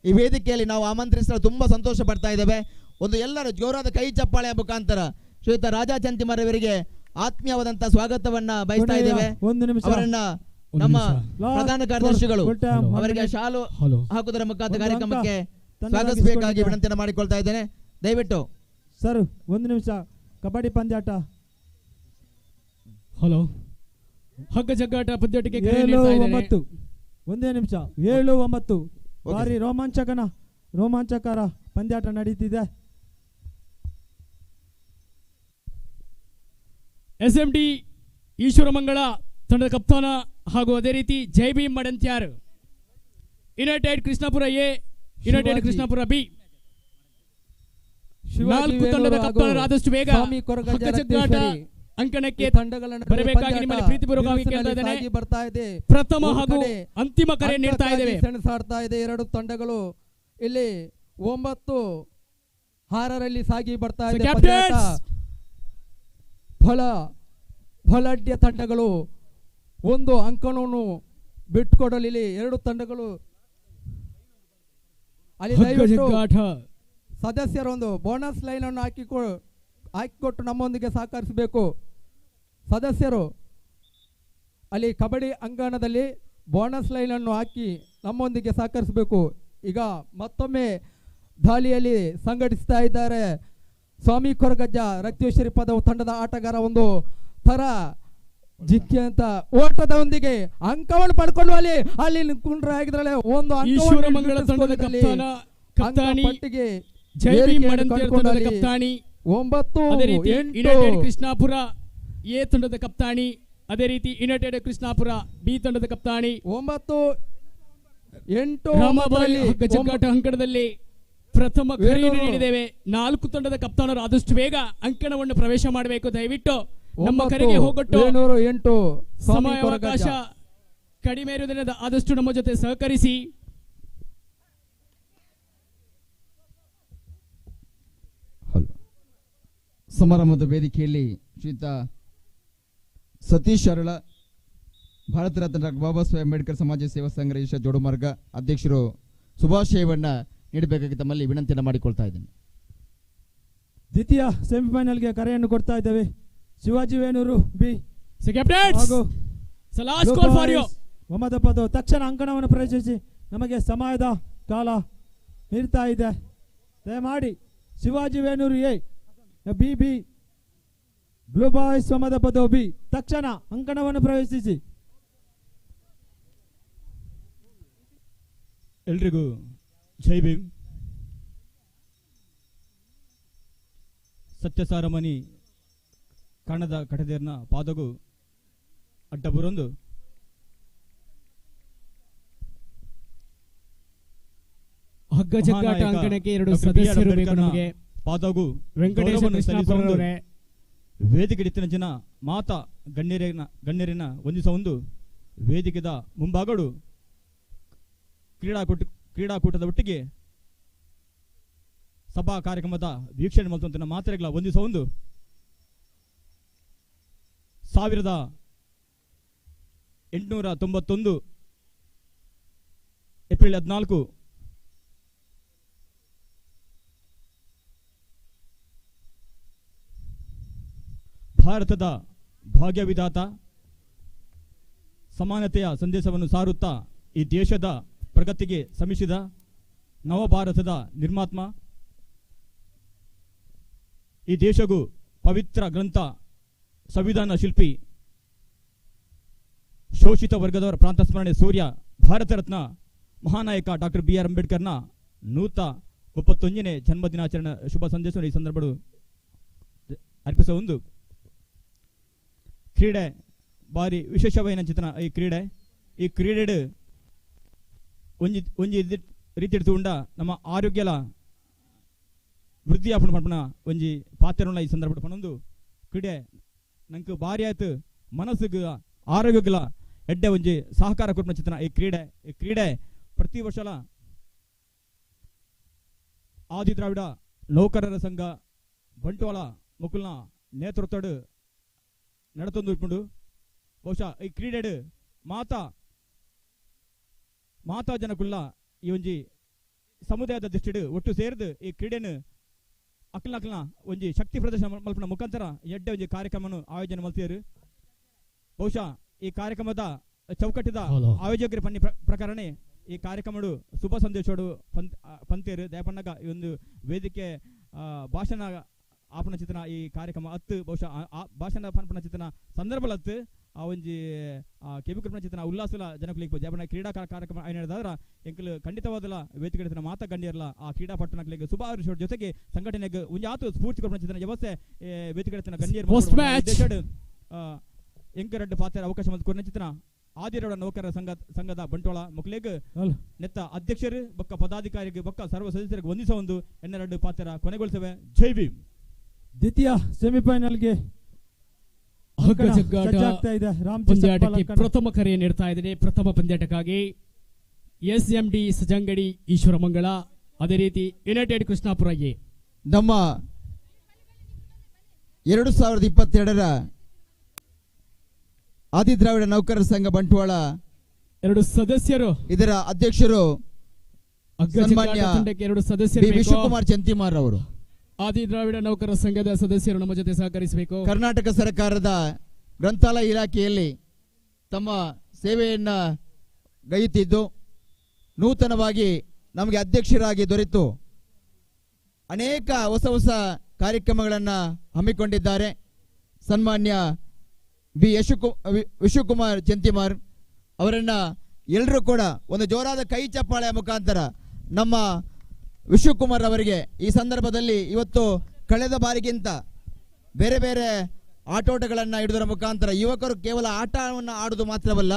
ಈ ವೇದಿಕೆಯಲ್ಲಿ ನಾವು ಆಮಂತ್ರಿಸಲು ತುಂಬಾ ಸಂತೋಷ ಪಡ್ತಾ ಇದ್ದೇವೆ. ಒಂದು ಎಲ್ಲರೂ ಜೋರಾದ ಕೈ ಚಪ್ಪಾಳೆಯ ಮುಖಾಂತರ ಶ್ರೀಯುತ ರಾಜಾ ಚೆಂತಿಮಾರ್ ಅವರಿಗೆ ಆತ್ಮೀಯವಾದಂತಹ ಸ್ವಾಗತವನ್ನ ಬಯಸ್ತಾ ಇದ್ದೇವೆ. ಅವರನ್ನ ನಮ್ಮ ಪ್ರಧಾನ ಕಾರ್ಯದರ್ಶಿಗಳು ಅವರಿಗೆ ಶಾಲು ಹಾಕುವುದರ ಮುಖಾಂತರ ಕಾರ್ಯಕ್ರಮಕ್ಕೆ ಸ್ವಾಗತಿಸಬೇಕಾಗಿ ವಿನಂತಿಯನ್ನು ಮಾಡಿಕೊಳ್ತಾ ಇದ್ದೇನೆ. ದಯವಿಟ್ಟು ಸರ್ 1 ನಿಮಿಷ ಕಬಡ್ಡಿ ಪಂದ್ಯಾಟ. ಹಲೋ. ಹಗ್ಗ ಜಗ್ಗಾಟ ಪಂದ್ಯಾಟಕ್ಕೆ 7-9 ಒಂದೇ ನಿಮಿಷ 7-9 ಭಾರಿ ರೋಮಾಂಚಕರ ಪಂದ್ಯಾಟ ನಡೀತಿದೆ. SMD ಈಶ್ವರಮಂಗಳ ತಂಡದ ಕಪ್ತಾನ ಹಾಗೂ ಅದೇ ರೀತಿ Jai Bhim Madantyar, united Krishnapura A, united Krishnapura B 4 ತಂಡದ ಕಪ್ತಾನರು ಆದಷ್ಟು ಬೇಗ ಹಗ್ಗ ಜಗ್ಗಾಟ ಅಂಕಣಕ್ಕೆ ಬರಬೇಕಾಗಿ ನಿಮ್ಮಲ್ಲಿ ಪ್ರೀತಿಪೂರ್ವಕವಾಗಿ ಕೇಳ್ತಾ ಇದ್ದೇನೆ. ಪ್ರಥಮ ಹಾಗೂ ಅಂತಿಮ ಕರೆ ನೀಡ್ತಾ ಇದ್ದೇವೆ. ಸೆಣಸಾಡ್ತಾ ಇದೆ ಎರಡು ತಂಡಗಳು. ಇಲ್ಲಿ 9-6ರಲ್ಲಿ ಸಾಗಿ ಬರ್ತಾ ಇದೆ. ಬಲಾಢ್ಯ ತಂಡಗಳು ಒಂದು ಅಂಕಣವನ್ನು ಬಿಟ್ಟುಕೊಡಲು ಇಲ್ಲಿ ಎರಡು ತಂಡಗಳು ಅಲ್ಲಿ ಸದಸ್ಯರೊಂದು ಬೋನಸ್ ಲೈನ್ ಅನ್ನು ಹಾಕಿಕೊಟ್ಟು ನಮ್ಮೊಂದಿಗೆ ಸಹಕರಿಸಬೇಕು. ಸದಸ್ಯರು ಅಲ್ಲಿ ಕಬಡ್ಡಿ ಅಂಗಣದಲ್ಲಿ ಬೋನಸ್ ಲೈನ್ ಅನ್ನು ಹಾಕಿ ನಮ್ಮೊಂದಿಗೆ ಸಹಕರಿಸಬೇಕು. ಈಗ ಮತ್ತೊಮ್ಮೆ ದಾಳಿಯಲ್ಲಿ ಸಂಘಟಿಸ್ತಾ ಇದ್ದಾರೆ. ಸ್ವಾಮಿ ಕೊರಗಜ್ಜ ರಕ್ತೇಶ್ವರಿ ಪದವು ತಂಡದ ಆಟಗಾರ ಒಂದು ತರ ಜಿಕ್ಕಿ ಅಂತ ಓಟದೊಂದಿಗೆ ಅಂಕವನ್ನು ಪಡ್ಕೊಂಡು ಅಲ್ಲಿ ಕುಂಡ್ರ ಆಗಿದ್ರಲ್ಲ ಒಂದು ಈಶ್ವರಮಂಗಲ ತಂಡದ ಕಪ್ತಾನಿ ಕಪ್ತಾನಿ 9 ಅದೇ ರೀತಿ ಯುನೈಟೆಡ್ ಕೃಷ್ಣಾಪುರ ಎ ತಂಡದ ಕಪ್ತಾನಿ, ಅದೇ ರೀತಿ ಯುನೈಟೆಡ್ ಕೃಷ್ಣಾಪುರ ಬಿ ತಂಡದ ಕಪ್ತಾನಿ 9-8 ಜಗ್ಗಾಟ ಅಂಕಣದಲ್ಲಿ ಪ್ರಥಮ ಕರೆಯನ್ನು ನೀಡಿದ್ದೇವೆ. 4 ತಂಡದ ಕಪ್ತಾನರು ಆದಷ್ಟು ಬೇಗ ಅಂಕಣವನ್ನು ಪ್ರವೇಶ ಮಾಡಬೇಕು. ದಯವಿಟ್ಟು ನಮ್ಮ ಕರೆಗೆ ಹೋಗೊಟ್ಟು ಸಮಯಾವಕಾಶ ಕಡಿಮೆ ಇರುವುದರಿಂದ ಆದಷ್ಟು ನಮ್ಮ ಜೊತೆ ಸಹಕರಿಸಿ. ಸಮಾರಂಭದ ವೇದಿಕೆಯಲ್ಲಿ ಶ್ರೀಯುತ ಸತೀಶ್ ಅರಳ, ಭಾರತ ರತ್ನ ಡಾಕ್ಟರ್ ಬಾಬಾ ಸಾಹೇಬ್ ಅಂಬೇಡ್ಕರ್ ಸಮಾಜ ಸೇವಾ ಸಂಘ ಜೋಡುಮಾರ್ಗ ಅಧ್ಯಕ್ಷರು ಶುಭಾಶಯವನ್ನ ನೀಡಬೇಕಾಗಿ ತಮ್ಮಲ್ಲಿ ವಿನಂತಿಯನ್ನು ಮಾಡಿಕೊಳ್ತಾ ಇದ್ದೇನೆ. ದ್ವಿತೀಯ ಸೆಮಿಫೈನಲ್ಗೆ ಕರೆಯನ್ನು ಕೊಡ್ತಾ ಇದ್ದೇವೆ. ಶಿವಾಜಿ ವೇಣೂರು ಬಿ ಒಮ್ಮದ ಪದ ತಕ್ಷಣ ಅಂಕಣವನ್ನು ಪ್ರವೇಶಿಸಿ. ನಮಗೆ ಸಮಯದ ಕಾಲ ಮೀರ್ತಾ ಇದೆ. ದಯಮಾಡಿ Shivaji Venur A B B blue boys Ommada Pada B ತಕ್ಷಣ ಅಂಕಣವನ್ನು ಪ್ರವೇಶಿಸಿ. ಎಲ್ರಿಗೂ ಜೈ ಭೀಮ್. ಸತ್ಯಸಾರಮನಿ ಕಣದ ಕಟದೇರ್ನ ಪಾದಗೂ ಅಡ್ಡ ಬರೊಂದು ಹಗ್ಗ ಜಗ್ಗಾಟ ಅಂಕಣಕ್ಕೆ 2 ಸದಸ್ಯರು ಬೇಕು ನಮಗೆ. ಪಾದಗೂ ವೆಂಕಟೇಶ ಕೃಷ್ಣಾಪುರವರೇ ವೇದಿಕೆ ಇತ್ತಿನ ಜನ ಮಾತ ಗಣ್ಯರಿನ ವಂದಿಸೊಂದು ವೇದಿಕೆದ ಮುಂಭಾಗಡು ಕ್ರೀಡಾಕೂಟದ ಒಟ್ಟಿಗೆ ಸಭಾ ಕಾರ್ಯಕ್ರಮದ ವೀಕ್ಷಣೆ ಮಾಡುವಂತ ಮಾತ್ರೆಗಳ ವಂದಿಸೊಂದು 1891 ಏಪ್ರಿಲ್ 14 ಭಾರತದ ಭಾಗ್ಯವಿಧಾತ ಸಮಾನತೆಯ ಸಂದೇಶವನ್ನು ಸಾರುತ್ತಾ ಈ ದೇಶದ ಪ್ರಗತಿಗೆ ಶ್ರಮಿಸಿದ ನವಭಾರತದ ನಿರ್ಮಾತ್ಮ, ಈ ದೇಶಗೂ ಪವಿತ್ರ ಗ್ರಂಥ, ಸಂವಿಧಾನ ಶಿಲ್ಪಿ, ಶೋಷಿತ ವರ್ಗದವರ ಪ್ರಾಂತ ಸ್ಮರಣೆ ಸೂರ್ಯ, ಭಾರತ ರತ್ನ ಮಹಾನಾಯಕ ಡಾಕ್ಟರ್ BR ಅಂಬೇಡ್ಕರ್ನ 131ನೇ ಜನ್ಮದಿನಾಚರಣೆ ಶುಭ ಸಂದೇಶವನ್ನು ಈ ಸಂದರ್ಭ ಅರ್ಪಿಸುವ ಕ್ರೀಡೆ ಬಾರಿ ವಿಶೇಷವಾದ ಚಿತ್ರ. ಈ ಕ್ರೀಡೆ ಒಂಜಿ ರೀತಿ ಉಂಡ ನಮ್ಮ ಆರೋಗ್ಯಲ ವೃದ್ಧಿ ಪಂಪನ ಒಂಜಿ ಪಾತ್ರನ ಈ ಸಂದರ್ಭ ಪಣೊಂದು ಕ್ರೀಡೆ ನಂಗೆ ಭಾರಿ ಆಯ್ತು ಮನಸ್ಸಿಗೆ ಆರೋಗ್ಯಗಳ ಎಡ್ಡೆ ಒಂಜಿ ಸಹಕಾರ ಕೊಟ್ಟ ಚಿತ್ರ. ಈ ಕ್ರೀಡೆ ಪ್ರತಿ ವರ್ಷಲ ಆದಿ ದ್ರಾವಿಡ ನೌಕರರ ಸಂಘ ಬಂಟ್ವಾಳ ಮುಕುಲ್ನ ನೇತೃತ್ವಡು ನಡತೊಂದು ಇಟ್ಕೊಂಡು ಬಹುಶಃ ಈ ಕ್ರೀಡೆ ಮಾತಾ ಜನಕುಲ್ಲ ಈ ಒಂಜಿ ಸಮುದಾಯದ ದೃಷ್ಟಿಡು ಒಟ್ಟು ಸೇರಿದು ಈ ಕ್ರೀಡೆನು ಅಕ್ಲನ ಒಂಜಿ ಶಕ್ತಿ ಪ್ರದರ್ಶನ ಮಲ್ಪನ ಮುಖಾಂತರ ಎಡ್ಡೆ ಒಂಜಿ ಕಾರ್ಯಕ್ರಮವನ್ನು ಆಯೋಜನೆ ಮಾಡ್ತಿದ್ರು. ಬಹುಶಃ ಈ ಕಾರ್ಯಕ್ರಮದ ಚೌಕಟ್ಟಿದ ಆಯೋಜಕರ ಪನ್ನಿ ಪ್ರಕಾರನೇ ಈ ಕಾರ್ಯಕ್ರಮಡು ಶುಭ ಸಂದೇಶೋಡು ಪಂತೇರು ದಯಪಣ್ಣಗ ಈ ಒಂದು ವೇದಿಕೆ ಭಾಷಣ ಆಪಣ ಚಿತ್ರನ ಈ ಕಾರ್ಯಕ್ರಮ ಹತ್ತು ಬಹುಶಃ ಭಾಷಣ ಪನ್ಪಣ ಚಿತ್ರನ ಸಂದರ್ಭ ಹತ್ತು ಆ ಒಂಜಿ ಕೆಬಿಕಲ್ಪನ ಚಿತ್ರನ ಉಲ್ಲಾಸಲ ಜನಕಲಿಗೆ ಜಪನ ಕ್ರೀಡಾ ಕಾರ್ಯಕ್ರಮ ನಡೆದಾದ್ರ ಎಂಕಲು ಖಂಡಿತವಾದಲ ವೇದಿಕೆ ಮಾತ ಗಣ್ಯರಲ್ಲ ಆ ಕ್ರೀಡಾಪಟ್ಟಣಗಳಿಗೆ ಶುಭಾಶಯ ಜೊತೆಗೆ ಸಂಘಟನೆಗೆ ಒಂಜಿ ಆತು ಸ್ಫೂರ್ತಿ ಕೊಡ್ಪಣ ಚಿತ್ರನ ವ್ಯವಸ್ಥೆ ವೇದಿಕೆ ಗಣ್ಯರು ಎಂಕರಡ್ಡು ಪಾತ್ರ ಅವಕಾಶ ಕೊಡ್ನ ಚಿತ್ರನ ಆದಿರೌಡ ನೌಕರರ ಸಂಘದ ಬಂಟ್ವಾಳ ಮುಕ್ಲೇಗ್ ನೆತ್ತ ಅಧ್ಯಕ್ಷರು ಬೊಕ್ಕ ಪದಾಧಿಕಾರಿಗೆ ಬೊಕ್ಕ ಸರ್ವ ಸದಸ್ಯರಿಗೆ ವಂದಿಸ ಒಂದು ಎನ್ನೆರಡು ಪಾತ್ರ ಕೊನೆಗೊಳಿಸವೆ. ಜೈ ಭೀಮ್. ದ್ವಿತೀಯ ಸೆಮಿಫೈನಲ್ಗೆ ಪಂದ್ಯಾಟಕ್ಕೆ ಪ್ರಥಮ ಕರೆ ನೀಡ್ತಾ ಇದ್ದೇನೆ. ಪ್ರಥಮ ಪಂದ್ಯಾಟಕ್ಕಾಗಿ SMD ಸಜಂಗಡಿ ಈಶ್ವರಮಂಗಳ, ಅದೇ ರೀತಿ ಯುನೈಟೆಡ್ ಕೃಷ್ಣಾಪುರ ಎ. ನಮ್ಮ 2022ರ ಆದಿ ದ್ರಾವಿಡ ನೌಕರರ ಸಂಘ ಬಂಟ್ವಾಳ 2 ಸದಸ್ಯರು, ಇದರ ಅಧ್ಯಕ್ಷರು ಸನ್ಮಾನ್ಯ 2 ಸದಸ್ಯರು ವಿಶ್ವಕುಮಾರ್ ಚಂತಿಮಾರ್ ಅವರು. ಆದಿ ದ್ರಾವಿಡ ನೌಕರರ ಸಂಘದ ಸದಸ್ಯರು ನಮ್ಮ ಜೊತೆ ಸಹಕರಿಸಬೇಕು. ಕರ್ನಾಟಕ ಸರ್ಕಾರದ ಗ್ರಂಥಾಲಯ ಇಲಾಖೆಯಲ್ಲಿ ತಮ್ಮ ಸೇವೆಯನ್ನ ಗೈಯುತ್ತಿದ್ದು ನೂತನವಾಗಿ ನಮಗೆ ಅಧ್ಯಕ್ಷರಾಗಿ ದೊರೆತು ಅನೇಕ ಹೊಸ ಹೊಸ ಕಾರ್ಯಕ್ರಮಗಳನ್ನು ಹಮ್ಮಿಕೊಂಡಿದ್ದಾರೆ. ಸನ್ಮಾನ್ಯ ಬಿ ವಿಶ್ವಕುಮಾರ್ ಚೆಂತಿಮಾರ್ ಅವರನ್ನ ಎಲ್ಲರೂ ಕೂಡ ಒಂದು ಜೋರಾದ ಕೈ ಚಪ್ಪಾಳೆಯ ಮುಖಾಂತರ ನಮ್ಮ ವಿಶ್ವಕುಮಾರ್ ಅವರಿಗೆ ಈ ಸಂದರ್ಭದಲ್ಲಿ ಇವತ್ತು ಕಳೆದ ಬಾರಿಗಿಂತ ಬೇರೆ ಬೇರೆ ಆಟೋಟಗಳನ್ನು ಹಿಡಿದರ ಮುಖಾಂತರ ಯುವಕರು ಕೇವಲ ಆಟವನ್ನು ಆಡುವುದು ಮಾತ್ರವಲ್ಲ,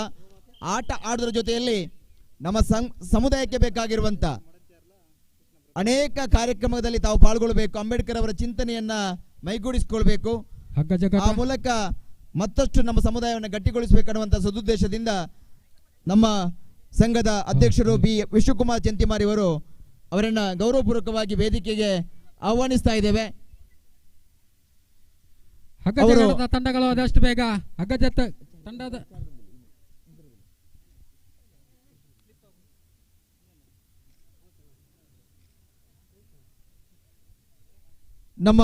ಆಟ ಆಡುವುದರ ಜೊತೆಯಲ್ಲಿ ನಮ್ಮ ಸಮುದಾಯಕ್ಕೆ ಬೇಕಾಗಿರುವಂಥ ಅನೇಕ ಕಾರ್ಯಕ್ರಮದಲ್ಲಿ ತಾವು ಪಾಲ್ಗೊಳ್ಳಬೇಕು. ಅಂಬೇಡ್ಕರ್ ಅವರ ಚಿಂತನೆಯನ್ನ ಮೈಗೂಡಿಸಿಕೊಳ್ಬೇಕು. ಆ ಮೂಲಕ ಮತ್ತಷ್ಟು ನಮ್ಮ ಸಮುದಾಯವನ್ನು ಗಟ್ಟಿಗೊಳಿಸಬೇಕನ್ನುವಂಥ ಸದುದ್ದೇಶದಿಂದ ನಮ್ಮ ಸಂಘದ ಅಧ್ಯಕ್ಷರು ಬಿ ವಿಶ್ವಕುಮಾರ್ ಚೆಂತಿಮಾರ್ ಇವರು ಅವರನ್ನ ಗೌರವಪೂರ್ವಕವಾಗಿ ವೇದಿಕೆಗೆ ಆಹ್ವಾನಿಸ್ತಾ ಇದ್ದೇವೆ. ತಂಡಗಳು ಆದಷ್ಟು ಬೇಗ ಹಗ್ಗಜತ್ತ ತಂಡದ ನಮ್ಮ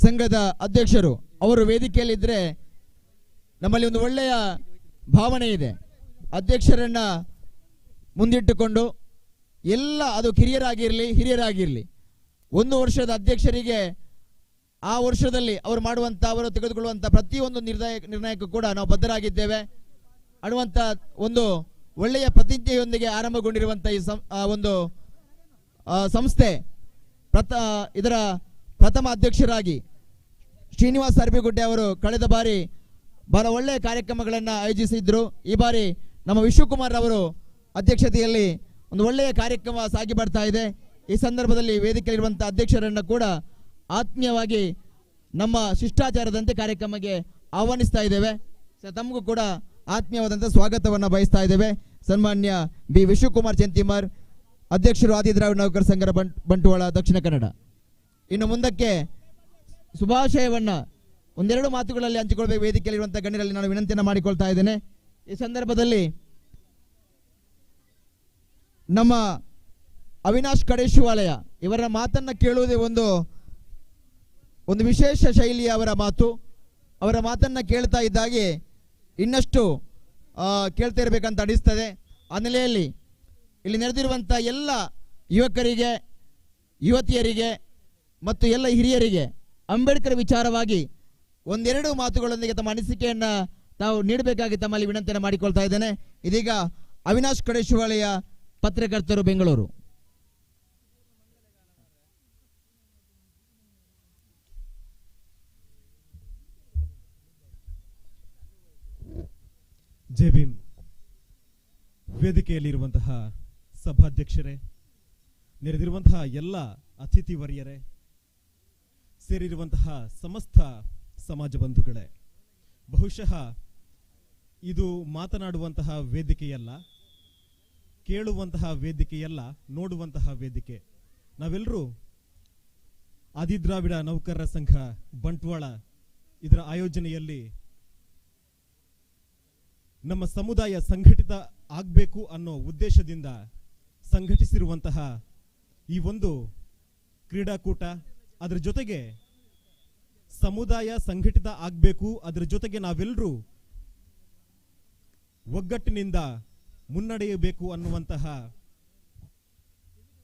ಸಂಘದ ಅಧ್ಯಕ್ಷರು ಅವರು ವೇದಿಕೆಯಲ್ಲಿದ್ದರೆ ನಮ್ಮಲ್ಲಿ ಒಂದು ಒಳ್ಳೆಯ ಭಾವನೆ ಇದೆ. ಅಧ್ಯಕ್ಷರನ್ನ ಮುಂದಿಟ್ಟುಕೊಂಡು ಎಲ್ಲ ಅದು ಕಿರಿಯರಾಗಿರಲಿ ಹಿರಿಯರಾಗಿರಲಿ, ಒಂದು ವರ್ಷದ ಅಧ್ಯಕ್ಷರಿಗೆ ಆ ವರ್ಷದಲ್ಲಿ ಅವರು ಮಾಡುವಂಥ ಅವರು ತೆಗೆದುಕೊಳ್ಳುವಂಥ ಪ್ರತಿಯೊಂದು ನಿರ್ಣಯಕ್ಕೂ ಕೂಡ ನಾವು ಬದ್ಧರಾಗಿದ್ದೇವೆ ಅನ್ನುವಂಥ ಒಂದು ಒಳ್ಳೆಯ ಪ್ರತಿಜ್ಞೆಯೊಂದಿಗೆ ಆರಂಭಗೊಂಡಿರುವಂಥ ಈ ಒಂದು ಸಂಸ್ಥೆ ಇದರ ಪ್ರಥಮ ಅಧ್ಯಕ್ಷರಾಗಿ ಶ್ರೀನಿವಾಸ್ ಅರ್ಬಿಗುಡ್ಡೆ ಅವರು ಕಳೆದ ಬಾರಿ ಬಹಳ ಒಳ್ಳೆಯ ಕಾರ್ಯಕ್ರಮಗಳನ್ನು ಆಯೋಜಿಸಿದ್ರು. ಈ ಬಾರಿ ನಮ್ಮ ವಿಶ್ವಕುಮಾರ್ ಅವರು ಅಧ್ಯಕ್ಷತೆಯಲ್ಲಿ ಒಂದು ಒಳ್ಳೆಯ ಕಾರ್ಯಕ್ರಮ ಸಾಗಿ ಬರ್ತಾ ಇದೆ. ಈ ಸಂದರ್ಭದಲ್ಲಿ ವೇದಿಕೆಯಲ್ಲಿರುವಂಥ ಅಧ್ಯಕ್ಷರನ್ನು ಕೂಡ ಆತ್ಮೀಯವಾಗಿ ನಮ್ಮ ಶಿಷ್ಟಾಚಾರದಂತೆ ಕಾರ್ಯಕ್ರಮಕ್ಕೆ ಆಹ್ವಾನಿಸ್ತಾ ಇದ್ದೇವೆ. ತಮಗೂ ಕೂಡ ಆತ್ಮೀಯವಾದಂಥ ಸ್ವಾಗತವನ್ನು ಬಯಸ್ತಾ ಇದ್ದೇವೆ. ಸನ್ಮಾನ್ಯ ಬಿ ವಿಶ್ವಕುಮಾರ್ ಚೆಂತಿಮಾರ್, ಅಧ್ಯಕ್ಷರು ಆದಿದ್ರಾವಿಡ ನೌಕರ ಸಂಘದ ಬಂಟ್ವಾಳ ದಕ್ಷಿಣ ಕನ್ನಡ. ಇನ್ನು ಮುಂದಕ್ಕೆ ಶುಭಾಶಯವನ್ನ ಒಂದೆರಡು ಮಾತುಗಳಲ್ಲಿ ಹಂಚಿಕೊಳ್ಬೇಕು ವೇದಿಕೆಯಲ್ಲಿರುವಂಥ ಗಣ್ಯರಲ್ಲಿ ನಾನು ವಿನಂತಿಯನ್ನು ಮಾಡಿಕೊಳ್ತಾ ಇದ್ದೇನೆ. ಈ ಸಂದರ್ಭದಲ್ಲಿ ನಮ್ಮ ಅವಿನಾಶ್ ಕಡೇಶುವಾಲಯ ಇವರ ಮಾತನ್ನು ಕೇಳುವುದೇ ಒಂದು ವಿಶೇಷ ಶೈಲಿಯ ಅವರ ಮಾತು. ಅವರ ಮಾತನ್ನು ಕೇಳ್ತಾ ಇದ್ದಾಗೆ ಇನ್ನಷ್ಟು ಕೇಳ್ತಾ ಇರಬೇಕಂತ ಅನಿಸ್ತದೆ. ಆ ನೆಲೆಯಲ್ಲಿ ಇಲ್ಲಿ ನೆರೆದಿರುವಂಥ ಎಲ್ಲ ಯುವಕರಿಗೆ, ಯುವತಿಯರಿಗೆ ಮತ್ತು ಎಲ್ಲ ಹಿರಿಯರಿಗೆ ಅಂಬೇಡ್ಕರ್ ವಿಚಾರವಾಗಿ ಒಂದೆರಡು ಮಾತುಗಳೊಂದಿಗೆ ತಮ್ಮ ಅನಿಸಿಕೆಯನ್ನು ತಾವು ನೀಡಬೇಕಾಗಿ ತಮ್ಮಲ್ಲಿ ವಿನಂತಿಯನ್ನು ಮಾಡಿಕೊಳ್ತಾ ಇದ್ದೇನೆ. ಇದೀಗ ಅವಿನಾಶ್ ಕಡೇಶುವಾಲಯ, ಪತ್ರಕರ್ತರು, ಬೆಂಗಳೂರು. ಜೈ ಭೀಮ್. ವೇದಿಕೆಯಲ್ಲಿರುವಂತಹ ಸಭಾಧ್ಯಕ್ಷರೇ, ನೆರೆದಿರುವಂತಹ ಎಲ್ಲ ಅತಿಥಿ ವರ್ಯರೇ, ಸೇರಿರುವಂತಹ ಸಮಸ್ತ ಸಮಾಜ ಬಂಧುಗಳೇ, ಬಹುಶಃ ಇದು ಮಾತನಾಡುವಂತಹ ವೇದಿಕೆಯಲ್ಲ, ಕೇಳುವಂತಹ ವೇದಿಕೆಯಲ್ಲ, ನೋಡುವಂತಹ ವೇದಿಕೆ. ನಾವೆಲ್ಲರೂ ಆದಿದ್ರಾವಿಡ ನೌಕರರ ಸಂಘ ಬಂಟ್ವಾಳ ಇದರ ಆಯೋಜನೆಯಲ್ಲಿ ನಮ್ಮ ಸಮುದಾಯ ಸಂಘಟಿತ ಆಗಬೇಕು ಅನ್ನೋ ಉದ್ದೇಶದಿಂದ ಸಂಘಟಿಸಿರುವಂತಹ ಈ ಒಂದು ಕ್ರೀಡಾಕೂಟ, ಅದರ ಜೊತೆಗೆ ಸಮುದಾಯ ಸಂಘಟಿತ ಆಗಬೇಕು, ಅದರ ಜೊತೆಗೆ ನಾವೆಲ್ಲರೂ ಒಗ್ಗಟ್ಟಿನಿಂದ ಮುನ್ನಡೆಯಬೇಕು ಅನ್ನುವಂತಹ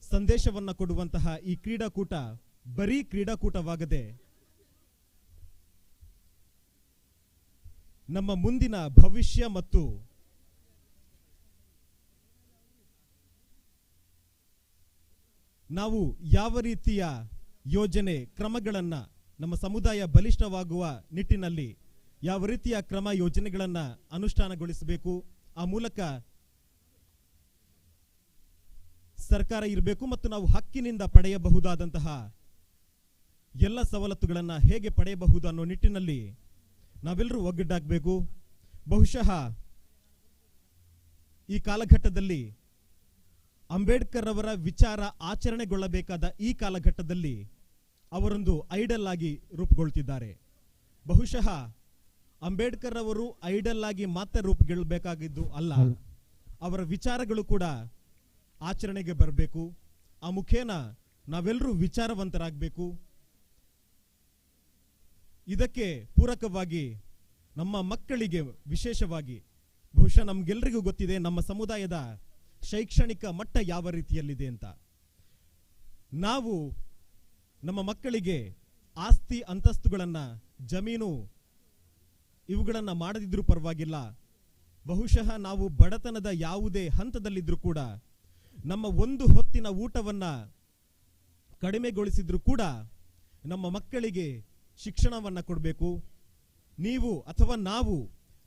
ಸಂದೇಶವನ್ನು ಕೊಡುವಂತಹ ಈ ಕ್ರೀಡಾಕೂಟ ಬರೀ ಕ್ರೀಡಾಕೂಟವಾಗದೆ ನಮ್ಮ ಮುಂದಿನ ಭವಿಷ್ಯ ಮತ್ತು ನಾವು ಯಾವ ರೀತಿಯ ಯೋಜನೆ ಕ್ರಮಗಳನ್ನು ನಮ್ಮ ಸಮುದಾಯ ಬಲಿಷ್ಠವಾಗುವ ನಿಟ್ಟಿನಲ್ಲಿ ಯಾವ ರೀತಿಯ ಕ್ರಮ ಯೋಜನೆಗಳನ್ನು ಅನುಷ್ಠಾನಗೊಳಿಸಬೇಕು, ಆ ಮೂಲಕ ಸರ್ಕಾರ ಇರಬೇಕು ಮತ್ತು ನಾವು ಹಕ್ಕಿನಿಂದ ಪಡೆಯಬಹುದಾದಂತಹ ಎಲ್ಲ ಸವಲತ್ತುಗಳನ್ನು ಹೇಗೆ ಪಡೆಯಬಹುದು ಅನ್ನೋ ನಿಟ್ಟಿನಲ್ಲಿ ನಾವೆಲ್ಲರೂ ಒಗ್ಗಟ್ಟಾಗಬೇಕು. ಬಹುಶಃ ಈ ಕಾಲಘಟ್ಟದಲ್ಲಿ ಅಂಬೇಡ್ಕರ್ ಅವರ ವಿಚಾರ ಆಚರಣೆಗೊಳ್ಳಬೇಕಾದ ಈ ಕಾಲಘಟ್ಟದಲ್ಲಿ ಅವರೊಂದು ಐಡಲ್ ಆಗಿ ರೂಪುಗೊಳ್ತಿದ್ದಾರೆ. ಬಹುಶಃ ಅಂಬೇಡ್ಕರ್ ಅವರು ಐಡಲ್ ಆಗಿ ಮಾತ್ರ ರೂಪುಗೊಳ್ಳಬೇಕಾಗಿದ್ದು ಅಲ್ಲ, ಅವರ ವಿಚಾರಗಳು ಕೂಡ ಆಚರಣೆಗೆ ಬರಬೇಕು. ಆ ಮುಖೇನ ನಾವೆಲ್ಲರೂ ವಿಚಾರವಂತರಾಗಬೇಕು. ಇದಕ್ಕೆ ಪೂರಕವಾಗಿ ನಮ್ಮ ಮಕ್ಕಳಿಗೆ ವಿಶೇಷವಾಗಿ ಬಹುಶಃ ನಮ್ಗೆಲ್ಲರಿಗೂ ಗೊತ್ತಿದೆ ನಮ್ಮ ಸಮುದಾಯದ ಶೈಕ್ಷಣಿಕ ಮಟ್ಟ ಯಾವ ರೀತಿಯಲ್ಲಿದೆ ಅಂತ. ನಾವು ನಮ್ಮ ಮಕ್ಕಳಿಗೆ ಆಸ್ತಿ ಅಂತಸ್ತುಗಳನ್ನ, ಜಮೀನು ಇವುಗಳನ್ನ ಮಾಡದಿದ್ರೂ ಪರವಾಗಿಲ್ಲ. ಬಹುಶಃ ನಾವು ಬಡತನದ ಯಾವುದೇ ಹಂತದಲ್ಲಿದ್ರೂ ಕೂಡ ನಮ್ಮ ಒಂದು ಹೊತ್ತಿನ ಊಟವನ್ನ ಕಡಿಮೆಗೊಳಿಸಿದ್ರೂ ಕೂಡ ನಮ್ಮ ಮಕ್ಕಳಿಗೆ ಶಿಕ್ಷಣವನ್ನ ಕೊಡಬೇಕು. ನೀವು ಅಥವಾ ನಾವು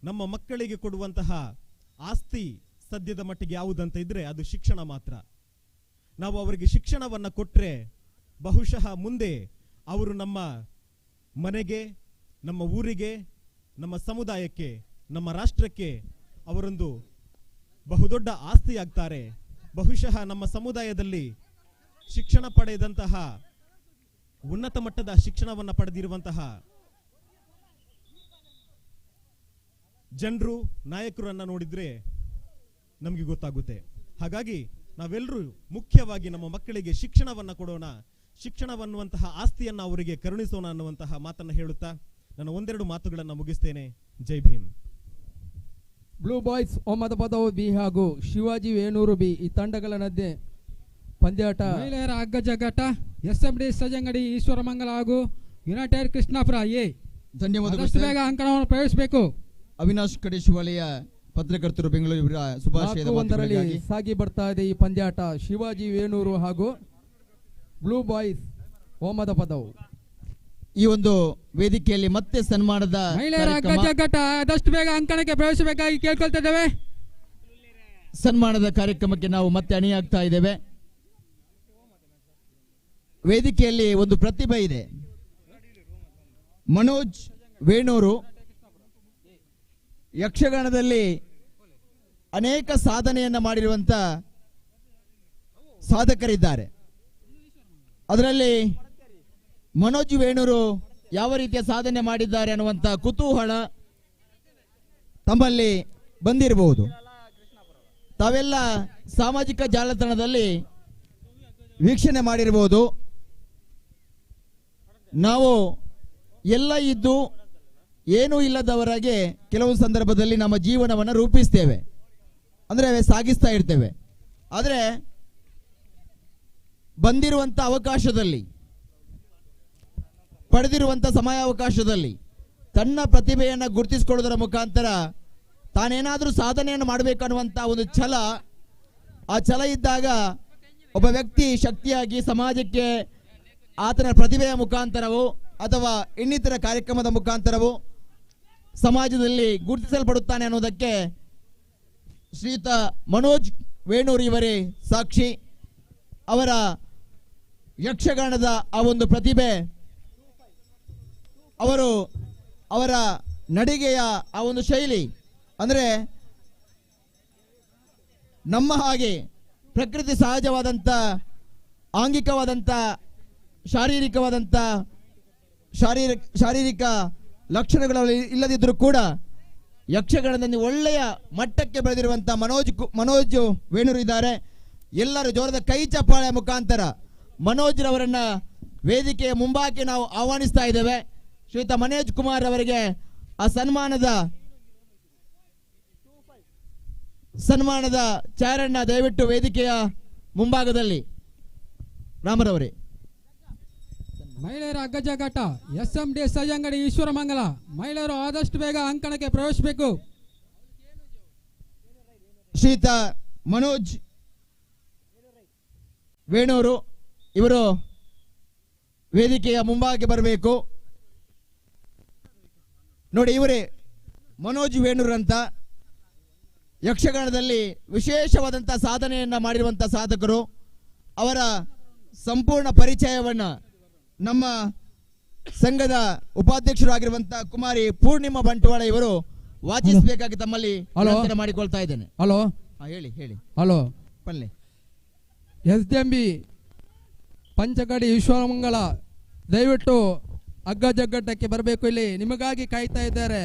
ನಮ್ಮ ಮಕ್ಕಳಿಗೆ ಕೊಡುವಂತಹ ಆಸ್ತಿ ಸದ್ಯದ ಮಟ್ಟಿಗೆ ಯಾವುದಂತ ಇದ್ರೆ ಅದು ಶಿಕ್ಷಣ ಮಾತ್ರ. ನಾವು ಅವರಿಗೆ ಶಿಕ್ಷಣವನ್ನ ಕೊಟ್ರೆ ಬಹುಶಃ ಮುಂದೆ ಅವರು ನಮ್ಮ ಮನೆಗೆ, ನಮ್ಮ ಊರಿಗೆ, ನಮ್ಮ ಸಮುದಾಯಕ್ಕೆ, ನಮ್ಮ ರಾಷ್ಟ್ರಕ್ಕೆ ಅವರೊಂದು ಬಹುದೊಡ್ಡ ಆಸ್ತಿಯಾಗ್ತಾರೆ. ಬಹುಶಃ ನಮ್ಮ ಸಮುದಾಯದಲ್ಲಿ ಶಿಕ್ಷಣ ಪಡೆದಂತಹ, ಉನ್ನತ ಮಟ್ಟದ ಶಿಕ್ಷಣವನ್ನು ಪಡೆದಿರುವಂತಹ ಜನರು, ನಾಯಕರನ್ನ ನೋಡಿದ್ರೆ ನಮಗೆ ಗೊತ್ತಾಗುತ್ತೆ. ಹಾಗಾಗಿ ನಾವೆಲ್ಲರೂ ಮುಖ್ಯವಾಗಿ ನಮ್ಮ ಮಕ್ಕಳಿಗೆ ಶಿಕ್ಷಣವನ್ನ ಕೊಡೋಣ, ಶಿಕ್ಷಣವನ್ನುವಂತಹ ಆಸ್ತಿಯನ್ನ ಅವರಿಗೆ ಕರುಣಿಸೋಣ ಅನ್ನುವಂತಹ ಮಾತನ್ನ ಹೇಳುತ್ತಾ ನಾನು ಒಂದೆರಡು ಮಾತುಗಳನ್ನು ಮುಗಿಸ್ತೇನೆ. ಜೈ ಭೀಮ್. ಬ್ಲೂ ಬಾಯ್ಸ್ ಒಮ್ಮದಪದವು ಬಿ ಹಾಗೂ ಶಿವಾಜಿ ವೇಣೂರು ಬಿ ಈ ತಂಡಗಳ ಮಧ್ಯೆ ಪಂದ್ಯಾಟ. ಮಹಿಳೆಯರ ಹಗ್ಗ ಜಗ್ಗಾಟ SMD ಸಜಂಗಡಿ ಈಶ್ವರಮಂಗಲ ಹಾಗೂ ಯುನೈಟೆಡ್ ಕೃಷ್ಣಾಪುರ ಎ. ಧನ್ಯವಾದಗಳು. ಬೇಗ ಅಂಕಣವನ್ನು ಪ್ರವೇಶಿಸಬೇಕು. ಅವಿನಾಶ್ ಕಡೇಶಿವಾಲೆಯ ಪತ್ರಕರ್ತರು, ಬೆಂಗಳೂರು. ಶುಭಾಶಯ. ಸಾಗಿ ಬರ್ತಾ ಇದೆ ಈ ಪಂದ್ಯಾಟ. ಶಿವಾಜಿ ವೇಣೂರು ಹಾಗೂ ಬ್ಲೂ ಬಾಯ್ಸ್ ಒಮ್ಮದಪದವು. ಈ ಒಂದು ವೇದಿಕೆಯಲ್ಲಿ ಮತ್ತೆ ಸನ್ಮಾನದ ಮಹಿಳೆಯರ ಹಗ್ಗ ಜಗ್ಗಾಟ ಆದಷ್ಟು ಬೇಗ ಅಂಕಣಕ್ಕೆ ಪ್ರವೇಶಿಸಬೇಕಾಗಿ ಕೇಳ್ಕೊಳ್ತಾ ಇದ್ದೇವೆ. ಸನ್ಮಾನದ ಕಾರ್ಯಕ್ರಮಕ್ಕೆ ನಾವು ಮತ್ತೆ ಅಣಿಯಾಗ್ತಾ ಇದ್ದೇವೆ. ವೇದಿಕೆಯಲ್ಲಿ ಒಂದು ಪ್ರತಿಭೆ ಇದೆ. ಮನೋಜ್ ವೇಣೂರು ಯಕ್ಷಗಾನದಲ್ಲಿ ಅನೇಕ ಸಾಧನೆಯನ್ನ ಮಾಡಿರುವಂತ ಸಾಧಕರಿದ್ದಾರೆ. ಅದರಲ್ಲಿ ಮನೋಜ್ ವೇಣೂರು ಯಾವ ರೀತಿಯ ಸಾಧನೆ ಮಾಡಿದ್ದಾರೆ ಅನ್ನುವಂತ ಕುತೂಹಲ ತಮ್ಮಲ್ಲಿ ಬಂದಿರಬಹುದು. ತಾವೆಲ್ಲ ಸಾಮಾಜಿಕ ಜಾಲತಾಣದಲ್ಲಿ ವೀಕ್ಷಣೆ ಮಾಡಿರಬಹುದು. ನಾವು ಎಲ್ಲ ಇದ್ದು ಏನೂ ಇಲ್ಲದವರಾಗೆ ಕೆಲವು ಸಂದರ್ಭದಲ್ಲಿ ನಮ್ಮ ಜೀವನವನ್ನು ರೂಪಿಸ್ತೇವೆ, ಅಂದರೆ ಸಾಗಿಸ್ತಾ ಇರ್ತೇವೆ. ಆದರೆ ಬಂದಿರುವಂಥ ಅವಕಾಶದಲ್ಲಿ, ಪಡೆದಿರುವಂಥ ಸಮಯಾವಕಾಶದಲ್ಲಿ ತನ್ನ ಪ್ರತಿಭೆಯನ್ನು ಗುರುತಿಸಿಕೊಳ್ಳುವುದರ ಮುಖಾಂತರ ತಾನೇನಾದರೂ ಸಾಧನೆಯನ್ನು ಮಾಡಬೇಕನ್ನುವಂಥ ಒಂದು ಛಲ, ಆ ಛಲ ಇದ್ದಾಗ ಒಬ್ಬ ವ್ಯಕ್ತಿ ಶಕ್ತಿಯಾಗಿ ಸಮಾಜಕ್ಕೆ ಆತನ ಪ್ರತಿಭೆಯ ಮುಖಾಂತರವೋ ಅಥವಾ ಇನ್ನಿತರ ಕಾರ್ಯಕ್ರಮದ ಮುಖಾಂತರವೋ ಸಮಾಜದಲ್ಲಿ ಗುರುತಿಸಲ್ಪಡುತ್ತಾನೆ ಅನ್ನೋದಕ್ಕೆ ಶ್ರೀಯುತ ಮನೋಜ್ ವೇಣೂರು ಇವರೇ ಸಾಕ್ಷಿ. ಅವರ ಯಕ್ಷಗಾನದ ಆ ಒಂದು ಪ್ರತಿಭೆ, ಅವರ ನಡಿಗೆಯ ಆ ಒಂದು ಶೈಲಿ, ಅಂದರೆ ನಮ್ಮ ಹಾಗೆ ಪ್ರಕೃತಿ ಸಹಜವಾದಂಥ ಆಂಗಿಕವಾದಂಥ ಶಾರೀರಿಕ ಲಕ್ಷಣಗಳು ಇಲ್ಲದಿದ್ದರೂ ಕೂಡ ಯಕ್ಷಗಾನದಲ್ಲಿ ಒಳ್ಳೆಯ ಮಟ್ಟಕ್ಕೆ ಬೆಳೆದಿರುವಂಥ ಮನೋಜ್ ವೇಣೂರು ಇದ್ದಾರೆ. ಎಲ್ಲರೂ ಜೋರದ ಕೈ ಚಪ್ಪಾಳೆ ಮುಖಾಂತರ ಮನೋಜ್ರವರನ್ನ ವೇದಿಕೆಯ ಮುಂಭಾಗಕ್ಕೆ ನಾವು ಆಹ್ವಾನಿಸ್ತಾ ಇದ್ದೇವೆ. ಶ್ರೀಯುತ ಮನೋಜ್ ಕುಮಾರ್ ಅವರಿಗೆ ಆ ಸನ್ಮಾನದ ಚಾರಣ್ಣ ದಯವಿಟ್ಟು ವೇದಿಕೆಯ ಮುಂಭಾಗದಲ್ಲಿ. ರಾಮರವರೇ. ಮಹಿಳೆಯರ ಹಗ್ಗ ಜಗ್ಗಾಟ SMD ಸಜಂಗಡಿ ಈಶ್ವರಮಂಗಲ. ಮಹಿಳೆಯರು ಆದಷ್ಟು ಬೇಗ ಅಂಕಣಕ್ಕೆ ಪ್ರವೇಶಿಸಬೇಕು. ಶ್ರೀಯುತ ಮನೋಜ್ ವೇಣೂರು ಇವರು ವೇದಿಕೆಯ ಮುಂಭಾಗಕ್ಕೆ ಬರಬೇಕು. ನೋಡಿ, ಇವರೇ ಮನೋಜ್ ವೇಣೂರು ಅಂತ ಯಕ್ಷಗಾನದಲ್ಲಿ ವಿಶೇಷವಾದಂಥ ಸಾಧನೆಯನ್ನ ಮಾಡಿರುವಂಥ ಸಾಧಕರು. ಅವರ ಸಂಪೂರ್ಣ ಪರಿಚಯವನ್ನ ನಮ್ಮ ಸಂಘದ ಉಪಾಧ್ಯಕ್ಷರಾಗಿರುವಂಥ ಕುಮಾರಿ ಪೂರ್ಣಿಮಾ ಬಂಟ್ವಾಳ ಇವರು ವಾಚಿಸಬೇಕಾಗಿ ತಮ್ಮಲ್ಲಿ ವಿನಂತಿ ಮಾಡಿಕೊಳ್ತಾ ಇದ್ದೇನೆ. ಹಲೋ, ಹೇಳಿ. ಹಲೋ, ಪಲ್ಲೆ SMB ಪಂಚಗಡಿ ಈಶ್ವರಮಂಗಲ ದಯವಿಟ್ಟು ಹಗ್ಗ ಜಗ್ಗಾಟಕ್ಕೆ ಬರಬೇಕು. ಇಲ್ಲಿ ನಿಮಗಾಗಿ ಕಾಯ್ತಾ ಇದ್ದಾರೆ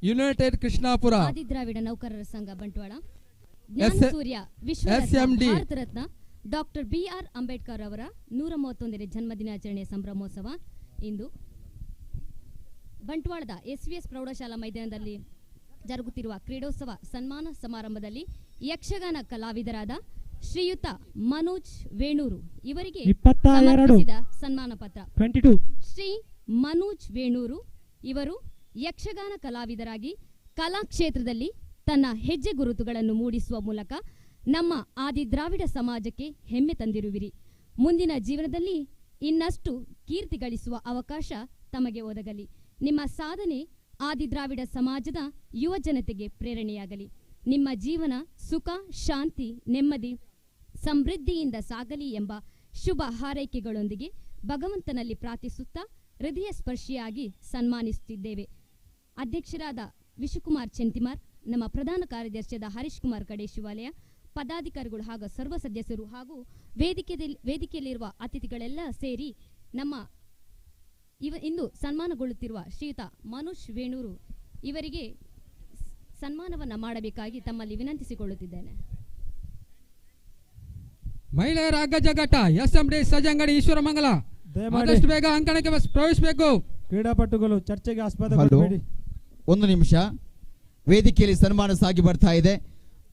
ಯುನೈಟೆಡ್ ಕೃಷ್ಣಾಪುರ, ಆದಿದ್ರಾವಿಡ ನೌಕರರ ಸಂಘ ಬಂಟ್ವಾಳ, ಸೂರ್ಯ SMD Bharat Ratna doctor BR Ambedkar ಅವರ 131ನೇ ಜನ್ಮದಿನಾಚರಣೆ ಸಂಭ್ರಮೋತ್ಸವ ಇಂದು ಬಂಟ್ವಾಳದ SVS ಪ್ರೌಢಶಾಲಾ ಮೈದಾನದಲ್ಲಿ ಜರುಗುತ್ತಿರುವ ಕ್ರೀಡೋತ್ಸವ ಸನ್ಮಾನ ಸಮಾರಂಭದಲ್ಲಿ ಯಕ್ಷಗಾನ ಕಲಾವಿದರಾದ ಶ್ರೀಯುತ ಮನೋಜ್ ವೇಣೂರು ಇವರಿಗೆ 22 ಸಮರ್ಪಿಸಿದ ಸನ್ಮಾನ ಪತ್ರ. 22 ಶ್ರೀ ಮನೋಜ್ ವೇಣೂರು ಇವರು ಯಕ್ಷಗಾನ ಕಲಾವಿದರಾಗಿ ಕಲಾಕ್ಷೇತ್ರದಲ್ಲಿ ತನ್ನ ಹೆಜ್ಜೆ ಗುರುತುಗಳನ್ನು ಮೂಡಿಸುವ ಮೂಲಕ ನಮ್ಮ ಆದಿ ದ್ರಾವಿಡ ಸಮಾಜಕ್ಕೆ ಹೆಮ್ಮೆ ತಂದಿರುವಿರಿ. ಮುಂದಿನ ಜೀವನದಲ್ಲಿ ಇನ್ನಷ್ಟು ಕೀರ್ತಿ ಗಳಿಸುವ ಅವಕಾಶ ತಮಗೆ ಒದಗಲಿ. ನಿಮ್ಮ ಸಾಧನೆ ಆದಿ ದ್ರಾವಿಡ ಸಮಾಜದ ಯುವ ಜನತೆಗೆ ಪ್ರೇರಣೆಯಾಗಲಿ. ನಿಮ್ಮ ಜೀವನ ಸುಖ, ಶಾಂತಿ, ನೆಮ್ಮದಿ, ಸಮೃದ್ಧಿಯಿಂದ ಸಾಗಲಿ ಎಂಬ ಶುಭ ಹಾರೈಕೆಗಳೊಂದಿಗೆ ಭಗವಂತನಲ್ಲಿ ಪ್ರಾರ್ಥಿಸುತ್ತಾ ಹೃದಯ ಸ್ಪರ್ಶಿಯಾಗಿ ಸನ್ಮಾನಿಸುತ್ತಿದ್ದೇವೆ. ಅಧ್ಯಕ್ಷರಾದ ವಿಶುಕುಮಾರ್ ಚೆಂತಿಮಾರ್, ನಮ್ಮ ಪ್ರಧಾನ ಕಾರ್ಯದರ್ಶಿಯಾದ ಹರೀಶ್ ಕುಮಾರ್ ಕಡೆ ಶಿವಾಲಯ, ಪದಾಧಿಕಾರಿಗಳು ಹಾಗೂ ಸರ್ವ ಸದಸ್ಯರು ಹಾಗೂ ವೇದಿಕೆಯಲ್ಲಿರುವ ಅತಿಥಿಗಳೆಲ್ಲ ಸೇರಿ ನಮ್ಮ ಇಂದು ಸನ್ಮಾನಗೊಳ್ಳುತ್ತಿರುವ ಶ್ರೀಯುತ ಮನೋಜ್ ವೇಣೂರು ಇವರಿಗೆ ಸನ್ಮಾನವನ್ನು ಮಾಡಬೇಕಾಗಿ ತಮ್ಮಲ್ಲಿ ವಿನಂತಿಸಿಕೊಳ್ಳುತ್ತಿದ್ದೇನೆ. ಮಹಿಳೆಯರ ಅಗ್ಗಜಗ್ಗಾಟ ಎಸ್ಎಂಡಿ ಸಜಂಗಡಿ ಈಶ್ವರಮಂಗಲ ಆದಷ್ಟು ಬೇಗ ಅಂಕಣಕ್ಕೆ ಪ್ರವೇಶಿಸಬೇಕು. ಕ್ರೀಡಾಪಟುಗಳು ಚರ್ಚೆಗೆ ಆಸ್ಪದ ಹಲೋ, ಒಂದು ನಿಮಿಷ. ವೇದಿಕೆಯಲ್ಲಿ ಸನ್ಮಾನ ಸಾಗಿ ಬರ್ತಾ ಇದೆ.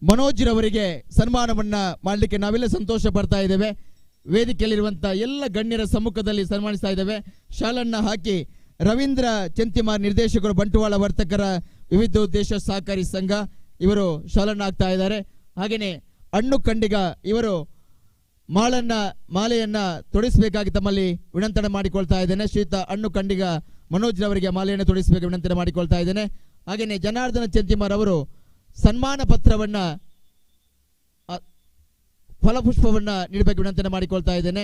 ಮನೋಜ್ ರವರಿಗೆ ಸನ್ಮಾನವನ್ನ ಮಾಡಲಿಕ್ಕೆ ನಾವೆಲ್ಲ ಸಂತೋಷ ಪಡ್ತಾ ಇದ್ದೇವೆ. ವೇದಿಕೆಯಲ್ಲಿರುವಂತಹ ಎಲ್ಲ ಗಣ್ಯರ ಸಮ್ಮುಖದಲ್ಲಿ ಸನ್ಮಾನಿಸ್ತಾ ಇದ್ದೇವೆ. ಶಾಲನ್ನ ಹಾಕಿ ರವೀಂದ್ರ ಚೆಂತಿಮಾರ್ ನಿರ್ದೇಶಕರು, ಬಂಟ್ವಾಳ ವರ್ತಕರ ವಿವಿಧೋದ್ದೇಶ ಸಹಕಾರಿ ಸಂಘ ಇವರು ಶಾಲನ್ನ ಹಾಕ್ತಾ ಇದ್ದಾರೆ. ಹಾಗೇನೆ ಹಣ್ಣು ಕಂಡಿಗ ಇವರು ಮಾಲೆಯನ್ನ ತೊಡಿಸಬೇಕಾಗಿ ತಮ್ಮಲ್ಲಿ ವಿನಂತನೆ ಮಾಡಿಕೊಳ್ತಾ ಇದ್ದೇನೆ. ಶ್ರೀಯುತ ಹಣ್ಣು ಕಂಡಿಗ ಮನೋಜ್ ರವರಿಗೆ ಮಾಲೆಯನ್ನು ತೊಡಿಸಬೇಕು ವಿನಂತನೆ ಮಾಡಿಕೊಳ್ತಾ ಇದ್ದೇನೆ. ಹಾಗೇನೆ ಜನಾರ್ದನ ಚೆಂತಿಮಾರ್ ಅವರು ಸನ್ಮಾನ ಪತ್ರವನ್ನ ಫಲಪುಷ್ಪವನ್ನ ನೀಡಬೇಕು ವಿನಂತನೆ ಮಾಡಿಕೊಳ್ತಾ ಇದ್ದೇನೆ.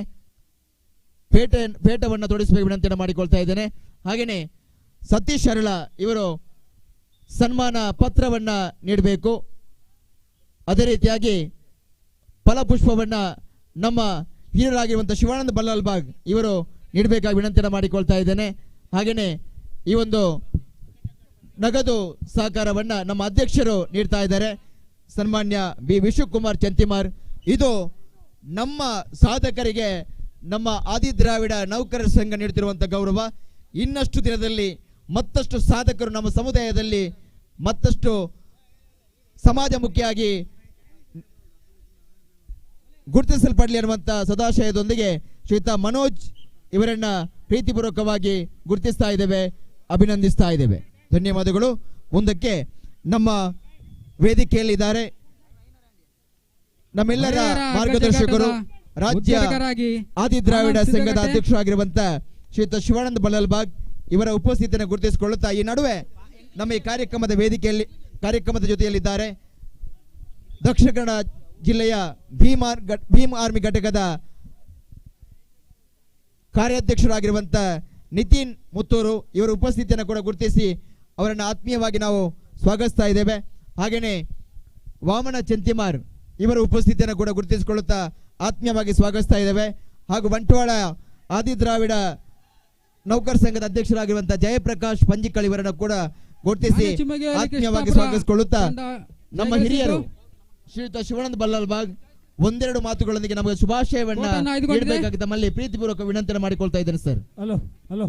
ಪೇಟವನ್ನ ತೊಡಿಸಬೇಕು ವಿನಂತನೆ ಮಾಡಿಕೊಳ್ತಾ ಇದ್ದೇನೆ. ಹಾಗೇನೆ ಸತೀಶ್ ಅರಳ ಇವರು ಸನ್ಮಾನ ಪತ್ರವನ್ನ ನೀಡಬೇಕು. ಅದೇ ರೀತಿಯಾಗಿ ಫಲಪುಷ್ಪವನ್ನ ನಮ್ಮ ಹಿರಿಯರಾಗಿರುವಂತಹ ಶಿವಾನಂದ ಬಲ್ಲಾಲ್ಬಾಗ್ ಇವರು ನೀಡಬೇಕಾಗಿ ವಿನಂತಿಯನ್ನು ಮಾಡಿಕೊಳ್ತಾ ಇದ್ದೇನೆ. ಹಾಗೇನೆ ಈ ಒಂದು ನಗದು ಸಹಕಾರವನ್ನ ನಮ್ಮ ಅಧ್ಯಕ್ಷರು ನೀಡ್ತಾ ಇದ್ದಾರೆ, ಸನ್ಮಾನ್ಯ ಬಿ ವಿಶುಕುಮಾರ್ ಚೆಂತಿಮಾರ್. ಇದು ನಮ್ಮ ಸಾಧಕರಿಗೆ ನಮ್ಮ ಆದಿ ದ್ರಾವಿಡ ನೌಕರರ ಸಂಘ ನೀಡುತ್ತಿರುವಂತಹ ಗೌರವ. ಇನ್ನಷ್ಟು ದಿನದಲ್ಲಿ ಮತ್ತಷ್ಟು ಸಾಧಕರು ನಮ್ಮ ಸಮುದಾಯದಲ್ಲಿ ಮತ್ತಷ್ಟು ಸಮಾಜಮುಖಿಯಾಗಿ ಗುರುತಿಸಲ್ಪಡಲಿ ಅನ್ನುವಂಥ ಸದಾಶಯದೊಂದಿಗೆ ಶ್ರೀಯುತ ಮನೋಜ್ ಇವರನ್ನ ಪ್ರೀತಿಪೂರ್ವಕವಾಗಿ ಗುರುತಿಸ್ತಾ ಇದ್ದೇವೆ, ಅಭಿನಂದಿಸ್ತಾ ಇದ್ದೇವೆ. ಧನ್ಯವಾದಗಳು. ಮುಂದಕ್ಕೆ ನಮ್ಮ ವೇದಿಕೆಯಲ್ಲಿದ್ದಾರೆ ನಮ್ಮೆಲ್ಲರ ಮಾರ್ಗದರ್ಶಕರು, ರಾಜ್ಯ ಆದಿ ದ್ರಾವಿಡ ಸಂಘದ ಅಧ್ಯಕ್ಷರಾಗಿರುವಂತ ಶ್ರೀಯುತ ಶಿವಾನಂದ ಬಲ್ಲಾಲ್ಬಾಗ್ ಇವರ ಉಪಸ್ಥಿತಿಯನ್ನು ಗುರುತಿಸಿಕೊಳ್ಳುತ್ತಾ ಈ ನಡುವೆ ನಮ್ಮ ಈ ಕಾರ್ಯಕ್ರಮದ ಜೊತೆಯಲ್ಲಿದ್ದಾರೆ ದಕ್ಷಿಣ ಕನ್ನಡ ಜಿಲ್ಲೆಯ ಭೀಮ್ ಆರ್ಮಿ ಘಟಕದ ಕಾರ್ಯಾಧ್ಯಕ್ಷರಾಗಿರುವಂತ ನಿತಿನ್ ಮುತ್ತೂರು ಇವರ ಉಪಸ್ಥಿತಿಯನ್ನು ಕೂಡ ಗುರುತಿಸಿ ಅವರನ್ನು ಆತ್ಮೀಯವಾಗಿ ನಾವು ಸ್ವಾಗತಿಸ್ತಾ ಇದ್ದೇವೆ. ಹಾಗೇನೆ ವಾಮನ ಚೆಂತಿಮಾರ್ ಇವರ ಉಪಸ್ಥಿತಿಯನ್ನು ಕೂಡ ಗುರುತಿಸಿಕೊಳ್ಳುತ್ತಾ ಆತ್ಮೀಯವಾಗಿ ಸ್ವಾಗತಿಸ್ತಾ ಇದ್ದೇವೆ. ಹಾಗೂ ಬಂಟ್ವಾಳ ಆದಿ ದ್ರಾವಿಡ ನೌಕರ ಸಂಘದ ಅಧ್ಯಕ್ಷರಾಗಿರುವಂತಹ ಜಯಪ್ರಕಾಶ್ ಪಂಜಿಕಲ್ ಇವರನ್ನು ಕೂಡ ಗುರುತಿಸಿ ಆತ್ಮೀಯವಾಗಿ ಸ್ವಾಗತಿಸಿಕೊಳ್ಳುತ್ತಾ ನಮ್ಮ ಹಿರಿಯರು ಶ್ರೀಯುತ ಶಿವಾನಂದ ಬಲ್ಲಾಲ್ಬಾಗ್ ಒಂದೆರಡು ಮಾತುಗಳೊಂದಿಗೆ ನಮಗೆ ಶುಭಾಶಯವನ್ನ ನೀಡಬೇಕಾಗಿ ತಮ್ಮಲ್ಲಿ ಪ್ರೀತಿಪೂರ್ವಕ ವಿನಂತಿ ಮಾಡಿಕೊಳ್ತಾ ಇದ್ದೇನೆ ಸರ್. ಹಲೋ ಹಲೋ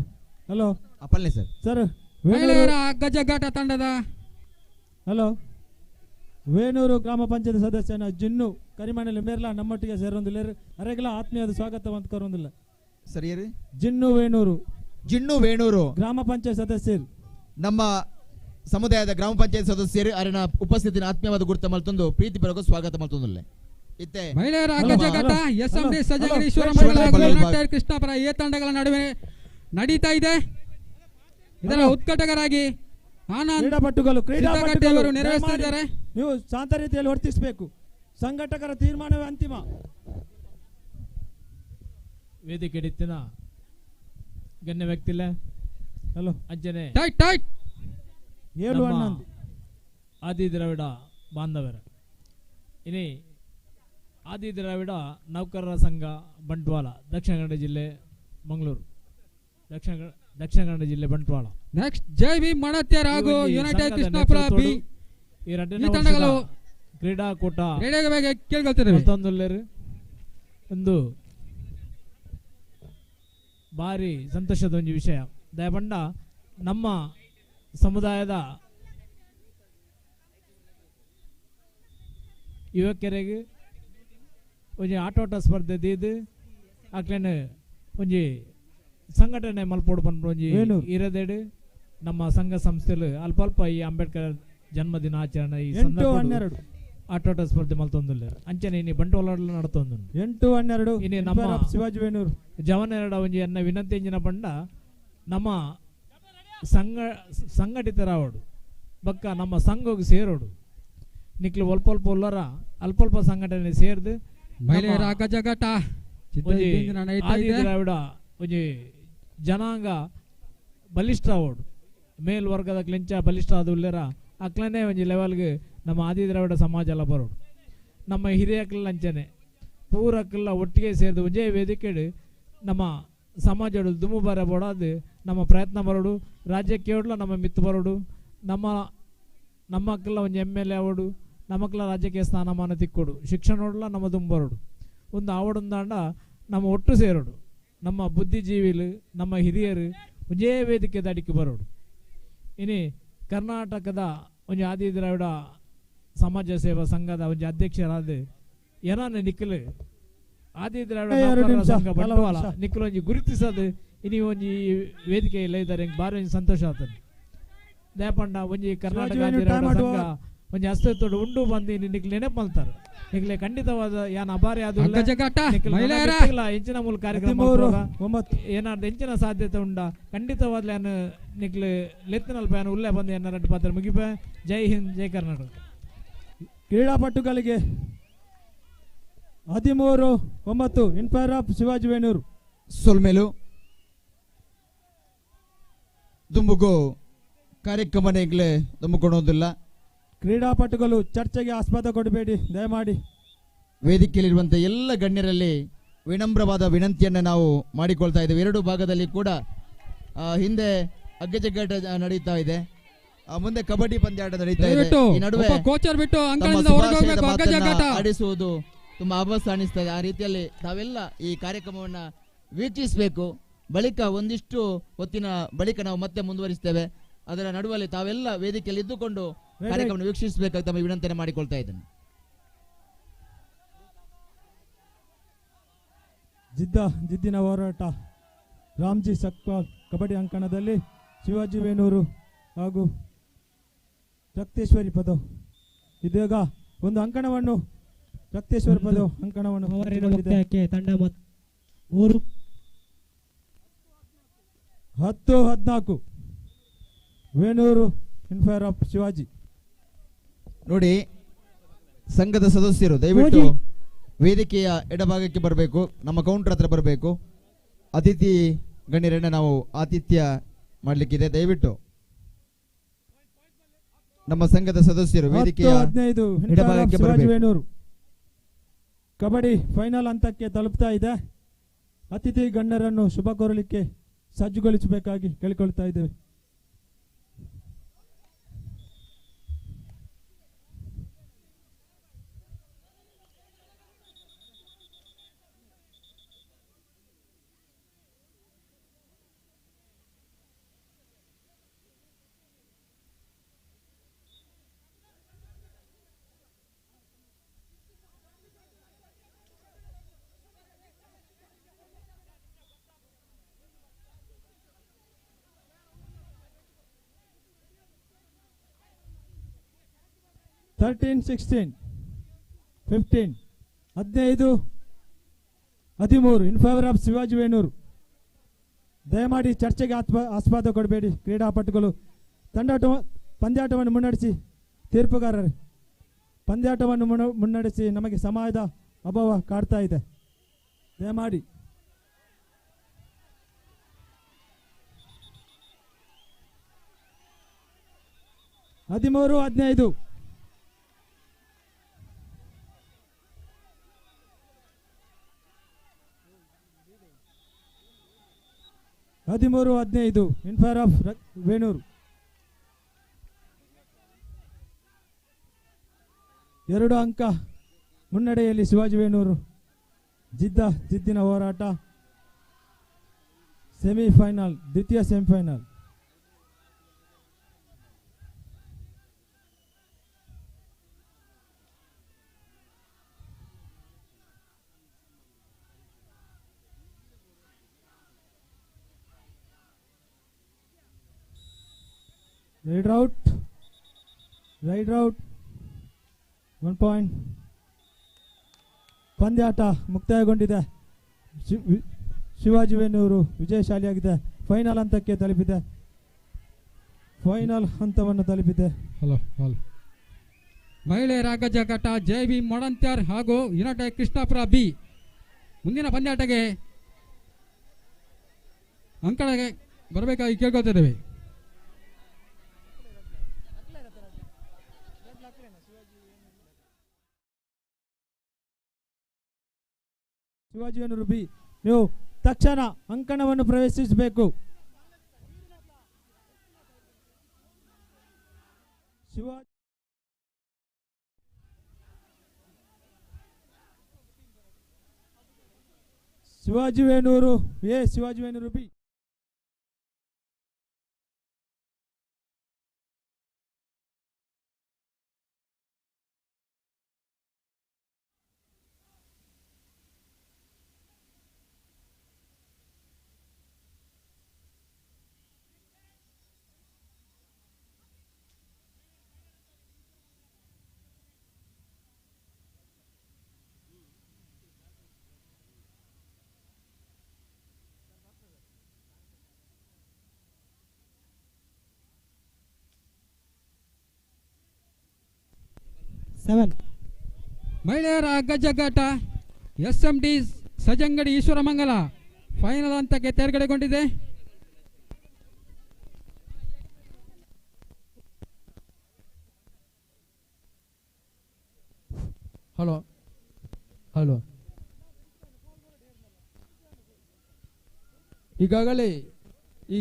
ಹಲೋ ಅಪ್ಪಲ್ಲೆ ಸರ್. ಸರ್ ಗಜಗಾಟ ತಂಡದ ಹಲೋ ವೇಣೂರು ಗ್ರಾಮ ಪಂಚಾಯತ್ ಸದಸ್ಯನ ಜಿನ್ನು ಕರಿಮಣ್ಣಲ್ಲಿ ಮೇರ್ಲಾ ನಮ್ಮೊಟ್ಟಿಗೆ ಸೇರೊಂದಿಲ್ಲ ಅರೆಗಲ ಆತ್ಮೀಯದ ಸ್ವಾಗತ ಅಂತ ಕರೋಂದಿಲ್ಲ ಸರಿ. ಜಿನ್ನು ವೇಣೂರು ಗ್ರಾಮ ಪಂಚಾಯತ್ ಸದಸ್ಯರು ನಮ್ಮ ಸಮುದಾಯದ ಗ್ರಾಮ ಪಂಚಾಯತ್ ಸದಸ್ಯರು ಅವರ ಉಪಸ್ಥಿತಿನ ಆತ್ಮೀಯವಾದ ಗುರುತ ಮಲ್ತೊಂದು ಪ್ರೀತಿಪೂರ್ವಕ ಸ್ವಾಗತ ಮಲ್ತೊಂದಿಲ್ಲ. ಇತ್ತೆ ಮಹಿಳೆಯರ ಅಗ್ಗಜಗಾಟ ಎಸ್ಎಂಡಿ ಸಜಂಗಡಿ ಈಶ್ವರಮಂಗಲ ಕೃಷ್ಣಾಪುರ ಎ ತಂಡಗಳ ನಡುವೆ ನಡೀತಾ ಇದೆ. ಇದರ ಉದ್ಘಾಟಕರಾಗಿ ಕ್ರೀಡಾಪಟುಗಳು ನೆರವೇರಿಸುತ್ತಿದ್ದಾರೆ. ನೀವು ಶಾಂತ ರೀತಿಯಲ್ಲಿ ವರ್ತಿಸಬೇಕು. ಸಂಘಟಕರ ತೀರ್ಮಾನವೇ ಅಂತಿಮ. ವೇದಿಕೆ ಎಡಿತ್ತಿನ ಗಣ್ಯ ವ್ಯಕ್ತಿಲ್ಲ ಹಲೋ ಅಂಜನೆ ಏಳು ಆದಿ ದ್ರಾವಿಡ ಬಾಂಧವರ ಇನಿ ಆದಿ ದ್ರಾವಿಡ ನೌಕರರ ಸಂಘ ಬಂಟ್ವಾಳ ದಕ್ಷಿಣ ಕನ್ನಡ ಜಿಲ್ಲೆ ಮಂಗಳೂರು ದಕ್ಷಿಣ ಕನ್ನಡ ಜಿಲ್ಲೆ ಬಂಟ್ವಾಳ. ನೆಕ್ಸ್ಟ್ ಜೈ ಭೀಮ್ ಮಣತ್ಯರ್ ಹಾಗೂ ಯುನೈಟೆಡ್ ಕೃಷ್ಣಾಪುರ ಬಿ ಈ ತಂಡಗಳು ಕ್ರೀಡಾಕೂಟ ಕೇಳ್ಕೊಳ್ತಿದ್ದೇವೆ. ಒಂದು ಭಾರಿ ಸಂತೋಷದ ಒಂದು ವಿಷಯ ದಯಪಂಡ ನಮ್ಮ ಸಮುದಾಯದ ಯುವಕರಿಗೆ ಒಂಜಿ ಆಟೋಟ ಸ್ಪರ್ಧೆ ದೀದು ಅಕ್ಲೇನ ಒಂಜಿ ಸಂಘಟನೆ ಮಲ್ಪೋಡು ಬಂದು ಒಂಜಿ ಇರದೇಡು ನಮ್ಮ ಸಂಘ ಸಂಸ್ಥೆಲು ಅಲ್ಪ ಅಲ್ಪ ಈ ಅಂಬೇಡ್ಕರ್ ಜನ್ಮದಿನಾಚರಣೆ ಈ ಸಂದರ್ಭ ಆಟೋಟ ಸ್ಪರ್ಧೆ ಮಲ್ತೊಂದಿಲ್ಲ ಅಂಚನೆ ಇನಿ ಬಂಟ್ವಾಳ ನಡತೊಂದು 8-12 ಇನಿ ನಮ್ಮ ಶಿವಾಜಿ ವೇಣೂರು ಜವನೆರಡ ಒಂಜಿ ಎನ್ನ ವಿನಂತಿ ಎಂಜಿನ ಬಂಡ ನಮ್ಮ ಸಂಘಟಿತರಾವಡು ಬಕ್ಕ ನಮ್ಮ ಸಂಘಕ್ಕೆ ಸೇರೋಡು ನಿಕ್ಲು ಅಲ್ಪ ಉಲ್ಲರ ಅಲ್ಪ ಸಂಘಟನೆ ಸೇರ್ದು ಮಹಿಳೆಯರ ಗಜಗಟ ದ್ರಾವಿಡ ಒಂಜಿ ಜನಾಂಗ ಬಲಿಷ್ಠ ಆವೋಡು ಮೇಲ್ವರ್ಗದ ಕ್ಲೆಂಚ ಬಲಿಷ್ಠ ಆದ ಉಳ್ಳರ ಅಕ್ಲನೇ ಒಂಜಿ ಲೆವೆಲ್ಗೆ ನಮ್ಮ ಆದಿ ದ್ರಾವಿಡ ಸಮಾಜ ಎಲ್ಲ ಬರೋಡು ನಮ್ಮ ಹಿರಿಯಕಲ್ಲ ಅಂಚನೆ ಪೂರಕ್ಕೆಲ್ಲ ಒಟ್ಟಿಗೆ ಸೇರಿದು ಒಂಜೇ ವೇದಿಕೆಡು ನಮ್ಮ ಸಮಾಜಡು ದುಮು ಬರ ಬೋಡಾದು ನಮ್ಮ ಪ್ರಯತ್ನ ಬರೋಡು ರಾಜ್ಯಕ್ಕೆ ಹೊಡ್ಲ ನಮ್ಮ ಮಿತ್ತು ಬರೋಡು ನಮ್ಮಕ್ಕೆಲ್ಲ ಒಂದು MLA ಆವಡು ನಮಕ್ಕೆಲ್ಲ ರಾಜ್ಯಕ್ಕೆ ಸ್ಥಾನಮಾನ ತಿಕ್ಕೋಡು ಶಿಕ್ಷಣ ಹೊಡ್ಲ ನಮ್ಮ ದುಂಬು ಬರೋಡು ಒಂದು ಆವಡೊಂದಾಂಡ ನಮ್ಮ ಒಟ್ಟು ಸೇರೋಡು ನಮ್ಮ ಬುದ್ಧಿಜೀವಿಲು ನಮ್ಮ ಹಿರಿಯರು ಒಂಜೇ ವೇದಿಕೆ ದಾಡಿಕೆ ಬರೋಡು ಇನಿ ಕರ್ನಾಟಕದ ಒಂದು ಆದಿ ದ್ರಾವಿಡ ಸಮಾಜ ಸೇವಾ ಸಂಘದ ಒಂದು ಅಧ್ಯಕ್ಷರಾದ ಏನಾನ ನಿಖಿಲ್ ಆದಿ ದ್ರಾವಿಡ ಸಂಘ ಬಂಡವಾಳ ನಿಖಿಲ್ ಒಂಜಿ ಗುರುತಿಸೋದು ಇನಿ ಒಂಜಿ ವೇದಿಕೆ ಇಲ್ಲ ಇದ್ದಾರೆ ಬಾರಿ ಒಂಜಿ ಸಂತೋಷ ಆಗ್ತದೆ ದಯಪಂಡ ಒಂಜಿ ಕರ್ನಾಟಕ ಆದಿ ದ್ರಾವಿಡ ಸಂಘ ಒಂಜಿ ಅಸ್ತಿತ್ವಡು ಉಂಡು ಬಂದು ನಿಖಿಲ್ ನೆನಪು ಮಲ್ತಾರೆ ನಿಖಿಲೆ ಖಂಡಿತವಾದ ಯಾನ್ ಅಭಾರಿ ಆದಿಲ್ಲ ಹೆಂಚಿನ ಮೂಲ ಕಾರ್ಯಕ್ರಮ ಏನಾದ್ರು ಹೆಂಚಿನ ಸಾಧ್ಯತೆ ಉಂಡ ಖಂಡಿತವಾದ ನಿಖಿಲ್ ಲೆತ್ತಿನಲ್ಪ ಯಾನು ಉಲ್ಲೆ ಬಂದು ಏನ ರೆಡ್ ಪಾತ್ರ ಮುಗಿಪೆ ಜೈ ಹಿಂದ್ ಜೈ ಕರ್ನಾಟಕ ಕ್ರೀಡಾಪಟುಗಳಿಗೆ 13-9 in favour of Shivaji Venur ಸೊಲ್ಮೇಲು ದುಂಬುಗು ಕಾರ್ಯಕ್ರಮನೆಗ್ಲೆ ದುಂಬುಕೊಡೋದಿಲ್ಲ ಕ್ರೀಡಾಪಟುಗಳು ಚರ್ಚೆಗೆ ಆಸ್ಪದ ಕೊಡಬೇಡಿ ದಯಮಾಡಿ ವೇದಿಕೆಯಲ್ಲಿರುವಂತಹ ಎಲ್ಲ ಗಣ್ಯರಲ್ಲಿ ವಿನಮ್ರವಾದ ವಿನಂತಿಯನ್ನು ನಾವು ಮಾಡಿಕೊಳ್ತಾ ಇದ್ದೇವೆ ಎರಡು ಭಾಗದಲ್ಲಿ ಕೂಡ ಹಿಂದೆ ಅಗ್ಗಜಗ್ಗಾಟ ನಡೀತಾ ಇದೆ ಮುಂದೆ ಕಬಡ್ಡಿ ಪಂದ್ಯಾಟ ನಡೀತಾ ಇದೆ ಈ ನಡುವೆ ಕೋಚರ್ ಬಿಟ್ಟು ಅಂಕಣದಿಂದ ಹೊರಗೆ ಹೋಗಬೇಕು ಅಗ್ಗಜಗ್ಗಾಟ ಆಡಿಸುವುದು ತುಂಬಾ ಅಭ್ಯಾಸ ಅನಿಸ್ತಾ ಇದೆ ಆ ರೀತಿಯಲ್ಲಿ ತಾವೆಲ್ಲ ಈ ಕಾರ್ಯಕ್ರಮವನ್ನ ವೀಕ್ಷಿಸಬೇಕು ಬಳಿಕ ಒಂದಿಷ್ಟು ಹೊತ್ತಿನ ಬಳಿಕ ನಾವು ಮತ್ತೆ ಮುಂದುವರಿಸ್ತೇವೆ ಅದರ ನಡುವಲ್ಲಿ ತಾವೆಲ್ಲ ವೇದಿಕೆಯಲ್ಲಿ ಇದ್ದುಕೊಂಡು ಕಾರ್ಯಕ್ರಮ ವೀಕ್ಷಿಸಬೇಕಾಗಿ ತಮ್ಮ ವಿನಂತಿಯನ್ನು ಮಾಡಿಕೊಳ್ತಾ ಇದ್ದೇನೆ ಜಿದ್ದಿನ ಹೋರಾಟ ರಾಮ್ಜಿ ಸಕ್ಪಾಲ್ ಕಬಡ್ಡಿ ಅಂಕಣದಲ್ಲಿ ಶಿವಾಜಿ ವೇಣೂರು ಹಾಗೂ ರಕ್ತೇಶ್ವರಿ ಪದವ್ ಇದೀಗ ಒಂದು ಅಂಕಣವನ್ನು ರಕ್ತೇಶ್ವರಿ ಪದವ್ ಅಂಕಣವನ್ನು ತಂಡ 3 10-14 ವೇಣೂರು ಇನ್ ಫೇವರ್ ಆಫ್ ಶಿವಾಜಿ ನೋಡಿ ಸಂಘದ ಸದಸ್ಯರು ದಯವಿಟ್ಟು ವೇದಿಕೆಯ ಎಡಭಾಗಕ್ಕೆ ಬರಬೇಕು ನಮ್ಮ ಕೌಂಟರ್ ಹತ್ರ ಬರಬೇಕು ಅತಿಥಿ ಗಣ್ಯರನ್ನ ನಾವು ಆತಿಥ್ಯ ಮಾಡಲಿಕ್ಕಿದೆ ದಯವಿಟ್ಟು ನಮ್ಮ ಸಂಘದ ಸದಸ್ಯರು ವೇದಿಕೆಯ 15 ಎಡಭಾಗಕ್ಕೆ ಬರಬೇಕು ಕಬಡ್ಡಿ ಫೈನಲ್ ಹಂತಕ್ಕೆ ತಲುಪ್ತಾ ಇದೆ ಅತಿಥಿ ಗಣ್ಯರನ್ನು ಶುಭ ಕೋರಲಿಕ್ಕೆ ಸಜ್ಜುಗೊಳಿಸಬೇಕಾಗಿ ಕೇಳಿಕೊಳ್ತಾ ಇದ್ದೇವೆ $13, $16, $15, 15-13 ಇನ್ ಫೇವರ್ ಆಫ್ ಶಿವಾಜಿ ವೇಣೂರು ದಯಮಾಡಿ ಚರ್ಚೆಗೆ ಆಸ್ಪದ ಕೊಡಬೇಡಿ ಕ್ರೀಡಾಪಟುಗಳು ಪಂದ್ಯಾಟವನ್ನು ಮುನ್ನಡೆಸಿ ತೀರ್ಪುಗಾರರೇ ಪಂದ್ಯಾಟವನ್ನು ಮುನ್ನಡೆಸಿ ನಮಗೆ ಸಮಯದ ಅಭಾವ ಕಾಡ್ತಾ ಇದೆ ದಯಮಾಡಿ $13-15 13-15 ಇನ್ ಫೇವರ್ ಆಫ್ ವೇಣೂರು 2 ಅಂಕ ಮುನ್ನಡೆಯಲ್ಲಿ ಶಿವಾಜಿ ವೇಣೂರು ಜಿದ್ದಿನ ಹೋರಾಟ ಸೆಮಿಫೈನಲ್ ದ್ವಿತೀಯ ಸೆಮಿಫೈನಲ್ ರೈಡ್ ಔಟ್ 1 ಪಾಯಿಂಟ್. ಪಂದ್ಯಾಟ ಮುಕ್ತಾಯಗೊಂಡಿದೆ. ಶಿವಾಜಿ ವೇಣೂರು ವಿಜಯಶಾಲಿಯಾಗಿದೆ. ಫೈನಲ್ ಹಂತಕ್ಕೆ ತಲುಪಿದೆ. ಫೈನಲ್ ಹಂತವನ್ನು ತಲುಪಿದೆ. ಮಹಿಳೆಯರ ಗಜಘಟ JV ಮೊಡಂತ್ಯಾರ್ ಹಾಗೂ ಯುನೈಟೆಡ್ ಕೃಷ್ಣಾಪುರ ಬಿ ಮುಂದಿನ ಪಂದ್ಯಾಟಕ್ಕೆ ಅಂಕಣಕ್ಕೆ ಬರಬೇಕಾಗಿ ಕೇಳ್ಕೊತಿದ್ದೇವೆ. ಶಿವಾಜಿ ವೇಣೂರು ಬಿ, ನೀವು ತಕ್ಷಣ ಅಂಕಣವನ್ನು ಪ್ರವೇಶಿಸಬೇಕು. Shivaji Venur A, Shivaji Venur B. ಮಹಿಳೆಯರ ಗಜಘಟ SMD ಸಜಂಗಡಿ ಈಶ್ವರಮಂಗಲ ಫೈನಲ್ ಹಂತಕ್ಕೆ ತೆರೆಗಡೆಗೊಂಡಿದೆ. ಹಲೋ ಈಗಾಗಲೇ ಈ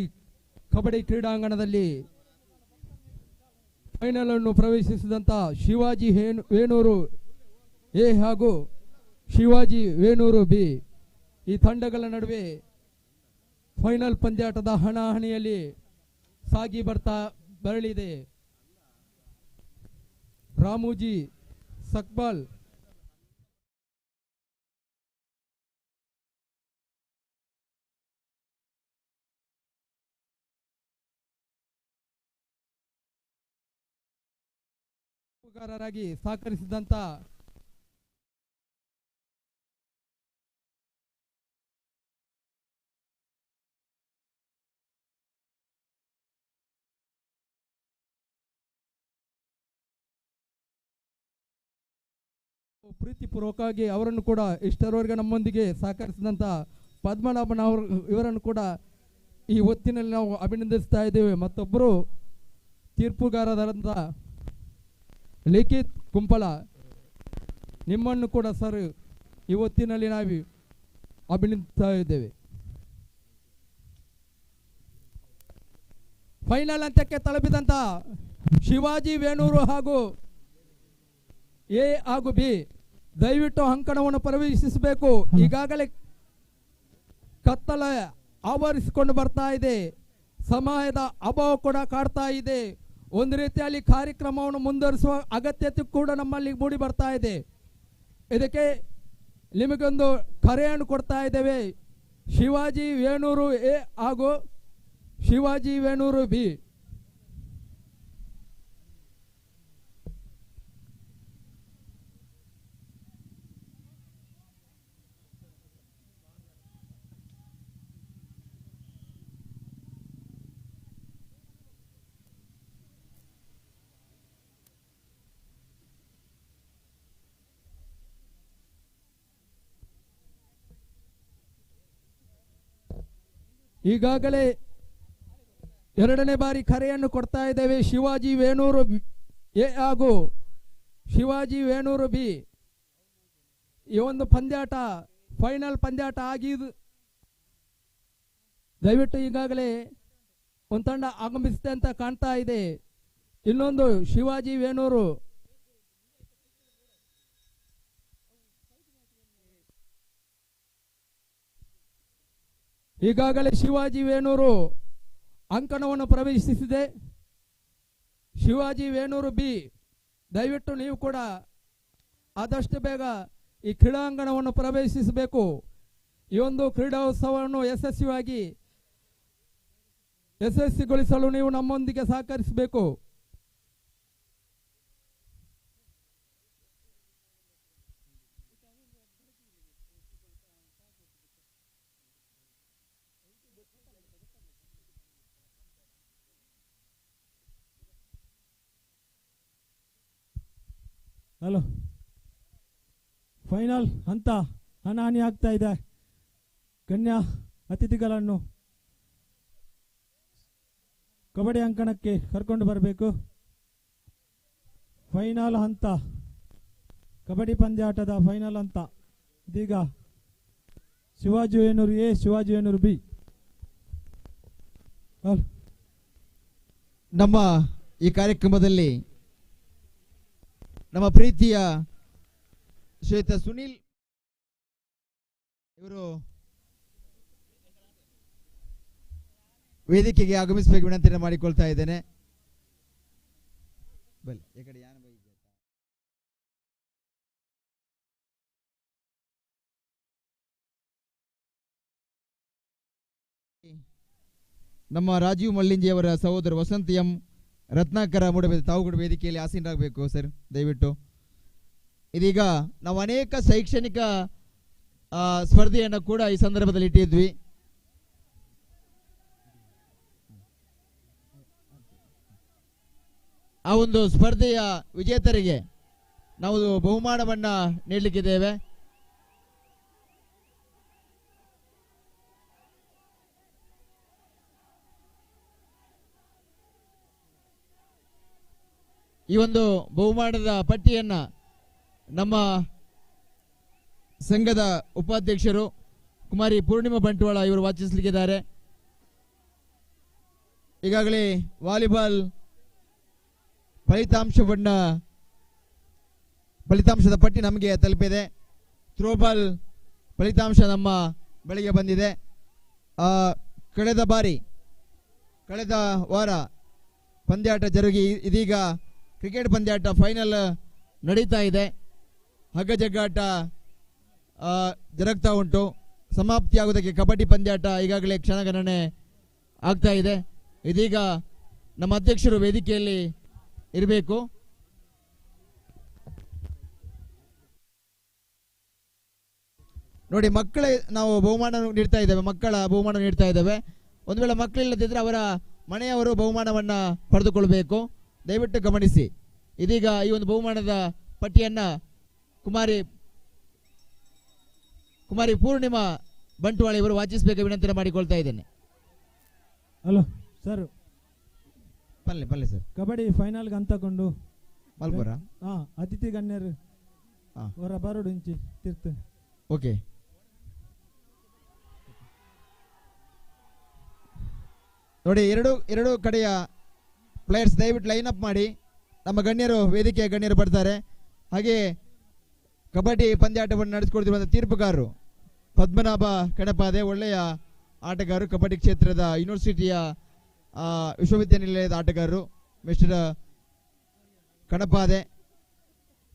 ಕಬಡ್ಡಿ ಕ್ರೀಡಾಂಗಣದಲ್ಲಿ ಫೈನಲ್ ಅನ್ನು ಪ್ರವೇಶಿಸಿದಂಥ ಶಿವಾಜಿ ವೇಣೂರು ಎ ಹಾಗೂ ಶಿವಾಜಿ ವೇಣೂರು ಬಿ ಈ ತಂಡಗಳ ನಡುವೆ ಫೈನಲ್ ಪಂದ್ಯಾಟದ ಹಣಾಹಣಿಯಲ್ಲಿ ಸಾಗಿ ಬರಲಿದೆ. ರಾಮೂಜಿ ಸಕ್ಬಾಲ್ ಗಾರರಾಗಿ ಸಹಕರಿಸಿದಂತ ಪ್ರೀತಿಪೂರ್ವಕವಾಗಿ ಅವರನ್ನು ಕೂಡ ಇಷ್ಟರವರೆಗೆ ನಮ್ಮೊಂದಿಗೆ ಸಹಕರಿಸಿದಂಥ ಪದ್ಮನಾಭನ್ ಇವರನ್ನು ಕೂಡ ಈ ಹೊತ್ತಿನಲ್ಲಿ ನಾವು ಅಭಿನಂದಿಸ್ತಾ ಇದ್ದೇವೆ. ಮತ್ತೊಬ್ಬರು ತೀರ್ಪುಗಾರರಾದಂಥ ಲಿಖಿತ್ ಕುಂಪಳ ನಿಮ್ಮನ್ನು ಕೂಡ ಸರ್ ಈ ಹೊತ್ತಿನಲ್ಲಿ ನಾವು ಅಭಿನಂದಿಸ್ತಾ ಇದ್ದೇವೆ. ಫೈನಲ್ ಹಂತಕ್ಕೆ ತಲುಪಿದಂಥ ಶಿವಾಜಿ ವೇಣೂರು ಹಾಗೂ ಎ ಹಾಗೂ ಬಿ ದಯವಿಟ್ಟು ಅಂಕಣವನ್ನು ಪ್ರವೇಶಿಸಬೇಕು. ಈಗಾಗಲೇ ಕತ್ತಲ ಆವರಿಸಿಕೊಂಡು ಬರ್ತಾ ಇದೆ. ಸಮಯದ ಅಭಾವ ಕೂಡ ಕಾಡ್ತಾ ಇದೆ. ಒಂದು ರೀತಿಯಲ್ಲಿ ಕಾರ್ಯಕ್ರಮವನ್ನು ಮುಂದುವರಿಸುವ ಅಗತ್ಯತೆ ಕೂಡ ನಮ್ಮಲ್ಲಿ ಮೂಡಿ ಬರ್ತಾ ಇದೆ. ಇದಕ್ಕೆ ನಿಮಗೊಂದು ಕರೆಯನ್ನು ಕೊಡ್ತಾ ಇದ್ದೇವೆ. ಶಿವಾಜಿ ವೇಣೂರು ಎ ಹಾಗೂ ಶಿವಾಜಿ ವೇಣೂರು ಬಿ ಈಗಾಗಲೇ ಎರಡನೇ ಬಾರಿ ಕರೆಯನ್ನು ಕೊಡ್ತಾ ಇದ್ದೇವೆ. ಶಿವಾಜಿ ವೇಣೂರು ಎ ಹಾಗೂ ಶಿವಾಜಿ ವೇಣೂರು ಬಿ ಈ ಒಂದು ಪಂದ್ಯಾಟ ಫೈನಲ್ ಪಂದ್ಯಾಟ ಆಗಿದ್ದು ದಯವಿಟ್ಟು ಈಗಾಗಲೇ ಒಂದು ತಂಡ ಆಗಮಿಸಿದೆ ಅಂತ ಕಾಣ್ತಾ ಇದೆ. ಇನ್ನೊಂದು ಶಿವಾಜಿ ವೇಣೂರು ಈಗಾಗಲೇ ಶಿವಾಜಿ ವೇಣೂರು ಅಂಕಣವನ್ನು ಪ್ರವೇಶಿಸಿದೆ. ಶಿವಾಜಿ ವೇಣೂರು ಬಿ ದಯವಿಟ್ಟು ನೀವು ಕೂಡ ಆದಷ್ಟು ಬೇಗ ಈ ಕ್ರೀಡಾಂಗಣವನ್ನು ಪ್ರವೇಶಿಸಬೇಕು. ಈ ಒಂದು ಕ್ರೀಡೋತ್ಸವವನ್ನು ಯಶಸ್ವಿಗೊಳಿಸಲು ನೀವು ನಮ್ಮೊಂದಿಗೆ ಸಹಕರಿಸಬೇಕು. ಹಲೋ, ಫೈನಲ್ ಹಂತ ಹಣಾಹಣಿ ಆಗ್ತಾ ಇದೆ. ಗಣ್ಯ ಅತಿಥಿಗಳನ್ನು ಕಬಡ್ಡಿ ಅಂಕಣಕ್ಕೆ ಕರ್ಕೊಂಡು ಬರಬೇಕು. ಫೈನಲ್ ಹಂತ, ಕಬಡ್ಡಿ ಪಂದ್ಯಾಟದ ಫೈನಲ್ ಹಂತ. ಇದೀಗ ಶಿವಾಜಿ ವೇಣೂರು ಎ, ಶಿವಾಜಿ ವೇಣೂರು ಬಿ. ನಮ್ಮ ಈ ಕಾರ್ಯಕ್ರಮದಲ್ಲಿ ನಮ್ಮ ಪ್ರೀತಿಯ ಶ್ರೀಯುತ ಸುನೀಲ್ ಇವರು ವೇದಿಕೆಗೆ ಆಗಮಿಸಬೇಕು ವಿನಂತಿಯನ್ನು ಮಾಡಿಕೊಳ್ತಾ ಇದ್ದೇನೆ. ನಮ್ಮ ರಾಜೀವ್ ಮಳ್ಳಿಂಜಿಯವರ ಸಹೋದರ ವಸಂತ ಎಂ, ರತ್ನಾಕರ ಮೂಡಬೇಕು, ತಾವು ಕೂಡ ವೇದಿಕೆಯಲ್ಲಿ ಆಸೀನರಾಗಬೇಕು ಸರ್ ದಯವಿಟ್ಟು. ಇದೀಗ ನಾವು ಅನೇಕ ಶೈಕ್ಷಣಿಕ ಸ್ಪರ್ಧೆಯನ್ನು ಕೂಡ ಈ ಸಂದರ್ಭದಲ್ಲಿ ಇಟ್ಟಿದ್ವಿ. ಆ ಒಂದು ಸ್ಪರ್ಧೆಯ ವಿಜೇತರಿಗೆ ನಾವು ಬಹುಮಾನವನ್ನ ನೀಡಲಿಕ್ಕಿದ್ದೇವೆ. ಈ ಒಂದು ಬಹುಮಾನದ ಪಟ್ಟಿಯನ್ನ ನಮ್ಮ ಸಂಘದ ಉಪಾಧ್ಯಕ್ಷರು ಕುಮಾರಿ ಪೂರ್ಣಿಮಾ ಬಂಟ್ವಾಳ ಇವರು ವಾಚಿಸಲಿಕ್ಕಿದ್ದಾರೆ. ಈಗಾಗಲೇ ವಾಲಿಬಾಲ್ ಫಲಿತಾಂಶದ ಪಟ್ಟಿ ನಮಗೆ ತಲುಪಿದೆ. ಥ್ರೋಬಾಲ್ ಫಲಿತಾಂಶ ನಮ್ಮ ಬಳಿಗೆ ಬಂದಿದೆ. ಕಳೆದ ವಾರ ಪಂದ್ಯಾಟ ಜರುಗಿ ಇದೀಗ ಕ್ರಿಕೆಟ್ ಪಂದ್ಯಾಟ ಫೈನಲ್ ನಡೀತಾ ಇದೆ. ಹಗ್ಗ ಜಗ್ಗಾಟ ಜರುಗ್ತಾ ಉಂಟು. ಸಮಾಪ್ತಿಯಾಗುವುದಕ್ಕೆ ಕಬಡ್ಡಿ ಪಂದ್ಯಾಟ ಈಗಾಗಲೇ ಕ್ಷಣಗಣನೆ ಆಗ್ತಾ ಇದೆ. ಇದೀಗ ನಮ್ಮ ಅಧ್ಯಕ್ಷರು ವೇದಿಕೆಯಲ್ಲಿ ಇರಬೇಕು. ನೋಡಿ, ಮಕ್ಕಳೇ ನಾವು ಬಹುಮಾನ ನೀಡ್ತಾ ಇದ್ದೇವೆ, ಮಕ್ಕಳ ಬಹುಮಾನ ನೀಡ್ತಾ ಇದ್ದೇವೆ. ಒಂದು ವೇಳೆ ಮಕ್ಕಳಿಲ್ಲದಿದ್ದರೆ ಅವರ ಮನೆಯವರು ಬಹುಮಾನವನ್ನ ಪಡೆದುಕೊಳ್ಬೇಕು, ದಯವಿಟ್ಟು ಗಮನಿಸಿ. ಇದೀಗ ಈ ಒಂದು ಬಹುಮಾನದ ಪಟ್ಟಿಯನ್ನ ಕುಮಾರಿ ಪೂರ್ಣಿಮಾ ಬಂಟ್ವಾಳ ಇವರು ವಾಚಿಸಬೇಕು ವಿನಂತಿ ಮಾಡಿಕೊಳ್ತಾ ಇದ್ದೇನೆ. ಹಲೋ ಸರ್, ಪಲ್ಲೆ ಸರ್, ಕಬಡ್ಡಿ ಫೈನಲ್ಗೆ ಅಂತಕೊಂಡು ಮಲ್ಪುರ ಅತಿಥಿ ಗಣ್ಯರು ಹೊರ ಬರೋಡು ಇಂಚಿ ತೀರ್ಥ. ಓಕೆ, ನೋಡಿ, ಎರಡು ಕಡೆಯ ಪ್ಲೇಯರ್ಸ್ ದಯವಿಟ್ಟು ಲೈನ್ ಅಪ್ ಮಾಡಿ. ನಮ್ಮ ಗಣ್ಯರು, ವೇದಿಕೆಯ ಗಣ್ಯರು ಬರ್ತಾರೆ. ಹಾಗೆ ಕಬಡ್ಡಿ ಪಂದ್ಯಾಟವನ್ನು ನಡೆಸಿಕೊಡ್ತಿರುವಂತಹ ತೀರ್ಪುಗಾರರು ಪದ್ಮನಾಭ ಕಣಪಾದೆ, ಒಳ್ಳೆಯ ಆಟಗಾರರು, ಕಬಡ್ಡಿ ಕ್ಷೇತ್ರದ ಯೂನಿವರ್ಸಿಟಿಯ ವಿಶ್ವವಿದ್ಯಾನಿಲಯದ ಆಟಗಾರರು ಮಿಸ್ಟರ್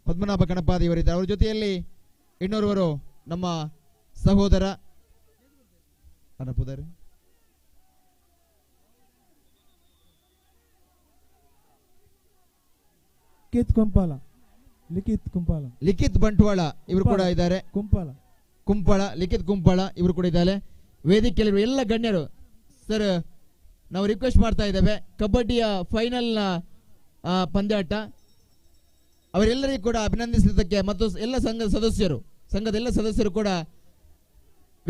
ಪದ್ಮನಾಭ ಕಣಪಾದೆ ಇವರಿದ್ದಾರೆ. ಅವರ ಜೊತೆಯಲ್ಲಿ ಇನ್ನೋರ್ವರು ನಮ್ಮ ಸಹೋದರ ಅನಪುದರ್ ಲಿಖಿತ್ ಬಂಟ್ವಾಳ ಇವರು ಕೂಡ ಇದ್ದಾರೆ. ಲಿಖಿತ್ ಕುಂಪಾಳ ಇವರು ಕೂಡ ಇದ್ದಾರೆ. ವೇದಿಕೆಯಲ್ಲಿ ಎಲ್ಲ ಗಣ್ಯರು ಸರ್, ನಾವು ರಿಕ್ವೆಸ್ಟ್ ಮಾಡ್ತಾ ಇದ್ದೇವೆ, ಕಬಡ್ಡಿಯ ಫೈನಲ್ನ ಪಂದ್ಯಾಟ ಅವರೆಲ್ಲರಿಗೂ ಕೂಡ ಅಭಿನಂದಿಸಲಿದ್ದಕ್ಕೆ ಮತ್ತು ಸಂಘದ ಎಲ್ಲ ಸದಸ್ಯರು ಕೂಡ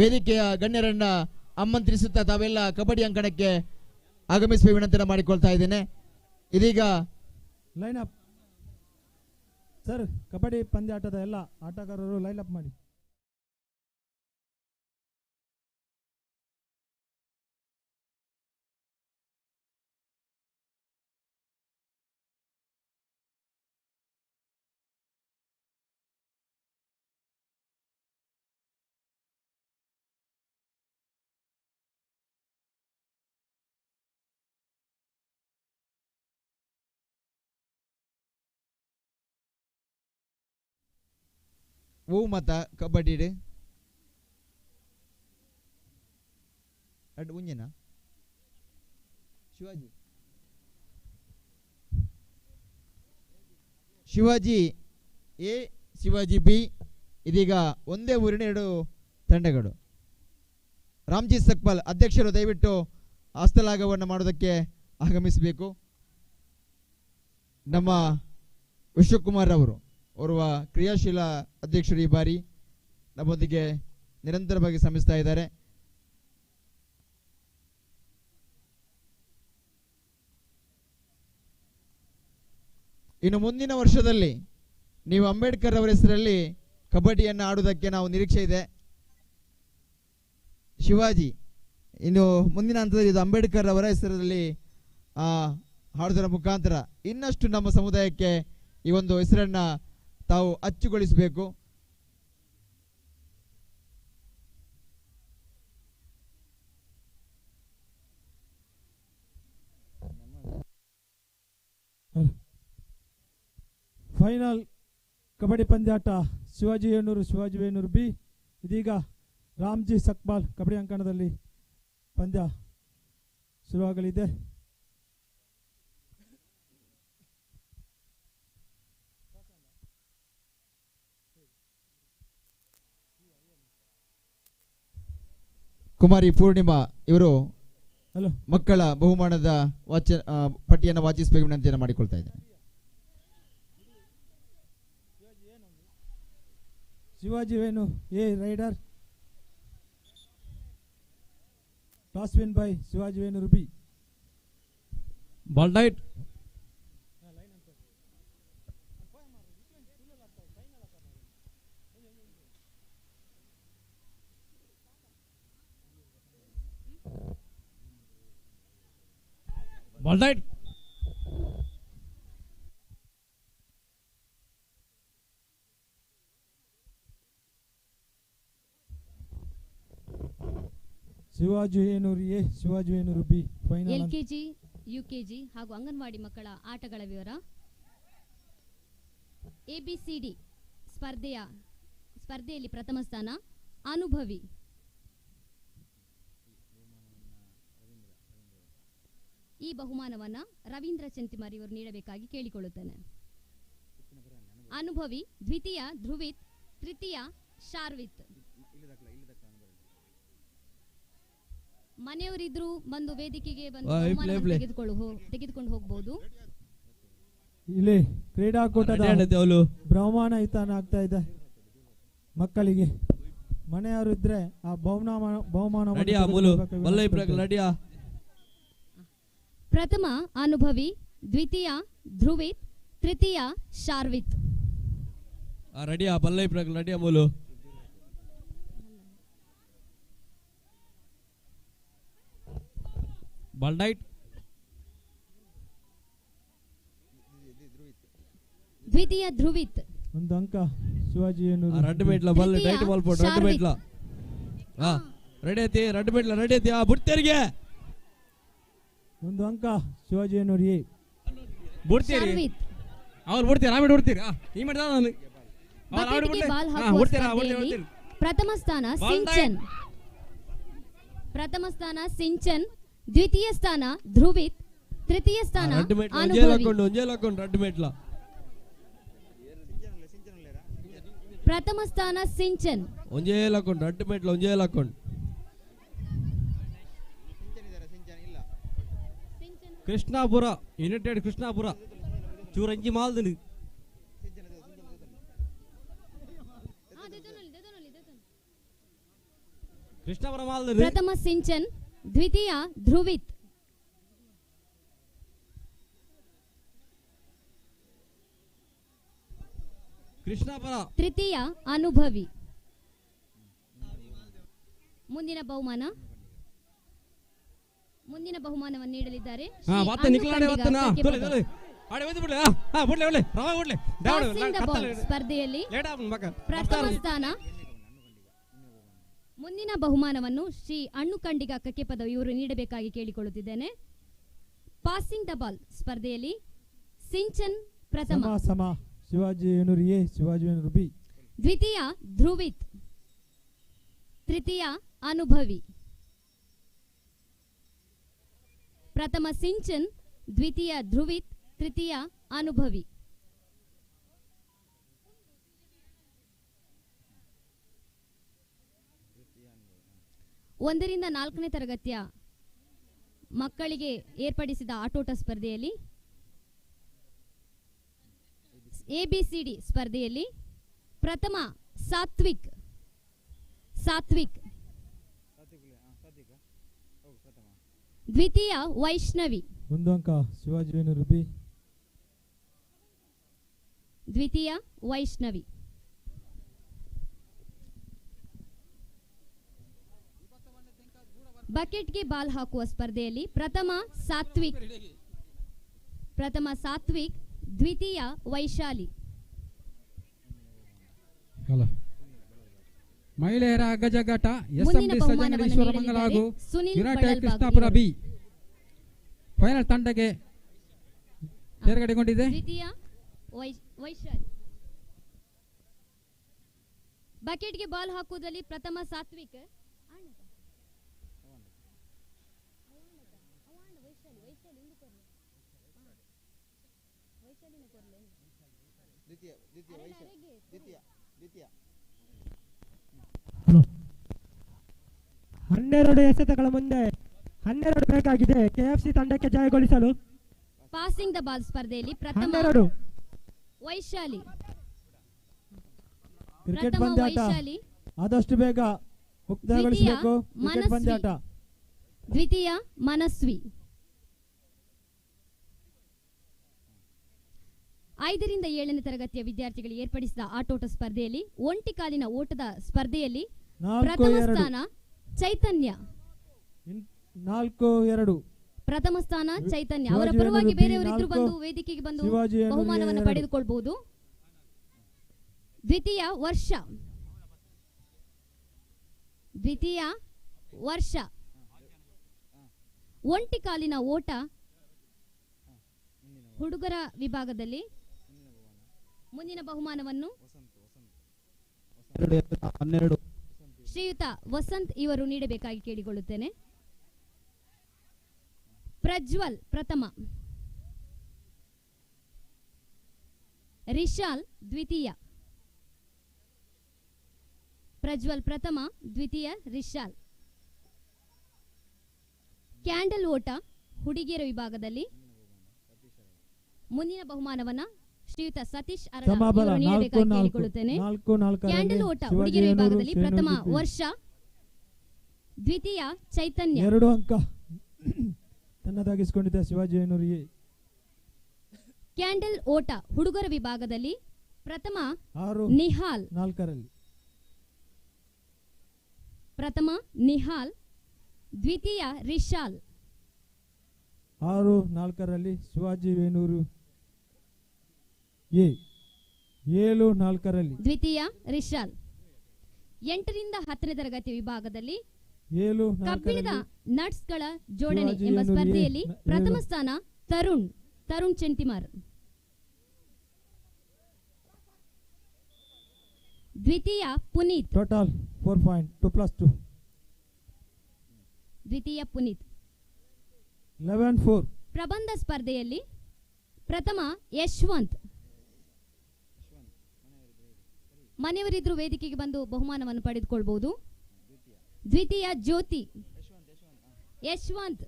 ವೇದಿಕೆಯ ಗಣ್ಯರನ್ನ ಆಮಂತ್ರಿಸುತ್ತಾ ತಾವೆಲ್ಲ ಕಬಡ್ಡಿ ಅಂಕಣಕ್ಕೆ ಆಗಮಿಸುವ ವಿನಂತಿ ಮಾಡಿಕೊಳ್ತಾ ಇದ್ದೇನೆ. ಇದೀಗ ಲೈನ್ ಅಪ್ ಸರ್, ಕಬಡ್ಡಿ ಪಂದ್ಯಾಟದ ಎಲ್ಲ ಆಟಗಾರರು ಲೈನ್ ಅಪ್ ಮಾಡಿ. ಮತ ಕಬಡ್ಡಿ ಅಡ್ ಉಂಜನ ಶಿವಾಜಿ ಎ, ಶಿವಾಜಿ ಬಿ. ಇದೀಗ ಒಂದೇ ಊರಿನ ಎರಡು ತಂಡಗಳು. ರಾಮ್ಜಿ ಸಕ್ಪಾಲ್ ಅಧ್ಯಕ್ಷರು ದಯವಿಟ್ಟು ಹಸ್ತಲಾಘವನ್ನು ಮಾಡೋದಕ್ಕೆ ಆಗಮಿಸಬೇಕು. ನಮ್ಮ ವಿಶ್ವಕುಮಾರ್ ಅವರು ಓರ್ವ ಕ್ರಿಯಾಶೀಲ ಅಧ್ಯಕ್ಷರು ಈ ಬಾರಿ ನಮ್ಮೊಂದಿಗೆ ನಿರಂತರವಾಗಿ ಶ್ರಮಿಸ್ತಾ ಇದ್ದಾರೆ. ಇನ್ನು ಮುಂದಿನ ವರ್ಷದಲ್ಲಿ ನೀವು ಅಂಬೇಡ್ಕರ್ ಅವರ ಹೆಸರಲ್ಲಿ ಕಬಡ್ಡಿಯನ್ನು ಆಡುವುದಕ್ಕೆ ನಾವು ನಿರೀಕ್ಷೆ ಇದೆ. ಶಿವಾಜಿ ಇನ್ನು ಮುಂದಿನ ಹಂತದಲ್ಲಿ ಇದು ಅಂಬೇಡ್ಕರ್ ಅವರ ಹೆಸರಲ್ಲಿ ಹಾಡುವುದರ ಮುಖಾಂತರ ಇನ್ನಷ್ಟು ನಮ್ಮ ಸಮುದಾಯಕ್ಕೆ ಈ ಒಂದು ಹೆಸರನ್ನ ತಾವು ಅಚ್ಚುಗೊಳಿಸಬೇಕು. ಫೈನಲ್ ಕಬಡ್ಡಿ ಪಂದ್ಯಾಟ ಶಿವಾಜಿ ವೇಣೂರು ಬಿ. ಇದೀಗ ರಾಮ್ಜಿ ಸಕ್ಪಾಲ್ ಕಬಡ್ಡಿ ಅಂಕಣದಲ್ಲಿ ಪಂದ್ಯ ಶುರುವಾಗಲಿದೆ. ಕುಮಾರಿ ಪೂರ್ಣಿಮಾ ಇವರು ಮಕ್ಕಳ ಬಹುಮಾನದ ಪಟ್ಟಿಯನ್ನು ವಾಚಿಸಬೇಕು ವಿನಂತಿಯನ್ನು ಮಾಡಿಕೊಳ್ತಾ ಇದ್ದೇನೆ. Shivaji Venu A raider, toss win by Shivaji Venur B. ಬಾಲ್ ಡೈಟ್ ಬಾಲ್ ಡೈಟ್ Shivaji Venur A, Shivaji Venur B. Final LKG, UKG ಹಾಗೂ ಅಂಗನವಾಡಿ ಮಕ್ಕಳ ಆಟಗಳ ವಿವರ. ಎಬಿಸಿಡಿ ಸ್ಪರ್ಧೆಯಲ್ಲಿ ಪ್ರಥಮ ಸ್ಥಾನ ಅನುಭವಿ. ಈ ಬಹುಮಾನವನ್ನ ರವೀಂದ್ರ ಚೆಂತಿಮರಿ ಇವರು ನೀಡಬೇಕಾಗಿ ಕೇಳಿಕೊಳ್ಳುತ್ತೇನೆ. ಅನುಭವಿ, ದ್ವಿತೀಯ ಧ್ರುವಿತ್, ತೃತೀಯ ಶಾರ್ವಿತ್. ಮನೆಯವರಿದ್ರು ಬಂದು ವೇದಿಕೆಗೆ ಬಂದು ತೆಗೆದುಕೊಂಡು ಹೋಗಬಹುದು. ಇಲ್ಲಿ ಕ್ರೀಡಾಕೂಟದ ಬಹುಮಾನ ವಿತರಣೆ ಆಗ್ತಾ ಇದೆ ಮಕ್ಕಳಿಗೆ. ಮನೆಯವರು ಇದ್ರೆ ಆ ಬಹುಮಾನ ಪ್ರಥಮ ಅನುಭವಿ, ದ್ವಿತೀಯ ಧ್ರುವಿತ್, ತೃತೀಯ ಶಾರ್ವಿತ್. ರೆಡಿಯಾ ಬಲ್ಲೈ ರೆಡಿಯಾ ಮೂಲು ಬಾಲ್ ಡೈಟ್ ದ್ವಿತೀಯ ಧ್ರುವಿತ್. ಒಂದು ಅಂಕ ಶಿವಾಜಿ ವೇಣೂರು. ರೆಡ್ ಮೇಟ್ಲ ಬಲ್ ಡೈಟ್ ಬಾಲ್ ಪೋಟ್ ರೆಡ್ ಮೇಟ್ಲ ರೆಡಿ ಐತಿ ರೆಡ್ ಮೇಟ್ಲ ರೆಡಿ ಐತಿ ಬುಡ್ತೇರಿಗೆ ಒಂದು ಅಂಕ ಶಿವಾಜಿ ವೇಣೂರು ಎ. ಬುಡ್ತೀರಿ ಅವ್ರು ಬುಡ್ತೀರಿ ಆಮೇಲೆ ಬುಡ್ತೀರಿ ಈ ಮಾಡಿದ ನಾನು ಪ್ರಥಮ ಸ್ಥಾನ ಸಿಂಚನ್, ಪ್ರಥಮ ಸ್ಥಾನ ಸಿಂಚನ್, ದ್ವಿತೀಯ ಸ್ಥಾನ ಧ್ರುವಿತ್, ತೃತೀಯ ಸ್ಥಾನ ಪ್ರಥಮ ಸ್ಥಾನ ಸಿಂಚನ್. ಕೃಷ್ಣಾಪುರ ಯುನೈಟೆಡ್ ಕೃಷ್ಣಾಪುರ ಚೂರಂಜಿ ಮಾಲ್ದನಿ ಕೃಷ್ಣಾಪುರ ಮಾಲ್ದನಿ. ಪ್ರಥಮ ಸಿಂಚನ್, ದ್ವಿತೀಯ ಧ್ರುವಿತ್, ಕೃಷ್ಣಾಪುರ, ತೃತೀಯ ಅನುಭವಿ. ಮುಂದಿನ ಬಹುಮಾನವನ್ನು ನೀಡಲಿದ್ದಾರೆ ಸ್ಪರ್ಧೆಯಲ್ಲಿ ಪ್ರಥಮ ಸ್ಥಾನ. ಮುಂದಿನ ಬಹುಮಾನವನ್ನು ಶ್ರೀ ಅಣ್ಣು ಕಂಡಿಗ ಕಕ್ಕೆಪದ ಇವರು ನೀಡಬೇಕಾಗಿ ಕೇಳಿಕೊಳ್ಳುತ್ತಿದ್ದೇನೆ. ಪಾಸಿಂಗ್ ದ ಬಾಲ್ ಸ್ಪರ್ಧೆಯಲ್ಲಿ ಸಿಂಚನ್ ಪ್ರಥಮ, ಶಿವಾಜಿ ವೇಣೂರು ಎ, ಶಿವಾಜಿ ವೇಣೂರು ಬಿ. ದ್ವಿತೀಯ ಧ್ರುವಿತ್, ತೃತೀಯ ಅನುಭವಿ. ಪ್ರಥಮ ಸಿಂಚನ್, ದ್ವಿತೀಯ ಧ್ರುವಿತ್, ತೃತೀಯ ಅನುಭವಿ. ಒಂದರಿಂದ 4ನೇ ತರಗತಿಯ ಮಕ್ಕಳಿಗೆ ಏರ್ಪಡಿಸಿದ ಆಟೋಟ ಸ್ಪರ್ಧೆಯಲ್ಲಿ ABCD ಸ್ಪರ್ಧೆಯಲ್ಲಿ ಪ್ರಥಮ ಸಾತ್ವಿಕ್, ದ್ವಿತೀಯ ವೈಷ್ಣವಿ, 1 ಅಂಕ ಶಿವಾಜಿ ವೇಣೂರು ಬಿ, ದ್ವಿತೀಯ ವೈಷ್ಣವಿ. ಬಕೆಟ್ಗೆ ಬಾಲ್ ಹಾಕುವ ಸ್ಪರ್ಧೆಯಲ್ಲಿ ಪ್ರಥಮ ಸಾತ್ವಿಕ್, ದ್ವಿತೀಯ ವೈಶಾಲಿ. ಮಹಿಳೆಯರ ಅಗ್ಗಜಗ್ಗಾಟ ಮುಂದಿನ SMD ಬಹುಮಾನವನ್ನು ಸಜಂಗೇಶ್ವರ ಮಂಗಲ ಹಾಗೂ ನೀಡಲಿದ್ದಾರೆ ಸುನಿಲ್ ಯುನೈಟೆಡ್ ಬಳ್ಳಲ್ಬಾಗ್ ಕೃಷ್ಣಾಪುರ ಇವರು. ಬಿ ಫೈನಲ್ ತಂಡಕ್ಕೆ ತೇರ್ಗಡೆಗೊಂಡಿದೆ. ದ್ವಿತೀಯ ವೈಶಾಲಿ. ಬಕೆಟ್ಗೆ ಬಾಲ್ ಹಾಕುವುದರಲ್ಲಿ ಪ್ರಥಮ ಸಾತ್ವಿಕ್, ಹನ್ನೆರಡು ಎಸೆತಗಳ ಮುಂದೆ 12 ಬೇಕಾಗಿದೆ KFC ತಂಡಕ್ಕೆ ಜಯಗೊಳಿಸಲು. ಪಾಸಿಂಗ್ ದ ಬಾಲ್ ಸ್ಪರ್ಧೆಯಲ್ಲಿ ಪ್ರಥಮ 12 ವೈಶಾಲಿ, ಕ್ರಿಕೆಟ್ ಪ್ರಥಮ ಪಂದ್ಯಾಟ ವೈಶಾಲಿ, ಆದಷ್ಟು ಬೇಗ ಮುಕ್ತಾಯಗೊಳಿಸಬೇಕು. ಕ್ರಿಕೆಟ್ ಮನಸ್ವಿ, ಪಂದ್ಯಾಟ ದ್ವಿತೀಯ ಮನಸ್ವಿ. 5ರಿಂದ 7ನೇ ತರಗತಿಯ ವಿದ್ಯಾರ್ಥಿಗಳಿಗೆ ಏರ್ಪಡಿಸಿದ ಆಟೋಟ ಸ್ಪರ್ಧೆಯಲ್ಲಿ ಒಂಟಿ ಕಾಲಿನ ಓಟದ ಸ್ಪರ್ಧೆಯಲ್ಲಿ 4-2 ಪ್ರಥಮ ಸ್ಥಾನ ಚೈತನ್ಯ, 4-2 ಪ್ರಥಮ ಸ್ಥಾನ ಚೈತನ್ಯ. ಅವರ ಶಿವಾಜಿ ಪರವಾಗಿ ವೇಣೂರು ಬೇರೆಯವರಿದ್ರು ಬಿ, ಬಂದು ವೇದಿಕೆಗೆ ಬಂದು ಶಿವಾಜಿ ವೇಣೂರು ಬಹುಮಾನವನ್ನು 2. ಪಡೆದುಕೊಳ್ಳಬಹುದು. ದ್ವಿತೀಯ ವರ್ಷ, ಒಂಟಿ ಕಾಲಿನ ಓಟ ಹುಡುಗರ ವಿಭಾಗದಲ್ಲಿ ಮುಂದಿನ ಬಹುಮಾನವನ್ನು 12 ಶ್ರೀಯುತ ವಸಂತ್ ಇವರು ನೀಡಬೇಕಾಗಿ ಕೇಳಿಕೊಳ್ಳುತ್ತೇನೆ. ಪ್ರಜ್ವಲ್ ಪ್ರಥಮ, ರಿಶಾಲ್ ದ್ವಿತೀಯ. ಪ್ರಜ್ವಲ್ ಪ್ರಥಮ, ದ್ವಿತೀಯ ರಿಶಾಲ್. ಕ್ಯಾಂಡಲ್ ಓಟ ಹುಡುಗಿಯರ ವಿಭಾಗದಲ್ಲಿ ಮುಂದಿನ ಬಹುಮಾನವನ್ನ ಶ್ರೀಯುತ ಸತೀಶ್ ಅರಳ ಇವರು ನೀಡಬೇಕಾಗಿ ಕೇಳಿಕೊಳ್ಳುತ್ತೇನೆ. ಕ್ಯಾಂಡಲ್ ಓಟ ಹುಡುಗಿಯರ ವಿಭಾಗದಲ್ಲಿ ಪ್ರಥಮ ವರ್ಷ, ದ್ವಿತೀಯ ಚೈತನ್ಯ. 2 ಅಂಕ ತನ್ನದಾಗಿಸಿಕೊಂಡಿದ್ದ ಶಿವಾಜಿ ವೇಣೂರು. ಕ್ಯಾಂಡಲ್ ಓಟ ಹುಡುಗರ ವಿಭಾಗದಲ್ಲಿ ಪ್ರಥಮ 6 ನಿಹಾಲ್, 4ರಲ್ಲಿ ಪ್ರಥಮ ನಿಹಾಲ್, ದ್ವಿತೀಯ ರಿಶಾಲ್. 6-4ರಲ್ಲಿ ಶಿವಾಜಿ ವೇಣೂರು ಎ, 7-4ರಲ್ಲಿ ದ್ವಿತೀಯ ರಿಶಾಲ್. 8ರಿಂದ 10ನೇ ತರಗತಿ ವಿಭಾಗದಲ್ಲಿ ಕಬ್ಬಿಣದ ನಟ್ಸ್ಗಳ ಜೋಡಣೆ ಎಂಬ ಸ್ಪರ್ಧೆಯಲ್ಲಿ ಪ್ರಥಮ ಸ್ಥಾನ ತರುಣ್ ಚೆಂಟಿಮಾರ್, ದ್ವಿತೀಯ ಪುನೀತ್, ಟೋಟಲ್ 4.2+2, ದ್ವಿತೀಯ ಪುನೀತ್. 11-4 ಪ್ರಬಂಧ ಸ್ಪರ್ಧೆಯಲ್ಲಿ ಪ್ರಥಮ ಯಶವಂತ್, ಮನೆಯವರಿದ್ರು ವೇದಿಕೆಗೆ ಬಂದು ಬಹುಮಾನವನ್ನು ಪಡೆದುಕೊಳ್ಳಬಹುದು. ದ್ವಿತೀಯ ಜ್ಯೋತಿ, ಯಶವಂತ್,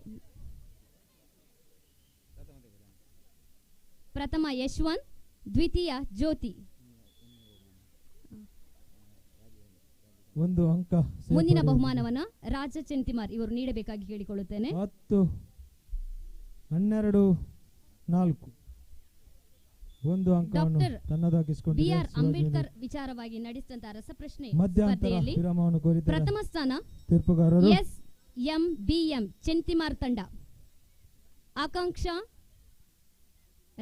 ಪ್ರಥಮ ಯಶವಂತ್, ದ್ವಿತೀಯ ಜ್ಯೋತಿ. 1 ಅಂಕ ಮುಂದಿನ ಬಹುಮಾನವನ್ನ ರಾಜ ಚೆಂತಿಮಾರ್ ಇವರು ನೀಡಬೇಕಾಗಿ ಕೇಳಿಕೊಳ್ಳುತ್ತೇನೆ. 10-12-4 1 ಅಂಕವನ್ನು ಡಾಕ್ಟರ್ ತನ್ನದಾಗಿಸಿಕೊಂಡಿದೆ. BR ಅಂಬೇಡ್ಕರ್ ವಿಚಾರವಾಗಿ ನಡೆಸಿದಂತಹ ರಸಪ್ರಶ್ನೆ ಮಧ್ಯಂತರ ಸ್ಪರ್ಧೆಯಲ್ಲಿ ವಿರಾಮವನ್ನು ಕೋರಿದ್ದಾರೆ ಪ್ರಥಮ ಸ್ಥಾನ ತೀರ್ಪುಗಾರರು SMBM ಚೆಂತಿಮಾರ್ ತಂಡ. ಆಕಾಂಕ್ಷಾ,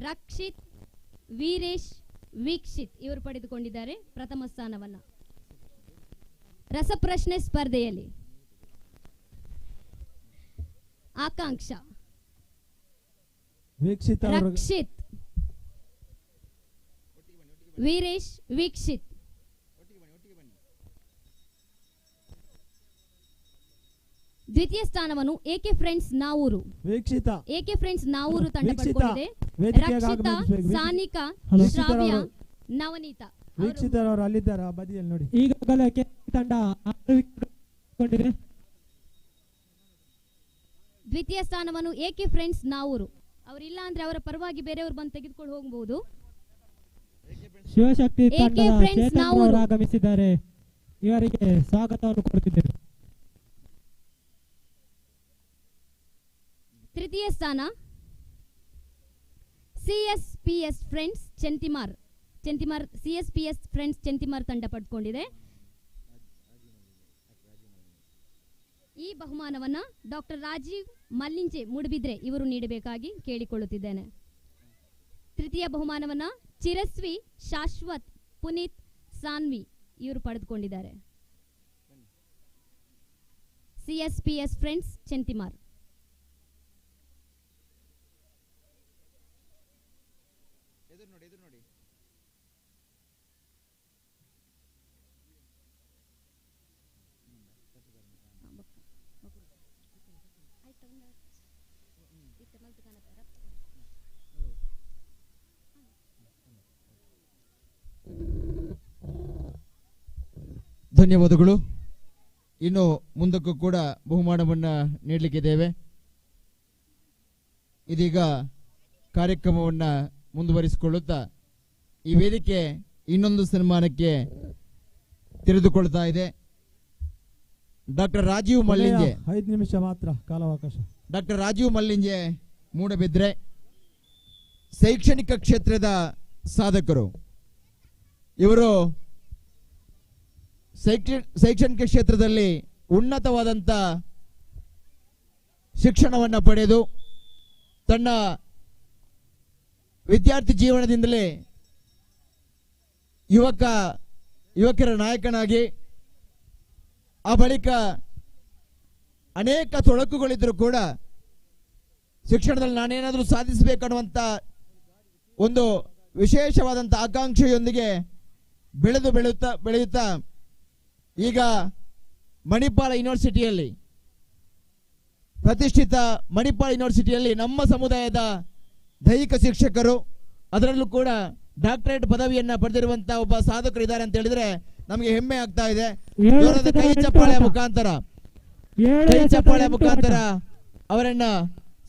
ರಕ್ಷಿತ್, ವೀರೇಶ್, ವೀಕ್ಷಿತ್ ಇವರು ಪಡೆದುಕೊಂಡಿದ್ದಾರೆ ಪ್ರಥಮ ಸ್ಥಾನವನ್ನ. ರಸಪ್ರಶ್ನೆ ಸ್ಪರ್ಧೆಯಲ್ಲಿ ಆಕಾಂಕ್ಷಾ, ರಕ್ಷಿತ್, ವೀರೇಶ್, ವೀಕ್ಷಿತ್. ದ್ವಿತೀಯ ಸ್ಥಾನವನ್ನು ಎಕೆ ಫ್ರೆಂಡ್ಸ್ ನಾವೂರು ವೀಕ್ಷಿತ ಎಕೆ ಫ್ರೆಂಡ್ಸ್ ನಾವೂರು ತಂಡ ವೀಕ್ಷಿತ, ಪಡ್ಕೊಂಡಿದೆ. ವೇದಿಕೆಗೆ ರಕ್ಷಿತಾ, ಆಗಮಿಸಬೇಕು. ಸಾನಿಕಾ, ವೀಕ್ಷಿತರವರು- ಶ್ರಾವ್ಯ, ನವನೀತ ವೀಕ್ಷಿತರವರು ಅಲ್ಲಿದ್ದಾರೆ ಆ ಬದಿಯಲ್ಲಿ ನೋಡಿ. ಈಗಾಗಲೇ ತಂಡ 6 ವಿಕೆಟ್ ಕೊಂಡಿದೆ. ದ್ವಿತೀಯ ಸ್ಥಾನವನ್ನು ಎಕೆ ಫ್ರೆಂಡ್ಸ್ ನಾವೂರು. ಅವರಿಲ್ಲ ಅಂದ್ರೆ ಅವರ ಪರವಾಗಿ ಬೇರೆಯವರು ಬಂದು ತೆಗೆದುಕೊಂಡು ಹೋಗಬಹುದು. ಶಿವಶಕ್ತಿ AK ತಂಡದ Friends ಚೇತನ್ ನಾವೂರು. ಅವರು ಆಗಮಿಸಿದ್ದಾರೆ. ಇವರಿಗೆ ಸ್ವಾಗತವನ್ನು ಕೊಡುತ್ತಿದ್ದೇವೆ. ತೃತೀಯ ಸ್ಥಾನ ಸಿಎಸ್ಪಿಎಸ್ ಫ್ರೆಂಡ್ಸ್ ಚೆಂತಿಮಾರ್ ಸಿಎಸ್ಪಿಎಸ್ ಫ್ರೆಂಡ್ಸ್ ಚೆಂತಿಮಾರ್ ತಂಡ ಪಡ್ಕೊಂಡಿದೆ. ಈ ಬಹುಮಾನವನ್ನ ಡಾಕ್ಟರ್ ರಾಜೀವ್ ಮಲ್ಲಿಂಜೆ ಮೂಡಬಿದ್ರೆ ಇವರು ನೀಡಬೇಕಾಗಿ ಕೇಳಿಕೊಳ್ಳುತ್ತಿದ್ದೇನೆ. ತೃತೀಯ ಬಹುಮಾನವನ್ನ ಚಿರಸ್ವಿ ಶಾಶ್ವತ್ ಪುನೀತ್ ಸಾನ್ವಿ ಇವರು ಪಡೆದುಕೊಂಡಿದ್ದಾರೆ. ಸಿಎಸ್ಪಿಎಸ್ ಫ್ರೆಂಡ್ಸ್ ಚೆಂತಿಮಾರ್. ಧನ್ಯವಾದಗಳು. ಇನ್ನು ಮುಂದಕ್ಕೂ ಕೂಡ ಬಹುಮಾನವನ್ನು ನೀಡಲಿಕ್ಕಿದ್ದೇವೆ. ಇದೀಗ ಕಾರ್ಯಕ್ರಮವನ್ನು ಮುಂದುವರಿಸಿಕೊಳ್ಳುತ್ತಾ ಈ ವೇದಿಕೆ ಇನ್ನೊಂದು ಸನ್ಮಾನಕ್ಕೆ ತೆರೆದುಕೊಳ್ತಾ ಇದೆ. ಡಾಕ್ಟರ್ ರಾಜೀವ್ ಮಲ್ಲಿಂಜೆ 5 ನಿಮಿಷ ಮಾತ್ರ ಕಾಲಾವಕಾಶ. ಡಾಕ್ಟರ್ ರಾಜೀವ್ ಮಲ್ಲಿಂಜೆ ಮೂಡಬಿದ್ರೆ ಶೈಕ್ಷಣಿಕ ಕ್ಷೇತ್ರದ ಸಾಧಕರು. ಇವರು ಶೈಕ್ಷಣಿಕ ಕ್ಷೇತ್ರದಲ್ಲಿ ಉನ್ನತವಾದಂಥ ಶಿಕ್ಷಣವನ್ನು ಪಡೆದು ತನ್ನ ವಿದ್ಯಾರ್ಥಿ ಜೀವನದಿಂದಲೇ ಯುವಕರ ನಾಯಕನಾಗಿ ಆ ಬಳಿಕ ಅನೇಕ ತೊಡಕುಗಳಿದ್ದರೂ ಕೂಡ ಶಿಕ್ಷಣದಲ್ಲಿ ನಾನೇನಾದರೂ ಸಾಧಿಸಬೇಕನ್ನುವಂಥ ಒಂದು ವಿಶೇಷವಾದಂಥ ಆಕಾಂಕ್ಷೆಯೊಂದಿಗೆ ಬೆಳೆಯುತ್ತಾ ಈಗ ಮಣಿಪಾಲ ಯೂನಿವರ್ಸಿಟಿಯಲ್ಲಿ ಪ್ರತಿಷ್ಠಿತ ಮಣಿಪಾಲ ಯೂನಿವರ್ಸಿಟಿಯಲ್ಲಿ ನಮ್ಮ ಸಮುದಾಯದ ದೈಹಿಕ ಶಿಕ್ಷಕರು, ಅದರಲ್ಲೂ ಕೂಡ ಡಾಕ್ಟರೇಟ್ ಪದವಿಯನ್ನ ಪಡೆದಿರುವಂತಹ ಒಬ್ಬ ಸಾಧಕರು ಇದ್ದಾರೆ ಅಂತ ಹೇಳಿದ್ರೆ ನಮಗೆ ಹೆಮ್ಮೆ ಆಗ್ತಾ ಇದೆ. ಕೈ ಚಪ್ಪಾಳೆ ಮುಖಾಂತರ ಅವರನ್ನ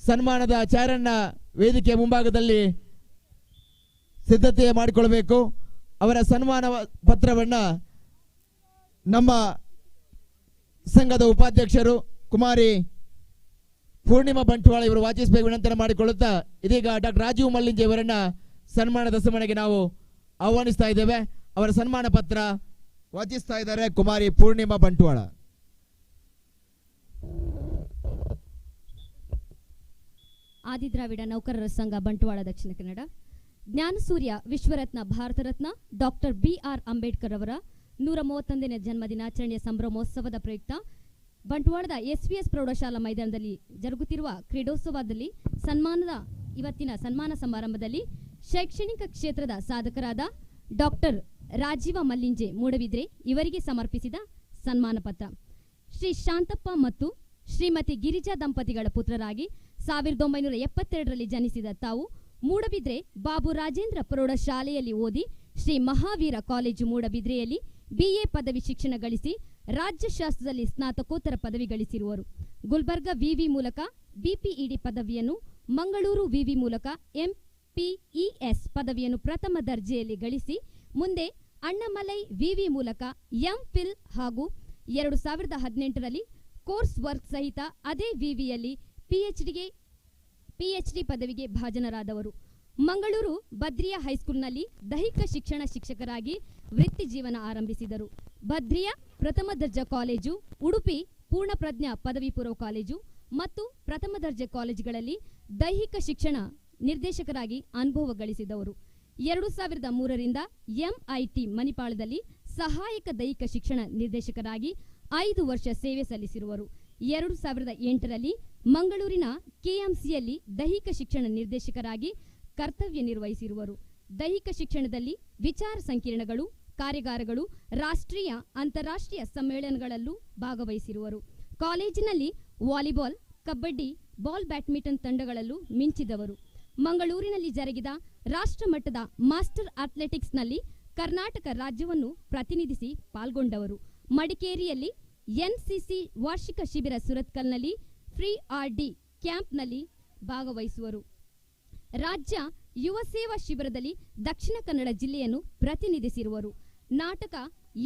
ಸನ್ಮಾನದ ಚಾರನ್ನ ವೇದಿಕೆಯ ಮುಂಭಾಗದಲ್ಲಿ ಸಿದ್ಧತೆ ಮಾಡಿಕೊಳ್ಬೇಕು. ಅವರ ಸನ್ಮಾನ ಪತ್ರವನ್ನ ನಮ್ಮ ಸಂಘದ ಉಪಾಧ್ಯಕ್ಷರು ಕುಮಾರಿ ಪೂರ್ಣಿಮಾ ಬಂಟ್ವಾಳ ಇವರು ವಾಚಿಸಬೇಕು ವಿನಂತಿ ಮಾಡಿಕೊಳ್ಳುತ್ತಾ ಇದೀಗ ಡಾಕ್ಟರ್ ರಾಜೀವ್ ಮಲ್ಲಿಂಜೆ ಅವರನ್ನ ಸನ್ಮಾನದ ಸಮಯಕ್ಕೆ ನಾವು ಆಹ್ವಾನಿಸ್ತಾ ಇದ್ದೇವೆ. ಅವರ ಸನ್ಮಾನ ಪತ್ರ ವಾಚಿಸ್ತಾ ಇದ್ದಾರೆ ಕುಮಾರಿ ಪೂರ್ಣಿಮಾ ಬಂಟ್ವಾಳ. ಆದಿದ್ರಾವಿಡ ನೌಕರರ ಸಂಘ ಬಂಟ್ವಾಳ ದಕ್ಷಿಣ ಕನ್ನಡ. ಜ್ಞಾನಸೂರ್ಯ ವಿಶ್ವರತ್ನ ಭಾರತ ರತ್ನ ಡಾಕ್ಟರ್ BR ಅಂಬೇಡ್ಕರ್ ಅವರ 131ನೇ ಜನ್ಮದಿನಾಚರಣೆಯ ಸಂಭ್ರಮೋತ್ಸವದ ಪ್ರಯುಕ್ತ ಬಂಟ್ವಾಳದ SVS ಪ್ರೌಢಶಾಲಾ ಮೈದಾನದಲ್ಲಿ ಜರುಗುತ್ತಿರುವ ಕ್ರೀಡೋತ್ಸವದಲ್ಲಿ ಇವತ್ತಿನ ಸನ್ಮಾನ ಸಮಾರಂಭದಲ್ಲಿ ಶೈಕ್ಷಣಿಕ ಕ್ಷೇತ್ರದ ಸಾಧಕರಾದ ಡಾಕ್ಟರ್ ರಾಜೀವ ಮಲ್ಲಿಂಜೆ ಮೂಡಬಿದ್ರೆ ಇವರಿಗೆ ಸಮರ್ಪಿಸಿದ ಸನ್ಮಾನ ಪತ್ರ. ಶ್ರೀ ಶಾಂತಪ್ಪ ಮತ್ತು ಶ್ರೀಮತಿ ಗಿರಿಜಾ ದಂಪತಿಗಳ ಪುತ್ರರಾಗಿ 1972ರಲ್ಲಿ ಜನಿಸಿದ ತಾವು ಮೂಡಬಿದ್ರೆ ಬಾಬು ರಾಜೇಂದ್ರ ಪ್ರೌಢಶಾಲೆಯಲ್ಲಿ ಓದಿ ಶ್ರೀ ಮಹಾವೀರ ಕಾಲೇಜು ಮೂಡಬಿದ್ರೆಯಲ್ಲಿ BA ಪದವಿ ಶಿಕ್ಷಣ ಗಳಿಸಿ ರಾಜ್ಯಶಾಸ್ತ್ರದಲ್ಲಿ ಸ್ನಾತಕೋತ್ತರ ಪದವಿ ಗಳಿಸಿರುವರು. ಗುಲ್ಬರ್ಗಾ ವಿವಿ ಮೂಲಕ BPED ಪದವಿಯನ್ನು, ಮಂಗಳೂರು ವಿವಿ ಮೂಲಕ MPES ಪದವಿಯನ್ನು ಪ್ರಥಮ ದರ್ಜೆಯಲ್ಲಿ ಗಳಿಸಿ ಮುಂದೆ ಅಣ್ಣಮಲೈ ವಿವಿ ಮೂಲಕ MPhil ಹಾಗೂ 2018ರಲ್ಲಿ ಕೋರ್ಸ್ ವರ್ಕ್ ಸಹಿತ ಅದೇ ವಿವಿಯಲ್ಲಿ PhD ಪದವಿಗೆ ಭಾಜನರಾದವರು. ಮಂಗಳೂರು ಬದ್ರಿಯಾ ಹೈಸ್ಕೂಲ್ನಲ್ಲಿ ದೈಹಿಕ ಶಿಕ್ಷಣ ಶಿಕ್ಷಕರಾಗಿ ವೃತ್ತಿ ಜೀವನ ಆರಂಭಿಸಿದರು. ಬದ್ರಿಯಾ ಪ್ರಥಮ ದರ್ಜೆ ಕಾಲೇಜು, ಉಡುಪಿ ಪೂರ್ಣಪ್ರಜ್ಞಾ ಪದವಿ ಪೂರ್ವ ಕಾಲೇಜು ಮತ್ತು ಪ್ರಥಮ ದರ್ಜೆ ಕಾಲೇಜುಗಳಲ್ಲಿ ದೈಹಿಕ ಶಿಕ್ಷಣ ನಿರ್ದೇಶಕರಾಗಿ ಅನುಭವ ಗಳಿಸಿದವರು. 2003ರಿಂದ MIT ಮಣಿಪಾಲದಲ್ಲಿ ಸಹಾಯಕ ದೈಹಿಕ ಶಿಕ್ಷಣ ನಿರ್ದೇಶಕರಾಗಿ 5 ವರ್ಷ ಸೇವೆ ಸಲ್ಲಿಸಿರುವರು. 2008ರಲ್ಲಿ ಮಂಗಳೂರಿನ KMCಯಲ್ಲಿ ದೈಹಿಕ ಶಿಕ್ಷಣ ನಿರ್ದೇಶಕರಾಗಿ ಕರ್ತವ್ಯ ನಿರ್ವಹಿಸಿರುವರು. ದೈಹಿಕ ಶಿಕ್ಷಣದಲ್ಲಿ ವಿಚಾರ ಸಂಕಿರಣಗಳು, ಕಾರ್ಯಾಗಾರಗಳು, ರಾಷ್ಟ್ರೀಯ ಅಂತಾರಾಷ್ಟ್ರೀಯ ಸಮ್ಮೇಳನಗಳಲ್ಲೂ ಭಾಗವಹಿಸಿರುವರು. ಕಾಲೇಜಿನಲ್ಲಿ ವಾಲಿಬಾಲ್, ಕಬಡ್ಡಿ, ಬಾಲ್ ಬ್ಯಾಡ್ಮಿಂಟನ್ ತಂಡಗಳಲ್ಲೂ ಮಿಂಚಿದವರು. ಮಂಗಳೂರಿನಲ್ಲಿ ಜರುಗಿದ ರಾಷ್ಟ್ರಮಟ್ಟದ ಮಾಸ್ಟರ್ ಅಥ್ಲೆಟಿಕ್ಸ್ನಲ್ಲಿ ಕರ್ನಾಟಕ ರಾಜ್ಯವನ್ನು ಪ್ರತಿನಿಧಿಸಿ ಪಾಲ್ಗೊಂಡವರು. ಮಡಿಕೇರಿಯಲ್ಲಿ ಎನ್ಸಿಸಿ ವಾರ್ಷಿಕ ಶಿಬಿರ, ಸುರತ್ಕಲ್ನಲ್ಲಿ ಫ್ರೀ ಆರ್ಡಿ ಕ್ಯಾಂಪ್ನಲ್ಲಿ ಭಾಗವಹಿಸುವರು. ರಾಜ್ಯ ಯುವ ಸೇವಾ ಶಿಬಿರದಲ್ಲಿ ದಕ್ಷಿಣ ಕನ್ನಡ ಜಿಲ್ಲೆಯನ್ನು ಪ್ರತಿನಿಧಿಸಿರುವರು. ನಾಟಕ,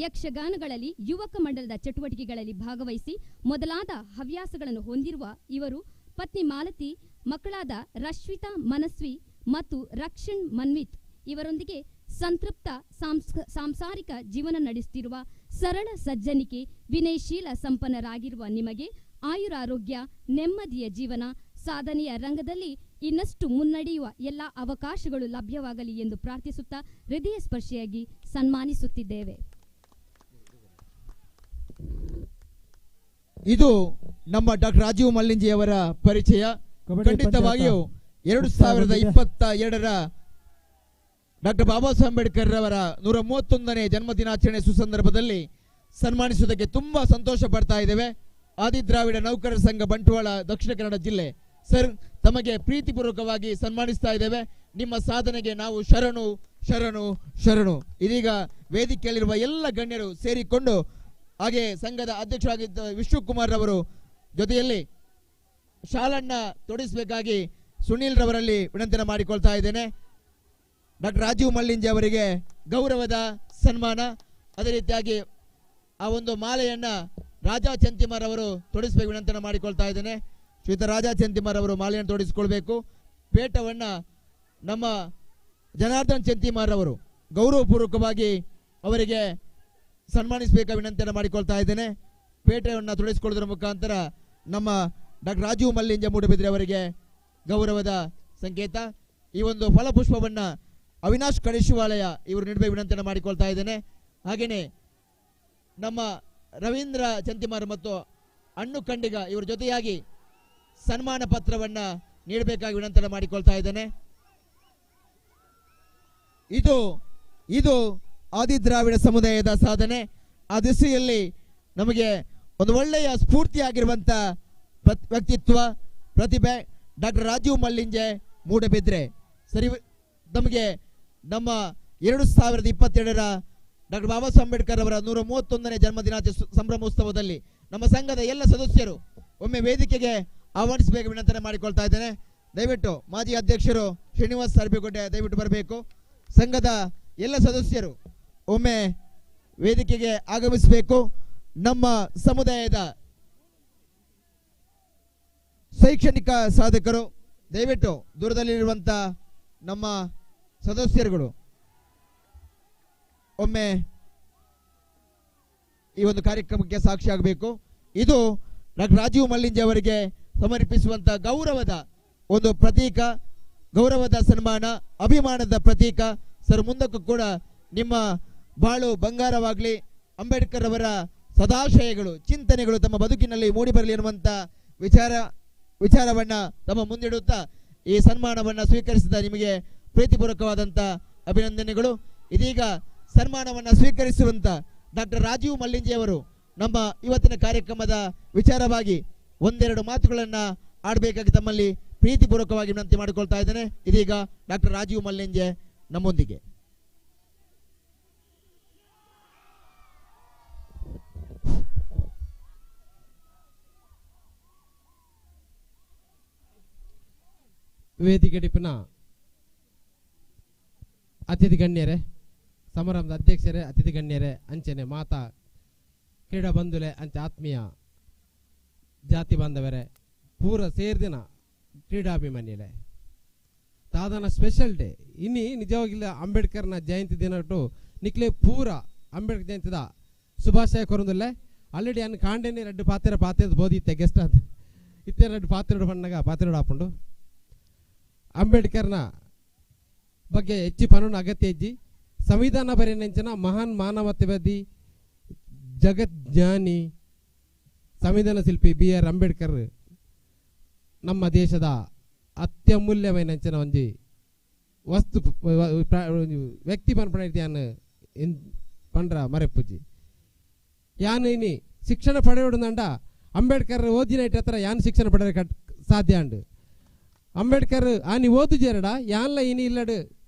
ಯಕ್ಷಗಾನಗಳಲ್ಲಿ ಯುವಕ ಮಂಡಲದ ಚಟುವಟಿಕೆಗಳಲ್ಲಿ ಭಾಗವಹಿಸಿ ಮೊದಲಾದ ಹವ್ಯಾಸಗಳನ್ನು ಹೊಂದಿರುವ ಇವರು ಪತ್ನಿ ಮಾಲತಿ, ಮಕ್ಕಳಾದ ರಶ್ವಿತಾ, ಮನಸ್ವಿ ಮತ್ತು ರಕ್ಷಣ್ ಮನ್ವಿತ್ ಇವರೊಂದಿಗೆ ಸಂತೃಪ್ತ ಸಾಂಸಾರಿಕ ಜೀವನ ನಡೆಸುತ್ತಿರುವ ಸರಳ ಸಜ್ಜನಿಕೆ, ವಿನಯಶೀಲ ಸಂಪನ್ನರಾಗಿರುವ ನಿಮಗೆ ಆಯುರಾರೋಗ್ಯ, ನೆಮ್ಮದಿಯ ಜೀವನ, ಸಾಧನೆಯ ರಂಗದಲ್ಲಿ ಇನ್ನಷ್ಟು ಮುನ್ನಡೆಯುವ ಎಲ್ಲ ಅವಕಾಶಗಳು ಲಭ್ಯವಾಗಲಿ ಎಂದು ಪ್ರಾರ್ಥಿಸುತ್ತಾ ಹೃದಯ ಸ್ಪರ್ಶಿಯಾಗಿ ಸನ್ಮಾನಿಸುತ್ತಿದ್ದೇವೆ. ಇದು ನಮ್ಮ ಡಾಕ್ಟರ್ ರಾಜೀವ್ ಮಲ್ಲಿಂಜಿಯವರ ಪರಿಚಯ. ಖಂಡಿತವಾಗಿಯೂ 2022ರ ಡಾಕ್ಟರ್ ಬಾಬಾ ಸಾಹೇಬ್ ಅಂಬೇಡ್ಕರ್ ರವರ 131ನೇ ಜನ್ಮದಿನಾಚರಣೆ ಸುಸಂದರ್ಭದಲ್ಲಿ ಸನ್ಮಾನಿಸುವುದಕ್ಕೆ ತುಂಬಾ ಸಂತೋಷ ಪಡ್ತಾ ಇದ್ದೇವೆ. ಆದಿದ್ರಾವಿಡ ನೌಕರರ ಸಂಘ ಬಂಟ್ವಾಳ, ದಕ್ಷಿಣ ಕನ್ನಡ ಜಿಲ್ಲೆ. ಸರ್, ತಮಗೆ ಪ್ರೀತಿಪೂರ್ವಕವಾಗಿ ಸನ್ಮಾನಿಸ್ತಾ ಇದ್ದೇವೆ. ನಿಮ್ಮ ಸಾಧನೆಗೆ ನಾವು ಶರಣು ಶರಣು ಶರಣು. ಇದೀಗ ವೇದಿಕೆಯಲ್ಲಿರುವ ಎಲ್ಲ ಗಣ್ಯರು ಸೇರಿಕೊಂಡು, ಹಾಗೆ ಸಂಘದ ಅಧ್ಯಕ್ಷರಾಗಿದ್ದ ವಿಶ್ವಕುಮಾರ್ ರವರು ಜೊತೆಯಲ್ಲಿ ಶಾಲನ್ನ ತೊಡಿಸಬೇಕಾಗಿ ಸುನೀಲ್ ರವರಲ್ಲಿ ವಿನಂತಿಯನ್ನು ಮಾಡಿಕೊಳ್ತಾ ಇದ್ದೇನೆ. ಡಾಕ್ಟರ್ ರಾಜೀವ್ ಮಲ್ಲಿಂಜಿ ಅವರಿಗೆ ಗೌರವದ ಸನ್ಮಾನ. ಅದೇ ರೀತಿಯಾಗಿ ಆ ಒಂದು ಮಾಲೆಯನ್ನ ರಾಜಾ ಚಂತಿಮಾರ್ ಅವರು ತೊಡಿಸಬೇಕು ವಿನಂತಿಯನ್ನು ಮಾಡಿಕೊಳ್ತಾ ಇದ್ದೇನೆ. ಶ್ರೀಯುತ ರಾಜಾ ಚಂತಿಮಾರ್ ಅವರು ಮಾಲೆಯನ್ನು ತೊಡಿಸಿಕೊಳ್ಬೇಕು. ಪೇಟವನ್ನ ನಮ್ಮ ಜನಾರ್ದನ್ ಚಂತಿಮಾರ್ ಅವರು ಗೌರವಪೂರ್ವಕವಾಗಿ ಅವರಿಗೆ ಸನ್ಮಾನಿಸಬೇಕಾದ ವಿನಂತಿಯನ್ನು ಮಾಡಿಕೊಳ್ತಾ ಇದ್ದೇನೆ. ಪೇಟೆಯನ್ನು ತೊಡಿಸಿಕೊಳ್ಳುವುದರ ಮುಖಾಂತರ ನಮ್ಮ ಡಾಕ್ಟರ್ ರಾಜೀವ್ ಮಲ್ಲಿಂಜ ಮೂಡಬಿದ್ರೆ ಅವರಿಗೆ ಗೌರವದ ಸಂಕೇತ. ಈ ಒಂದು ಫಲಪುಷ್ಪವನ್ನ ಅವಿನಾಶ್ ಕಡಿಶಿವಾಲಯ ಇವರು ನೀಡಬೇಕು ವಿನಂತಿಯನ್ನು ಮಾಡಿಕೊಳ್ತಾ ಇದ್ದೇನೆ. ಹಾಗೆಯೇ ನಮ್ಮ ರವೀಂದ್ರ ಚಂತಿಮಾರ್ ಮತ್ತು ಅಣ್ಣು ಖಂಡಿಗ ಇವರ ಜೊತೆಯಾಗಿ ಸನ್ಮಾನ ಪತ್ರವನ್ನ ನೀಡಬೇಕಾಗಿ ವಿನಂತಿಯನ್ನು ಮಾಡಿಕೊಳ್ತಾ ಇದ್ದೇನೆ. ಇದು ಆದಿದ್ರಾವಿಡ ಸಮುದಾಯದ ಸಾಧನೆ. ಆ ದಿಸೆಯಲ್ಲಿ ನಮಗೆ ಒಂದು ಒಳ್ಳೆಯ ಸ್ಫೂರ್ತಿಯಾಗಿರುವಂತ ವ್ಯಕ್ತಿತ್ವ, ಪ್ರತಿಭೆ ಡಾಕ್ಟರ್ ರಾಜೀವ್ ಮಲ್ಲಿಂಜೆ ಮೂಡಬಿದ್ರೆ. ಸರಿ, ನಮಗೆ ನಮ್ಮ 2022ರ ಡಾಕ್ಟರ್ ಬಾಬಾ ಸಾಹೇಬ್ ಅಂಬೇಡ್ಕರ್ ಅವರ 131ನೇ ಜನ್ಮದಿನಾಚರಣೆ ಸಂಭ್ರಮೋತ್ಸವದಲ್ಲಿ ನಮ್ಮ ಸಂಘದ ಎಲ್ಲ ಸದಸ್ಯರು ಒಮ್ಮೆ ವೇದಿಕೆಗೆ ಆಹ್ವಾನಿಸಬೇಕು ವಿನಂತಿ ಮಾಡಿಕೊಳ್ತಾ ಇದ್ದೇನೆ. ದಯವಿಟ್ಟು ಮಾಜಿ ಅಧ್ಯಕ್ಷರು ಶ್ರೀನಿವಾಸ್ ಸರ್ಬಿಗುಡ್ಡೆ ದಯವಿಟ್ಟು ಬರಬೇಕು. ಸಂಘದ ಎಲ್ಲ ಸದಸ್ಯರು ಒಮ್ಮೆ ವೇದಿಕೆಗೆ ಆಗಮಿಸಬೇಕು. ನಮ್ಮ ಸಮುದಾಯದ ಶೈಕ್ಷಣಿಕ ಸಾಧಕರು ದಯವಿಟ್ಟು ದೂರದಲ್ಲಿರುವಂತ ನಮ್ಮ ಸದಸ್ಯರುಗಳು ಒಮ್ಮೆ ಈ ಒಂದು ಕಾರ್ಯಕ್ರಮಕ್ಕೆ ಸಾಕ್ಷಿಯಾಗಬೇಕು. ಇದು ಡಾಕ್ಟರ್ ರಾಜೀವ್ ಮಲ್ಲಿಂಜಿ ಅವರಿಗೆ ಸಮರ್ಪಿಸುವಂತ ಗೌರವದ ಒಂದು ಪ್ರತೀಕ, ಗೌರವದ ಸನ್ಮಾನ, ಅಭಿಮಾನದ ಪ್ರತೀಕ. ಸರ್, ಮುಂದಕ್ಕೂ ಕೂಡ ನಿಮ್ಮ ಬಾಳು ಬಂಗಾರವಾಗಲಿ, ಅಂಬೇಡ್ಕರ್ ಅವರ ಸದಾಶಯಗಳು, ಚಿಂತನೆಗಳು ತಮ್ಮ ಬದುಕಿನಲ್ಲಿ ಮೂಡಿಬರಲಿ ಎನ್ನುವಂತ ವಿಚಾರವನ್ನ ತಮ್ಮ ಮುಂದಿಡುತ್ತಾ ಈ ಸನ್ಮಾನವನ್ನ ಸ್ವೀಕರಿಸಿದ ನಿಮಗೆ ಪ್ರೀತಿಪೂರ್ವಕವಾದಂತ ಅಭಿನಂದನೆಗಳು. ಇದೀಗ ಸನ್ಮಾನವನ್ನ ಸ್ವೀಕರಿಸುವಂತ ಡಾಕ್ಟರ್ ರಾಜೀವ್ ಮಲ್ಲಿಂಜಿ ಅವರು ನಮ್ಮ ಇವತ್ತಿನ ಕಾರ್ಯಕ್ರಮದ ವಿಚಾರವಾಗಿ ಒಂದೆರಡು ಮಾತುಗಳನ್ನ ಆಡಬೇಕಾಗಿ ತಮ್ಮಲ್ಲಿ ಪ್ರೀತಿಪೂರ್ವಕವಾಗಿ ವಿನಂತಿ ಮಾಡಿಕೊಳ್ತಾ ಇದ್ದೇನೆ. ಇದೀಗ ಡಾಕ್ಟರ್ ರಾಜೀವ್ ಮಲ್ಲಿಂಜೆ ನಮ್ಮೊಂದಿಗೆ. ವೇದಿಕೆ ಟಿಪ್ಪಿನ ಅತಿಥಿ ಗಣ್ಯರೇ, ಸಮಾರಂಭದ ಅಧ್ಯಕ್ಷರೇ, ಅತಿಥಿ ಗಣ್ಯರೇ, ಅಂಚನೆ ಮಾತಾ ಕ್ರೀಡಾ ಬಂಧುಲೆ, ಅಂಚೆ ಆತ್ಮೀಯ ಜಾತಿ ಬಾಂಧವರೇ, ಪೂರ ಸೇರ್ದಿನ ಕ್ರೀಡಾಭಿಮಾನಿಗಳೇ, ದಾದಾನ ಸ್ಪೆಷಲ್ ಡೇ ಇನ್ನಿ ನಿಜವಾಗಿಲ್ಲ. ಅಂಬೇಡ್ಕರ್ನ ಜಯಂತಿ ದಿನಟ್ಟು ನಿಕ್ಲೆ ಪೂರ ಅಂಬೇಡ್ಕರ್ ಜಯಂತಿದ ಶುಭಾಶಯ ಕೊರೊಂದುಲ್ಲೆ. ಆಲ್ರೆಡಿ ಅನ್ನು ಕಾಂಡೇನೆ ರೆಡ್ಡು ಪಾತ್ರದ ಬೋದಿತ್ತೆ ಗೆಸ್ಟ್ ಅಂತ ಇತ್ತೆ ರೆಡ್ಡು ಪಾತ್ರೆಡು ಬಣ್ಣಗ ಪಾತ್ರೆಡು ಹಾಕೊಂಡು ಅಂಬೇಡ್ಕರ್ನ ಬಗ್ಗೆ ಹೆಚ್ಚು ಪನೋನ ಅಗತ್ಯ ಇಜ್ಜಿ ಸಂವಿಧಾನ ಬರೆಯಂಚಿನ ಮಹಾನ್ ಮಾನವತಾವಾದಿ, ಜಗಜ್ಞಾನಿ, ಸಂವಿಧಾನ ಶಿಲ್ಪಿ BR ಅಂಬೇಡ್ಕರ್ ನಮ್ಮ ದೇಶದ ಅತ್ಯಮೂಲ್ಯమైన ಒಂಜಿ ವಸ್ತು ವ್ಯಕ್ತಿ ಪನ್ಪಣೆ ಪಂಡ್ರ ಮರೆಪ್ಪುಜಿ. ಯಾನು ಇನಿ ಶಿಕ್ಷಣ ಪಡೆಯೋಡಂಡ ಅಂಬೇಡ್ಕರ್ ಓದಿನ ಹತ್ರ ಯಾನ್ ಶಿಕ್ಷಣ ಪಡೆದ ಸಾಧ್ಯ ಅಂಡು ಅಂಬೇಡ್ಕರ್ ಆನಿ ಓದು ಜೇರಡ ಯಾನ್ಲ ಇನಿ ಇಲ್ಲಡು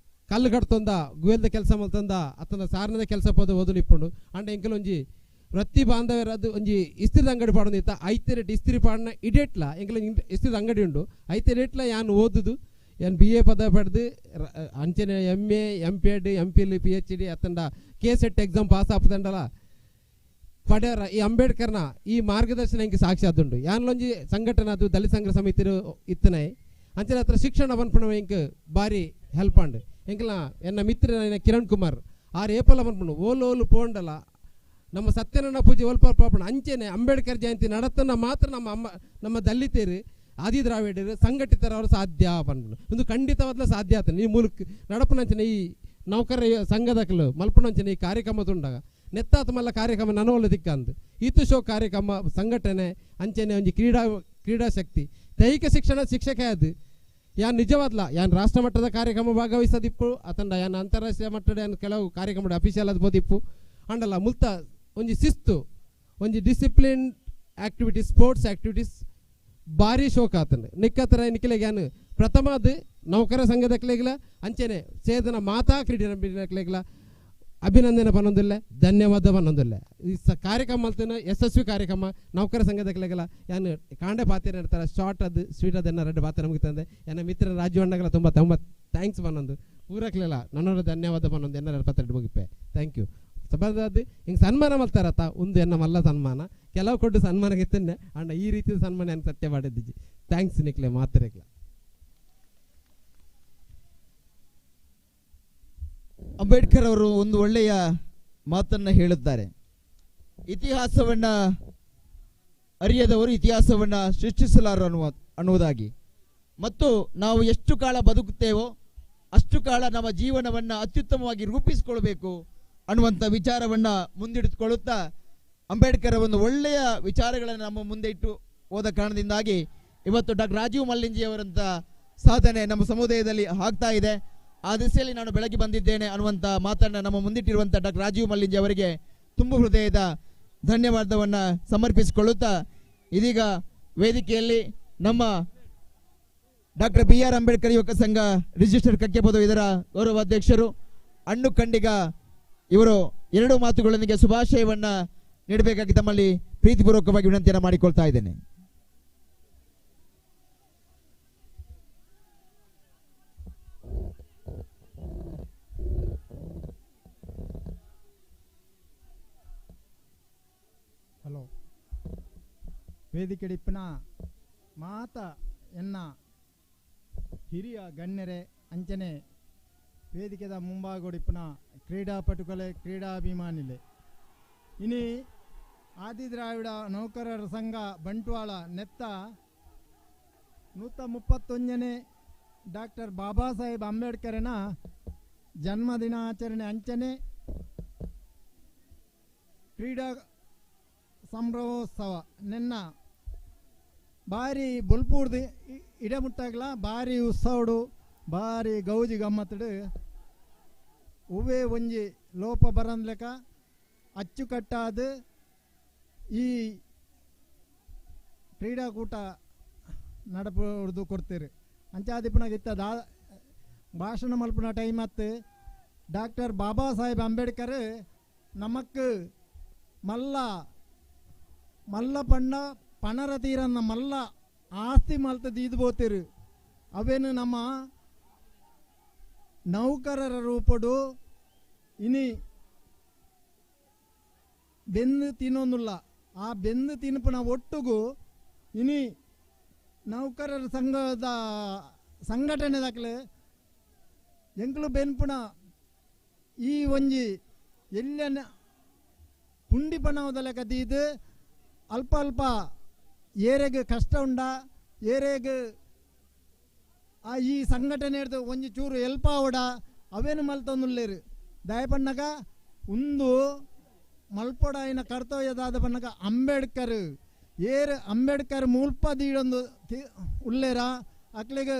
ಕಲ್ಲು ಕಟ್ತೊಂದ ಗುವೆಲ್ದ ಕೆಲಸ ಮಲ್ತಂದ ಅತನ ಸಾರನದ ಕೆಲಸ ಪೋದ ಓದು ನಿಪ್ಪುಂಡು ಅಂಡ ಎಂಕಲ್ ಒಂಜಿ ವೃತ್ತಿ ಬಾಂಧವ್ಯರ ಅದು ಒಂಜಿ ಇಸ್ತ್ರಿದ ಅಂಗಡಿ ಪಾಡೋದಿತ್ತ ಐತೆ ರೇಟ್ ಇಸ್ತ್ರಿ ಪಾಡನ ಇಡೇಟ್ಲ ಎಂಕಲ್ ಇಸ್ತ್ರಿದ ಅಂಗಡಿ ಉಂಡು ಐತೆ ರೇಟ್ಲ ಯಾನ್ ಓದುದು ಯಾನ್ BA ಪದ ಪಡೆದು ಅಂಚನೆ MA MPed MPhil PhD ಅತ್ತಂಡ KSET ಎಕ್ಸಾಮ್ ಪಾಸ್ ಆಪದಂಡಲ ಪಡೆಯರ ಈ ಅಂಬೇಡ್ಕರ್ನ ಈ ಮಾರ್ಗದರ್ಶನ ಇಂಕ ಸಾಕ್ಷಿ ಆದುಂಡು ಯಾನ್ಲೊಂಜಿ ಸಂಘಟನೆ ಅದು ದಲಿತ ಸಂಘ ಸಮಿತಿ ಇತ್ತನೆ ಅಂಚನೆ ಹತ್ರ ಶಿಕ್ಷಣ ಬನ್ಪುಣ ಇಂಕ ಬಾರಿ ಹೆಲ್ಪ್ ಅಂಡ್ ಎಂಕಲ್ನ ಎನ್ನ ಮಿತ್ರ ಕಿರಣ್ ಕುಮಾರ್ ಆರು ಏಪಲ ಬನ್ಪುಣು ಓಲು ಪೋಂಡಲ ನಮ್ಮ ಸತ್ಯನಾರಾಯಣ ಪೂಜೆ ಒಲ್ಪ ಪಾಪಣ ಅಂಚೆನೆ ಅಂಬೇಡ್ಕರ್ ಜಯಂತಿ ನಡತನ ಮಾತ್ರ ನಮ್ಮ ದಲಿತರು ಆದಿ ದ್ರಾವಿಡರು ಸಂಘಟಿತರವರು ಸಾಧ್ಯ ಪನ್ಪುಣು ಒಂದು ಖಂಡಿತವಾದ್ಲ ಸಾಧ್ಯ ಆತನ ಈ ಮೂಲಕ ನಡಪನಂಚನೆ ಈ ನೌಕರ ಸಂಘದಕಲು ಮಲ್ಪನಂಚನೆ ಈ ಕಾರ್ಯಕ್ರಮ ತುಂಡಾಗ ನೆತ್ತಾತ ಮಲ್ಲ ಕಾರ್ಯಕ್ರಮ ನನವಲ್ಲ ದಿಕ್ಕಂದು ಈತು ಶೋ ಕಾರ್ಯಕ್ರಮ ಸಂಘಟನೆ ಅಂಚನೆ ಒಂಜಿ ಕ್ರೀಡಾ ಶಕ್ತಿ ದೈಹಿಕ ಶಿಕ್ಷಣ ಶಿಕ್ಷಕ ಅದು ಯಾನ್ ನಿಜವಾದ್ಲ ಯಾನ್ ರಾಷ್ಟ್ರ ಮಟ್ಟದ ಕಾರ್ಯಕ್ರಮ ಭಾಗವಹಿಸದಿಪ್ಪು ಅತಂಡ ಯಾನ್ ಅಂತಾರಾಷ್ಟ್ರೀಯ ಮಟ್ಟದ ಕೆಲವು ಕಾರ್ಯಕ್ರಮ ಅಫಿಷಿಯಲ್ ಅದು ಬೋದಿಪ್ಪು ಅಂಡಲ್ಲ ಮುಲ್ತ ಒಂಜಿ ಶಿಸ್ತು ಒಂಜಿ ಡಿಸಿಪ್ಲಿನ್ ಆಕ್ಟಿವಿಟೀಸ್ ಸ್ಪೋರ್ಟ್ಸ್ ಆಕ್ಟಿವಿಟೀಸ್ ಭಾರಿ ಶೋಕ ಆತಂಡು ನಿಕ್ಕತರ ನಿಖಿಲೆಗೆ ಯಾನು ಪ್ರಥಮ ಅದು ನೌಕರ ಸಂಘದಕ್ಲೆಗ್ಲ ಅಂಚೆನೆ ಸೇದನ ಮಾತಾ ಕ್ರೀಡೆಕ್ಲೆಗ್ಲ ಅಭಿನಂದನೆ ಪನ್ನೊಂದಿಲ್ಲ ಧನ್ಯವಾದ ಪನ್ನೊಂದಿಲ್ಲ ಈ ಕಾರ್ಯಕ್ರಮ ಮಲ್ತನ ಯಶಸ್ವಿ ಕಾರ್ಯಕ್ರಮ ನೌಕರ ಸಂಘದಕ್ಲೆಗಲ ಯಾನು ಕಾಂಡೆ ಪಾತ್ರ ಇರ್ತಾರೆ ಶಾರ್ಟ್ ಅದು ಸ್ವೀಟ್ ಅದನ್ನ ಎರಡು ಪಾತ್ರ ನಮಗೆ ತಂದೆ ಎನ್ನ ಮಿತ್ರ ರಾಜು ಅಣ್ಣಗಳ ತುಂಬ ಥ್ಯಾಂಕ್ಸ್ ಪನ್ನೊಂದು ಪೂರಕ್ಲೆಲ್ಲ ನನ್ನೋರ ಧನ್ಯವಾದ ಪನ್ನೊಂದು ಎನ್ನ 22 ಮುಗಿಪೆ ಥ್ಯಾಂಕ್ ಯು ಸಬಾದ ಹಿಂಗೆ ಸನ್ಮಾನ ಮಲ್ತಾರತ್ತ ಒಂದು ಎನ್ನ ಮಲ್ಲ ಸನ್ಮಾನ ಕೆಲವು ಕೊಟ್ಟು ಸನ್ಮಾನ ಗೆತ್ತನ್ನೆ ಅಣ್ಣ ಈ ರೀತಿ ಸನ್ಮಾನ ಏನು ಸತ್ಯ ಮಾಡಿದ್ದಿಜ್ಜಿ ಥ್ಯಾಂಕ್ಸ್ ನಿಕ್ಲೆ ಮಾತ್ರೆಗ್ಲ ಅಂಬೇಡ್ಕರ್ ಅವರು ಒಂದು ಒಳ್ಳೆಯ ಮಾತನ್ನ ಹೇಳುತ್ತಾರೆ. ಇತಿಹಾಸವನ್ನ ಅರಿಯದವರು ಇತಿಹಾಸವನ್ನ ಸೃಷ್ಟಿಸಲಾರರು ಅನ್ನುವುದಾಗಿ, ಮತ್ತು ನಾವು ಎಷ್ಟು ಕಾಲ ಬದುಕುತ್ತೇವೋ ಅಷ್ಟು ಕಾಲ ನಮ್ಮ ಜೀವನವನ್ನ ಅತ್ಯುತ್ತಮವಾಗಿ ರೂಪಿಸಿಕೊಳ್ಳಬೇಕು ಅನ್ನುವಂಥ ವಿಚಾರವನ್ನ ಮುಂದಿಟ್ಟುಕೊಳ್ಳುತ್ತಾ ಅಂಬೇಡ್ಕರ್ ಒಂದು ಒಳ್ಳೆಯ ವಿಚಾರಗಳನ್ನು ನಮ್ಮ ಮುಂದೆ ಇಟ್ಟು ಹೋದ ಕಾರಣದಿಂದಾಗಿ ಇವತ್ತು ಡಾಕ್ಟರ್ ರಾಜೀವ್ ಮಲ್ಲಿಂಜಿ ಅವರಂತ ಸಾಧನೆ ನಮ್ಮ ಸಮುದಾಯದಲ್ಲಿ ಆಗ್ತಾ ಇದೆ. ಆ ದಿಸೆಯಲ್ಲಿ ನಾನು ಬೆಳಗ್ಗೆ ಬಂದಿದ್ದೇನೆ ಅನ್ನುವಂಥ ಮಾತನ್ನ ನಮ್ಮ ಮುಂದಿಟ್ಟಿರುವಂಥ ಡಾಕ್ಟರ್ ರಾಜೀವ್ ಮಲ್ಲಿಂಜಿ ಅವರಿಗೆ ತುಂಬ ಹೃದಯದ ಧನ್ಯವಾದವನ್ನು ಸಮರ್ಪಿಸಿಕೊಳ್ಳುತ್ತಾ, ಇದೀಗ ವೇದಿಕೆಯಲ್ಲಿ ನಮ್ಮ ಡಾಕ್ಟರ್ BR ಅಂಬೇಡ್ಕರ್ ಯುವಕ ಸಂಘ ರಿಜಿಸ್ಟರ್ಡ್ ಕಕ್ಕೆಪದ ಇದರ ಗೌರವ ಅಧ್ಯಕ್ಷರು ಅಣ್ಣು ಖಂಡಿಗ ಇವರು 2 ಮಾತುಗಳೊಂದಿಗೆ ಶುಭಾಶಯವನ್ನ ನೀಡಬೇಕಾಗಿ ತಮ್ಮಲ್ಲಿ ಪ್ರೀತಿಪೂರ್ವಕವಾಗಿ ವಿನಂತಿಯನ್ನು ಮಾಡಿಕೊಳ್ತಾ ಇದ್ದೇನೆ. ಹಲೋ, ವೇದಿಕೆ ಡಿಪ್ಪನ ಮಾತ ಎನ್ನ ಹಿರಿಯ ಗಣ್ಯರೇ ಅಂಚನೆ ವೇದಿಕೆದ ಮುಂಭಾಗೋಡಿಪ್ಪನ ಕ್ರೀಡಾಪಟುಗಳೇ ಕ್ರೀಡಾಭಿಮಾನಿಲೆ ಇನಿ ಆದಿ ದ್ರಾವಿಡ ನೌಕರರ ಸಂಘ ಬಂಟ್ವಾಳ ನೆತ್ತ 131ನೇ ಡಾಕ್ಟರ್ ಬಾಬಾ ಸಾಹೇಬ್ ಅಂಬೇಡ್ಕರನ ಜನ್ಮದಿನಾಚರಣೆ ಅಂಚನೆ ಕ್ರೀಡಾ ಸಂಭ್ರಮೋತ್ಸವ ನೆನ್ನ ಬಾರಿ ಬುಲ್ಪೂರ್ದು ಇಡಮುಟ್ಟಾಗ್ಲ ಬಾರಿ ಉತ್ಸವಡು ಬಾರಿ ಗೌಜಿ ಗಮ್ಮತ್ತಡು ಉವೇ ಒಂಜಿ ಲೋಪ ಬರಂದ್ಲೆಕ ಅಚ್ಚುಕಟ್ಟಾದ ಈ ಕ್ರೀಡಾಕೂಟ ನಡಪುದು ಕೊಡ್ತೀರಿ ಅಂಚಾದಿಪ್ಪನಾಗಿತ್ತ ಭಾಷಣ ಮಲ್ಪನ ಟೈಮ್ ಹತ್ತು ಡಾಕ್ಟರ್ ಬಾಬಾ ಸಾಹೇಬ್ ಅಂಬೇಡ್ಕರ್ ನಮಕ್ ಮಲ್ಲ ಪಂಡ ಪಣರ ತೀರನ್ನ ಮಲ್ಲ ಆಸ್ತಿ ಮಲ್ತದ್ದು ಇದು ಬೋತಿರು ಅವೇನು ನಮ್ಮ ನೌಕರರ ರೂಪಡು ಇನಿ ಬೆಂದು ತಿನ್ನೋನುಲ್ಲ ಆ ಬೆಂದು ತಿನ್ಪುನ ಒಟ್ಟುಗು ಇನಿ ನೌಕರರ ಸಂಘದ ಸಂಘಟನೆ ದಾಖಲೆ ಎಂಕ್ಲು ಬೆನ್ಪುನ ಈ ಒಂಜಿ ಎಲ್ಲ ಪುಂಡಿ ಪಣವದ ಲೆಕ್ಕ ತೀದು ಅಲ್ಪ ಅಲ್ಪ ಏರೆಗೆ ಕಷ್ಟ ಉಂಡ ಏರೆಗೆ ಈ ಸಂಘಟನೆ ಹಿಡಿದು ಒಂಜಿ ಚೂರು ಎಲ್ಪ ಅವಡ ಅವೇನು ಮಲ್ತೊಂದುಲ್ಲೇರು ದಯಪಣ್ಣಗ ಒಂದು ಮಲ್ಪೊಡ ಐನ ಕರ್ತವ್ಯದಾದ ಪಣ್ಣಗ ಅಂಬೇಡ್ಕರ್ ಅಂಬೇಡ್ಕರ್ ಮುಲ್ಪ ದೀಡೊಂದು ಉಲ್ಲೇರ ಅಕ್ಲಿಗೆ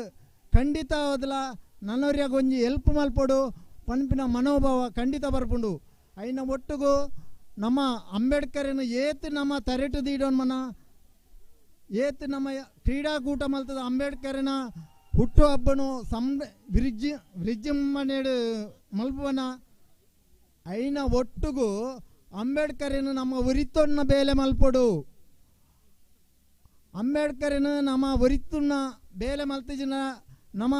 ಖಂಡಿತ ಹೋದಲ ನನ್ನವ್ರಿಯಾಗ ಒಂಜಿ ಎಲ್ಪ್ ಮಲ್ಪೊಡು ಪಂಪಿನ ಮನೋಭಾವ ಖಂಡಿತ ಬರ್ಪುಂಡು ಐನ ಒಟ್ಟುಗು ನಮ್ಮ ಅಂಬೇಡ್ಕರ್ನ ಏತ್ ನಮ್ಮ ತರೆಟು ದೀಡೋನ್ ಮನ ಏತ್ ನಮ್ಮ ಕ್ರೀಡಾಕೂಟ ಮಲ್ತದ ಅಂಬೇಡ್ಕರ್ನ ಹುಟ್ಟು ಹಬ್ಬನು ವಿಜೃಂಭಣೆಡು ಮಲ್ಪನ ಐನ ಒಟ್ಟುಗು ಅಂಬೇಡ್ಕರ್ನ ನಮ್ಮ ಉರಿತೊನ್ನ ಬೇಲೆ ಮಲ್ಪಡು ಅಂಬೇಡ್ಕರ್ನ ನಮ್ಮ ಉರಿತುನ್ನ ಬೇಲೆ ಮಲ್ತಿಜಿನ ನಮ್ಮ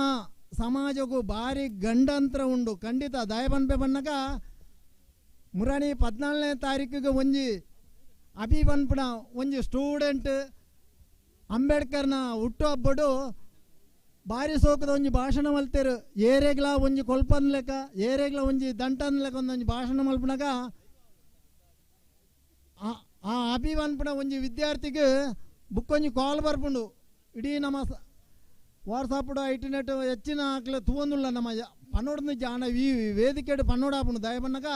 ಸಮಾಜಕ್ಕೂ ಭಾರಿ ಗಂಡಾಂತರ ಉಂಡು ಖಂಡಿತ ದಯಬನ್ಪೆ ಬನ್ನಗ ಮುರಾಣಿ 14ನೇ ತಾರೀಕಿಗೆ ಒಂಜಿ ಅಭಿವನ್ಪುಣ ಒಂಜಿ ಸ್ಟೂಡೆಂಟ್ ಅಂಬೇಡ್ಕರ್ನ ಹುಟ್ಟು ಹಬ್ಬಡು ಭಾರಿ ಸೋಕದ ಒಂಜಿ ಭಾಷಣ ಮಲ್ತೇರು ಏರೆಗ್ಲ ಒಂಜಿ ಕೊಲ್ಪನ್ ಲೆಕ್ಕ ಏರೆಗ್ಲ ಒಂಜಿ ದಂಟನ್ ಲೆಕ್ಕ ಒಂದೊಂಜಿ ಭಾಷಣ ಮಲ್ಪನಾಗ ಆ ಅಭಿವನ್ಪುಣ ಒಂಜಿ ವಿದ್ಯಾರ್ಥಿಗೆ ಬುಕ್ಕೊಂಜಿ ಕಾಲ್ ಬರ್ಪುಂಡು ಇಡೀ ನಮ್ಮ ವಾಟ್ಸಾಪ್ಡು ಇಂಟರ್ನೆಟ್ ಹೆಚ್ಚಿನ ಆಕ್ಲೆ ತೂವೊಂದುಲ್ಲ ನಮ್ಮ ಪನ್ನೋಡ್ನ ಜಾಣ ಈ ವೇದಿಕೆಡು ಪನ್ನೋಡಾಪುಂಡು ದಯಬನ್ನಗ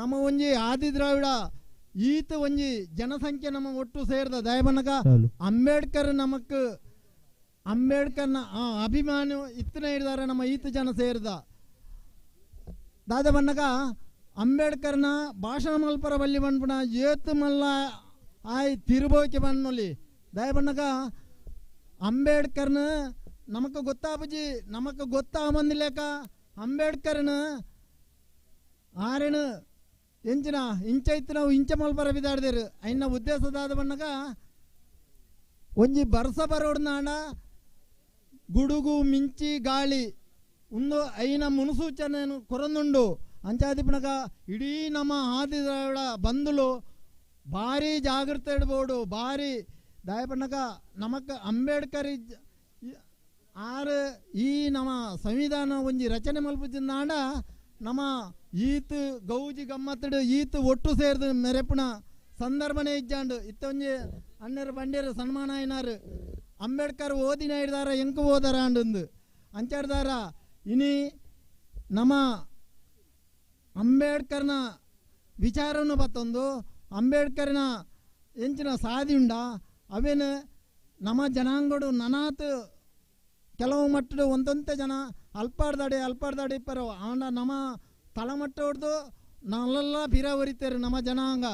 ನಮ್ಮ ಒಂಜಿ ಆದಿ ದ್ರಾವಿಡ ಈತ ಒಂಜಿ ಜನಸಂಖ್ಯೆ ನಮ್ಮ ಒಟ್ಟು ಸೇರಿದ ದಯಬನ್ನಗ ಅಂಬೇಡ್ಕರ್ ನಮಕ್ ಅಂಬೇಡ್ಕರ್ನ ಅಭಿಮಾನ ಇತ್ತನೇ ಹಿಡಿದಾರೆ ನಮ್ಮ ಈತ ಜನ ಸೇರಿದ ದಾದ ಬನ್ನಗ ಅಂಬೇಡ್ಕರ್ನ ಭಾಷಣ ಮಲ್ಪರ ಬಲ್ಲಿ ಬಂದ್ಬಿಡ ಏತ್ ಮಲ್ಲ ಆಯ್ ತಿರುಬೋಕೆ ಬನ್ನೊಲಿ ದಯಬನ್ನಗ ಅಂಬೇಡ್ಕರ್ನ ನಮಕ್ ಗೊತ್ತಾಪಜಿ ನಮಕ್ ಗೊತ್ತಾಗಂದಿಲ್ಲೇಕ ಅಂಬೇಡ್ಕರ್ನ ಆರೇನು ಎಂಚಿನ ಇಂಚೈತ್ ನಾವು ಇಂಚ ಮಲ್ಪರ ಬಿದಾಡ್ದೇರು ಐನ ಉದ್ದೇಶದಾದ ಬನ್ನಗ ಒಂಜಿ ಬರ್ಸ ಬರೋಡ್ನಾಡ ಗುಡುಗು ಮಿಂಚಿ ಗಾಳಿ ಒಂದು ಐನ ಮುನ್ಸೂಚನೆಯನ್ನು ಕೊರಂದುಂಡು ಅಂಚಾದಿಪನಗ ಇಡೀ ನಮ್ಮ ಆದಿದ್ರಾವಿಡ ಬಂದುಲು ಭಾರಿ ಜಾಗೃತಿ ಇಡ್ಬೋದು ಭಾರಿ ದಯಪನಗ ನಮಕ್ ಅಂಬೇಡ್ಕರ್ ಆರು ಈ ನಮ್ಮ ಸಂವಿಧಾನ ಒಂಜಿ ರಚನೆ ಮಲ್ಪುಜಿಂದಾಂಡ ನಮ್ಮ ಈತ್ ಗೌಜಿ ಗಮ್ಮತ್ತಡು ಈತ್ ಒಟ್ಟು ಸೇರಿದು ಮೆರೆಪುಣ ಸಂದರ್ಭನೇ ಇಜ್ಜಾಂಡು ಇತ್ತ ಒಂಜಿ ಅಣ್ಣರು ಬಂಡೇರು ಸನ್ಮಾನ ಆಯ್ನಾರು ಅಂಬೇಡ್ಕರ್ ಓದಿನ ಹಿಡ್ದಾರ ಎಂಕು ಓದಾರ ಅಂಡು ಅಂಚಾಡ್ದಾರ ಇನಿ ನಮ್ಮ ಅಂಬೇಡ್ಕರ್ನ ವಿಚಾರನು ಬತ್ತೊಂದು ಅಂಬೇಡ್ಕರ್ನ ಎಂಚಿನ ಸಾಧಿ ಉಂಡ ಅವೇನು ನಮ್ಮ ಜನಾಂಗಡು ನನಾತ್ ಕೆಲವು ಮಟ್ಟಡು ಒಂದೊಂದೇ ಜನ ಅಲ್ಪಾಡ್ದಾಡಿ ಪರೋ ಆಂಡ ನಮ್ಮ ತಳಮಟ್ಟ ಹೊಡೆದು ನಾವೆಲ್ಲ ಬಿರ ಹೊರಿತೇರು ನಮ್ಮ ಜನಾಂಗ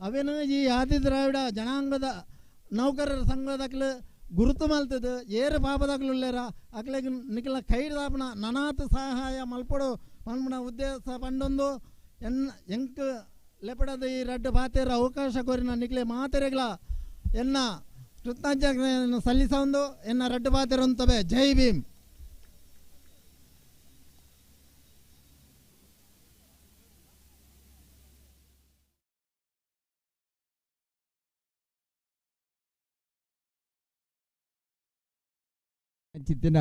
ಅವೇನು ಈ ಆದಿ ದ್ರಾವಿಡ ಜನಾಂಗದ ನೌಕರರ ಸಂಘದಕ್ಲು ಗುರುತು ಮಲ್ತದ ಏರು ಬಾಬದಾಗ್ಲು ಉಳ್ಳೇರ ಅಕ್ಲೆಗೆ ನಿಖಲ ಕೈದಾಪನ ನನಾತ್ ಸಹಾಯ ಮಲ್ಪಡು ಪನ್ಮನ ಉದ್ದೇಶ ಪಂಡೊಂದು ಎಂಕ್ ಲೆಪಡದ ಈ ರಡ್ಡು ಬಾತೇರ ಅವಕಾಶ ಕೋರಿನ ನಿಖಲೆ ಮಾತೆರೆಗಳ ಎನ್ನ ಕೃತಜ್ಞತೆಯನ್ನು ಸಲ್ಲಿಸೊಂದು ಎನ್ನ ರಡ್ಡು ಬಾತೇರಂತವೆ ಜೈ ಭೀಮ್. ಚಿತ್ತಿನ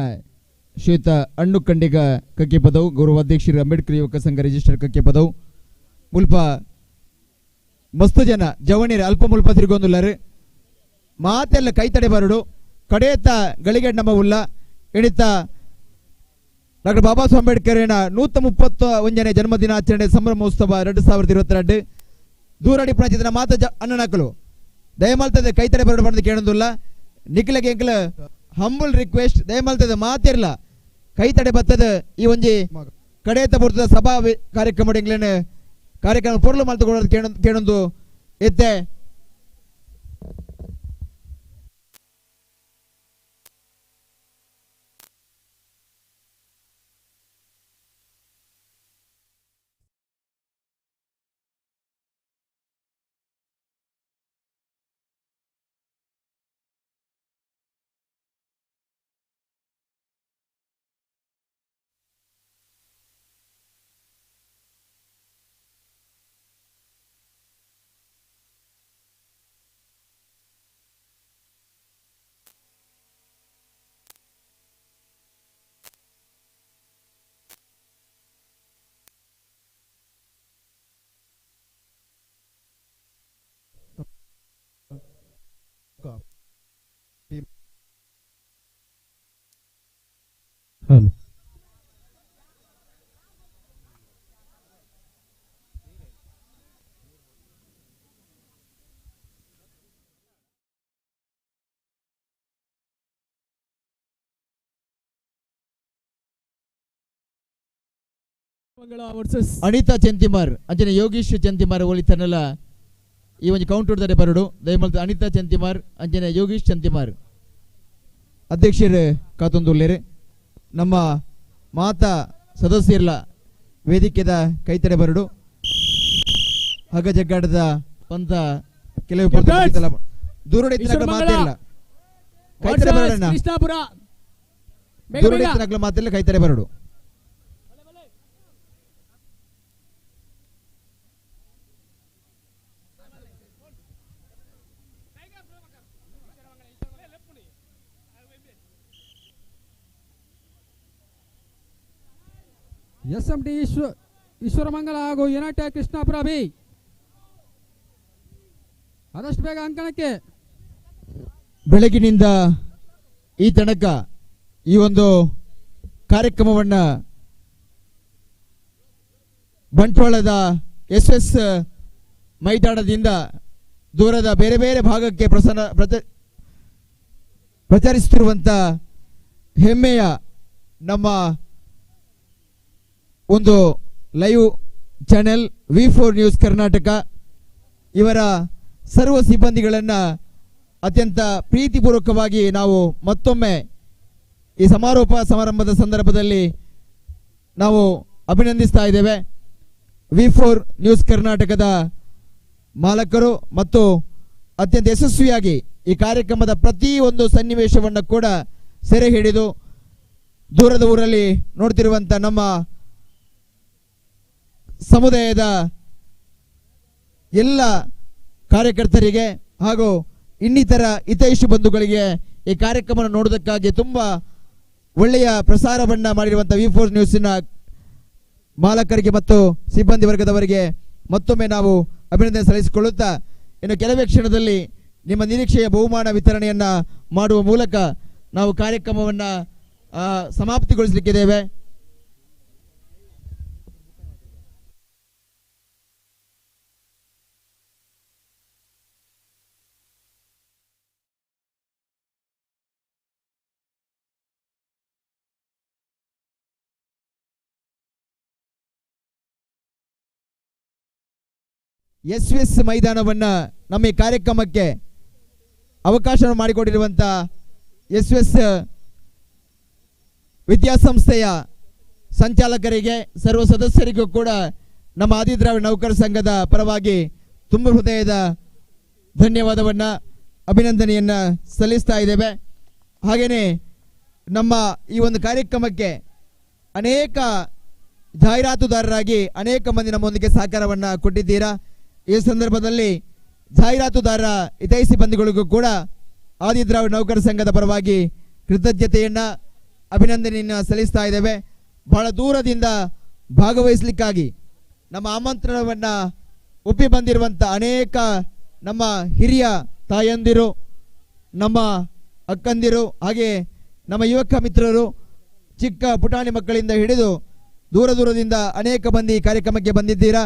ಶ್ವೇತ ಅಣ್ಣು ಕಂಡಿಗ ಕಕ್ಕೆ ಪದವು ಗೌರವಾಧ್ಯಕ್ಷರು ಅಂಬೇಡ್ಕರ್ ಯುವಕ ಸಂಘ ರಿಜಿಸ್ಟರ್ ಕಕ್ಕೆ ಪದವು ಮುಲ್ಪ ಮಸ್ತು ಜನ ಜವಣಿರ ಅಲ್ಪ ಮುಲ್ಪ ತಿರುಗೊಂದುಲ್ಲರು ಮಾತೆಲ್ಲ ಕೈತಡೆ ಬರಡು ಕಡೆಯತ್ತ ಗಳಿಗೆ ನಮ್ಮ ಉಲ್ಲ ಎಣಿತ ಡಾಕ್ಟರ್ ಬಾಬಾ ಸಾಹೇಬ್ ಅಂಬೇಡ್ಕರ್ 131ನೇ ಜನ್ಮದಿನಾಚರಣೆ ಸಂಭ್ರಮೋತ್ಸವ 2022 ದೂರಡಿ ಪ್ರಾಚಿತನ ಮಾತ ಅನ್ನನಕಲು ದಯಮಾಲ್ತದೆ ಕೈತಡೆ ಬರಡು ಬಂದು ಕೇಳೋದಿಲ್ಲ ನಿಖಿಲಗೆ ಎಂಕಲ ಹಂಬಲ್ ರಿಕ್ವೆಸ್ಟ್ ದಯಮಾಲ್ತದೆ ಮಾತಿರ್ಲ ಕೈತಡೆ ಬತ್ತದ ಈ ಒಂಜಿ ಕಡೆಯತ್ತ ಬರ್ತದ ಸಭಾ ಕಾರ್ಯಕ್ರಮ ಕಾರ್ಯಕ್ರಮ ಪೊರ್ಲು ಮಲ್ತುಕೊಳ್ಳೋದು ಕೇಳೊಂದು ಎತ್ತೆ ಹಲೋ ಅನಿತಾ ಚೆಂತಿಮಾರ್ ಅಂಜನೆ ಯೋಗೀಶ್ ಚೆಂತಿಮಾರ್ ಒಲಿತನಲ್ಲ ಈ ಒಂದು ಕೌಂಟರ್ ದರೆ ಬರಡು ದಯಮಲ್ತ ಅನಿತಾ ಚಂತಿಮಾರ್ ಅಂಜನೆ ಯೋಗೀಶ್ ಚಂತಿಮಾರ್ ಅಧ್ಯಕ್ಷರು ಕಾತೊಂದುಲ್ಲೇರು ನಮ್ಮ ಮಾತಾ ಸದಸ್ಯರ್ಲ ವೇದಿಕೆದ ಕೈತಡೆ ಬರಡು ಹಗ್ಗ ಜಗ್ಗಾಟದ ಪಂತ ಕೆಲವು ದೂರ ಮಾತಿಲ್ಲ ಕೈತಡೆ ಬರಡಣ್ಣ ದೂರ ಮಾತಿಲ್ಲ ಕೈತಡೆ ಬರಡು SMD ಈಶ್ವರಮಂಗಲ ಹಾಗೂ ಯುನೈಟೆಡ್ ಕೃಷ್ಣಾಪುರ ಬಿ ಆದಷ್ಟು ಬೇಗ ಅಂಕಣಕ್ಕೆ. ಬೆಳಗಿನಿಂದ ಈ ತನಕ ಈ ಒಂದು ಕಾರ್ಯಕ್ರಮವನ್ನ ಬಂಟ್ವಾಳದ SS ಮೈದಾನದಿಂದ ದೂರದ ಬೇರೆ ಬೇರೆ ಭಾಗಕ್ಕೆ ಪ್ರಚಾರಿಸುತ್ತಿರುವಂತ ಹೆಮ್ಮೆಯ ನಮ್ಮ ಒಂದು live channel V4 news Karnataka ಇವರ ಸರ್ವ ಸಿಬ್ಬಂದಿಗಳನ್ನು ಅತ್ಯಂತ ಪ್ರೀತಿಪೂರ್ವಕವಾಗಿ ನಾವು ಮತ್ತೊಮ್ಮೆ ಈ ಸಮಾರೋಪ ಸಮಾರಂಭದ ಸಂದರ್ಭದಲ್ಲಿ ನಾವು ಅಭಿನಂದಿಸ್ತಾ ಇದ್ದೇವೆ. V4 ನ್ಯೂಸ್ ಕರ್ನಾಟಕದ ಮಾಲಕರು ಮತ್ತು ಅತ್ಯಂತ ಯಶಸ್ವಿಯಾಗಿ ಈ ಕಾರ್ಯಕ್ರಮದ ಪ್ರತಿಯೊಂದು ಸನ್ನಿವೇಶವನ್ನು ಕೂಡ ಸೆರೆ ಹಿಡಿದು ದೂರದ ಊರಲ್ಲಿ ನೋಡ್ತಿರುವಂತ ನಮ್ಮ ಸಮುದಾಯದ ಎಲ್ಲ ಕಾರ್ಯಕರ್ತರಿಗೆ ಹಾಗೂ ಇನ್ನಿತರ ಹಿತೈಷಿ ಬಂಧುಗಳಿಗೆ ಈ ಕಾರ್ಯಕ್ರಮವನ್ನು ನೋಡುವುದಕ್ಕಾಗಿ ತುಂಬಾ ಒಳ್ಳೆಯ ಪ್ರಸಾರವನ್ನ ಮಾಡಿರುವಂತಹ V4 ನ್ಯೂಸ್ನ ಮಾಲಕರಿಗೆ ಮತ್ತು ಸಿಬ್ಬಂದಿ ವರ್ಗದವರಿಗೆ ಮತ್ತೊಮ್ಮೆ ನಾವು ಅಭಿನಂದನೆ ಸಲ್ಲಿಸಿಕೊಳ್ಳುತ್ತಾ ಇನ್ನು ಕೆಲವೇ ಕ್ಷಣದಲ್ಲಿ ನಿಮ್ಮ ನಿರೀಕ್ಷೆಯ ಬಹುಮಾನ ವಿತರಣೆಯನ್ನ ಮಾಡುವ ಮೂಲಕ ನಾವು ಕಾರ್ಯಕ್ರಮವನ್ನ ಸಮಾಪ್ತಿಗೊಳಿಸಲಿಕ್ಕಿದ್ದೇವೆ. SS ಮೈದಾನವನ್ನ ನಮ್ಮ ಈ ಕಾರ್ಯಕ್ರಮಕ್ಕೆ ಅವಕಾಶ ಮಾಡಿಕೊಟ್ಟಿರುವಂತ SS ವಿದ್ಯಾಸಂಸ್ಥೆಯ ಸಂಚಾಲಕರಿಗೆ ಸರ್ವ ಸದಸ್ಯರಿಗೂ ಕೂಡ ನಮ್ಮ ಆದಿದ್ರಾವಿಡ ನೌಕರ ಸಂಘದ ಪರವಾಗಿ ತುಂಬ ಹೃದಯದ ಧನ್ಯವಾದವನ್ನ ಅಭಿನಂದನೆಯನ್ನ ಸಲ್ಲಿಸ್ತಾ ಇದ್ದೇವೆ. ಹಾಗೇನೆ ನಮ್ಮ ಈ ಒಂದು ಕಾರ್ಯಕ್ರಮಕ್ಕೆ ಅನೇಕ ಜಾಹೀರಾತುದಾರರಾಗಿ ಅನೇಕ ಮಂದಿ ನಮ್ಮೊಂದಿಗೆ ಸಹಕಾರವನ್ನ ಕೊಟ್ಟಿದ್ದೀರಾ. ಈ ಸಂದರ್ಭದಲ್ಲಿ ಜಾಹೀರಾತುದಾರರ ಹಿತೈಷಿ ಬಂಧುಗಳಿಗೂ ಕೂಡ ಆದಿದ್ರಾವಿಡ ನೌಕರ ಸಂಘದ ಪರವಾಗಿ ಕೃತಜ್ಞತೆಯನ್ನ ಅಭಿನಂದನೆಯನ್ನ ಸಲ್ಲಿಸ್ತಾ ಇದ್ದೇವೆ. ಬಹಳ ದೂರದಿಂದ ಭಾಗವಹಿಸಲಿಕ್ಕಾಗಿ ನಮ್ಮ ಆಮಂತ್ರಣವನ್ನ ಒಪ್ಪಿ ಬಂದಿರುವಂತ ಅನೇಕ ನಮ್ಮ ಹಿರಿಯ ತಾಯಂದಿರು, ನಮ್ಮ ಅಕ್ಕಂದಿರು, ಹಾಗೆ ನಮ್ಮ ಯುವಕ ಮಿತ್ರರು, ಚಿಕ್ಕ ಪುಟಾಣಿ ಮಕ್ಕಳಿಂದ ಹಿಡಿದು ದೂರ ದೂರದಿಂದ ಅನೇಕ ಮಂದಿ ಕಾರ್ಯಕ್ರಮಕ್ಕೆ ಬಂದಿದ್ದೀರಾ.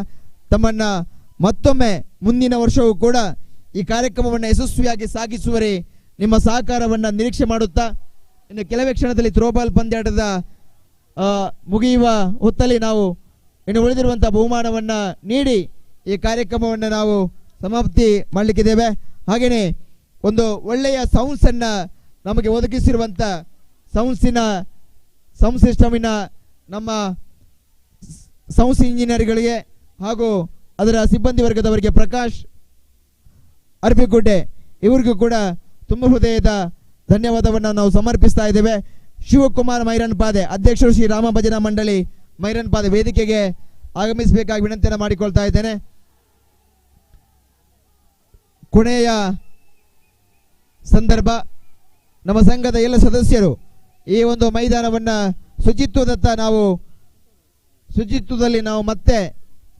ತಮ್ಮನ್ನ ಮತ್ತೊಮ್ಮೆ ಮುಂದಿನ ವರ್ಷವೂ ಕೂಡ ಈ ಕಾರ್ಯಕ್ರಮವನ್ನು ಯಶಸ್ವಿಯಾಗಿ ಸಾಗಿಸುವರೆ ನಿಮ್ಮ ಸಹಕಾರವನ್ನು ನಿರೀಕ್ಷೆ ಮಾಡುತ್ತಾ ಇನ್ನು ಕೆಲವೇ ಕ್ಷಣದಲ್ಲಿ ಥ್ರೋಬಾಲ್ ಪಂದ್ಯಾಟದ ಮುಗಿಯುವ ಹೊತ್ತಲ್ಲಿ ನಾವು ಇನ್ನು ಉಳಿದಿರುವಂತಹ ಬಹುಮಾನವನ್ನು ನೀಡಿ ಈ ಕಾರ್ಯಕ್ರಮವನ್ನು ನಾವು ಸಮಾಪ್ತಿ ಮಾಡಲಿಕ್ಕಿದ್ದೇವೆ. ಹಾಗೆಯೇ ಒಂದು ಒಳ್ಳೆಯ ಸೌಂಡ್ಸ್ ಅನ್ನ ನಮಗೆ ಒದಗಿಸಿರುವಂತ ಸೌಂಡ್ ಸಿಸ್ಟಮಿನ ನಮ್ಮ ಸೌಂಡ್ಸ್ ಇಂಜಿನಿಯರ್ಗಳಿಗೆ ಹಾಗೂ ಅದರ ಸಿಬ್ಬಂದಿ ವರ್ಗದವರಿಗೆ ಪ್ರಕಾಶ್ ಅರ್ಪಿಗುಡ್ಡೆ ಇವರಿಗೂ ಕೂಡ ತುಂಬ ಹೃದಯದ ಧನ್ಯವಾದವನ್ನು ನಾವು ಸಮರ್ಪಿಸ್ತಾ ಇದ್ದೇವೆ. ಶಿವಕುಮಾರ್ ಮೈರನ್ಪಾದೆ ಅಧ್ಯಕ್ಷರು ಶ್ರೀ ರಾಮ ಭಜನಾ ಮಂಡಳಿ ಮೈರನ್ಪಾದೆ ವೇದಿಕೆಗೆ ಆಗಮಿಸಬೇಕಾಗಿ ವಿನಂತಿಯನ್ನು ಮಾಡಿಕೊಳ್ತಾ ಇದ್ದೇನೆ. ಕೊನೆಯ ಸಂದರ್ಭ ನಮ್ಮ ಸಂಘದ ಎಲ್ಲ ಸದಸ್ಯರು ಈ ಒಂದು ಮೈದಾನವನ್ನ ಶುಚಿತ್ವದಲ್ಲಿ ನಾವು ಮತ್ತೆ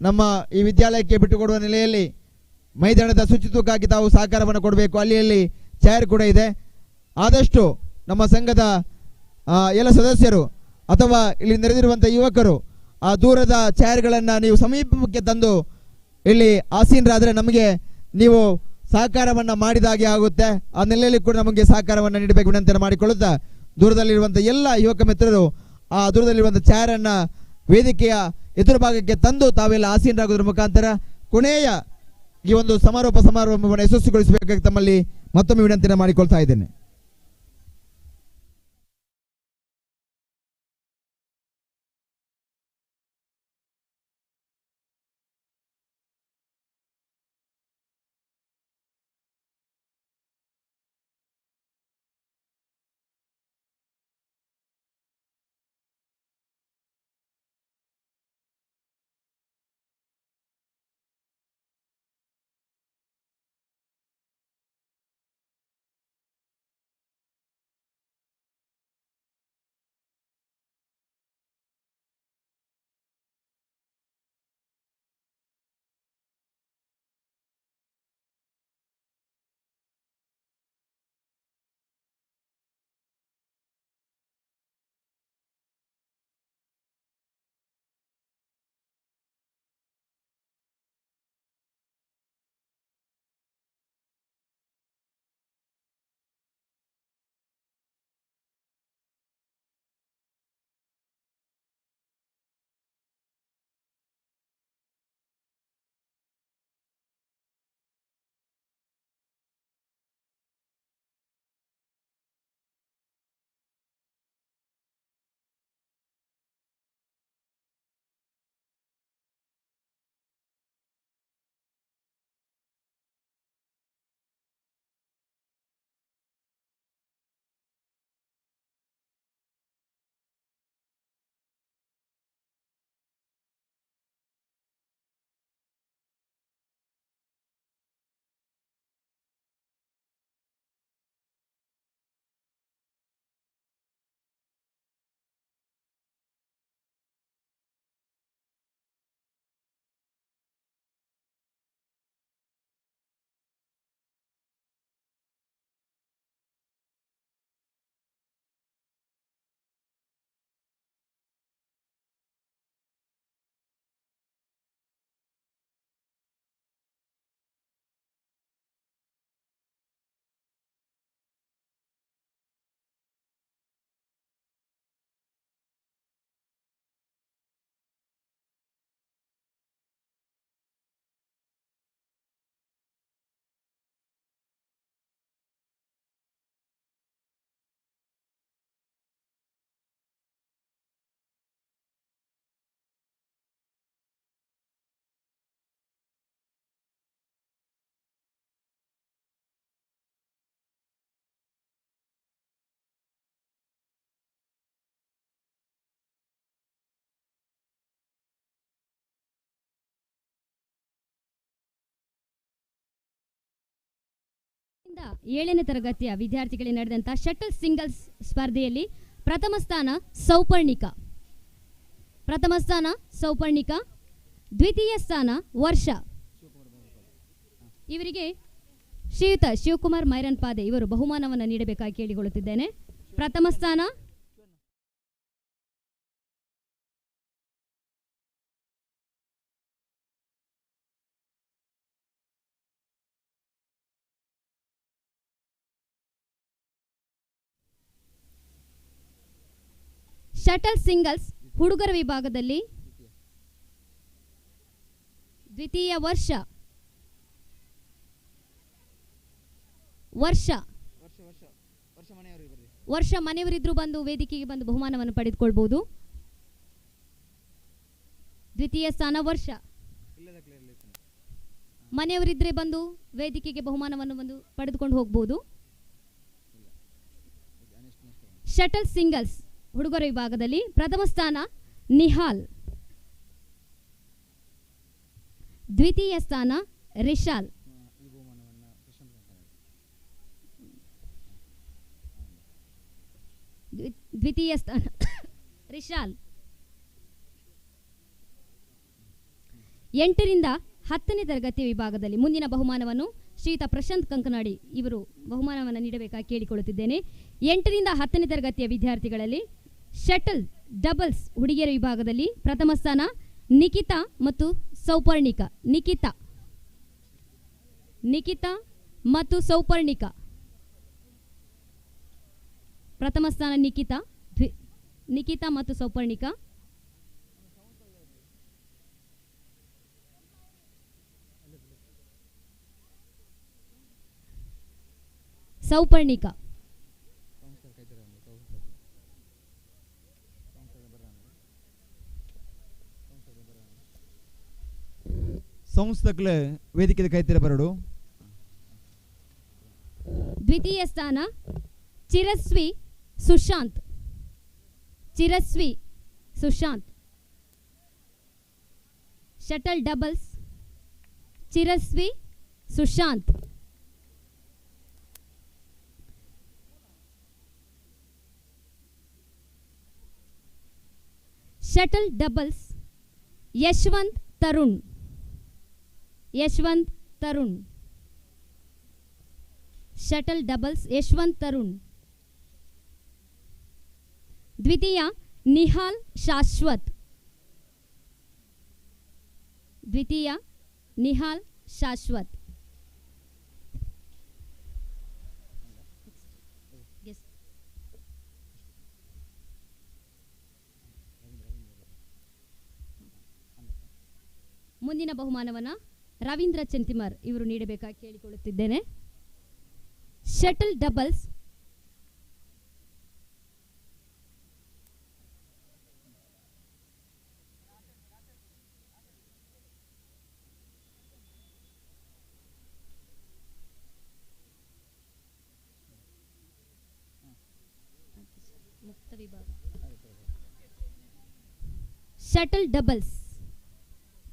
ನಮ್ಮ ಈ ವಿದ್ಯಾಲಯಕ್ಕೆ ಬಿಟ್ಟುಕೊಡುವ ನೆಲೆಯಲ್ಲಿ ಮೈದಾನದ ಶುಚಿತ್ವಕ್ಕಾಗಿ ತಾವು ಸಹಕಾರವನ್ನು ಕೊಡಬೇಕು. ಅಲ್ಲಿ ಚೇರ್ ಕೂಡ ಇದೆ. ಆದಷ್ಟು ನಮ್ಮ ಸಂಘದ ಎಲ್ಲ ಸದಸ್ಯರು ಅಥವಾ ಇಲ್ಲಿ ನೆರೆದಿರುವಂಥ ಯುವಕರು ಆ ದೂರದ ಚೇರ್ಗಳನ್ನು ನೀವು ಸಮೀಪಕ್ಕೆ ತಂದು ಇಲ್ಲಿ ಆಸೀನರಾದರೆ ನಮಗೆ ನೀವು ಸಹಕಾರವನ್ನು ಮಾಡಿದಾಗೆ ಆಗುತ್ತೆ. ಆ ನೆಲೆಯಲ್ಲಿ ಕೂಡ ನಮಗೆ ಸಹಕಾರವನ್ನು ನೀಡಬೇಕು ವಿನಂತಿಯನ್ನು ಮಾಡಿಕೊಳ್ಳುತ್ತಾ ದೂರದಲ್ಲಿರುವಂಥ ಎಲ್ಲ ಯುವಕ ಮಿತ್ರರು ಆ ದೂರದಲ್ಲಿರುವಂಥ ಚೇರನ್ನು ವೇದಿಕೆಯ ಎದುರು ಭಾಗಕ್ಕೆ ತಂದು ತಾವೆಲ್ಲ ಆಸೀನರಾಗೋದ್ರ ಮುಖಾಂತರ ಕೊನೆಯ ಈ ಒಂದು ಸಮಾರಂಭವನ್ನು ಯಶಸ್ವಿಗೊಳಿಸಬೇಕಾಗಿ ತಮ್ಮಲ್ಲಿ ಮತ್ತೊಮ್ಮೆ ವಿನಂತಿಯನ್ನು ಮಾಡಿಕೊಳ್ತಾ ಇದ್ದೇನೆ. ಏಳನೇ ತರಗತಿಯ ವಿದ್ಯಾರ್ಥಿಗಳಿಗೆ ನಡೆದಂತ ಶಟಲ್ ಸಿಂಗಲ್ಸ್ ಸ್ಪರ್ಧೆಯಲ್ಲಿ ಪ್ರಥಮ ಸ್ಥಾನ ಸೌಪರ್ಣಿಕ, ದ್ವಿತೀಯ ಸ್ಥಾನ ವರ್ಷ. ಇವರಿಗೆ ಶ್ರೀಯುತ ಶಿವಕುಮಾರ್ ಮೈರನ್ ಪಾದೆ ಇವರು ಬಹುಮಾನವನ್ನು ನೀಡಬೇಕಾಗಿ ಕೇಳಿಕೊಳ್ಳುತ್ತಿದ್ದೇನೆ. ಪ್ರಥಮ ಸ್ಥಾನ ಶಟಲ್ ಸಿಂಗಲ್ಸ್ ಹುಡುಗರ ವಿಭಾಗದಲ್ಲಿ ದ್ವಿತೀಯ ವರ್ಷ ಮನೆಯವರಿದ್ರು ಬಂದು ವೇದಿಕೆಗೆ ಬಂದು ಬಹುಮಾನವನ್ನು ಪಡೆದುಕೊಳ್ಳಬಹುದು. ದ್ವಿತೀಯ ಸ್ಥಾನ ವರ್ಷ, ಮನೆಯವರಿದ್ರೆ ಬಂದು ವೇದಿಕೆಗೆ ಬಹುಮಾನವನ್ನು ಬಂದು ಪಡೆದುಕೊಂಡು ಹೋಗಬಹುದು. ಶಟಲ್ ಸಿಂಗಲ್ಸ್ ಹುಡುಗರ ವಿಭಾಗದಲ್ಲಿ ಪ್ರಥಮ ಸ್ಥಾನ ನಿಹಾಲ್, ದ್ವಿತೀಯ ಸ್ಥಾನ ರಿಶಾಲ್, ದ್ವಿತೀಯ ಸ್ಥಾನ ರಿಶಾಲ್. 8ರಿಂದ 10ನೇ ತರಗತಿ ವಿಭಾಗದಲ್ಲಿ ಮುಂದಿನ ಬಹುಮಾನವನ್ನು ಶ್ರೀಯುತ ಪ್ರಶಾಂತ್ ಕಂಕನಾಡಿ ಇವರು ಬಹುಮಾನವನ್ನು ನೀಡಬೇಕಾಗಿ ಕೇಳಿಕೊಳ್ಳುತ್ತಿದ್ದೇನೆ. 8ರಿಂದ 10ನೇ ತರಗತಿಯ ವಿದ್ಯಾರ್ಥಿಗಳಲ್ಲಿ ಶಟಲ್ ಡಬಲ್ಸ್ ಹುಡುಗಿಯರ ವಿಭಾಗದಲ್ಲಿ ಪ್ರಥಮ ಸ್ಥಾನ ನಿಖಿತಾ ಮತ್ತು ಸೌಪರ್ಣಿಕಾ. ನಿಖಿತಾ ಮತ್ತು ಸೌಪರ್ಣಿಕಾ. ಪ್ರಥಮ ಸ್ಥಾನ ನಿಖಿತಾ ಮತ್ತು ಸೌಪರ್ಣಿಕಾ. ಸೌಪರ್ಣಿಕ. ಸಂಸ್ಥೆಗಳ ವೇದಿಕೆ ಕೈತಿರ ಬರಡು. ದ್ವಿತೀಯ ಸ್ಥಾನ Chiraswi Sushant. Chiraswi Sushant. Shuttle doubles Chiraswi Sushant. Shuttle doubles Yashwant Tarun. Yashwant Tarun. Shuttle doubles Yashwant Tarun. ದ್ವಿತೀಯ ನಿಹಾಲ್ ಶಾಶ್ವತ್. ದ್ವಿತೀಯ ನಿಹಾಲ್ ಶಾಶ್ವತ್. ಮುಂದಿನ ಬಹುಮಾನವನ್ನು ರವೀಂದ್ರ ಚೆಂತಿಮರ್ ಇವರು ನೀಡಬೇಕಾಗಿ ಕೇಳಿಕೊಳ್ಳುತ್ತಿದ್ದೇನೆ. ಶಟಲ್ ಡಬಲ್ಸ್ ಶಟಲ್ ಡಬಲ್ಸ್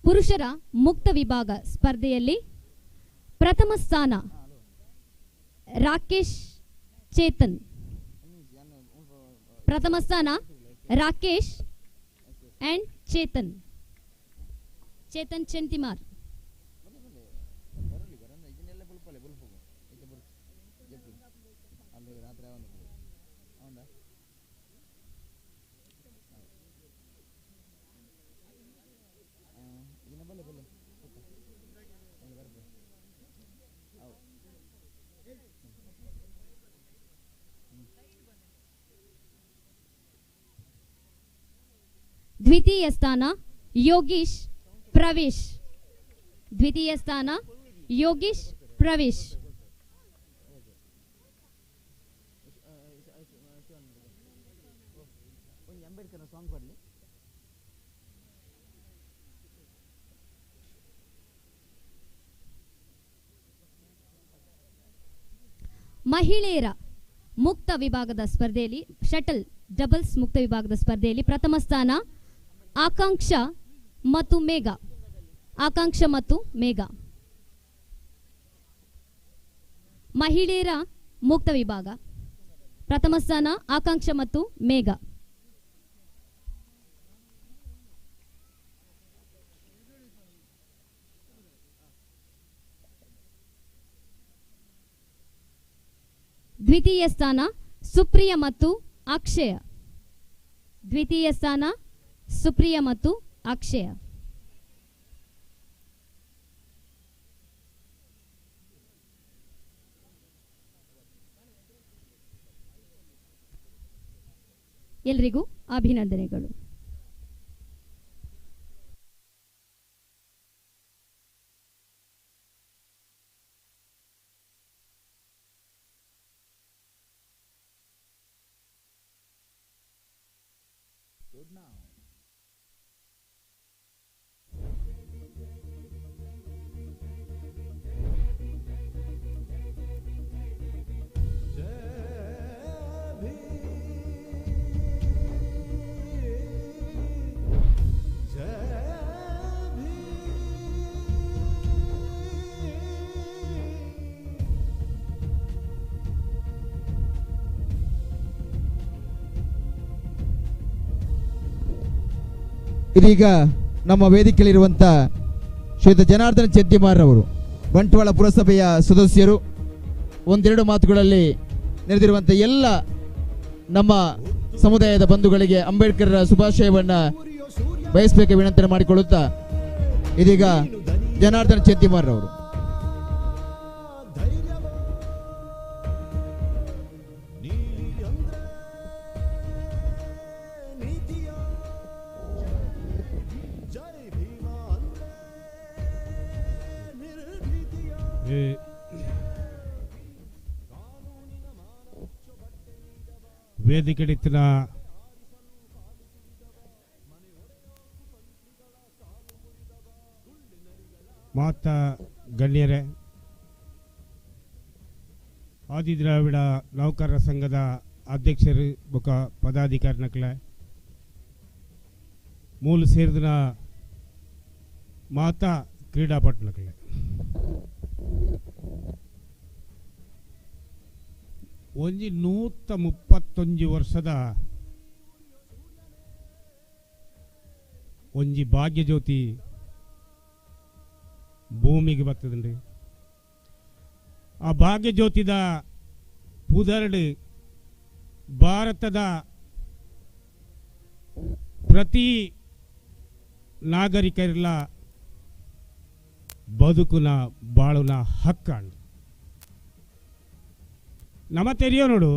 ಪುರುಷರ ಮುಕ್ತ ವಿಭಾಗ ಸ್ಪರ್ಧೆಯಲ್ಲಿ ಪ್ರಥಮ ಸ್ಥಾನ ರಾಕೇಶ್ ಚೇತನ್. ಪ್ರಥಮ ಸ್ಥಾನ ರಾಕೇಶ್ ಅಂಡ್ ಚೇತನ್. ಚೇತನ್ ಚೆಂತಿಮಾರ್. ದ್ವಿತೀಯ ಸ್ಥಾನ ಯೋಗೀಶ್ ಪ್ರವೇಶ್. ದ್ವಿತೀಯ ಸ್ಥಾನ ಯೋಗೀಶ್ ಪ್ರವೇಶ್. ಮಹಿಳೆಯರ ಮುಕ್ತ ವಿಭಾಗದ ಸ್ಪರ್ಧೆಯಲ್ಲಿ ಶಟಲ್ ಡಬಲ್ಸ್ ಮುಕ್ತ ವಿಭಾಗದ ಸ್ಪರ್ಧೆಯಲ್ಲಿ ಪ್ರಥಮ ಸ್ಥಾನ ಆಕಾಂಕ್ಷ ಮತ್ತು ಮೇಘ. ಆಕಾಂಕ್ಷ ಮತ್ತು ಮೇಘ. ಮಹಿಳೆಯರ ಮುಕ್ತ ವಿಭಾಗ ಪ್ರಥಮ ಸ್ಥಾನ ಆಕಾಂಕ್ಷ ಮತ್ತು ಮೇಘ. ದ್ವಿತೀಯ ಸ್ಥಾನ ಸುಪ್ರಿಯ ಮತ್ತು ಅಕ್ಷಯ. ದ್ವಿತೀಯ ಸ್ಥಾನ ಸುಪ್ರಿಯ ಮತ್ತು ಅಕ್ಷಯ. ಎಲ್ರಿಗೂ ಅಭಿನಂದನೆಗಳು. ಇದೀಗ ನಮ್ಮ ವೇದಿಕೆಯಲ್ಲಿರುವಂತ ಶ್ರೀಯುತ ಜನಾರ್ದನ ಚೆಂತಿಮಾರ್ ಅವರು ಬಂಟ್ವಾಳ ಪುರಸಭೆಯ ಸದಸ್ಯರು ಒಂದೆರಡು ಮಾತುಗಳಲ್ಲಿ ನೆರೆದಿರುವಂತ ಎಲ್ಲ ನಮ್ಮ ಸಮುದಾಯದ ಬಂಧುಗಳಿಗೆ ಅಂಬೇಡ್ಕರ್ ಶುಭಾಶಯವನ್ನ ಬಯಸಬೇಕು ವಿನಂತಿ ಮಾಡಿಕೊಳ್ಳುತ್ತಾ ಇದೀಗ ಜನಾರ್ದನ ಚೆಂತಿಮಾರ್ ಅವರು. ವೇದಿಕೆಡಿತ್ತಿನ ಮಾತಾ ಗಣ್ಯರೇ, ಆದಿದ್ರಾವಿಡ ನೌಕರರ ಸಂಘದ ಅಧ್ಯಕ್ಷರು ಬೊಕ ಪದಾಧಿಕಾರಿನಕ್ಲೆ ಮೂಲ ಸೇರಿದ ಮಾತಾ ಕ್ರೀಡಾಪಟುನಕ್ಲೆ ಒಂಜಿ 131 ವರ್ಷದ ಒಂಜಿ ಭಾಗ್ಯಜ್ಯೋತಿ ಭೂಮಿಗೆ ಬರ್ತದಂడి. ಆ ಭಾಗ್ಯಜ್ಯೋತಿದ ಪುದರ್ಡ್ ಭಾರತದ ಪ್ರತಿ ನಾಗರಿಕರಿಲ್ಲ ಬದುಕುನ ಬಾಳುನ ಹಕ್ಕಾಂಡು ನಮ್ಮ ತೆರಿಯೋ ನೋಡು.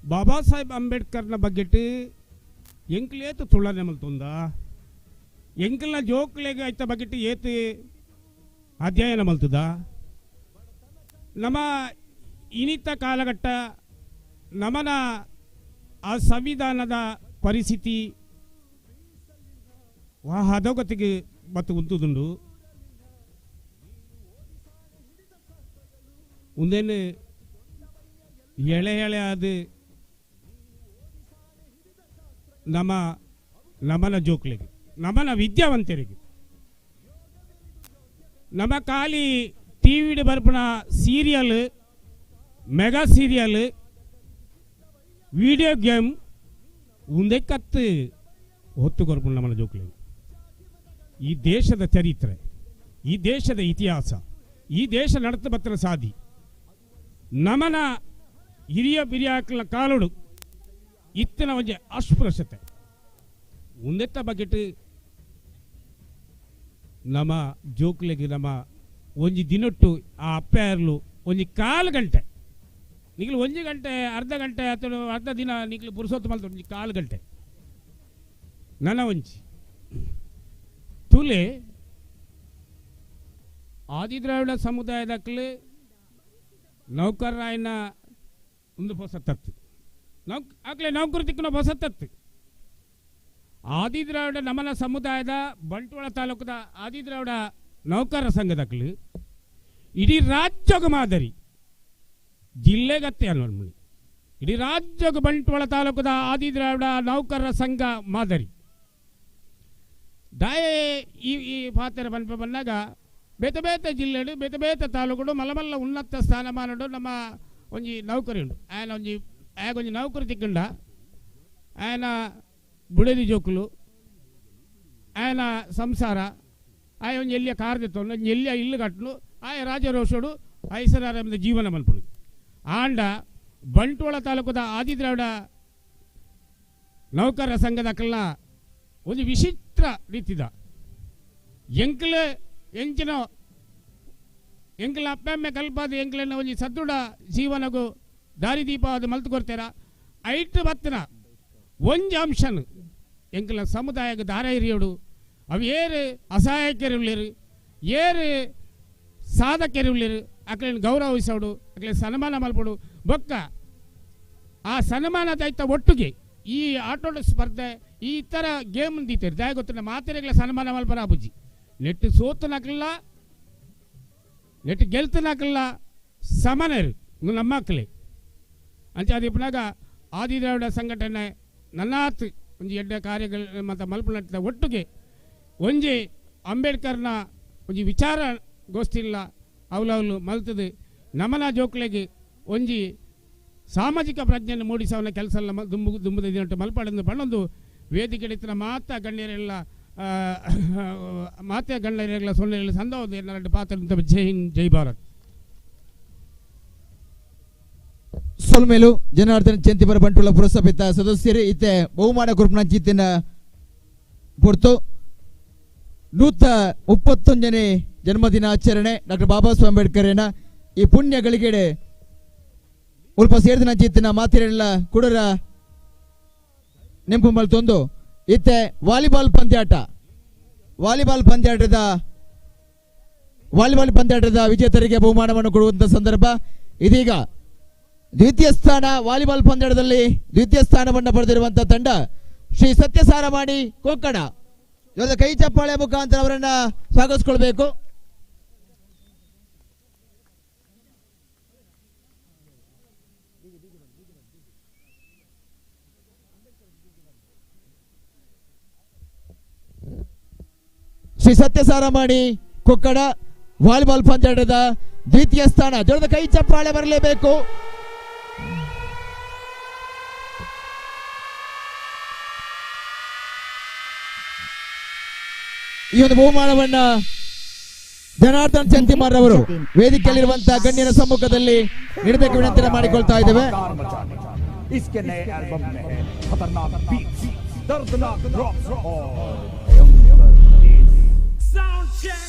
ಬಾಬಾ ಸಾಹೇಬ್ ಅಂಬೇಡ್ಕರ್ನ ಬಗ್ಗೆಟ್ಟು ಎಂಕ್ಲೇತು ತುಳನೆ ಮಲ್ತುಂದ ಎಂಕಲ್ನ ಜೋಕ್ಲೆಗೆ ಐತ ಬಗ್ಗೆಟ್ಟು ಏತು ಅಧ್ಯಯನ ಮಲ್ತದ. ನಮ್ಮ ಇನಿತ ಕಾಲಘಟ್ಟ ನಮನ ಆ ಸಂವಿಧಾನದ ಪರಿಸ್ಥಿತಿ ಹದೋಗತಿಗೆ ಬತ್ತು ಉಂತುದುಂಡು. ಒಂದೇನು ಎಳೆ ಎಳೆ ಅದು ನಮನ ಜೋಕ್ಲೆಗೆ ನಮನ ವಿದ್ಯಾವಂತರಿಗೆ ನಮ್ಮ ಖಾಲಿ ಟಿವಿ ಬರ್ಪಣ serial, mega serial, video game ಒಂದೇ ಕತ್ತು ಹೊತ್ತು ಕೊರ್ಪಣ ನಮ್ಮನ ಜೋಕ್ಲೆಗೆ. ಈ ದೇಶದ ಚರಿತ್ರೆ, ಈ ದೇಶದ ಇತಿಹಾಸ, ಈ ದೇಶ ನಡತ ಬತ್ತಿನ ಸಾಧಿ ನಮನ ಹಿರಿಯ ಬಿರಿಯಾಕಲ ಕಾಲುಡು ಇತ್ತಿನ ಒಂಜಿ ಅಸ್ಪೃಶ್ಯತೆ ಒಂದೆತ್ತ ಬಗೆಟ್ ನಮ್ಮ ಜೋಕ್ಲೆಗೆ ನಮ್ಮ ಒಂಜಿ ದಿನೊಟ್ಟು ಆ ಅಪ್ಪೆರ್ಲು ಒಂಜಿ 1/4 ಗಂಟೆ ನಿಗ್ಲು 1 ಗಂಟೆ ಅರ್ಧ ಗಂಟೆ ಅಥವಾ ಅರ್ಧ ದಿನ ನಿಗ್ಲು ಪುರುಸೊತ್ತು ಮಲ್ತು ಒಂಜಿ 1/4 ಗಂಟೆ ನನ್ನ ಒಂಜಿ ತುಲೆ ಆದಿದ್ರಾವಿಡ ಸಮುದಾಯದಕ್ಲೆ ನೌಕರರಾಯನ ಒಂದು ಹೊಸತತ್ತು ಆಗ್ಲೇ ನೌಕರು ತಿಕ್ಕನ ಹೊಸತತ್ತು. ಆದಿದ್ರಾವಿಡ ನಮನ ಸಮುದಾಯದ ಬಂಟ್ವಾಳ ತಾಲೂಕದ ಆದಿದ್ರಾವಿಡ ನೌಕರರ ಸಂಘದಕ್ಲು ಇಡೀ ರಾಜ್ಯಗ ಮಾದರಿ ಜಿಲ್ಲೆಗತ್ತೆ ಅನ್ನೋದು ಇಡೀ ರಾಜ್ಯಗ ಬಂಟ್ವಾಳ ತಾಲೂಕದ ಆದಿದ್ರಾವಿಡ ನೌಕರರ ಸಂಘ ಮಾದರಿ ದಾಯೆ ಈ ಪಾತ್ರ ಬಂದಾಗ ಬೇತೆ ಬೇತೆ ಜಿಲ್ಲೆಡು ಬೇತೆ ಬೇತೆ ತಾಲೂಕುಡು ಮಲ್ಲ ಉನ್ನತ ಸ್ಥಾನಮಾನಡು ನಮ್ಮ ಒಂಜಿ ನೌಕರಿ ಉಂಡು. ಆಯನ ಒಂಜಿ ನೌಕರಿ ತಿಕ್ಕಂಡ ಆಯನ ಬುಡದಿ ಜೋಕುಲು ಆಯನ ಸಂಸಾರ ಆಯ ಒಂಜಿ ಎಲ್ಲಿಯ ಕಾರ್ ತೆತ್ತೊಂಡು ಒಂಜಿ ಎಲ್ಲಿಯ ಇಲ್ಲು ಕಟ್ಟಲು ಆಯ ರಾಜರೋಷಡು ಐಸರಾರ ಜೀವನ ಮಲ್ಪುಡು. ಆಂಡ ಬಂಟ್ವಾಳ ತಾಲೂಕದ ಆದಿದ್ರಾವಿಡ ನೌಕರರ ಸಂಘದಕ್ಕೆಲ್ಲ ಒಂದು ವಿಚಿತ್ರ ರೀತಿದ ಎಂಕ್ಲೆ ಎಂಚಿನ ಎಂಕ್ಲ ಅಪ್ಪಮ್ಮೆ ಕಲ್ಪಾದ ಎಂಕ್ಲನ್ನ ಒಂಜಿ ಸದೃಢ ಜೀವನಗೂ ದಾರಿದೀಪವಾದ ಮಲ್ತು ಕೊಡ್ತಾರ ಐಟ್ ಬತ್ತನ ಒಂಜಿ ಅಂಶನ್ ಎಂಕ್ಲ ಸಮುದಾಯಕ್ಕೆ ದಾರ ಹಿರಿಯೋಡು ಅವು ಏರು ಅಸಹಾಯಕರಿರ್ಲಿರು ಏರು ಸಾಧಕರಿರ್ಲಿರು ಅಕ್ಲೇನು ಗೌರವಿಸೋಡು ಅಕ್ಲೆ ಸನ್ಮಾನ ಮಲ್ಪಡು ಬೊಕ್ಕ ಆ ಸನ್ಮಾನ ದೈತ ಒಟ್ಟಿಗೆ ಈ ಆಟೋಟ ಸ್ಪರ್ಧೆ ಈ ಥರ ಗೇಮ್ ದೀತಾರೆ ದಯ ಗೊತ್ತಿಲ್ಲ ಮಾತೆರೆಗಳ ಸನ್ಮಾನ ಮಲ್ಪರ ಬುಜ್ಜಿ ನೆಟ್ಟು ಸೋತನಾಕಲ್ಲ ನೆಟ್ಟು ಗೆಲ್ತನಾಕಲ್ಲ ಸಮನರು ನಮ್ಮ ಮಕ್ಕಳೇ ಅಂಚೆ ಅದಿಪ್ಪನಾಗ ಆದಿದ್ರಾವಿಡ ಸಂಘಟನೆ ನನ್ನಾತ್ ಒಂಜಿ ಎಡ್ಡ ಕಾರ್ಯಗಳು ಮತ್ತು ಮಲ್ಪನ ಒಟ್ಟಿಗೆ ಒಂಜಿ ಅಂಬೇಡ್ಕರ್ನ ಒಂಜಿ ವಿಚಾರ ಗೋಷ್ಠಿಲ್ಲ ಅವಲವಲು ಮಲ್ತದು ನಮನ ಜೋಕ್ಲೆಗೆ ಒಂಜಿ ಸಾಮಾಜಿಕ ಪ್ರಜ್ಞೆಯನ್ನು ಮೂಡಿಸವನ ಕೆಲಸ ಎಲ್ಲ ದುಂಬದ ದಿನಟ್ಟು ಮಲ್ಪಾಡಂದು ಬಣ್ಣೊಂದು ವೇದಿಕೆ ಇತ್ತಿನ ಮಾತಾ ಗಣ್ಯರೆಲ್ಲ ಮಾತೆ ಗಣ್ಯರೆಲ್ಲ ಸೊನ್ನೆಲ್ಲ ಸಂದೋದ ಎರಡು ಪಾತ್ರ ಜೈ ಹಿಂದ್ ಜೈ ಭಾರತ್. ಸೊಲ್ಮೇಲು ಜನಾರ್ದನ್ ಚೆಂತಿಪರ ಬಂಟ್ವಾಳ ಪುರಸಭೆತ ಸದಸ್ಯರು ಇತ್ತೆ ಬಹುಮಾನ ಕುರ್ಪಣಂಚಿತ್ತಿನ ಪೊರ್ತು 131ನೇ ಜನ್ಮದಿನಾಚರಣೆ ಡಾಕ್ಟರ್ ಬಾಬಾ ಸಾಹೇಬ್ ಅಂಬೇಡ್ಕರ್ ಈ ಪುಣ್ಯ ಗಳಿಗೆಡೆ ಉಲ್ಪ ಸೇರಿದ ಚಿತ್ತಿನ ಮಾತಿರೆಲ್ಲ ಕುಡರ ನೆಂಪು ಮಲ್ತೊಂದು ಇತ್ತೆ ವಾಲಿಬಾಲ್ ಪಂದ್ಯಾಟದ ವಿಜೇತರಿಗೆ ಬಹುಮಾನವನ್ನು ಕೊಡುವಂತ ಸಂದರ್ಭ ಇದೀಗ ದ್ವಿತೀಯ ಸ್ಥಾನ ವಾಲಿಬಾಲ್ ಪಂದ್ಯದಲ್ಲಿ ದ್ವಿತೀಯ ಸ್ಥಾನವನ್ನು ಪಡೆದಿರುವಂತಹ ತಂಡ ಶ್ರೀ ಸತ್ಯಸಾರಮಾಡಿ ಕೊಂಕಣ. ಇವರ ಕೈ ಚಪ್ಪಾಳೆ ಮುಖಾಂತರ ಅವರನ್ನ ಸ್ವಾಗತಿಸಿಕೊಳ್ಬೇಕು. ಶ್ರೀ ಸತ್ಯಸಾರಮಾಡಿ ಕೊಕ್ಕಡ ವಾಲಿಬಾಲ್ ಪಂದ್ಯದ ದ್ವಿತೀಯ ಸ್ಥಾನ. ಜೋರದ ಕೈ ಚಪ್ಪಾಳೆ ಬರಲೇಬೇಕು. ಈ ಒಂದು ಬಹುಮಾನವನ್ನ ಜನಾರ್ದನ್ ಚಂತಿಮಾರ್ ಅವರು ವೇದಿಕೆಯಲ್ಲಿರುವಂತಹ ಗಣ್ಯರ ಸಮ್ಮುಖದಲ್ಲಿ ನೀಡಬೇಕು ವಿನಂತಿಯನ್ನು ಮಾಡಿಕೊಳ್ತಾ ಇದ್ದೇವೆ. इसके नए एल्बम में है खतरनाक बीट्स, दर्दनाक ड्रॉप्स और साउंड चेक.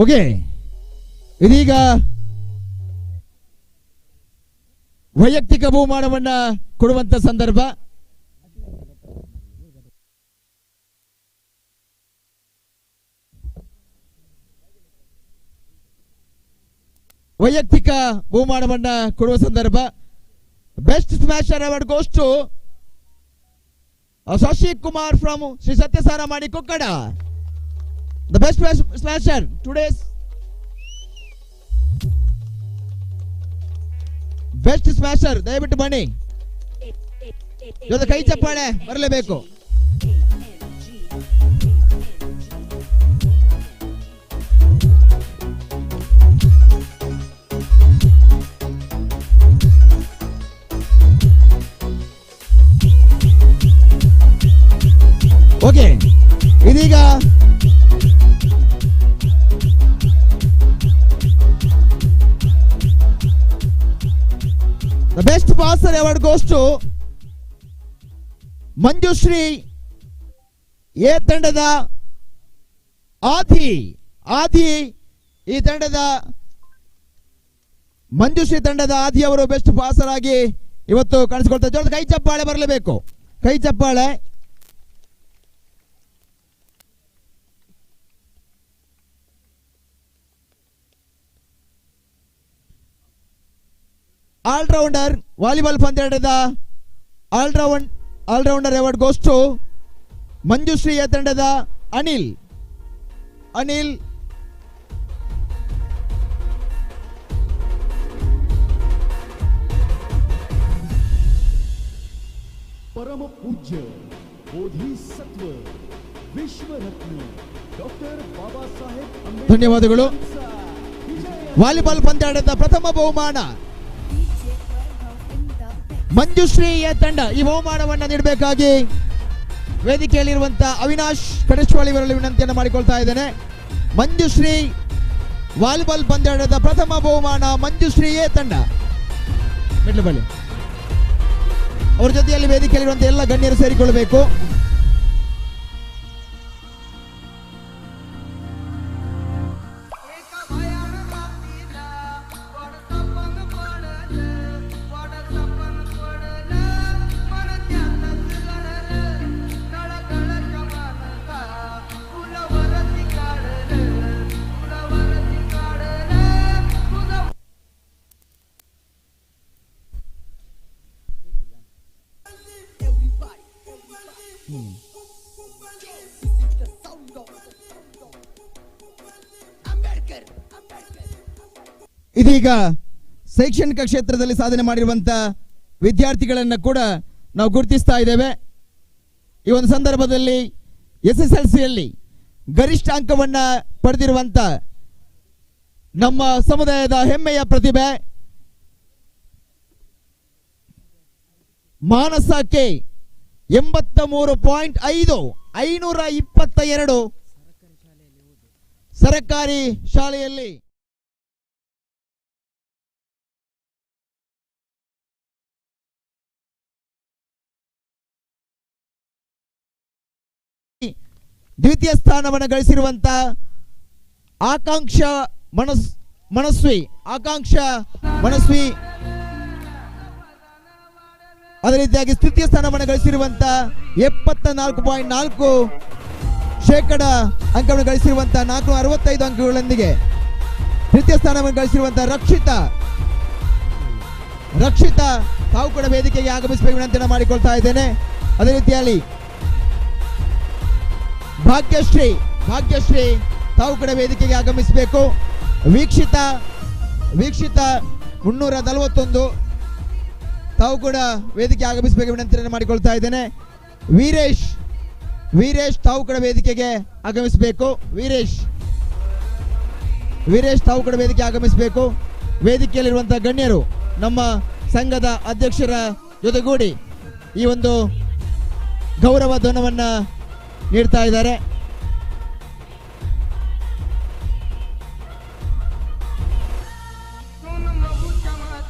ಓಕೆ, ಇದೀಗ ವೈಯಕ್ತಿಕ ಬಹುಮಾನವನ್ನ ಕೊಡುವಂತ ಸಂದರ್ಭ. ವೈಯಕ್ತಿಕ ಬಹುಮಾನವನ್ನ ಕೊಡುವ ಸಂದರ್ಭ. Best smasher award goes to Shashi Kumar from Shri Satyasaramadi Kokkada. The best smasher today's best smasher ದಯವಿಟ್ಟು ಬನ್ನಿ. ಇವತ್ತು ಕೈ ಚಪ್ಪಾಳೆ ಬರಲೇಬೇಕು. ಓಕೆ, ಇದೀಗ The best passer award goes to Manjushree A ತಂಡದ ಆದಿ. ಈ ತಂಡದ ಮಂಜುಶ್ರೀ ತಂಡದ ಆದಿ ಅವರು ಬೆಸ್ಟ್ ಪಾಸರ್ ಆಗಿ ಇವತ್ತು ಕಾಣಿಸಿಕೊಳ್ತಾರೆ. ಕೈ ಚಪ್ಪಾಳೆ ಬರಲೇಬೇಕು. ಕೈ ಚಪ್ಪಾಳೆ. ಆಲ್ರೌಂಡರ್ ವಾಲಿಬಾಲ್ ಪಂದ್ಯದ ಆಲ್ರೌಂಡರ್ ಅವಾರ್ಡ್ ಗೋಸ್ ಟು ಮಂಜುಶ್ರೀಯ ತಂಡದ ಅನಿಲ್. परम पूज्य बोधिसत्व विश्व रत्न डॉक्टर बाबा साहेब ಧನ್ಯವಾದಗಳು. ವಾಲಿಬಾಲ್ ಪಂದ್ಯದ ಪ್ರಥಮ ಬಹುಮಾನ ಮಂಜುಶ್ರೀಯ ತಂಡ. ಈ ಬಹುಮಾನವನ್ನು ನೀಡಬೇಕಾಗಿ ವೇದಿಕೆಯಲ್ಲಿರುವಂತಹ ಅವಿನಾಶ್ ಕಡೇಶ್ವಾಳಿ ಅವರಲ್ಲಿ ವಿನಂತಿಯನ್ನು ಮಾಡಿಕೊಳ್ತಾ ಇದ್ದೇನೆ. ಮಂಜುಶ್ರೀ ವಾಲಿಬಾಲ್ ಪಂದ್ಯದ ಪ್ರಥಮ ಬಹುಮಾನ ಮಂಜುಶ್ರೀಯೇ ತಂಡ. ಮೆಟ್ಲು ಬಳಿ ಅವರ ಜೊತೆಯಲ್ಲಿ ವೇದಿಕೆಯಲ್ಲಿರುವಂತಹ ಎಲ್ಲ ಗಣ್ಯರು ಸೇರಿಕೊಳ್ಳಬೇಕು. ಇದೀಗ ಶೈಕ್ಷಣಿಕ ಕ್ಷೇತ್ರದಲ್ಲಿ ಸಾಧನೆ ಮಾಡಿರುವಂತಹ ವಿದ್ಯಾರ್ಥಿಗಳನ್ನು ಕೂಡ ನಾವು ಗುರುತಿಸ್ತಾ ಇದ್ದೇವೆ. ಈ ಒಂದು ಸಂದರ್ಭದಲ್ಲಿ SSLCಯಲ್ಲಿ ಗರಿಷ್ಠ ಅಂಕವನ್ನ ಪಡೆದಿರುವಂತ ನಮ್ಮ ಸಮುದಾಯದ ಹೆಮ್ಮೆಯ ಪ್ರತಿಭೆ ಮಾನಸಕ್ಕೆ 83.5 522 ಸರ್ಕಾರಿ ಶಾಲೆಯಲ್ಲಿ ದ್ವಿತೀಯ ಸ್ಥಾನವನ್ನು ಗಳಿಸಿರುವಂತ ಆಕಾಂಕ್ಷ ಮನಸ್ವಿ ಅದೇ ರೀತಿಯಾಗಿ ತೃತೀಯ ಸ್ಥಾನವನ್ನು ಗಳಿಸಿರುವಂತ 74.4% ಅಂಕವನ್ನು ಗಳಿಸಿರುವಂತ 465 ಅಂಕಗಳೊಂದಿಗೆ ತೃತೀಯ ಸ್ಥಾನವನ್ನು ಗಳಿಸಿರುವಂತ ರಕ್ಷಿತಾ ತಾವು ಕೂಡ ವೇದಿಕೆಗೆ ಆಗಮಿಸಬೇಕು ವಿನಂತಿಯನ್ನು ಮಾಡಿಕೊಳ್ತಾ ಇದ್ದೇನೆ. ಅದೇ ರೀತಿಯಲ್ಲಿ ಭಾಗ್ಯಶ್ರೀ ತಾವು ಕೂಡ ವೇದಿಕೆಗೆ ಆಗಮಿಸಬೇಕು. ವೀಕ್ಷಿತ 341 ತಾವು ಕೂಡ ವೇದಿಕೆ ಆಗಮಿಸಬೇಕು ವಿನಂತಿಯನ್ನು ಮಾಡಿಕೊಳ್ತಾ ಇದ್ದೇನೆ. ವೀರೇಶ್ ತಾವು ಕೂಡ ವೇದಿಕೆಗೆ ಆಗಮಿಸಬೇಕು. ವೀರೇಶ್ ತಾವು ಕೂಡ ವೇದಿಕೆ ಆಗಮಿಸಬೇಕು. ವೇದಿಕೆಯಲ್ಲಿರುವಂತಹ ಗಣ್ಯರು ನಮ್ಮ ಸಂಘದ ಅಧ್ಯಕ್ಷರ ಜೊತೆಗೂಡಿ ಈ ಒಂದು ಗೌರವ ಧನವನ್ನ ನೀಡ್ತಾ ಇದ್ದಾರೆ.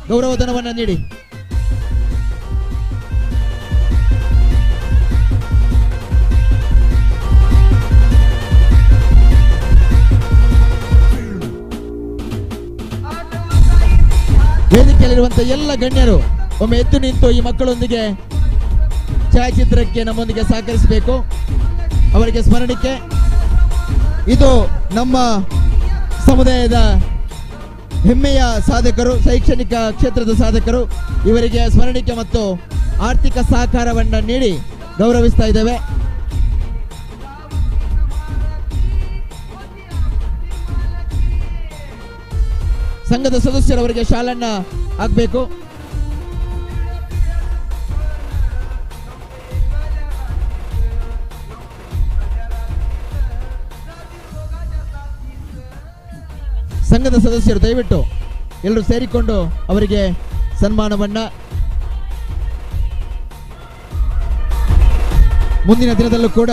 ಗೌರವ ಧನವನ್ನ ನೀಡಿ. ವೇದಿಕೆಯಲ್ಲಿರುವಂತಹ ಎಲ್ಲ ಗಣ್ಯರು ಒಮ್ಮೆ ಎದ್ದು ನಿಂತು ಈ ಮಕ್ಕಳೊಂದಿಗೆ ಛಾಯಾಚಿತ್ರಕ್ಕೆ ನಮ್ಮೊಂದಿಗೆ ಸಹಕರಿಸಬೇಕು. ಅವರಿಗೆ ಸ್ಮರಣಿಕೆ. ಇದು ನಮ್ಮ ಸಮುದಾಯದ ಹೆಮ್ಮೆಯ ಸಾಧಕರು, ಶೈಕ್ಷಣಿಕ ಕ್ಷೇತ್ರದ ಸಾಧಕರು. ಇವರಿಗೆ ಸ್ಮರಣಿಕೆ ಮತ್ತು ಆರ್ಥಿಕ ಸಹಕಾರವನ್ನು ನೀಡಿ ಗೌರವಿಸ್ತಾ ಇದ್ದೇವೆ. ಸಂಘದ ಸದಸ್ಯರವರಿಗೆ ಶಾಲನ್ನ ಹಾಕಬೇಕು. ಸಂಘದ ಸದಸ್ಯರು ದಯವಿಟ್ಟು ಎಲ್ಲರೂ ಸೇರಿಕೊಂಡು ಅವರಿಗೆ ಸನ್ಮಾನವನ್ನ ಮುಂದಿನ ದಿನದಲ್ಲೂ ಕೂಡ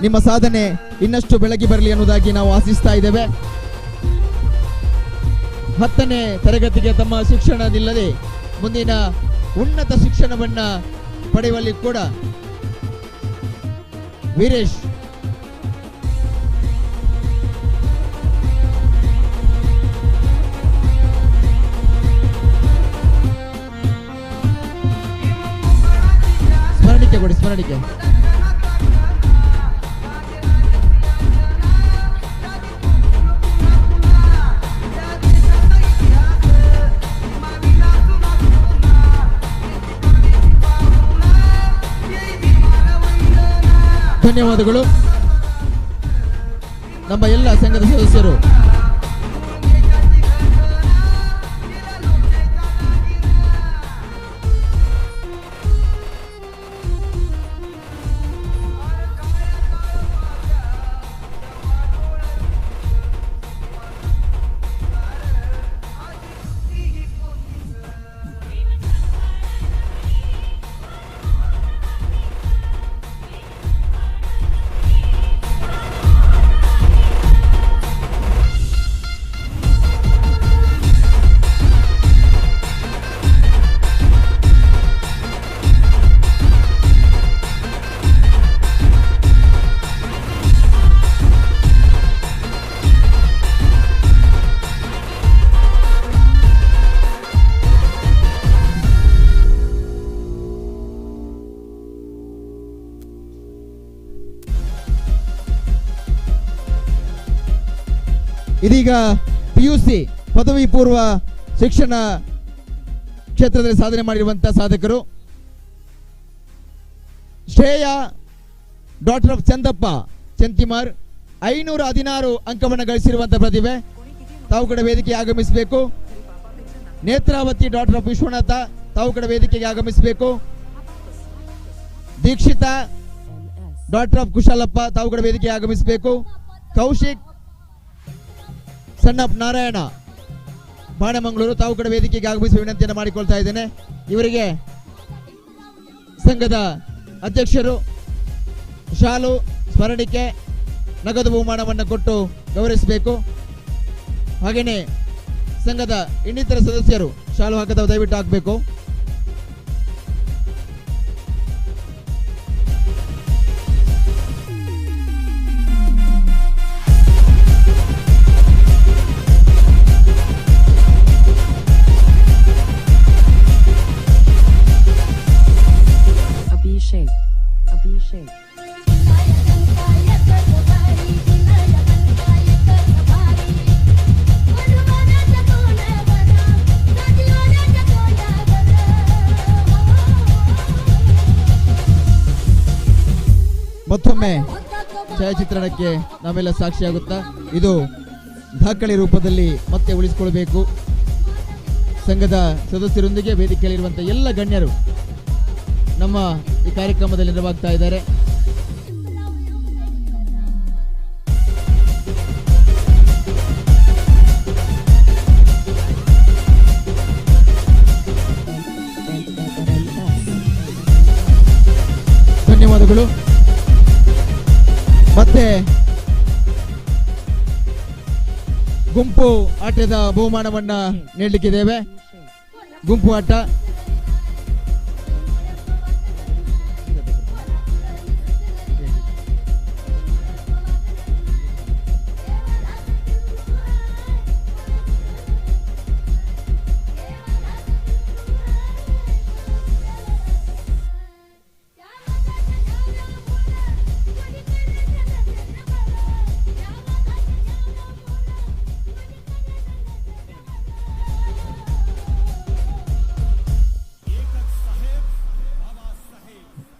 ನಿಮ್ಮ ಸಾಧನೆ ಇನ್ನಷ್ಟು ಬೆಳಗಿ ಬರಲಿ ಅನ್ನೋದಾಗಿ ನಾವು ಆಶಿಸ್ತಾ ಇದ್ದೇವೆ. 10ನೇ ತರಗತಿಗೆ ತಮ್ಮ ಶಿಕ್ಷಣ ನಿಲ್ಲದೆ ಮುಂದಿನ ಉನ್ನತ ಶಿಕ್ಷಣವನ್ನ ಪಡೆಯುವಲ್ಲಿ ಕೂಡ ವೀರೇಶ್ ಸ್ಮರಣಿಕೆ. ಧನ್ಯವಾದಗಳು. ನಮ್ಮ ಎಲ್ಲ ಸಂಘದ ಸದಸ್ಯರು ಇದೀಗ PUC ಪದವಿ ಪೂರ್ವ ಶಿಕ್ಷಣ ಕ್ಷೇತ್ರದಲ್ಲಿ ಸಾಧನೆ ಮಾಡಿರುವಂತಹ ಸಾಧಕರು ಶ್ರೇಯಾ ಡಾಟರ್ ಆಫ್ ಚಂದಪ್ಪ ಚಂತಿಮಾರ್ 516 ಅಂಕವನ್ನು ಗಳಿಸಿರುವಂತಹ ಪ್ರತಿಭೆ. ತಾವು ಕೂಡ ವೇದಿಕೆಗೆ ಆಗಮಿಸಬೇಕು. ನೇತ್ರಾವತಿ ಡಾಟರ್ ಆಫ್ ವಿಶ್ವನಾಥ ತಾವು ಕೂಡ ವೇದಿಕೆಗೆ ಆಗಮಿಸಬೇಕು. ದೀಕ್ಷಿತಾ ಡಾಟರ್ ಆಫ್ ಕುಶಲಪ್ಪ ತಾವು ಕೂಡ ವೇದಿಕೆಗೆ ಆಗಮಿಸಬೇಕು. ಕೌಶಿಕ್ ಸಣ್ಣ ನಾರಾಯಣ ಬಾಣಮಂಗಳೂರು ತಾವು ಕೂಡ ವೇದಿಕೆಗೆ ಆಗಮಿಸುವ ವಿನಂತಿಯನ್ನು ಮಾಡಿಕೊಳ್ತಾ ಇದ್ದೇನೆ. ಇವರಿಗೆ ಸಂಘದ ಅಧ್ಯಕ್ಷರು ಶಾಲು ಸ್ಮರಣಿಕೆ ನಗದು ಬಹುಮಾನವನ್ನು ಕೊಟ್ಟು ಗೌರವಿಸಬೇಕು. ಹಾಗೆಯೇ ಸಂಘದ ಇನ್ನಿತರ ಸದಸ್ಯರು ಶಾಲು ಹಾಕದ ದಯವಿಟ್ಟು ಹಾಕಬೇಕು. ಮತ್ತೊಮ್ಮೆ ಛಾಯಾಚಿತ್ರಣಕ್ಕೆ ನಾವೆಲ್ಲ ಸಾಕ್ಷಿಯಾಗುತ್ತಾ ಇದು ದಾಖಲೆ ರೂಪದಲ್ಲಿ ಮತ್ತೆ ಉಳಿಸಿಕೊಳ್ಬೇಕು. ಸಂಘದ ಸದಸ್ಯರೊಂದಿಗೆ ವೇದಿಕೆಯಲ್ಲಿರುವಂತಹ ಎಲ್ಲ ಗಣ್ಯರು ನಮ್ಮ ಈ ಕಾರ್ಯಕ್ರಮದಲ್ಲಿ ನೆರವಾಗ್ತಾ ಇದ್ದಾರೆ. ಧನ್ಯವಾದಗಳು. ಮತ್ತೆ ಗುಂಪು ಆಟದ ಬಹುಮಾನವನ್ನ ನೀಡಲಿಕ್ಕಿದ್ದೇವೆ. ಗುಂಪು ಆಟ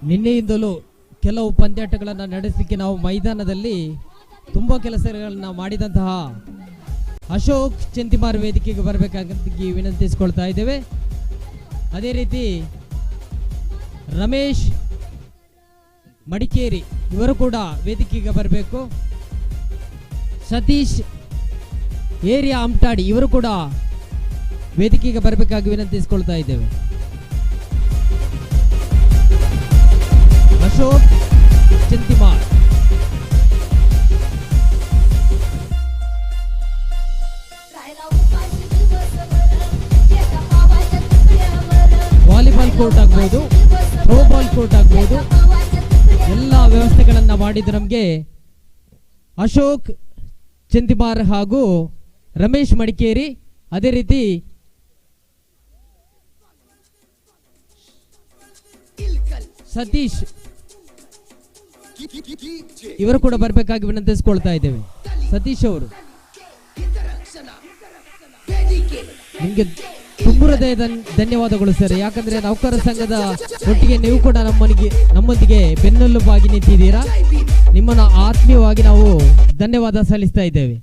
ನಿನ್ನೆಯಿಂದಲೂ ಕೆಲವು ಪಂದ್ಯಾಟಗಳನ್ನು ನಡೆಸಲಿಕ್ಕೆ ನಾವು ಮೈದಾನದಲ್ಲಿ ತುಂಬ ಕೆಲಸಗಳನ್ನು ಮಾಡಿದಂತಹ ಅಶೋಕ್ ಚೆಂತಿಮಾರ್ ವೇದಿಕೆಗೆ ಬರಬೇಕಾಗಿ ವಿನಂತಿಸಿಕೊಳ್ತಾ ಇದ್ದೇವೆ. ಅದೇ ರೀತಿ ರಮೇಶ್ ಮಡಿಕೇರಿ ಇವರು ಕೂಡ ವೇದಿಕೆಗೆ ಬರಬೇಕು. ಸತೀಶ್ ಏರಿಯಾ ಅಮ್ಟಾಡಿ ಇವರು ಕೂಡ ವೇದಿಕೆಗೆ ಬರಬೇಕಾಗಿ ವಿನಂತಿಸಿಕೊಳ್ತಾ ಇದ್ದೇವೆ. ಅಶೋಕ್ ಚೆಂತಿಮಾರ್ ವಾಲಿಬಾಲ್ ಕೋರ್ಟ್ ಆಗ್ಬೋದು, ಥ್ರೋಬಾಲ್ ಕೋರ್ಟ್ ಆಗ್ಬೋದು, ಎಲ್ಲ ವ್ಯವಸ್ಥೆಗಳನ್ನ ಮಾಡಿದ್ದು ನಮಗೆ ಅಶೋಕ್ ಚೆಂತಿಮಾರ್ ಹಾಗೂ ರಮೇಶ್ ಮಡಿಕೇರಿ. ಅದೇ ರೀತಿ ಸತೀಶ್ ಇವರು ಕೂಡ ಬರಬೇಕಾಗಿ ವಿನಂತಿಸಿಕೊಳ್ತಾ ಇದ್ದೇವೆ. ಸತೀಶ್ ಅವರು ನಿಮಗೆ ತುಂಬ ಹೃದಯದ ಧನ್ಯವಾದಗಳು ಸರ್. ಯಾಕಂದ್ರೆ ನೌಕರ ಸಂಘದ ಒಟ್ಟಿಗೆ ನೀವು ಕೂಡ ನಮ್ಮೊಂದಿಗೆ ಬೆನ್ನೆಲುಬಾಗಿ ನಿಂತಿದ್ದೀರಾ. ನಿಮ್ಮನ್ನು ಆತ್ಮೀಯವಾಗಿ ನಾವು ಧನ್ಯವಾದ ಸಲ್ಲಿಸ್ತಾ ಇದ್ದೇವೆ.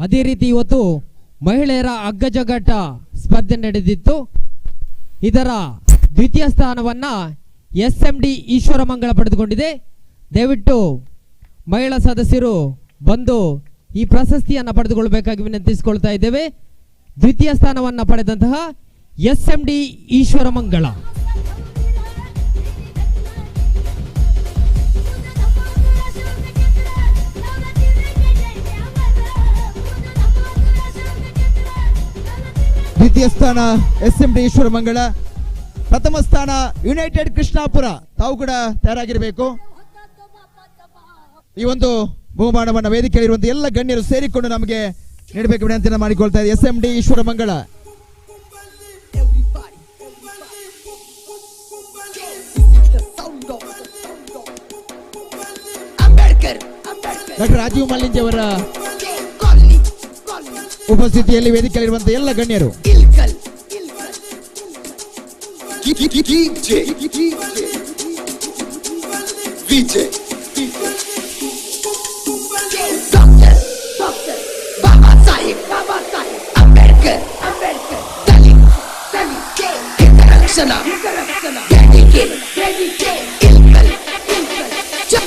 ಅದೇ ರೀತಿ ಇವತ್ತು ಮಹಿಳೆಯರ ಹಗ್ಗಜಗ್ಗಾಟ ಸ್ಪರ್ಧೆ ನಡೆದಿತ್ತು. ಇದರ ದ್ವಿತೀಯ ಸ್ಥಾನವನ್ನ SMD ಈಶ್ವರಮಂಗಳ ಪಡೆದುಕೊಂಡಿದೆ. ದಯವಿಟ್ಟು ಮಹಿಳಾ ಸದಸ್ಯರು ಬಂದು ಈ ಪ್ರಶಸ್ತಿಯನ್ನು ಪಡೆದುಕೊಳ್ಳಬೇಕಾಗಿ ವಿನಂತಿಸಿಕೊಳ್ತಾ ಇದ್ದೇವೆ. ದ್ವಿತೀಯ ಸ್ಥಾನವನ್ನು ಪಡೆದಂತಹ SMD ಈಶ್ವರಮಂಗಳ. ದ್ವಿತೀಯ ಸ್ಥಾನ SMD ಈಶ್ವರಮಂಗಳ. ಪ್ರಥಮ ಸ್ಥಾನ ಯುನೈಟೆಡ್ ಕೃಷ್ಣಾಪುರ. ತಾವು ಕೂಡ ತಯಾರಾಗಿರಬೇಕು. ಈ ಒಂದು ಬಹುಮಾನವನ್ನು ವೇದಿಕೆಯಲ್ಲಿರುವಂತಹ ಎಲ್ಲ ಗಣ್ಯರು ಸೇರಿಕೊಂಡು ನಮಗೆ ನೀಡಬೇಕು ವಿನಂತಿಯನ್ನು ಮಾಡಿಕೊಳ್ತಾ ಇದೆ. SMD ಈಶ್ವರಮಂಗಳ. ಡಾಕ್ಟರ್ ರಾಜೀವ್ ಮಲ್ಲಿಂಜಿ ಅವರ ಉಪಸ್ಥಿತಿಯಲ್ಲಿ ವೇದಿಕೆಯಲ್ಲಿರುವಂತಹ ಎಲ್ಲ ಗಣ್ಯರು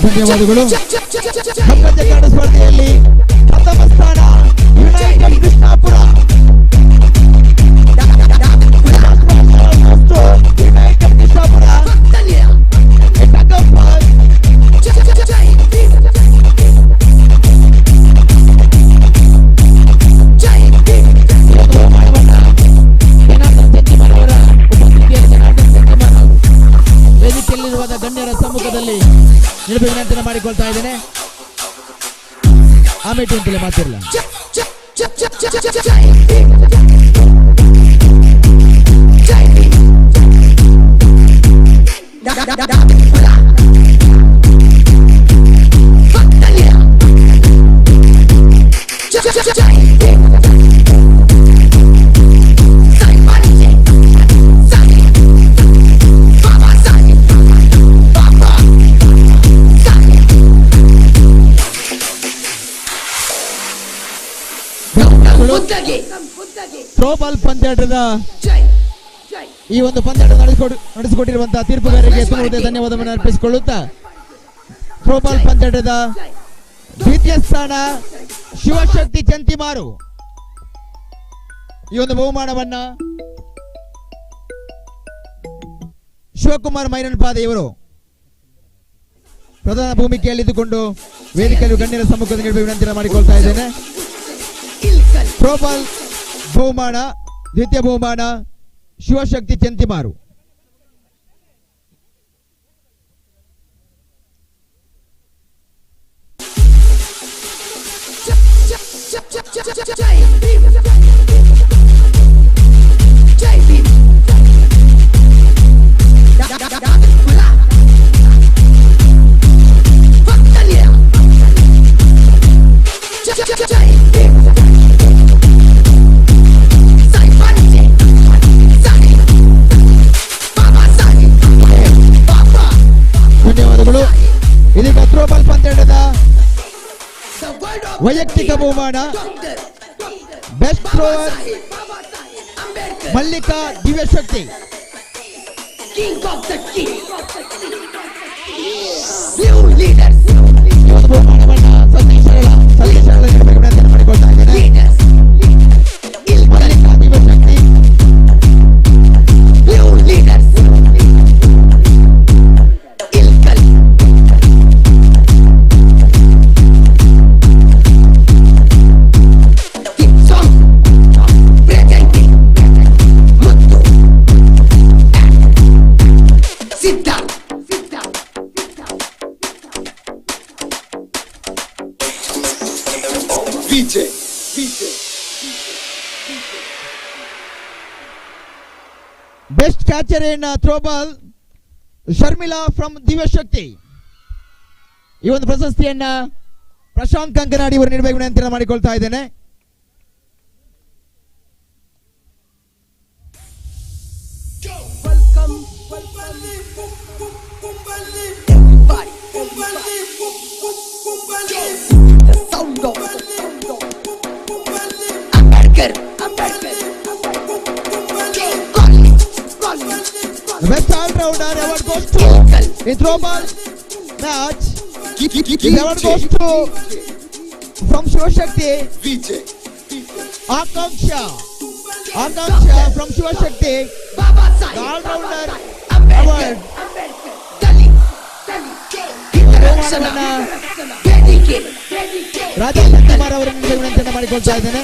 ಧನ್ಯವಾದಗಳು. ಹಗ್ಗಜಗ್ಗಾಟ ಸ್ಪರ್ಧೆಯಲ್ಲಿ ಪ್ರಥಮ ಸ್ಥಾನ ಯುನೈಟೆಡ್ ಕೃಷ್ಣಾಪುರ. ಯುನೈಟೆಡ್ ಕೃಷ್ಣಾಪುರ ವೇದಿಕೆಯಲ್ಲಿರುವ ಗಣ್ಯರ ಸಮ್ಮುಖದಲ್ಲಿ ನಿಲುಬೆ ವಿನಂತಿಯನ್ನು ಮಾಡಿಕೊಳ್ತಾ ಇದ್ದೇನೆ. ಆಮೇಲೆ ಅಂತಲೇ ಮಾತಿರಲ್ಲ. ಥ್ರೋಬಾಲ್ ಪಂದ್ಯಾಟದ ಈ ಒಂದು ಪಂದ್ಯಾಟ ನಡೆಸಿಕೊಟ್ಟಿರುವಂತಹ ತೀರ್ಪುಗಾರರಿಗೆ ತುಂಬಾ ಧನ್ಯವಾದವನ್ನು ಅರ್ಪಿಸಿಕೊಳ್ಳುತ್ತಾ ಥ್ರೋಬಾಲ್ ಪಂದ್ಯಾಟದ ದ್ವಿತೀಯ ಸ್ಥಾನ ಶಿವಶಕ್ತಿ ಚಂತಿಮಾರು. ಈ ಒಂದು ಬಹುಮಾನವನ್ನ ಶಿವಕುಮಾರ್ ಮೈರನ್ಪಾದೆ ಇವರು ಪ್ರಧಾನ ಭೂಮಿಕೆಯಲ್ಲಿದ್ದುಕೊಂಡು ವೇದಿಕೆಯಲ್ಲಿ ಗಣ್ಯರ ಸಮ್ಮುಖದಲ್ಲಿ ವಿನಂತಿ ಮಾಡಿಕೊಳ್ತಾ ಇದ್ದೇನೆ. ಥ್ರೋಬಾಲ್ ಬಹುಮಾನ ದ್ವಿತೀಯ ಬಹುಮಾನ ಶಿವಶಕ್ತಿ ಚಂತಿಮಾರು. ಧನ್ಯವಾದಗಳು. ಇದೀಗ ಥ್ರೋಬಾಲ್ ಪಂದ್ಯಾಟದ ವೈಯಕ್ತಿಕ ಬಹುಮಾನ ಬೆಸ್ಟ್ ಥ್ರೋವರ್ ಮಲ್ಲಿಕಾ ದಿವ್ಯಶಕ್ತಿ. ಬಹುಮಾನವನ್ನ ಮಾಡಿಕೊಳ್ತಾ ಇದ್ದೇನೆ. Mallika Divyashakti best catcher in throwball Sharmila from Divyashakti. ಈ ಒಂದು ಪ್ರಶಸ್ತಿಯನ್ನ ಪ್ರಶಾಂತ್ ಕಂಕನಾಡಿ ಅವರು ನೀಡಬೇಕು ವಿನಂತಿ ಮಾಡಿಕೊಳ್ತಾ ಇದ್ದೇನೆ. The best all-rounder award goes to in throwball match. The award goes to from Shivashakti Akanksha from Shivashakti. The all-rounder award. Raja Kumar ಅವರನ್ನು ವಿನಂತಿಯನ್ನು ಮಾಡಿಕೊಳ್ತಾ ಇದ್ದೇನೆ.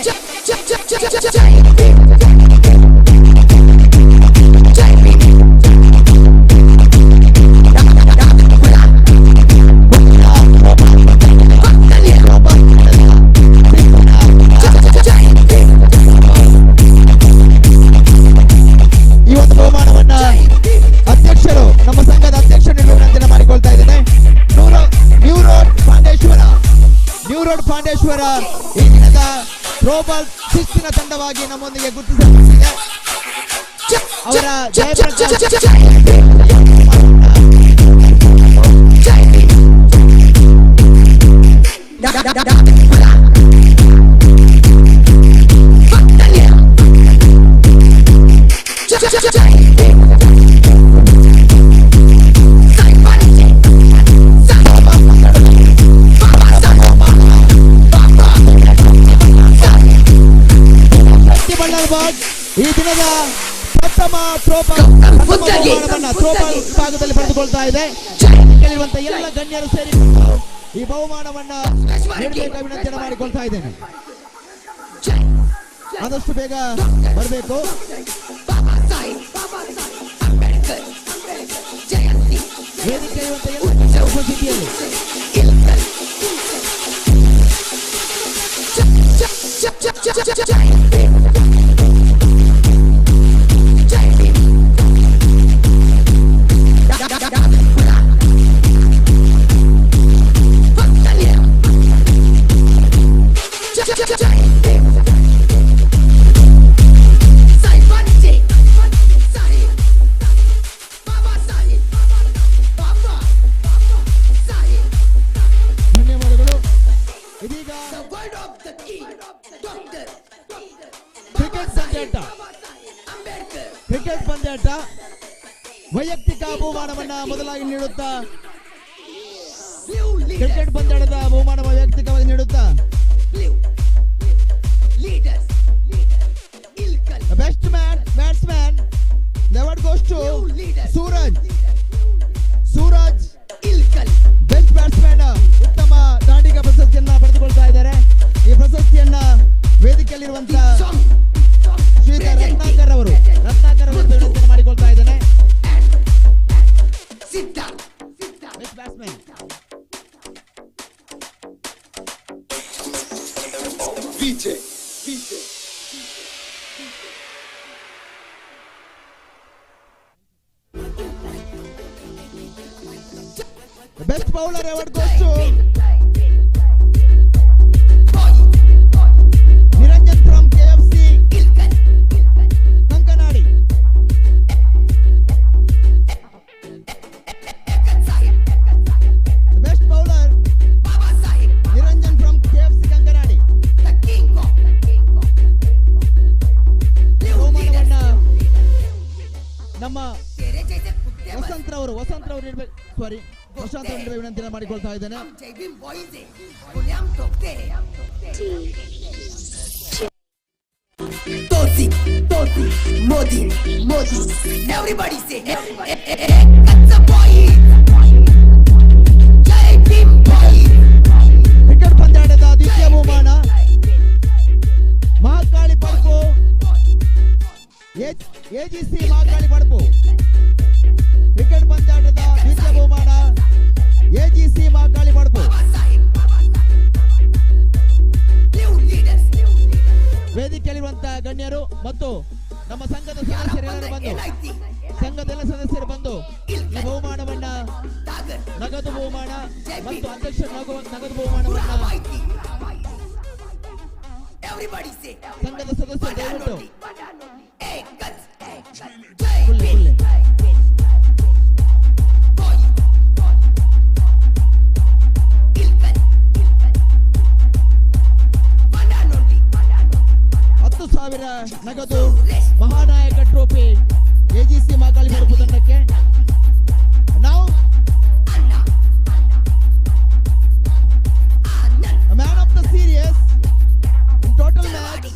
ಈ ಒಂದು ಬಹುಮಾನವನ್ನ ಅಧ್ಯಕ್ಷರು ನಮ್ಮ ಸಂಘದ ಅಧ್ಯಕ್ಷರು ವಿನಂತಿಯನ್ನು ಮಾಡಿಕೊಳ್ತಾ ಇದ್ದೇನೆ. ನ್ಯೂ ರೋಡ್ ಪಾಂಡೇಶ್ವರ ಈ ದಿನದ ಥ್ರೋಬಾಲ್ ಶಿಸ್ತಿನ ತಂಡವಾಗಿ ನಮ್ಮೊಂದಿಗೆ ಗುರುತಿಸಲ್ಪಟ್ಟಿದೆ. ಅವರ ಈ ದಿನದ ಪ್ರಥಮ ಥ್ರೋಬಾಲ್ ವಿಭಾಗದಲ್ಲಿ ಪಡೆದುಕೊಳ್ತಾ ಇದೆ. ಕೇಳಿರುವಂತಹ ಎಲ್ಲ ಗಣ್ಯರು ಸೇರಿ ಈ ಬಹುಮಾನವನ್ನ ನೀಡಬೇಕಾಗಿ ವಿನಂತಿಯನ್ನು ಮಾಡಿಕೊಳ್ತಾ ಇದ್ದೇನೆ. ಆದಷ್ಟು ಬೇಗ ಬರಬೇಕು. ವೇದಿಕೆ ಇರುವಂತಹ ಎಲ್ಲ ಉಪಸ್ಥಿತಿಯಲ್ಲಿ ಧನ್ಯವಾದಗಳು. ಇದೀಗ ಕ್ರಿಕೆಟ್ ಪಂದ್ಯಾಟ ವೈಯಕ್ತಿಕ ಬಹುಮಾನವನ್ನ ಮೊದಲಾಗಿ ನೀಡುತ್ತಾ ಕ್ರಿಕೆಟ್ ಪಂದ್ಯಾಟದ ಬಹುಮಾನ ವೈಯಕ್ತಿಕವಾಗಿ ನೀಡುತ್ತಾ ಬೆಸ್ಟ್ ಬ್ಯಾಟ್ಸ್ಮನ್ ಲೆವರ್ goes to Suraj best batsman ಉತ್ತಮ ದಾಂಡಿಗ ಪ್ರಶಸ್ತಿಯನ್ನ ಪಡೆದುಕೊಳ್ತಾ ಇದ್ದಾರೆ. ಈ ಪ್ರಶಸ್ತಿಯನ್ನ ವೇದಿಕೆಯಲ್ಲಿರುವಂತಹ ಶ್ರೀಯುತ ರತ್ನಾಕರ್ ಅವರು ವಿನಂತಿ ಮಾಡಿಕೊಳ್ತಾ ಇದ್ದೇನೆ. Best batsman best bowler award goes to Niranjan from KFC Kankanadi. Best bowler Niranjan from KFC Kankanadi. ಬಹುಮಾನವನ್ನ ನಮ್ಮ ವಸಂತರವರು ನೀಡಬೇಕು. ಸಾರಿ, ಪ್ರಶಾಂತ್ ಅವರಿಗೆ ವಿನಂತಿಯನ್ನು ಮಾಡಿಕೊಳ್ತಾ ಇದ್ದೇನೆ. Modi, everybody say, ಕ್ರಿಕೆಟ್ ಪಂದ್ಯಾಟದ ದ್ವಿತೀಯ ಬಹುಮಾನ ಮಹಾಕಾಳಿ ಪಡಪು ಎಜಿಸಿ ಮಹಾಕಾಳಿ ಪಡಪು. ಕ್ರಿಕೆಟ್ ಪಂದ್ಯಾಟದ ದ್ವಿತೀಯ ಬಹುಮಾನ ಎಜಿಸಿ ಮಹಾಕಾಳಿ ಪಡಪು. ವೇದಿಕೆಯಲ್ಲಿರುವಂತಹ ಗಣ್ಯರು ಮತ್ತು ನಮ್ಮ ಸಂಘದ ಸದಸ್ಯರು ಬಂದು ಈ ಬಹುಮಾನವನ್ನ ನಗದು ಬಹುಮಾನ ಮತ್ತು ಅಧ್ಯಕ್ಷ ನಗದು ಬಹುಮಾನವನ್ನ ಸಂಘದ ಸದಸ್ಯರು ದಯವಿಟ್ಟು ನಗದು ಮಹಾನಾಯಕ ಟ್ರೋಫಿ ಎಜಿಸಿ ಮಹಾಕಾಳಿ ಪಡಪು ತಂಡಕ್ಕೆ. ನಾವು man of the series in total match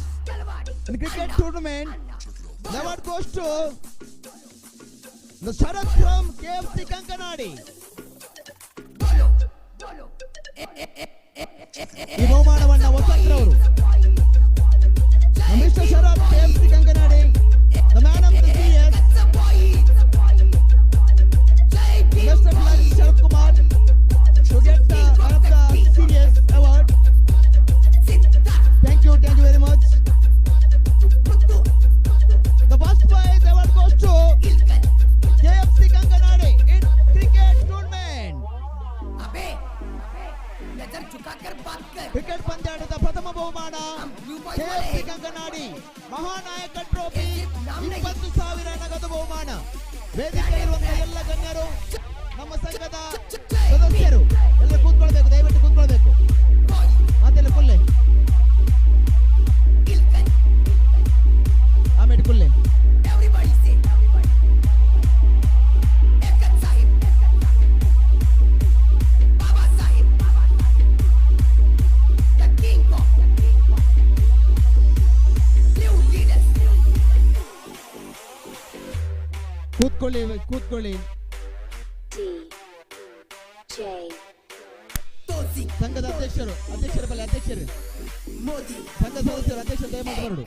in cricket tournament award goes to the Sharat from KFC Kankanadi. ಈ ಬಹುಮಾನವನ್ನ ವಸಂತರವರು Mr. Sharat KFC Kankanadi, the man of the series, Mr. Sharat Kumar, to get the man of the series award. Thank you very much. The first prize award goes to KFC Kankanadi in cricket tournament. Cricket ಪಂದ್ಯಾಟದ ಪ್ರಥಮ ಬಹುಮಾನ KFC Kankanadi ಮಹಾನಾಯಕ trophy 20,000 ನಗದು ಬಹುಮಾನ. ವೇದಿಕೆಯಲ್ಲಿರುವಂತಹ ಎಲ್ಲ ಗಣ್ಯರು, ನಮ್ಮ ಸಂಘದ ಸದಸ್ಯರು ಎಲ್ಲ ಕೂತ್ಕೊಳ್ಬೇಕು, ದಯವಿಟ್ಟು ಕೂತ್ಕೊಳ್ಬೇಕು. ಮಾತೆಲ್ಲ ಕುಲ್ಲೆ ಆಮೇಲೆ ಕುಲ್ಲೆ ಕೂತ್ಕೊಳ್ಳಿ. ಸಂಘದ ಅಧ್ಯಕ್ಷರು ಬಲ್ಲಿ ಅಧ್ಯಕ್ಷರು ಸಂಘ ಸದಸ್ಯರು ಅಧ್ಯಕ್ಷರು ದಯಮಾಡಿ ಹೊರಡು.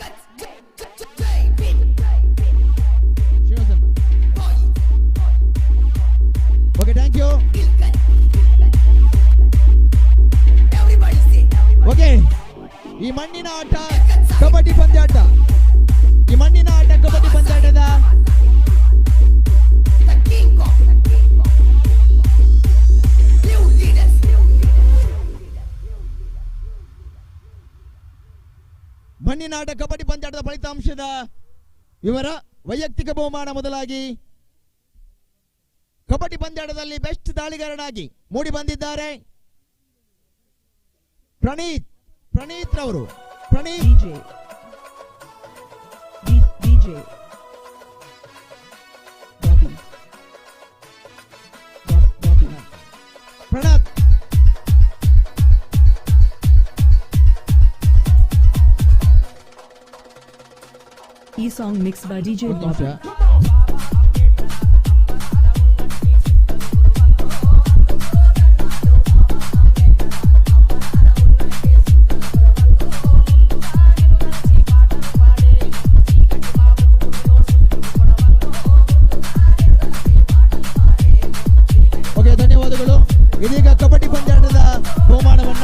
Okay, thank you. ಓಕೆ, ಈ ಮಣ್ಣಿನ ಆಟ ಕಬಡ್ಡಿ ಪಂದ್ಯಾಟ. ಈ ಮಣ್ಣಿನ ಆಟ ಕಬಡ್ಡಿ ಪಂದ್ಯಾಟದ ಮಣ್ಣಿನಾಟ ಕಬಡ್ಡಿ ಪಂದ್ಯಾಟದ ಫಲಿತಾಂಶದ ವಿವರ. ವೈಯಕ್ತಿಕ ಬಹುಮಾನ ಮೊದಲಾಗಿ ಕಬಡ್ಡಿ ಪಂದ್ಯಾಟದಲ್ಲಿ ಬೆಸ್ಟ್ ದಾಳಿಗಾರನಾಗಿ ಮೂಡಿ ಬಂದಿದ್ದಾರೆ ಪ್ರಣೀತ್ ರವರು. Praneeth DJ ಪ್ರಣತ್ E-song mixed by DJ Bobby. Okay, ಧನ್ಯವಾದಗಳು. ಇದೀಗ ಕಬಡ್ಡಿ ಪಂದ್ಯಾಟದ ಬಹುಮಾನವನ್ನ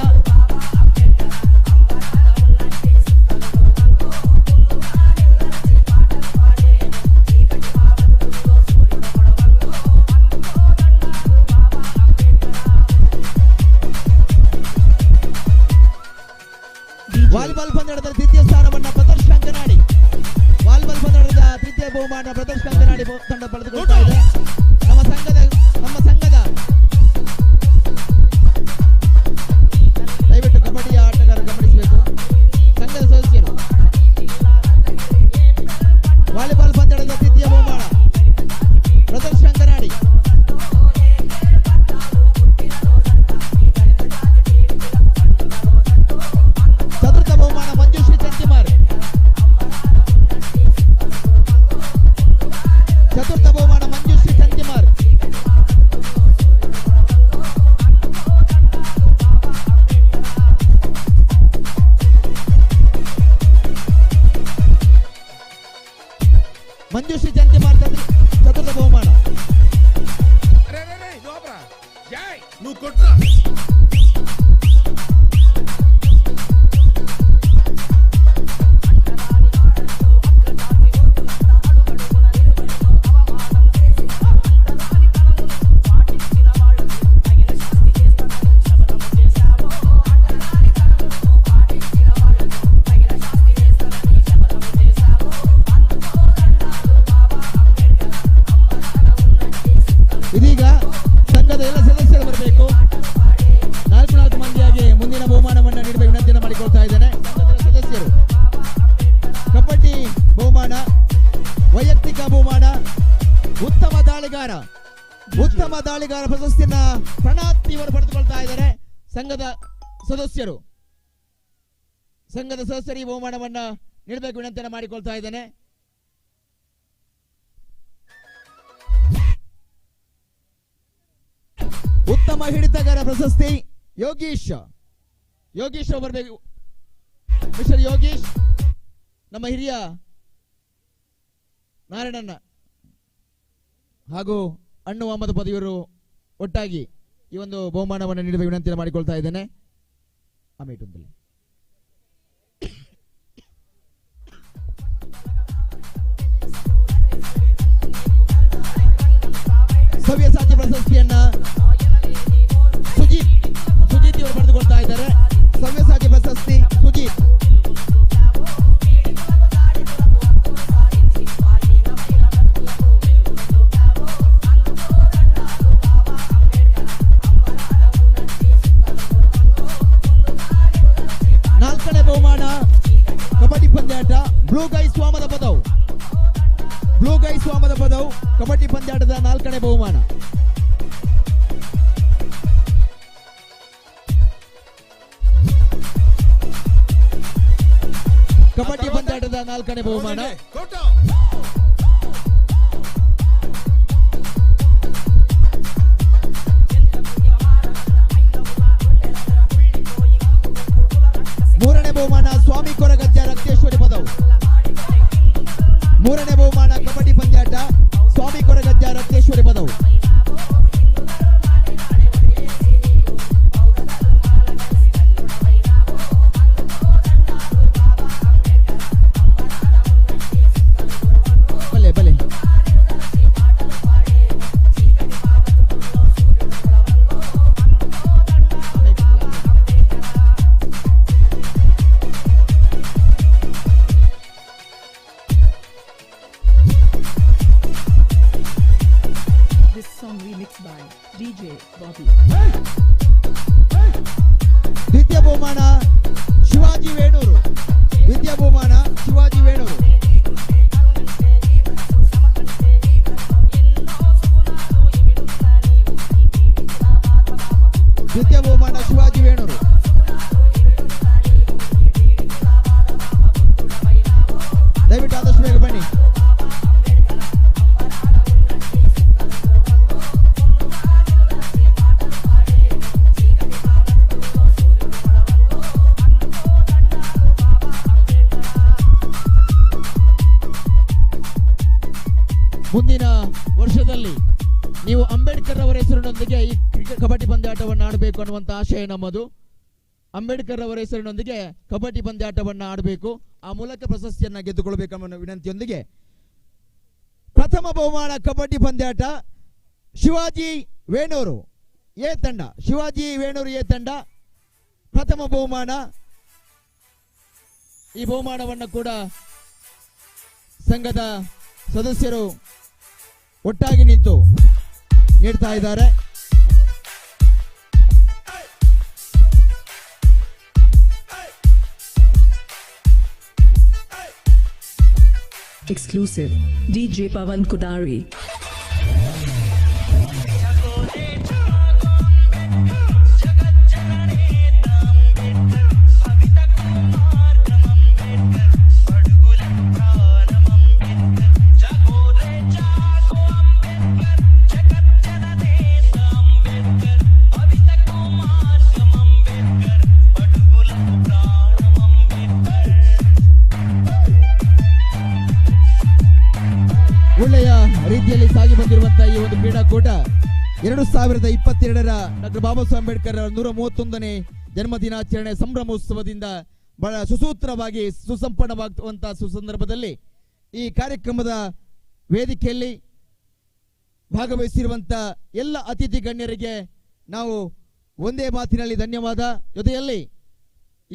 ವಾಲಿಬಾಲ್ ಪಂದ್ಯಾಟದ ತೃತೀಯ ಸ್ಥಾನವನ್ನ ಪ್ರದರ್ಶನ ಅಂಕನಾಡಿ ವಾಲಿಬಾಲ್ ಪಂದ್ಯಾಟದ ತೃತೀಯ ಬಹುಮಾನ ಪ್ರದರ್ಶನ ಅಂಕನಾಡಿ ತಂಡ ಪಡೆದುಕೊಳ್ತಾ ಇದೆ. ನಮ್ಮ ಸಂಘದ ದಯವಿಟ್ಟು ಕಬಡ್ಡಿಯ ಆಟಗಾರರು ಗಮನಿಸಬೇಕು. ಸಂಘದ ಸದಸ್ಯರು ವಾಲಿಬಾಲ್ ಪಂದ್ಯಾಟದ ತೃತೀಯ ಬಹುಮಾನ ಪ್ರದರ್ಶನ ಅಂಕನಾಡಿ ಚತುರ್ಥ ಬಹುಮಾನ ಮಂಜುಶ್ರೀ ಚಂತಿಮಾರ್ ಚತುರ್ಥ ಬಹುಮಾನ ಮಂಜುಶ್ರೀ ಚಂತಿಮಾರ್ ಮಂಜುಶ್ರೀ ಚಂತಿಮಾರ್ ಚತುರ್ಥ ಬಹುಮಾನ నువ్వు కొట్రా ಇದೀಗ ಸಂಘದ ಎಲ್ಲ ಸದಸ್ಯರು ಬರಬೇಕು. 4 ಮಂದಿಯಾಗಿ ಮುಂದಿನ ಬಹುಮಾನವನ್ನು ನೀಡಬೇಕು ವಿನಂತಿಯನ್ನು ಮಾಡಿಕೊಳ್ತಾ ಇದ್ದೇನೆ. ಸಂಘದ ಸದಸ್ಯರು ಕಬಡ್ಡಿ ಬಹುಮಾನ, ವೈಯಕ್ತಿಕ ಬಹುಮಾನ, ಉತ್ತಮ ದಾಳಿಗಾರ ಪ್ರಶಸ್ತಿಯನ್ನ ಪ್ರಣಾತ್ ಇವರು ಪಡೆದುಕೊಳ್ತಾ ಇದ್ದಾರೆ. ಸಂಘದ ಸದಸ್ಯರು ಈ ಬಹುಮಾನವನ್ನ ನೀಡಬೇಕು ವಿನಂತಿಯನ್ನು ಮಾಡಿಕೊಳ್ತಾ ಇದ್ದೇನೆ. ಉತ್ತಮ ಹಿಡಿತಗಾರ ಪ್ರಶಸ್ತಿ ಯೋಗೀಶ್ ಬರಬೇಕು. ಮಿಸ್ಟರ್ ಯೋಗೀಶ್, ನಮ್ಮ ಹಿರಿಯ ನಾರಾಯಣಣ್ಣ ಹಾಗೂ ಅಣ್ಣು ಅಹಮದ್ ಪದವಿಯವರು ಒಟ್ಟಾಗಿ ಈ ಒಂದು ಬಹುಮಾನವನ್ನು ನೀಡಬೇಕು ವಿನಂತಿಯನ್ನು ಮಾಡಿಕೊಳ್ತಾ ಇದ್ದೇನೆ. ಆಮೇಲೆ ಸವ್ಯಸಾಚಿ ಪ್ರಶಸ್ತಿಯನ್ನ ಸುಜಿತ್ ಇವರು ಪಡೆದುಕೊಳ್ತಾ ಇದ್ದಾರೆ. ಸವ್ಯಸಾಚಿ ಪ್ರಶಸ್ತಿ ಸುಜಿತ್. ನಾಲ್ಕನೇ ಬಹುಮಾನ ಕಬಡ್ಡಿ ಪಂದ್ಯಾಟ ಬ್ಲೂ ಗೈ ಸ್ವಾಮದ ಪದವು ಕಬಡ್ಡಿ ಪಂದ್ಯಾಟದ 4ನೇ ಬಹುಮಾನ. ಕಬಡ್ಡಿ ಪಂದ್ಯಾಟದ 4ನೇ ಬಹುಮಾನ. ಮೂರನೇ ಬಹುಮಾನ ಸ್ವಾಮಿ ಕೊರಗಜ್ಜ ರಕ್ತೇಶ್ವರಿ ಪದವು. 3ನೇ ಬಹುಮಾನ ಕಬಡ್ಡಿ ಪಂದ್ಯಾಟ ಸ್ವಾಮಿ ಕೊರಗಜ್ಜ ರಕ್ತೇಶ್ವರಿ ಪದವು. ಮುಂದಿನ ವರ್ಷದಲ್ಲಿ ನೀವು ಅಂಬೇಡ್ಕರ್ ಅವರ ಹೆಸರಿನೊಂದಿಗೆ ಈ ಕಬಡ್ಡಿ ಪಂದ್ಯಾಟವನ್ನು ಆಡಬೇಕು ಅನ್ನುವಂಥ ಆಶಯ ನಮ್ಮದು. ಅಂಬೇಡ್ಕರ್ ಅವರ ಹೆಸರಿನೊಂದಿಗೆ ಕಬಡ್ಡಿ ಪಂದ್ಯಾಟವನ್ನು ಆಡಬೇಕು, ಆ ಮೂಲಕ ಪ್ರಶಸ್ತಿಯನ್ನು ಗೆದ್ದುಕೊಳ್ಳಬೇಕೆಂಬ ವಿನಂತಿಯೊಂದಿಗೆ ಪ್ರಥಮ ಬಹುಮಾನ ಕಬಡ್ಡಿ ಪಂದ್ಯಾಟ ಶಿವಾಜಿ ವೇಣೂರು ಎ ತಂಡ. ಶಿವಾಜಿ ವೇಣೂರು ಎ ತಂಡ ಪ್ರಥಮ ಬಹುಮಾನ. ಈ ಬಹುಮಾನವನ್ನು ಕೂಡ ಸಂಘದ ಸದಸ್ಯರು ಒಟ್ಟಾಗಿ ನಿಂತು ನೀಡ್ತಾ ಇದ್ದಾರೆ. Exclusive DJ Pawan Kudari. ಒಳ್ಳೆಯ ರೀತಿಯಲ್ಲಿ ಸಾಗಿ ಬಂದಿರುವಂತಹ ಈ ಒಂದು ಕ್ರೀಡಾಕೂಟ 2022ರ ಡಾಕ್ಟರ್ ಬಾಬಾ ಸಾಹೇಬ್ ಅಂಬೇಡ್ಕರ್ ಅವರ 131ನೇ ಜನ್ಮದಿನಾಚರಣೆ ಸಂಭ್ರಮೋತ್ಸವದಿಂದ ಬಹಳ ಸುಸೂತ್ರವಾಗಿ ಸುಸಂಪನ್ನವಾಗುವಂತಹ ಸುಸಂದರ್ಭದಲ್ಲಿ ಈ ಕಾರ್ಯಕ್ರಮದ ವೇದಿಕೆಯಲ್ಲಿ ಭಾಗವಹಿಸಿರುವಂತಹ ಎಲ್ಲ ಅತಿಥಿ ಗಣ್ಯರಿಗೆ ನಾವು ಒಂದೇ ಮಾತಿನಲ್ಲಿ ಧನ್ಯವಾದ. ಜೊತೆಯಲ್ಲಿ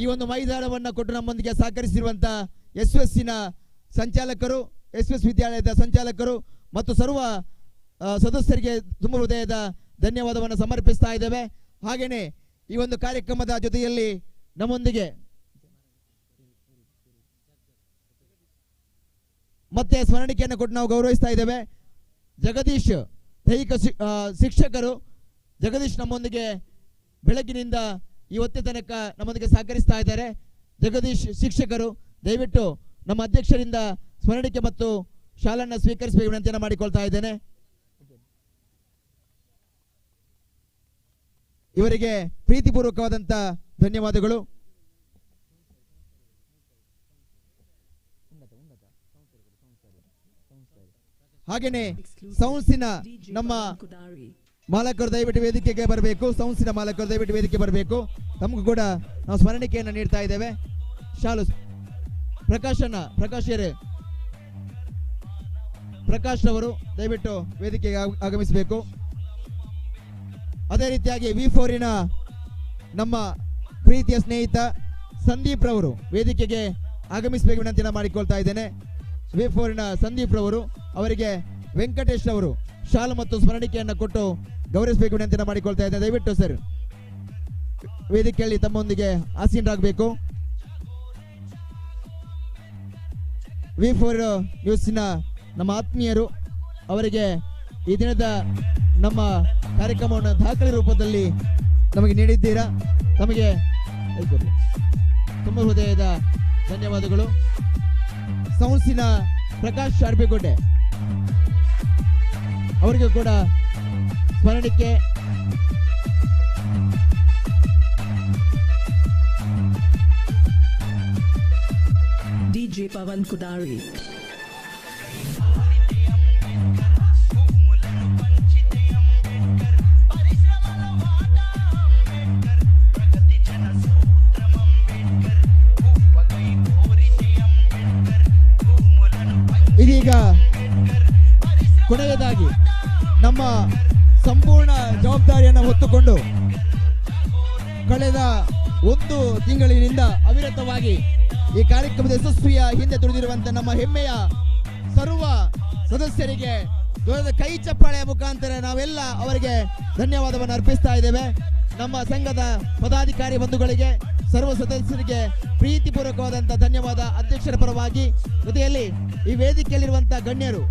ಈ ಒಂದು ಮೈದಾನವನ್ನು ಕೊಟ್ಟು ನಮ್ಮೊಂದಿಗೆ ಸಹಕರಿಸಿರುವಂತಹ ಎಸ್ಎಸ್ಸಿನ ಸಂಚಾಲಕರು, ಎಸ್ಎಸ್ ವಿದ್ಯಾಲಯದ ಸಂಚಾಲಕರು ಮತ್ತು ಸರ್ವ ಸದಸ್ಯರಿಗೆ ತುಂಬ ಹೃದಯದ ಧನ್ಯವಾದವನ್ನು ಸಮರ್ಪಿಸ್ತಾ ಇದ್ದೇವೆ. ಹಾಗೆಯೇ ಈ ಒಂದು ಕಾರ್ಯಕ್ರಮದ ಜೊತೆಯಲ್ಲಿ ನಮ್ಮೊಂದಿಗೆ ಮತ್ತೆ ಸ್ಮರಣಿಕೆಯನ್ನು ಕೊಟ್ಟು ನಾವು ಗೌರವಿಸ್ತಾ ಇದ್ದೇವೆ. ಜಗದೀಶ್ ದೈಹಿಕ ಶಿಕ್ಷಕರು ಜಗದೀಶ್ ನಮ್ಮೊಂದಿಗೆ ಬೆಳಗಿನಿಂದ ಈ ಹೊತ್ತಿನ ತನಕ ನಮ್ಮೊಂದಿಗೆ ಸಹಕರಿಸ್ತಾ ಇದ್ದಾರೆ. ಜಗದೀಶ್ ಶಿಕ್ಷಕರು ದಯವಿಟ್ಟು ನಮ್ಮ ಅಧ್ಯಕ್ಷರಿಂದ ಸ್ಮರಣಿಕೆ ಮತ್ತು ಶಾಲನ್ನು ಸ್ವೀಕರಿಸಬೇಕು ವಿನಂತಿಯನ್ನು ಮಾಡಿಕೊಳ್ತಾ ಇದ್ದೇನೆ. ಇವರಿಗೆ ಪ್ರೀತಿಪೂರ್ವಕವಾದಂತ ಧನ್ಯವಾದಗಳು. ಹಾಗೇನೆ ಸೌನ್ಸಿನ ನಮ್ಮ ಮಾಲಕರು ದಯವಿಟ್ಟು ವೇದಿಕೆಗೆ ಬರಬೇಕು. ಸೌನ್ಸಿನ ಮಾಲಕರು ದಯವಿಟ್ಟು ವೇದಿಕೆ ಬರಬೇಕು. ತಮಗೂ ಕೂಡ ನಾವು ಸ್ಮರಣಿಕೆಯನ್ನು ನೀಡ್ತಾ ಇದ್ದೇವೆ. ಶಾಲು ಪ್ರಕಾಶ್ ರವರು ದಯವಿಟ್ಟು ವೇದಿಕೆಗೆ ಆಗಮಿಸಬೇಕು. ಅದೇ ರೀತಿಯಾಗಿ V4ನ ನಮ್ಮ ಪ್ರೀತಿಯ ಸ್ನೇಹಿತ ಸಂದೀಪ್ ರವರು ವೇದಿಕೆಗೆ ಆಗಮಿಸಬೇಕು ವಿನಂತಿಯನ್ನು ಮಾಡಿಕೊಳ್ತಾ ಇದ್ದೇನೆ. V4ನ ಸಂದೀಪ್ ರವರು ಅವರಿಗೆ ವೆಂಕಟೇಶ್ ಅವರು ಶಾಲು ಮತ್ತು ಸ್ಮರಣಿಕೆಯನ್ನು ಕೊಟ್ಟು ಗೌರವಿಸಬೇಕು ವಿನಂತಿಯನ್ನು ಮಾಡಿಕೊಳ್ತಾ ಇದ್ದೇನೆ. ದಯವಿಟ್ಟು ಸರ್ ವೇದಿಕೆಯಲ್ಲಿ ತಮ್ಮೊಂದಿಗೆ ಆಸೀನರಾಗಬೇಕು. V4 ನ್ಯೂಸ್ನ ನಮ್ಮ ಆತ್ಮೀಯರು ಅವರಿಗೆ ಈ ದಿನದ ನಮ್ಮ ಕಾರ್ಯಕ್ರಮವನ್ನು ದಾಖಲೆ ರೂಪದಲ್ಲಿ ನಮಗೆ ನೀಡಿದ್ದೀರಾ. ತಮಗೆ ತುಂಬ ಹೃದಯದ ಧನ್ಯವಾದಗಳು. ಸೌನ್ಸಿನ ಪ್ರಕಾಶ್ ಶಾರ್ಬಿಗೋಟೆ ಅವರಿಗೂ ಕೂಡ ಸ್ಮರಣಿಕೆ. DJ Pawan Kudari. ಇದೀಗ ಕೊನೆಯದಾಗಿ ನಮ್ಮ ಸಂಪೂರ್ಣ ಜವಾಬ್ದಾರಿಯನ್ನು ಹೊತ್ತುಕೊಂಡು ಕಳೆದ 1 ತಿಂಗಳಿನಿಂದ ಅವಿರತವಾಗಿ ಈ ಕಾರ್ಯಕ್ರಮದ ಯಶಸ್ವಿಯ ಹಿಂದೆ ದುಡಿದಿರುವಂತಹ ನಮ್ಮ ಹೆಮ್ಮೆಯ ಸರ್ವ ಸದಸ್ಯರಿಗೆ ಕೈ ಚಪ್ಪಾಳೆಯ ಮುಖಾಂತರ ನಾವೆಲ್ಲ ಅವರಿಗೆ ಧನ್ಯವಾದವನ್ನು ಅರ್ಪಿಸ್ತಾ ಇದ್ದೇವೆ. ನಮ್ಮ ಸಂಘದ ಪದಾಧಿಕಾರಿ ಬಂಧುಗಳಿಗೆ, ಸರ್ವ ಸದಸ್ಯರಿಗೆ ಪ್ರೀತಿಪೂರ್ವಕವಾದಂತಹ ಧನ್ಯವಾದ ಅಧ್ಯಕ್ಷರ ಪರವಾಗಿ. ಜೊತೆಯಲ್ಲಿ ಈ ವೇದಿಕೆಯಲ್ಲಿರುವಂತಹ ಗಣ್ಯರು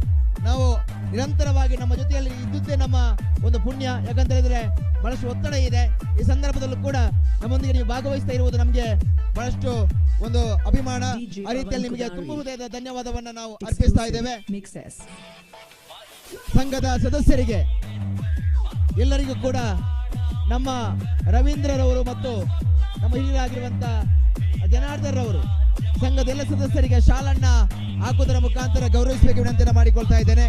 ನಾವು ನಿರಂತರವಾಗಿ ನಮ್ಮ ಜೊತೆಯಲ್ಲಿ ಇದ್ದುದೇ ನಮ್ಮ ಒಂದು ಪುಣ್ಯ. ಯಾಕಂತ ಹೇಳಿದ್ರೆ ಬಹಳಷ್ಟು ಒತ್ತಡ ಇದೆ. ಈ ಸಂದರ್ಭದಲ್ಲೂ ಕೂಡ ನಮ್ಮೊಂದಿಗೆ ನೀವು ಭಾಗವಹಿಸ್ತಾ ಇರುವುದು ನಮಗೆ ಬಹಳಷ್ಟು ಒಂದು ಅಭಿಮಾನ. ಆ ರೀತಿಯಲ್ಲಿ ನಿಮಗೆ ತುಂಬ ಹೃದಯದ ಧನ್ಯವಾದವನ್ನು ನಾವು ಅರ್ಪಿಸ್ತಾ ಇದ್ದೇವೆ. ಸಂಘದ ಸದಸ್ಯರಿಗೆ ಎಲ್ಲರಿಗೂ ಕೂಡ ನಮ್ಮ ರವೀಂದ್ರರವರು ಮತ್ತು ನಮ್ಮ ಹಿರಿಯರಾಗಿರುವಂತ ಜನಾರ್ದನ್ ರವರು ಸಂಘದ ಎಲ್ಲ ಸದಸ್ಯರಿಗೆ ಶಾಲನ್ನ ಹಾಕುವುದರ ಮುಖಾಂತರ ಗೌರವಿಸಬೇಕು ವಿನಂತಿಯನ್ನು ಮಾಡಿಕೊಳ್ತಾ ಇದ್ದೇನೆ.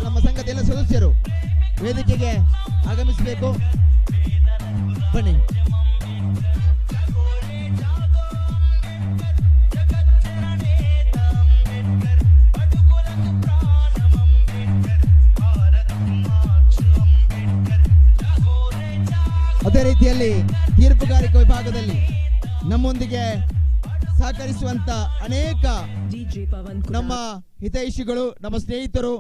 ನಮ್ಮ ಸಂಘದ ಎಲ್ಲ ಸದಸ್ಯರು ವೇದಿಕೆಗೆ ಆಗಮಿಸಬೇಕು. ಬನ್ನಿ. ಅದೇ ರೀತಿಯಲ್ಲಿ ತೀರ್ಪುಗಾರಿಕೆ ವಿಭಾಗದಲ್ಲಿ ನಮ್ಮೊಂದಿಗೆ ಸಹಕರಿಸುವಂತ ಅನೇಕ ನಮ್ಮ ಹಿತೈಷಿಗಳು, ನಮ್ಮ ಸ್ನೇಹಿತರು,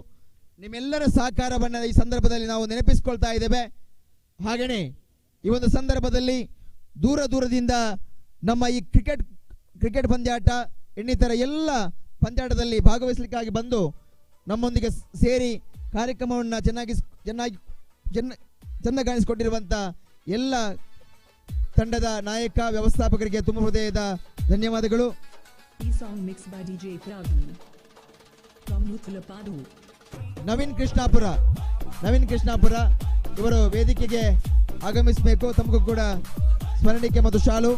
ನಿಮ್ಮೆಲ್ಲರ ಸಹಕಾರವನ್ನು ಈ ಸಂದರ್ಭದಲ್ಲಿ ನಾವು ನೆನಪಿಸಿಕೊಳ್ತಾ ಇದ್ದೇವೆ. ಹಾಗೆಯೇ ಈ ಒಂದು ಸಂದರ್ಭದಲ್ಲಿ ದೂರದಿಂದ ನಮ್ಮ ಈ ಕ್ರಿಕೆಟ್ ಪಂದ್ಯಾಟ ಇನ್ನಿತರ ಎಲ್ಲ ಪಂದ್ಯಾಟದಲ್ಲಿ ಭಾಗವಹಿಸಲಿಕ್ಕಾಗಿ ಬಂದು ನಮ್ಮೊಂದಿಗೆ ಸೇರಿ ಕಾರ್ಯಕ್ರಮವನ್ನು ಚೆನ್ನಾಗಿಸಿಕೊಟ್ಟಿರುವಂತ ಎಲ್ಲ ತಂಡದ ನಾಯಕ ವ್ಯವಸ್ಥಾಪಕರಿಗೆ ತುಂಬ ಹೃದಯದ ಧನ್ಯವಾದಗಳು. ನವೀನ್ ಕೃಷ್ಣಾಪುರ ಇವರು ವೇದಿಕೆಗೆ ಆಗಮಿಸಬೇಕು. ತಮಗೂ ಕೂಡ ಸ್ಮರಣಿಕೆ ಮತ್ತು ಶಾಲು.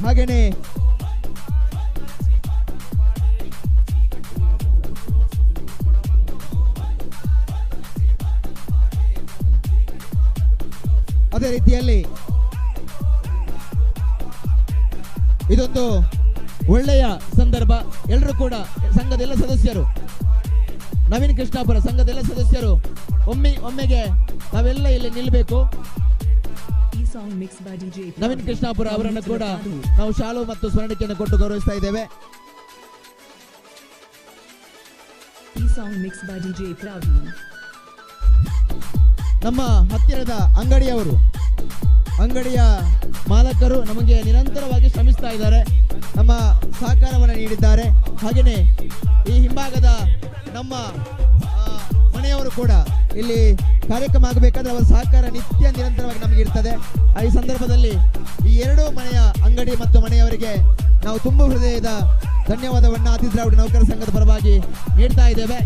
ಹಾಗೇನೆ ಅದೇ ರೀತಿಯಲ್ಲಿ ಇದೊಂದು ಒಳ್ಳೆಯ ಸಂದರ್ಭ. ಎಲ್ಲರೂ ಕೂಡ ಸಂಘದ ಎಲ್ಲ ಸದಸ್ಯರು, ನವೀನ್ ಕೃಷ್ಣಾಪುರ ಸಂಘದ ಎಲ್ಲ ಸದಸ್ಯರು ಒಮ್ಮೆಗೆ ನಾವೆಲ್ಲ ಇಲ್ಲಿ ನಿಲ್ಲಬೇಕು. ನವೀನ್ ಕೃಷ್ಣಾಪುರ ಅವರನ್ನು ಕೂಡ ನಾವು ಶಾಲು ಮತ್ತು ಸ್ಮರಣಿಕೆಯನ್ನು ಕೊಟ್ಟು ಗೌರವಿಸ್ತಾ ಇದ್ದೇವೆ. ನಮ್ಮ ಹತ್ತಿರದ ಅಂಗಡಿಯ ಮಾಲಕರು ನಮಗೆ ನಿರಂತರವಾಗಿ ಶ್ರಮಿಸ್ತಾ ಇದ್ದಾರೆ, ನಮ್ಮ ಸಹಕಾರವನ್ನು ನೀಡಿದ್ದಾರೆ. ಹಾಗೆಯೇ ಈ ಹಿಂಭಾಗದ ನಮ್ಮ ಮನೆಯವರು ಕೂಡ ಇಲ್ಲಿ ಕಾರ್ಯಕ್ರಮ ಆಗಬೇಕಾದ್ರೆ ಅವರ ಸಹಕಾರ ನಿರಂತರವಾಗಿ ನಮಗೆ ಇರ್ತದೆ. ಈ ಸಂದರ್ಭದಲ್ಲಿ ಈ ಎರಡೂ ಮನೆಯ ಅಂಗಡಿ ಮತ್ತು ಮನೆಯವರಿಗೆ ನಾವು ತುಂಬ ಹೃದಯದ ಧನ್ಯವಾದವನ್ನು ಆದಿ ದ್ರಾವಿಡ ನೌಕರ ಸಂಘದ ಪರವಾಗಿ ನೀಡ್ತಾ ಇದ್ದೇವೆ.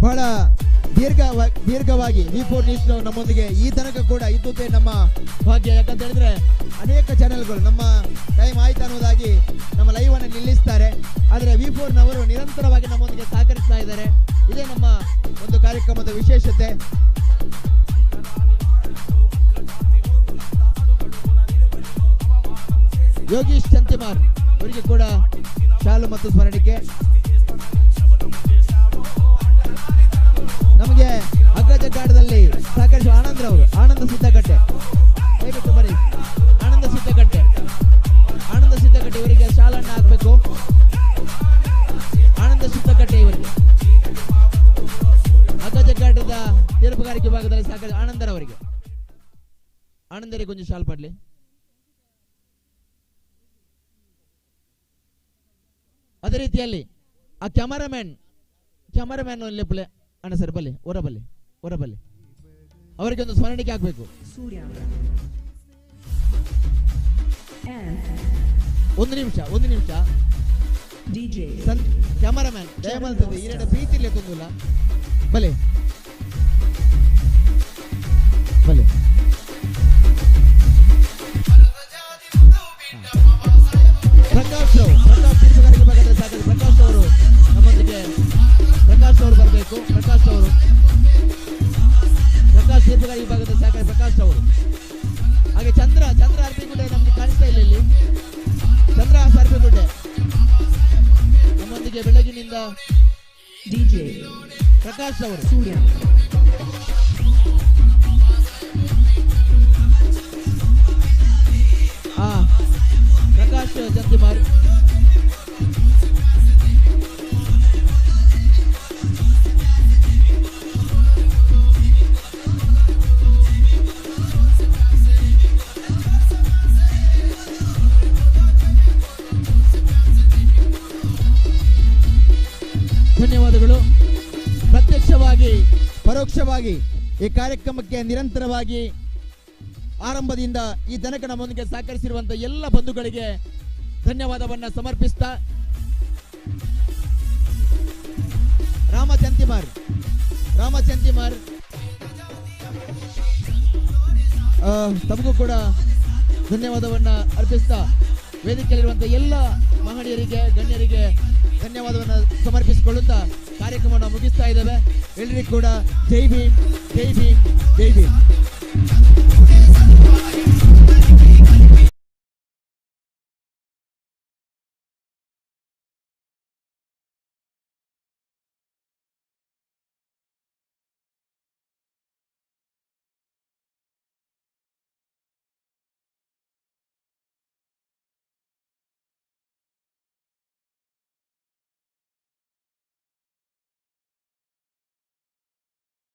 ಬಹಳ ದೀರ್ಘವಾಗಿ V4 ನ್ಯೂಸ್ ನಮ್ಮೊಂದಿಗೆ ಈ ತನಕ ಕೂಡ ಇದ್ದುತ್ತೆ ನಮ್ಮ ಭಾಗ್ಯ. ಯಾಕಂತ ಹೇಳಿದ್ರೆ ಅನೇಕ ಚಾನೆಲ್ಗಳು ನಮ್ಮ ಟೈಮ್ ಆಯ್ತು ಅನ್ನೋದಾಗಿ ನಮ್ಮ ಲೈವ್ ಅನ್ನು ನಿಲ್ಲಿಸ್ತಾರೆ. ಆದರೆ V4 ನವರು ನಿರಂತರವಾಗಿ ನಮ್ಮೊಂದಿಗೆ ಸಹಕರಿಸ್ತಾ ಇದ್ದಾರೆ. ಇದೇ ನಮ್ಮ ಒಂದು ಕಾರ್ಯಕ್ರಮದ ವಿಶೇಷತೆ. ಯೋಗೀಶ್ ಚಂತಿಮಾರ್ ಅವರಿಗೆ ಕೂಡ ಶಾಲು ಮತ್ತು ಸ್ಮರಣಿಕೆ. ನಮಗೆ ಅಗ್ರಜಗಾಡದಲ್ಲಿ ಸಹಕರಿಸುವ ಆನಂದ ಸಿದ್ದಗಟ್ಟೆ, ದಯವಿಟ್ಟು ಬರೀ ಆನಂದ ಸಿದ್ದಗಟ್ಟೆ ಇವರಿಗೆ ಶಾಲನ್ನು ಹಾಕಬೇಕು. ಆನಂದ ಸಿದ್ದಗಟ್ಟೆ ಇವರಿಗೆ ಅಗ್ರಜಗಾಡದ ತೀರ್ಪುಗಾರಿಕೆ ವಿಭಾಗದಲ್ಲಿ ಸಹಕರಿಸ ಆನಂದರಿಗೆ ಕೊಂಚ ಶಾಲ್ ಪಡ್ಲಿ. ಅದೇ ರೀತಿಯಲ್ಲಿ ಆ ಕ್ಯಾಮರಾಮ್ಯಾನ್ ಲೆಪ್ಪಲೆ ಅಣ್ಣ ಸರ್ ಬಲ್ಲಿ ಹೊರಬಲ್ಲಿ ಅವರಿಗೆ ಒಂದು ಸ್ಮರಣಿಕೆ ಆಗಬೇಕು. ಒಂದು ನಿಮಿಷ ಕ್ಯಾಮರಾಮ್ಯಾನ್ ದಯಮಾಡ್ತದೆ ಈರಡ ಪ್ರೀತಿಲೇ ತುಂಬಿಲ್ಲ ಬಲೆ ಪ್ರಕಾಶ್ ಅವರು ನಮ್ಮೊಂದಿಗೆ ಬರಬೇಕು. ಪ್ರಕಾಶ್ ತೀರ್ಪುಗಾರಿಕೆ ವಿಭಾಗದ ಸಹಕಾರಿ ಪ್ರಕಾಶ್ ಅವರು. ಹಾಗೆ ಚಂದ್ರ ಅರ್ಪಿಗುಡ್ಡೆ ನಮ್ಗೆ ಕಾಣಿಸ್ತಾ ಇಲ್ಲ ಇಲ್ಲಿ. ಚಂದ್ರ ಅರ್ಪಿಗುಡ್ಡೆ ನಮ್ಮೊಂದಿಗೆ ಬೆಳಗಿನಿಂದ ಪ್ರಕಾಶ್ ಅವರು. ಪ್ರಕಾಶ್ ಜಂತಿಮಾರ್. ಧನ್ಯವಾದಗಳು. ಪ್ರತ್ಯಕ್ಷವಾಗಿ ಪರೋಕ್ಷವಾಗಿ ಈ ಕಾರ್ಯಕ್ರಮಕ್ಕೆ ನಿರಂತರವಾಗಿ ಆರಂಭದಿಂದ ಈ ತನಕ ನಮ್ಮೊಂದಿಗೆ ಸಹಕರಿಸಿರುವಂತಹ ಎಲ್ಲ ಬಂಧುಗಳಿಗೆ ಧನ್ಯವಾದವನ್ನ ಸಮರ್ಪಿಸ್ತಾ ರಾಮಚಂತಿಮಾರ್ ತಮಗೂ ಕೂಡ ಧನ್ಯವಾದವನ್ನ ಅರ್ಪಿಸ್ತಾ ವೇದಿಕೆಯಲ್ಲಿರುವಂತಹ ಎಲ್ಲ ಮಹನೀಯರಿಗೆ ಗಣ್ಯರಿಗೆ ಧನ್ಯವಾದವನ್ನ ಸಮರ್ಪಿಸಿಕೊಳ್ಳುತ್ತಾ ಕಾರ್ಯಕ್ರಮವನ್ನು ಮುಗಿಸ್ತಾ ಇದ್ದೇವೆ. ಎಲ್ಲರಿಗೂ ಕೂಡ ಜೈ ಭೀಮ್, ಜೈ ಭೀಮ್, ಜೈ ಭೀಮ್.